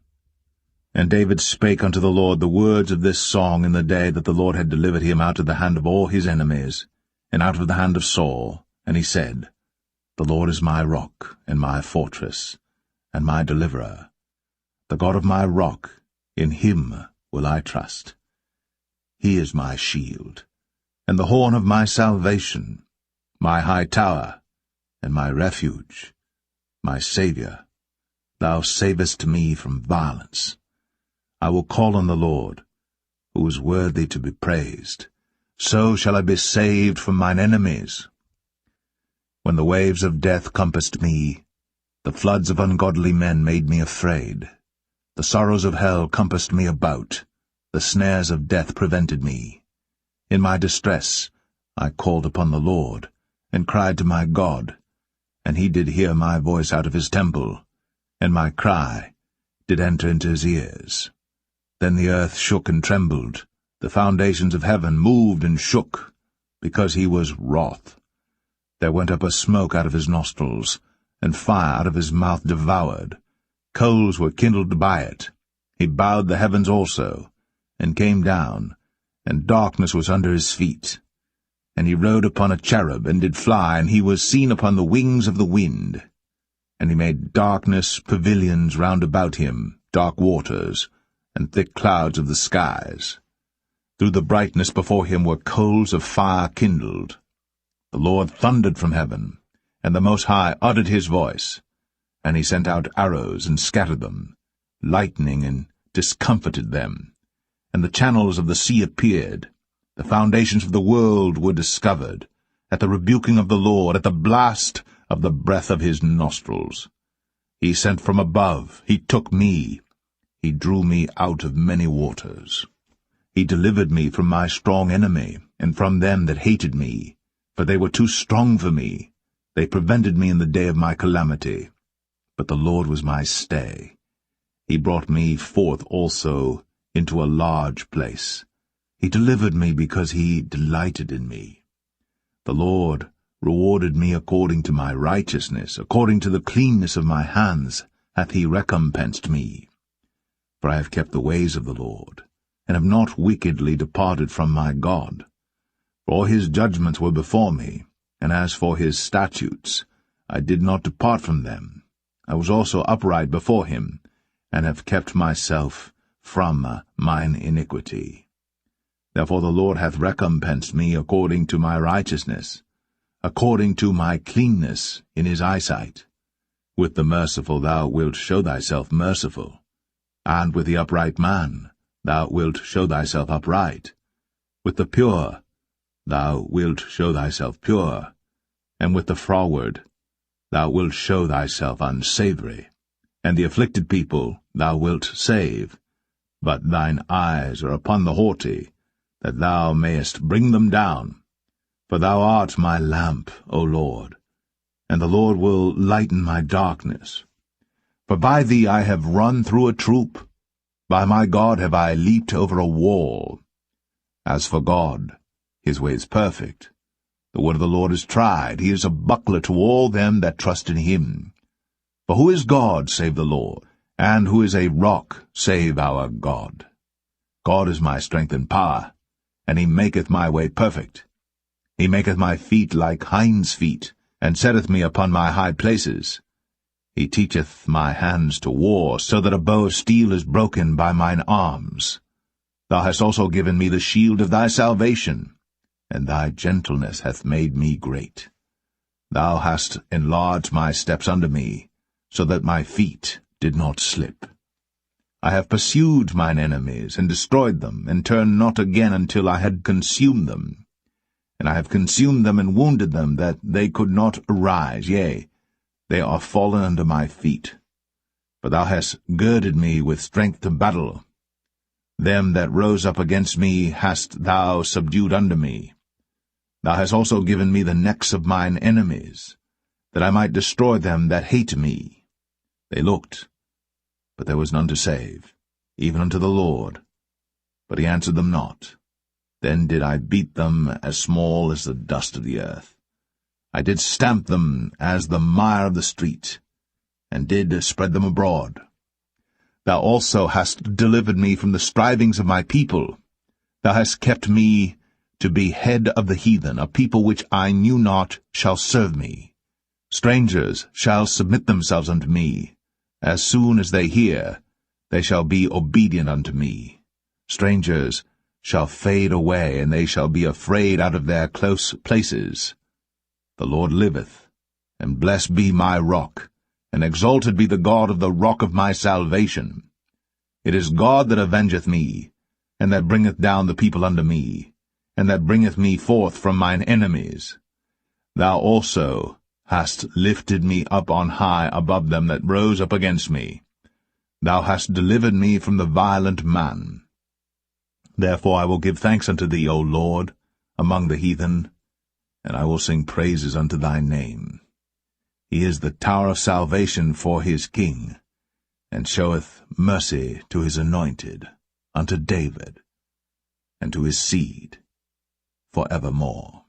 And David spake unto the Lord the words of this song in the day that the Lord had delivered him out of the hand of all his enemies, and out of the hand of Saul. And he said, The Lord is my rock, and my fortress, and my deliverer. The God of my rock, in him will I trust. He is my shield, and the horn of my salvation, my high tower, and my refuge, my Saviour. Thou savest me from violence. I will call on the Lord, who is worthy to be praised. So shall I be saved from mine enemies. When the waves of death compassed me, the floods of ungodly men made me afraid. The sorrows of hell compassed me about, the snares of death prevented me. In my distress I called upon the Lord, and cried to my God, and he did hear my voice out of his temple, and my cry did enter into his ears. Then the earth shook and trembled, the foundations of heaven moved and shook, because he was wroth. There went up a smoke out of his nostrils, and fire out of his mouth devoured. Coals were kindled by it. He bowed the heavens also, and came down, and darkness was under his feet. And he rode upon a cherub, and did fly, and he was seen upon the wings of the wind. And he made darkness pavilions round about him, dark waters, and thick clouds of the skies. Through the brightness before him were coals of fire kindled. The Lord thundered from heaven, and the Most High uttered his voice, and he sent out arrows and scattered them, lightning and discomfited them. and the channels of the sea appeared. The foundations of the world were discovered, at the rebuking of the Lord, at the blast of the breath of his nostrils. He sent from above, he took me, he drew me out of many waters. He delivered me from my strong enemy, and from them that hated me, for they were too strong for me. They prevented me in the day of my calamity. But the Lord was my stay. He brought me forth also into a large place. He delivered me because he delighted in me. The Lord rewarded me according to my righteousness, according to the cleanness of my hands hath he recompensed me. For I have kept the ways of the Lord, and have not wickedly departed from my God. For his judgments were before me, and as for his statutes, I did not depart from them. I was also upright before him, and have kept myself from mine iniquity. Therefore the Lord hath recompensed me according to my righteousness, according to my cleanness in his eyesight. With the merciful thou wilt show thyself merciful, and with the upright man thou wilt show thyself upright. With the pure thou wilt show thyself pure, and with the froward thou wilt show thyself unsavoury. And the afflicted people thou wilt save, but thine eyes are upon the haughty, that thou mayest bring them down. For thou art my lamp, O Lord, and the Lord will lighten my darkness. For by thee I have run through a troop, by my God have I leaped over a wall. As for God, his way is perfect. The word of the Lord is tried. He is a buckler to all them that trust in him. For who is God save the Lord? And who is a rock save our God? God is my strength and power, and he maketh my way perfect. He maketh my feet like hinds' feet, and setteth me upon my high places. He teacheth my hands to war, so that a bow of steel is broken by mine arms. Thou hast also given me the shield of thy salvation, and thy gentleness hath made me great. Thou hast enlarged my steps under me, so that my feet did not slip. I have pursued mine enemies, and destroyed them, and turned not again until I had consumed them. And I have consumed them and wounded them, that they could not arise, yea, they are fallen under my feet. For thou hast girded me with strength to battle. Them that rose up against me hast thou subdued under me. Thou hast also given me the necks of mine enemies, that I might destroy them that hate me. They looked, but there was none to save, even unto the Lord. But he answered them not. Then did I beat them as small as the dust of the earth. I did stamp them as the mire of the street, and did spread them abroad. Thou also hast delivered me from the strivings of my people. Thou hast kept me to be head of the heathen. A people which I knew not shall serve me. Strangers shall submit themselves unto me. As soon as they hear, they shall be obedient unto me. Strangers shall fade away, and they shall be afraid out of their close places. The Lord liveth, and blessed be my rock, and exalted be the God of the rock of my salvation. It is God that avengeth me, and that bringeth down the people unto me, and that bringeth me forth from mine enemies. Thou also hast lifted me up on high above them that rose up against me. Thou hast delivered me from the violent man. Therefore I will give thanks unto thee, O Lord, among the heathen, and I will sing praises unto thy name. He is the tower of salvation for his king, and showeth mercy to his anointed, unto David, and to his seed for evermore.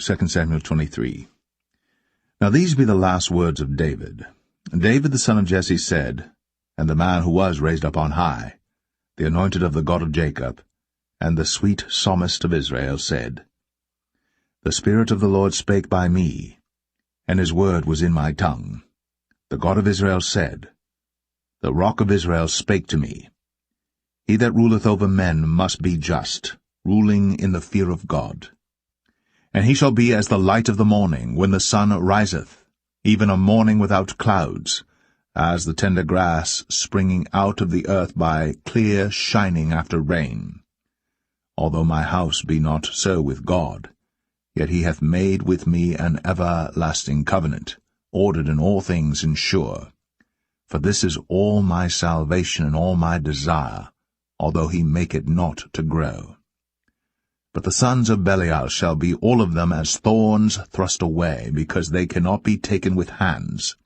Second Samuel 23. Now these be the last words of David. David the son of Jesse said, and the man who was raised up on high, the anointed of the God of Jacob, and the sweet psalmist of Israel, said, The Spirit of the Lord spake by me, and his word was in my tongue. The God of Israel said, The rock of Israel spake to me. He that ruleth over men must be just, ruling in the fear of God. And he shall be as the light of the morning, when the sun riseth, even a morning without clouds, as the tender grass springing out of the earth by clear shining after rain. Although my house be not so with God, yet he hath made with me an everlasting covenant, ordered in all things and sure. For this is all my salvation and all my desire, although he make it not to grow. But the sons of Belial shall be all of them as thorns thrust away, because they cannot be taken with hands.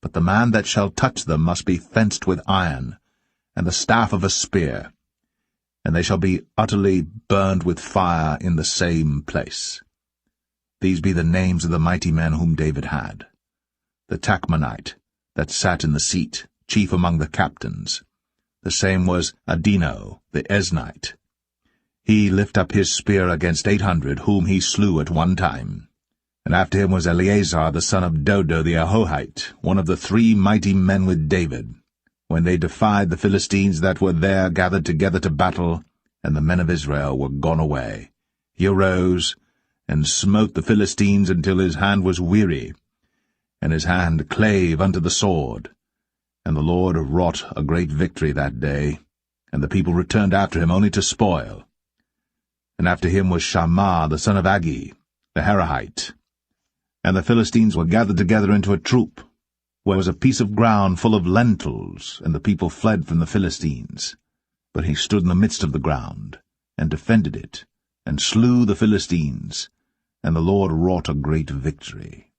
But the man that shall touch them must be fenced with iron, and the staff of a spear, and they shall be utterly burned with fire in the same place. These be the names of the mighty men whom David had. The Tachmonite, that sat in the seat, chief among the captains. The same was Adino, the Esnite. He lift up his spear against 800, whom he slew at one time. And after him was Eleazar, the son of Dodo the Ahohite, one of the 3 mighty men with David, when they defied the Philistines that were there gathered together to battle, and the men of Israel were gone away. He arose, and smote the Philistines until his hand was weary, and his hand clave unto the sword. And the Lord wrought a great victory that day, and the people returned after him only to spoil. And after him was Shammah the son of Agi, the Harahite. And the Philistines were gathered together into a troop, where was a piece of ground full of lentils, and the people fled from the Philistines. But he stood in the midst of the ground, and defended it, and slew the Philistines, and the Lord wrought a great victory.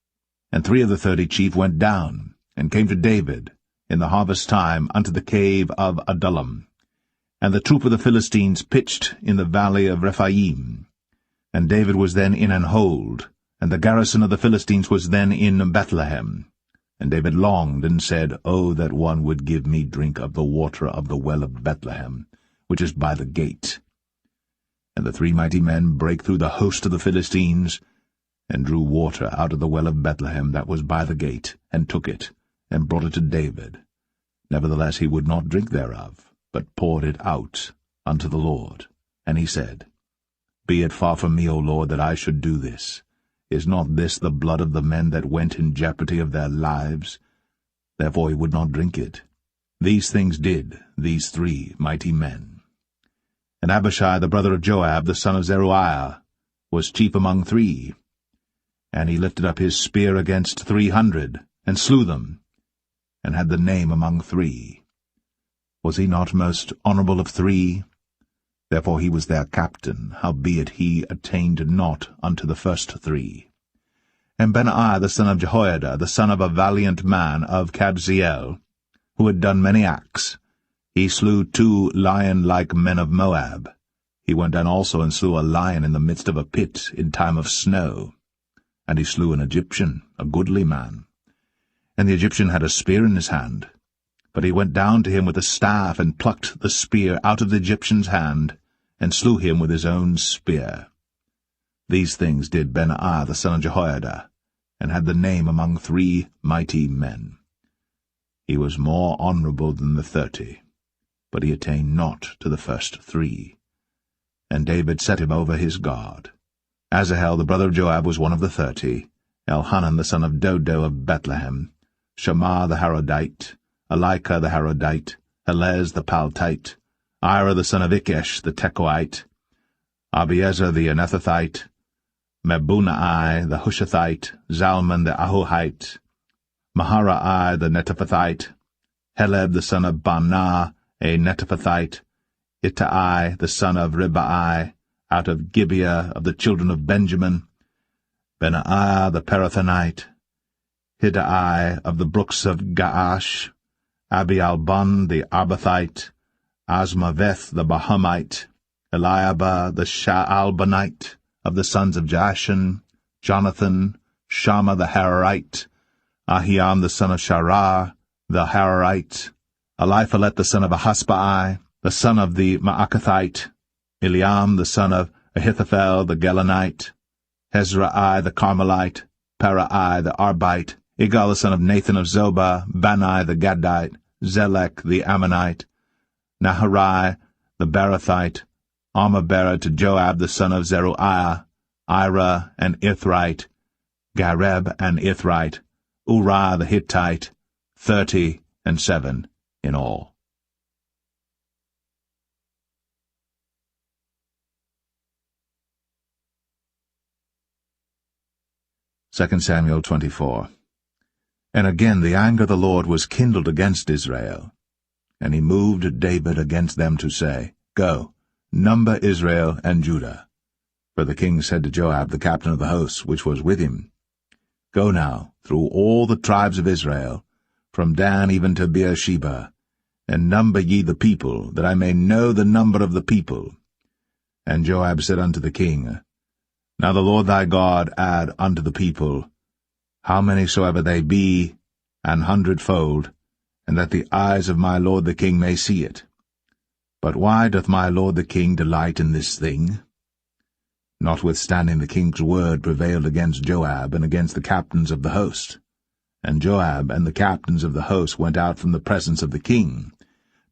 And 3 of the 30 chief went down, and came to David, in the harvest time, unto the cave of Adullam. And the troop of the Philistines pitched in the valley of Rephaim. And David was then in an hold, and the garrison of the Philistines was then in Bethlehem. And David longed, and said, O that one would give me drink of the water of the well of Bethlehem, which is by the gate. And the 3 mighty men brake through the host of the Philistines, and drew water out of the well of Bethlehem that was by the gate, and took it, and brought it to David. Nevertheless he would not drink thereof, but poured it out unto the Lord. And he said, Be it far from me, O Lord, that I should do this. Is not this the blood of the men that went in jeopardy of their lives? Therefore he would not drink it. These things did these 3 mighty men. And Abishai the brother of Joab, the son of Zeruiah, was chief among 3. And he lifted up his spear against 300, and slew them, and had the name among 3. Was he not most honorable of 3? Therefore he was their captain, howbeit he attained not unto the first 3. And Benaiah the son of Jehoiada, the son of a valiant man of Kabzeel, who had done many acts, he slew 2 lion-like men of Moab. He went down also and slew a lion in the midst of a pit in time of snow. And he slew an Egyptian, a goodly man. And the Egyptian had a spear in his hand. But he went down to him with a staff, and plucked the spear out of the Egyptian's hand, and slew him with his own spear. These things did Benaiah the son of Jehoiada, and had the name among 3 mighty men. He was more honorable than the 30, but he attained not to the first 3. And David set him over his guard. Asahel the brother of Joab was one of the 30, Elhanan the son of Dodo of Bethlehem, Shammah the Harodite, Elika the Harodite, Helez the Paltite, Ira the son of Ikesh the Tekoite, Abiezer the Anethathite, Mebunai the Hushathite, Zalman the Ahohite, Maharai the Netophathite, Heleb the son of Baanah a Netophathite, Ittai the son of Ribai, out of Gibeah of the children of Benjamin, Benaiah the Parathonite, Hiddai of the brooks of Gaash, Abialbon the Arbathite, Asmaveth the Bahamite, Eliabah the Shaalbanite, of the sons of Jashan, Jonathan, Shammah the Hararite, Ahiam the son of Sharar, the Hararite, Eliphalet the son of Ahasbai, the son of the Maacathite, Eliam the son of Ahithophel the Gelonite, Hezrai the Carmelite, Parai the Arbite, Igal the son of Nathan of Zobah, Bani the Gadite, Zelek the Ammonite, Naharai the Barathite, armor-bearer to Joab the son of Zeruiah, Ira an Ithrite, Gareb an Ithrite, Uriah the Hittite, 37 in all. Second Samuel 24. And again the anger of the Lord was kindled against Israel. And he moved David against them to say, Go, number Israel and Judah. For the king said to Joab, the captain of the host, which was with him, Go now through all the tribes of Israel, from Dan even to Beersheba, and number ye the people, that I may know the number of the people. And Joab said unto the king, Now the Lord thy God add unto the people, how many soever they be, 100-fold, and that the eyes of my lord the king may see it. But why doth my lord the king delight in this thing? Notwithstanding the king's word prevailed against Joab and against the captains of the host. And Joab and the captains of the host went out from the presence of the king,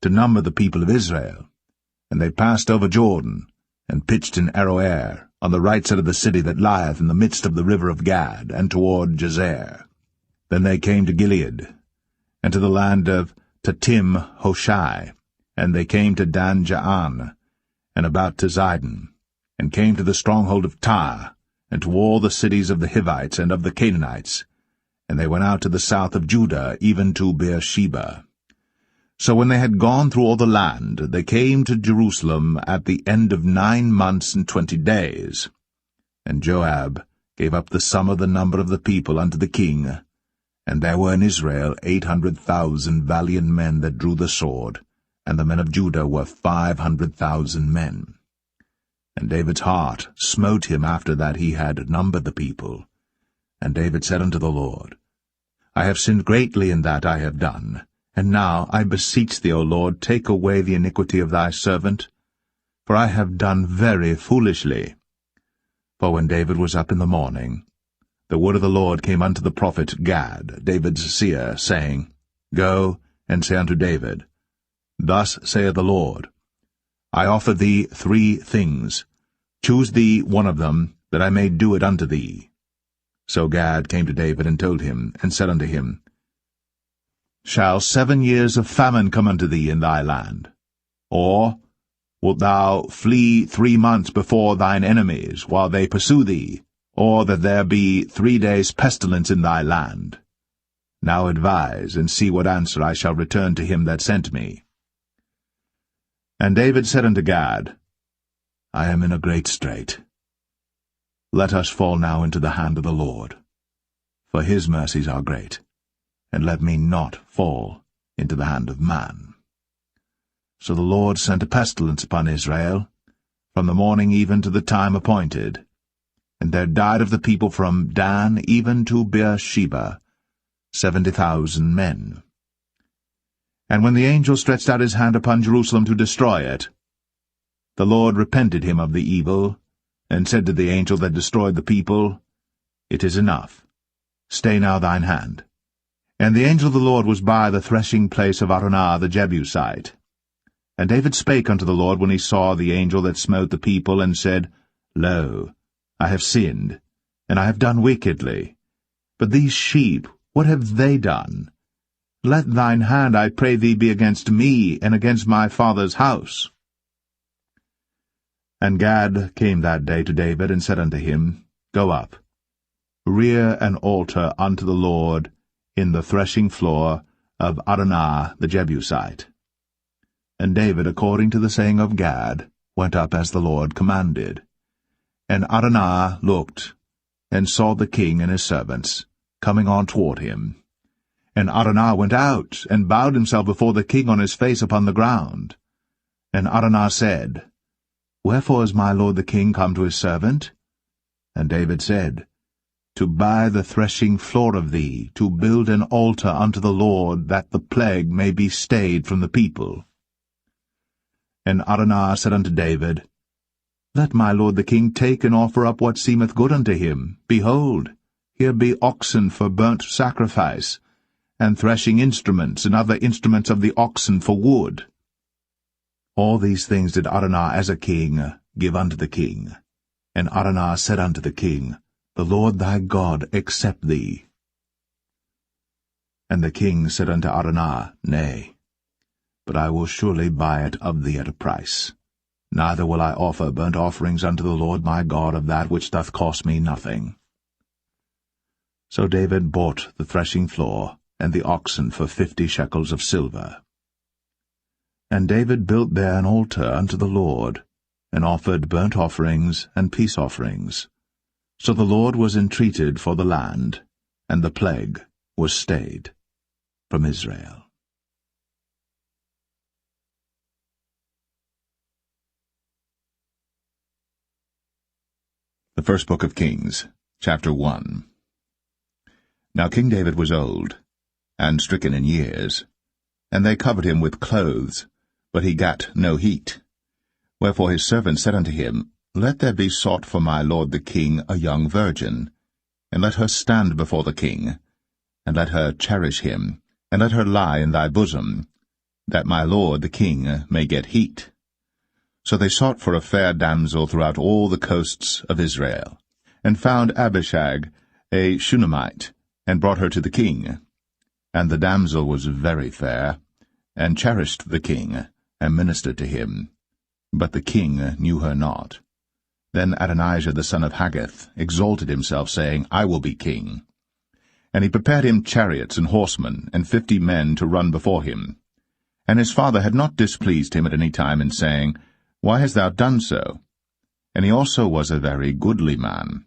to number the people of Israel. And they passed over Jordan, and pitched in Aroer, on the right side of the city that lieth in the midst of the river of Gad, and toward Jazer. Then they came to Gilead, and to the land of Tatim Hoshai, and they came to Dan Jaan, and about to Zidon, and came to the stronghold of Tyre, and to all the cities of the Hivites and of the Canaanites, and they went out to the south of Judah, even to Beersheba. So when they had gone through all the land, they came to Jerusalem at the end of 9 months and 20 days. And Joab gave up the sum of the number of the people unto the king, and there were in Israel 800,000 valiant men that drew the sword, and the men of Judah were 500,000 men. And David's heart smote him after that he had numbered the people. And David said unto the Lord, I have sinned greatly in that I have done. And now, I beseech thee, O Lord, take away the iniquity of thy servant, for I have done very foolishly. For when David was up in the morning, the word of the Lord came unto the prophet Gad, David's seer, saying, Go and say unto David, Thus saith the Lord, I offer thee 3 things. Choose thee one of them, that I may do it unto thee. So Gad came to David and told him, and said unto him, Shall 7 years of famine come unto thee in thy land? Or wilt thou flee 3 months before thine enemies, while they pursue thee? Or that there be 3 days' pestilence in thy land? Now advise, and see what answer I shall return to him that sent me. And David said unto Gad, I am in a great strait. Let us fall now into the hand of the Lord, for his mercies are great, and let me not fall into the hand of man. So the Lord sent a pestilence upon Israel, from the morning even to the time appointed. And there died of the people from Dan even to Beersheba 70,000 men. And when the angel stretched out his hand upon Jerusalem to destroy it, the Lord repented him of the evil, and said to the angel that destroyed the people, It is enough. Stay now thine hand. And the angel of the Lord was by the threshing place of Araunah the Jebusite. And David spake unto the Lord when he saw the angel that smote the people, and said, Lo, I have sinned, and I have done wickedly. But these sheep, what have they done? Let thine hand, I pray thee, be against me, and against my father's house. And Gad came that day to David, and said unto him, Go up, rear an altar unto the Lord in the threshing floor of Araunah the Jebusite. And David, according to the saying of Gad, went up as the Lord commanded. And Araunah looked, and saw the king and his servants coming on toward him. And Araunah went out, and bowed himself before the king on his face upon the ground. And Araunah said, Wherefore is my lord the king come to his servant? And David said, To buy the threshing floor of thee, to build an altar unto the Lord, that the plague may be stayed from the people. And Araunah said unto David, Let my lord the king take and offer up what seemeth good unto him. Behold, here be oxen for burnt sacrifice, and threshing instruments, and other instruments of the oxen for wood. All these things did Araunah as a king give unto the king. And Araunah said unto the king, The Lord thy God accept thee. And the king said unto Araunah, Nay, but I will surely buy it of thee at a price. Neither will I offer burnt offerings unto the Lord my God of that which doth cost me nothing. So David bought the threshing floor and the oxen for 50 shekels of silver. And David built there an altar unto the Lord, and offered burnt offerings and peace offerings. So the Lord was entreated for the land, and the plague was stayed from Israel. The First Book of Kings, chapter 1. Now King David was old, and stricken in years, and they covered him with clothes, but he gat no heat. Wherefore his servants said unto him, Let there be sought for my lord the king a young virgin, and let her stand before the king, and let her cherish him, and let her lie in thy bosom, that my lord the king may get heat. So they sought for a fair damsel throughout all the coasts of Israel, and found Abishag, a Shunammite, and brought her to the king. And the damsel was very fair, and cherished the king, and ministered to him. But the king knew her not. Then Adonijah the son of Haggith exalted himself, saying, I will be king. And he prepared him chariots and horsemen, and 50 men to run before him. And his father had not displeased him at any time in saying, Why hast thou done so? And he also was a very goodly man.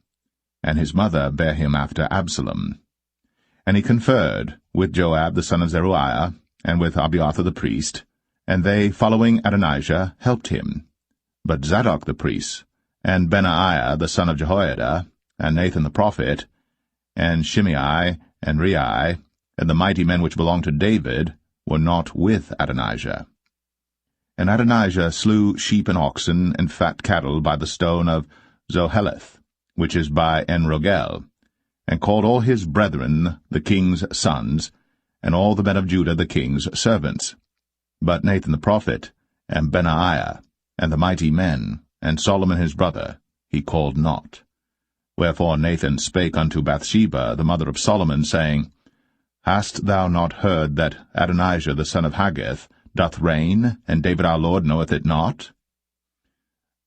And his mother bare him after Absalom. And he conferred with Joab the son of Zeruiah, and with Abiathar the priest, and they, following Adonijah, helped him. But Zadok the priest, and Benaiah the son of Jehoiada, and Nathan the prophet, and Shimei, and Rei, and the mighty men which belonged to David, were not with Adonijah. And Adonijah slew sheep and oxen and fat cattle by the stone of Zoheleth, which is by En-Rogel, and called all his brethren the king's sons, and all the men of Judah the king's servants. But Nathan the prophet, and Benaiah, and the mighty men, and Solomon his brother, he called not. Wherefore Nathan spake unto Bathsheba, the mother of Solomon, saying, Hast thou not heard that Adonijah the son of Haggith doth reign, and David our Lord knoweth it not?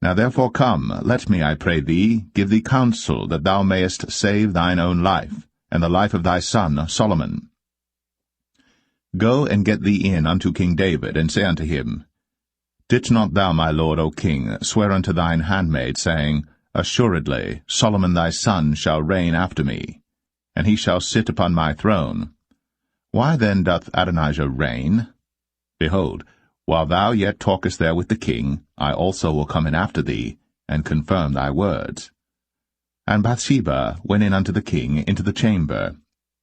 Now therefore come, let me, I pray thee, give thee counsel, that thou mayest save thine own life, and the life of thy son Solomon. Go and get thee in unto King David, and say unto him, Didst not thou, my lord, O king, swear unto thine handmaid, saying, Assuredly Solomon thy son shall reign after me, and he shall sit upon my throne. Why then doth Adonijah reign? Behold, while thou yet talkest there with the king, I also will come in after thee, and confirm thy words. And Bathsheba went in unto the king into the chamber,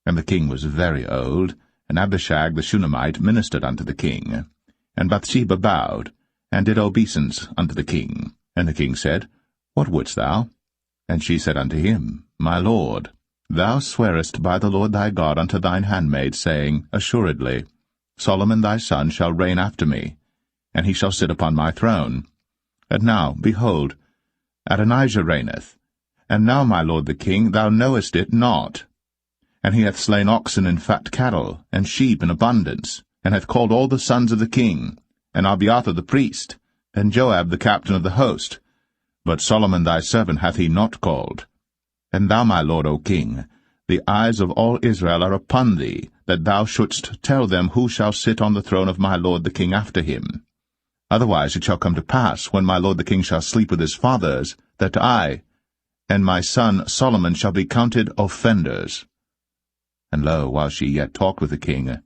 and the king was very old, and Abishag the Shunammite ministered unto the king. And Bathsheba bowed, and did obeisance unto the king. And the king said, What wouldst thou? And she said unto him, My lord, thou swearest by the Lord thy God unto thine handmaid, saying, Assuredly Solomon thy son shall reign after me, and he shall sit upon my throne. And now, behold, Adonijah reigneth, and now, my lord the king, thou knowest it not. And he hath slain oxen and fat cattle, and sheep in abundance, and hath called all the sons of the king, and Abiathar the priest, and Joab the captain of the host. But Solomon thy servant hath he not called. And thou, my lord, O king, the eyes of all Israel are upon thee, that thou shouldst tell them who shall sit on the throne of my lord the king after him. Otherwise it shall come to pass, when my lord the king shall sleep with his fathers, that I and my son Solomon shall be counted offenders. And lo, while she yet talked with the king,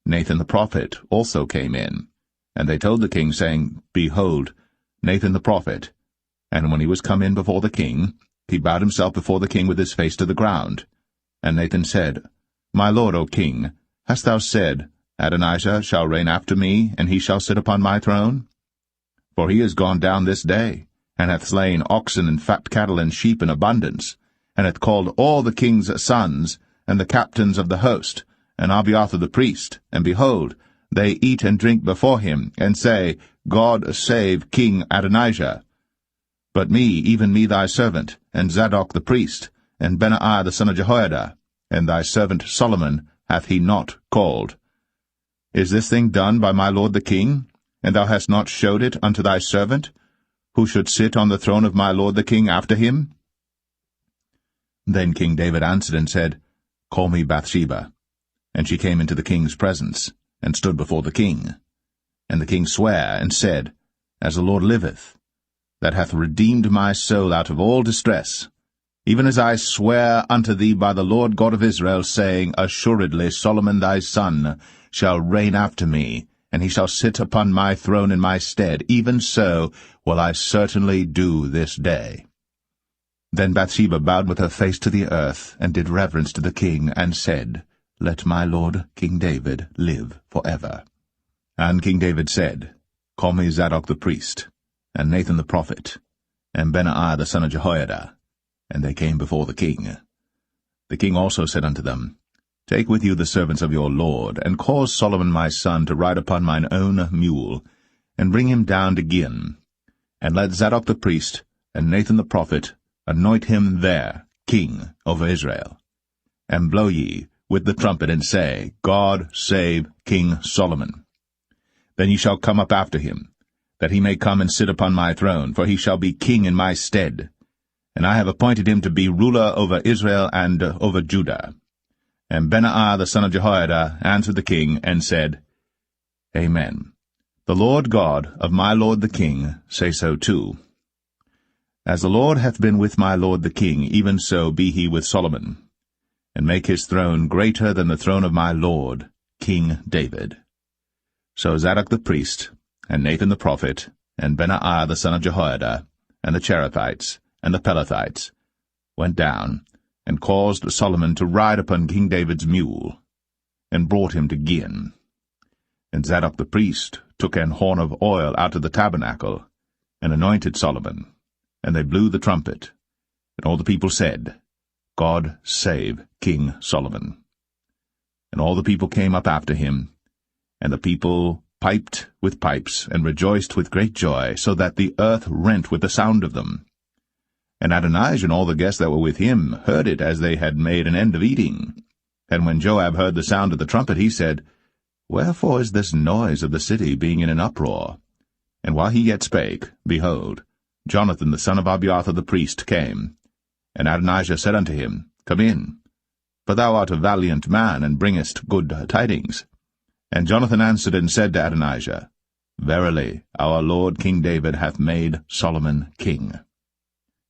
Nathan the prophet also came in. And they told the king, saying, Behold, Nathan the prophet. And when he was come in before the king, he bowed himself before the king with his face to the ground. And Nathan said, My lord, O king, hast thou said, Adonijah shall reign after me, and he shall sit upon my throne? For he is gone down this day, and hath slain oxen and fat cattle and sheep in abundance, and hath called all the king's sons, and the captains of the host, and Abiathar the priest, and behold, they eat and drink before him, and say, God save King Adonijah. but me, even me thy servant, and Zadok the priest, and Benaiah the son of Jehoiada, and thy servant Solomon hath he not called. Is this thing done by my lord the king, and thou hast not showed it unto thy servant, who should sit on the throne of my lord the king after him? Then King David answered and said, Call me Bathsheba. And she came into the king's presence, and stood before the king. And the king sware, and said, As the Lord liveth, that hath redeemed my soul out of all distress, even as I swear unto thee by the Lord God of Israel, saying, Assuredly Solomon thy son shall reign after me, and he shall sit upon my throne in my stead, even so will I certainly do this day. Then Bathsheba bowed with her face to the earth, and did reverence to the king, and said, Let my lord King David live for ever. And King David said, Call me Zadok the priest, and Nathan the prophet, and Benaiah the son of Jehoiada. And they came before the king. The king also said unto them, Take with you the servants of your lord, and cause Solomon my son to ride upon mine own mule, and bring him down to Gihon. And let Zadok the priest, and Nathan the prophet, anoint him there king over Israel. And blow ye with the trumpet, and say, God save King Solomon. Then ye shall come up after him, that he may come and sit upon my throne, for he shall be king in my stead. And I have appointed him to be ruler over Israel and over Judah. And Benaiah the son of Jehoiada answered the king, and said, Amen. The Lord God of my lord the king say so too. As the Lord hath been with my lord the king, even so be he with Solomon, and make his throne greater than the throne of my lord, King David. So Zadok the priest, and Nathan the prophet, and Benaiah the son of Jehoiada, and the Cherethites, and the Pelethites, went down, and caused Solomon to ride upon King David's mule, and brought him to Gihon. And Zadok the priest took an horn of oil out of the tabernacle, and anointed Solomon, and they blew the trumpet. And all the people said, God save King Solomon. And all the people came up after him, and the people piped with pipes, and rejoiced with great joy, so that the earth rent with the sound of them. And Adonijah and all the guests that were with him heard it as they had made an end of eating. And when Joab heard the sound of the trumpet, he said, Wherefore is this noise of the city being in an uproar? And while he yet spake, behold, Jonathan the son of Abiathar the priest came. And Adonijah said unto him, Come in, for thou art a valiant man, and bringest good tidings. And Jonathan answered and said to Adonijah, Verily, our lord King David hath made Solomon king.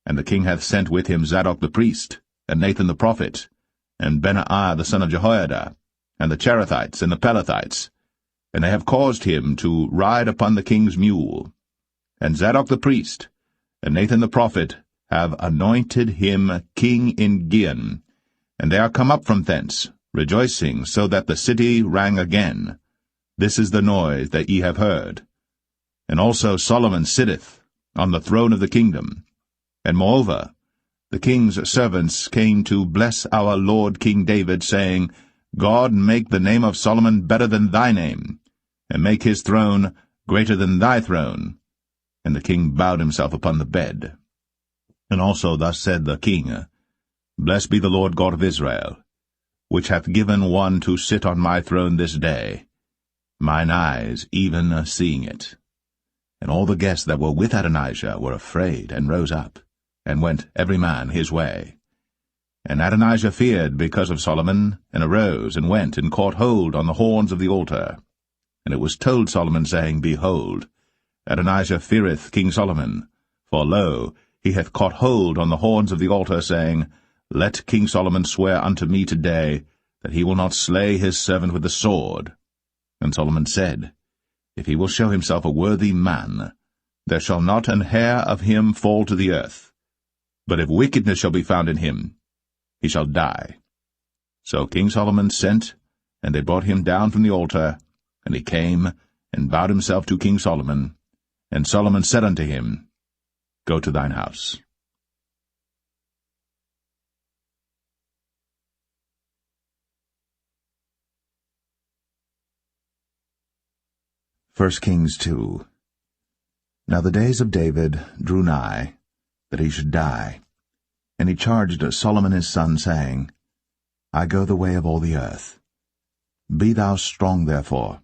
And the king hath sent with him Zadok the priest, and Nathan the prophet, and Benaiah the son of Jehoiada, and the Cherethites and the Pelethites, and they have caused him to ride upon the king's mule. And Zadok the priest, and Nathan the prophet, have anointed him king in Gihon, and they are come up from thence, rejoicing, so that the city rang again. This is the noise that ye have heard. And also Solomon sitteth on the throne of the kingdom. And moreover, the king's servants came to bless our lord King David, saying, God make the name of Solomon better than thy name, and make his throne greater than thy throne. And the king bowed himself upon the bed. And also thus said the king, Blessed be the Lord God of Israel, which hath given one to sit on my throne this day, mine eyes even seeing it. And all the guests that were with Adonijah were afraid, and rose up, and went every man his way. And Adonijah feared because of Solomon, and arose, and went, and caught hold on the horns of the altar. And it was told Solomon, saying, Behold, Adonijah feareth King Solomon, for lo, he hath caught hold on the horns of the altar, saying, Let King Solomon swear unto me today, that he will not slay his servant with the sword. And Solomon said, If he will show himself a worthy man, there shall not an hair of him fall to the earth. But if wickedness shall be found in him, he shall die. So King Solomon sent, and they brought him down from the altar, and he came, and bowed himself to King Solomon. And Solomon said unto him, Go to thine house. 1 Kings 2. Now the days of David drew nigh, that he should die. And he charged Solomon his son, saying, I go the way of all the earth. Be thou strong therefore,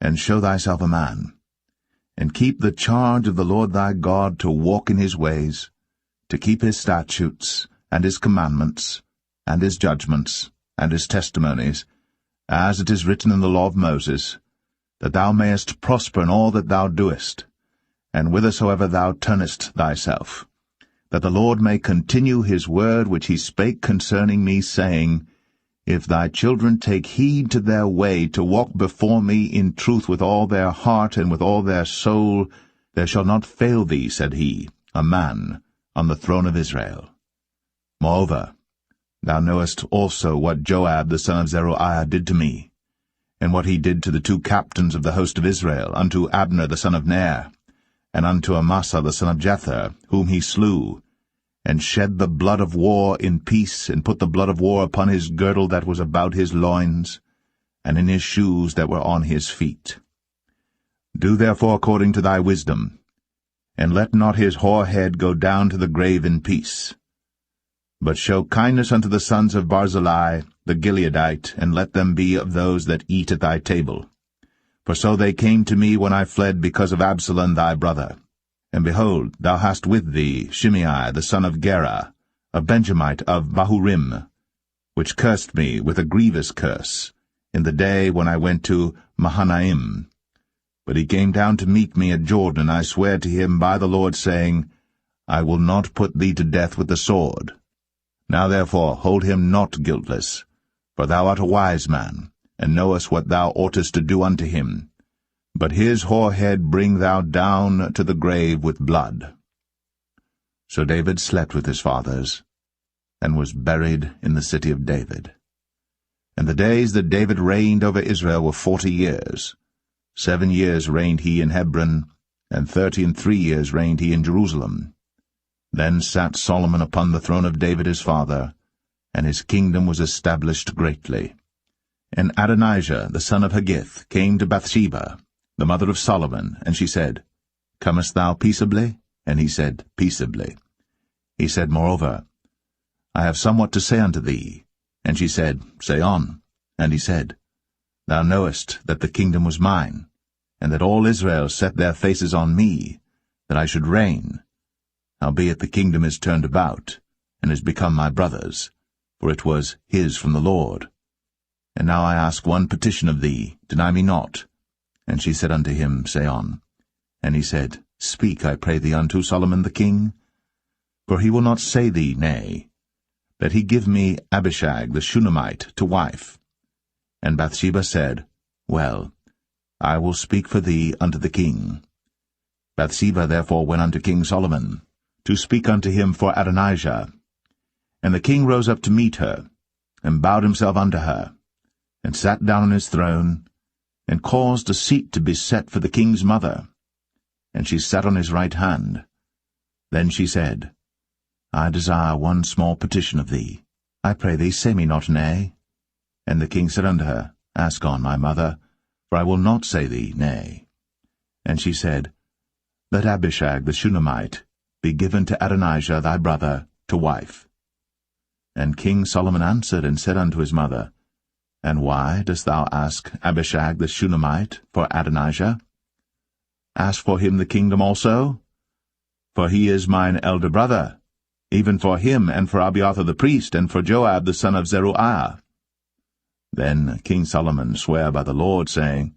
and show thyself a man, and keep the charge of the Lord thy God, to walk in his ways, to keep his statutes, and his commandments, and his judgments, and his testimonies, as it is written in the law of Moses, that thou mayest prosper in all that thou doest, and whithersoever thou turnest thyself, that the Lord may continue his word which he spake concerning me, saying, If thy children take heed to their way, to walk before me in truth with all their heart and with all their soul, there shall not fail thee, said he, a man on the throne of Israel. Moreover, thou knowest also what Joab the son of Zeruiah did to me, and what he did to the two captains of the host of Israel, unto Abner the son of Ner, and unto Amasa the son of Jether, whom he slew, and shed the blood of war in peace, and put the blood of war upon his girdle that was about his loins, and in his shoes that were on his feet. Do therefore according to thy wisdom, and let not his hoar head go down to the grave in peace. But show kindness unto the sons of Barzillai the Gileadite, and let them be of those that eat at thy table. For so they came to me when I fled because of Absalom thy brother. And behold, thou hast with thee Shimei the son of Gera, a Benjamite of Bahurim, which cursed me with a grievous curse, in the day when I went to Mahanaim. But he came down to meet me at Jordan, and I sware to him by the Lord, saying, I will not put thee to death with the sword. Now therefore hold him not guiltless, for thou art a wise man, and knowest what thou oughtest to do unto him. But his hoar head bring thou down to the grave with blood. So David slept with his fathers, and was buried in the city of David. And the days that David reigned over Israel were 40 years. 7 years reigned he in Hebron, and 33 years reigned he in Jerusalem. Then sat Solomon upon the throne of David his father, and his kingdom was established greatly. And Adonijah the son of Haggith came to Bathsheba, the mother of Solomon, and she said, Comest thou peaceably? And he said, Peaceably. He said, Moreover, I have somewhat to say unto thee. And she said, Say on. And he said, Thou knowest that the kingdom was mine, and that all Israel set their faces on me, that I should reign. Howbeit the kingdom is turned about, and is become my brother's, for it was his from the Lord. And now I ask one petition of thee, deny me not. And she said unto him, Say on. And he said, Speak, I pray thee, unto Solomon the king. For he will not say thee nay, that he give me Abishag the Shunammite to wife. And Bathsheba said, Well, I will speak for thee unto the king. Bathsheba therefore went unto King Solomon, to speak unto him for Adonijah. And the king rose up to meet her, and bowed himself unto her, and sat down on his throne, and caused a seat to be set for the king's mother. And she sat on his right hand. Then she said, I desire one small petition of thee. I pray thee, say me not nay. And the king said unto her, Ask on, my mother, for I will not say thee nay. And she said, Let Abishag the Shunammite be given to Adonijah thy brother to wife. And King Solomon answered and said unto his mother, And why dost thou ask Abishag the Shunammite for Adonijah? Ask for him the kingdom also? For he is mine elder brother, even for him, and for Abiathar the priest, and for Joab the son of Zeruiah. Then King Solomon sware by the Lord, saying,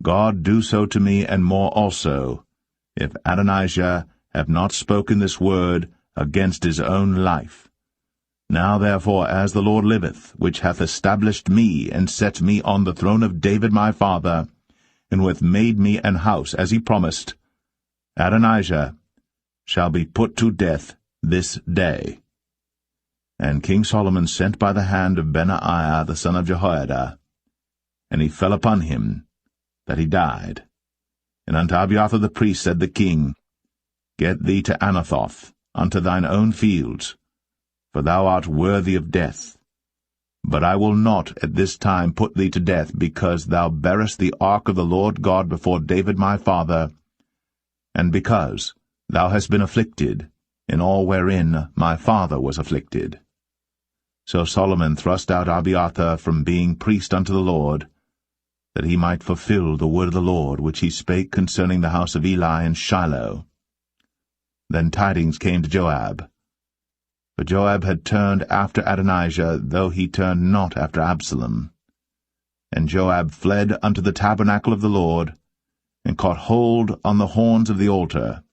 God do so to me, and more also, if Adonijah have not spoken this word against his own life. Now therefore, as the Lord liveth, which hath established me, and set me on the throne of David my father, and who hath made me an house, as he promised, Adonijah shall be put to death this day. And King Solomon sent by the hand of Benaiah the son of Jehoiada, and he fell upon him, that he died. And unto Abiathar the priest said the king, Get thee to Anathoth, unto thine own fields, for thou art worthy of death. But I will not at this time put thee to death, because thou bearest the ark of the Lord God before David my father, and because thou hast been afflicted, in all wherein my father was afflicted. So Solomon thrust out Abiathar from being priest unto the Lord, that he might fulfill the word of the Lord which he spake concerning the house of Eli in Shiloh. Then tidings came to Joab. For Joab had turned after Adonijah, though he turned not after Absalom. And Joab fled unto the tabernacle of the Lord, and caught hold on the horns of the altar.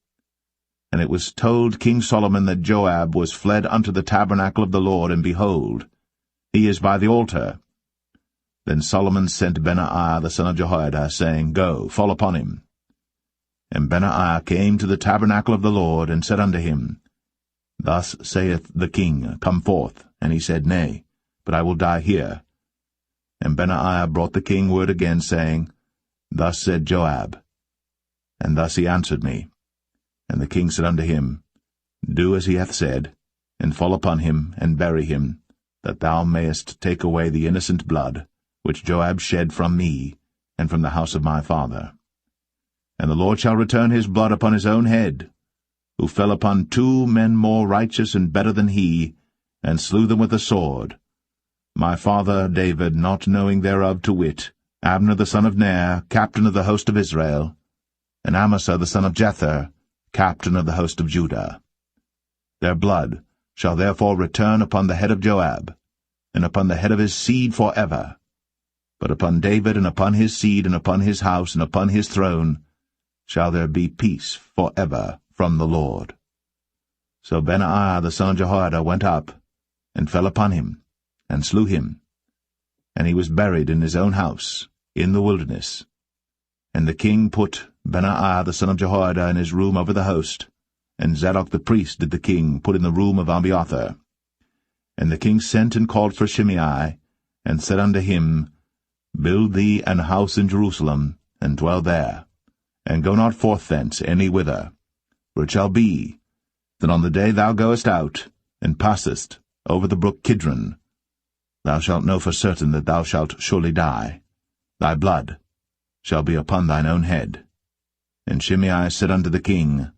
And it was told King Solomon that Joab was fled unto the tabernacle of the Lord, and behold, he is by the altar. Then Solomon sent Benaiah the son of Jehoiada, saying, Go, fall upon him. And Benaiah came to the tabernacle of the Lord, and said unto him, Thus saith the king, Come forth. And he said, Nay, but I will die here. And Benaiah brought the king word again, saying, Thus said Joab. And thus he answered me. And the king said unto him, Do as he hath said, and fall upon him, and bury him, that thou mayest take away the innocent blood, which Joab shed from me, and from the house of my father. And the Lord shall return his blood upon his own head, who fell upon 2 men more righteous and better than he, and slew them with the sword. My father David, not knowing thereof, to wit, Abner the son of Ner, captain of the host of Israel, and Amasa the son of Jether, captain of the host of Judah. Their blood shall therefore return upon the head of Joab, and upon the head of his seed for ever. But upon David, and upon his seed, and upon his house, and upon his throne, shall there be peace for ever from the Lord. So Benaiah the son of Jehoiada went up, and fell upon him, and slew him. And he was buried in his own house, in the wilderness. And the king put Benaiah the son of Jehoiada in his room over the host, and Zadok the priest did the king put in the room of Abiathar. And the king sent and called for Shimei, and said unto him, Build thee an house in Jerusalem, and dwell there, and go not forth thence any whither. For it shall be, that on the day thou goest out, and passest over the brook Kidron, thou shalt know for certain that thou shalt surely die. Thy blood shall be upon thine own head. And Shimei said unto the king,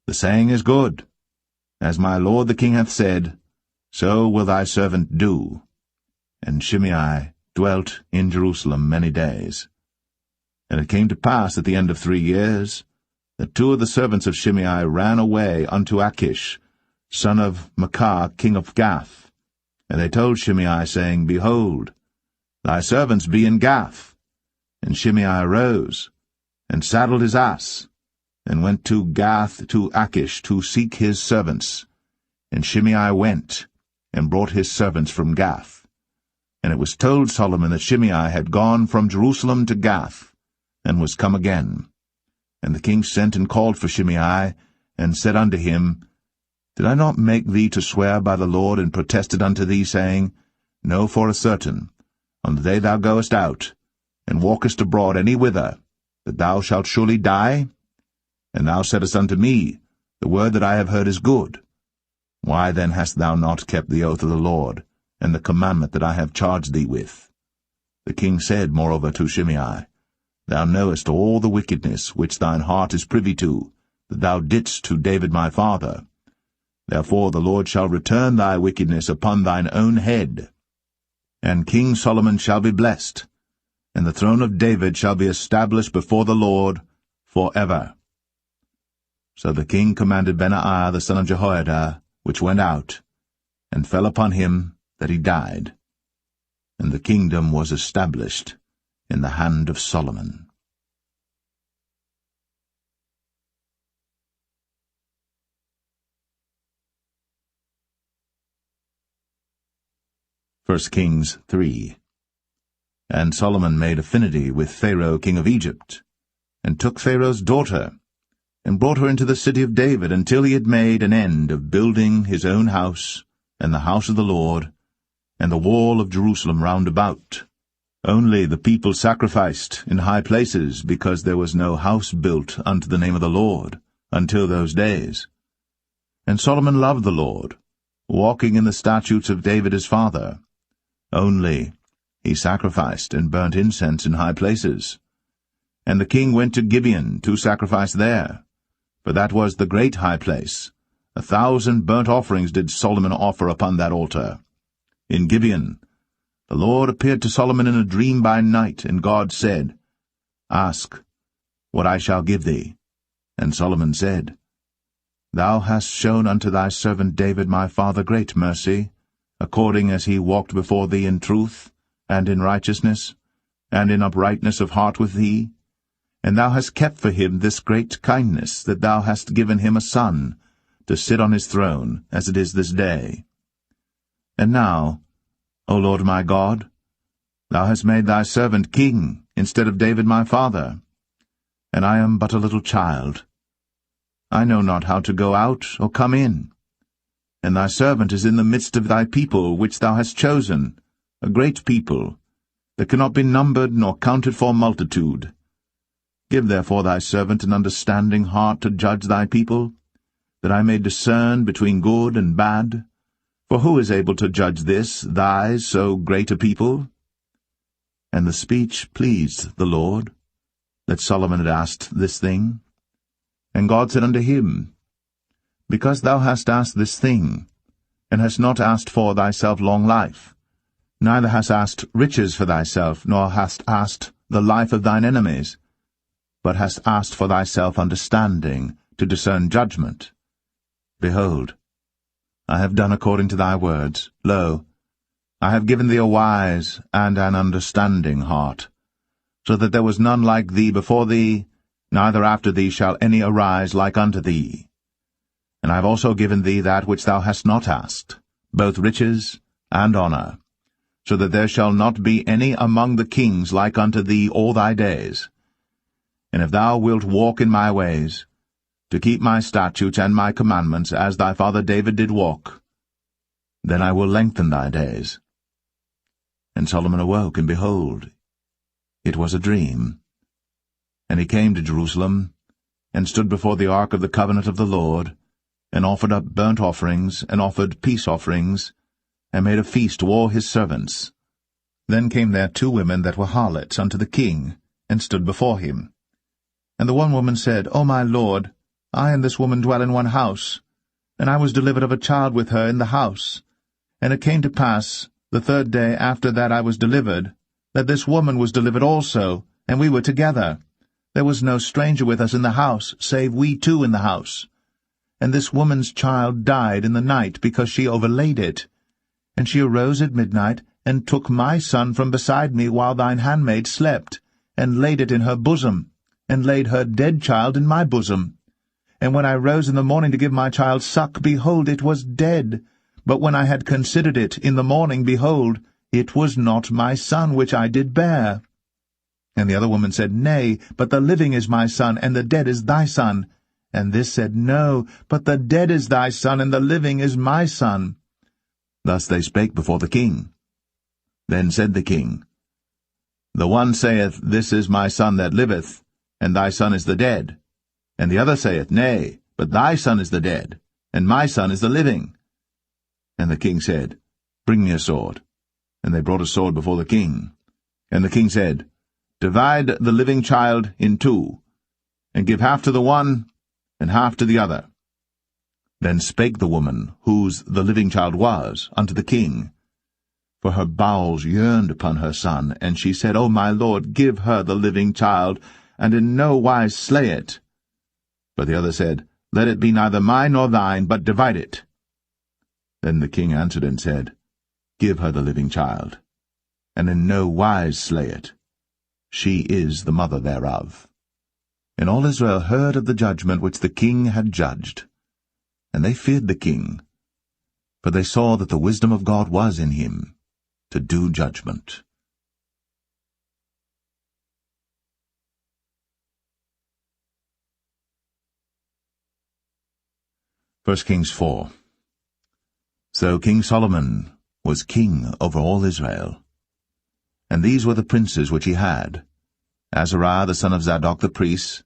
The saying is good. As my lord the king hath said, so will thy servant do. And Shimei dwelt in Jerusalem many days. And it came to pass at the end of 3 years, that 2 of the servants of Shimei ran away unto Achish, son of Maachah, king of Gath. And they told Shimei, saying, Behold, thy servants be in Gath. And Shimei arose, and saddled his ass, and went to Gath to Achish to seek his servants. And Shimei went, and brought his servants from Gath. And it was told Solomon that Shimei had gone from Jerusalem to Gath, and was come again. And the king sent and called for Shimei, and said unto him, Did I not make thee to swear by the Lord, and protested unto thee, saying, Know for a certain, on the day thou goest out, and walkest abroad any whither, that thou shalt surely die? And thou saidst unto me, The word that I have heard is good. Why then hast thou not kept the oath of the Lord, and the commandment that I have charged thee with? The king said moreover to Shimei, Thou knowest all the wickedness which thine heart is privy to, that thou didst to David my father. Therefore the Lord shall return thy wickedness upon thine own head. And King Solomon shall be blessed, and the throne of David shall be established before the Lord for ever. So the king commanded Benaiah the son of Jehoiada, which went out, and fell upon him that he died. And the kingdom was established in the hand of Solomon. 1 Kings 3. And Solomon made affinity with Pharaoh king of Egypt, and took Pharaoh's daughter, and brought her into the city of David, until he had made an end of building his own house, and the house of the Lord, and the wall of Jerusalem round about. Only the people sacrificed in high places, because there was no house built unto the name of the Lord, until those days. And Solomon loved the Lord, walking in the statutes of David his father. Only he sacrificed and burnt incense in high places. And the king went to Gibeon to sacrifice there, for that was the great high place, 1,000 burnt offerings did Solomon offer upon that altar. In Gibeon, the Lord appeared to Solomon in a dream by night, and God said, Ask what I shall give thee. And Solomon said, Thou hast shown unto thy servant David my father great mercy, according as he walked before thee in truth, and in righteousness, and in uprightness of heart with thee. And thou hast kept for him this great kindness, that thou hast given him a son, to sit on his throne, as it is this day. And now, O Lord my God, thou hast made thy servant king, instead of David my father. And I am but a little child. I know not how to go out or come in. And thy servant is in the midst of thy people, which thou hast chosen, a great people, that cannot be numbered nor counted for multitude. Give therefore thy servant an understanding heart to judge thy people, that I may discern between good and bad. For who is able to judge this, thy so great a people? And the speech pleased the Lord, that Solomon had asked this thing. And God said unto him, Because thou hast asked this thing, and hast not asked for thyself long life, neither hast asked riches for thyself, nor hast asked the life of thine enemies, but hast asked for thyself understanding, to discern judgment. Behold, I have done according to thy words. Lo, I have given thee a wise and an understanding heart, so that there was none like thee before thee, neither after thee shall any arise like unto thee. And I have also given thee that which thou hast not asked, both riches and honour, so that there shall not be any among the kings like unto thee all thy days. And if thou wilt walk in my ways, to keep my statutes and my commandments, as thy father David did walk, then I will lengthen thy days. And Solomon awoke, and behold, it was a dream. And he came to Jerusalem, and stood before the ark of the covenant of the Lord, and offered up burnt offerings, and offered peace offerings, and made a feast to all his servants. Then came there 2 women that were harlots unto the king, and stood before him. And the one woman said, O my lord, I and this woman dwell in one house, and I was delivered of a child with her in the house. And it came to pass, the 3rd day after that I was delivered, that this woman was delivered also, and we were together. There was no stranger with us in the house, save we 2 in the house. And this woman's child died in the night, because she overlaid it. And she arose at midnight, and took my son from beside me while thine handmaid slept, and laid it in her bosom, and laid her dead child in my bosom. And when I rose in the morning to give my child suck, behold, it was dead. But when I had considered it in the morning, behold, it was not my son which I did bear. And the other woman said, Nay, but the living is my son, and the dead is thy son. And this said, No, but the dead is thy son, and the living is my son. Thus they spake before the king. Then said the king, The one saith, This is my son that liveth, and thy son is the dead. And the other saith, Nay, but thy son is the dead, and my son is the living. And the king said, Bring me a sword. And they brought a sword before the king. And the king said, Divide the living child in 2, and give half to the one, and half to the other. Then spake the woman, whose the living child was, unto the king. For her bowels yearned upon her son, and she said, O my lord, give her the living child, and in no wise slay it. But the other said, Let it be neither mine nor thine, but divide it. Then the king answered and said, Give her the living child, and in no wise slay it. She is the mother thereof. And all Israel heard of the judgment which the king had judged. And they feared the king, for they saw that the wisdom of God was in him, to do judgment. 1 Kings 4. So King Solomon was king over all Israel. And these were the princes which he had: Azariah the son of Zadok the priest,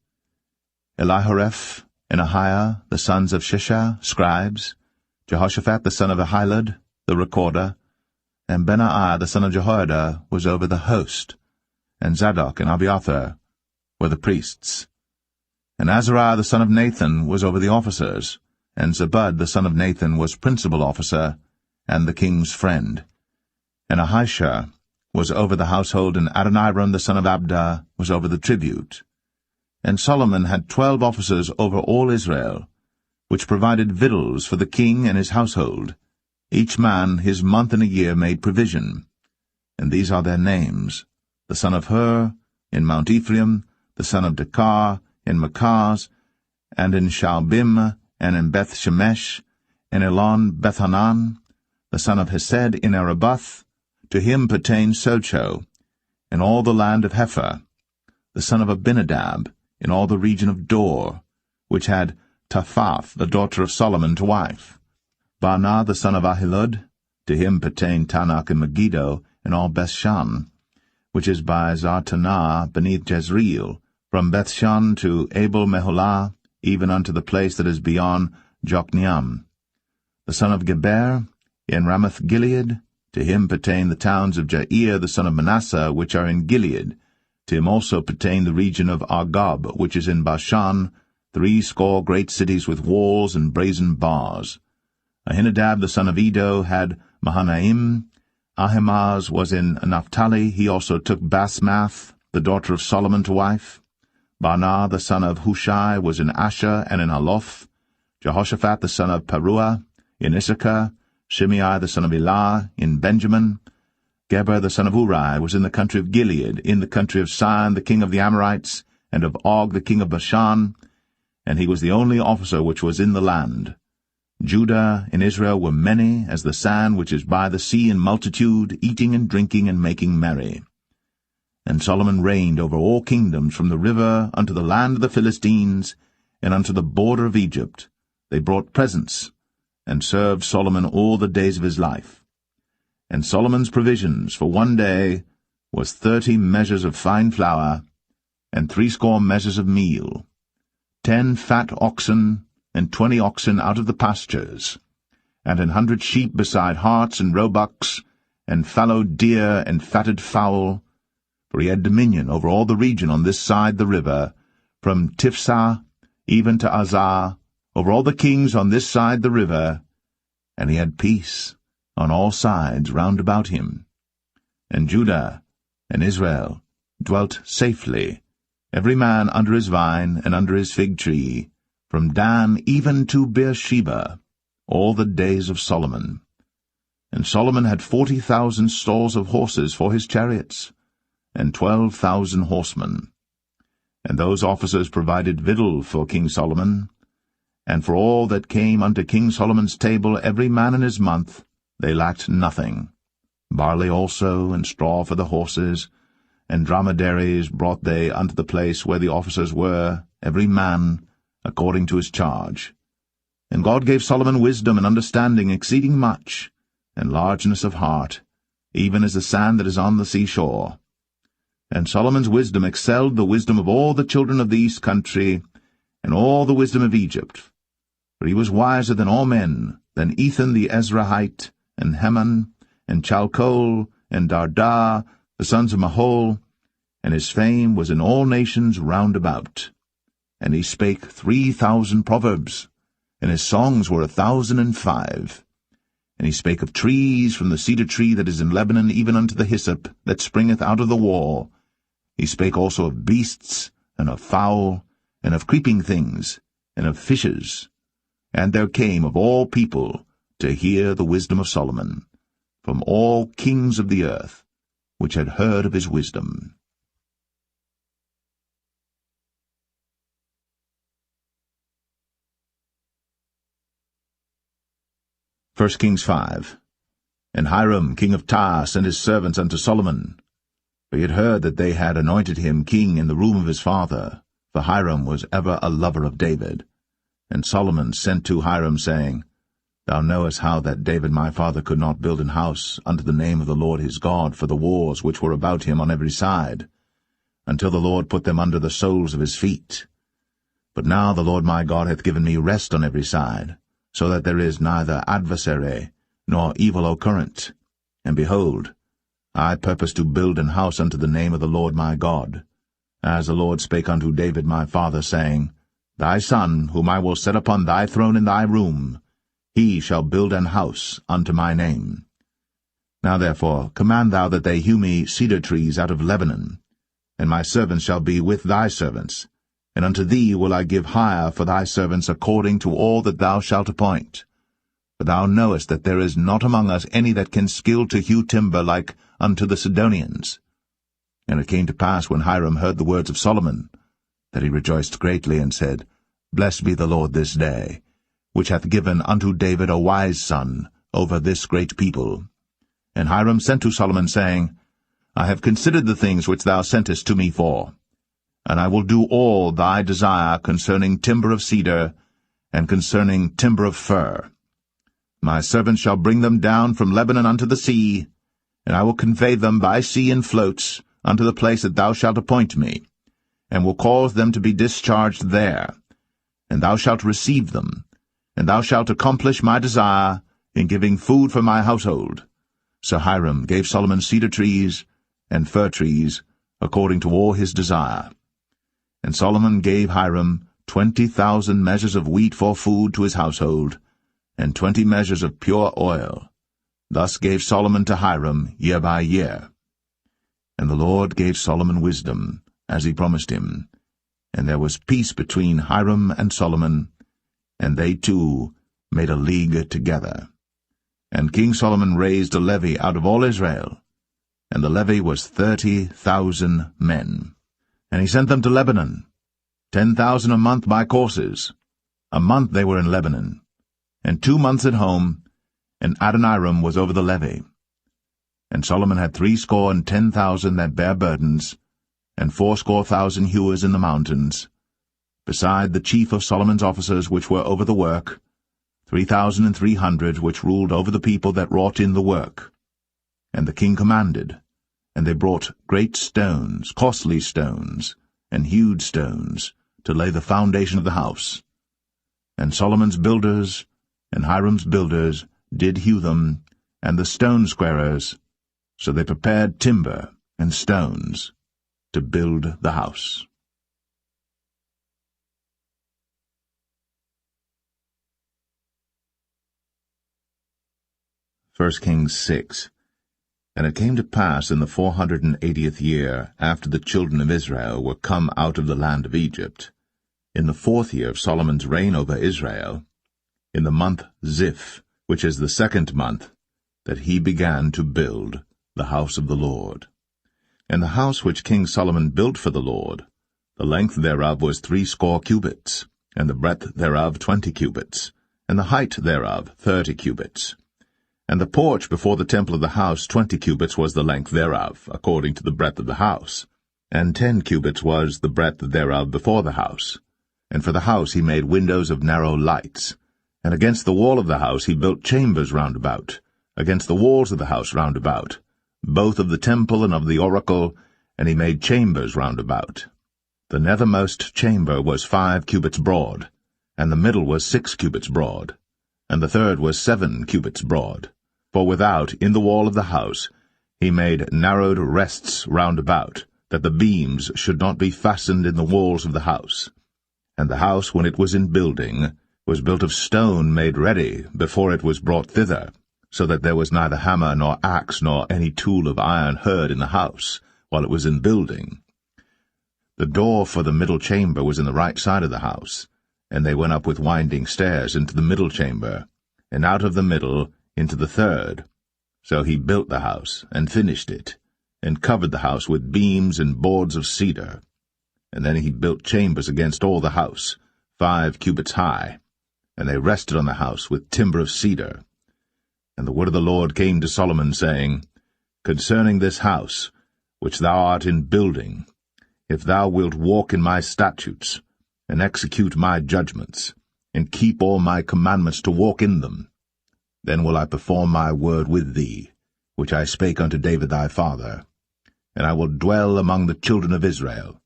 Elihoreph and Ahiah the sons of Shishah, scribes, Jehoshaphat the son of Ahilud, the recorder, and Benaiah the son of Jehoiada was over the host, and Zadok and Abiathar were the priests. And Azariah the son of Nathan was over the officers, and Zabud the son of Nathan was principal officer, and the king's friend. And Ahisha was over the household, and Adoniram the son of Abda was over the tribute. And Solomon had 12 officers over all Israel, which provided victuals for the king and his household. Each man his month in a year made provision. And these are their names: the son of Hur, in Mount Ephraim, the son of Dekar, in Makaz, and in Shaalbim, and in Beth-Shemesh, and Elon Bethhanan, the son of Hesed, in Arabath. To him pertained Socho, and all the land of Hepher, the son of Abinadab, in all the region of Dor, which had Taphath, the daughter of Solomon, to wife. Baanah, the son of Ahilud, to him pertained Tanakh and Megiddo, and all Bethshan, which is by Zartanah beneath Jezreel, from Bethshan to Abel-Meholah, even unto the place that is beyond Jokneam. The son of Geber, in Ramoth-Gilead, to him pertain the towns of Jair the son of Manasseh, which are in Gilead. To him also pertain the region of Argob, which is in Bashan, 80 great cities with walls and brazen bars. Ahinadab the son of Edo had Mahanaim. Ahimaaz was in Naphtali. He also took Basmath, the daughter of Solomon, to wife. Baanah the son of Hushai was in Asher and in Aloth. Jehoshaphat the son of Paruah in Issachar. Shimei the son of Elah in Benjamin. Geber the son of Uri was in the country of Gilead, in the country of Sihon the king of the Amorites, and of Og the king of Bashan, and he was the only officer which was in the land. Judah and Israel were many, as the sand which is by the sea in multitude, eating and drinking and making merry. And Solomon reigned over all kingdoms, from the river unto the land of the Philistines, and unto the border of Egypt. They brought presents, and served Solomon all the days of his life. And Solomon's provisions for one day was 30 measures of fine flour, and 80 measures of meal, 10 fat oxen, and 20 oxen out of the pastures, and 100 sheep beside harts and roebucks, and fallow deer and fatted fowl, for he had dominion over all the region on this side the river, from Tiphsah even to Azar, over all the kings on this side the river, and he had peace on all sides round about him. And Judah and Israel dwelt safely, every man under his vine and under his fig tree, from Dan even to Beersheba, all the days of Solomon. And Solomon had 40,000 stalls of horses for his chariots, and 12,000 horsemen. And those officers provided victual for King Solomon, and for all that came unto King Solomon's table every man in his month, they lacked nothing. Barley also, and straw for the horses, and dromedaries brought they unto the place where the officers were, every man according to his charge. And God gave Solomon wisdom and understanding exceeding much, and largeness of heart, even as the sand that is on the seashore. And Solomon's wisdom excelled the wisdom of all the children of the east country, and all the wisdom of Egypt. For he was wiser than all men, than Ethan the Ezrahite, and Heman, and Chalcol, and Darda, the sons of Mahol, and his fame was in all nations round about. And he spake 3,000 proverbs, and his songs were 1,005. And he spake of trees, from the cedar tree that is in Lebanon even unto the hyssop that springeth out of the wall. He spake also of beasts, and of fowl, and of creeping things, and of fishes. And there came of all people to hear the wisdom of Solomon, from all kings of the earth, which had heard of his wisdom. 1 Kings 5. And Hiram king of Tyre sent his servants unto Solomon, for he had heard that they had anointed him king in the room of his father, for Hiram was ever a lover of David. And Solomon sent to Hiram, saying, Thou knowest how that David my father could not build an house unto the name of the Lord his God for the wars which were about him on every side, until the Lord put them under the soles of his feet. But now the Lord my God hath given me rest on every side, so that there is neither adversary nor evil occurrent. And behold, I purpose to build an house unto the name of the Lord my God, as the Lord spake unto David my father, saying, thy son, whom I will set upon thy throne in thy room, he shall build an house unto my name. Now therefore command thou that they hew me cedar trees out of Lebanon, and my servants shall be with thy servants, and unto thee will I give hire for thy servants according to all that thou shalt appoint. For thou knowest that there is not among us any that can skill to hew timber like unto the Sidonians. And it came to pass, when Hiram heard the words of Solomon, that he rejoiced greatly, and said, Blessed be the Lord this day, which hath given unto David a wise son over this great people. And Hiram sent to Solomon, saying, I have considered the things which thou sentest to me for, and I will do all thy desire concerning timber of cedar, and concerning timber of fir. My servants shall bring them down from Lebanon unto the sea, and I will convey them by sea in floats unto the place that thou shalt appoint me, and will cause them to be discharged there. And thou shalt receive them, and thou shalt accomplish my desire in giving food for my household. So Hiram gave Solomon cedar trees and fir trees, according to all his desire. And Solomon gave Hiram 20,000 measures of wheat for food to his household, and 20 measures of pure oil. Thus gave Solomon to Hiram year by year. And the Lord gave Solomon wisdom, as he promised him. And there was peace between Hiram and Solomon, and they two made a league together. And King Solomon raised a levy out of all Israel, and the levy was 30,000 men. And he sent them to Lebanon, 10,000 a month by courses. A month they were in Lebanon, and 2 months at home, and Adoniram was over the levy. And Solomon had 70,000 that bare burdens, and 80,000 hewers in the mountains, beside the chief of Solomon's officers which were over the work, 3,300 which ruled over the people that wrought in the work. And the king commanded, and they brought great stones, costly stones, and hewed stones, to lay the foundation of the house. And Solomon's builders and Hiram's builders did hew them, and the stone squarers, so they prepared timber and stones to build the house. 1 Kings 6. And it came to pass in the 480th year, after the children of Israel were come out of the land of Egypt, in the 4th year of Solomon's reign over Israel, in the month Ziph, which is the 2nd month, that he began to build the house of the Lord. And the house which King Solomon built for the Lord, the length thereof was 80 cubits, and the breadth thereof 20 cubits, and the height thereof 30 cubits. And the porch before the temple of the house 20 cubits was the length thereof, according to the breadth of the house, and 10 cubits was the breadth thereof before the house. And for the house he made windows of narrow lights. And against the wall of the house he built chambers round about, against the walls of the house round about, both of the temple and of the oracle, and he made chambers round about. The nethermost chamber was 5 cubits broad, and the middle was 6 cubits broad, and the third was 7 cubits broad. For without, in the wall of the house, he made narrowed rests round about, that the beams should not be fastened in the walls of the house. And the house, when it was in building, was built of stone made ready before it was brought thither, so that there was neither hammer nor axe nor any tool of iron heard in the house, while it was in building. The door for the middle chamber was in the right side of the house, and they went up with winding stairs into the middle chamber, and out of the middle into the third. So he built the house, and finished it, and covered the house with beams and boards of cedar. And then he built chambers against all the house, 5 cubits high, and they rested on the house with timber of cedar. And the word of the Lord came to Solomon, saying, Concerning this house, which thou art in building, if thou wilt walk in my statutes, and execute my judgments, and keep all my commandments to walk in them, then will I perform my word with thee, which I spake unto David thy father, and I will dwell among the children of Israel,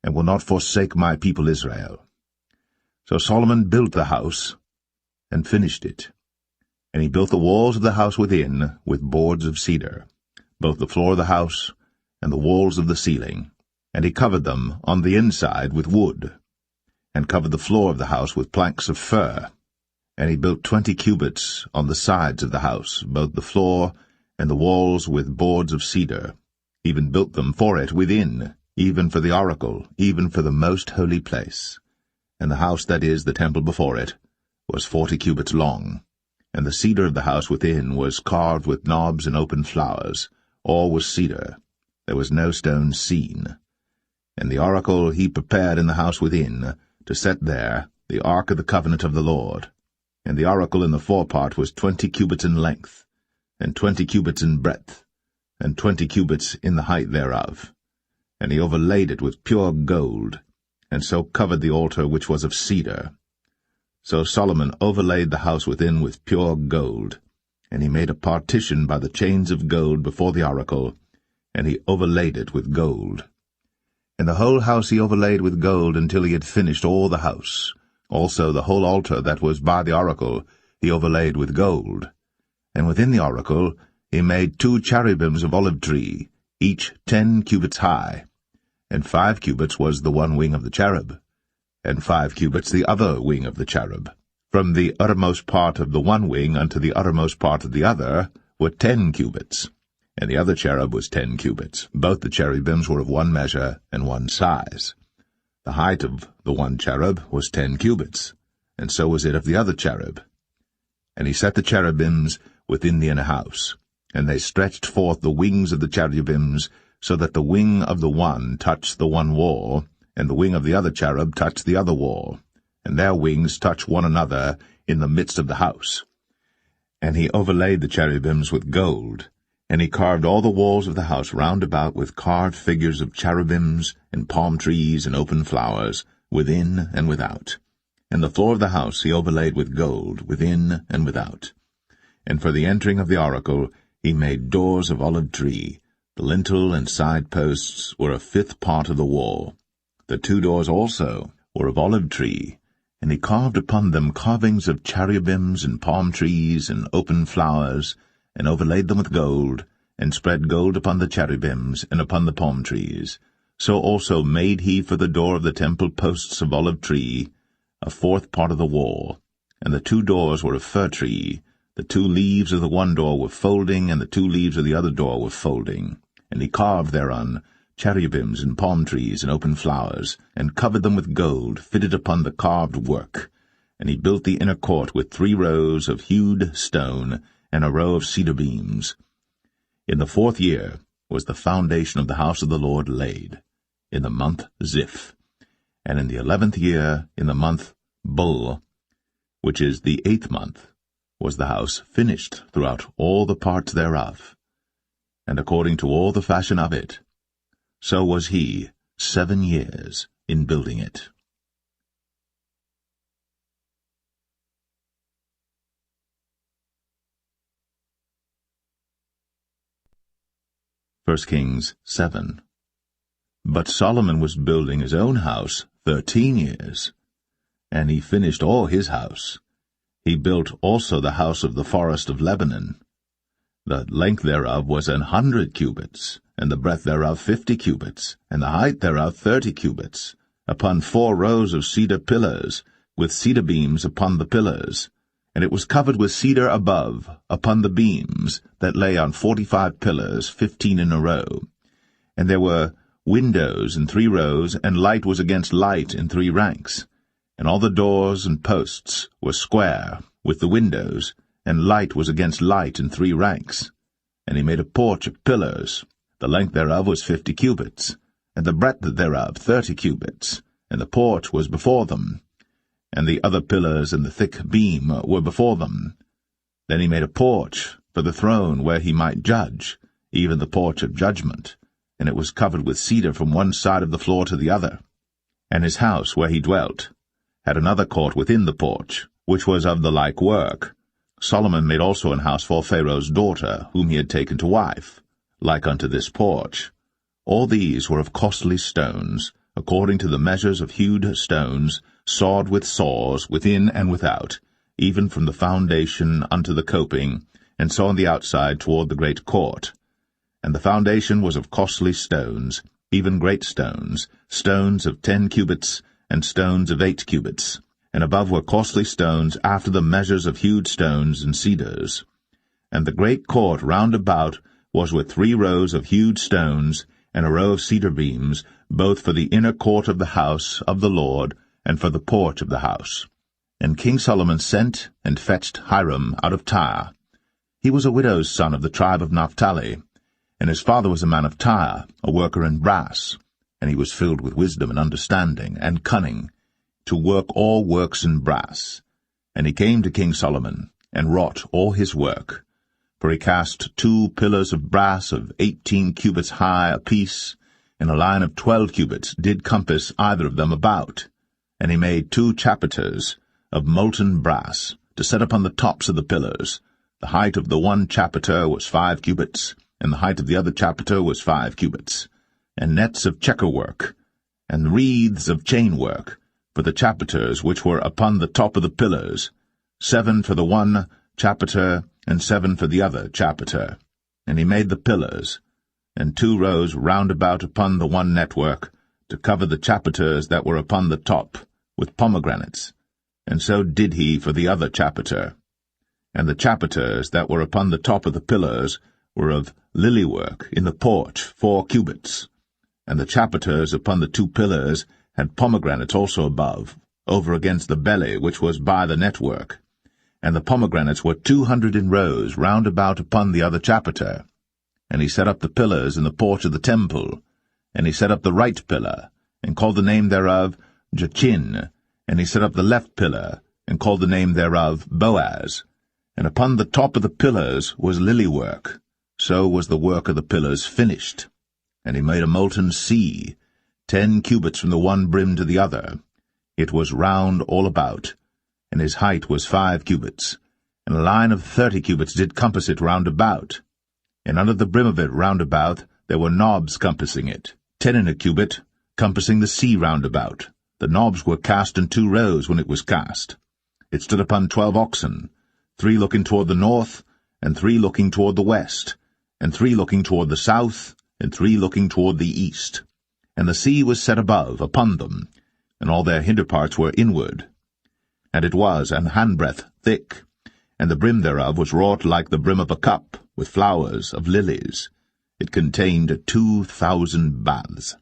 and will not forsake my people Israel. So Solomon built the house, and finished it. And he built the walls of the house within with boards of cedar, both the floor of the house and the walls of the ceiling, and he covered them on the inside with wood. and covered the floor of the house with planks of fir. And he built 20 cubits on the sides of the house, both the floor and the walls with boards of cedar, even built them for it within, even for the oracle, even for the most holy place. And the house, that is, the temple before it, was 40 cubits long, and the cedar of the house within was carved with knobs and open flowers. All was cedar. There was no stone seen. And the oracle he prepared in the house within, to set there the ark of the covenant of the Lord. And the oracle in the forepart was 20 cubits in length, and 20 cubits in breadth, and 20 cubits in the height thereof. And he overlaid it with pure gold, and so covered the altar which was of cedar. So Solomon overlaid the house within with pure gold, and he made a partition by the chains of gold before the oracle, and he overlaid it with gold. And the whole house he overlaid with gold until he had finished all the house. Also the whole altar that was by the oracle he overlaid with gold. And within the oracle he made 2 cherubims of olive tree, each 10 cubits high, and 5 cubits was the one wing of the cherub, and 5 cubits the other wing of the cherub. From the uttermost part of the one wing unto the uttermost part of the other were 10 cubits, and the other cherub was 10 cubits. Both the cherubims were of one measure and one size. The height of the one cherub was 10 cubits, and so was it of the other cherub. And he set the cherubims within the inner house, and they stretched forth the wings of the cherubims, so that the wing of the one touched the one wall, and the wing of the other cherub touched the other wall, and their wings touched one another in the midst of the house. And he overlaid the cherubims with gold, and he carved all the walls of the house round about with carved figures of cherubims, and palm trees, and open flowers, within and without. And the floor of the house he overlaid with gold, within and without. And for the entering of the oracle he made doors of olive tree. The lintel and side posts were a 5th part of the wall. The 2 doors also were of olive tree, and he carved upon them carvings of cherubims and palm trees and open flowers, and overlaid them with gold, and spread gold upon the cherubims and upon the palm trees. So also made he for the door of the temple posts of olive tree, a 4th part of the wall. And the 2 doors were of fir tree. The 2 leaves of the one door were folding, and the 2 leaves of the other door were folding. And he carved thereon cherubims and palm trees and open flowers, and covered them with gold, fitted upon the carved work. And he built the inner court with 3 rows of hewed stone, and a row of cedar beams. In the 4th year was the foundation of the house of the Lord laid, in the month Ziph. And in the 11th year, in the month Bul, which is the 8th month, was the house finished throughout all the parts thereof. And according to all the fashion of it, so was he 7 years in building it. 1 Kings 7. But Solomon was building his own house 13 years, and he finished all his house. He built also the house of the forest of Lebanon. The length thereof was 100 cubits, and the breadth thereof 50 cubits, and the height thereof 30 cubits, upon 4 rows of cedar pillars, with cedar beams upon the pillars. And it was covered with cedar above, upon the beams, that lay on 45 pillars, 15 in a row. And there were windows in 3 rows, and light was against light in 3 ranks. And all the doors and posts were square, with the windows, and light was against light in 3 ranks. And he made a porch of pillars. The length thereof was 50 cubits, and the breadth thereof 30 cubits, and the porch was before them. And the other pillars and the thick beam were before them. Then he made a porch for the throne where he might judge, even the porch of judgment, and it was covered with cedar from one side of the floor to the other. And his house where he dwelt had another court within the porch, which was of the like work. Solomon made also an house for Pharaoh's daughter, whom he had taken to wife, like unto this porch. All these were of costly stones, according to the measures of hewed stones, sawed with saws, within and without, even from the foundation unto the coping, and so on the outside toward the great court. And the foundation was of costly stones, even great stones, stones of 10 cubits, and stones of 8 cubits, and above were costly stones after the measures of hewed stones and cedars. And the great court round about was with 3 rows of hewed stones, and a row of cedar beams, both for the inner court of the house of the Lord, and for the porch of the house. And King Solomon sent and fetched Hiram out of Tyre. He was a widow's son of the tribe of Naphtali, and his father was a man of Tyre, a worker in brass, and he was filled with wisdom and understanding and cunning, to work all works in brass. And he came to King Solomon, and wrought all his work. For he cast 2 pillars of brass of 18 cubits high apiece, and a line of 12 cubits did compass either of them about. And he made 2 chapiters of molten brass, to set upon the tops of the pillars. The height of the one chapiter was 5 cubits, and the height of the other chapiter was 5 cubits. And nets of checker work, and wreaths of chain work, for the chapiters which were upon the top of the pillars, 7 for the one chapiter, and 7 for the other chapiter. And he made the pillars, and 2 rows round about upon the one network, to cover the chapiters that were upon the top, with pomegranates. And so did he for the other chapiter. And the chapiters that were upon the top of the pillars were of lily work in the porch 4 cubits. And the chapiters upon the 2 pillars had pomegranates also above, over against the belly which was by the network. And the pomegranates were 200 in rows round about upon the other chapiter. And he set up the pillars in the porch of the temple. And he set up the right pillar, and called the name thereof Jachin. And he set up the left pillar, and called the name thereof Boaz. And upon the top of the pillars was lily work. So was the work of the pillars finished. And he made a molten sea, 10 cubits from the one brim to the other. It was round all about, and his height was 5 cubits, and a line of 30 cubits did compass it round about. And under the brim of it round about there were knobs compassing it, 10 in a cubit, compassing the sea round about. The knobs were cast in 2 rows when it was cast. It stood upon 12 oxen, 3 looking toward the north, and 3 looking toward the west, and 3 looking toward the south, and 3 looking toward the east. And the sea was set above upon them, and all their hinder parts were inward. And it was an handbreadth thick, and the brim thereof was wrought like the brim of a cup, with flowers of lilies. It contained 2,000 baths.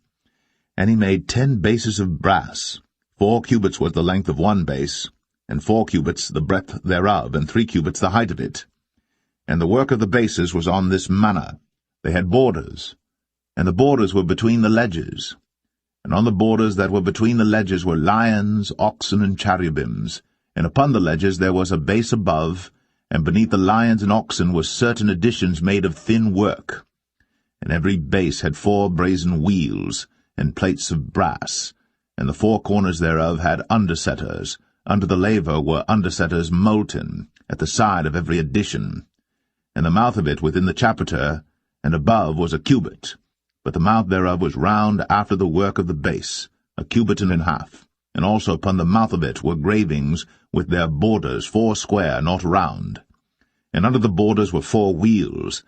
And he made 10 bases of brass. 4 cubits was the length of one base, and 4 cubits the breadth thereof, and 3 cubits the height of it. And the work of the bases was on this manner. They had borders, and the borders were between the ledges. And on the borders that were between the ledges were lions, oxen, and cherubims, and upon the ledges there was a base above, and beneath the lions and oxen were certain additions made of thin work. And every base had 4 brazen wheels, and plates of brass, and the 4 corners thereof had undersetters. Under the laver were undersetters molten, at the side of every addition. And the mouth of it within the chapiter, and above was a cubit, but the mouth thereof was round after the work of the base, a cubit and an half. And also upon the mouth of it were gravings with their borders 4 square, not round. And under the borders were 4 wheels,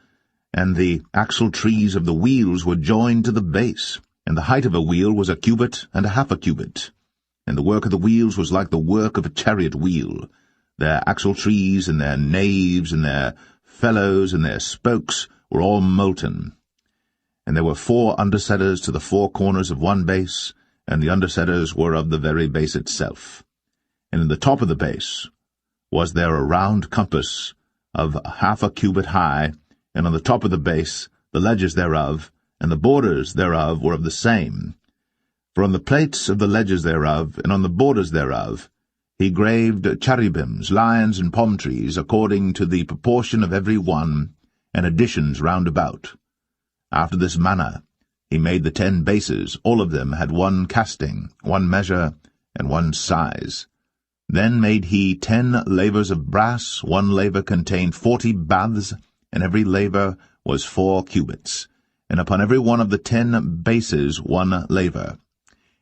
and the axle trees of the wheels were joined to the base, and the height of a wheel was a cubit and a half a cubit. And the work of the wheels was like the work of a chariot wheel. Their axle trees and their naves and their felloes and their spokes were all molten. And there were 4 undersetters to the 4 corners of one base, and the undersetters were of the very base itself. And in the top of the base was there a round compass of half a cubit high, and on the top of the base the ledges thereof, and the borders thereof were of the same. For on the plates of the ledges thereof, and on the borders thereof, he graved cherubims, lions, and palm trees, according to the proportion of every one, and additions round about. After this manner he made the 10 bases. All of them had 1 casting, 1 measure, and 1 size. Then made he 10 lavers of brass. 1 laver contained 40 baths, and every laver was 4 cubits, and upon every one of the 10 bases 1 laver.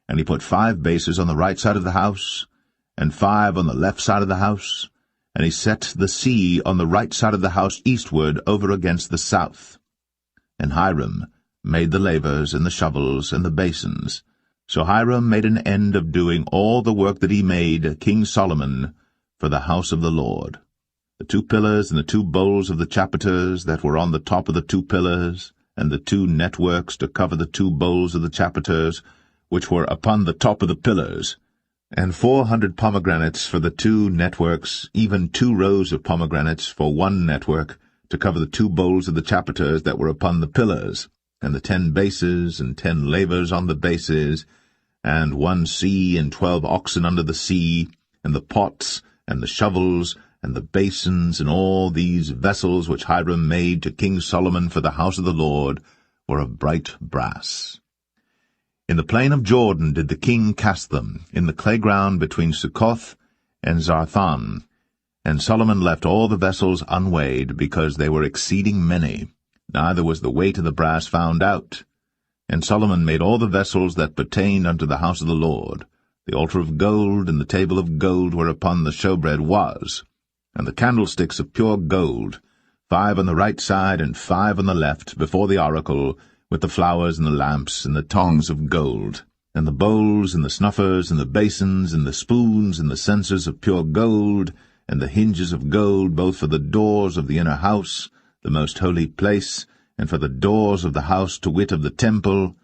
And he put 5 bases on the right side of the house, and 5 on the left side of the house, and he set the sea on the right side of the house eastward over against the south. And Hiram made the lavers and the shovels and the basins. So Hiram made an end of doing all the work that he made King Solomon for the house of the Lord. The 2 pillars and the 2 bowls of the chapiters that were on the top of the 2 pillars, and the 2 networks to cover the 2 bowls of the chapiters, which were upon the top of the pillars, and 400 pomegranates for the 2 networks, even 2 rows of pomegranates for 1 network, to cover the 2 bowls of the chapiters that were upon the pillars, and the 10 bases, and 10 lavers on the bases, and 1 sea, and 12 oxen under the sea, and the pots, and the shovels, and the basins, and all these vessels which Hiram made to King Solomon for the house of the Lord, were of bright brass. In the plain of Jordan did the king cast them, in the clay ground between Succoth and Zarthan. And Solomon left all the vessels unweighed, because they were exceeding many, neither was the weight of the brass found out. And Solomon made all the vessels that pertained unto the house of the Lord, the altar of gold, and the table of gold whereupon the showbread was, and the candlesticks of pure gold, 5 on the right side and 5 on the left, before the oracle, with the flowers and the lamps and the tongs of gold, and the bowls and the snuffers and the basins and the spoons and the censers of pure gold, and the hinges of gold, both for the doors of the inner house, the most holy place, and for the doors of the house, to wit, of the temple.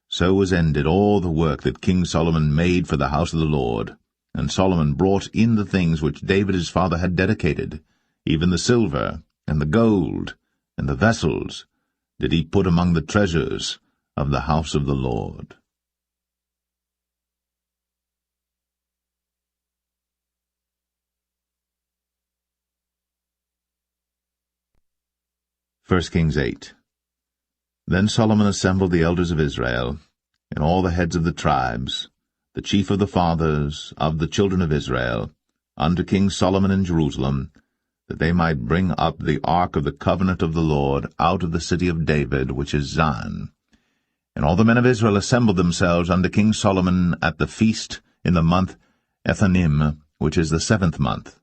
So was ended all the work that King Solomon made for the house of the Lord. And Solomon brought in the things which David his father had dedicated, even the silver, and the gold, and the vessels, did he put among the treasures of the house of the Lord. 1 Kings 8. Then Solomon assembled the elders of Israel, and all the heads of the tribes, the chief of the fathers of the children of Israel, unto King Solomon in Jerusalem, that they might bring up the ark of the covenant of the Lord out of the city of David, which is Zion. And all the men of Israel assembled themselves unto King Solomon at the feast in the month Ethanim, which is the 7th month.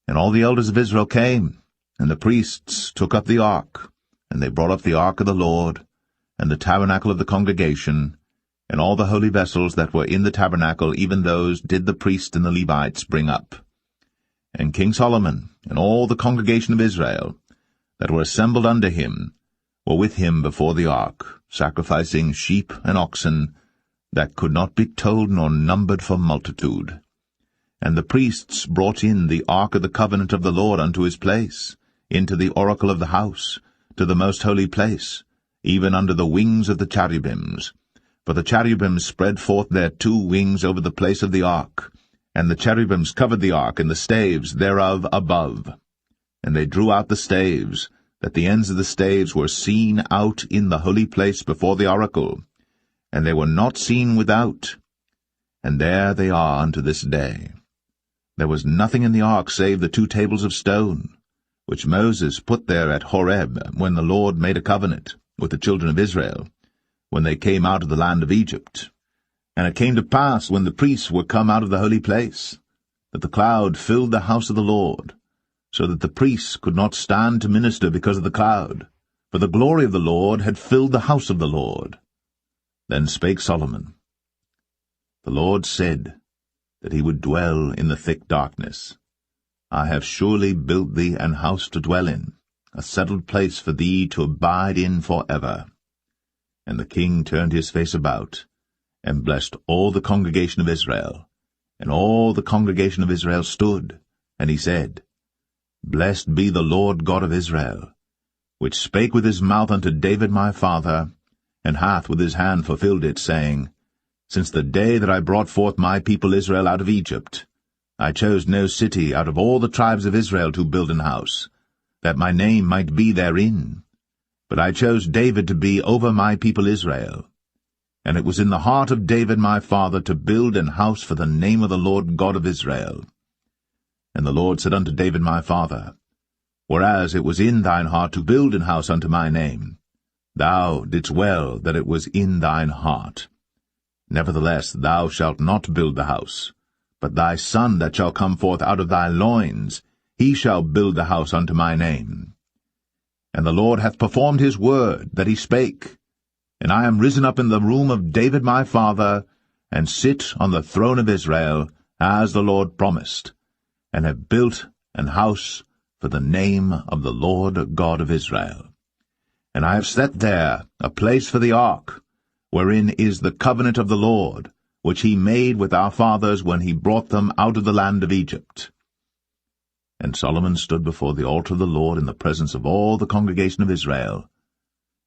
And all the elders of Israel came, and the priests took up the ark, and they brought up the ark of the Lord, and the tabernacle of the congregation, and all the holy vessels that were in the tabernacle, even those did the priests and the Levites bring up. And King Solomon, and all the congregation of Israel, that were assembled unto him, were with him before the ark, sacrificing sheep and oxen, that could not be told nor numbered for multitude. And the priests brought in the ark of the covenant of the Lord unto his place, into the oracle of the house, to the most holy place, even under the wings of the cherubims. For the cherubims spread forth their 2 wings over the place of the ark, and the cherubims covered the ark and the staves thereof above. And they drew out the staves, that the ends of the staves were seen out in the holy place before the oracle, and they were not seen without. And there they are unto this day. There was nothing in the ark save the 2 tables of stone, which Moses put there at Horeb, when the Lord made a covenant with the children of Israel, when they came out of the land of Egypt. And it came to pass, when the priests were come out of the holy place, that the cloud filled the house of the Lord, so that the priests could not stand to minister because of the cloud, for the glory of the Lord had filled the house of the Lord. Then spake Solomon, The Lord said that he would dwell in the thick darkness. I have surely built thee an house to dwell in, a settled place for thee to abide in for ever. And the king turned his face about, and blessed all the congregation of Israel. And all the congregation of Israel stood, and he said, Blessed be the Lord God of Israel, which spake with his mouth unto David my father, and hath with his hand fulfilled it, saying, Since the day that I brought forth my people Israel out of Egypt, I chose no city out of all the tribes of Israel to build an house, that my name might be therein. But I chose David to be over my people Israel. And it was in the heart of David my father to build an house for the name of the Lord God of Israel. And the Lord said unto David my father, Whereas it was in thine heart to build an house unto my name, thou didst well that it was in thine heart. Nevertheless thou shalt not build the house, but thy son that shall come forth out of thy loins, he shall build the house unto my name. And the Lord hath performed his word that he spake, and I am risen up in the room of David my father, and sit on the throne of Israel, as the Lord promised, and have built an house for the name of the Lord God of Israel. And I have set there a place for the ark, wherein is the covenant of the Lord, which he made with our fathers when he brought them out of the land of Egypt. And Solomon stood before the altar of the Lord in the presence of all the congregation of Israel,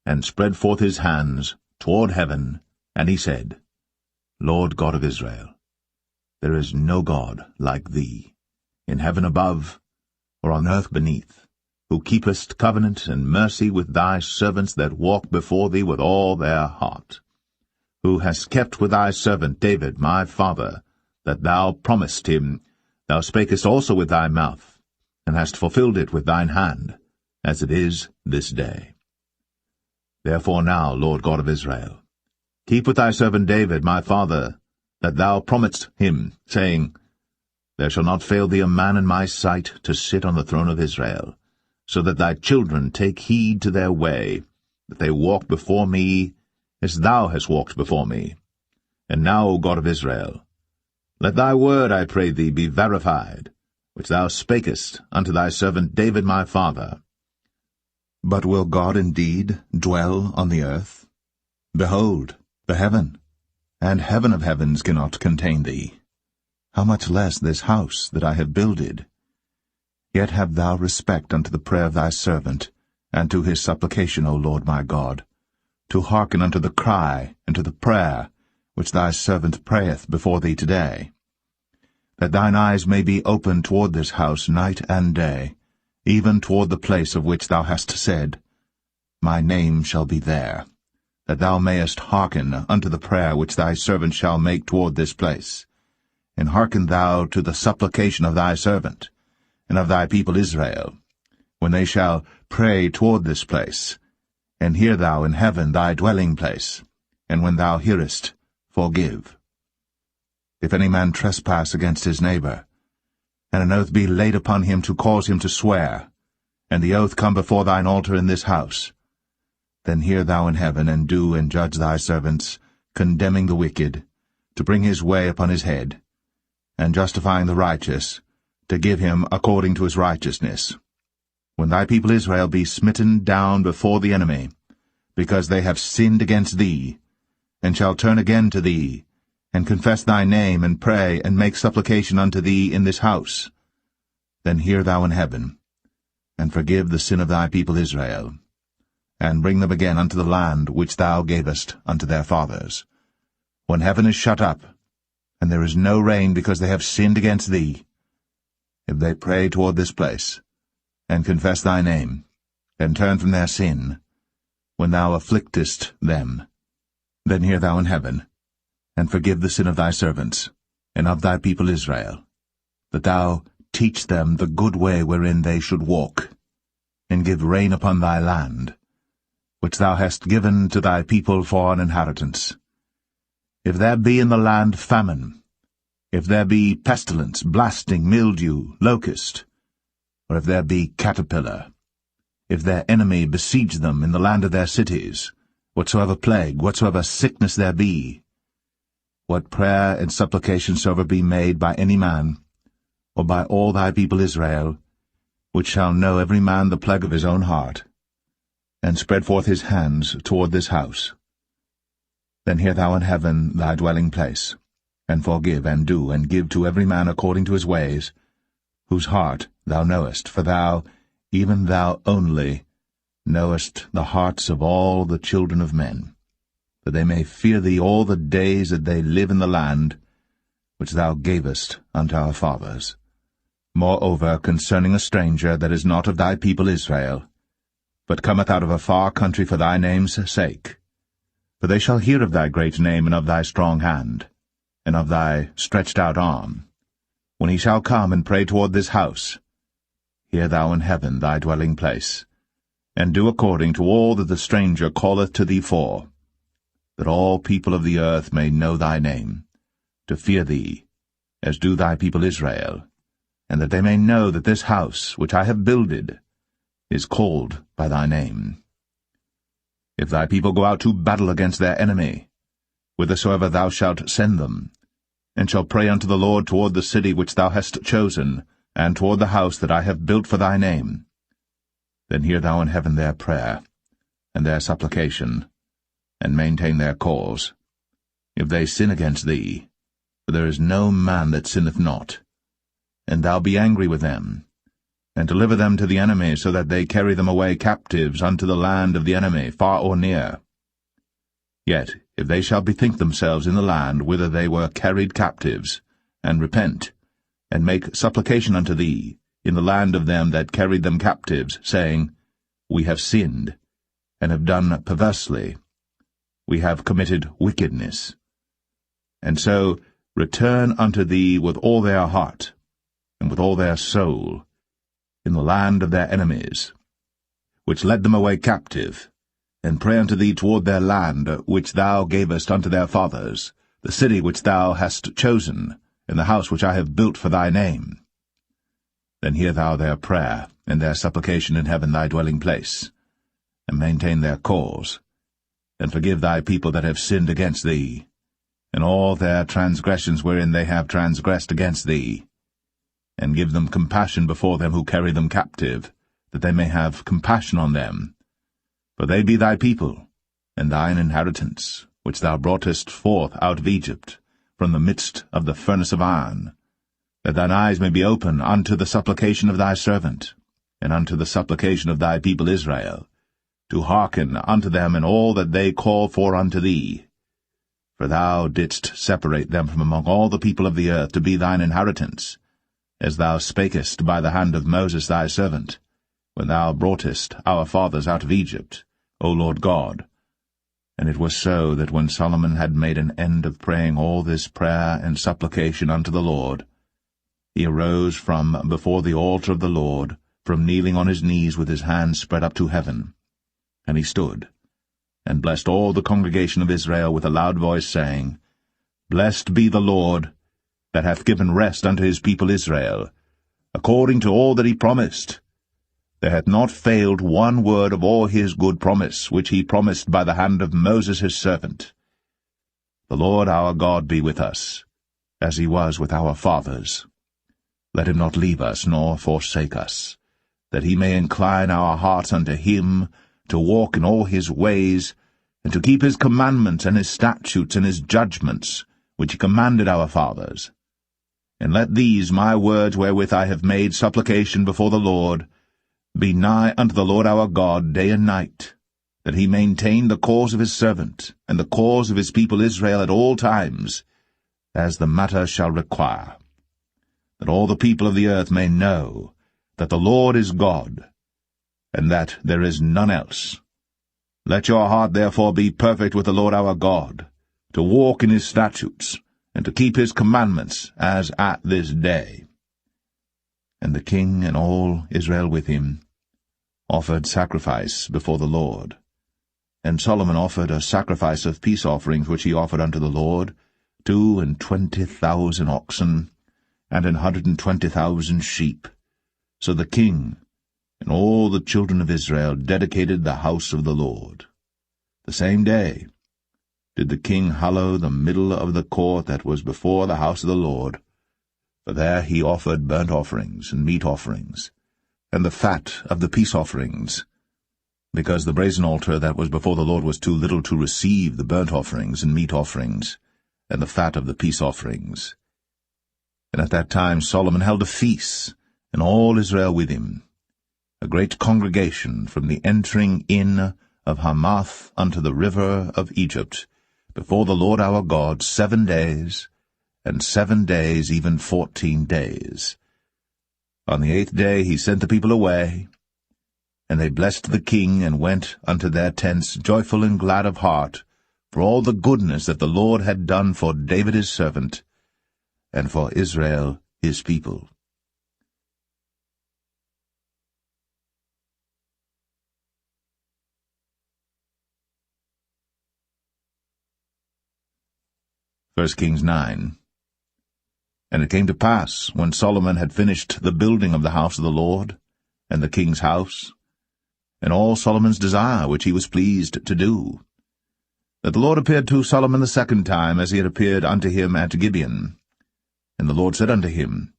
and spread forth his hands toward heaven, and he said, Lord God of Israel, there is no God like thee, in heaven above, or on earth beneath, who keepest covenant and mercy with thy servants that walk before thee with all their heart, who hast kept with thy servant David my father, that thou promised him, thou spakest also with thy mouth, and hast fulfilled it with thine hand, as it is this day. Therefore now, Lord God of Israel, keep with thy servant David my father, that thou promised him, saying, There shall not fail thee a man in my sight to sit on the throne of Israel, so that thy children take heed to their way, that they walk before me as thou hast walked before me. And now, O God of Israel, let thy word, I pray thee, be verified, which thou spakest unto thy servant David my father. But will God indeed dwell on the earth? Behold, the heaven, and heaven of heavens cannot contain thee. How much less this house that I have builded? Yet have thou respect unto the prayer of thy servant, and to his supplication, O Lord my God, to hearken unto the cry and to the prayer which thy servant prayeth before thee today, that thine eyes may be open toward this house night and day, even toward the place of which thou hast said, My name shall be there, that thou mayest hearken unto the prayer which thy servant shall make toward this place. And hearken thou to the supplication of thy servant, and of thy people Israel, when they shall pray toward this place. And hear thou in heaven thy dwelling place, and when thou hearest, forgive. If any man trespass against his neighbor, and an oath be laid upon him to cause him to swear, and the oath come before thine altar in this house, then hear thou in heaven, and do and judge thy servants, condemning the wicked, to bring his way upon his head, and justifying the righteous, to give him according to his righteousness. When thy people Israel be smitten down before the enemy, because they have sinned against thee, and shall turn again to thee, and confess thy name, and pray, and make supplication unto thee in this house, then hear thou in heaven, and forgive the sin of thy people Israel, and bring them again unto the land which thou gavest unto their fathers. When heaven is shut up, and there is no rain because they have sinned against thee, if they pray toward this place, and confess thy name, and turn from their sin, when thou afflictest them, then hear thou in heaven, and forgive the sin of thy servants, and of thy people Israel, that thou teach them the good way wherein they should walk, and give rain upon thy land, which thou hast given to thy people for an inheritance. If there be in the land famine, if there be pestilence, blasting, mildew, locust, or if there be caterpillar, if their enemy besiege them in the land of their cities, whatsoever plague, whatsoever sickness there be, what prayer and supplication soever be made by any man, or by all thy people Israel, which shall know every man the plague of his own heart, and spread forth his hands toward this house, then hear thou in heaven thy dwelling place, and forgive, and do, and give to every man according to his ways, whose heart thou knowest, for thou, even thou only, knowest the hearts of all the children of men, that they may fear thee all the days that they live in the land which thou gavest unto our fathers. Moreover, concerning a stranger that is not of thy people Israel, but cometh out of a far country for thy name's sake, for they shall hear of thy great name, and of thy strong hand, and of thy stretched out arm, when he shall come and pray toward this house, hear thou in heaven thy dwelling place, and do according to all that the stranger calleth to thee for, that all people of the earth may know thy name, to fear thee, as do thy people Israel, and that they may know that this house which I have builded is called by thy name. If thy people go out to battle against their enemy, whithersoever thou shalt send them, and shall pray unto the Lord toward the city which thou hast chosen, and toward the house that I have built for thy name. Then hear thou in heaven their prayer, and their supplication, and maintain their cause. If they sin against thee, for there is no man that sinneth not, and thou be angry with them, and deliver them to the enemy, so that they carry them away captives unto the land of the enemy, far or near. Yet, if they shall bethink themselves in the land whither they were carried captives, and repent, and make supplication unto thee, in the land of them that carried them captives, saying, We have sinned, and have done perversely, we have committed wickedness, and so return unto thee with all their heart, and with all their soul, in the land of their enemies, which led them away captive, and pray unto thee toward their land, which thou gavest unto their fathers, the city which thou hast chosen, and the house which I have built for thy name. Then hear thou their prayer, and their supplication in heaven thy dwelling place, and maintain their cause, and forgive thy people that have sinned against thee, and all their transgressions wherein they have transgressed against thee, and give them compassion before them who carry them captive, that they may have compassion on them. For they be thy people, and thine inheritance, which thou broughtest forth out of Egypt, from the midst of the furnace of iron, that thine eyes may be open unto the supplication of thy servant, and unto the supplication of thy people Israel, to hearken unto them in all that they call for unto thee. For thou didst separate them from among all the people of the earth to be thine inheritance, as thou spakest by the hand of Moses thy servant, when thou broughtest our fathers out of Egypt, O Lord God. And it was so that when Solomon had made an end of praying all this prayer and supplication unto the Lord, he arose from before the altar of the Lord, from kneeling on his knees with his hands spread up to heaven. And he stood, and blessed all the congregation of Israel with a loud voice, saying, Blessed be the Lord, that hath given rest unto his people Israel, according to all that he promised. There hath not failed one word of all his good promise, which he promised by the hand of Moses his servant. The Lord our God be with us, as he was with our fathers. Let him not leave us, nor forsake us, that he may incline our hearts unto him, to walk in all his ways, and to keep his commandments and his statutes and his judgments, which he commanded our fathers. And let these my words wherewith I have made supplication before the Lord be nigh unto the Lord our God day and night, that he maintain the cause of his servant, and the cause of his people Israel at all times, as the matter shall require, that all the people of the earth may know that the Lord is God, and that there is none else. Let your heart therefore be perfect with the Lord our God, to walk in his statutes, and to keep his commandments, as at this day. And the king and all Israel with him offered sacrifice before the Lord. And Solomon offered a sacrifice of peace offerings which he offered unto the Lord, 22,000 oxen, and 120,000 sheep. So the king and all the children of Israel dedicated the house of the Lord. The same day did the king hallow the middle of the court that was before the house of the Lord, for there he offered burnt offerings and meat offerings, and the fat of the peace offerings, because the brazen altar that was before the Lord was too little to receive the burnt offerings and meat offerings, and the fat of the peace offerings. And at that time Solomon held a feast, and all Israel with him, a great congregation from the entering in of Hamath unto the river of Egypt, before the Lord our God 7 days, and 7 days, even 14 days. On the 8th day he sent the people away, and they blessed the king, and went unto their tents joyful and glad of heart, for all the goodness that the Lord had done for David his servant, and for Israel his people. First Kings 9. And it came to pass, when Solomon had finished the building of the house of the Lord, and the king's house, and all Solomon's desire which he was pleased to do, that the Lord appeared to Solomon the second time, as he had appeared unto him at Gibeon. And the Lord said unto him,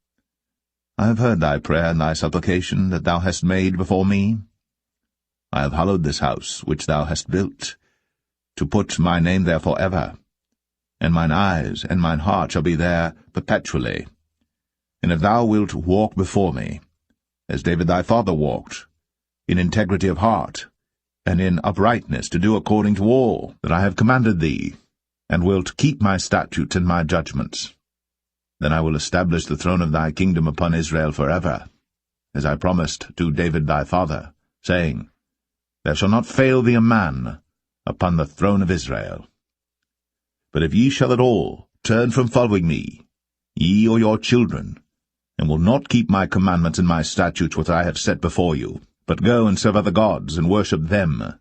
I have heard thy prayer and thy supplication that thou hast made before me. I have hallowed this house which thou hast built, to put my name there for ever, and mine eyes and mine heart shall be there perpetually. And if thou wilt walk before me, as David thy father walked, in integrity of heart, and in uprightness, to do according to all that I have commanded thee, and wilt keep my statutes and my judgments, then I will establish the throne of thy kingdom upon Israel forever, as I promised to David thy father, saying, There shall not fail thee a man upon the throne of Israel. But if ye shall at all turn from following me, ye or your children, and will not keep my commandments and my statutes which I have set before you, but go and serve other gods, and worship them,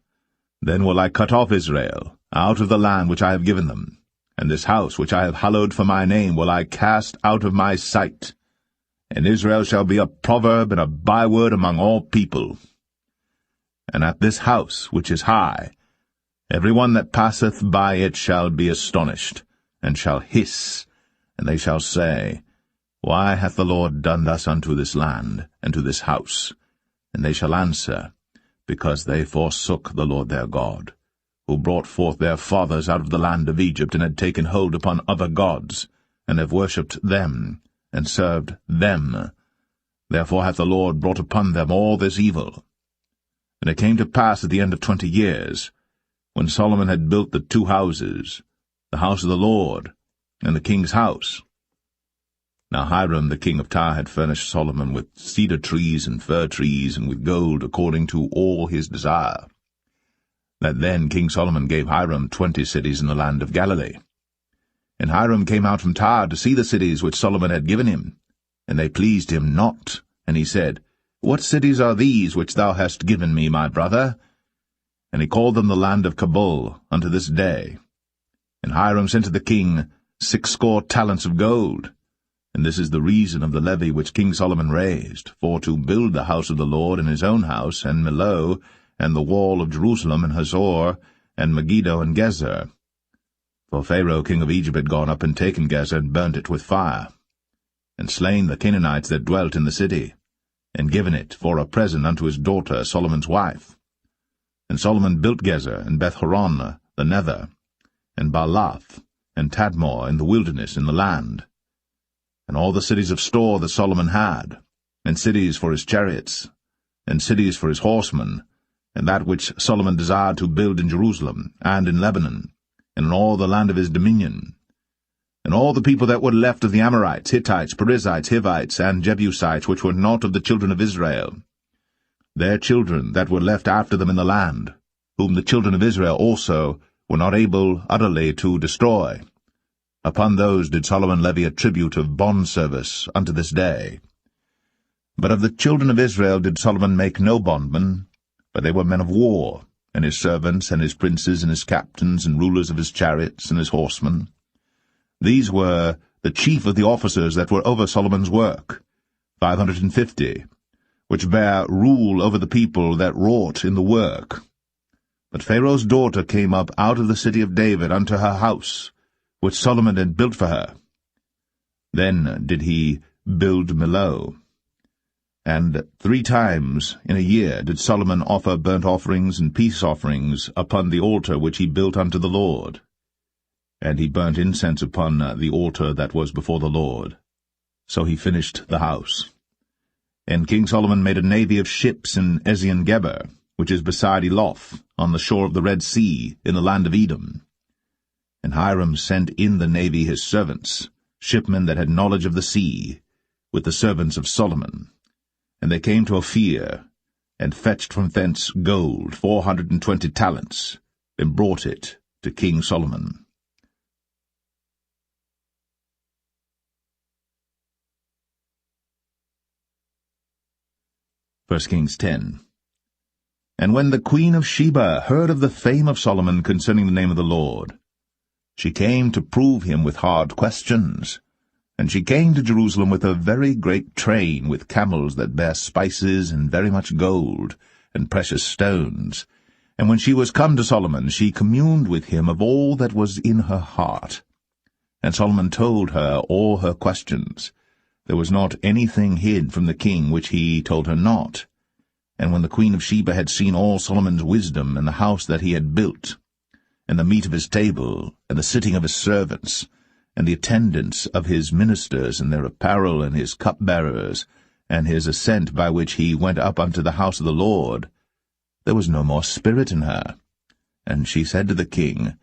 then will I cut off Israel out of the land which I have given them, and this house which I have hallowed for my name will I cast out of my sight, and Israel shall be a proverb and a byword among all people. And at this house which is high, every one that passeth by it shall be astonished, and shall hiss, and they shall say, Why hath the Lord done thus unto this land, and to this house? And they shall answer, Because they forsook the Lord their God, who brought forth their fathers out of the land of Egypt, and had taken hold upon other gods, and have worshipped them, and served them. Therefore hath the Lord brought upon them all this evil. And it came to pass at the end of 20 years, when Solomon had built the 2 houses, the house of the Lord, and the king's house. Now Hiram the king of Tyre had furnished Solomon with cedar trees and fir trees, and with gold, according to all his desire. That then King Solomon gave Hiram 20 cities in the land of Galilee. And Hiram came out from Tyre to see the cities which Solomon had given him, and they pleased him not. And he said, What cities are these which thou hast given me, my brother? And he called them the land of Cabul unto this day. And Hiram sent to the king 60 talents of gold. And this is the reason of the levy which King Solomon raised, for to build the house of the Lord, and his own house, and Millo, and the wall of Jerusalem, and Hazor, and Megiddo, and Gezer. For Pharaoh king of Egypt had gone up and taken Gezer, and burnt it with fire, and slain the Canaanites that dwelt in the city, and given it for a present unto his daughter Solomon's wife. And Solomon built Gezer, and Beth-horon the nether, and Baalath, and Tadmor in the wilderness in the land, and all the cities of store that Solomon had, and cities for his chariots, and cities for his horsemen, and that which Solomon desired to build in Jerusalem, and in Lebanon, and in all the land of his dominion. And all the people that were left of the Amorites, Hittites, Perizzites, Hivites, and Jebusites, which were not of the children of Israel, their children that were left after them in the land, whom the children of Israel also were not able utterly to destroy, upon those did Solomon levy a tribute of bondservice unto this day. But of the children of Israel did Solomon make no bondmen, but they were men of war, and his servants, and his princes, and his captains, and rulers of his chariots, and his horsemen. These were the chief of the officers that were over Solomon's work, 550, which bare rule over the people that wrought in the work. But Pharaoh's daughter came up out of the city of David unto her house, which Solomon had built for her. Then did he build Millo. And 3 times in a year did Solomon offer burnt offerings and peace offerings upon the altar which he built unto the Lord. And he burnt incense upon the altar that was before the Lord. So he finished the house. And King Solomon made a navy of ships in Ezion-Geber, which is beside Eloth, on the shore of the Red Sea, in the land of Edom. And Hiram sent in the navy his servants, shipmen that had knowledge of the sea, with the servants of Solomon. And they came to Ophir, and fetched from thence gold 420 talents, and brought it to King Solomon. 1 Kings 10. And when the queen of Sheba heard of the fame of Solomon concerning the name of the Lord, she came to prove him with hard questions. And she came to Jerusalem with a very great train, with camels that bare spices, and very much gold, and precious stones. And when she was come to Solomon, she communed with him of all that was in her heart. And Solomon told her all her questions. There was not anything hid from the king which he told her not. And when the queen of Sheba had seen all Solomon's wisdom, and the house that he had built, and the meat of his table, and the sitting of his servants, and the attendance of his ministers, and their apparel, and his cupbearers, and his ascent by which he went up unto the house of the Lord, there was no more spirit in her. And she said to the king,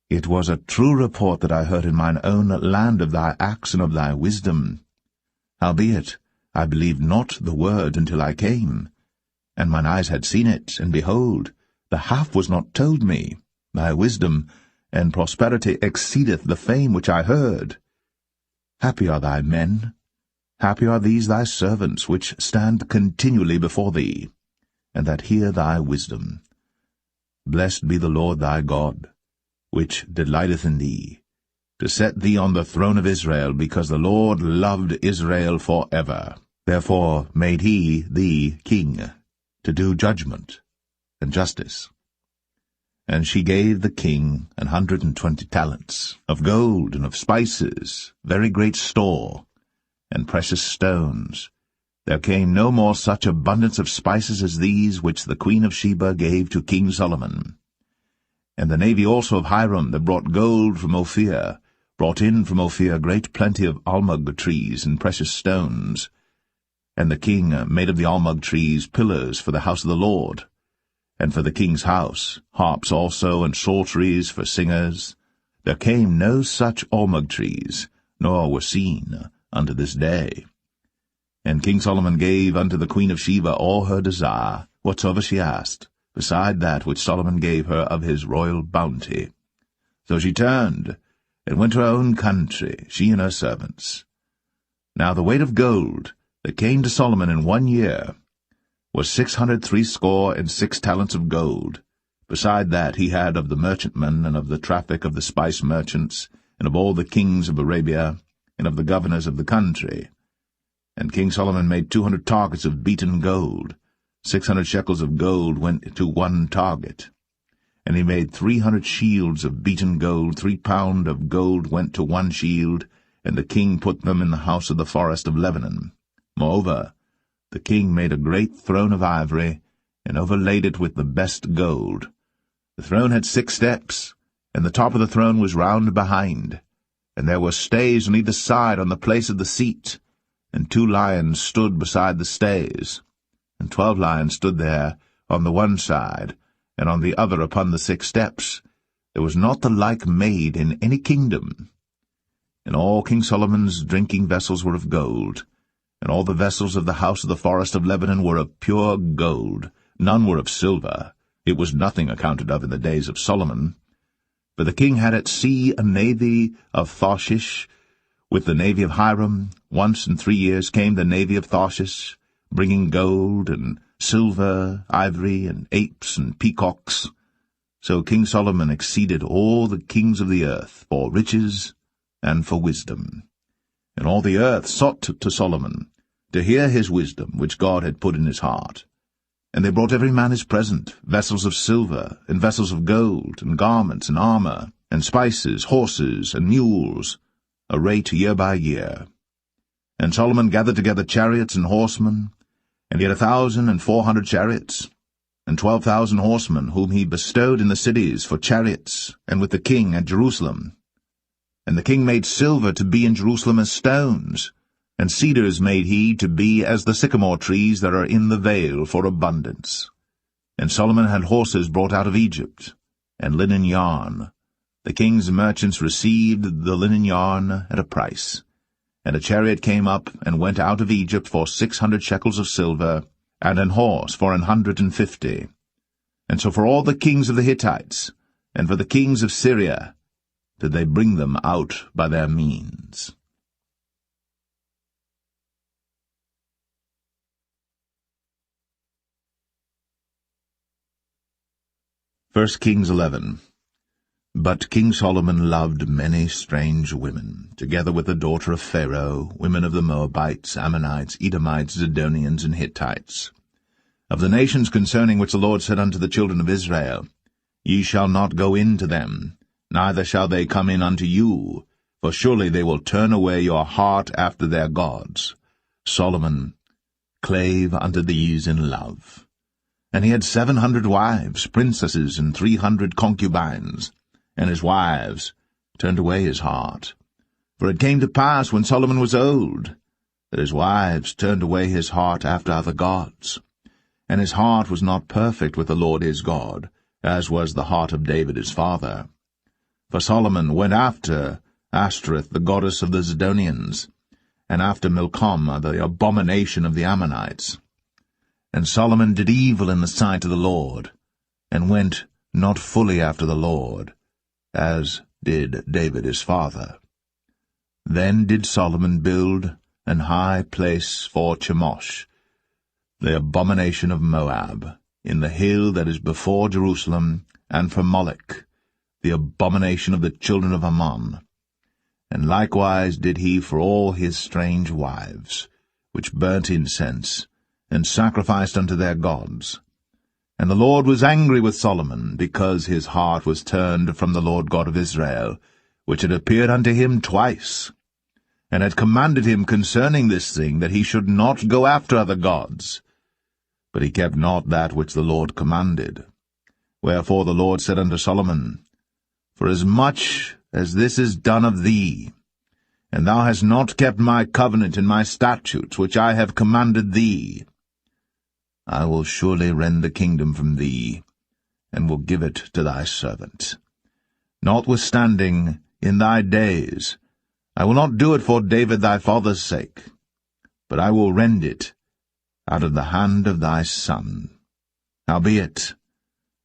It was a true report that I heard in mine own land of thy acts and of thy wisdom. Howbeit, I believed not the word until I came. And mine eyes had seen it, and behold, the half was not told me. Thy wisdom and prosperity exceedeth the fame which I heard. Happy are thy men, happy are these thy servants, which stand continually before thee, and that hear thy wisdom. Blessed be the Lord thy God, which delighteth in thee, to set thee on the throne of Israel, because the Lord loved Israel for ever. Therefore made he thee king, to do judgment and justice. And she gave the king 120 talents of gold and of spices, very great store, and precious stones. There came no more such abundance of spices as these which the queen of Sheba gave to King Solomon. And the navy also of Hiram that brought gold from Ophir, brought in from Ophir great plenty of almug trees and precious stones. And the king made of the almug trees pillars for the house of the Lord, and for the king's house, harps also, and psalteries for singers. There came no such almug trees, nor were seen unto this day. And King Solomon gave unto the queen of Sheba all her desire, whatsoever she asked, beside that which Solomon gave her of his royal bounty. So she turned, and went to her own country, she and her servants. Now the weight of gold that came to Solomon in 1 year was 666 talents of gold. Beside that he had of the merchantmen, and of the traffic of the spice merchants, and of all the kings of Arabia, and of the governors of the country. And King Solomon made 200 targets of beaten gold. 600 shekels of gold went to one target. And he made 300 shields of beaten gold. 3 pound of gold went to one shield, and the king put them in the house of the forest of Lebanon. Moreover, the king made a great throne of ivory, and overlaid it with the best gold. The throne had 6 steps, and the top of the throne was round behind, and there were stays on either side on the place of the seat, and 2 lions stood beside the stays, and 12 lions stood there on the one side, and on the other upon the 6 steps. There was not the like made in any kingdom. And all King Solomon's drinking vessels were of gold, and all the vessels of the house of the forest of Lebanon were of pure gold. None were of silver. It was nothing accounted of in the days of Solomon. For the king had at sea a navy of Tarshish, with the navy of Hiram. Once in 3 years came the navy of Tarshish, bringing gold and silver, ivory, and apes and peacocks. So King Solomon exceeded all the kings of the earth for riches and for wisdom. And all the earth sought to Solomon, to hear his wisdom, which God had put in his heart. And they brought every man his present, vessels of silver, and vessels of gold, and garments, and armor, and spices, horses, and mules, a rate year by year. And Solomon gathered together chariots and horsemen, and he had 1,400 chariots, and 12,000 horsemen, whom he bestowed in the cities for chariots, and with the king at Jerusalem. And the king made silver to be in Jerusalem as stones, and cedars made he to be as the sycamore trees that are in the vale for abundance. And Solomon had horses brought out of Egypt, and linen yarn. The king's merchants received the linen yarn at a price. And a chariot came up and went out of Egypt for 600 shekels of silver, and an horse for 150. And so for all the kings of the Hittites, and for the kings of Syria, did they bring them out by their means. 1 Kings 11. But King Solomon loved many strange women, together with the daughter of Pharaoh, women of the Moabites, Ammonites, Edomites, Zidonians, and Hittites. Of the nations concerning which the Lord said unto the children of Israel, Ye shall not go in to them, neither shall they come in unto you, for surely they will turn away your heart after their gods. Solomon clave unto these in love. And he had 700 wives, princesses, and 300 concubines, and his wives turned away his heart. For it came to pass, when Solomon was old, that his wives turned away his heart after other gods. And his heart was not perfect with the Lord his God, as was the heart of David his father. For Solomon went after Ashtoreth, the goddess of the Zidonians, and after Milcom, the abomination of the Ammonites. And Solomon did evil in the sight of the Lord, and went not fully after the Lord, as did David his father. Then did Solomon build an high place for Chemosh, the abomination of Moab, in the hill that is before Jerusalem, and for Molech, the abomination of the children of Ammon. And likewise did he for all his strange wives, which burnt incense, and sacrificed unto their gods. And the Lord was angry with Solomon, because his heart was turned from the Lord God of Israel, which had appeared unto him twice, and had commanded him concerning this thing, that he should not go after other gods. But he kept not that which the Lord commanded. Wherefore the Lord said unto Solomon, Forasmuch as this is done of thee, and thou hast not kept my covenant and my statutes which I have commanded thee, I will surely rend the kingdom from thee, and will give it to thy servant. Notwithstanding, in thy days, I will not do it for David thy father's sake, but I will rend it out of the hand of thy son. Howbeit,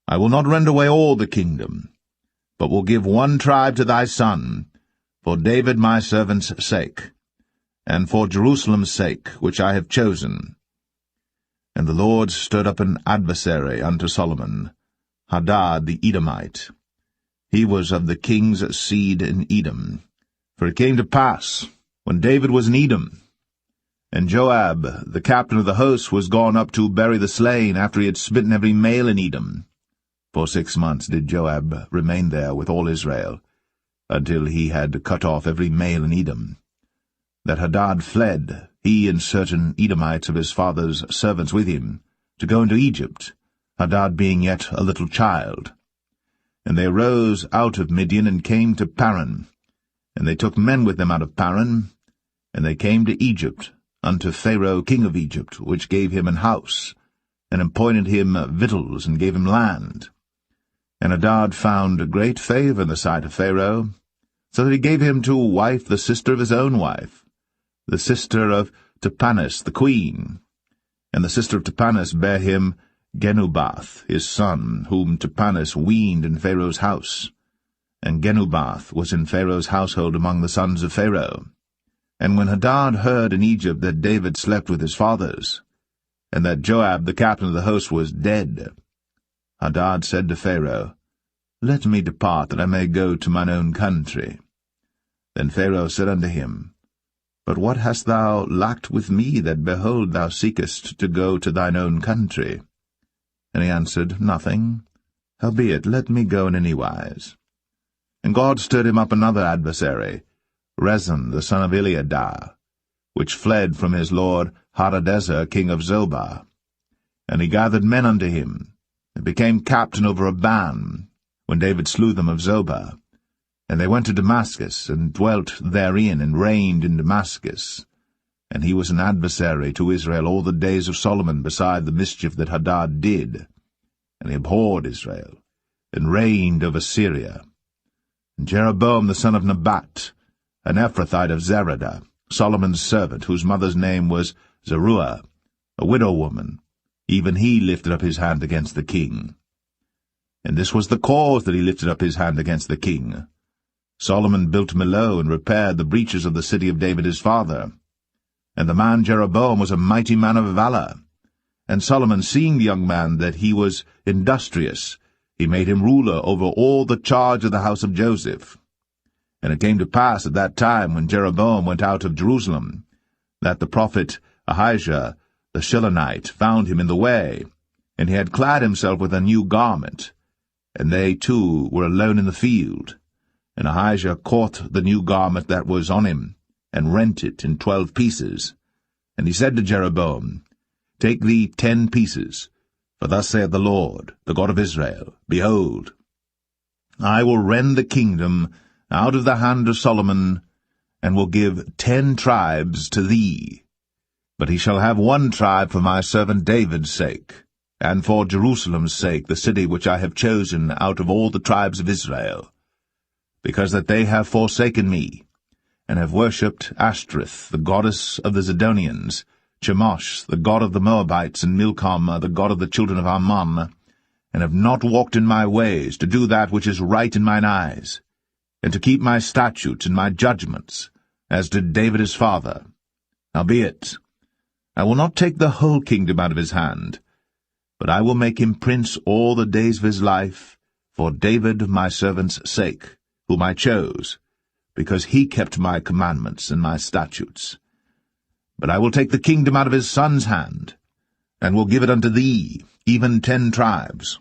I will not rend away all the kingdom, but will give one tribe to thy son, for David my servant's sake, and for Jerusalem's sake, which I have chosen. And the Lord stirred up an adversary unto Solomon, Hadad the Edomite. He was of the king's seed in Edom. For it came to pass, when David was in Edom, and Joab, the captain of the host, was gone up to bury the slain, after he had smitten every male in Edom. For 6 months did Joab remain there with all Israel, until he had cut off every male in Edom. That Hadad fled, he and certain Edomites of his father's servants with him, to go into Egypt, Hadad being yet a little child. And they arose out of Midian, and came to Paran. And they took men with them out of Paran, and they came to Egypt, unto Pharaoh king of Egypt, which gave him an house, and appointed him victuals, and gave him land. And Hadad found great favour in the sight of Pharaoh, so that he gave him to wife the sister of his own wife, the sister of Tahpenes the queen. And the sister of Tahpenes bare him Genubath his son, whom Tahpenes weaned in Pharaoh's house. And Genubath was in Pharaoh's household among the sons of Pharaoh. And when Hadad heard in Egypt that David slept with his fathers, and that Joab the captain of the host was dead, Hadad said to Pharaoh, Let me depart, that I may go to mine own country. Then Pharaoh said unto him, But what hast thou lacked with me, that, behold, thou seekest to go to thine own country? And he answered, Nothing. Howbeit, let me go in any wise. And God stirred him up another adversary, Rezon the son of Eliadah, which fled from his lord Hadadezer king of Zobah. And he gathered men unto him, and became captain over a band, when David slew them of Zobah. And they went to Damascus, and dwelt therein, and reigned in Damascus. And he was an adversary to Israel all the days of Solomon, beside the mischief that Hadad did. And he abhorred Israel, and reigned over Syria. And Jeroboam the son of Nebat, an Ephrathite of Zeradah, Solomon's servant, whose mother's name was Zeruiah, a widow woman, even he lifted up his hand against the king. And this was the cause that he lifted up his hand against the king. Solomon built Millo, and repaired the breaches of the city of David his father. And the man Jeroboam was a mighty man of valour. And Solomon, seeing the young man that he was industrious, he made him ruler over all the charge of the house of Joseph. And it came to pass at that time, when Jeroboam went out of Jerusalem, that the prophet Ahijah, the Shilonite, found him in the way, and he had clad himself with a new garment, and they two were alone in the field. And Ahijah caught the new garment that was on him, and rent it in 12 pieces. And he said to Jeroboam, Take thee 10 pieces, for thus saith the Lord, the God of Israel, Behold, I will rend the kingdom out of the hand of Solomon, and will give 10 tribes to thee. But he shall have 1 tribe for my servant David's sake, and for Jerusalem's sake, the city which I have chosen out of all the tribes of Israel, because that they have forsaken me, and have worshipped Ashtoreth, the goddess of the Zidonians, Chemosh, the god of the Moabites, and Milcom, the god of the children of Ammon, and have not walked in my ways, to do that which is right in mine eyes, and to keep my statutes and my judgments, as did David his father. Howbeit, I will not take the whole kingdom out of his hand, but I will make him prince all the days of his life, for David my servant's sake, whom I chose, because he kept my commandments and my statutes. But I will take the kingdom out of his son's hand, and will give it unto thee, even 10 tribes.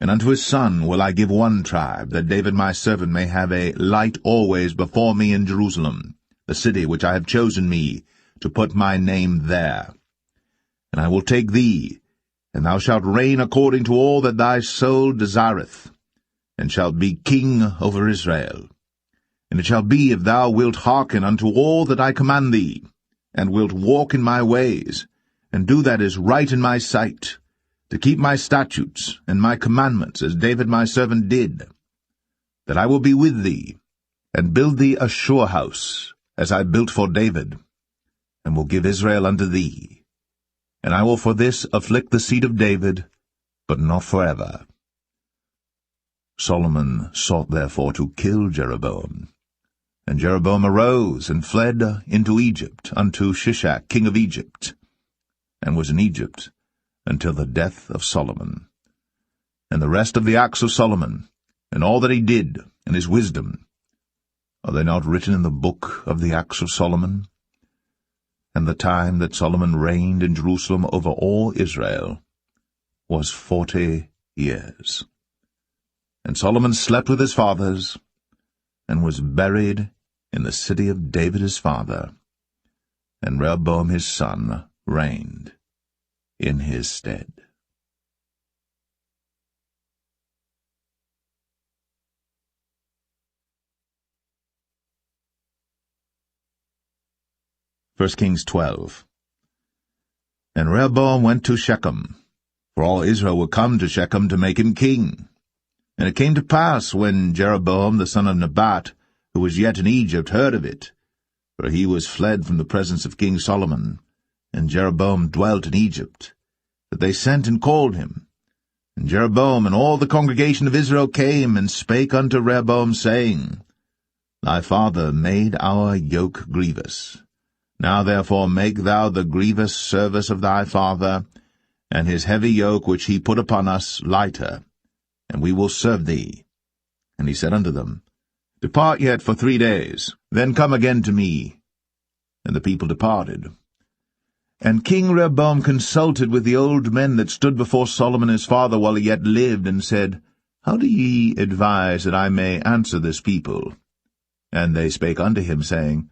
And unto his son will I give 1 tribe, that David my servant may have a light always before me in Jerusalem, the city which I have chosen me, to put my name there. And I will take thee, and thou shalt reign according to all that thy soul desireth, and shalt be king over Israel. And it shall be, if thou wilt hearken unto all that I command thee, and wilt walk in my ways, and do that is right in my sight, to keep my statutes and my commandments, as David my servant did, that I will be with thee, and build thee a sure house, as I built for David, and will give Israel unto thee. And I will for this afflict the seed of David, but not forever. Solomon sought therefore to kill Jeroboam. And Jeroboam arose and fled into Egypt, unto Shishak king of Egypt, and was in Egypt until the death of Solomon. And the rest of the acts of Solomon, and all that he did, and his wisdom, are they not written in the book of the acts of Solomon? And the time that Solomon reigned in Jerusalem over all Israel was 40 years. And Solomon slept with his fathers, and was buried in the city of David his father, and Rehoboam his son reigned in his stead. First Kings 12. And Rehoboam went to Shechem, for all Israel were come to Shechem to make him king. And it came to pass, when Jeroboam the son of Nebat, who was yet in Egypt, heard of it, for he was fled from the presence of King Solomon, and Jeroboam dwelt in Egypt, that they sent and called him. And Jeroboam and all the congregation of Israel came and spake unto Rehoboam, saying, Thy father made our yoke grievous. Now therefore make thou the grievous service of thy father, and his heavy yoke which he put upon us lighter, and we will serve thee. And he said unto them, Depart yet for 3 days, then come again to me. And the people departed. And King Rehoboam consulted with the old men that stood before Solomon his father while he yet lived, and said, How do ye advise that I may answer this people? And they spake unto him, saying,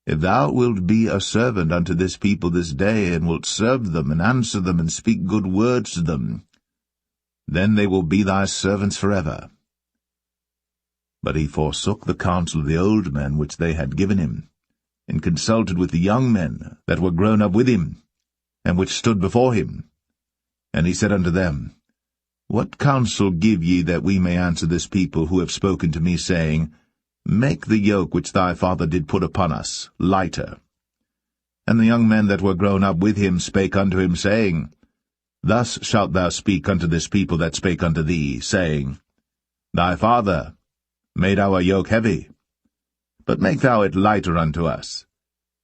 If thou wilt be a servant unto this people this day, and wilt serve them, and answer them, and speak good words to them, then they will be thy servants forever. But he forsook the counsel of the old men which they had given him, and consulted with the young men that were grown up with him, and which stood before him. And he said unto them, What counsel give ye that we may answer this people who have spoken to me, saying, Make the yoke which thy father did put upon us lighter? And the young men that were grown up with him spake unto him, saying, Thus shalt thou speak unto this people that spake unto thee, saying, Thy father made our yoke heavy, but make thou it lighter unto us.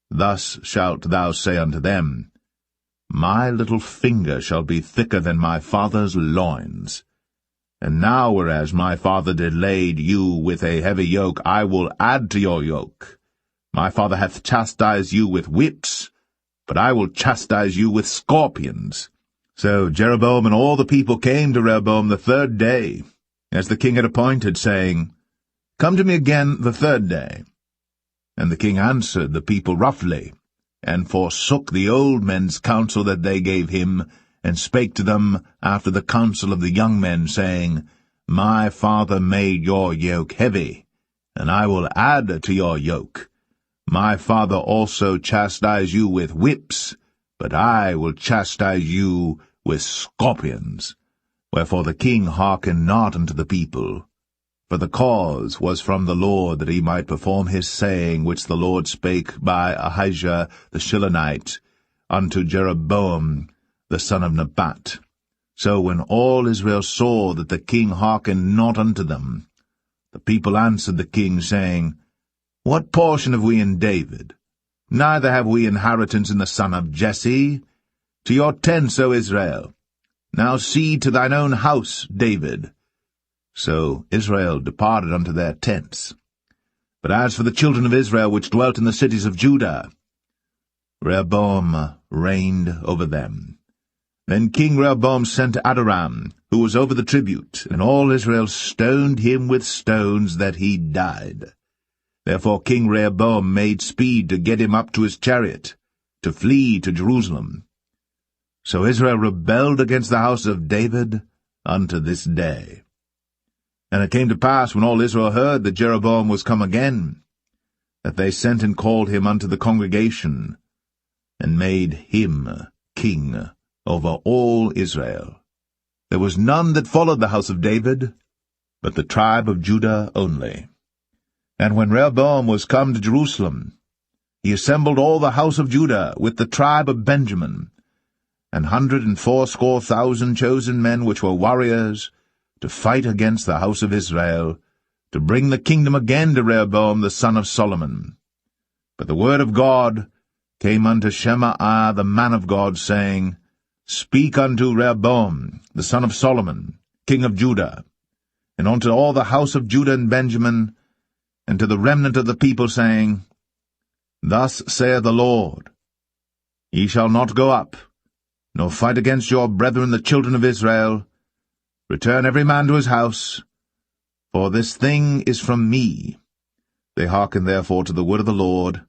Thus shalt thou say unto them, My little finger shall be thicker than my father's loins. And now, whereas my father did lade you with a heavy yoke, I will add to your yoke. My father hath chastised you with whips, but I will chastise you with scorpions. So Jeroboam and all the people came to Rehoboam the 3rd day, as the king had appointed, saying, Come to me again the 3rd day. And the king answered the people roughly, and forsook the old men's counsel that they gave him, and spake to them after the counsel of the young men, saying, My father made your yoke heavy, and I will add to your yoke. My father also chastised you with whips, but I will chastise you with scorpions. Wherefore the king hearkened not unto the people. For the cause was from the Lord, that he might perform his saying, which the Lord spake by Ahijah the Shilonite unto Jeroboam the son of Nebat. So when all Israel saw that the king hearkened not unto them, the people answered the king, saying, What portion have we in David? Neither have we inheritance in the son of Jesse. To your tents, O Israel. Now see to thine own house, David. So Israel departed unto their tents. But as for the children of Israel which dwelt in the cities of Judah, Rehoboam reigned over them. Then King Rehoboam sent Adoram, who was over the tribute, and all Israel stoned him with stones that he died. Therefore King Rehoboam made speed to get him up to his chariot, to flee to Jerusalem. So Israel rebelled against the house of David unto this day. And it came to pass, when all Israel heard that Jeroboam was come again, that they sent and called him unto the congregation, and made him king over all Israel. There was none that followed the house of David, but the tribe of Judah only. And when Rehoboam was come to Jerusalem, he assembled all the house of Judah with the tribe of Benjamin, 180,000 chosen men which were warriors, to fight against the house of Israel, to bring the kingdom again to Rehoboam the son of Solomon. But the word of God came unto Shemaiah the man of God, saying, Speak unto Rehoboam the son of Solomon, king of Judah, and unto all the house of Judah and Benjamin, and to the remnant of the people, saying, Thus saith the Lord, Ye shall not go up, nor fight against your brethren the children of Israel. Return every man to his house, for this thing is from me. They hearkened therefore to the word of the Lord,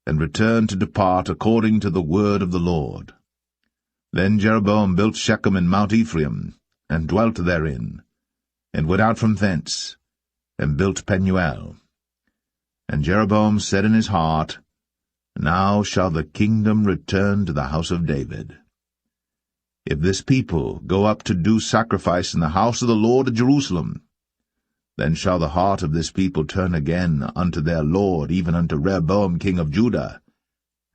and returned to depart according to the word of the Lord. Then Jeroboam built Shechem in Mount Ephraim, and dwelt therein, and went out from thence, and built Penuel. And Jeroboam said in his heart, Now shall the kingdom return to the house of David. If this people go up to do sacrifice in the house of the Lord at Jerusalem, then shall the heart of this people turn again unto their Lord, even unto Rehoboam king of Judah,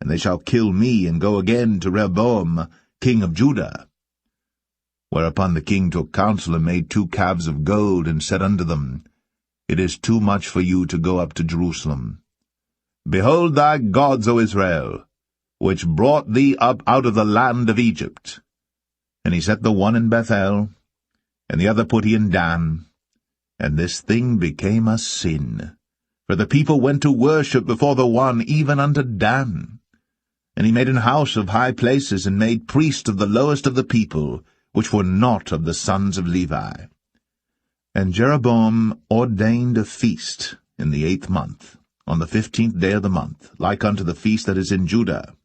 and they shall kill me, and go again to Rehoboam king of Judah. Whereupon the king took counsel, and made 2 calves of gold, and said unto them, It is too much for you to go up to Jerusalem. Behold thy gods, O Israel, which brought thee up out of the land of Egypt. And he set the one in Bethel, and the other put he in Dan. And this thing became a sin, for the people went to worship before the one, even unto Dan. And he made an house of high places, and made priests of the lowest of the people, which were not of the sons of Levi. And Jeroboam ordained a feast in the 8th month, on the 15th day of the month, like unto the feast that is in Judah.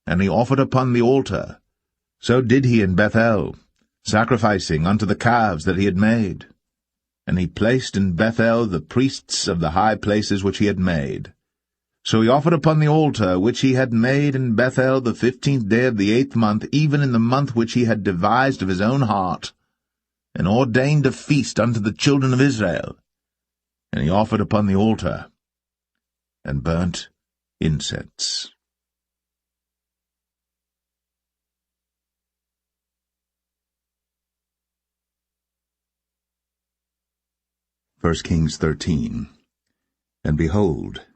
And he offered upon the altar. So did he in Bethel, sacrificing unto the calves that he had made. And he placed in Bethel the priests of the high places which he had made. So he offered upon the altar which he had made in Bethel the 15th day of the 8th month, even in the month which he had devised of his own heart, and ordained a feast unto the children of Israel. And he offered upon the altar, and burnt incense. 1 Kings 13. And behold,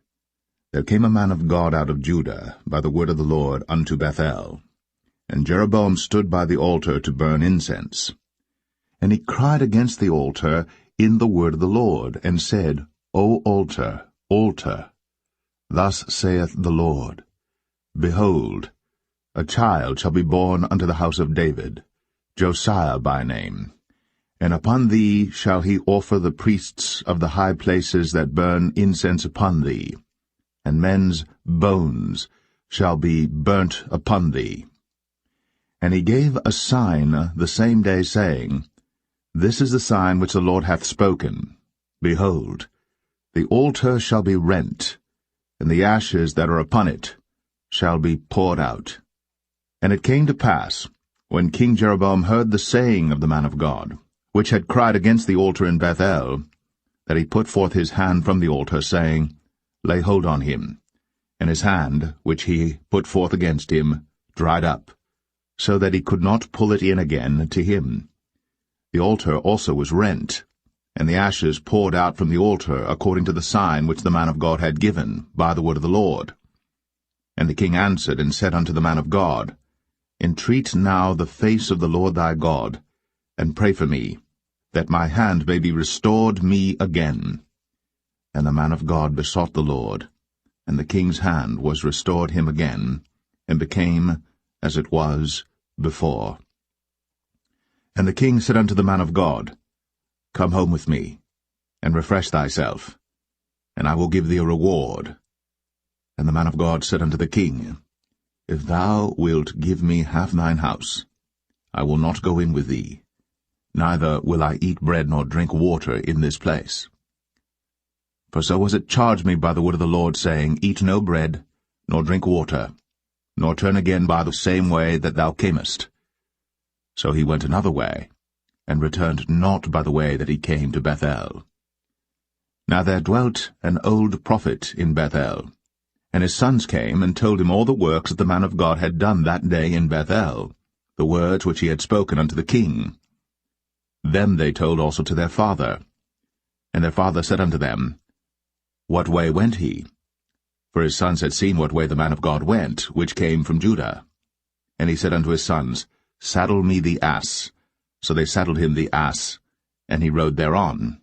there came a man of God out of Judah, by the word of the Lord, unto Bethel. And Jeroboam stood by the altar to burn incense. And he cried against the altar in the word of the Lord, and said, O altar, altar, thus saith the Lord, Behold, a child shall be born unto the house of David, Josiah by name. And upon thee shall he offer the priests of the high places that burn incense upon thee, and men's bones shall be burnt upon thee. And he gave a sign the same day, saying, This is the sign which the Lord hath spoken. Behold, the altar shall be rent, and the ashes that are upon it shall be poured out. And it came to pass, when King Jeroboam heard the saying of the man of God, which had cried against the altar in Bethel, that he put forth his hand from the altar, saying, Lay hold on him. And his hand, which he put forth against him, dried up, so that he could not pull it in again to him. The altar also was rent, and the ashes poured out from the altar, according to the sign which the man of God had given, by the word of the Lord. And the king answered and said unto the man of God, Entreat now the face of the Lord thy God, and pray for me, that my hand may be restored me again. And the man of God besought the Lord, and the king's hand was restored him again, and became as it was before. And the king said unto the man of God, Come home with me, and refresh thyself, and I will give thee a reward. And the man of God said unto the king, If thou wilt give me half thine house, I will not go in with thee, neither will I eat bread nor drink water in this place. For so was it charged me by the word of the Lord, saying, Eat no bread, nor drink water, nor turn again by the same way that thou camest. So he went another way, and returned not by the way that he came to Bethel. Now there dwelt an old prophet in Bethel, and his sons came and told him all the works that the man of God had done that day in Bethel, the words which he had spoken unto the king. Them they told also to their father. And their father said unto them, What way went he? For his sons had seen what way the man of God went, which came from Judah. And he said unto his sons, Saddle me the ass. So they saddled him the ass, and he rode thereon,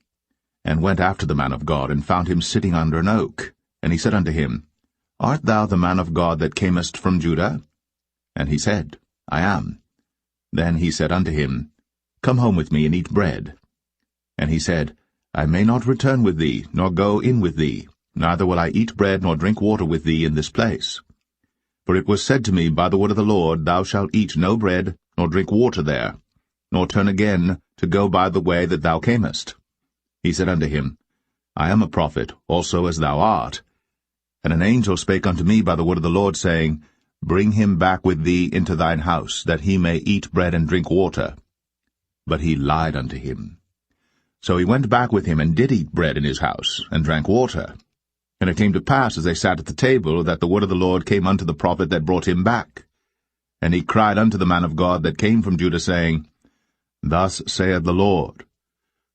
and went after the man of God, and found him sitting under an oak. And he said unto him, Art thou the man of God that camest from Judah? And he said, I am. Then he said unto him, Come home with me, and eat bread. And he said, I may not return with thee, nor go in with thee, neither will I eat bread nor drink water with thee in this place. For it was said to me by the word of the Lord, Thou shalt eat no bread, nor drink water there, nor turn again to go by the way that thou camest. He said unto him, I am a prophet, also as thou art. And an angel spake unto me by the word of the Lord, saying, Bring him back with thee into thine house, that he may eat bread and drink water. But he lied unto him. So he went back with him, and did eat bread in his house, and drank water. And it came to pass, as they sat at the table, that the word of the Lord came unto the prophet that brought him back. And he cried unto the man of God that came from Judah, saying, Thus saith the Lord,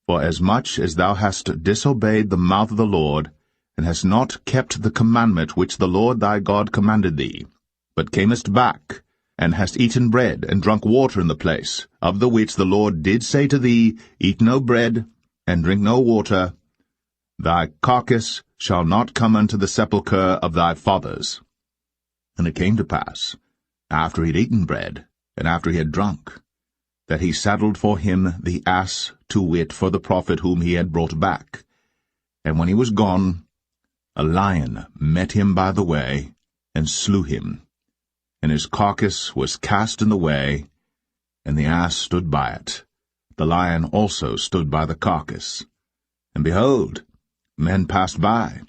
For as much as thou hast disobeyed the mouth of the Lord, and hast not kept the commandment which the Lord thy God commanded thee, but camest back, and hast eaten bread, and drunk water in the place, of the which the Lord did say to thee, Eat no bread, and drink no water, thy carcass shall not come unto the sepulchre of thy fathers. And it came to pass, after he had eaten bread, and after he had drunk, that he saddled for him the ass, to wit, for the prophet whom he had brought back. And when he was gone, a lion met him by the way, and slew him. And his carcass was cast in the way, and the ass stood by it. The lion also stood by the carcass. And behold, men passed by,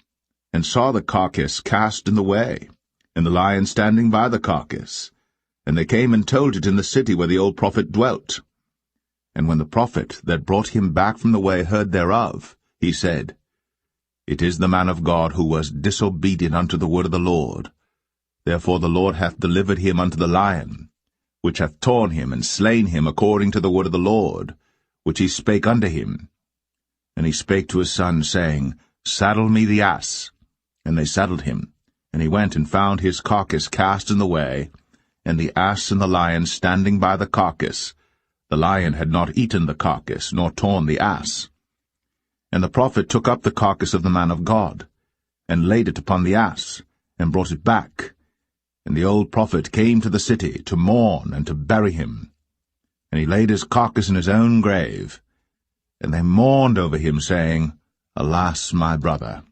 and saw the carcass cast in the way, and the lion standing by the carcass. And they came and told it in the city where the old prophet dwelt. And when the prophet that brought him back from the way heard thereof, he said, It is the man of God who was disobedient unto the word of the Lord. Therefore the Lord hath delivered him unto the lion, which hath torn him and slain him according to the word of the Lord, which he spake unto him. And he spake to his son, saying, Saddle me the ass. And they saddled him. And he went and found his carcass cast in the way, and the ass and the lion standing by the carcass. The lion had not eaten the carcass, nor torn the ass. And the prophet took up the carcass of the man of God, and laid it upon the ass, and brought it back. And the old prophet came to the city to mourn and to bury him. And he laid his carcass in his own grave. And they mourned over him, saying, Alas, my brother!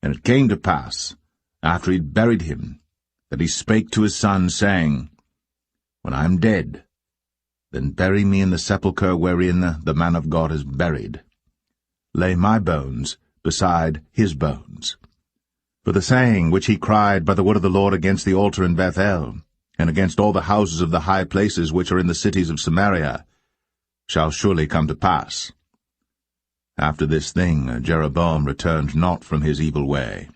And it came to pass, after he had buried him, that he spake to his son, saying, When I am dead, then bury me in the sepulchre wherein the man of God is buried. Lay my bones beside his bones. For the saying which he cried by the word of the Lord against the altar in Bethel, and against all the houses of the high places which are in the cities of Samaria, shall surely come to pass. After this thing Jeroboam returned not from his evil way,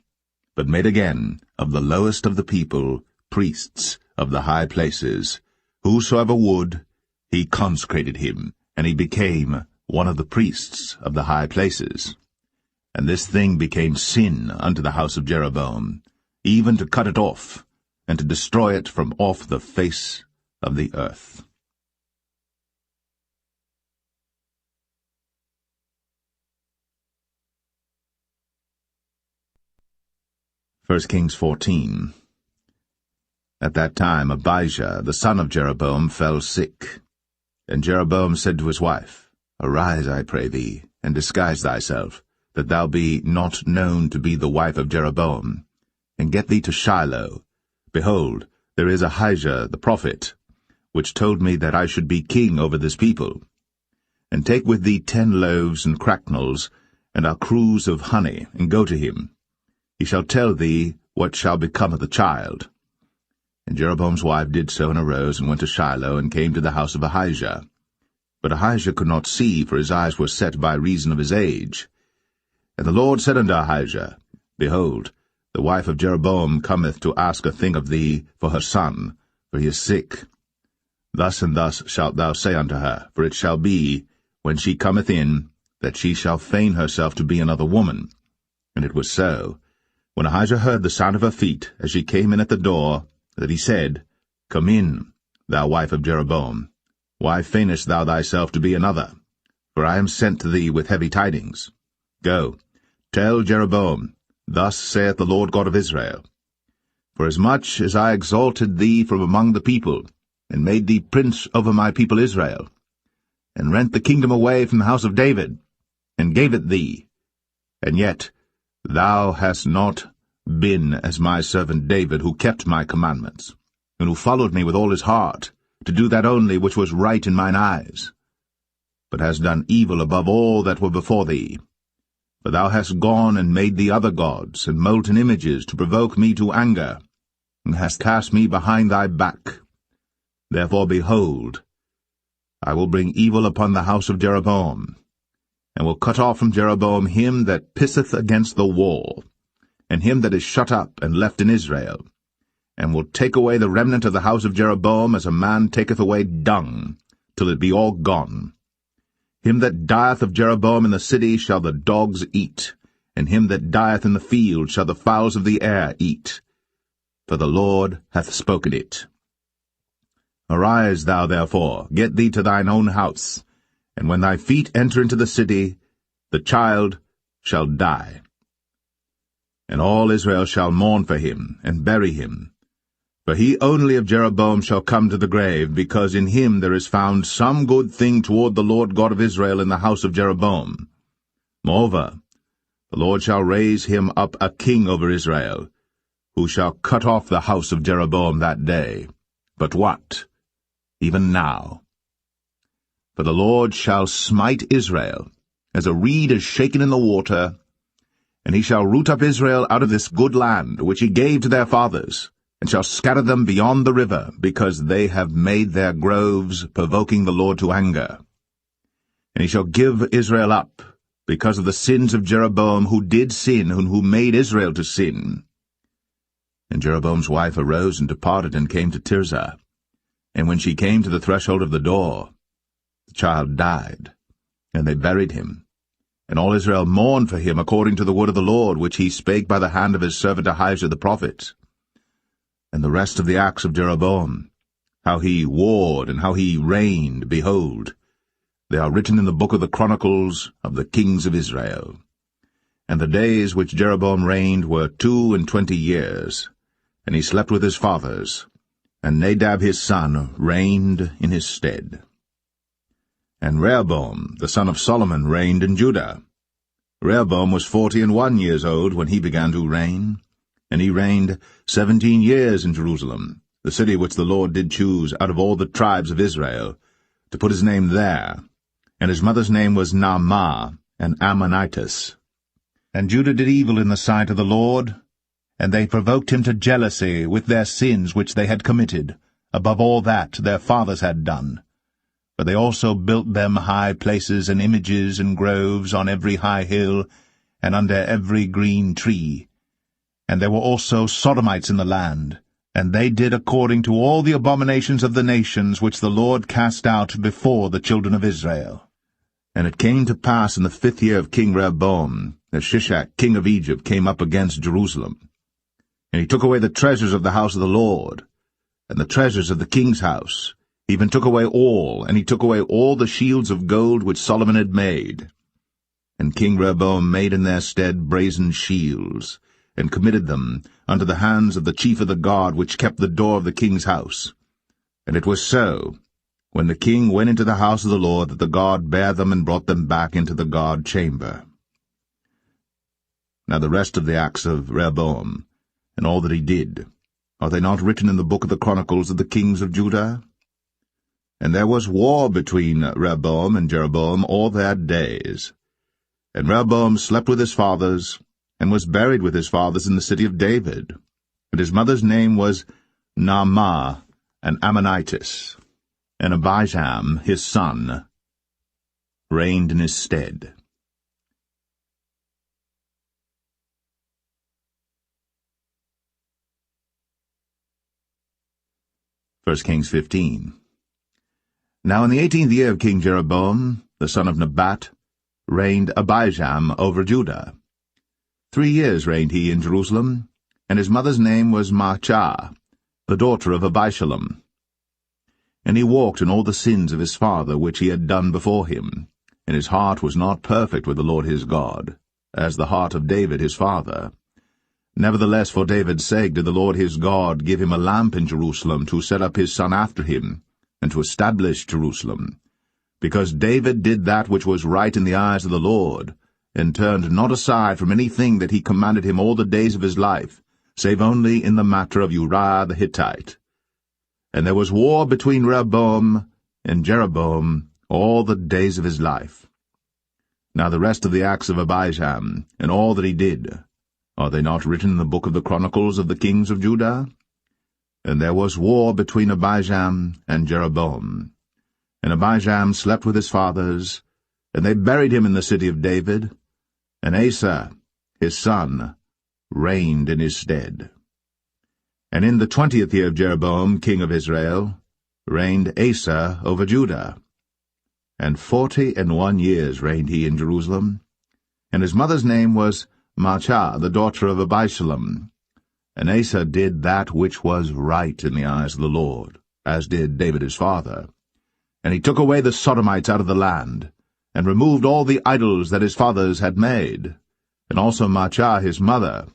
but made again of the lowest of the people priests of the high places. Whosoever would, he consecrated him, and he became one of the priests of the high places. And this thing became sin unto the house of Jeroboam, even to cut it off, and to destroy it from off the face of the earth. 1 Kings 14. At that time Abijah, the son of Jeroboam, fell sick. And Jeroboam said to his wife, Arise, I pray thee, and disguise thyself, that thou be not known to be the wife of Jeroboam, and get thee to Shiloh. Behold, there is Ahijah the prophet, which told me that I should be king over this people. And take with thee 10 loaves and cracknels, and a cruse of honey, and go to him. He shall tell thee what shall become of the child. And Jeroboam's wife did so, and arose, and went to Shiloh, and came to the house of Ahijah. But Ahijah could not see, for his eyes were set by reason of his age. And the Lord said unto Ahijah, Behold, the wife of Jeroboam cometh to ask a thing of thee for her son, for he is sick. Thus and thus shalt thou say unto her, for it shall be, when she cometh in, that she shall feign herself to be another woman. And it was so, when Ahijah heard the sound of her feet, as she came in at the door, that he said, Come in, thou wife of Jeroboam. Why feignest thou thyself to be another? For I am sent to thee with heavy tidings. Go, tell Jeroboam, Thus saith the Lord God of Israel, Forasmuch as I exalted thee from among the people, and made thee prince over my people Israel, and rent the kingdom away from the house of David, and gave it thee, and yet thou hast not been as my servant David, who kept my commandments, and who followed me with all his heart, to do that only which was right in mine eyes, but hast done evil above all that were before thee. For thou hast gone and made thee other gods, and molten images, to provoke me to anger, and hast cast me behind thy back. Therefore, behold, I will bring evil upon the house of Jeroboam, and will cut off from Jeroboam him that pisseth against the wall, and him that is shut up and left in Israel, and will take away the remnant of the house of Jeroboam as a man taketh away dung, till it be all gone. Him that dieth of Jeroboam in the city shall the dogs eat, and him that dieth in the field shall the fowls of the air eat. For the Lord hath spoken it. Arise thou therefore, get thee to thine own house, and when thy feet enter into the city, the child shall die. And all Israel shall mourn for him, and bury him. For he only of Jeroboam shall come to the grave, because in him there is found some good thing toward the Lord God of Israel in the house of Jeroboam. Moreover, the Lord shall raise him up a king over Israel, who shall cut off the house of Jeroboam that day. But what? Even now. For the Lord shall smite Israel, as a reed is shaken in the water, and he shall root up Israel out of this good land, which he gave to their fathers, and shall scatter them beyond the river, because they have made their groves, provoking the Lord to anger. And he shall give Israel up, because of the sins of Jeroboam, who did sin, and who made Israel to sin. And Jeroboam's wife arose and departed, and came to Tirzah. And when she came to the threshold of the door, the child died, and they buried him. And all Israel mourned for him according to the word of the Lord, which he spake by the hand of his servant Ahijah the prophet. And the rest of the acts of Jeroboam, how he warred and how he reigned, behold, they are written in the book of the Chronicles of the kings of Israel. And the days which Jeroboam reigned were 22 years, and he slept with his fathers, and Nadab his son reigned in his stead. And Rehoboam, the son of Solomon, reigned in Judah. Rehoboam was 41 years old when he began to reign, and he reigned 17 years in Jerusalem, the city which the Lord did choose out of all the tribes of Israel, to put his name there. And his mother's name was Naamah, an Ammonitess. And Judah did evil in the sight of the Lord, and they provoked him to jealousy with their sins which they had committed, above all that their fathers had done. For they also built them high places and images and groves on every high hill, and under every green tree. And there were also Sodomites in the land, and they did according to all the abominations of the nations which the Lord cast out before the children of Israel. And it came to pass in the 5th year of King Rehoboam, that Shishak king of Egypt came up against Jerusalem. And he took away the treasures of the house of the Lord, and the treasures of the king's house, even took away all, and he took away all the shields of gold which Solomon had made. And King Rehoboam made in their stead brazen shields, and committed them unto the hands of the chief of the guard which kept the door of the king's house. And it was so, when the king went into the house of the Lord, that the guard bare them and brought them back into the guard chamber. Now the rest of the acts of Rehoboam, and all that he did, are they not written in the book of the Chronicles of the kings of Judah? And there was war between Rehoboam and Jeroboam all their days. And Rehoboam slept with his fathers, and was buried with his fathers in the city of David. And his mother's name was Naamah, an Ammonitess. And Abijam, his son, reigned in his stead. 1 Kings 15. Now in the 18th year of King Jeroboam, the son of Nebat, reigned Abijam over Judah. 3 years reigned he in Jerusalem, and his mother's name was Maachah, the daughter of Abishalom. And he walked in all the sins of his father which he had done before him, and his heart was not perfect with the Lord his God, as the heart of David his father. Nevertheless, for David's sake did the Lord his God give him a lamp in Jerusalem to set up his son after him, and to establish Jerusalem, because David did that which was right in the eyes of the Lord, and turned not aside from anything that he commanded him all the days of his life, save only in the matter of Uriah the Hittite. And there was war between Rehoboam and Jeroboam all the days of his life. Now the rest of the acts of Abijam, and all that he did, are they not written in the book of the Chronicles of the kings of Judah? And there was war between Abijam and Jeroboam. And Abijam slept with his fathers, and they buried him in the city of David, and Asa, his son, reigned in his stead. And in the 20th year of Jeroboam, king of Israel, reigned Asa over Judah. And 41 years reigned he in Jerusalem. And his mother's name was Maachah, the daughter of Abishalom. And Asa did that which was right in the eyes of the Lord, as did David his father. And he took away the Sodomites out of the land, and removed all the idols that his fathers had made. And also Maachah his mother,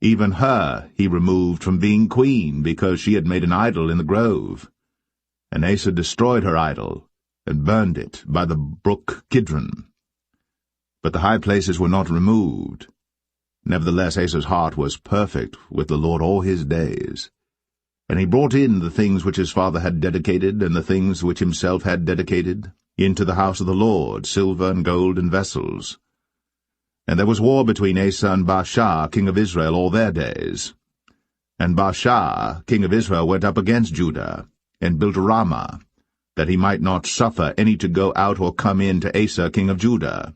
even her he removed from being queen, because she had made an idol in the grove. And Asa destroyed her idol, and burned it by the brook Kidron. But the high places were not removed. Nevertheless Asa's heart was perfect with the Lord all his days. And he brought in the things which his father had dedicated, and the things which himself had dedicated, into the house of the Lord, silver and gold and vessels. And there was war between Asa and Baasha, king of Israel, all their days. And Baasha, king of Israel, went up against Judah, and built Ramah, that he might not suffer any to go out or come in to Asa, king of Judah.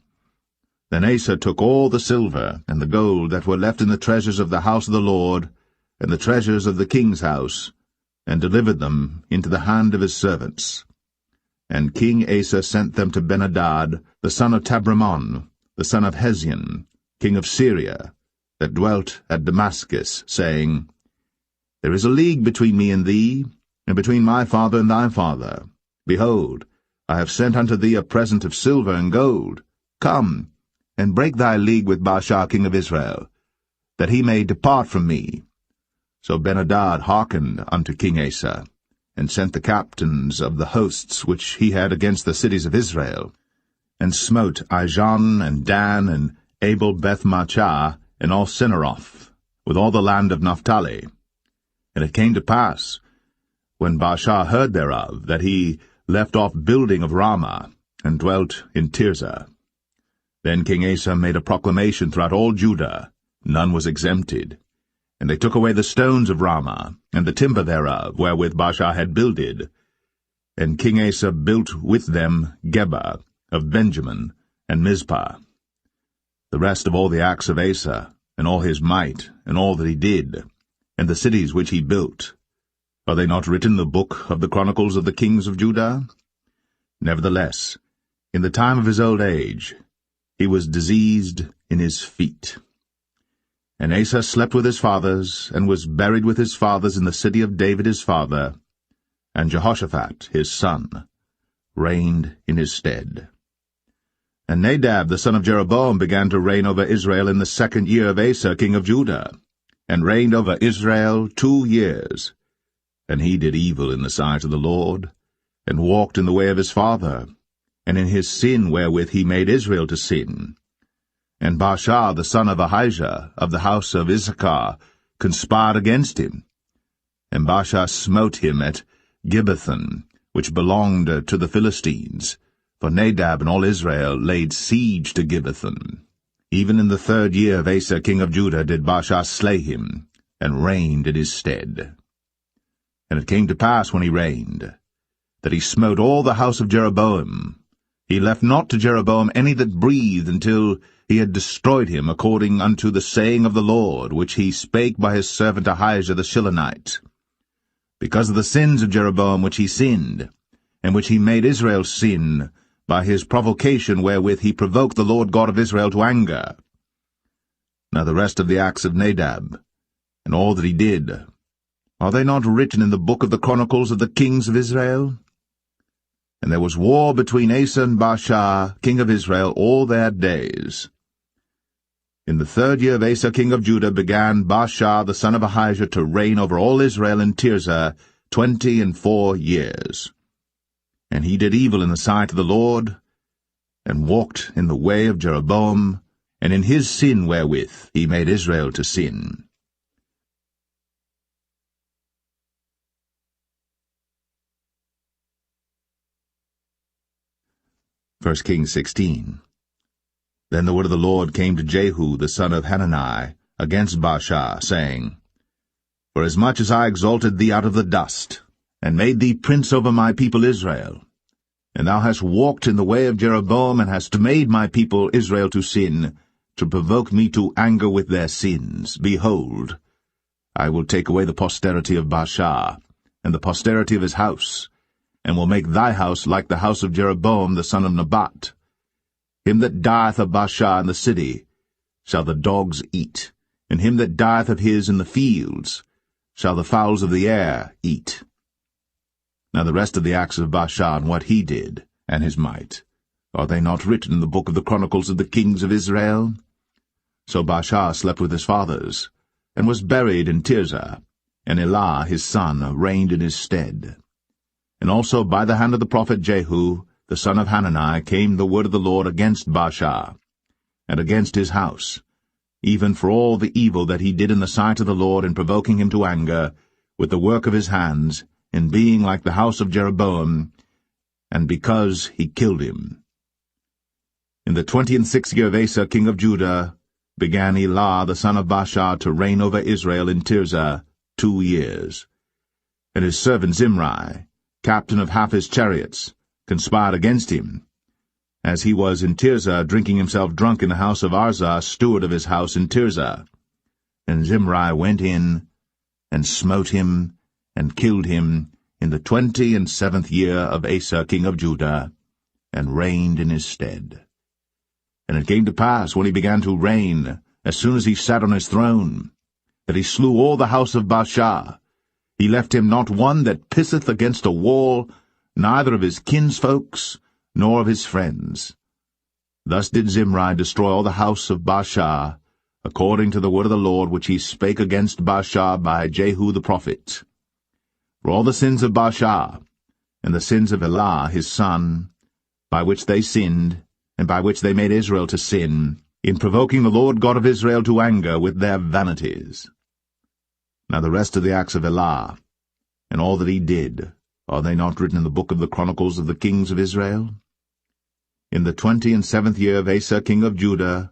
Then Asa took all the silver and the gold that were left in the treasures of the house of the Lord, and the treasures of the king's house, and delivered them into the hand of his servants. And King Asa sent them to Ben-Hadad, the son of Tabrimon, the son of Hezion, king of Syria, that dwelt at Damascus, saying, There is a league between me and thee, and between my father and thy father. Behold, I have sent unto thee a present of silver and gold. Come, and break thy league with Baasha king of Israel, that he may depart from me. So Ben-hadad hearkened unto King Asa, and sent the captains of the hosts which he had against the cities of Israel, and smote Ijon, and Dan, and Abel-Beth-maachah, and all Cinneroth, with all the land of Naphtali. And it came to pass, when Baasha heard thereof, that he left off building of Ramah, and dwelt in Tirzah. Then King Asa made a proclamation throughout all Judah, none was exempted. And they took away the stones of Ramah, and the timber thereof, wherewith Baasha had builded. And King Asa built with them Geba of Benjamin, and Mizpah. The rest of all the acts of Asa, and all his might, and all that he did, and the cities which he built, are they not written in the book of the chronicles of the kings of Judah? Nevertheless, in the time of his old age, he was diseased in his feet. And Asa slept with his fathers, and was buried with his fathers in the city of David his father, and Jehoshaphat his son reigned in his stead. And Nadab the son of Jeroboam began to reign over Israel in the 2nd year of Asa king of Judah, and reigned over Israel 2 years. And he did evil in the sight of the Lord, and walked in the way of his father, and in his sin wherewith he made Israel to sin. And Baasha the son of Ahijah of the house of Issachar conspired against him. And Baasha smote him at Gibbethon, which belonged to the Philistines, for Nadab and all Israel laid siege to Gibbethon. Even in the 3rd year of Asa king of Judah did Baasha slay him, and reigned in his stead. And it came to pass when he reigned, that he smote all the house of Jeroboam. He left not to Jeroboam any that breathed until he had destroyed him, according unto the saying of the Lord, which he spake by his servant Ahijah the Shilonite. Because of the sins of Jeroboam which he sinned, and which he made Israel sin, by his provocation wherewith he provoked the Lord God of Israel to anger. Now the rest of the acts of Nadab, and all that he did, are they not written in the book of the chronicles of the kings of Israel? And there was war between Asa and Baasha, king of Israel, all their days. In the 3rd year of Asa king of Judah began Baasha the son of Ahijah to reign over all Israel in Tirzah 24 years. And he did evil in the sight of the Lord, and walked in the way of Jeroboam, and in his sin wherewith he made Israel to sin. 1 Kings 16. Then the word of the Lord came to Jehu the son of Hanani against Baasha, saying, Forasmuch as I exalted thee out of the dust, and made thee prince over my people Israel, and thou hast walked in the way of Jeroboam, and hast made my people Israel to sin, to provoke me to anger with their sins, behold, I will take away the posterity of Baasha, and the posterity of his house, and will make thy house like the house of Jeroboam the son of Nebat. Him that dieth of Baasha in the city shall the dogs eat, and him that dieth of his in the fields shall the fowls of the air eat. Now the rest of the acts of Baasha, and what he did, and his might, are they not written in the book of the chronicles of the kings of Israel? So Baasha slept with his fathers, and was buried in Tirzah, and Elah his son reigned in his stead. And also by the hand of the prophet Jehu, the son of Hanani, came the word of the Lord against Baasha, and against his house, even for all the evil that he did in the sight of the Lord in provoking him to anger, with the work of his hands, in being like the house of Jeroboam, and because he killed him. In the 26th year of Asa king of Judah began Elah the son of Baasha to reign over Israel in Tirzah 2 years. And his servant Zimri, captain of half his chariots, conspired against him, as he was in Tirzah drinking himself drunk in the house of Arzah, steward of his house in Tirzah. And Zimri went in, and smote him, and killed him, in the 27th year of Asa king of Judah, and reigned in his stead. And it came to pass, when he began to reign, as soon as he sat on his throne, that he slew all the house of Baasha. He left him not one that pisseth against a wall, neither of his kinsfolks, nor of his friends. Thus did Zimri destroy all the house of Baasha, according to the word of the Lord which he spake against Baasha by Jehu the prophet. For all the sins of Baasha, and the sins of Elah his son, by which they sinned, and by which they made Israel to sin, in provoking the Lord God of Israel to anger with their vanities. Now the rest of the acts of Elah, and all that he did, are they not written in the book of the Chronicles of the kings of Israel? In the 27th year of Asa king of Judah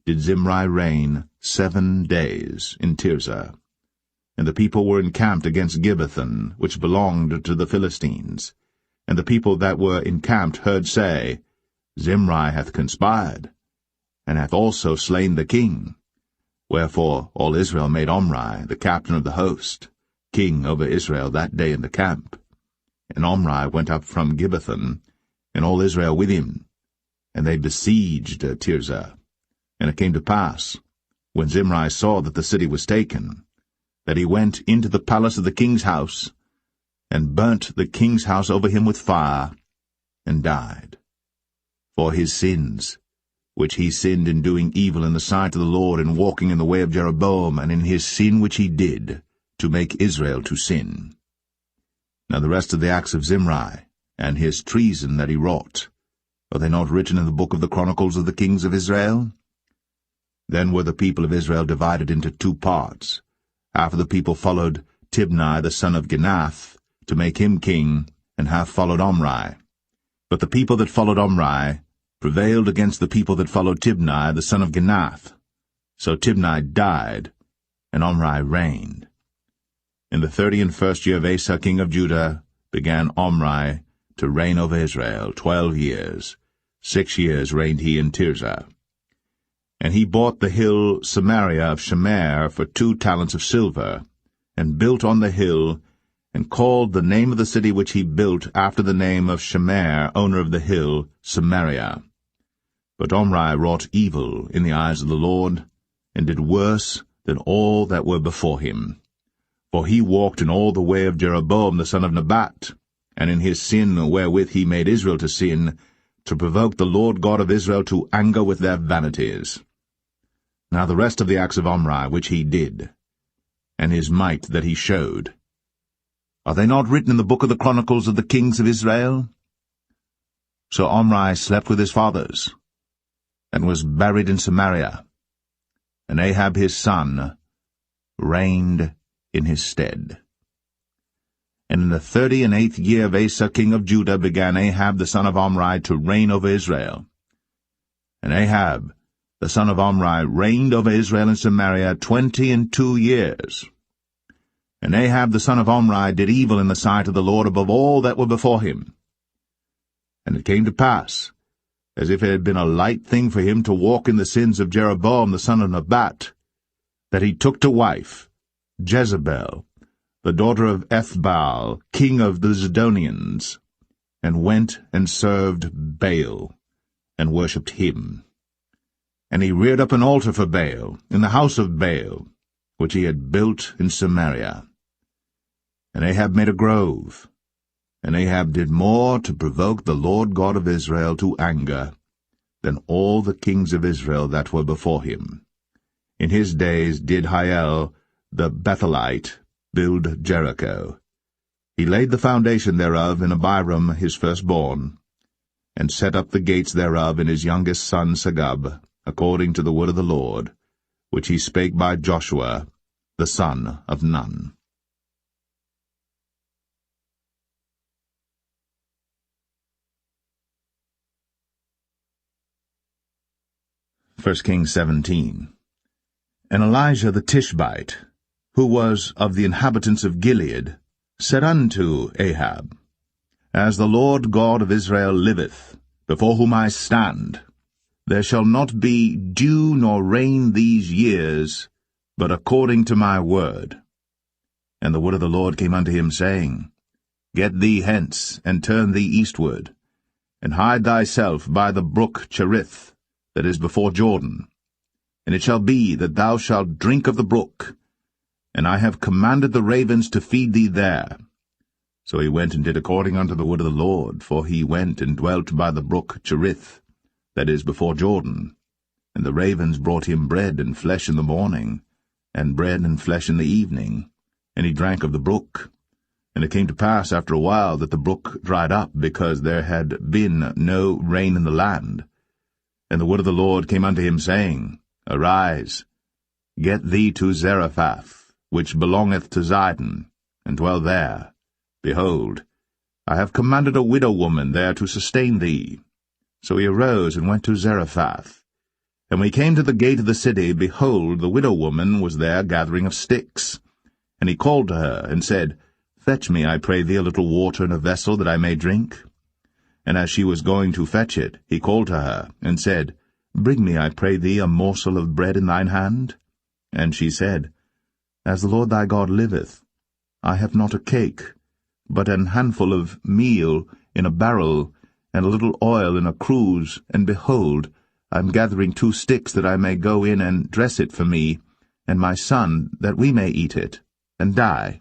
did Zimri reign 7 days in Tirzah. And the people were encamped against Gibbethon, which belonged to the Philistines. And the people that were encamped heard say, Zimri hath conspired, and hath also slain the king. Wherefore all Israel made Omri, the captain of the host, king over Israel that day in the camp. And Omri went up from Gibbethon, and all Israel with him, and they besieged Tirzah. And it came to pass, when Zimri saw that the city was taken, that he went into the palace of the king's house, and burnt the king's house over him with fire, and died. For his sins, which he sinned in doing evil in the sight of the Lord, and walking in the way of Jeroboam, and in his sin which he did, to make Israel to sin. Now the rest of the acts of Zimri, and his treason that he wrought, are they not written in the book of the Chronicles of the kings of Israel? Then were the people of Israel divided into 2 parts, after the people followed Tibni the son of Ginath, to make him king, and half followed Omri. But the people that followed Omri prevailed against the people that followed Tibni the son of Ginath. So Tibni died, and Omri reigned. In the 31st year of Asa king of Judah began Omri to reign over Israel 12 years. 6 years reigned he in Tirzah. And he bought the hill Samaria of Shemer for 2 talents of silver, and built on the hill, and called the name of the city which he built after the name of Shemer, owner of the hill, Samaria. But Omri wrought evil in the eyes of the Lord, and did worse than all that were before him. For he walked in all the way of Jeroboam the son of Nebat, and in his sin wherewith he made Israel to sin, to provoke the Lord God of Israel to anger with their vanities. Now the rest of the acts of Omri which he did, and his might that he showed, are they not written in the book of the Chronicles of the kings of Israel? So Omri slept with his fathers, and was buried in Samaria, and Ahab his son reigned in his stead. And in the 38th year of Asa king of Judah began Ahab the son of Omri to reign over Israel. And Ahab the son of Omri reigned over Israel in Samaria 22 years. And Ahab the son of Omri did evil in the sight of the Lord above all that were before him. And it came to pass, as if it had been a light thing for him to walk in the sins of Jeroboam the son of Nebat, that he took to wife Jezebel, the daughter of Ethbaal, king of the Zidonians, and went and served Baal, and worshipped him. And he reared up an altar for Baal in the house of Baal, which he had built in Samaria. And Ahab made a grove, and Ahab did more to provoke the Lord God of Israel to anger than all the kings of Israel that were before him. In his days did Hiel the Bethelite build Jericho. He laid the foundation thereof in Abiram his firstborn, and set up the gates thereof in his youngest son Segub, according to the word of the Lord, which he spake by Joshua, the son of Nun. 1 Kings 17. And Elijah the Tishbite, who was of the inhabitants of Gilead, said unto Ahab, As the Lord God of Israel liveth, before whom I stand, there shall not be dew nor rain these years, but according to my word. And the word of the Lord came unto him, saying, Get thee hence, and turn thee eastward, and hide thyself by the brook Cherith, that is before Jordan. And it shall be that thou shalt drink of the brook, and I have commanded the ravens to feed thee there. So he went and did according unto the word of the Lord, for he went and dwelt by the brook Cherith, that is before Jordan. And the ravens brought him bread and flesh in the morning, and bread and flesh in the evening, and he drank of the brook. And it came to pass after a while that the brook dried up, because there had been no rain in the land. And the word of the Lord came unto him, saying, Arise, get thee to Zarephath, which belongeth to Zidon, and dwell there. Behold, I have commanded a widow woman there to sustain thee. So he arose and went to Zarephath. And when he came to the gate of the city, behold, the widow woman was there gathering of sticks. And he called to her, and said, Fetch me, I pray thee, a little water in a vessel, that I may drink. And as she was going to fetch it, he called to her, and said, Bring me, I pray thee, a morsel of bread in thine hand. And she said, As the Lord thy God liveth, I have not a cake, but an handful of meal in a barrel, and a little oil in a cruse, and behold, I am gathering 2 sticks, that I may go in and dress it for me, and my son, that we may eat it, and die.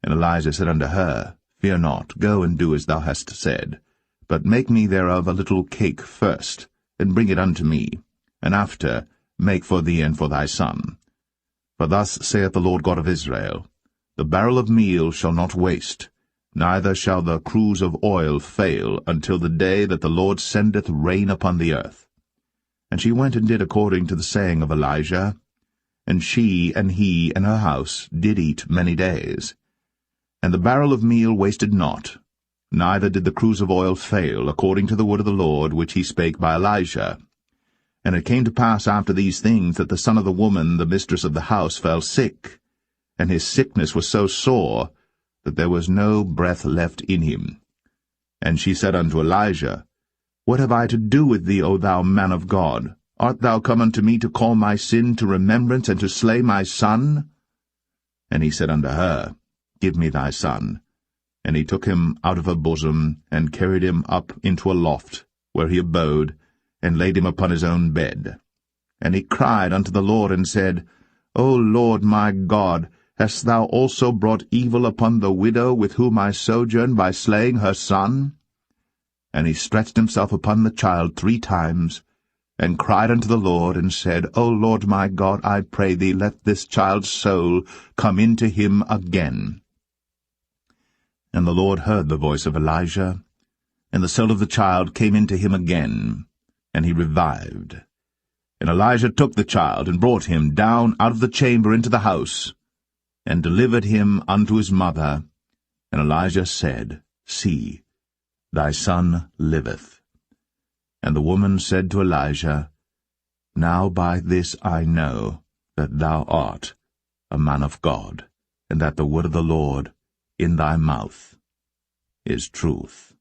And Elijah said unto her, Fear not, go and do as thou hast said, but make me thereof a little cake first, and bring it unto me, and after make for thee and for thy son. For thus saith the Lord God of Israel, The barrel of meal shall not waste, neither shall the cruse of oil fail, until the day that the Lord sendeth rain upon the earth. And she went and did according to the saying of Elijah, and she and he and her house did eat many days. And the barrel of meal wasted not, neither did the cruse of oil fail, according to the word of the Lord which he spake by Elijah. And it came to pass after these things that the son of the woman, the mistress of the house, fell sick, and his sickness was so sore that there was no breath left in him. And she said unto Elijah, What have I to do with thee, O thou man of God? Art thou come unto me to call my sin to remembrance, and to slay my son? And he said unto her, Give me thy son. And he took him out of her bosom, and carried him up into a loft, where he abode, and laid him upon his own bed. And he cried unto the Lord, and said, O Lord my God, hast thou also brought evil upon the widow with whom I sojourn, by slaying her son? And he stretched himself upon the child 3 times, and cried unto the Lord, and said, O Lord my God, I pray thee, let this child's soul come into him again. And the Lord heard the voice of Elijah, and the soul of the child came into him again, and he revived. And Elijah took the child, and brought him down out of the chamber into the house, and delivered him unto his mother. And Elijah said, See, thy son liveth. And the woman said to Elijah, Now by this I know that thou art a man of God, and that the word of the Lord in thy mouth is truth.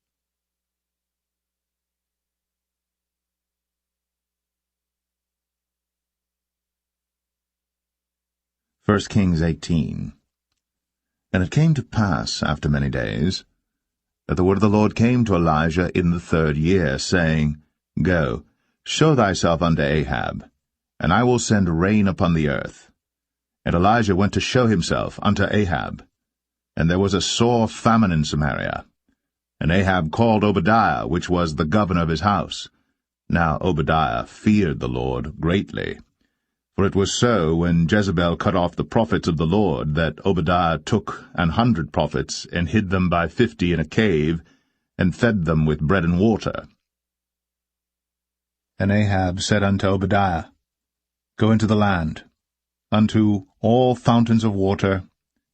1 Kings 18. And it came to pass, after many days, that the word of the Lord came to Elijah in the 3rd year, saying, Go, show thyself unto Ahab, and I will send rain upon the earth. And Elijah went to show himself unto Ahab. And there was a sore famine in Samaria. And Ahab called Obadiah, which was the governor of his house. Now Obadiah feared the Lord greatly. For it was so, when Jezebel cut off the prophets of the Lord, that Obadiah took 100 prophets, and hid them by 50 in a cave, and fed them with bread and water. And Ahab said unto Obadiah, Go into the land, unto all fountains of water,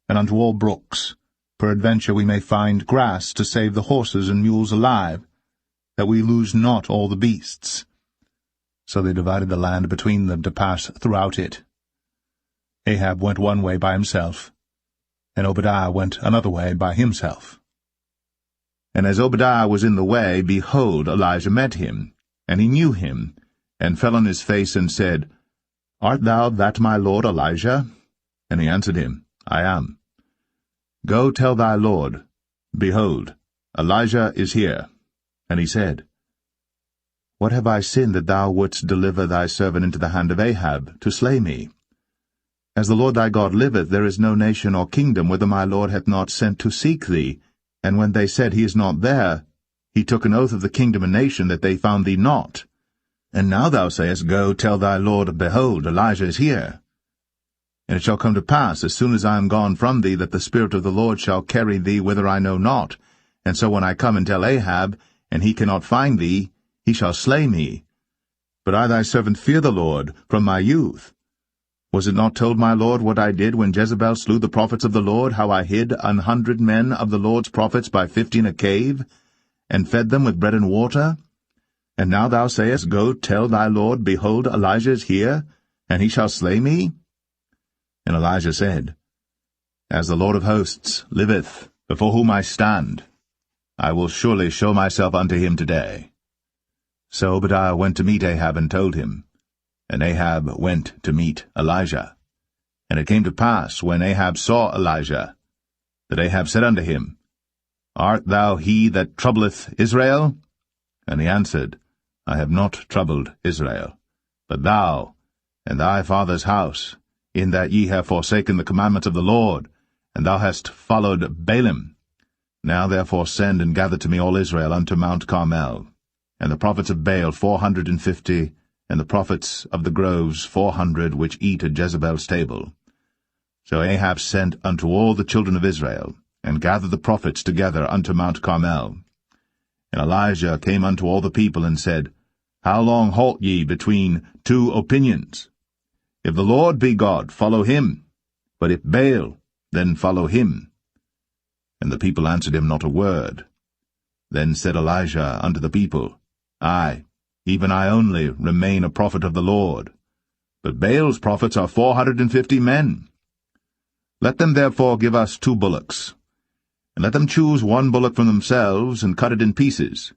and unto all brooks. Peradventure we may find grass to save the horses and mules alive, that we lose not all the beasts. So they divided the land between them to pass throughout it. Ahab went one way by himself, and Obadiah went another way by himself. And as Obadiah was in the way, behold, Elijah met him, and he knew him, and fell on his face, and said, Art thou that my lord Elijah? And he answered him, I am. Go tell thy lord, Behold, Elijah is here. And he said, What have I sinned that thou wouldst deliver thy servant into the hand of Ahab, to slay me? As the Lord thy God liveth, there is no nation or kingdom whither my lord hath not sent to seek thee. And when they said, He is not there, he took an oath of the kingdom and nation that they found thee not. And now thou sayest, Go, tell thy Lord, Behold, Elijah is here. And it shall come to pass, as soon as I am gone from thee, that the Spirit of the Lord shall carry thee whither I know not. And so when I come and tell Ahab, and he cannot find thee, he shall slay me. But I thy servant fear the Lord from my youth. Was it not told my Lord what I did when Jezebel slew the prophets of the Lord, how I hid 100 men of the Lord's prophets by 50 in a cave, and fed them with bread and water? And now thou sayest, Go, tell thy Lord, Behold, Elijah is here, and he shall slay me? And Elijah said, As the Lord of hosts liveth, before whom I stand, I will surely show myself unto him today. So Obadiah went to meet Ahab and told him. And Ahab went to meet Elijah. And it came to pass, when Ahab saw Elijah, that Ahab said unto him, Art thou he that troubleth Israel? And he answered, I have not troubled Israel, but thou and thy father's house, in that ye have forsaken the commandments of the Lord, and thou hast followed Baalim. Now therefore send and gather to me all Israel unto Mount Carmel, and the prophets of Baal 450, and the prophets of the groves 400, which eat at Jezebel's table. So Ahab sent unto all the children of Israel, and gathered the prophets together unto Mount Carmel. And Elijah came unto all the people, and said, How long halt ye between two opinions? If the Lord be God, follow him. But if Baal, then follow him. And the people answered him not a word. Then said Elijah unto the people, I, even I only, remain a prophet of the Lord. But Baal's prophets are 450 men. Let them therefore give us 2 bullocks, and let them choose 1 bullock from themselves, and cut it in pieces,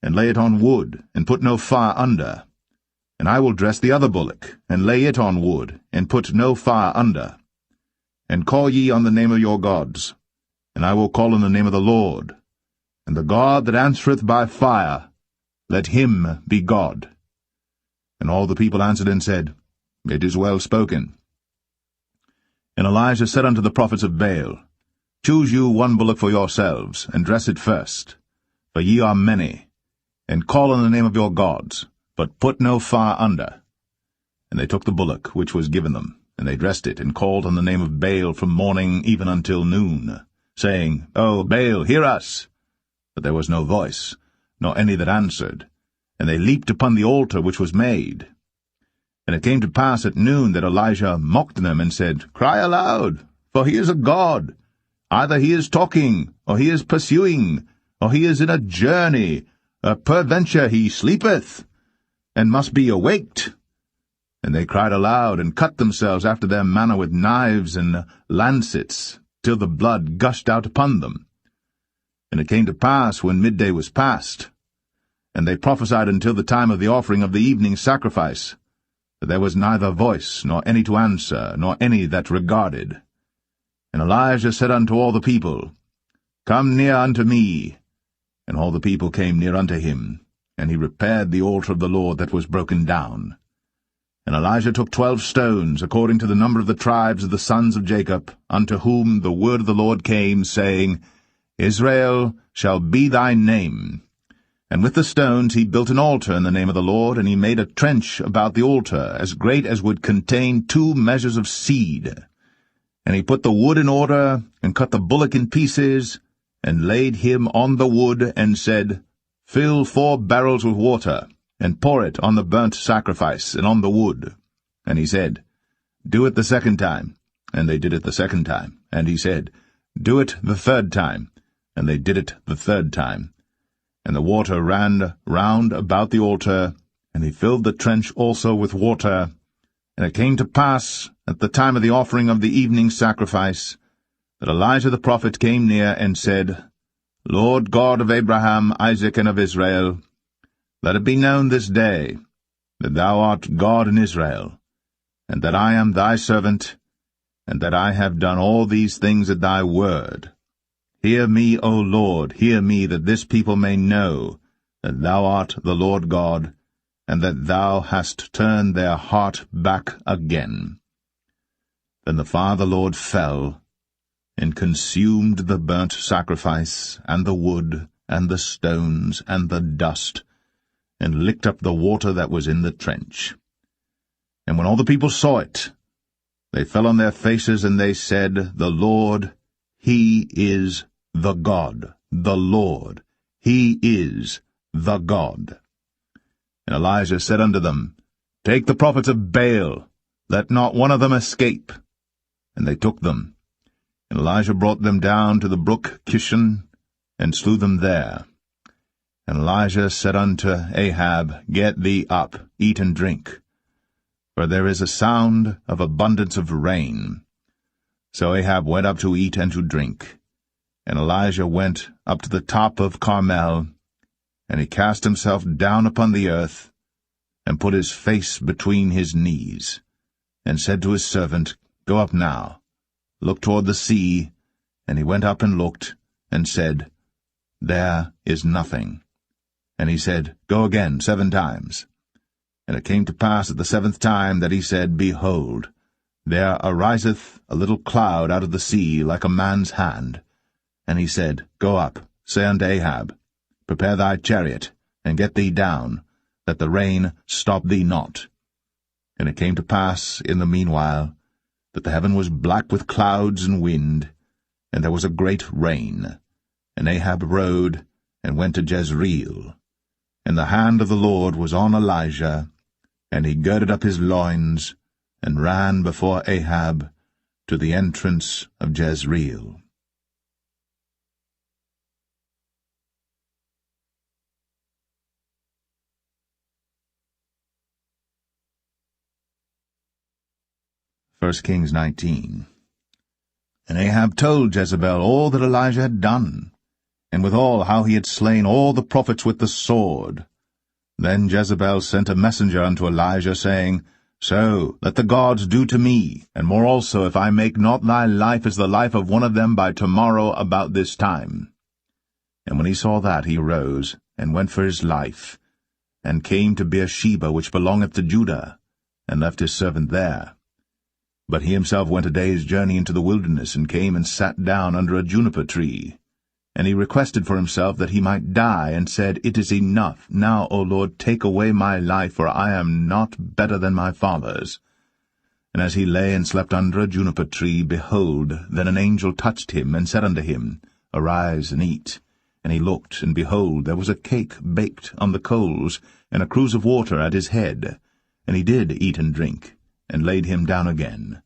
and lay it on wood, and put no fire under. And I will dress the other bullock, and lay it on wood, and put no fire under. And call ye on the name of your gods, and I will call on the name of the Lord. And the God that answereth by fire, let him be God. And all the people answered and said, It is well spoken. And Elijah said unto the prophets of Baal, Choose you 1 bullock for yourselves, and dress it first, for ye are many, and call on the name of your gods, but put no fire under. And they took the bullock which was given them, and they dressed it, and called on the name of Baal from morning even until noon, saying, O Baal, hear us! But there was no voice, nor any that answered, and they leaped upon the altar which was made. And it came to pass at noon that Elijah mocked them, and said, Cry aloud, for he is a god. Either he is talking, or he is pursuing, or he is in a journey, or peradventure he sleepeth, and must be awaked. And they cried aloud, and cut themselves after their manner with knives and lancets, till the blood gushed out upon them. And it came to pass, when midday was past, and they prophesied until the time of the offering of the evening sacrifice, that there was neither voice, nor any to answer, nor any that regarded. And Elijah said unto all the people, Come near unto me. And all the people came near unto him, and he repaired the altar of the Lord that was broken down. And Elijah took 12 stones, according to the number of the tribes of the sons of Jacob, unto whom the word of the Lord came, saying, Israel shall be thy name. And with the stones he built an altar in the name of the Lord, and he made a trench about the altar, as great as would contain 2 measures of seed. And he put the wood in order, and cut the bullock in pieces, and laid him on the wood, and said, Fill 4 barrels with water, and pour it on the burnt sacrifice, and on the wood. And he said, Do it the 2nd time. And they did it the 2nd time. And he said, Do it the 3rd time. And they did it the 3rd time. And the water ran round about the altar, and he filled the trench also with water. And it came to pass, at the time of the offering of the evening sacrifice, that Elijah the prophet came near and said, Lord God of Abraham, Isaac, and of Israel, let it be known this day that thou art God in Israel, and that I am thy servant, and that I have done all these things at thy word. Hear me, O Lord, hear me, that this people may know that thou art the Lord God, and that thou hast turned their heart back again. Then the fire of the Lord fell, and consumed the burnt sacrifice, and the wood, and the stones, and the dust, and licked up the water that was in the trench. And when all the people saw it, they fell on their faces, and they said, The Lord, He is the God. The Lord, He is the God. And Elijah said unto them, Take the prophets of Baal, let not one of them escape. And they took them. And Elijah brought them down to the brook Kishon, and slew them there. And Elijah said unto Ahab, Get thee up, eat and drink, for there is a sound of abundance of rain. So Ahab went up to eat and to drink. And Elijah went up to the top of Carmel, and he cast himself down upon the earth, and put his face between his knees, and said to his servant, Go up now, look toward the sea. And he went up and looked, and said, There is nothing. And he said, Go again 7 times. And it came to pass at the 7th time that he said, Behold, there ariseth a little cloud out of the sea like a man's hand. And he said, Go up, say unto Ahab, Prepare thy chariot, and get thee down, that the rain stop thee not. And it came to pass in the meanwhile that the heaven was black with clouds and wind, and there was a great rain. And Ahab rode, and went to Jezreel. And the hand of the Lord was on Elijah, and he girded up his loins, and ran before Ahab to the entrance of Jezreel. Kings 19. And Ahab told Jezebel all that Elijah had done, and withal how he had slain all the prophets with the sword. Then Jezebel sent a messenger unto Elijah, saying, So let the gods do to me, and more also, if I make not thy life as the life of one of them by tomorrow about this time. And when he saw that, he arose, and went for his life, and came to Beersheba, which belongeth to Judah, and left his servant there. But he himself went a day's journey into the wilderness, and came and sat down under a juniper tree. And he requested for himself that he might die, and said, It is enough. Now, O Lord, take away my life, for I am not better than my fathers. And as he lay and slept under a juniper tree, behold, then an angel touched him, and said unto him, Arise and eat. And he looked, and behold, there was a cake baked on the coals, and a cruse of water at his head. And he did eat and drink, and laid him down again.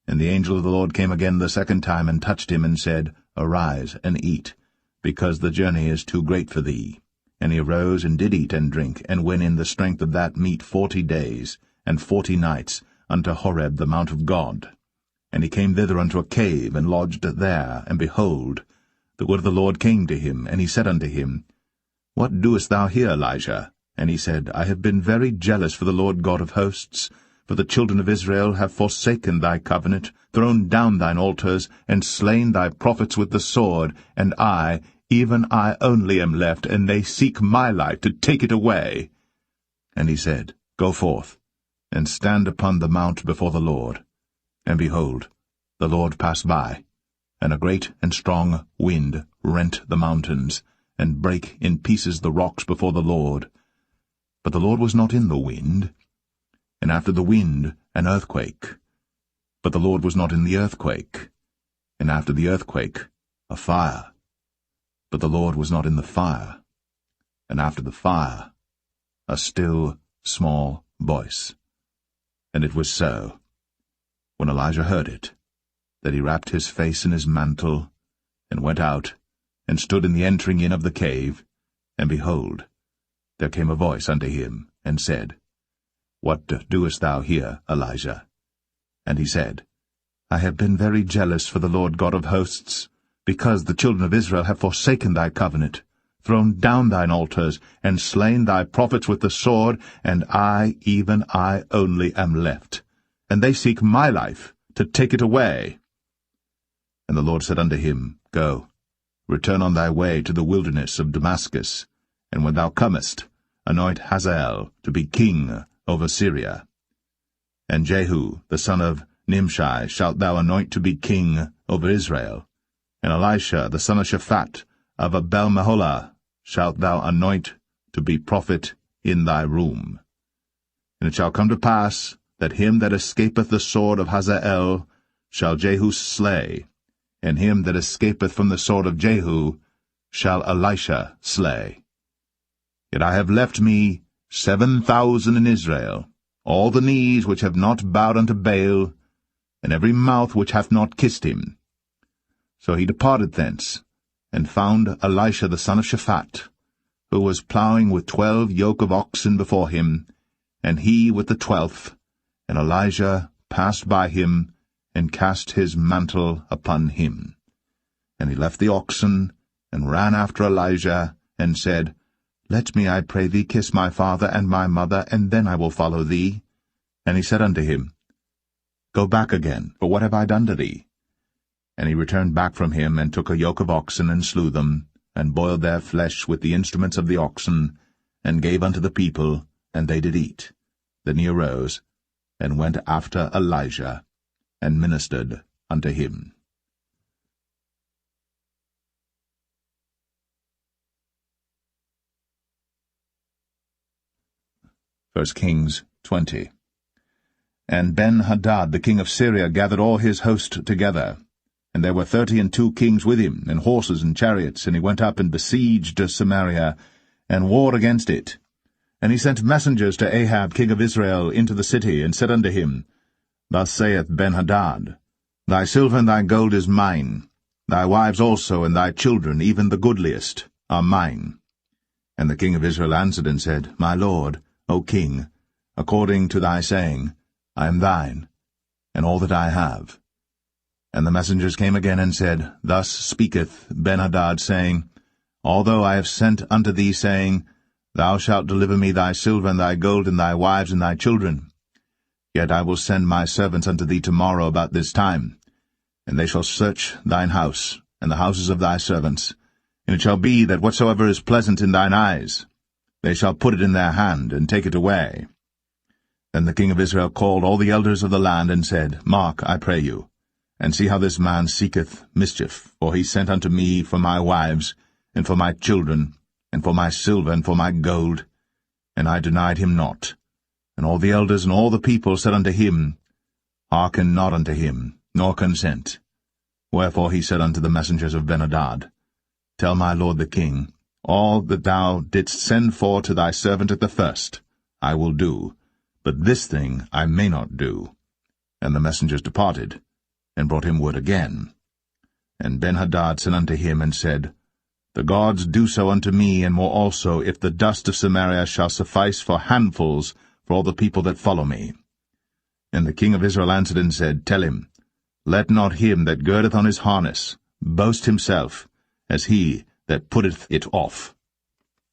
And the angel of the Lord came again the 2nd time, and touched him, and said, Arise and eat, because the journey is too great for thee. And he arose, and did eat and drink, and went in the strength of that meat 40 days, and 40 nights, unto Horeb the mount of God. And he came thither unto a cave, and lodged there. And behold, the word of the Lord came to him, and he said unto him, What doest thou here, Elijah? And he said, I have been very jealous for the Lord God of hosts, for the children of Israel have forsaken thy covenant, thrown down thine altars, and slain thy prophets with the sword, and I, even I only am left, and they seek my life to take it away. And he said, Go forth, and stand upon the mount before the Lord. And behold, the Lord passed by, and a great and strong wind rent the mountains, and brake in pieces the rocks before the Lord. But the Lord was not in the wind. And after the wind, an earthquake. But the Lord was not in the earthquake. And after the earthquake, a fire. But the Lord was not in the fire. And after the fire, a still, small voice. And it was so, when Elijah heard it, that he wrapped his face in his mantle, and went out, and stood in the entering in of the cave. And behold, there came a voice unto him, and said, What doest thou here, Elijah? And he said, I have been very jealous for the Lord God of hosts, because the children of Israel have forsaken thy covenant, thrown down thine altars, and slain thy prophets with the sword, and I, even I only, am left. And they seek my life, to take it away. And the Lord said unto him, Go, return on thy way to the wilderness of Damascus, and when thou comest, anoint Hazael to be king over Syria. And Jehu, the son of Nimshi, shalt thou anoint to be king over Israel. And Elisha, the son of Shaphat, of Abel-Meholah, shalt thou anoint to be prophet in thy room. And it shall come to pass, that him that escapeth the sword of Hazael shall Jehu slay, and him that escapeth from the sword of Jehu shall Elisha slay. Yet I have left me 7,000 in Israel, all the knees which have not bowed unto Baal, and every mouth which hath not kissed him. So he departed thence, and found Elisha the son of Shaphat, who was plowing with 12 yoke of oxen before him, and he with the 12th, and Elijah passed by him, and cast his mantle upon him. And he left the oxen, and ran after Elijah, and said, Let me, I pray thee, kiss my father and my mother, and then I will follow thee. And he said unto him, Go back again, for what have I done to thee? And he returned back from him, and took a yoke of oxen, and slew them, and boiled their flesh with the instruments of the oxen, and gave unto the people, and they did eat. Then he arose, and went after Elijah, and ministered unto him. 1 Kings 20. And Ben-Hadad the king of Syria gathered all his host together, and there were 32 kings with him, and horses and chariots, and he went up and besieged Samaria, and warred against it. And he sent messengers to Ahab king of Israel into the city, and said unto him, Thus saith Ben-Hadad, Thy silver and thy gold is mine, thy wives also and thy children, even the goodliest, are mine. And the king of Israel answered and said, My lord, O king, according to thy saying, I am thine, and all that I have. And the messengers came again and said, Thus speaketh Ben-Hadad, saying, Although I have sent unto thee, saying, Thou shalt deliver me thy silver and thy gold and thy wives and thy children, yet I will send my servants unto thee tomorrow about this time, and they shall search thine house, and the houses of thy servants. And it shall be that whatsoever is pleasant in thine eyes, they shall put it in their hand, and take it away. Then the king of Israel called all the elders of the land, and said, Mark, I pray you, and see how this man seeketh mischief, for he sent unto me for my wives, and for my children, and for my silver, and for my gold, and I denied him not. And all the elders and all the people said unto him, Hearken not unto him, nor consent. Wherefore he said unto the messengers of Ben-Hadad, Tell my lord the king, all that thou didst send for to thy servant at the first, I will do, but this thing I may not do. And the messengers departed, and brought him word again. And Ben-Hadad sent unto him, and said, The gods do so unto me, and more also, if the dust of Samaria shall suffice for handfuls for all the people that follow me. And the king of Israel answered and said, Tell him, Let not him that girdeth on his harness boast himself, as he that putteth it off.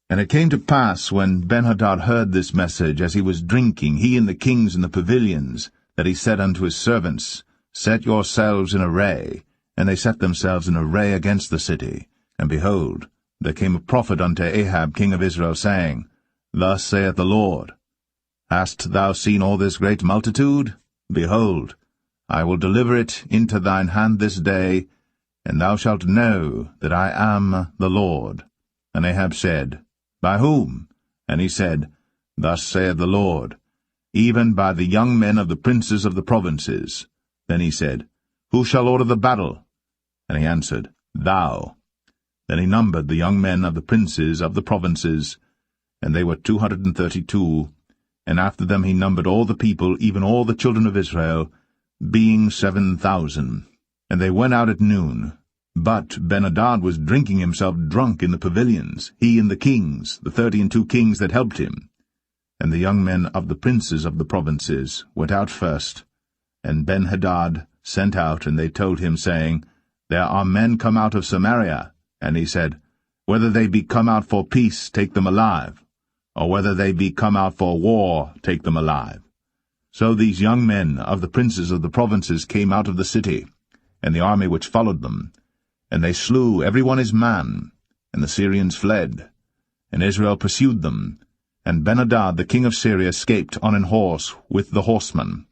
And it came to pass, when Ben-Hadad heard this message, as he was drinking, he and the kings in the pavilions, that he said unto his servants, Set yourselves in array. And they set themselves in array against the city. And behold, there came a prophet unto Ahab king of Israel, saying, Thus saith the Lord, Hast thou seen all this great multitude? Behold, I will deliver it into thine hand this day, and thou shalt know that I am the Lord. And Ahab said, By whom? And he said, Thus saith the Lord, Even by the young men of the princes of the provinces. Then he said, Who shall order the battle? And he answered, Thou. Then he numbered the young men of the princes of the provinces, and they were 232, and after them he numbered all the people, even all the children of Israel, being 7,000. And they went out at noon. But Ben-Hadad was drinking himself drunk in the pavilions, he and the kings, the 32 kings that helped him. And the young men of the princes of the provinces went out first, and Ben-Hadad sent out, and they told him, saying, There are men come out of Samaria. And he said, Whether they be come out for peace, take them alive, or whether they be come out for war, take them alive. So these young men of the princes of the provinces came out of the city, and the army which followed them, and they slew every one his man, and the Syrians fled. And Israel pursued them, and Ben-Hadad the king of Syria escaped on an horse with the horsemen.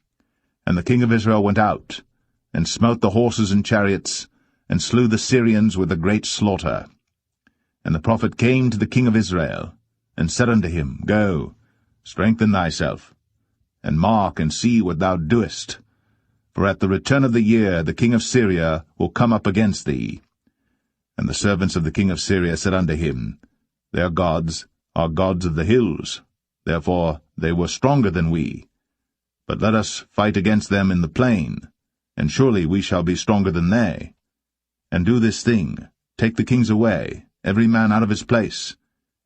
And the king of Israel went out, and smote the horses and chariots, and slew the Syrians with a great slaughter. And the prophet came to the king of Israel, and said unto him, Go, strengthen thyself, and mark and see what thou doest. For at the return of the year the king of Syria will come up against thee. And the servants of the king of Syria said unto him, Their gods are gods of the hills, therefore they were stronger than we. But let us fight against them in the plain, and surely we shall be stronger than they. And do this thing, take the kings away, every man out of his place,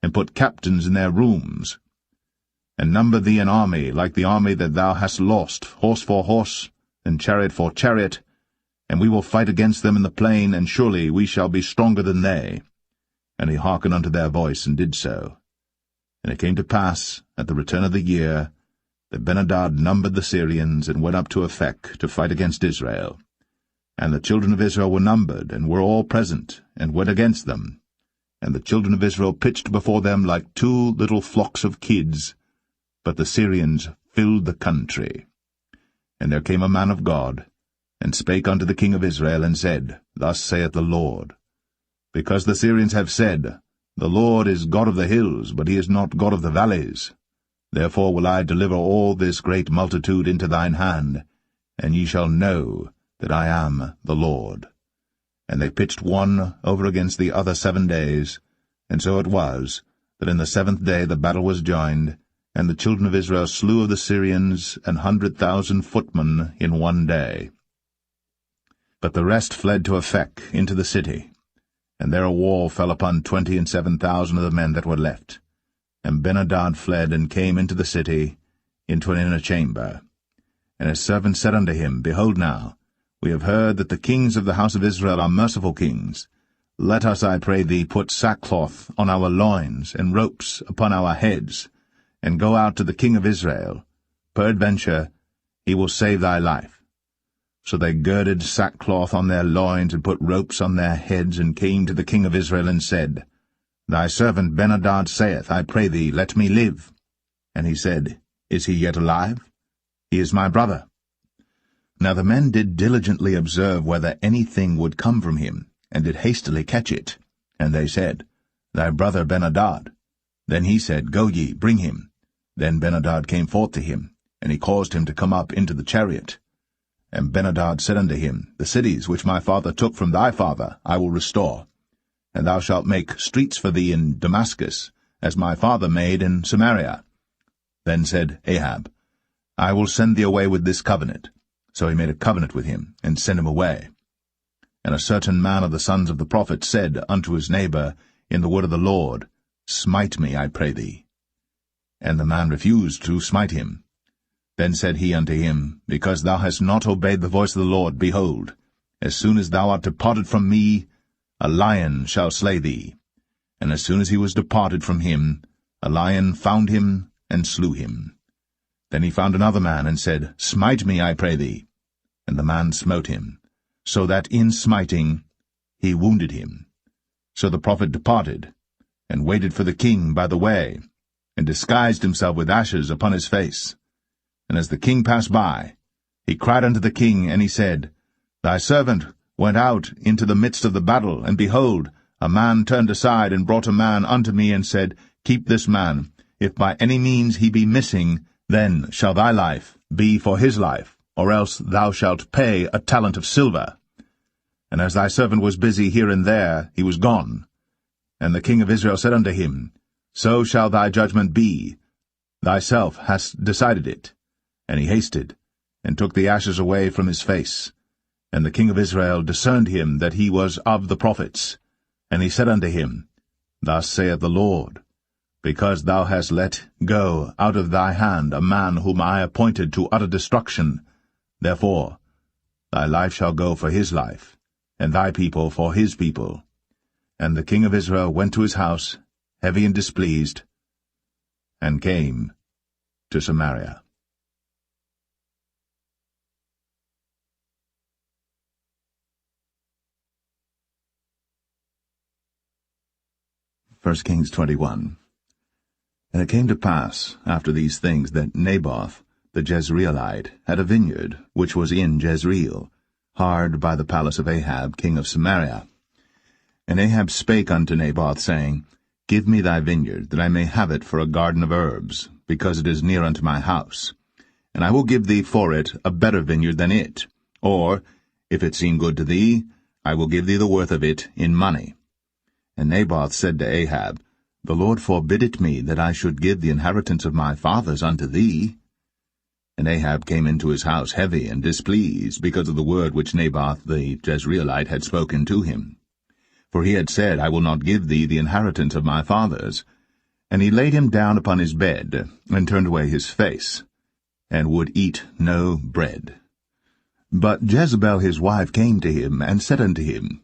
and put captains in their rooms. And number thee an army like the army that thou hast lost, horse for horse, and chariot for chariot, and we will fight against them in the plain, and surely we shall be stronger than they. And he hearkened unto their voice, and did so. And it came to pass, at the return of the year, that Ben-hadad numbered the Syrians, and went up to Aphek to fight against Israel. And the children of Israel were numbered, and were all present, and went against them. And the children of Israel pitched before them like two little flocks of kids, but the Syrians filled the country. And there came a man of God, and spake unto the king of Israel, and said, Thus saith the Lord, Because the Syrians have said, The Lord is God of the hills, but he is not God of the valleys. Therefore will I deliver all this great multitude into thine hand, and ye shall know that I am the Lord. And they pitched one over against the other 7 days, and so it was, that in the 7th day the battle was joined, and the children of Israel slew of the Syrians 100,000 footmen in 1 day. But the rest fled to Aphek into the city, and there a wall fell upon 27,000 of the men that were left. And Ben-hadad fled, and came into the city, into an inner chamber. And his servants said unto him, Behold now, we have heard that the kings of the house of Israel are merciful kings. Let us, I pray thee, put sackcloth on our loins, and ropes upon our heads, and go out to the king of Israel. Peradventure he will save thy life. So they girded sackcloth on their loins, and put ropes on their heads, and came to the king of Israel, and said, Thy servant Ben-hadad saith, I pray thee, let me live. And he said, Is he yet alive? He is my brother. Now the men did diligently observe whether anything would come from him, and did hastily catch it. And they said, Thy brother Ben-hadad. Then he said, Go ye, bring him. Then Ben-hadad came forth to him, and he caused him to come up into the chariot. And Ben-hadad said unto him, The cities which my father took from thy father I will restore, and thou shalt make streets for thee in Damascus, as my father made in Samaria. Then said Ahab, I will send thee away with this covenant. So he made a covenant with him, and sent him away. And a certain man of the sons of the prophets said unto his neighbor in the word of the Lord, Smite me, I pray thee. And the man refused to smite him. Then said he unto him, Because thou hast not obeyed the voice of the Lord, behold, as soon as thou art departed from me, a lion shall slay thee. And as soon as he was departed from him, a lion found him, and slew him. Then he found another man, and said, Smite me, I pray thee. And the man smote him, so that in smiting he wounded him. So the prophet departed, and waited for the king by the way, and disguised himself with ashes upon his face. And as the king passed by, he cried unto the king, and he said, Thy servant went out into the midst of the battle, and behold, a man turned aside, and brought a man unto me, and said, Keep this man. If by any means he be missing, then shall thy life be for his life, or else thou shalt pay a talent of silver. And as thy servant was busy here and there, he was gone. And the king of Israel said unto him, So shall thy judgment be. Thyself hast decided it. And he hasted, and took the ashes away from his face. And the king of Israel discerned him that he was of the prophets. And he said unto him, Thus saith the Lord, Because thou hast let go out of thy hand a man whom I appointed to utter destruction, therefore thy life shall go for his life, and thy people for his people. And the king of Israel went to his house, heavy and displeased, and came to Samaria. 1 Kings 21. And it came to pass, after these things, that Naboth the Jezreelite had a vineyard, which was in Jezreel, hard by the palace of Ahab king of Samaria. And Ahab spake unto Naboth, saying, Give me thy vineyard, that I may have it for a garden of herbs, because it is near unto my house. And I will give thee for it a better vineyard than it. Or, if it seem good to thee, I will give thee the worth of it in money. And Naboth said to Ahab, The Lord forbid it me, that I should give the inheritance of my fathers unto thee. And Ahab came into his house heavy and displeased, because of the word which Naboth the Jezreelite had spoken to him. For he had said, I will not give thee the inheritance of my fathers. And he laid him down upon his bed, and turned away his face, and would eat no bread. But Jezebel his wife came to him, and said unto him,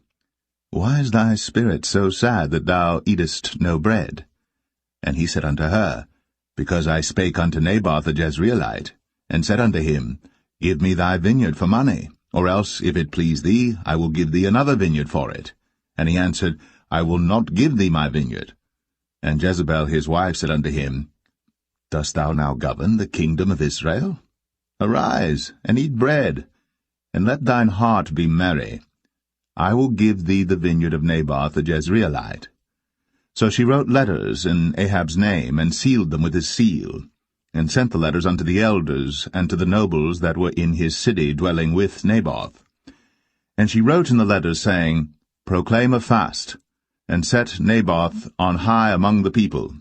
Why is thy spirit so sad that thou eatest no bread? And he said unto her, Because I spake unto Naboth the Jezreelite, and said unto him, Give me thy vineyard for money, or else, if it please thee, I will give thee another vineyard for it. And he answered, I will not give thee my vineyard. And Jezebel his wife said unto him, Dost thou now govern the kingdom of Israel? Arise, and eat bread, and let thine heart be merry. I will give thee the vineyard of Naboth the Jezreelite. So she wrote letters in Ahab's name, and sealed them with his seal, and sent the letters unto the elders and to the nobles that were in his city dwelling with Naboth. And she wrote in the letters, saying, Proclaim a fast, and set Naboth on high among the people.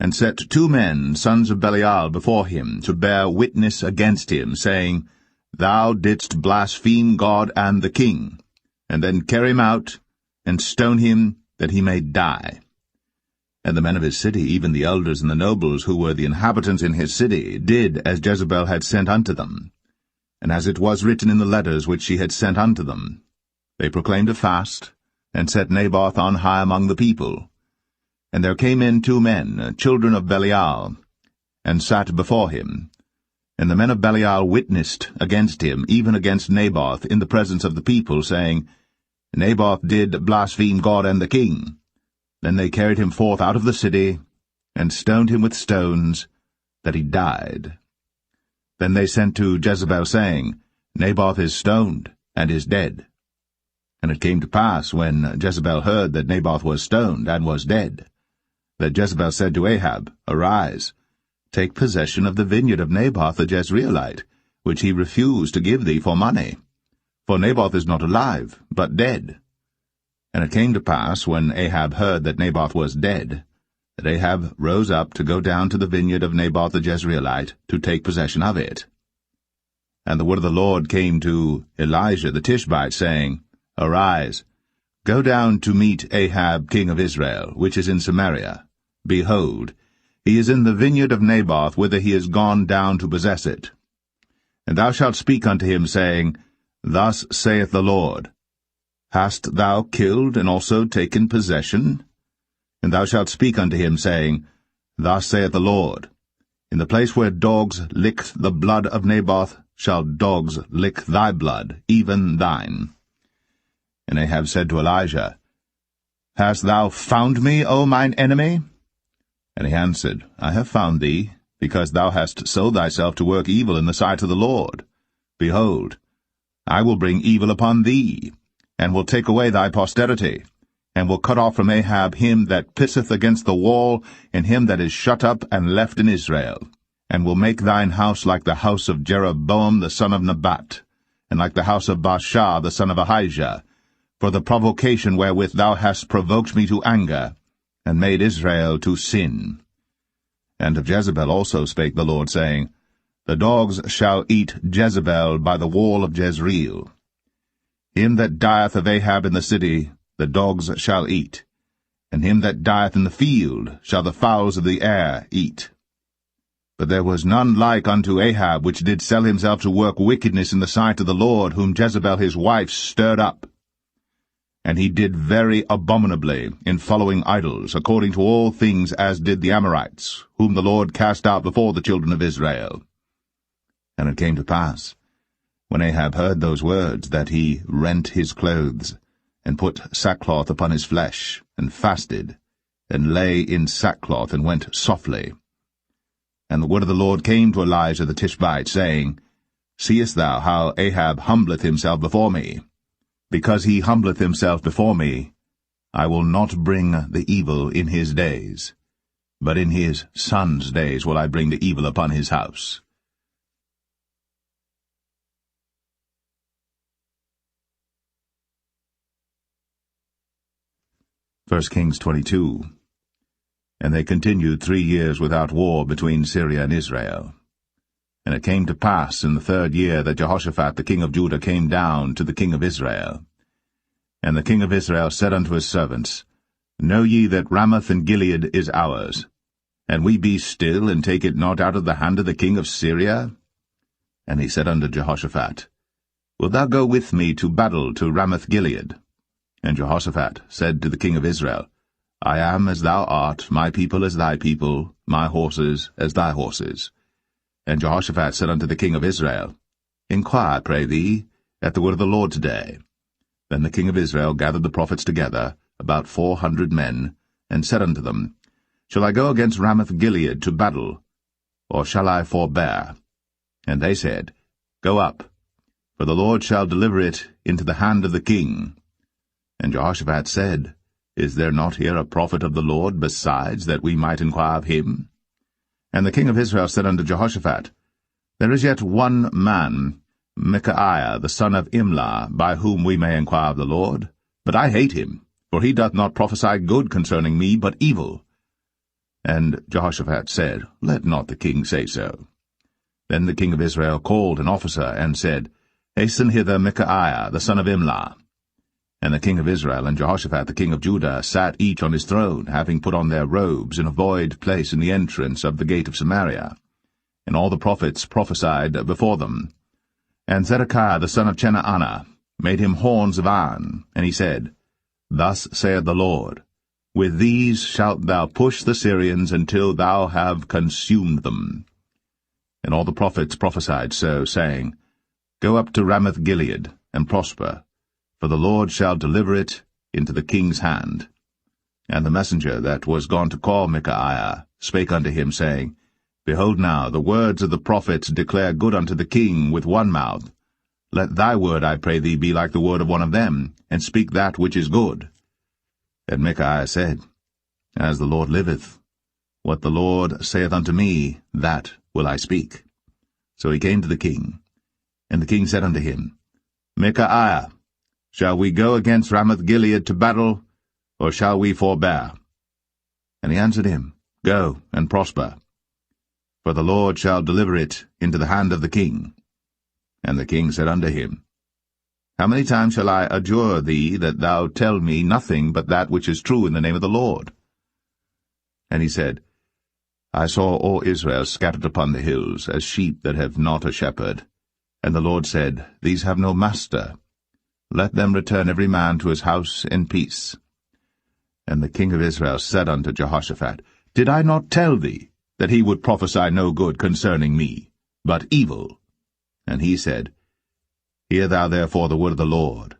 And set 2 men, sons of Belial, before him, to bear witness against him, saying, Thou didst blaspheme God and the king. And then carry him out, and stone him, that he may die. And the men of his city, even the elders and the nobles, who were the inhabitants in his city, did as Jezebel had sent unto them, and as it was written in the letters which she had sent unto them. They proclaimed a fast, and set Naboth on high among the people. And there came in 2 men, children of Belial, and sat before him. And the men of Belial witnessed against him, even against Naboth, in the presence of the people, saying, Naboth did blaspheme God and the king. Then they carried him forth out of the city, and stoned him with stones, that he died. Then they sent to Jezebel, saying, Naboth is stoned, and is dead. And it came to pass, when Jezebel heard that Naboth was stoned, and was dead, that Jezebel said to Ahab, Arise, take possession of the vineyard of Naboth the Jezreelite, which he refused to give thee for money. For Naboth is not alive, but dead. And it came to pass, when Ahab heard that Naboth was dead, that Ahab rose up to go down to the vineyard of Naboth the Jezreelite, to take possession of it. And the word of the Lord came to Elijah the Tishbite, saying, Arise, go down to meet Ahab king of Israel, which is in Samaria. Behold, he is in the vineyard of Naboth, whither he is gone down to possess it. And thou shalt speak unto him, saying, Thus saith the Lord, Hast thou killed and also taken possession? And thou shalt speak unto him, saying, Thus saith the Lord, In the place where dogs licked the blood of Naboth shall dogs lick thy blood, even thine. And Ahab said to Elijah, Hast thou found me, O mine enemy? And he answered, I have found thee, because thou hast sold thyself to work evil in the sight of the Lord. Behold, I will bring evil upon thee, and will take away thy posterity, and will cut off from Ahab him that pisseth against the wall, and him that is shut up and left in Israel, and will make thine house like the house of Jeroboam the son of Nebat, and like the house of Baasha the son of Ahijah, for the provocation wherewith thou hast provoked me to anger, and made Israel to sin. And of Jezebel also spake the Lord, saying, The dogs shall eat Jezebel by the wall of Jezreel. Him that dieth of Ahab in the city the dogs shall eat, and him that dieth in the field shall the fowls of the air eat. But there was none like unto Ahab, which did sell himself to work wickedness in the sight of the Lord, whom Jezebel his wife stirred up. And he did very abominably in following idols, according to all things as did the Amorites, whom the Lord cast out before the children of Israel. And it came to pass, when Ahab heard those words, that he rent his clothes, and put sackcloth upon his flesh, and fasted, and lay in sackcloth, and went softly. And the word of the Lord came to Elijah the Tishbite, saying, Seest thou how Ahab humbleth himself before me? Because he humbleth himself before me, I will not bring the evil in his days, but in his son's days will I bring the evil upon his house. First Kings 22. And they continued 3 years without war between Syria and Israel. And it came to pass in the 3rd year that Jehoshaphat the king of Judah came down to the king of Israel. And the king of Israel said unto his servants, Know ye that Ramoth and Gilead is ours, and we be still, and take it not out of the hand of the king of Syria? And he said unto Jehoshaphat, Wilt thou go with me to battle to Ramoth Gilead? And Jehoshaphat said to the king of Israel, I am as thou art, my people as thy people, my horses as thy horses. And Jehoshaphat said unto the king of Israel, Inquire, pray thee, at the word of the Lord today. Then the king of Israel gathered the prophets together, about 400 men, and said unto them, Shall I go against Ramoth Gilead to battle, or shall I forbear? And they said, Go up, for the Lord shall deliver it into the hand of the king. And Jehoshaphat said, Is there not here a prophet of the Lord besides, that we might inquire of him? And the king of Israel said unto Jehoshaphat, There is yet one man, Micaiah the son of Imlah, by whom we may inquire of the Lord. But I hate him, for he doth not prophesy good concerning me, but evil. And Jehoshaphat said, Let not the king say so. Then the king of Israel called an officer, and said, Hasten hither Micaiah the son of Imlah. And the king of Israel and Jehoshaphat the king of Judah sat each on his throne, having put on their robes in a void place in the entrance of the gate of Samaria. And all the prophets prophesied before them. And Zedekiah the son of Chenaanah made him horns of iron, and he said, Thus saith the Lord, With these shalt thou push the Syrians until thou have consumed them. And all the prophets prophesied so, saying, Go up to Ramoth Gilead, and prosper, for the Lord shall deliver it into the king's hand. And the messenger that was gone to call Micaiah spake unto him, saying, Behold now, the words of the prophets declare good unto the king with one mouth. Let thy word, I pray thee, be like the word of one of them, and speak that which is good. And Micaiah said, As the Lord liveth, what the Lord saith unto me, that will I speak. So he came to the king. And the king said unto him, Micaiah, shall we go against Ramoth Gilead to battle, or shall we forbear? And he answered him, Go, and prosper, for the Lord shall deliver it into the hand of the king. And the king said unto him, How many times shall I adjure thee that thou tell me nothing but that which is true in the name of the Lord? And he said, I saw all Israel scattered upon the hills, as sheep that have not a shepherd. And the Lord said, These have no master. Let them return every man to his house in peace. And the king of Israel said unto Jehoshaphat, Did I not tell thee that he would prophesy no good concerning me, but evil? And he said, Hear thou therefore the word of the Lord.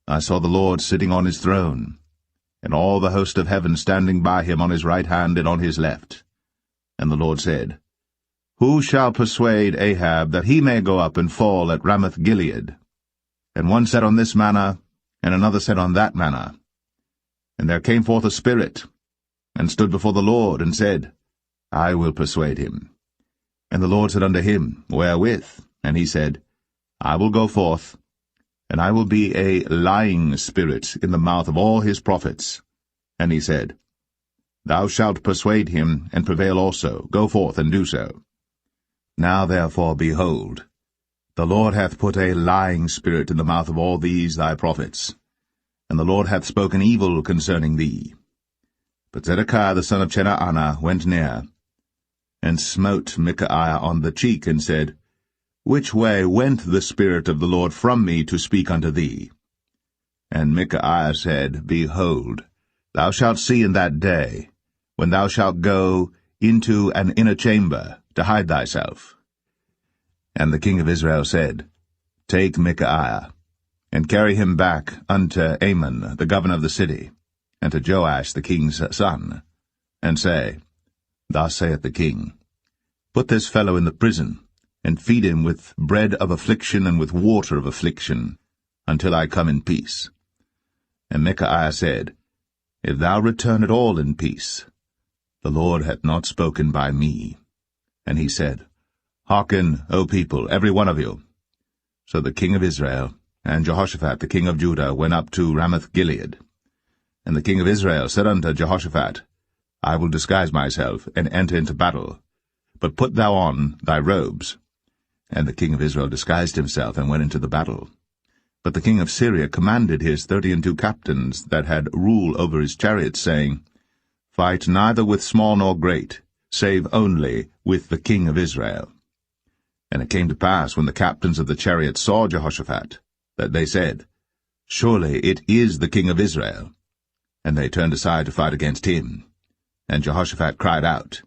I saw the Lord sitting on his throne, and all the host of heaven standing by him on his right hand and on his left. And the Lord said, Who shall persuade Ahab that he may go up and fall at Ramoth Gilead? And one said on this manner, and another said on that manner. And there came forth a spirit, and stood before the Lord, and said, I will persuade him. And the Lord said unto him, Wherewith? And he said, I will go forth, and I will be a lying spirit in the mouth of all his prophets. And he said, Thou shalt persuade him, and prevail also. Go forth, and do so. Now therefore, behold, the Lord hath put a lying spirit in the mouth of all these thy prophets, and the Lord hath spoken evil concerning thee. But Zedekiah the son of Chenaanah went near, and smote Micaiah on the cheek, and said, Which way went the Spirit of the Lord from me to speak unto thee? And Micaiah said, Behold, thou shalt see in that day, when thou shalt go into an inner chamber to hide thyself. And the king of Israel said, Take Micaiah, and carry him back unto Amon the governor of the city, and to Joash the king's son, and say, Thus saith the king, Put this fellow in the prison, and feed him with bread of affliction and with water of affliction, until I come in peace. And Micaiah said, If thou return at all in peace, the Lord hath not spoken by me. And he said, Hearken, O people, every one of you. So the king of Israel and Jehoshaphat the king of Judah went up to Ramoth-Gilead. And the king of Israel said unto Jehoshaphat, I will disguise myself, and enter into battle. But put thou on thy robes. And the king of Israel disguised himself, and went into the battle. But the king of Syria commanded his 32 captains that had rule over his chariots, saying, Fight neither with small nor great, save only with the king of Israel. And it came to pass, when the captains of the chariots saw Jehoshaphat, that they said, Surely it is the king of Israel. And they turned aside to fight against him. And Jehoshaphat cried out.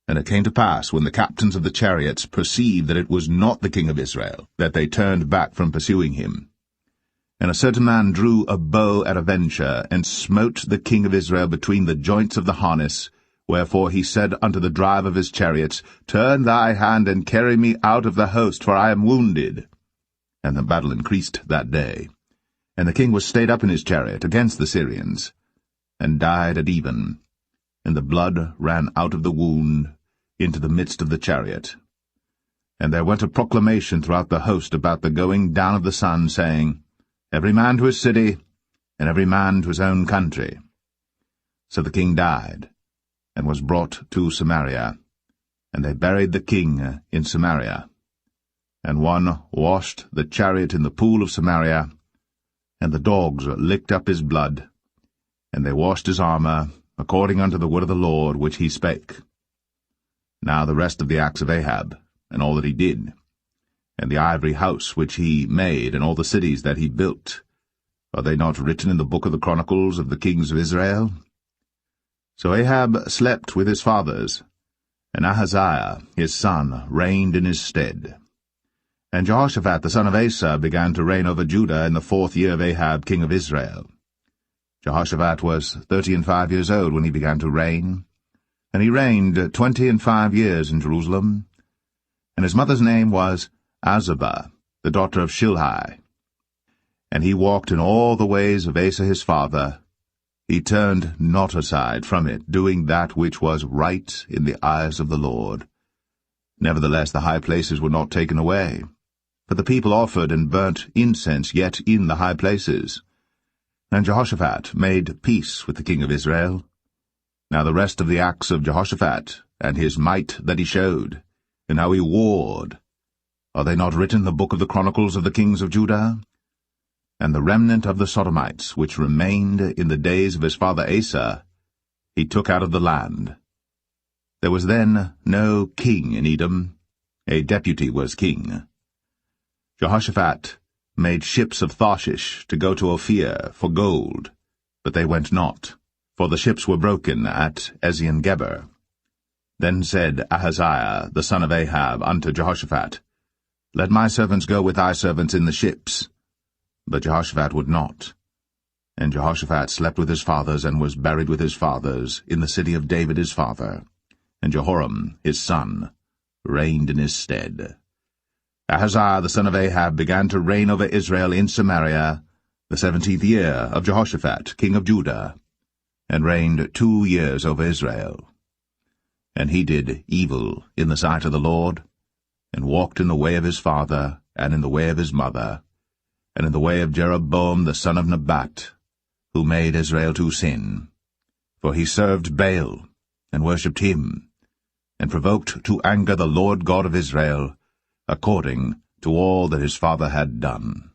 And it came to pass, when the captains of the chariots perceived that it was not the king of Israel, that they turned back from pursuing him. And a certain man drew a bow at a venture, and smote the king of Israel between the joints of the harness, wherefore he said unto the driver of his chariots, Turn thy hand, and carry me out of the host, for I am wounded. And the battle increased that day. And the king was stayed up in his chariot against the Syrians, and died at even. And the blood ran out of the wound into the midst of the chariot. And there went a proclamation throughout the host about the going down of the sun, saying, Every man to his city, and every man to his own country. So the king died, and was brought to Samaria, and they buried the king in Samaria. And one washed the chariot in the pool of Samaria, and the dogs licked up his blood, and they washed his armor, according unto the word of the Lord which he spake. Now the rest of the acts of Ahab, and all that he did, and the ivory house which he made, and all the cities that he built, are they not written in the book of the Chronicles of the kings of Israel? So Ahab slept with his fathers, and Ahaziah his son reigned in his stead. And Jehoshaphat the son of Asa began to reign over Judah in the 4th year of Ahab king of Israel. Jehoshaphat was 35 years old when he began to reign, and he reigned 25 years in Jerusalem. And his mother's name was Azubah, the daughter of Shilhi. And he walked in all the ways of Asa his father. He turned not aside from it, doing that which was right in the eyes of the Lord. Nevertheless the high places were not taken away, for the people offered and burnt incense yet in the high places. And Jehoshaphat made peace with the king of Israel. Now the rest of the acts of Jehoshaphat, and his might that he showed, and how he warred, are they not written in the book of the Chronicles of the kings of Judah? And the remnant of the Sodomites, which remained in the days of his father Asa, he took out of the land. There was then no king in Edom, a deputy was king. Jehoshaphat made ships of Tarshish to go to Ophir for gold, but they went not, for the ships were broken at Ezion-Geber. Then said Ahaziah the son of Ahab unto Jehoshaphat, Let my servants go with thy servants in the ships. But Jehoshaphat would not. And Jehoshaphat slept with his fathers, and was buried with his fathers in the city of David his father. And Jehoram his son reigned in his stead. Ahaziah the son of Ahab began to reign over Israel in Samaria the 17th year of Jehoshaphat king of Judah, and reigned 2 years over Israel. And he did evil in the sight of the Lord, and walked in the way of his father, and in the way of his mother, and in the way of Jeroboam the son of Nebat, who made Israel to sin. For he served Baal, and worshipped him, and provoked to anger the Lord God of Israel, according to all that his father had done.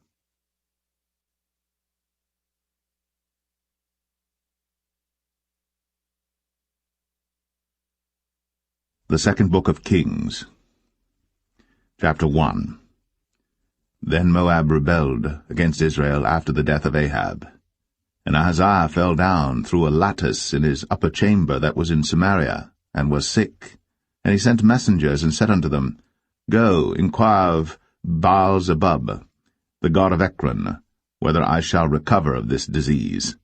The Second Book of Kings, Chapter 1. Then Moab rebelled against Israel after the death of Ahab. And Ahaziah fell down through a lattice in his upper chamber that was in Samaria, and was sick. And he sent messengers, and said unto them, Go, inquire of Baal-zebub, the god of Ekron, whether I shall recover of this disease.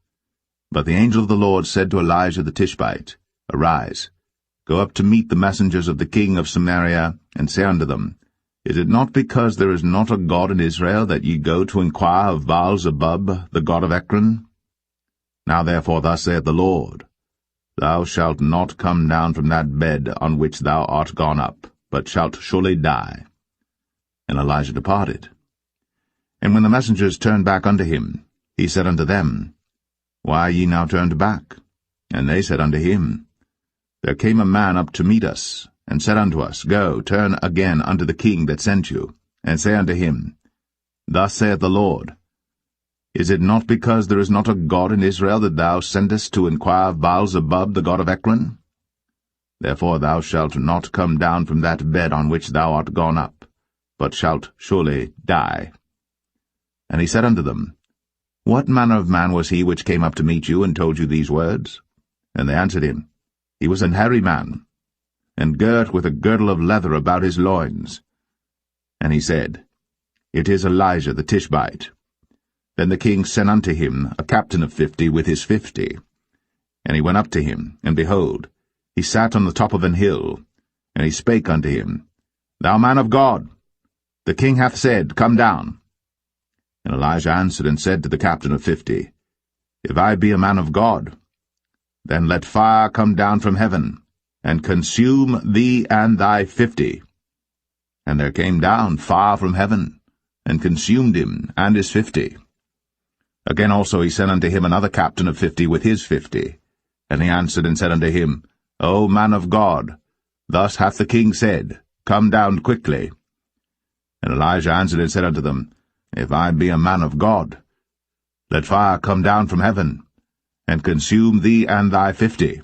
But the angel of the Lord said to Elijah the Tishbite, Arise, go up to meet the messengers of the king of Samaria, and say unto them, Is it not because there is not a God in Israel that ye go to inquire of Baal-zebub, the god of Ekron? Now therefore thus saith the Lord, Thou shalt not come down from that bed on which thou art gone up, but shalt surely die. And Elijah departed. And when the messengers turned back unto him, he said unto them, Why are ye now turned back? And they said unto him, There came a man up to meet us, and said unto us, Go, turn again unto the king that sent you, and say unto him, Thus saith the Lord, Is it not because there is not a God in Israel that thou sendest to inquire of Baal-zebub the god of Ekron? Therefore thou shalt not come down from that bed on which thou art gone up, but shalt surely die. And he said unto them, What manner of man was he which came up to meet you, and told you these words? And they answered him, He was an hairy man, and girt with a girdle of leather about his loins. And he said, It is Elijah the Tishbite. Then the king sent unto him a captain of 50 with his 50. And he went up to him, and behold, he sat on the top of an hill. And he spake unto him, Thou man of God, the king hath said, Come down. And Elijah answered and said to the captain of 50, If I be a man of God, then let fire come down from heaven, and consume thee and thy 50. And there came down fire from heaven, and consumed him and his 50. Again also he sent unto him another captain of 50 with his 50. And he answered and said unto him, O man of God, thus hath the king said, Come down quickly. And Elijah answered and said unto them, If I be a man of God, let fire come down from heaven, and consume thee and thy 50.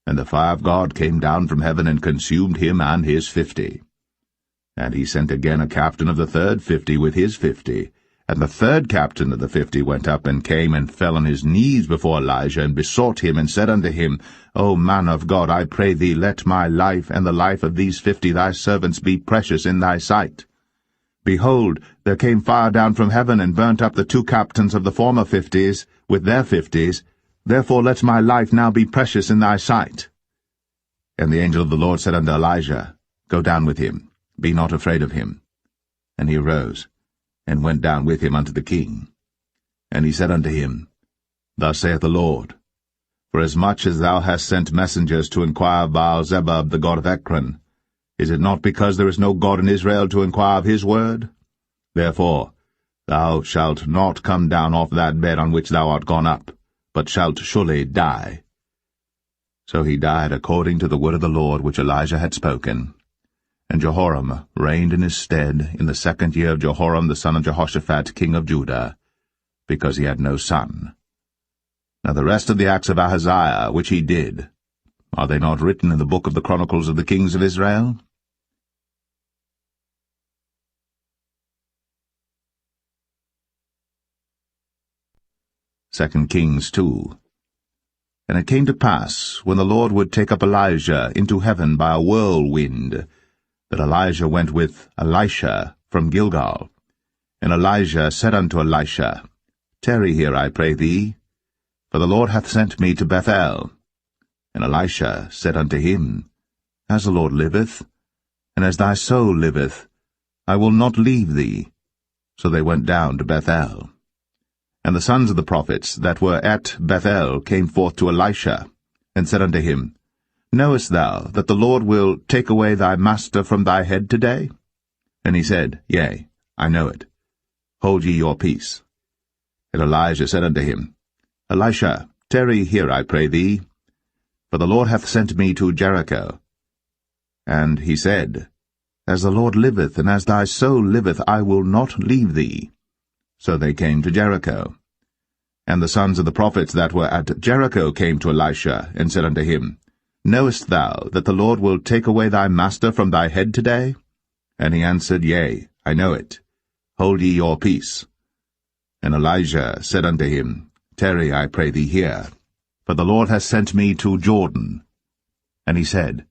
And the fire of God came down from heaven, and consumed him and his 50. And he sent again a captain of the third 50 with his 50. And the third captain of the 50 went up, and came and fell on his knees before Elijah, and besought him, and said unto him, O man of God, I pray thee, let my life and the life of these 50 thy servants be precious in thy sight. Behold, there came fire down from heaven, and burnt up the 2 captains of the former 50s with their 50s. Therefore let my life now be precious in thy sight. And the angel of the Lord said unto Elijah, Go down with him, be not afraid of him. And he arose, and went down with him unto the king. And he said unto him, Thus saith the Lord, Forasmuch as thou hast sent messengers to inquire of Baal-zebub the god of Ekron, is it not because there is no God in Israel to inquire of his word? Therefore thou shalt not come down off that bed on which thou art gone up, but shalt surely die. So he died according to the word of the Lord which Elijah had spoken. And Jehoram reigned in his stead in the 2nd year of Jehoram the son of Jehoshaphat king of Judah, because he had no son. Now the rest of the acts of Ahaziah which he did, are they not written in the book of the Chronicles of the kings of Israel? 2 Kings 2. And it came to pass, when the Lord would take up Elijah into heaven by a whirlwind, that Elijah went with Elisha from Gilgal. And Elijah said unto Elisha, Tarry here, I pray thee, for the Lord hath sent me to Bethel. And Elisha said unto him, As the Lord liveth, and as thy soul liveth, I will not leave thee. So they went down to Bethel. And the sons of the prophets that were at Bethel came forth to Elisha, and said unto him, Knowest thou that the Lord will take away thy master from thy head today? And he said, Yea, I know it. Hold ye your peace. And Elijah said unto him, Elisha, tarry here, I pray thee, for the Lord hath sent me to Jericho. And he said, As the Lord liveth, and as thy soul liveth, I will not leave thee. So they came to Jericho. And the sons of the prophets that were at Jericho came to Elisha, and said unto him, Knowest thou that the Lord will take away thy master from thy head today? And he answered, Yea, I know it. Hold ye your peace. And Elijah said unto him, Tarry, I pray thee here, for the Lord hath sent me to Jordan. And he said,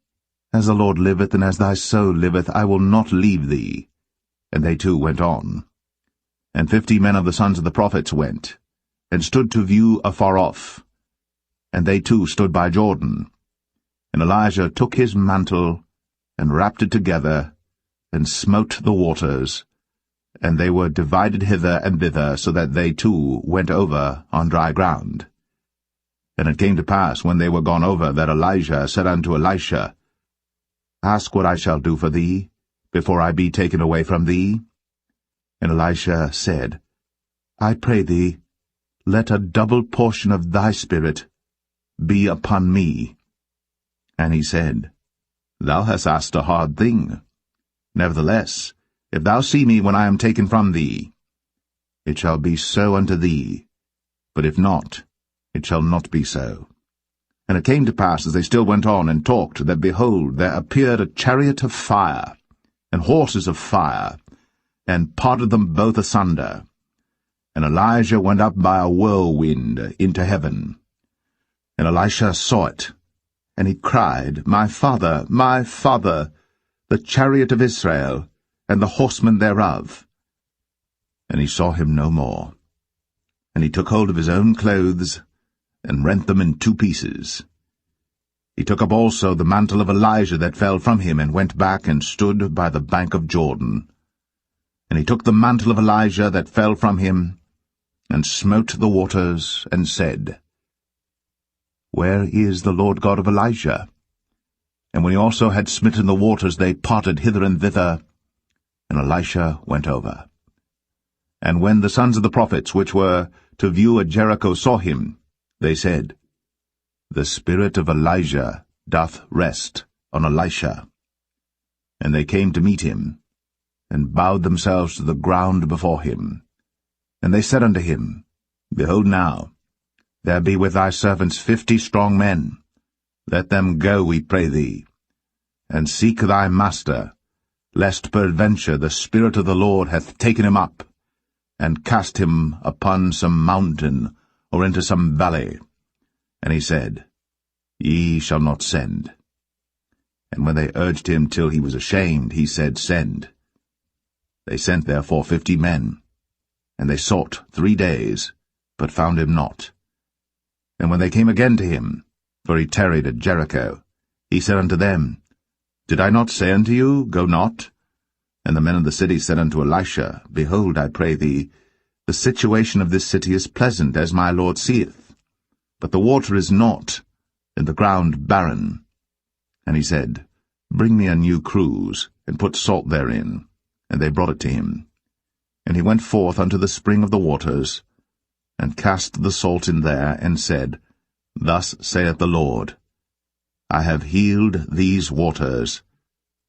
As the Lord liveth, and as thy soul liveth, I will not leave thee. And they two went on. And 50 men of the sons of the prophets went, and stood to view afar off. And they too stood by Jordan. And Elijah took his mantle, and wrapped it together, and smote the waters, and they were divided hither and thither, so that they too went over on dry ground. And it came to pass, when they were gone over, that Elijah said unto Elisha, Ask what I shall do for thee, before I be taken away from thee. And Elisha said, I pray thee, let a double portion of thy spirit be upon me. And he said, Thou hast asked a hard thing. Nevertheless, if thou see me when I am taken from thee, it shall be so unto thee, but if not, it shall not be so. And it came to pass, as they still went on and talked, that, behold, there appeared a chariot of fire, and horses of fire, and parted them both asunder. And Elijah went up by a whirlwind into heaven. And Elisha saw it, and he cried, My father, the chariot of Israel, and the horsemen thereof. And he saw him no more. And he took hold of his own clothes, and rent them in 2 pieces. He took up also the mantle of Elijah that fell from him, and went back and stood by the bank of Jordan. And he took the mantle of Elijah that fell from him, and smote the waters, and said, Where is the Lord God of Elijah? And when he also had smitten the waters, they parted hither and thither, and Elisha went over. And when the sons of the prophets, which were to view at Jericho, saw him, they said, The spirit of Elijah doth rest on Elisha. And they came to meet him, and bowed themselves to the ground before him. And they said unto him, Behold now, there be with thy servants 50 strong men. Let them go, we pray thee, and seek thy master, lest peradventure the Spirit of the Lord hath taken him up, and cast him upon some mountain, or into some valley. And he said, Ye shall not send. And when they urged him till he was ashamed, he said, Send. They sent therefore 50 men, and they sought 3 days, but found him not. And when they came again to him, for he tarried at Jericho, he said unto them, Did I not say unto you, Go not? And the men of the city said unto Elisha, Behold, I pray thee, the situation of this city is pleasant, as my Lord seeth, but the water is not, and the ground barren. And he said, Bring me a new cruse, and put salt therein. And they brought it to him. And he went forth unto the spring of the waters, and cast the salt in there, and said, Thus saith the Lord, I have healed these waters.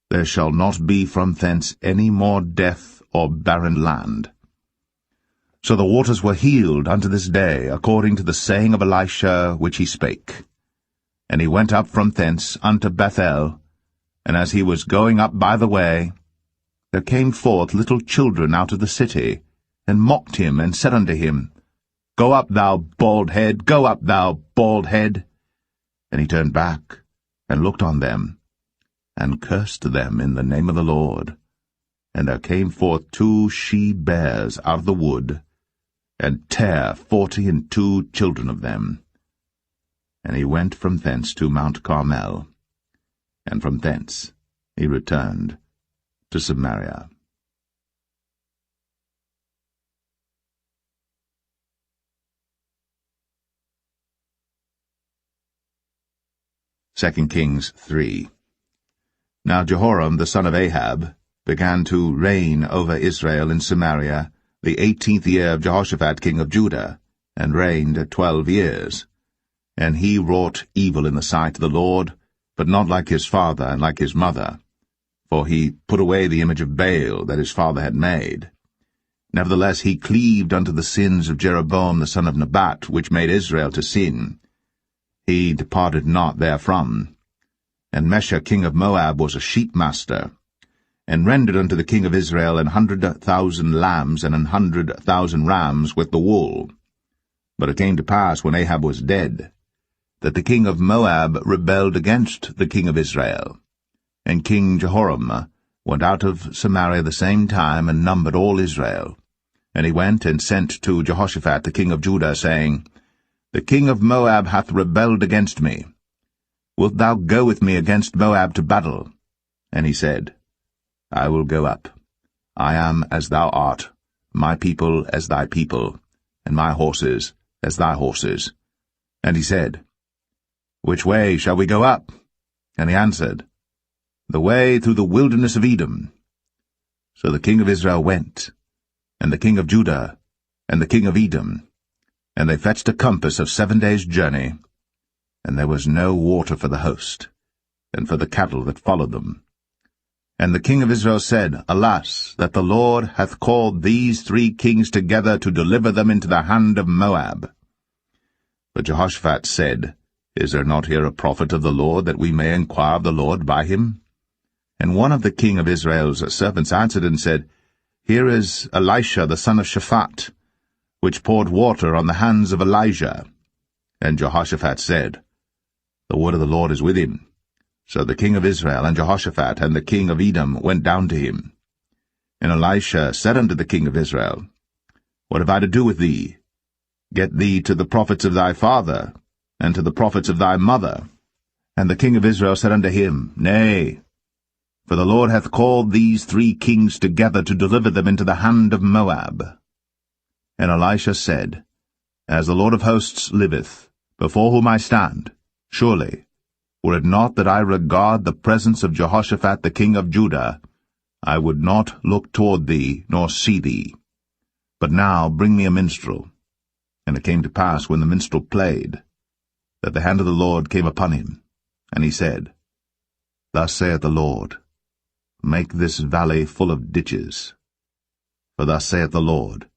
There shall not be from thence any more death or barren land. So the waters were healed unto this day, according to the saying of Elisha which he spake. And he went up from thence unto Bethel, and as he was going up by the way, there came forth little children out of the city, and mocked him, and said unto him, Go up, thou bald head, go up, thou bald head. And he turned back, and looked on them, and cursed them in the name of the Lord. And there came forth 2 she-bears out of the wood, and tare 42 children of them. And he went from thence to Mount Carmel, and from thence he returned to Samaria. Second Kings 3. Now Jehoram the son of Ahab began to reign over Israel in Samaria the 18th year of Jehoshaphat king of Judah, and reigned 12 years. And he wrought evil in the sight of the Lord, but not like his father and like his mother, for he put away the image of Baal that his father had made. Nevertheless he cleaved unto the sins of Jeroboam the son of Nebat, which made Israel to sin. He departed not therefrom. And Mesha king of Moab was a sheepmaster, and rendered unto the king of Israel 100,000 lambs and 100,000 rams with the wool. But it came to pass, when Ahab was dead, that the king of Moab rebelled against the king of Israel. And King Jehoram went out of Samaria the same time, and numbered all Israel. And he went and sent to Jehoshaphat the king of Judah, saying, The king of Moab hath rebelled against me. Wilt thou go with me against Moab to battle? And he said, I will go up. I am as thou art, my people as thy people, and my horses as thy horses. And he said, Which way shall we go up? And he answered, The way through the wilderness of Edom. So the king of Israel went, and the king of Judah, and the king of Edom, and they fetched a compass of 7 days' journey, and there was no water for the host, and for the cattle that followed them. And the king of Israel said, Alas, that the Lord hath called these 3 kings together to deliver them into the hand of Moab. But Jehoshaphat said, Is there not here a prophet of the Lord, that we may inquire of the Lord by him? And one of the king of Israel's servants answered and said, Here is Elisha the son of Shaphat, which poured water on the hands of Elijah. And Jehoshaphat said, The word of the Lord is with him. So the king of Israel and Jehoshaphat and the king of Edom went down to him. And Elisha said unto the king of Israel, What have I to do with thee? Get thee to the prophets of thy father, and to the prophets of thy mother. And the king of Israel said unto him, Nay, for the Lord hath called these 3 kings together to deliver them into the hand of Moab. And Elisha said, As the Lord of hosts liveth, before whom I stand, surely, were it not that I regard the presence of Jehoshaphat the king of Judah, I would not look toward thee, nor see thee. But now bring me a minstrel. And it came to pass, when the minstrel played, that the hand of the Lord came upon him. And he said, Thus saith the Lord, Make this valley full of ditches. For thus saith the Lord,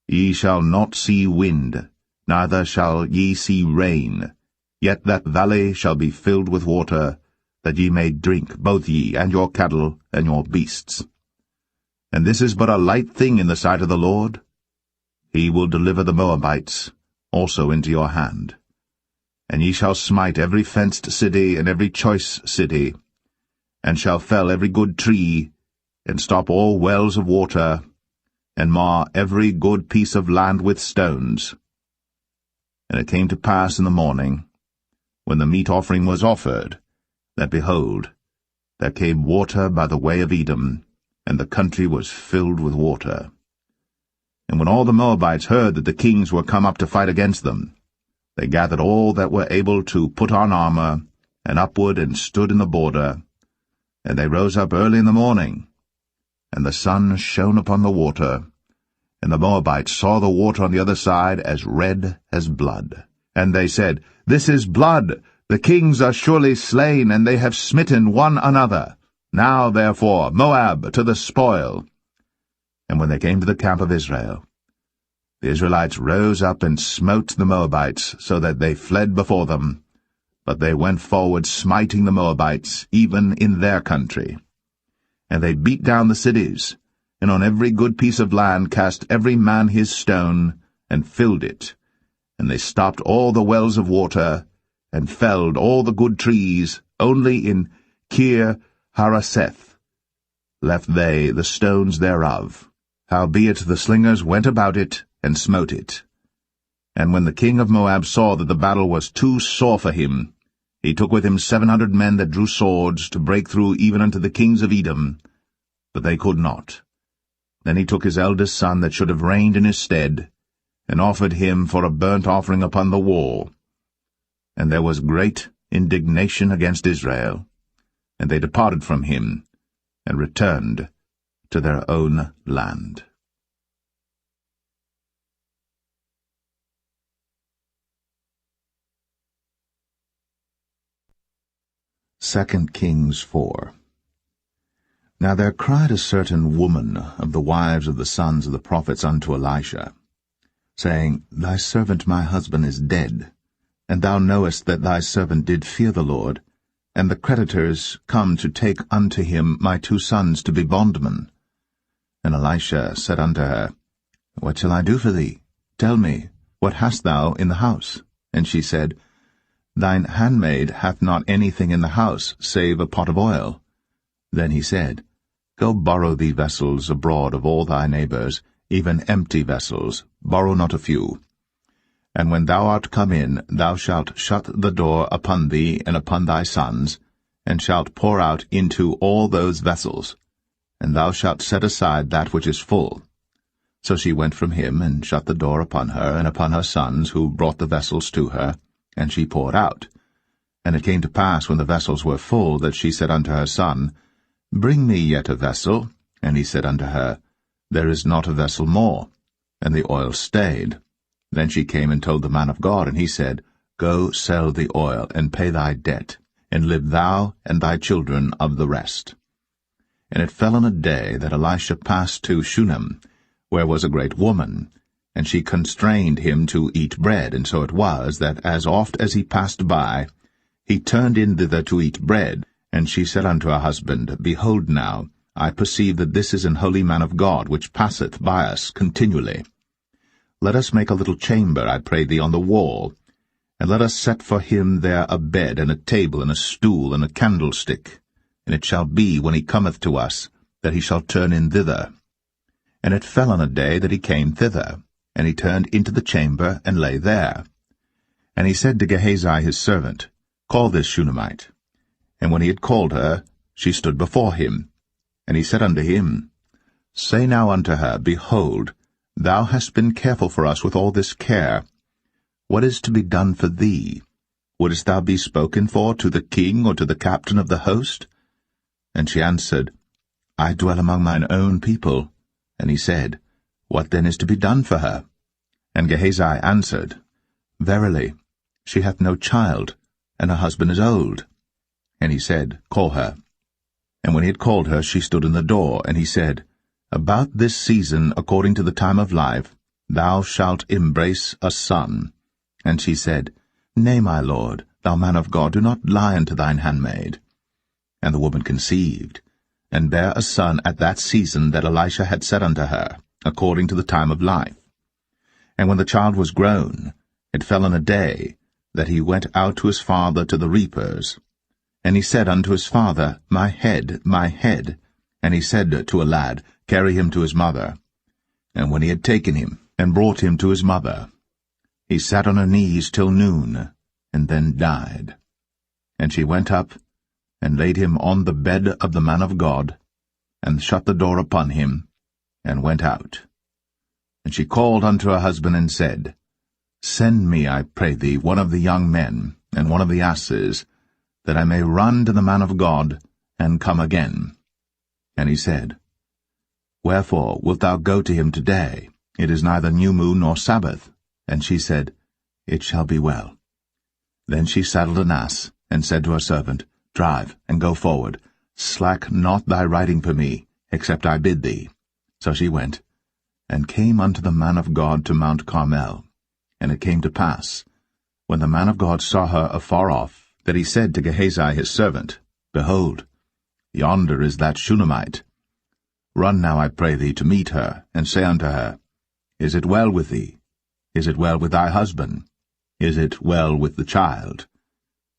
Ye shall not see wind, neither shall ye see rain, yet that valley shall be filled with water, that ye may drink, both ye, and your cattle, and your beasts. And this is but a light thing in the sight of the Lord. He will deliver the Moabites also into your hand. And ye shall smite every fenced city and every choice city, and shall fell every good tree, and stop all wells of water, and mar every good piece of land with stones. And it came to pass in the morning, when the meat offering was offered, that, behold, there came water by the way of Edom, and the country was filled with water. And when all the Moabites heard that the kings were come up to fight against them, they gathered all that were able to put on armor, and upward and stood in the border. And they rose up early in the morning, and the sun shone upon the water, and the Moabites saw the water on the other side as red as blood. And they said, This is blood, the kings are surely slain, and they have smitten one another. Now, therefore, Moab to the spoil. And when they came to the camp of Israel, the Israelites rose up and smote the Moabites, so that they fled before them. But they went forward, smiting the Moabites, even in their country. And they beat down the cities, and on every good piece of land cast every man his stone, and filled it. And they stopped all the wells of water, and felled all the good trees. Only in Kir Haraseth left they the stones thereof. Howbeit the slingers went about it, and smote it. And when the king of Moab saw that the battle was too sore for him, he took with him 700 men that drew swords, to break through even unto the kings of Edom, but they could not. Then he took his eldest son that should have reigned in his stead, and offered him for a burnt offering upon the wall. And there was great indignation against Israel, and they departed from him, and returned to their own land. 2 Kings 4. Now there cried a certain woman of the wives of the sons of the prophets unto Elisha, saying, Thy servant my husband is dead, and thou knowest that thy servant did fear the Lord, and the creditors come to take unto him my 2 sons to be bondmen. And Elisha said unto her, What shall I do for thee? Tell me, what hast thou in the house? And she said, Thine handmaid hath not anything in the house, save a pot of oil. Then he said, Go borrow thee vessels abroad of all thy neighbors, even empty vessels, borrow not a few. And when thou art come in, thou shalt shut the door upon thee and upon thy sons, and shalt pour out into all those vessels, and thou shalt set aside that which is full. So she went from him, and shut the door upon her and upon her sons, who brought the vessels to her, and she poured out. And it came to pass, when the vessels were full, that she said unto her son, Bring me yet a vessel. And he said unto her, There is not a vessel more. And the oil stayed. Then she came and told the man of God, and he said, Go sell the oil, and pay thy debt, and live thou and thy children of the rest. And it fell on a day that Elisha passed to Shunem, where was a great woman, and she constrained him to eat bread. And so it was, that as oft as he passed by, he turned in thither to eat bread. And she said unto her husband, Behold now, I perceive that this is an holy man of God, which passeth by us continually. Let us make a little chamber, I pray thee, on the wall, and let us set for him there a bed, and a table, and a stool, and a candlestick. And it shall be, when he cometh to us, that he shall turn in thither. And it fell on a day that he came thither, and he turned into the chamber, and lay there. And he said to Gehazi his servant, Call this Shunammite. And when he had called her, she stood before him. And he said unto him, Say now unto her, Behold, thou hast been careful for us with all this care. What is to be done for thee? Wouldest thou be spoken for to the king or to the captain of the host? And she answered, I dwell among mine own people. And he said, What then is to be done for her? And Gehazi answered, Verily, she hath no child, and her husband is old. And he said, Call her. And when he had called her, she stood in the door. And he said, About this season, according to the time of life, thou shalt embrace a son. And she said, Nay, my lord, thou man of God, do not lie unto thine handmaid. And the woman conceived, and bare a son at that season that Elisha had said unto her, according to the time of life. And when the child was grown, it fell on a day that he went out to his father to the reapers. And he said unto his father, My head, my head. And he said to a lad, Carry him to his mother. And when he had taken him, and brought him to his mother, he sat on her knees till noon, and then died. And she went up, and laid him on the bed of the man of God, and shut the door upon him, and went out. And she called unto her husband, and said, Send me, I pray thee, one of the young men, and one of the asses, that I may run to the man of God, and come again. And he said, Wherefore wilt thou go to him today? It is neither new moon nor Sabbath. And she said, It shall be well. Then she saddled an ass, and said to her servant, Drive, and go forward. Slack not thy riding for me, except I bid thee. So she went, and came unto the man of God to Mount Carmel. And it came to pass, when the man of God saw her afar off, that he said to Gehazi his servant, Behold, yonder is that Shunammite. Run now, I pray thee, to meet her, and say unto her, Is it well with thee? Is it well with thy husband? Is it well with the child?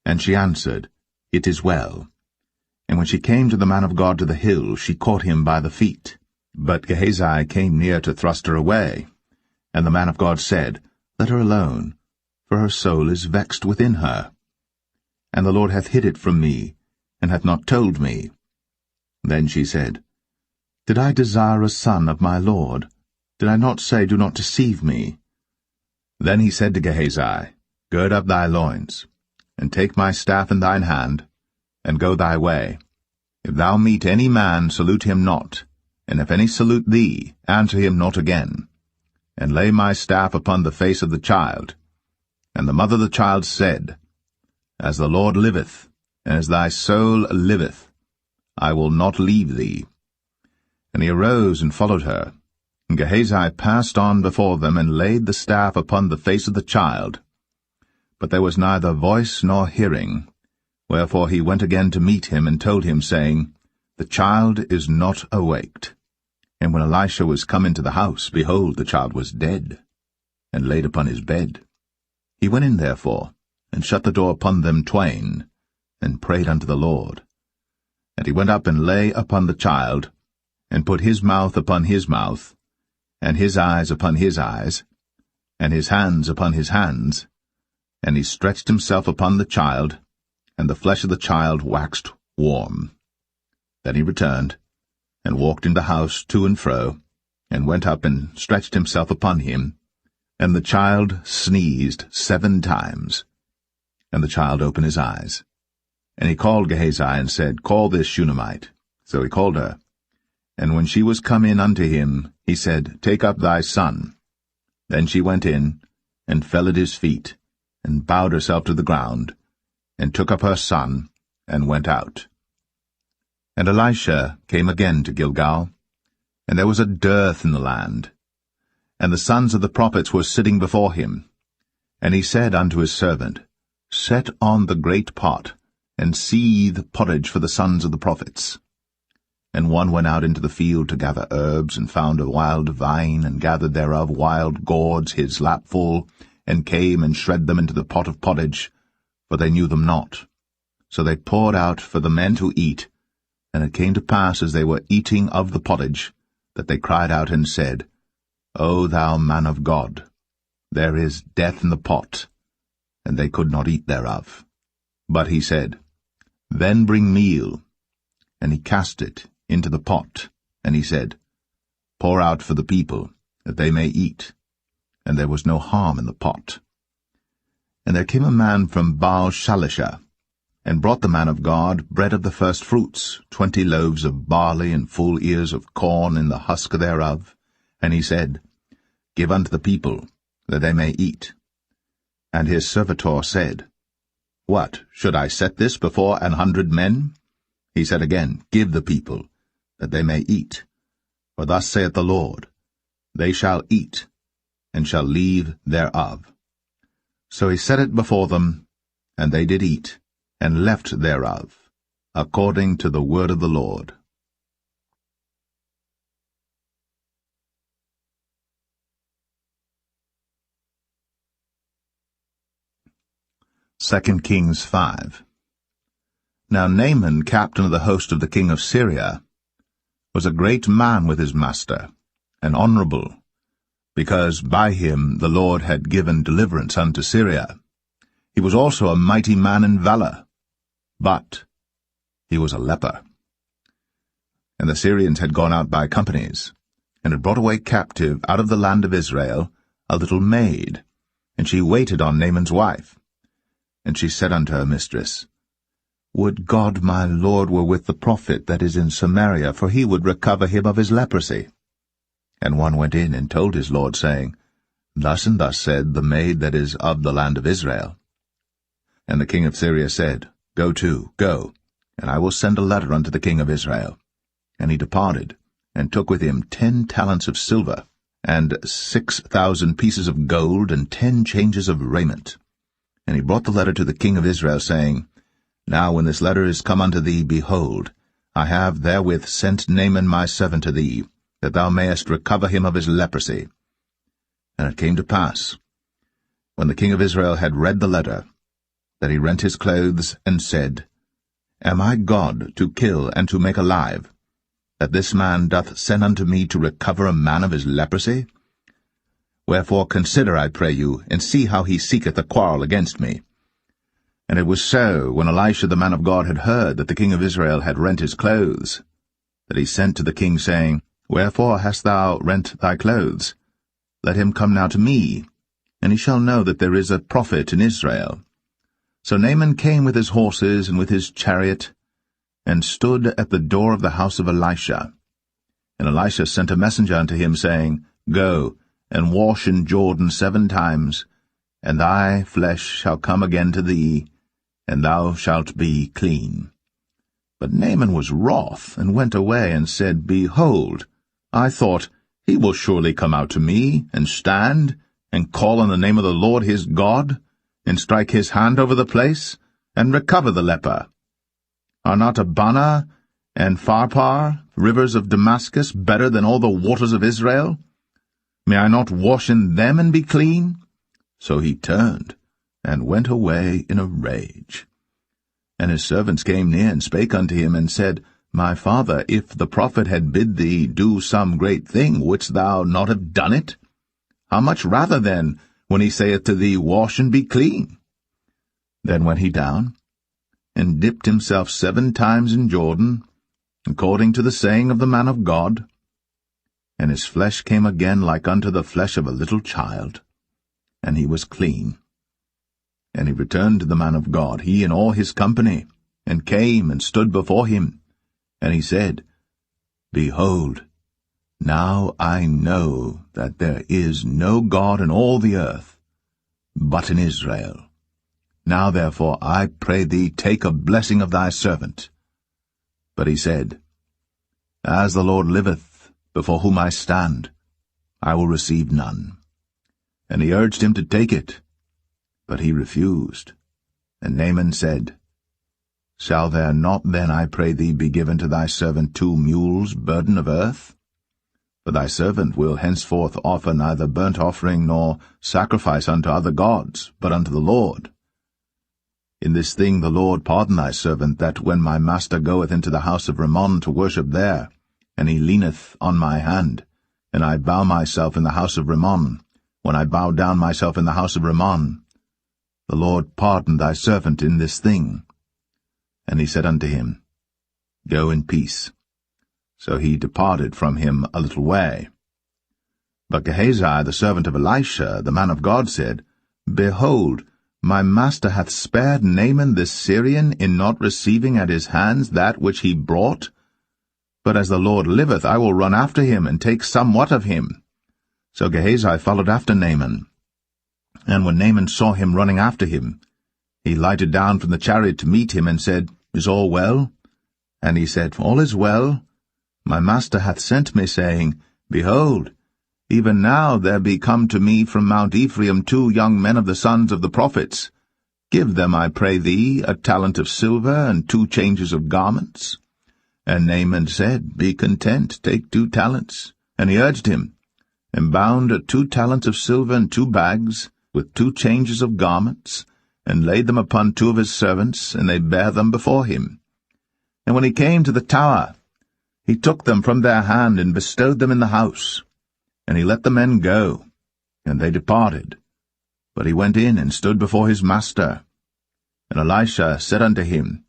And she answered, It is well. And when she came to the man of God to the hill, she caught him by the feet. But Gehazi came near to thrust her away. And the man of God said, Let her alone, for her soul is vexed within her. And the Lord hath hid it from me, and hath not told me. Then she said, Did I desire a son of my Lord? Did I not say, Do not deceive me? Then he said to Gehazi, Gird up thy loins, and take my staff in thine hand, and go thy way. If thou meet any man, salute him not, and if any salute thee, answer him not again. And lay my staff upon the face of the child. And the mother of the child said, As the Lord liveth, and as thy soul liveth, I will not leave thee. And he arose and followed her. And Gehazi passed on before them, and laid the staff upon the face of the child. But there was neither voice nor hearing. Wherefore he went again to meet him, and told him, saying, The child is not awaked. And when Elisha was come into the house, behold, the child was dead, and laid upon his bed. He went in therefore, and shut the door upon them twain, and prayed unto the Lord. And he went up and lay upon the child, and put his mouth upon his mouth, and his eyes upon his eyes, and his hands upon his hands, and he stretched himself upon the child, and the flesh of the child waxed warm. Then he returned, and walked in the house to and fro, and went up and stretched himself upon him, and the child sneezed 7 times. And the child opened his eyes. And he called Gehazi, and said, Call this Shunammite. So he called her. And when she was come in unto him, he said, Take up thy son. Then she went in, and fell at his feet, and bowed herself to the ground, and took up her son, and went out. And Elisha came again to Gilgal, and there was a dearth in the land. And the sons of the prophets were sitting before him. And he said unto his servant, Set on the great pot, and seethe porridge for the sons of the prophets. And one went out into the field to gather herbs, and found a wild vine, and gathered thereof wild gourds his lapful, and came and shred them into the pot of pottage, for they knew them not. So they poured out for the men to eat, and it came to pass as they were eating of the pottage, that they cried out and said, O thou man of God, there is death in the pot, and they could not eat thereof. But he said, Then bring meal. And he cast it into the pot, and he said, Pour out for the people, that they may eat. And there was no harm in the pot. And there came a man from Baal-Shalisha, and brought the man of God bread of the first fruits, 20 loaves of barley, and full ears of corn in the husk thereof. And he said, Give unto the people, that they may eat. And his servitor said, What, should I set this before 100 men? He said again, Give the people, that they may eat. For thus saith the Lord, They shall eat, and shall leave thereof. So he set it before them, and they did eat, and left thereof, according to the word of the Lord. 2 Kings 5. Now Naaman, captain of the host of the king of Syria, was a great man with his master, and honorable, because by him the Lord had given deliverance unto Syria. He was also a mighty man in valor, but he was a leper. And the Syrians had gone out by companies, and had brought away captive out of the land of Israel a little maid, and she waited on Naaman's wife. And she said unto her mistress, Would God my Lord were with the prophet that is in Samaria, for he would recover him of his leprosy. And one went in and told his lord, saying, Thus and thus said the maid that is of the land of Israel. And the king of Syria said, Go to, go, and I will send a letter unto the king of Israel. And he departed, and took with him 10 talents of silver, and 6,000 pieces of gold, and 10 changes of raiment. And he brought the letter to the king of Israel, saying, Now when this letter is come unto thee, behold, I have therewith sent Naaman my servant to thee, that thou mayest recover him of his leprosy. And it came to pass, when the king of Israel had read the letter, that he rent his clothes, and said, Am I God to kill and to make alive, that this man doth send unto me to recover a man of his leprosy? Wherefore consider, I pray you, and see how he seeketh a quarrel against me. And it was so, when Elisha the man of God had heard that the king of Israel had rent his clothes, that he sent to the king, saying, Wherefore hast thou rent thy clothes? Let him come now to me, and he shall know that there is a prophet in Israel. So Naaman came with his horses and with his chariot, and stood at the door of the house of Elisha. And Elisha sent a messenger unto him, saying, Go, and wash in Jordan 7 times, and thy flesh shall come again to thee, and thou shalt be clean. But Naaman was wroth, and went away, and said, Behold, I thought, he will surely come out to me, and stand, and call on the name of the Lord his God, and strike his hand over the place, and recover the leper. Are not Abana and Pharpar, rivers of Damascus, better than all the waters of Israel? May I not wash in them and be clean? So he turned, and went away in a rage. And his servants came near, and spake unto him, and said, My father, if the prophet had bid thee do some great thing, wouldst thou not have done it? How much rather then, when he saith to thee, Wash and be clean? Then went he down, and dipped himself 7 times in Jordan, according to the saying of the man of God. And his flesh came again like unto the flesh of a little child, and he was clean. And he returned to the man of God, he and all his company, and came and stood before him. And he said, Behold, now I know that there is no God in all the earth, but in Israel. Now therefore I pray thee, take a blessing of thy servant. But he said, As the Lord liveth, before whom I stand, I will receive none. And he urged him to take it, but he refused. And Naaman said, Shall there not then, I pray thee, be given to thy servant 2 mules' burden of earth? For thy servant will henceforth offer neither burnt offering nor sacrifice unto other gods, but unto the Lord. In this thing the Lord pardon thy servant, that when my master goeth into the house of Rimmon to worship there, and he leaneth on my hand, and I bow myself in the house of Rimmon, when I bow down myself in the house of Rimmon, the Lord pardon thy servant in this thing. And he said unto him, Go in peace. So he departed from him a little way. But Gehazi, the servant of Elisha, the man of God, said, Behold, my master hath spared Naaman this Syrian in not receiving at his hands that which he brought. But as the Lord liveth, I will run after him, and take somewhat of him. So Gehazi followed after Naaman. And when Naaman saw him running after him, he lighted down from the chariot to meet him, and said, Is all well? And he said, All is well. My master hath sent me, saying, Behold, even now there be come to me from Mount Ephraim 2 young men of the sons of the prophets. Give them, I pray thee, a talent of silver, and 2 changes of garments. And Naaman said, Be content, take 2 talents. And he urged him, and bound 2 talents of silver in 2 bags, with 2 changes of garments, and laid them upon 2 of his servants, and they bare them before him. And when he came to the tower, he took them from their hand, and bestowed them in the house. And he let the men go, and they departed. But he went in, and stood before his master. And Elisha said unto him,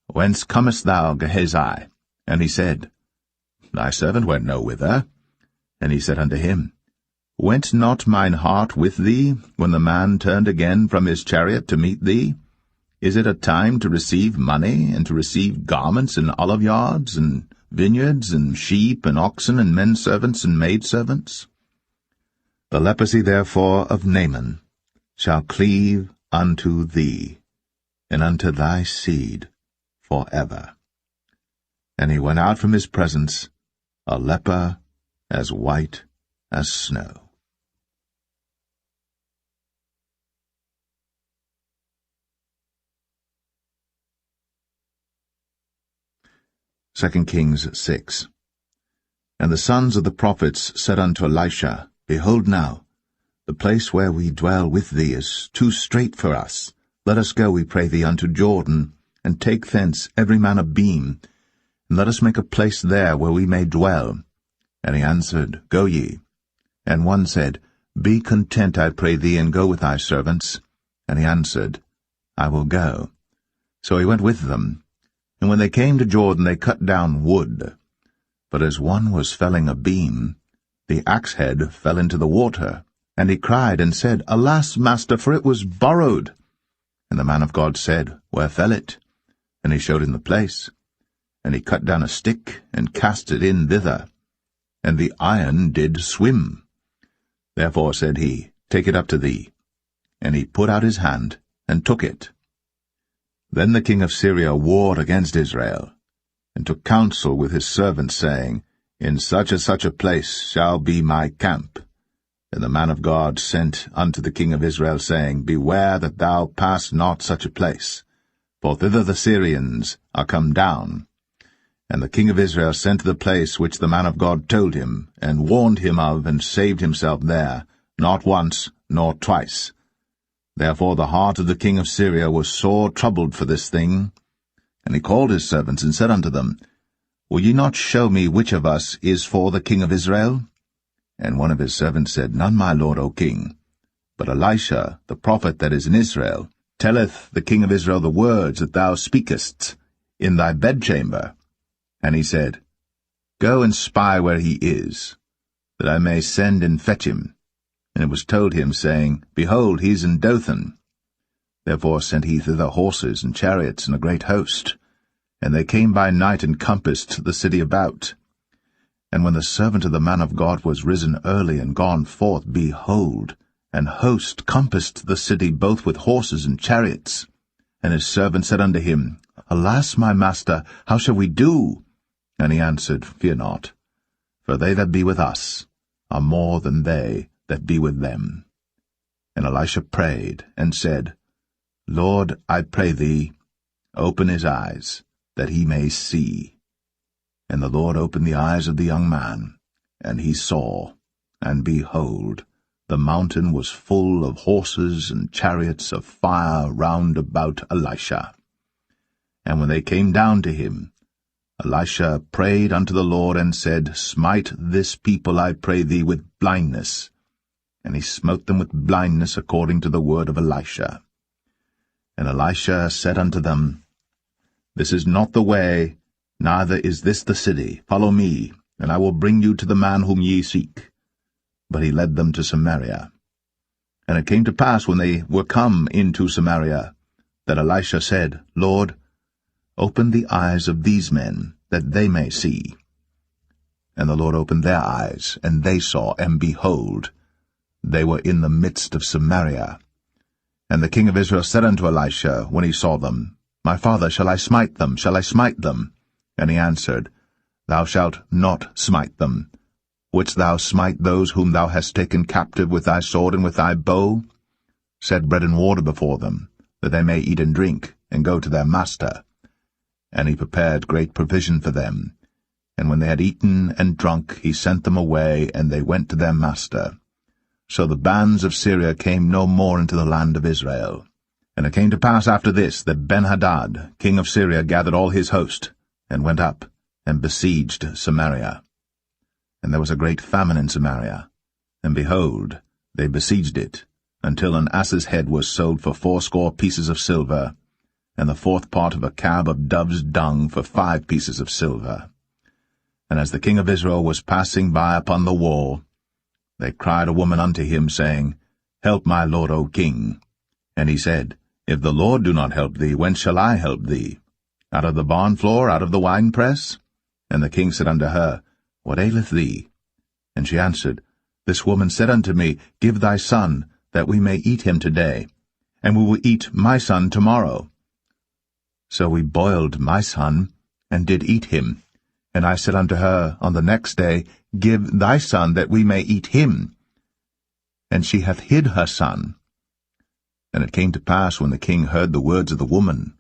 Whence comest thou, Gehazi? And he said, Thy servant went no whither. And he said unto him, Went not mine heart with thee, when the man turned again from his chariot to meet thee? Is it a time to receive money, and to receive garments and oliveyards, and vineyards, and sheep, and oxen, and men-servants, and maidservants? The leprosy therefore of Naaman shall cleave unto thee, and unto thy seed for ever. And he went out from his presence, a leper as white as snow. 2 Kings 6. And the sons of the prophets said unto Elisha, Behold now, the place where we dwell with thee is too strait for us. Let us go, we pray thee, unto Jordan, and take thence every man a beam, and let us make a place there where we may dwell. And he answered, Go ye. And one said, Be content, I pray thee, and go with thy servants. And he answered, I will go. So he went with them. And when they came to Jordan, they cut down wood. But as one was felling a beam, the axe-head fell into the water. And he cried and said, Alas, master, for it was borrowed. And the man of God said, Where fell it? And he showed him the place. And he cut down a stick, and cast it in thither. And the iron did swim. Therefore said he, Take it up to thee. And he put out his hand, and took it. Then the king of Syria warred against Israel, and took counsel with his servants, saying, In such and such a place shall be my camp. And the man of God sent unto the king of Israel, saying, Beware that thou pass not such a place, for thither the Syrians are come down. And the king of Israel sent to the place which the man of God told him, and warned him of, and saved himself there, not once nor twice. Therefore the heart of the king of Syria was sore troubled for this thing. And he called his servants, and said unto them, Will ye not show me which of us is for the king of Israel? And one of his servants said, None, my lord, O king. But Elisha, the prophet that is in Israel, telleth the king of Israel the words that thou speakest in thy bedchamber. And he said, Go and spy where he is, that I may send and fetch him. And it was told him, saying, Behold, he is in Dothan. Therefore sent he thither horses and chariots and a great host. And they came by night and compassed the city about. And when the servant of the man of God was risen early and gone forth, behold, an host compassed the city both with horses and chariots. And his servant said unto him, Alas, my master, how shall we do? And he answered, Fear not, for they that be with us are more than they that be with them. And Elisha prayed, and said, Lord, I pray thee, open his eyes, that he may see. And the Lord opened the eyes of the young man, and he saw, and behold, the mountain was full of horses and chariots of fire round about Elisha. And when they came down to him, Elisha prayed unto the Lord, and said, Smite this people, I pray thee, with blindness. And he smote them with blindness according to the word of Elisha. And Elisha said unto them, This is not the way, neither is this the city. Follow me, and I will bring you to the man whom ye seek. But he led them to Samaria. And it came to pass, when they were come into Samaria, that Elisha said, Lord, open the eyes of these men, that they may see. And the Lord opened their eyes, and they saw, and behold, they were in the midst of Samaria. And the king of Israel said unto Elisha, when he saw them, My father, shall I smite them? Shall I smite them? And he answered, Thou shalt not smite them. Wouldst thou smite those whom thou hast taken captive with thy sword and with thy bow? Set bread and water before them, that they may eat and drink, and go to their master. And he prepared great provision for them. And when they had eaten and drunk, he sent them away, and they went to their master. So the bands of Syria came no more into the land of Israel. And it came to pass after this, that Ben-Hadad, king of Syria, gathered all his host, and went up, and besieged Samaria. And there was a great famine in Samaria, and behold, they besieged it, until an ass's head was sold for 80 pieces of silver, and the 4th part of a cab of dove's dung for 5 pieces of silver. And as the king of Israel was passing by upon the wall, they cried a woman unto him, saying, Help my lord, O king. And he said, If the Lord do not help thee, whence shall I help thee? Out of the barn floor, out of the winepress? And the king said unto her, What aileth thee? And she answered, This woman said unto me, Give thy son, that we may eat him today, and we will eat my son tomorrow. So we boiled my son, and did eat him. And I said unto her on the next day, Give thy son, that we may eat him. And she hath hid her son. And it came to pass, when the king heard the words of the woman,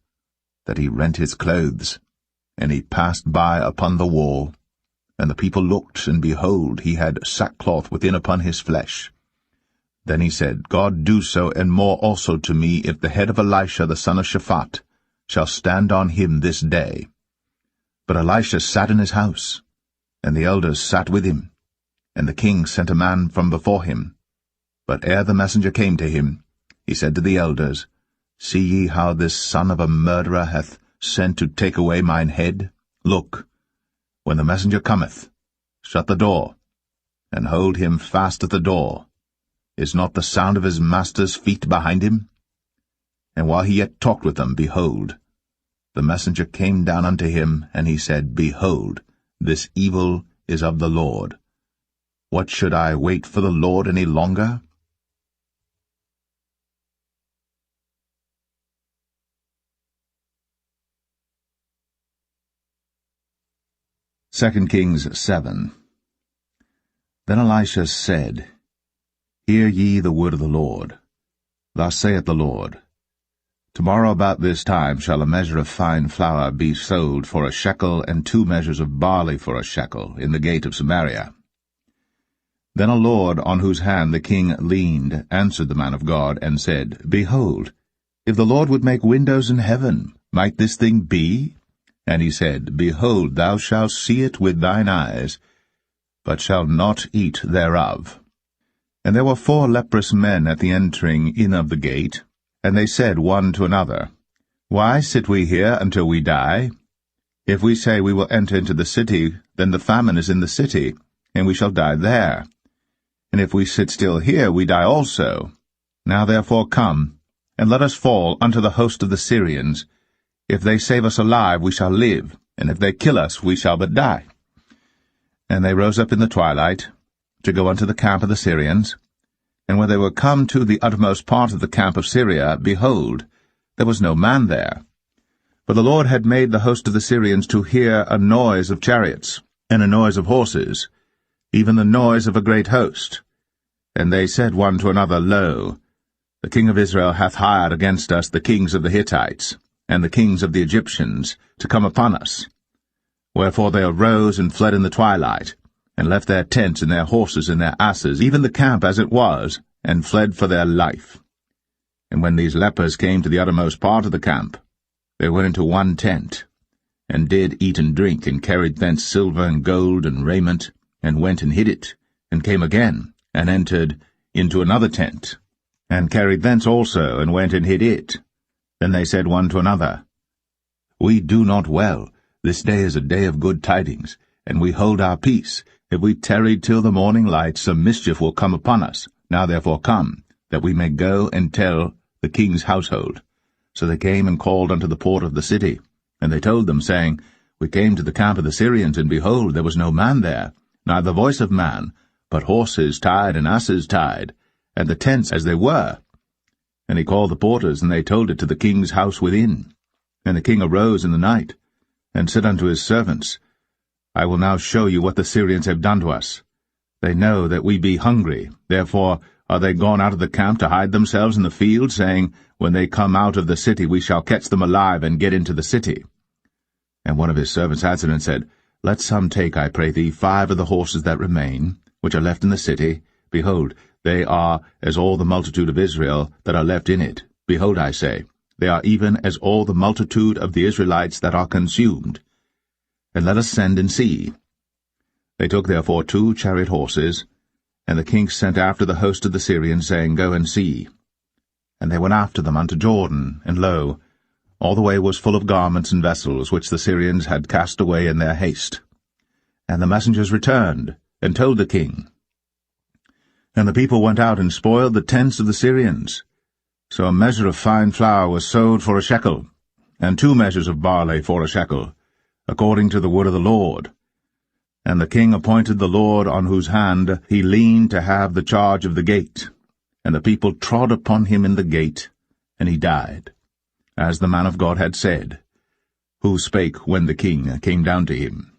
that he rent his clothes, and he passed by upon the wall. And the people looked, and behold, he had sackcloth within upon his flesh. Then he said, God do so, and more also to me, if the head of Elisha the son of Shaphat shall stand on him this day. But Elisha sat in his house, and the elders sat with him. And the king sent a man from before him. But ere the messenger came to him, he said to the elders, See ye how this son of a murderer hath sent to take away mine head? Look, when the messenger cometh, shut the door, and hold him fast at the door. Is not the sound of his master's feet behind him? And while he yet talked with them, behold, the messenger came down unto him, and he said, Behold, this evil is of the Lord. What should I wait for the Lord any longer? Second Kings 7. Then Elisha said, Hear ye the word of the Lord. Thus saith the Lord, Tomorrow about this time shall a measure of fine flour be sold for a shekel, and 2 measures of barley for a shekel, in the gate of Samaria. Then a lord, on whose hand the king leaned, answered the man of God, and said, Behold, if the Lord would make windows in heaven, might this thing be? And he said, Behold, thou shalt see it with thine eyes, but shalt not eat thereof. And there were 4 leprous men at the entering in of the gate, and they said one to another, Why sit we here until we die? If we say we will enter into the city, then the famine is in the city, and we shall die there. And if we sit still here, we die also. Now therefore come, and let us fall unto the host of the Syrians. If they save us alive, we shall live, and if they kill us, we shall but die. And they rose up in the twilight, to go unto the camp of the Syrians. And when they were come to the uttermost part of the camp of Syria, behold, there was no man there. For the Lord had made the host of the Syrians to hear a noise of chariots, and a noise of horses, even the noise of a great host. And they said one to another, Lo, the king of Israel hath hired against us the kings of the Hittites, and the kings of the Egyptians, to come upon us. Wherefore they arose and fled in the twilight, and left their tents and their horses and their asses, even the camp as it was, and fled for their life. And when these lepers came to the uttermost part of the camp, they went into one tent, and did eat and drink, and carried thence silver and gold and raiment, and went and hid it, and came again, and entered into another tent, and carried thence also, and went and hid it. Then they said one to another, We do not well. This day is a day of good tidings, and we hold our peace. If we tarry till the morning light, some mischief will come upon us. Now therefore come, that we may go and tell the king's household. So they came and called unto the port of the city. And they told them, saying, We came to the camp of the Syrians, and behold, there was no man there, neither voice of man, but horses tied and asses tied, and the tents as they were. And he called the porters, and they told it to the king's house within. And the king arose in the night, and said unto his servants, I will now show you what the Syrians have done to us. They know that we be hungry, therefore are they gone out of the camp to hide themselves in the field, saying, When they come out of the city we shall catch them alive, and get into the city. And one of his servants answered and said, Let some take, I pray thee, 5 of the horses that remain, which are left in the city. Behold, they are as all the multitude of Israel that are left in it. Behold, I say, they are even as all the multitude of the Israelites that are consumed. And let us send and see. They took therefore 2 chariot horses, and the king sent after the host of the Syrians, saying, Go and see. And they went after them unto Jordan, and lo, all the way was full of garments and vessels, which the Syrians had cast away in their haste. And the messengers returned, and told the king. And the people went out and spoiled the tents of the Syrians. So a measure of fine flour was sold for a shekel, and 2 measures of barley for a shekel, according to the word of the Lord. And the king appointed the Lord on whose hand he leaned to have the charge of the gate. And the people trod upon him in the gate, and he died, as the man of God had said, who spake when the king came down to him.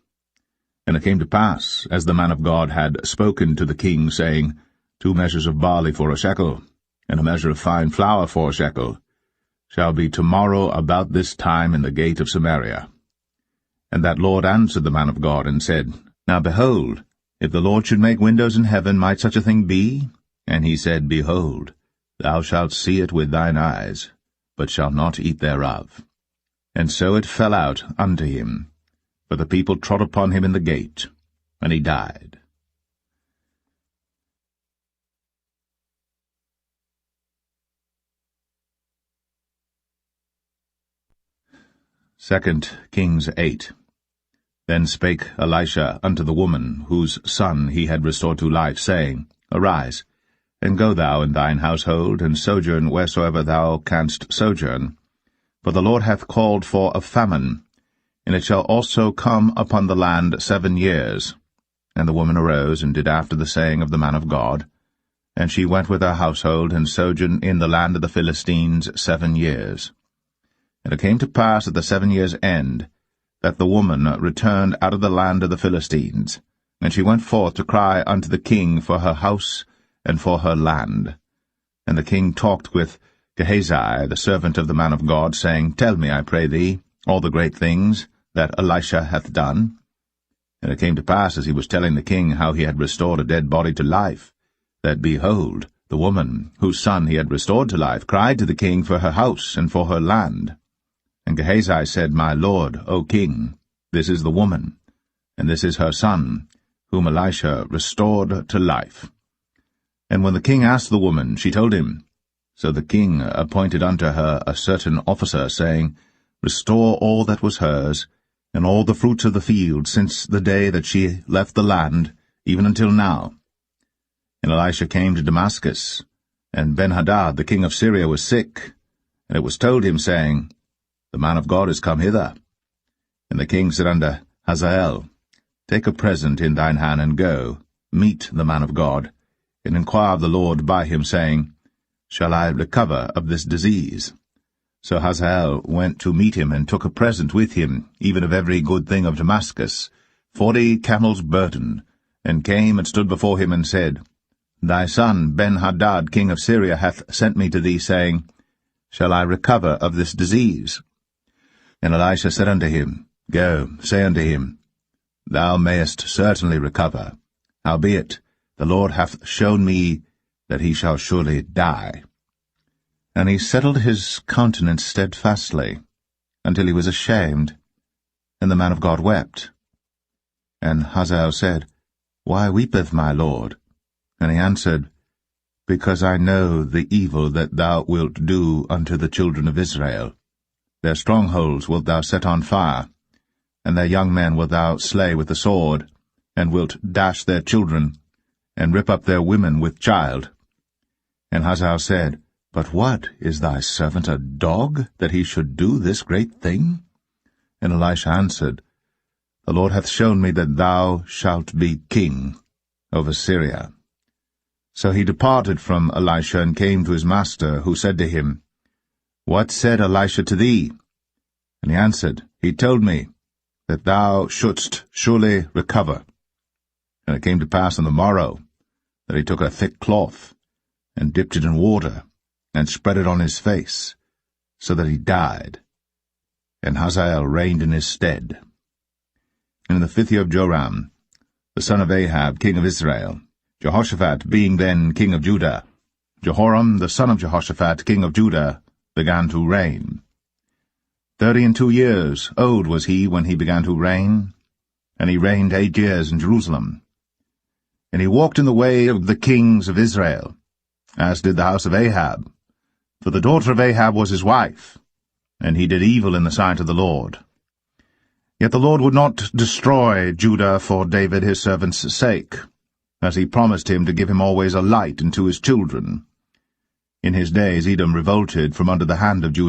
And it came to pass, as the man of God had spoken to the king, saying, 2 measures of barley for a shekel, and a measure of fine flour for a shekel, shall be tomorrow about this time in the gate of Samaria. And that Lord answered the man of God, and said, Now behold, if the Lord should make windows in heaven, might such a thing be? And he said, Behold, thou shalt see it with thine eyes, but shalt not eat thereof. And so it fell out unto him, for the people trod upon him in the gate, and he died. 2 Kings 8. Then spake Elisha unto the woman, whose son he had restored to life, saying, Arise, and go thou and thine household, and sojourn wheresoever thou canst sojourn. For the Lord hath called for a famine, and it shall also come upon the land 7 years. And the woman arose, and did after the saying of the man of God. And she went with her household, and sojourned in the land of the Philistines 7 years. And it came to pass at the 7 years' end, that the woman returned out of the land of the Philistines, and she went forth to cry unto the king for her house and for her land. And the king talked with Gehazi, the servant of the man of God, saying, Tell me, I pray thee, all the great things that Elisha hath done. And it came to pass, as he was telling the king how he had restored a dead body to life, that, behold, the woman, whose son he had restored to life, cried to the king for her house and for her land. And Gehazi said, My lord, O king, this is the woman, and this is her son, whom Elisha restored to life. And when the king asked the woman, she told him. So the king appointed unto her a certain officer, saying, Restore all that was hers, and all the fruits of the field, since the day that she left the land, even until now. And Elisha came to Damascus, and Ben-Hadad the king of Syria was sick, And it was told him, saying, The man of God is come hither. And the king said unto Hazael, Take a present in thine hand, and go, meet the man of God, and inquire of the Lord by him, saying, Shall I recover of this disease? So Hazael went to meet him, and took a present with him, even of every good thing of Damascus, 40 camels' burden, and came and stood before him, and said, Thy son Ben-Hadad, king of Syria, hath sent me to thee, saying, Shall I recover of this disease? And Elisha said unto him, Go, say unto him, Thou mayest certainly recover. Howbeit, the Lord hath shown me that he shall surely die. And he settled his countenance steadfastly, until he was ashamed, and the man of God wept. And Hazael said, Why weepeth my lord? And he answered, Because I know the evil that thou wilt do unto the children of Israel. Their strongholds wilt thou set on fire, and their young men wilt thou slay with the sword, and wilt dash their children, and rip up their women with child. And Hazael said, But what, is thy servant a dog, that he should do this great thing? And Elisha answered, The Lord hath shown me that thou shalt be king over Syria. So he departed from Elisha, and came to his master, who said to him, What said Elisha to thee? And he answered, He told me that thou shouldst surely recover. And it came to pass on the morrow that he took a thick cloth, and dipped it in water, and spread it on his face, so that he died. And Hazael reigned in his stead. And in the 5th year of Joram, the son of Ahab, king of Israel, Jehoshaphat being then king of Judah, Jehoram, the son of Jehoshaphat, king of Judah, began to reign. 32 years old was he when he began to reign, and he reigned 8 years in Jerusalem. And he walked in the way of the kings of Israel, as did the house of Ahab, for the daughter of Ahab was his wife, and he did evil in the sight of the Lord. Yet the Lord would not destroy Judah for David his servant's sake, as he promised him to give him always a light unto his children. In his days Edom revolted from under the hand of Judah,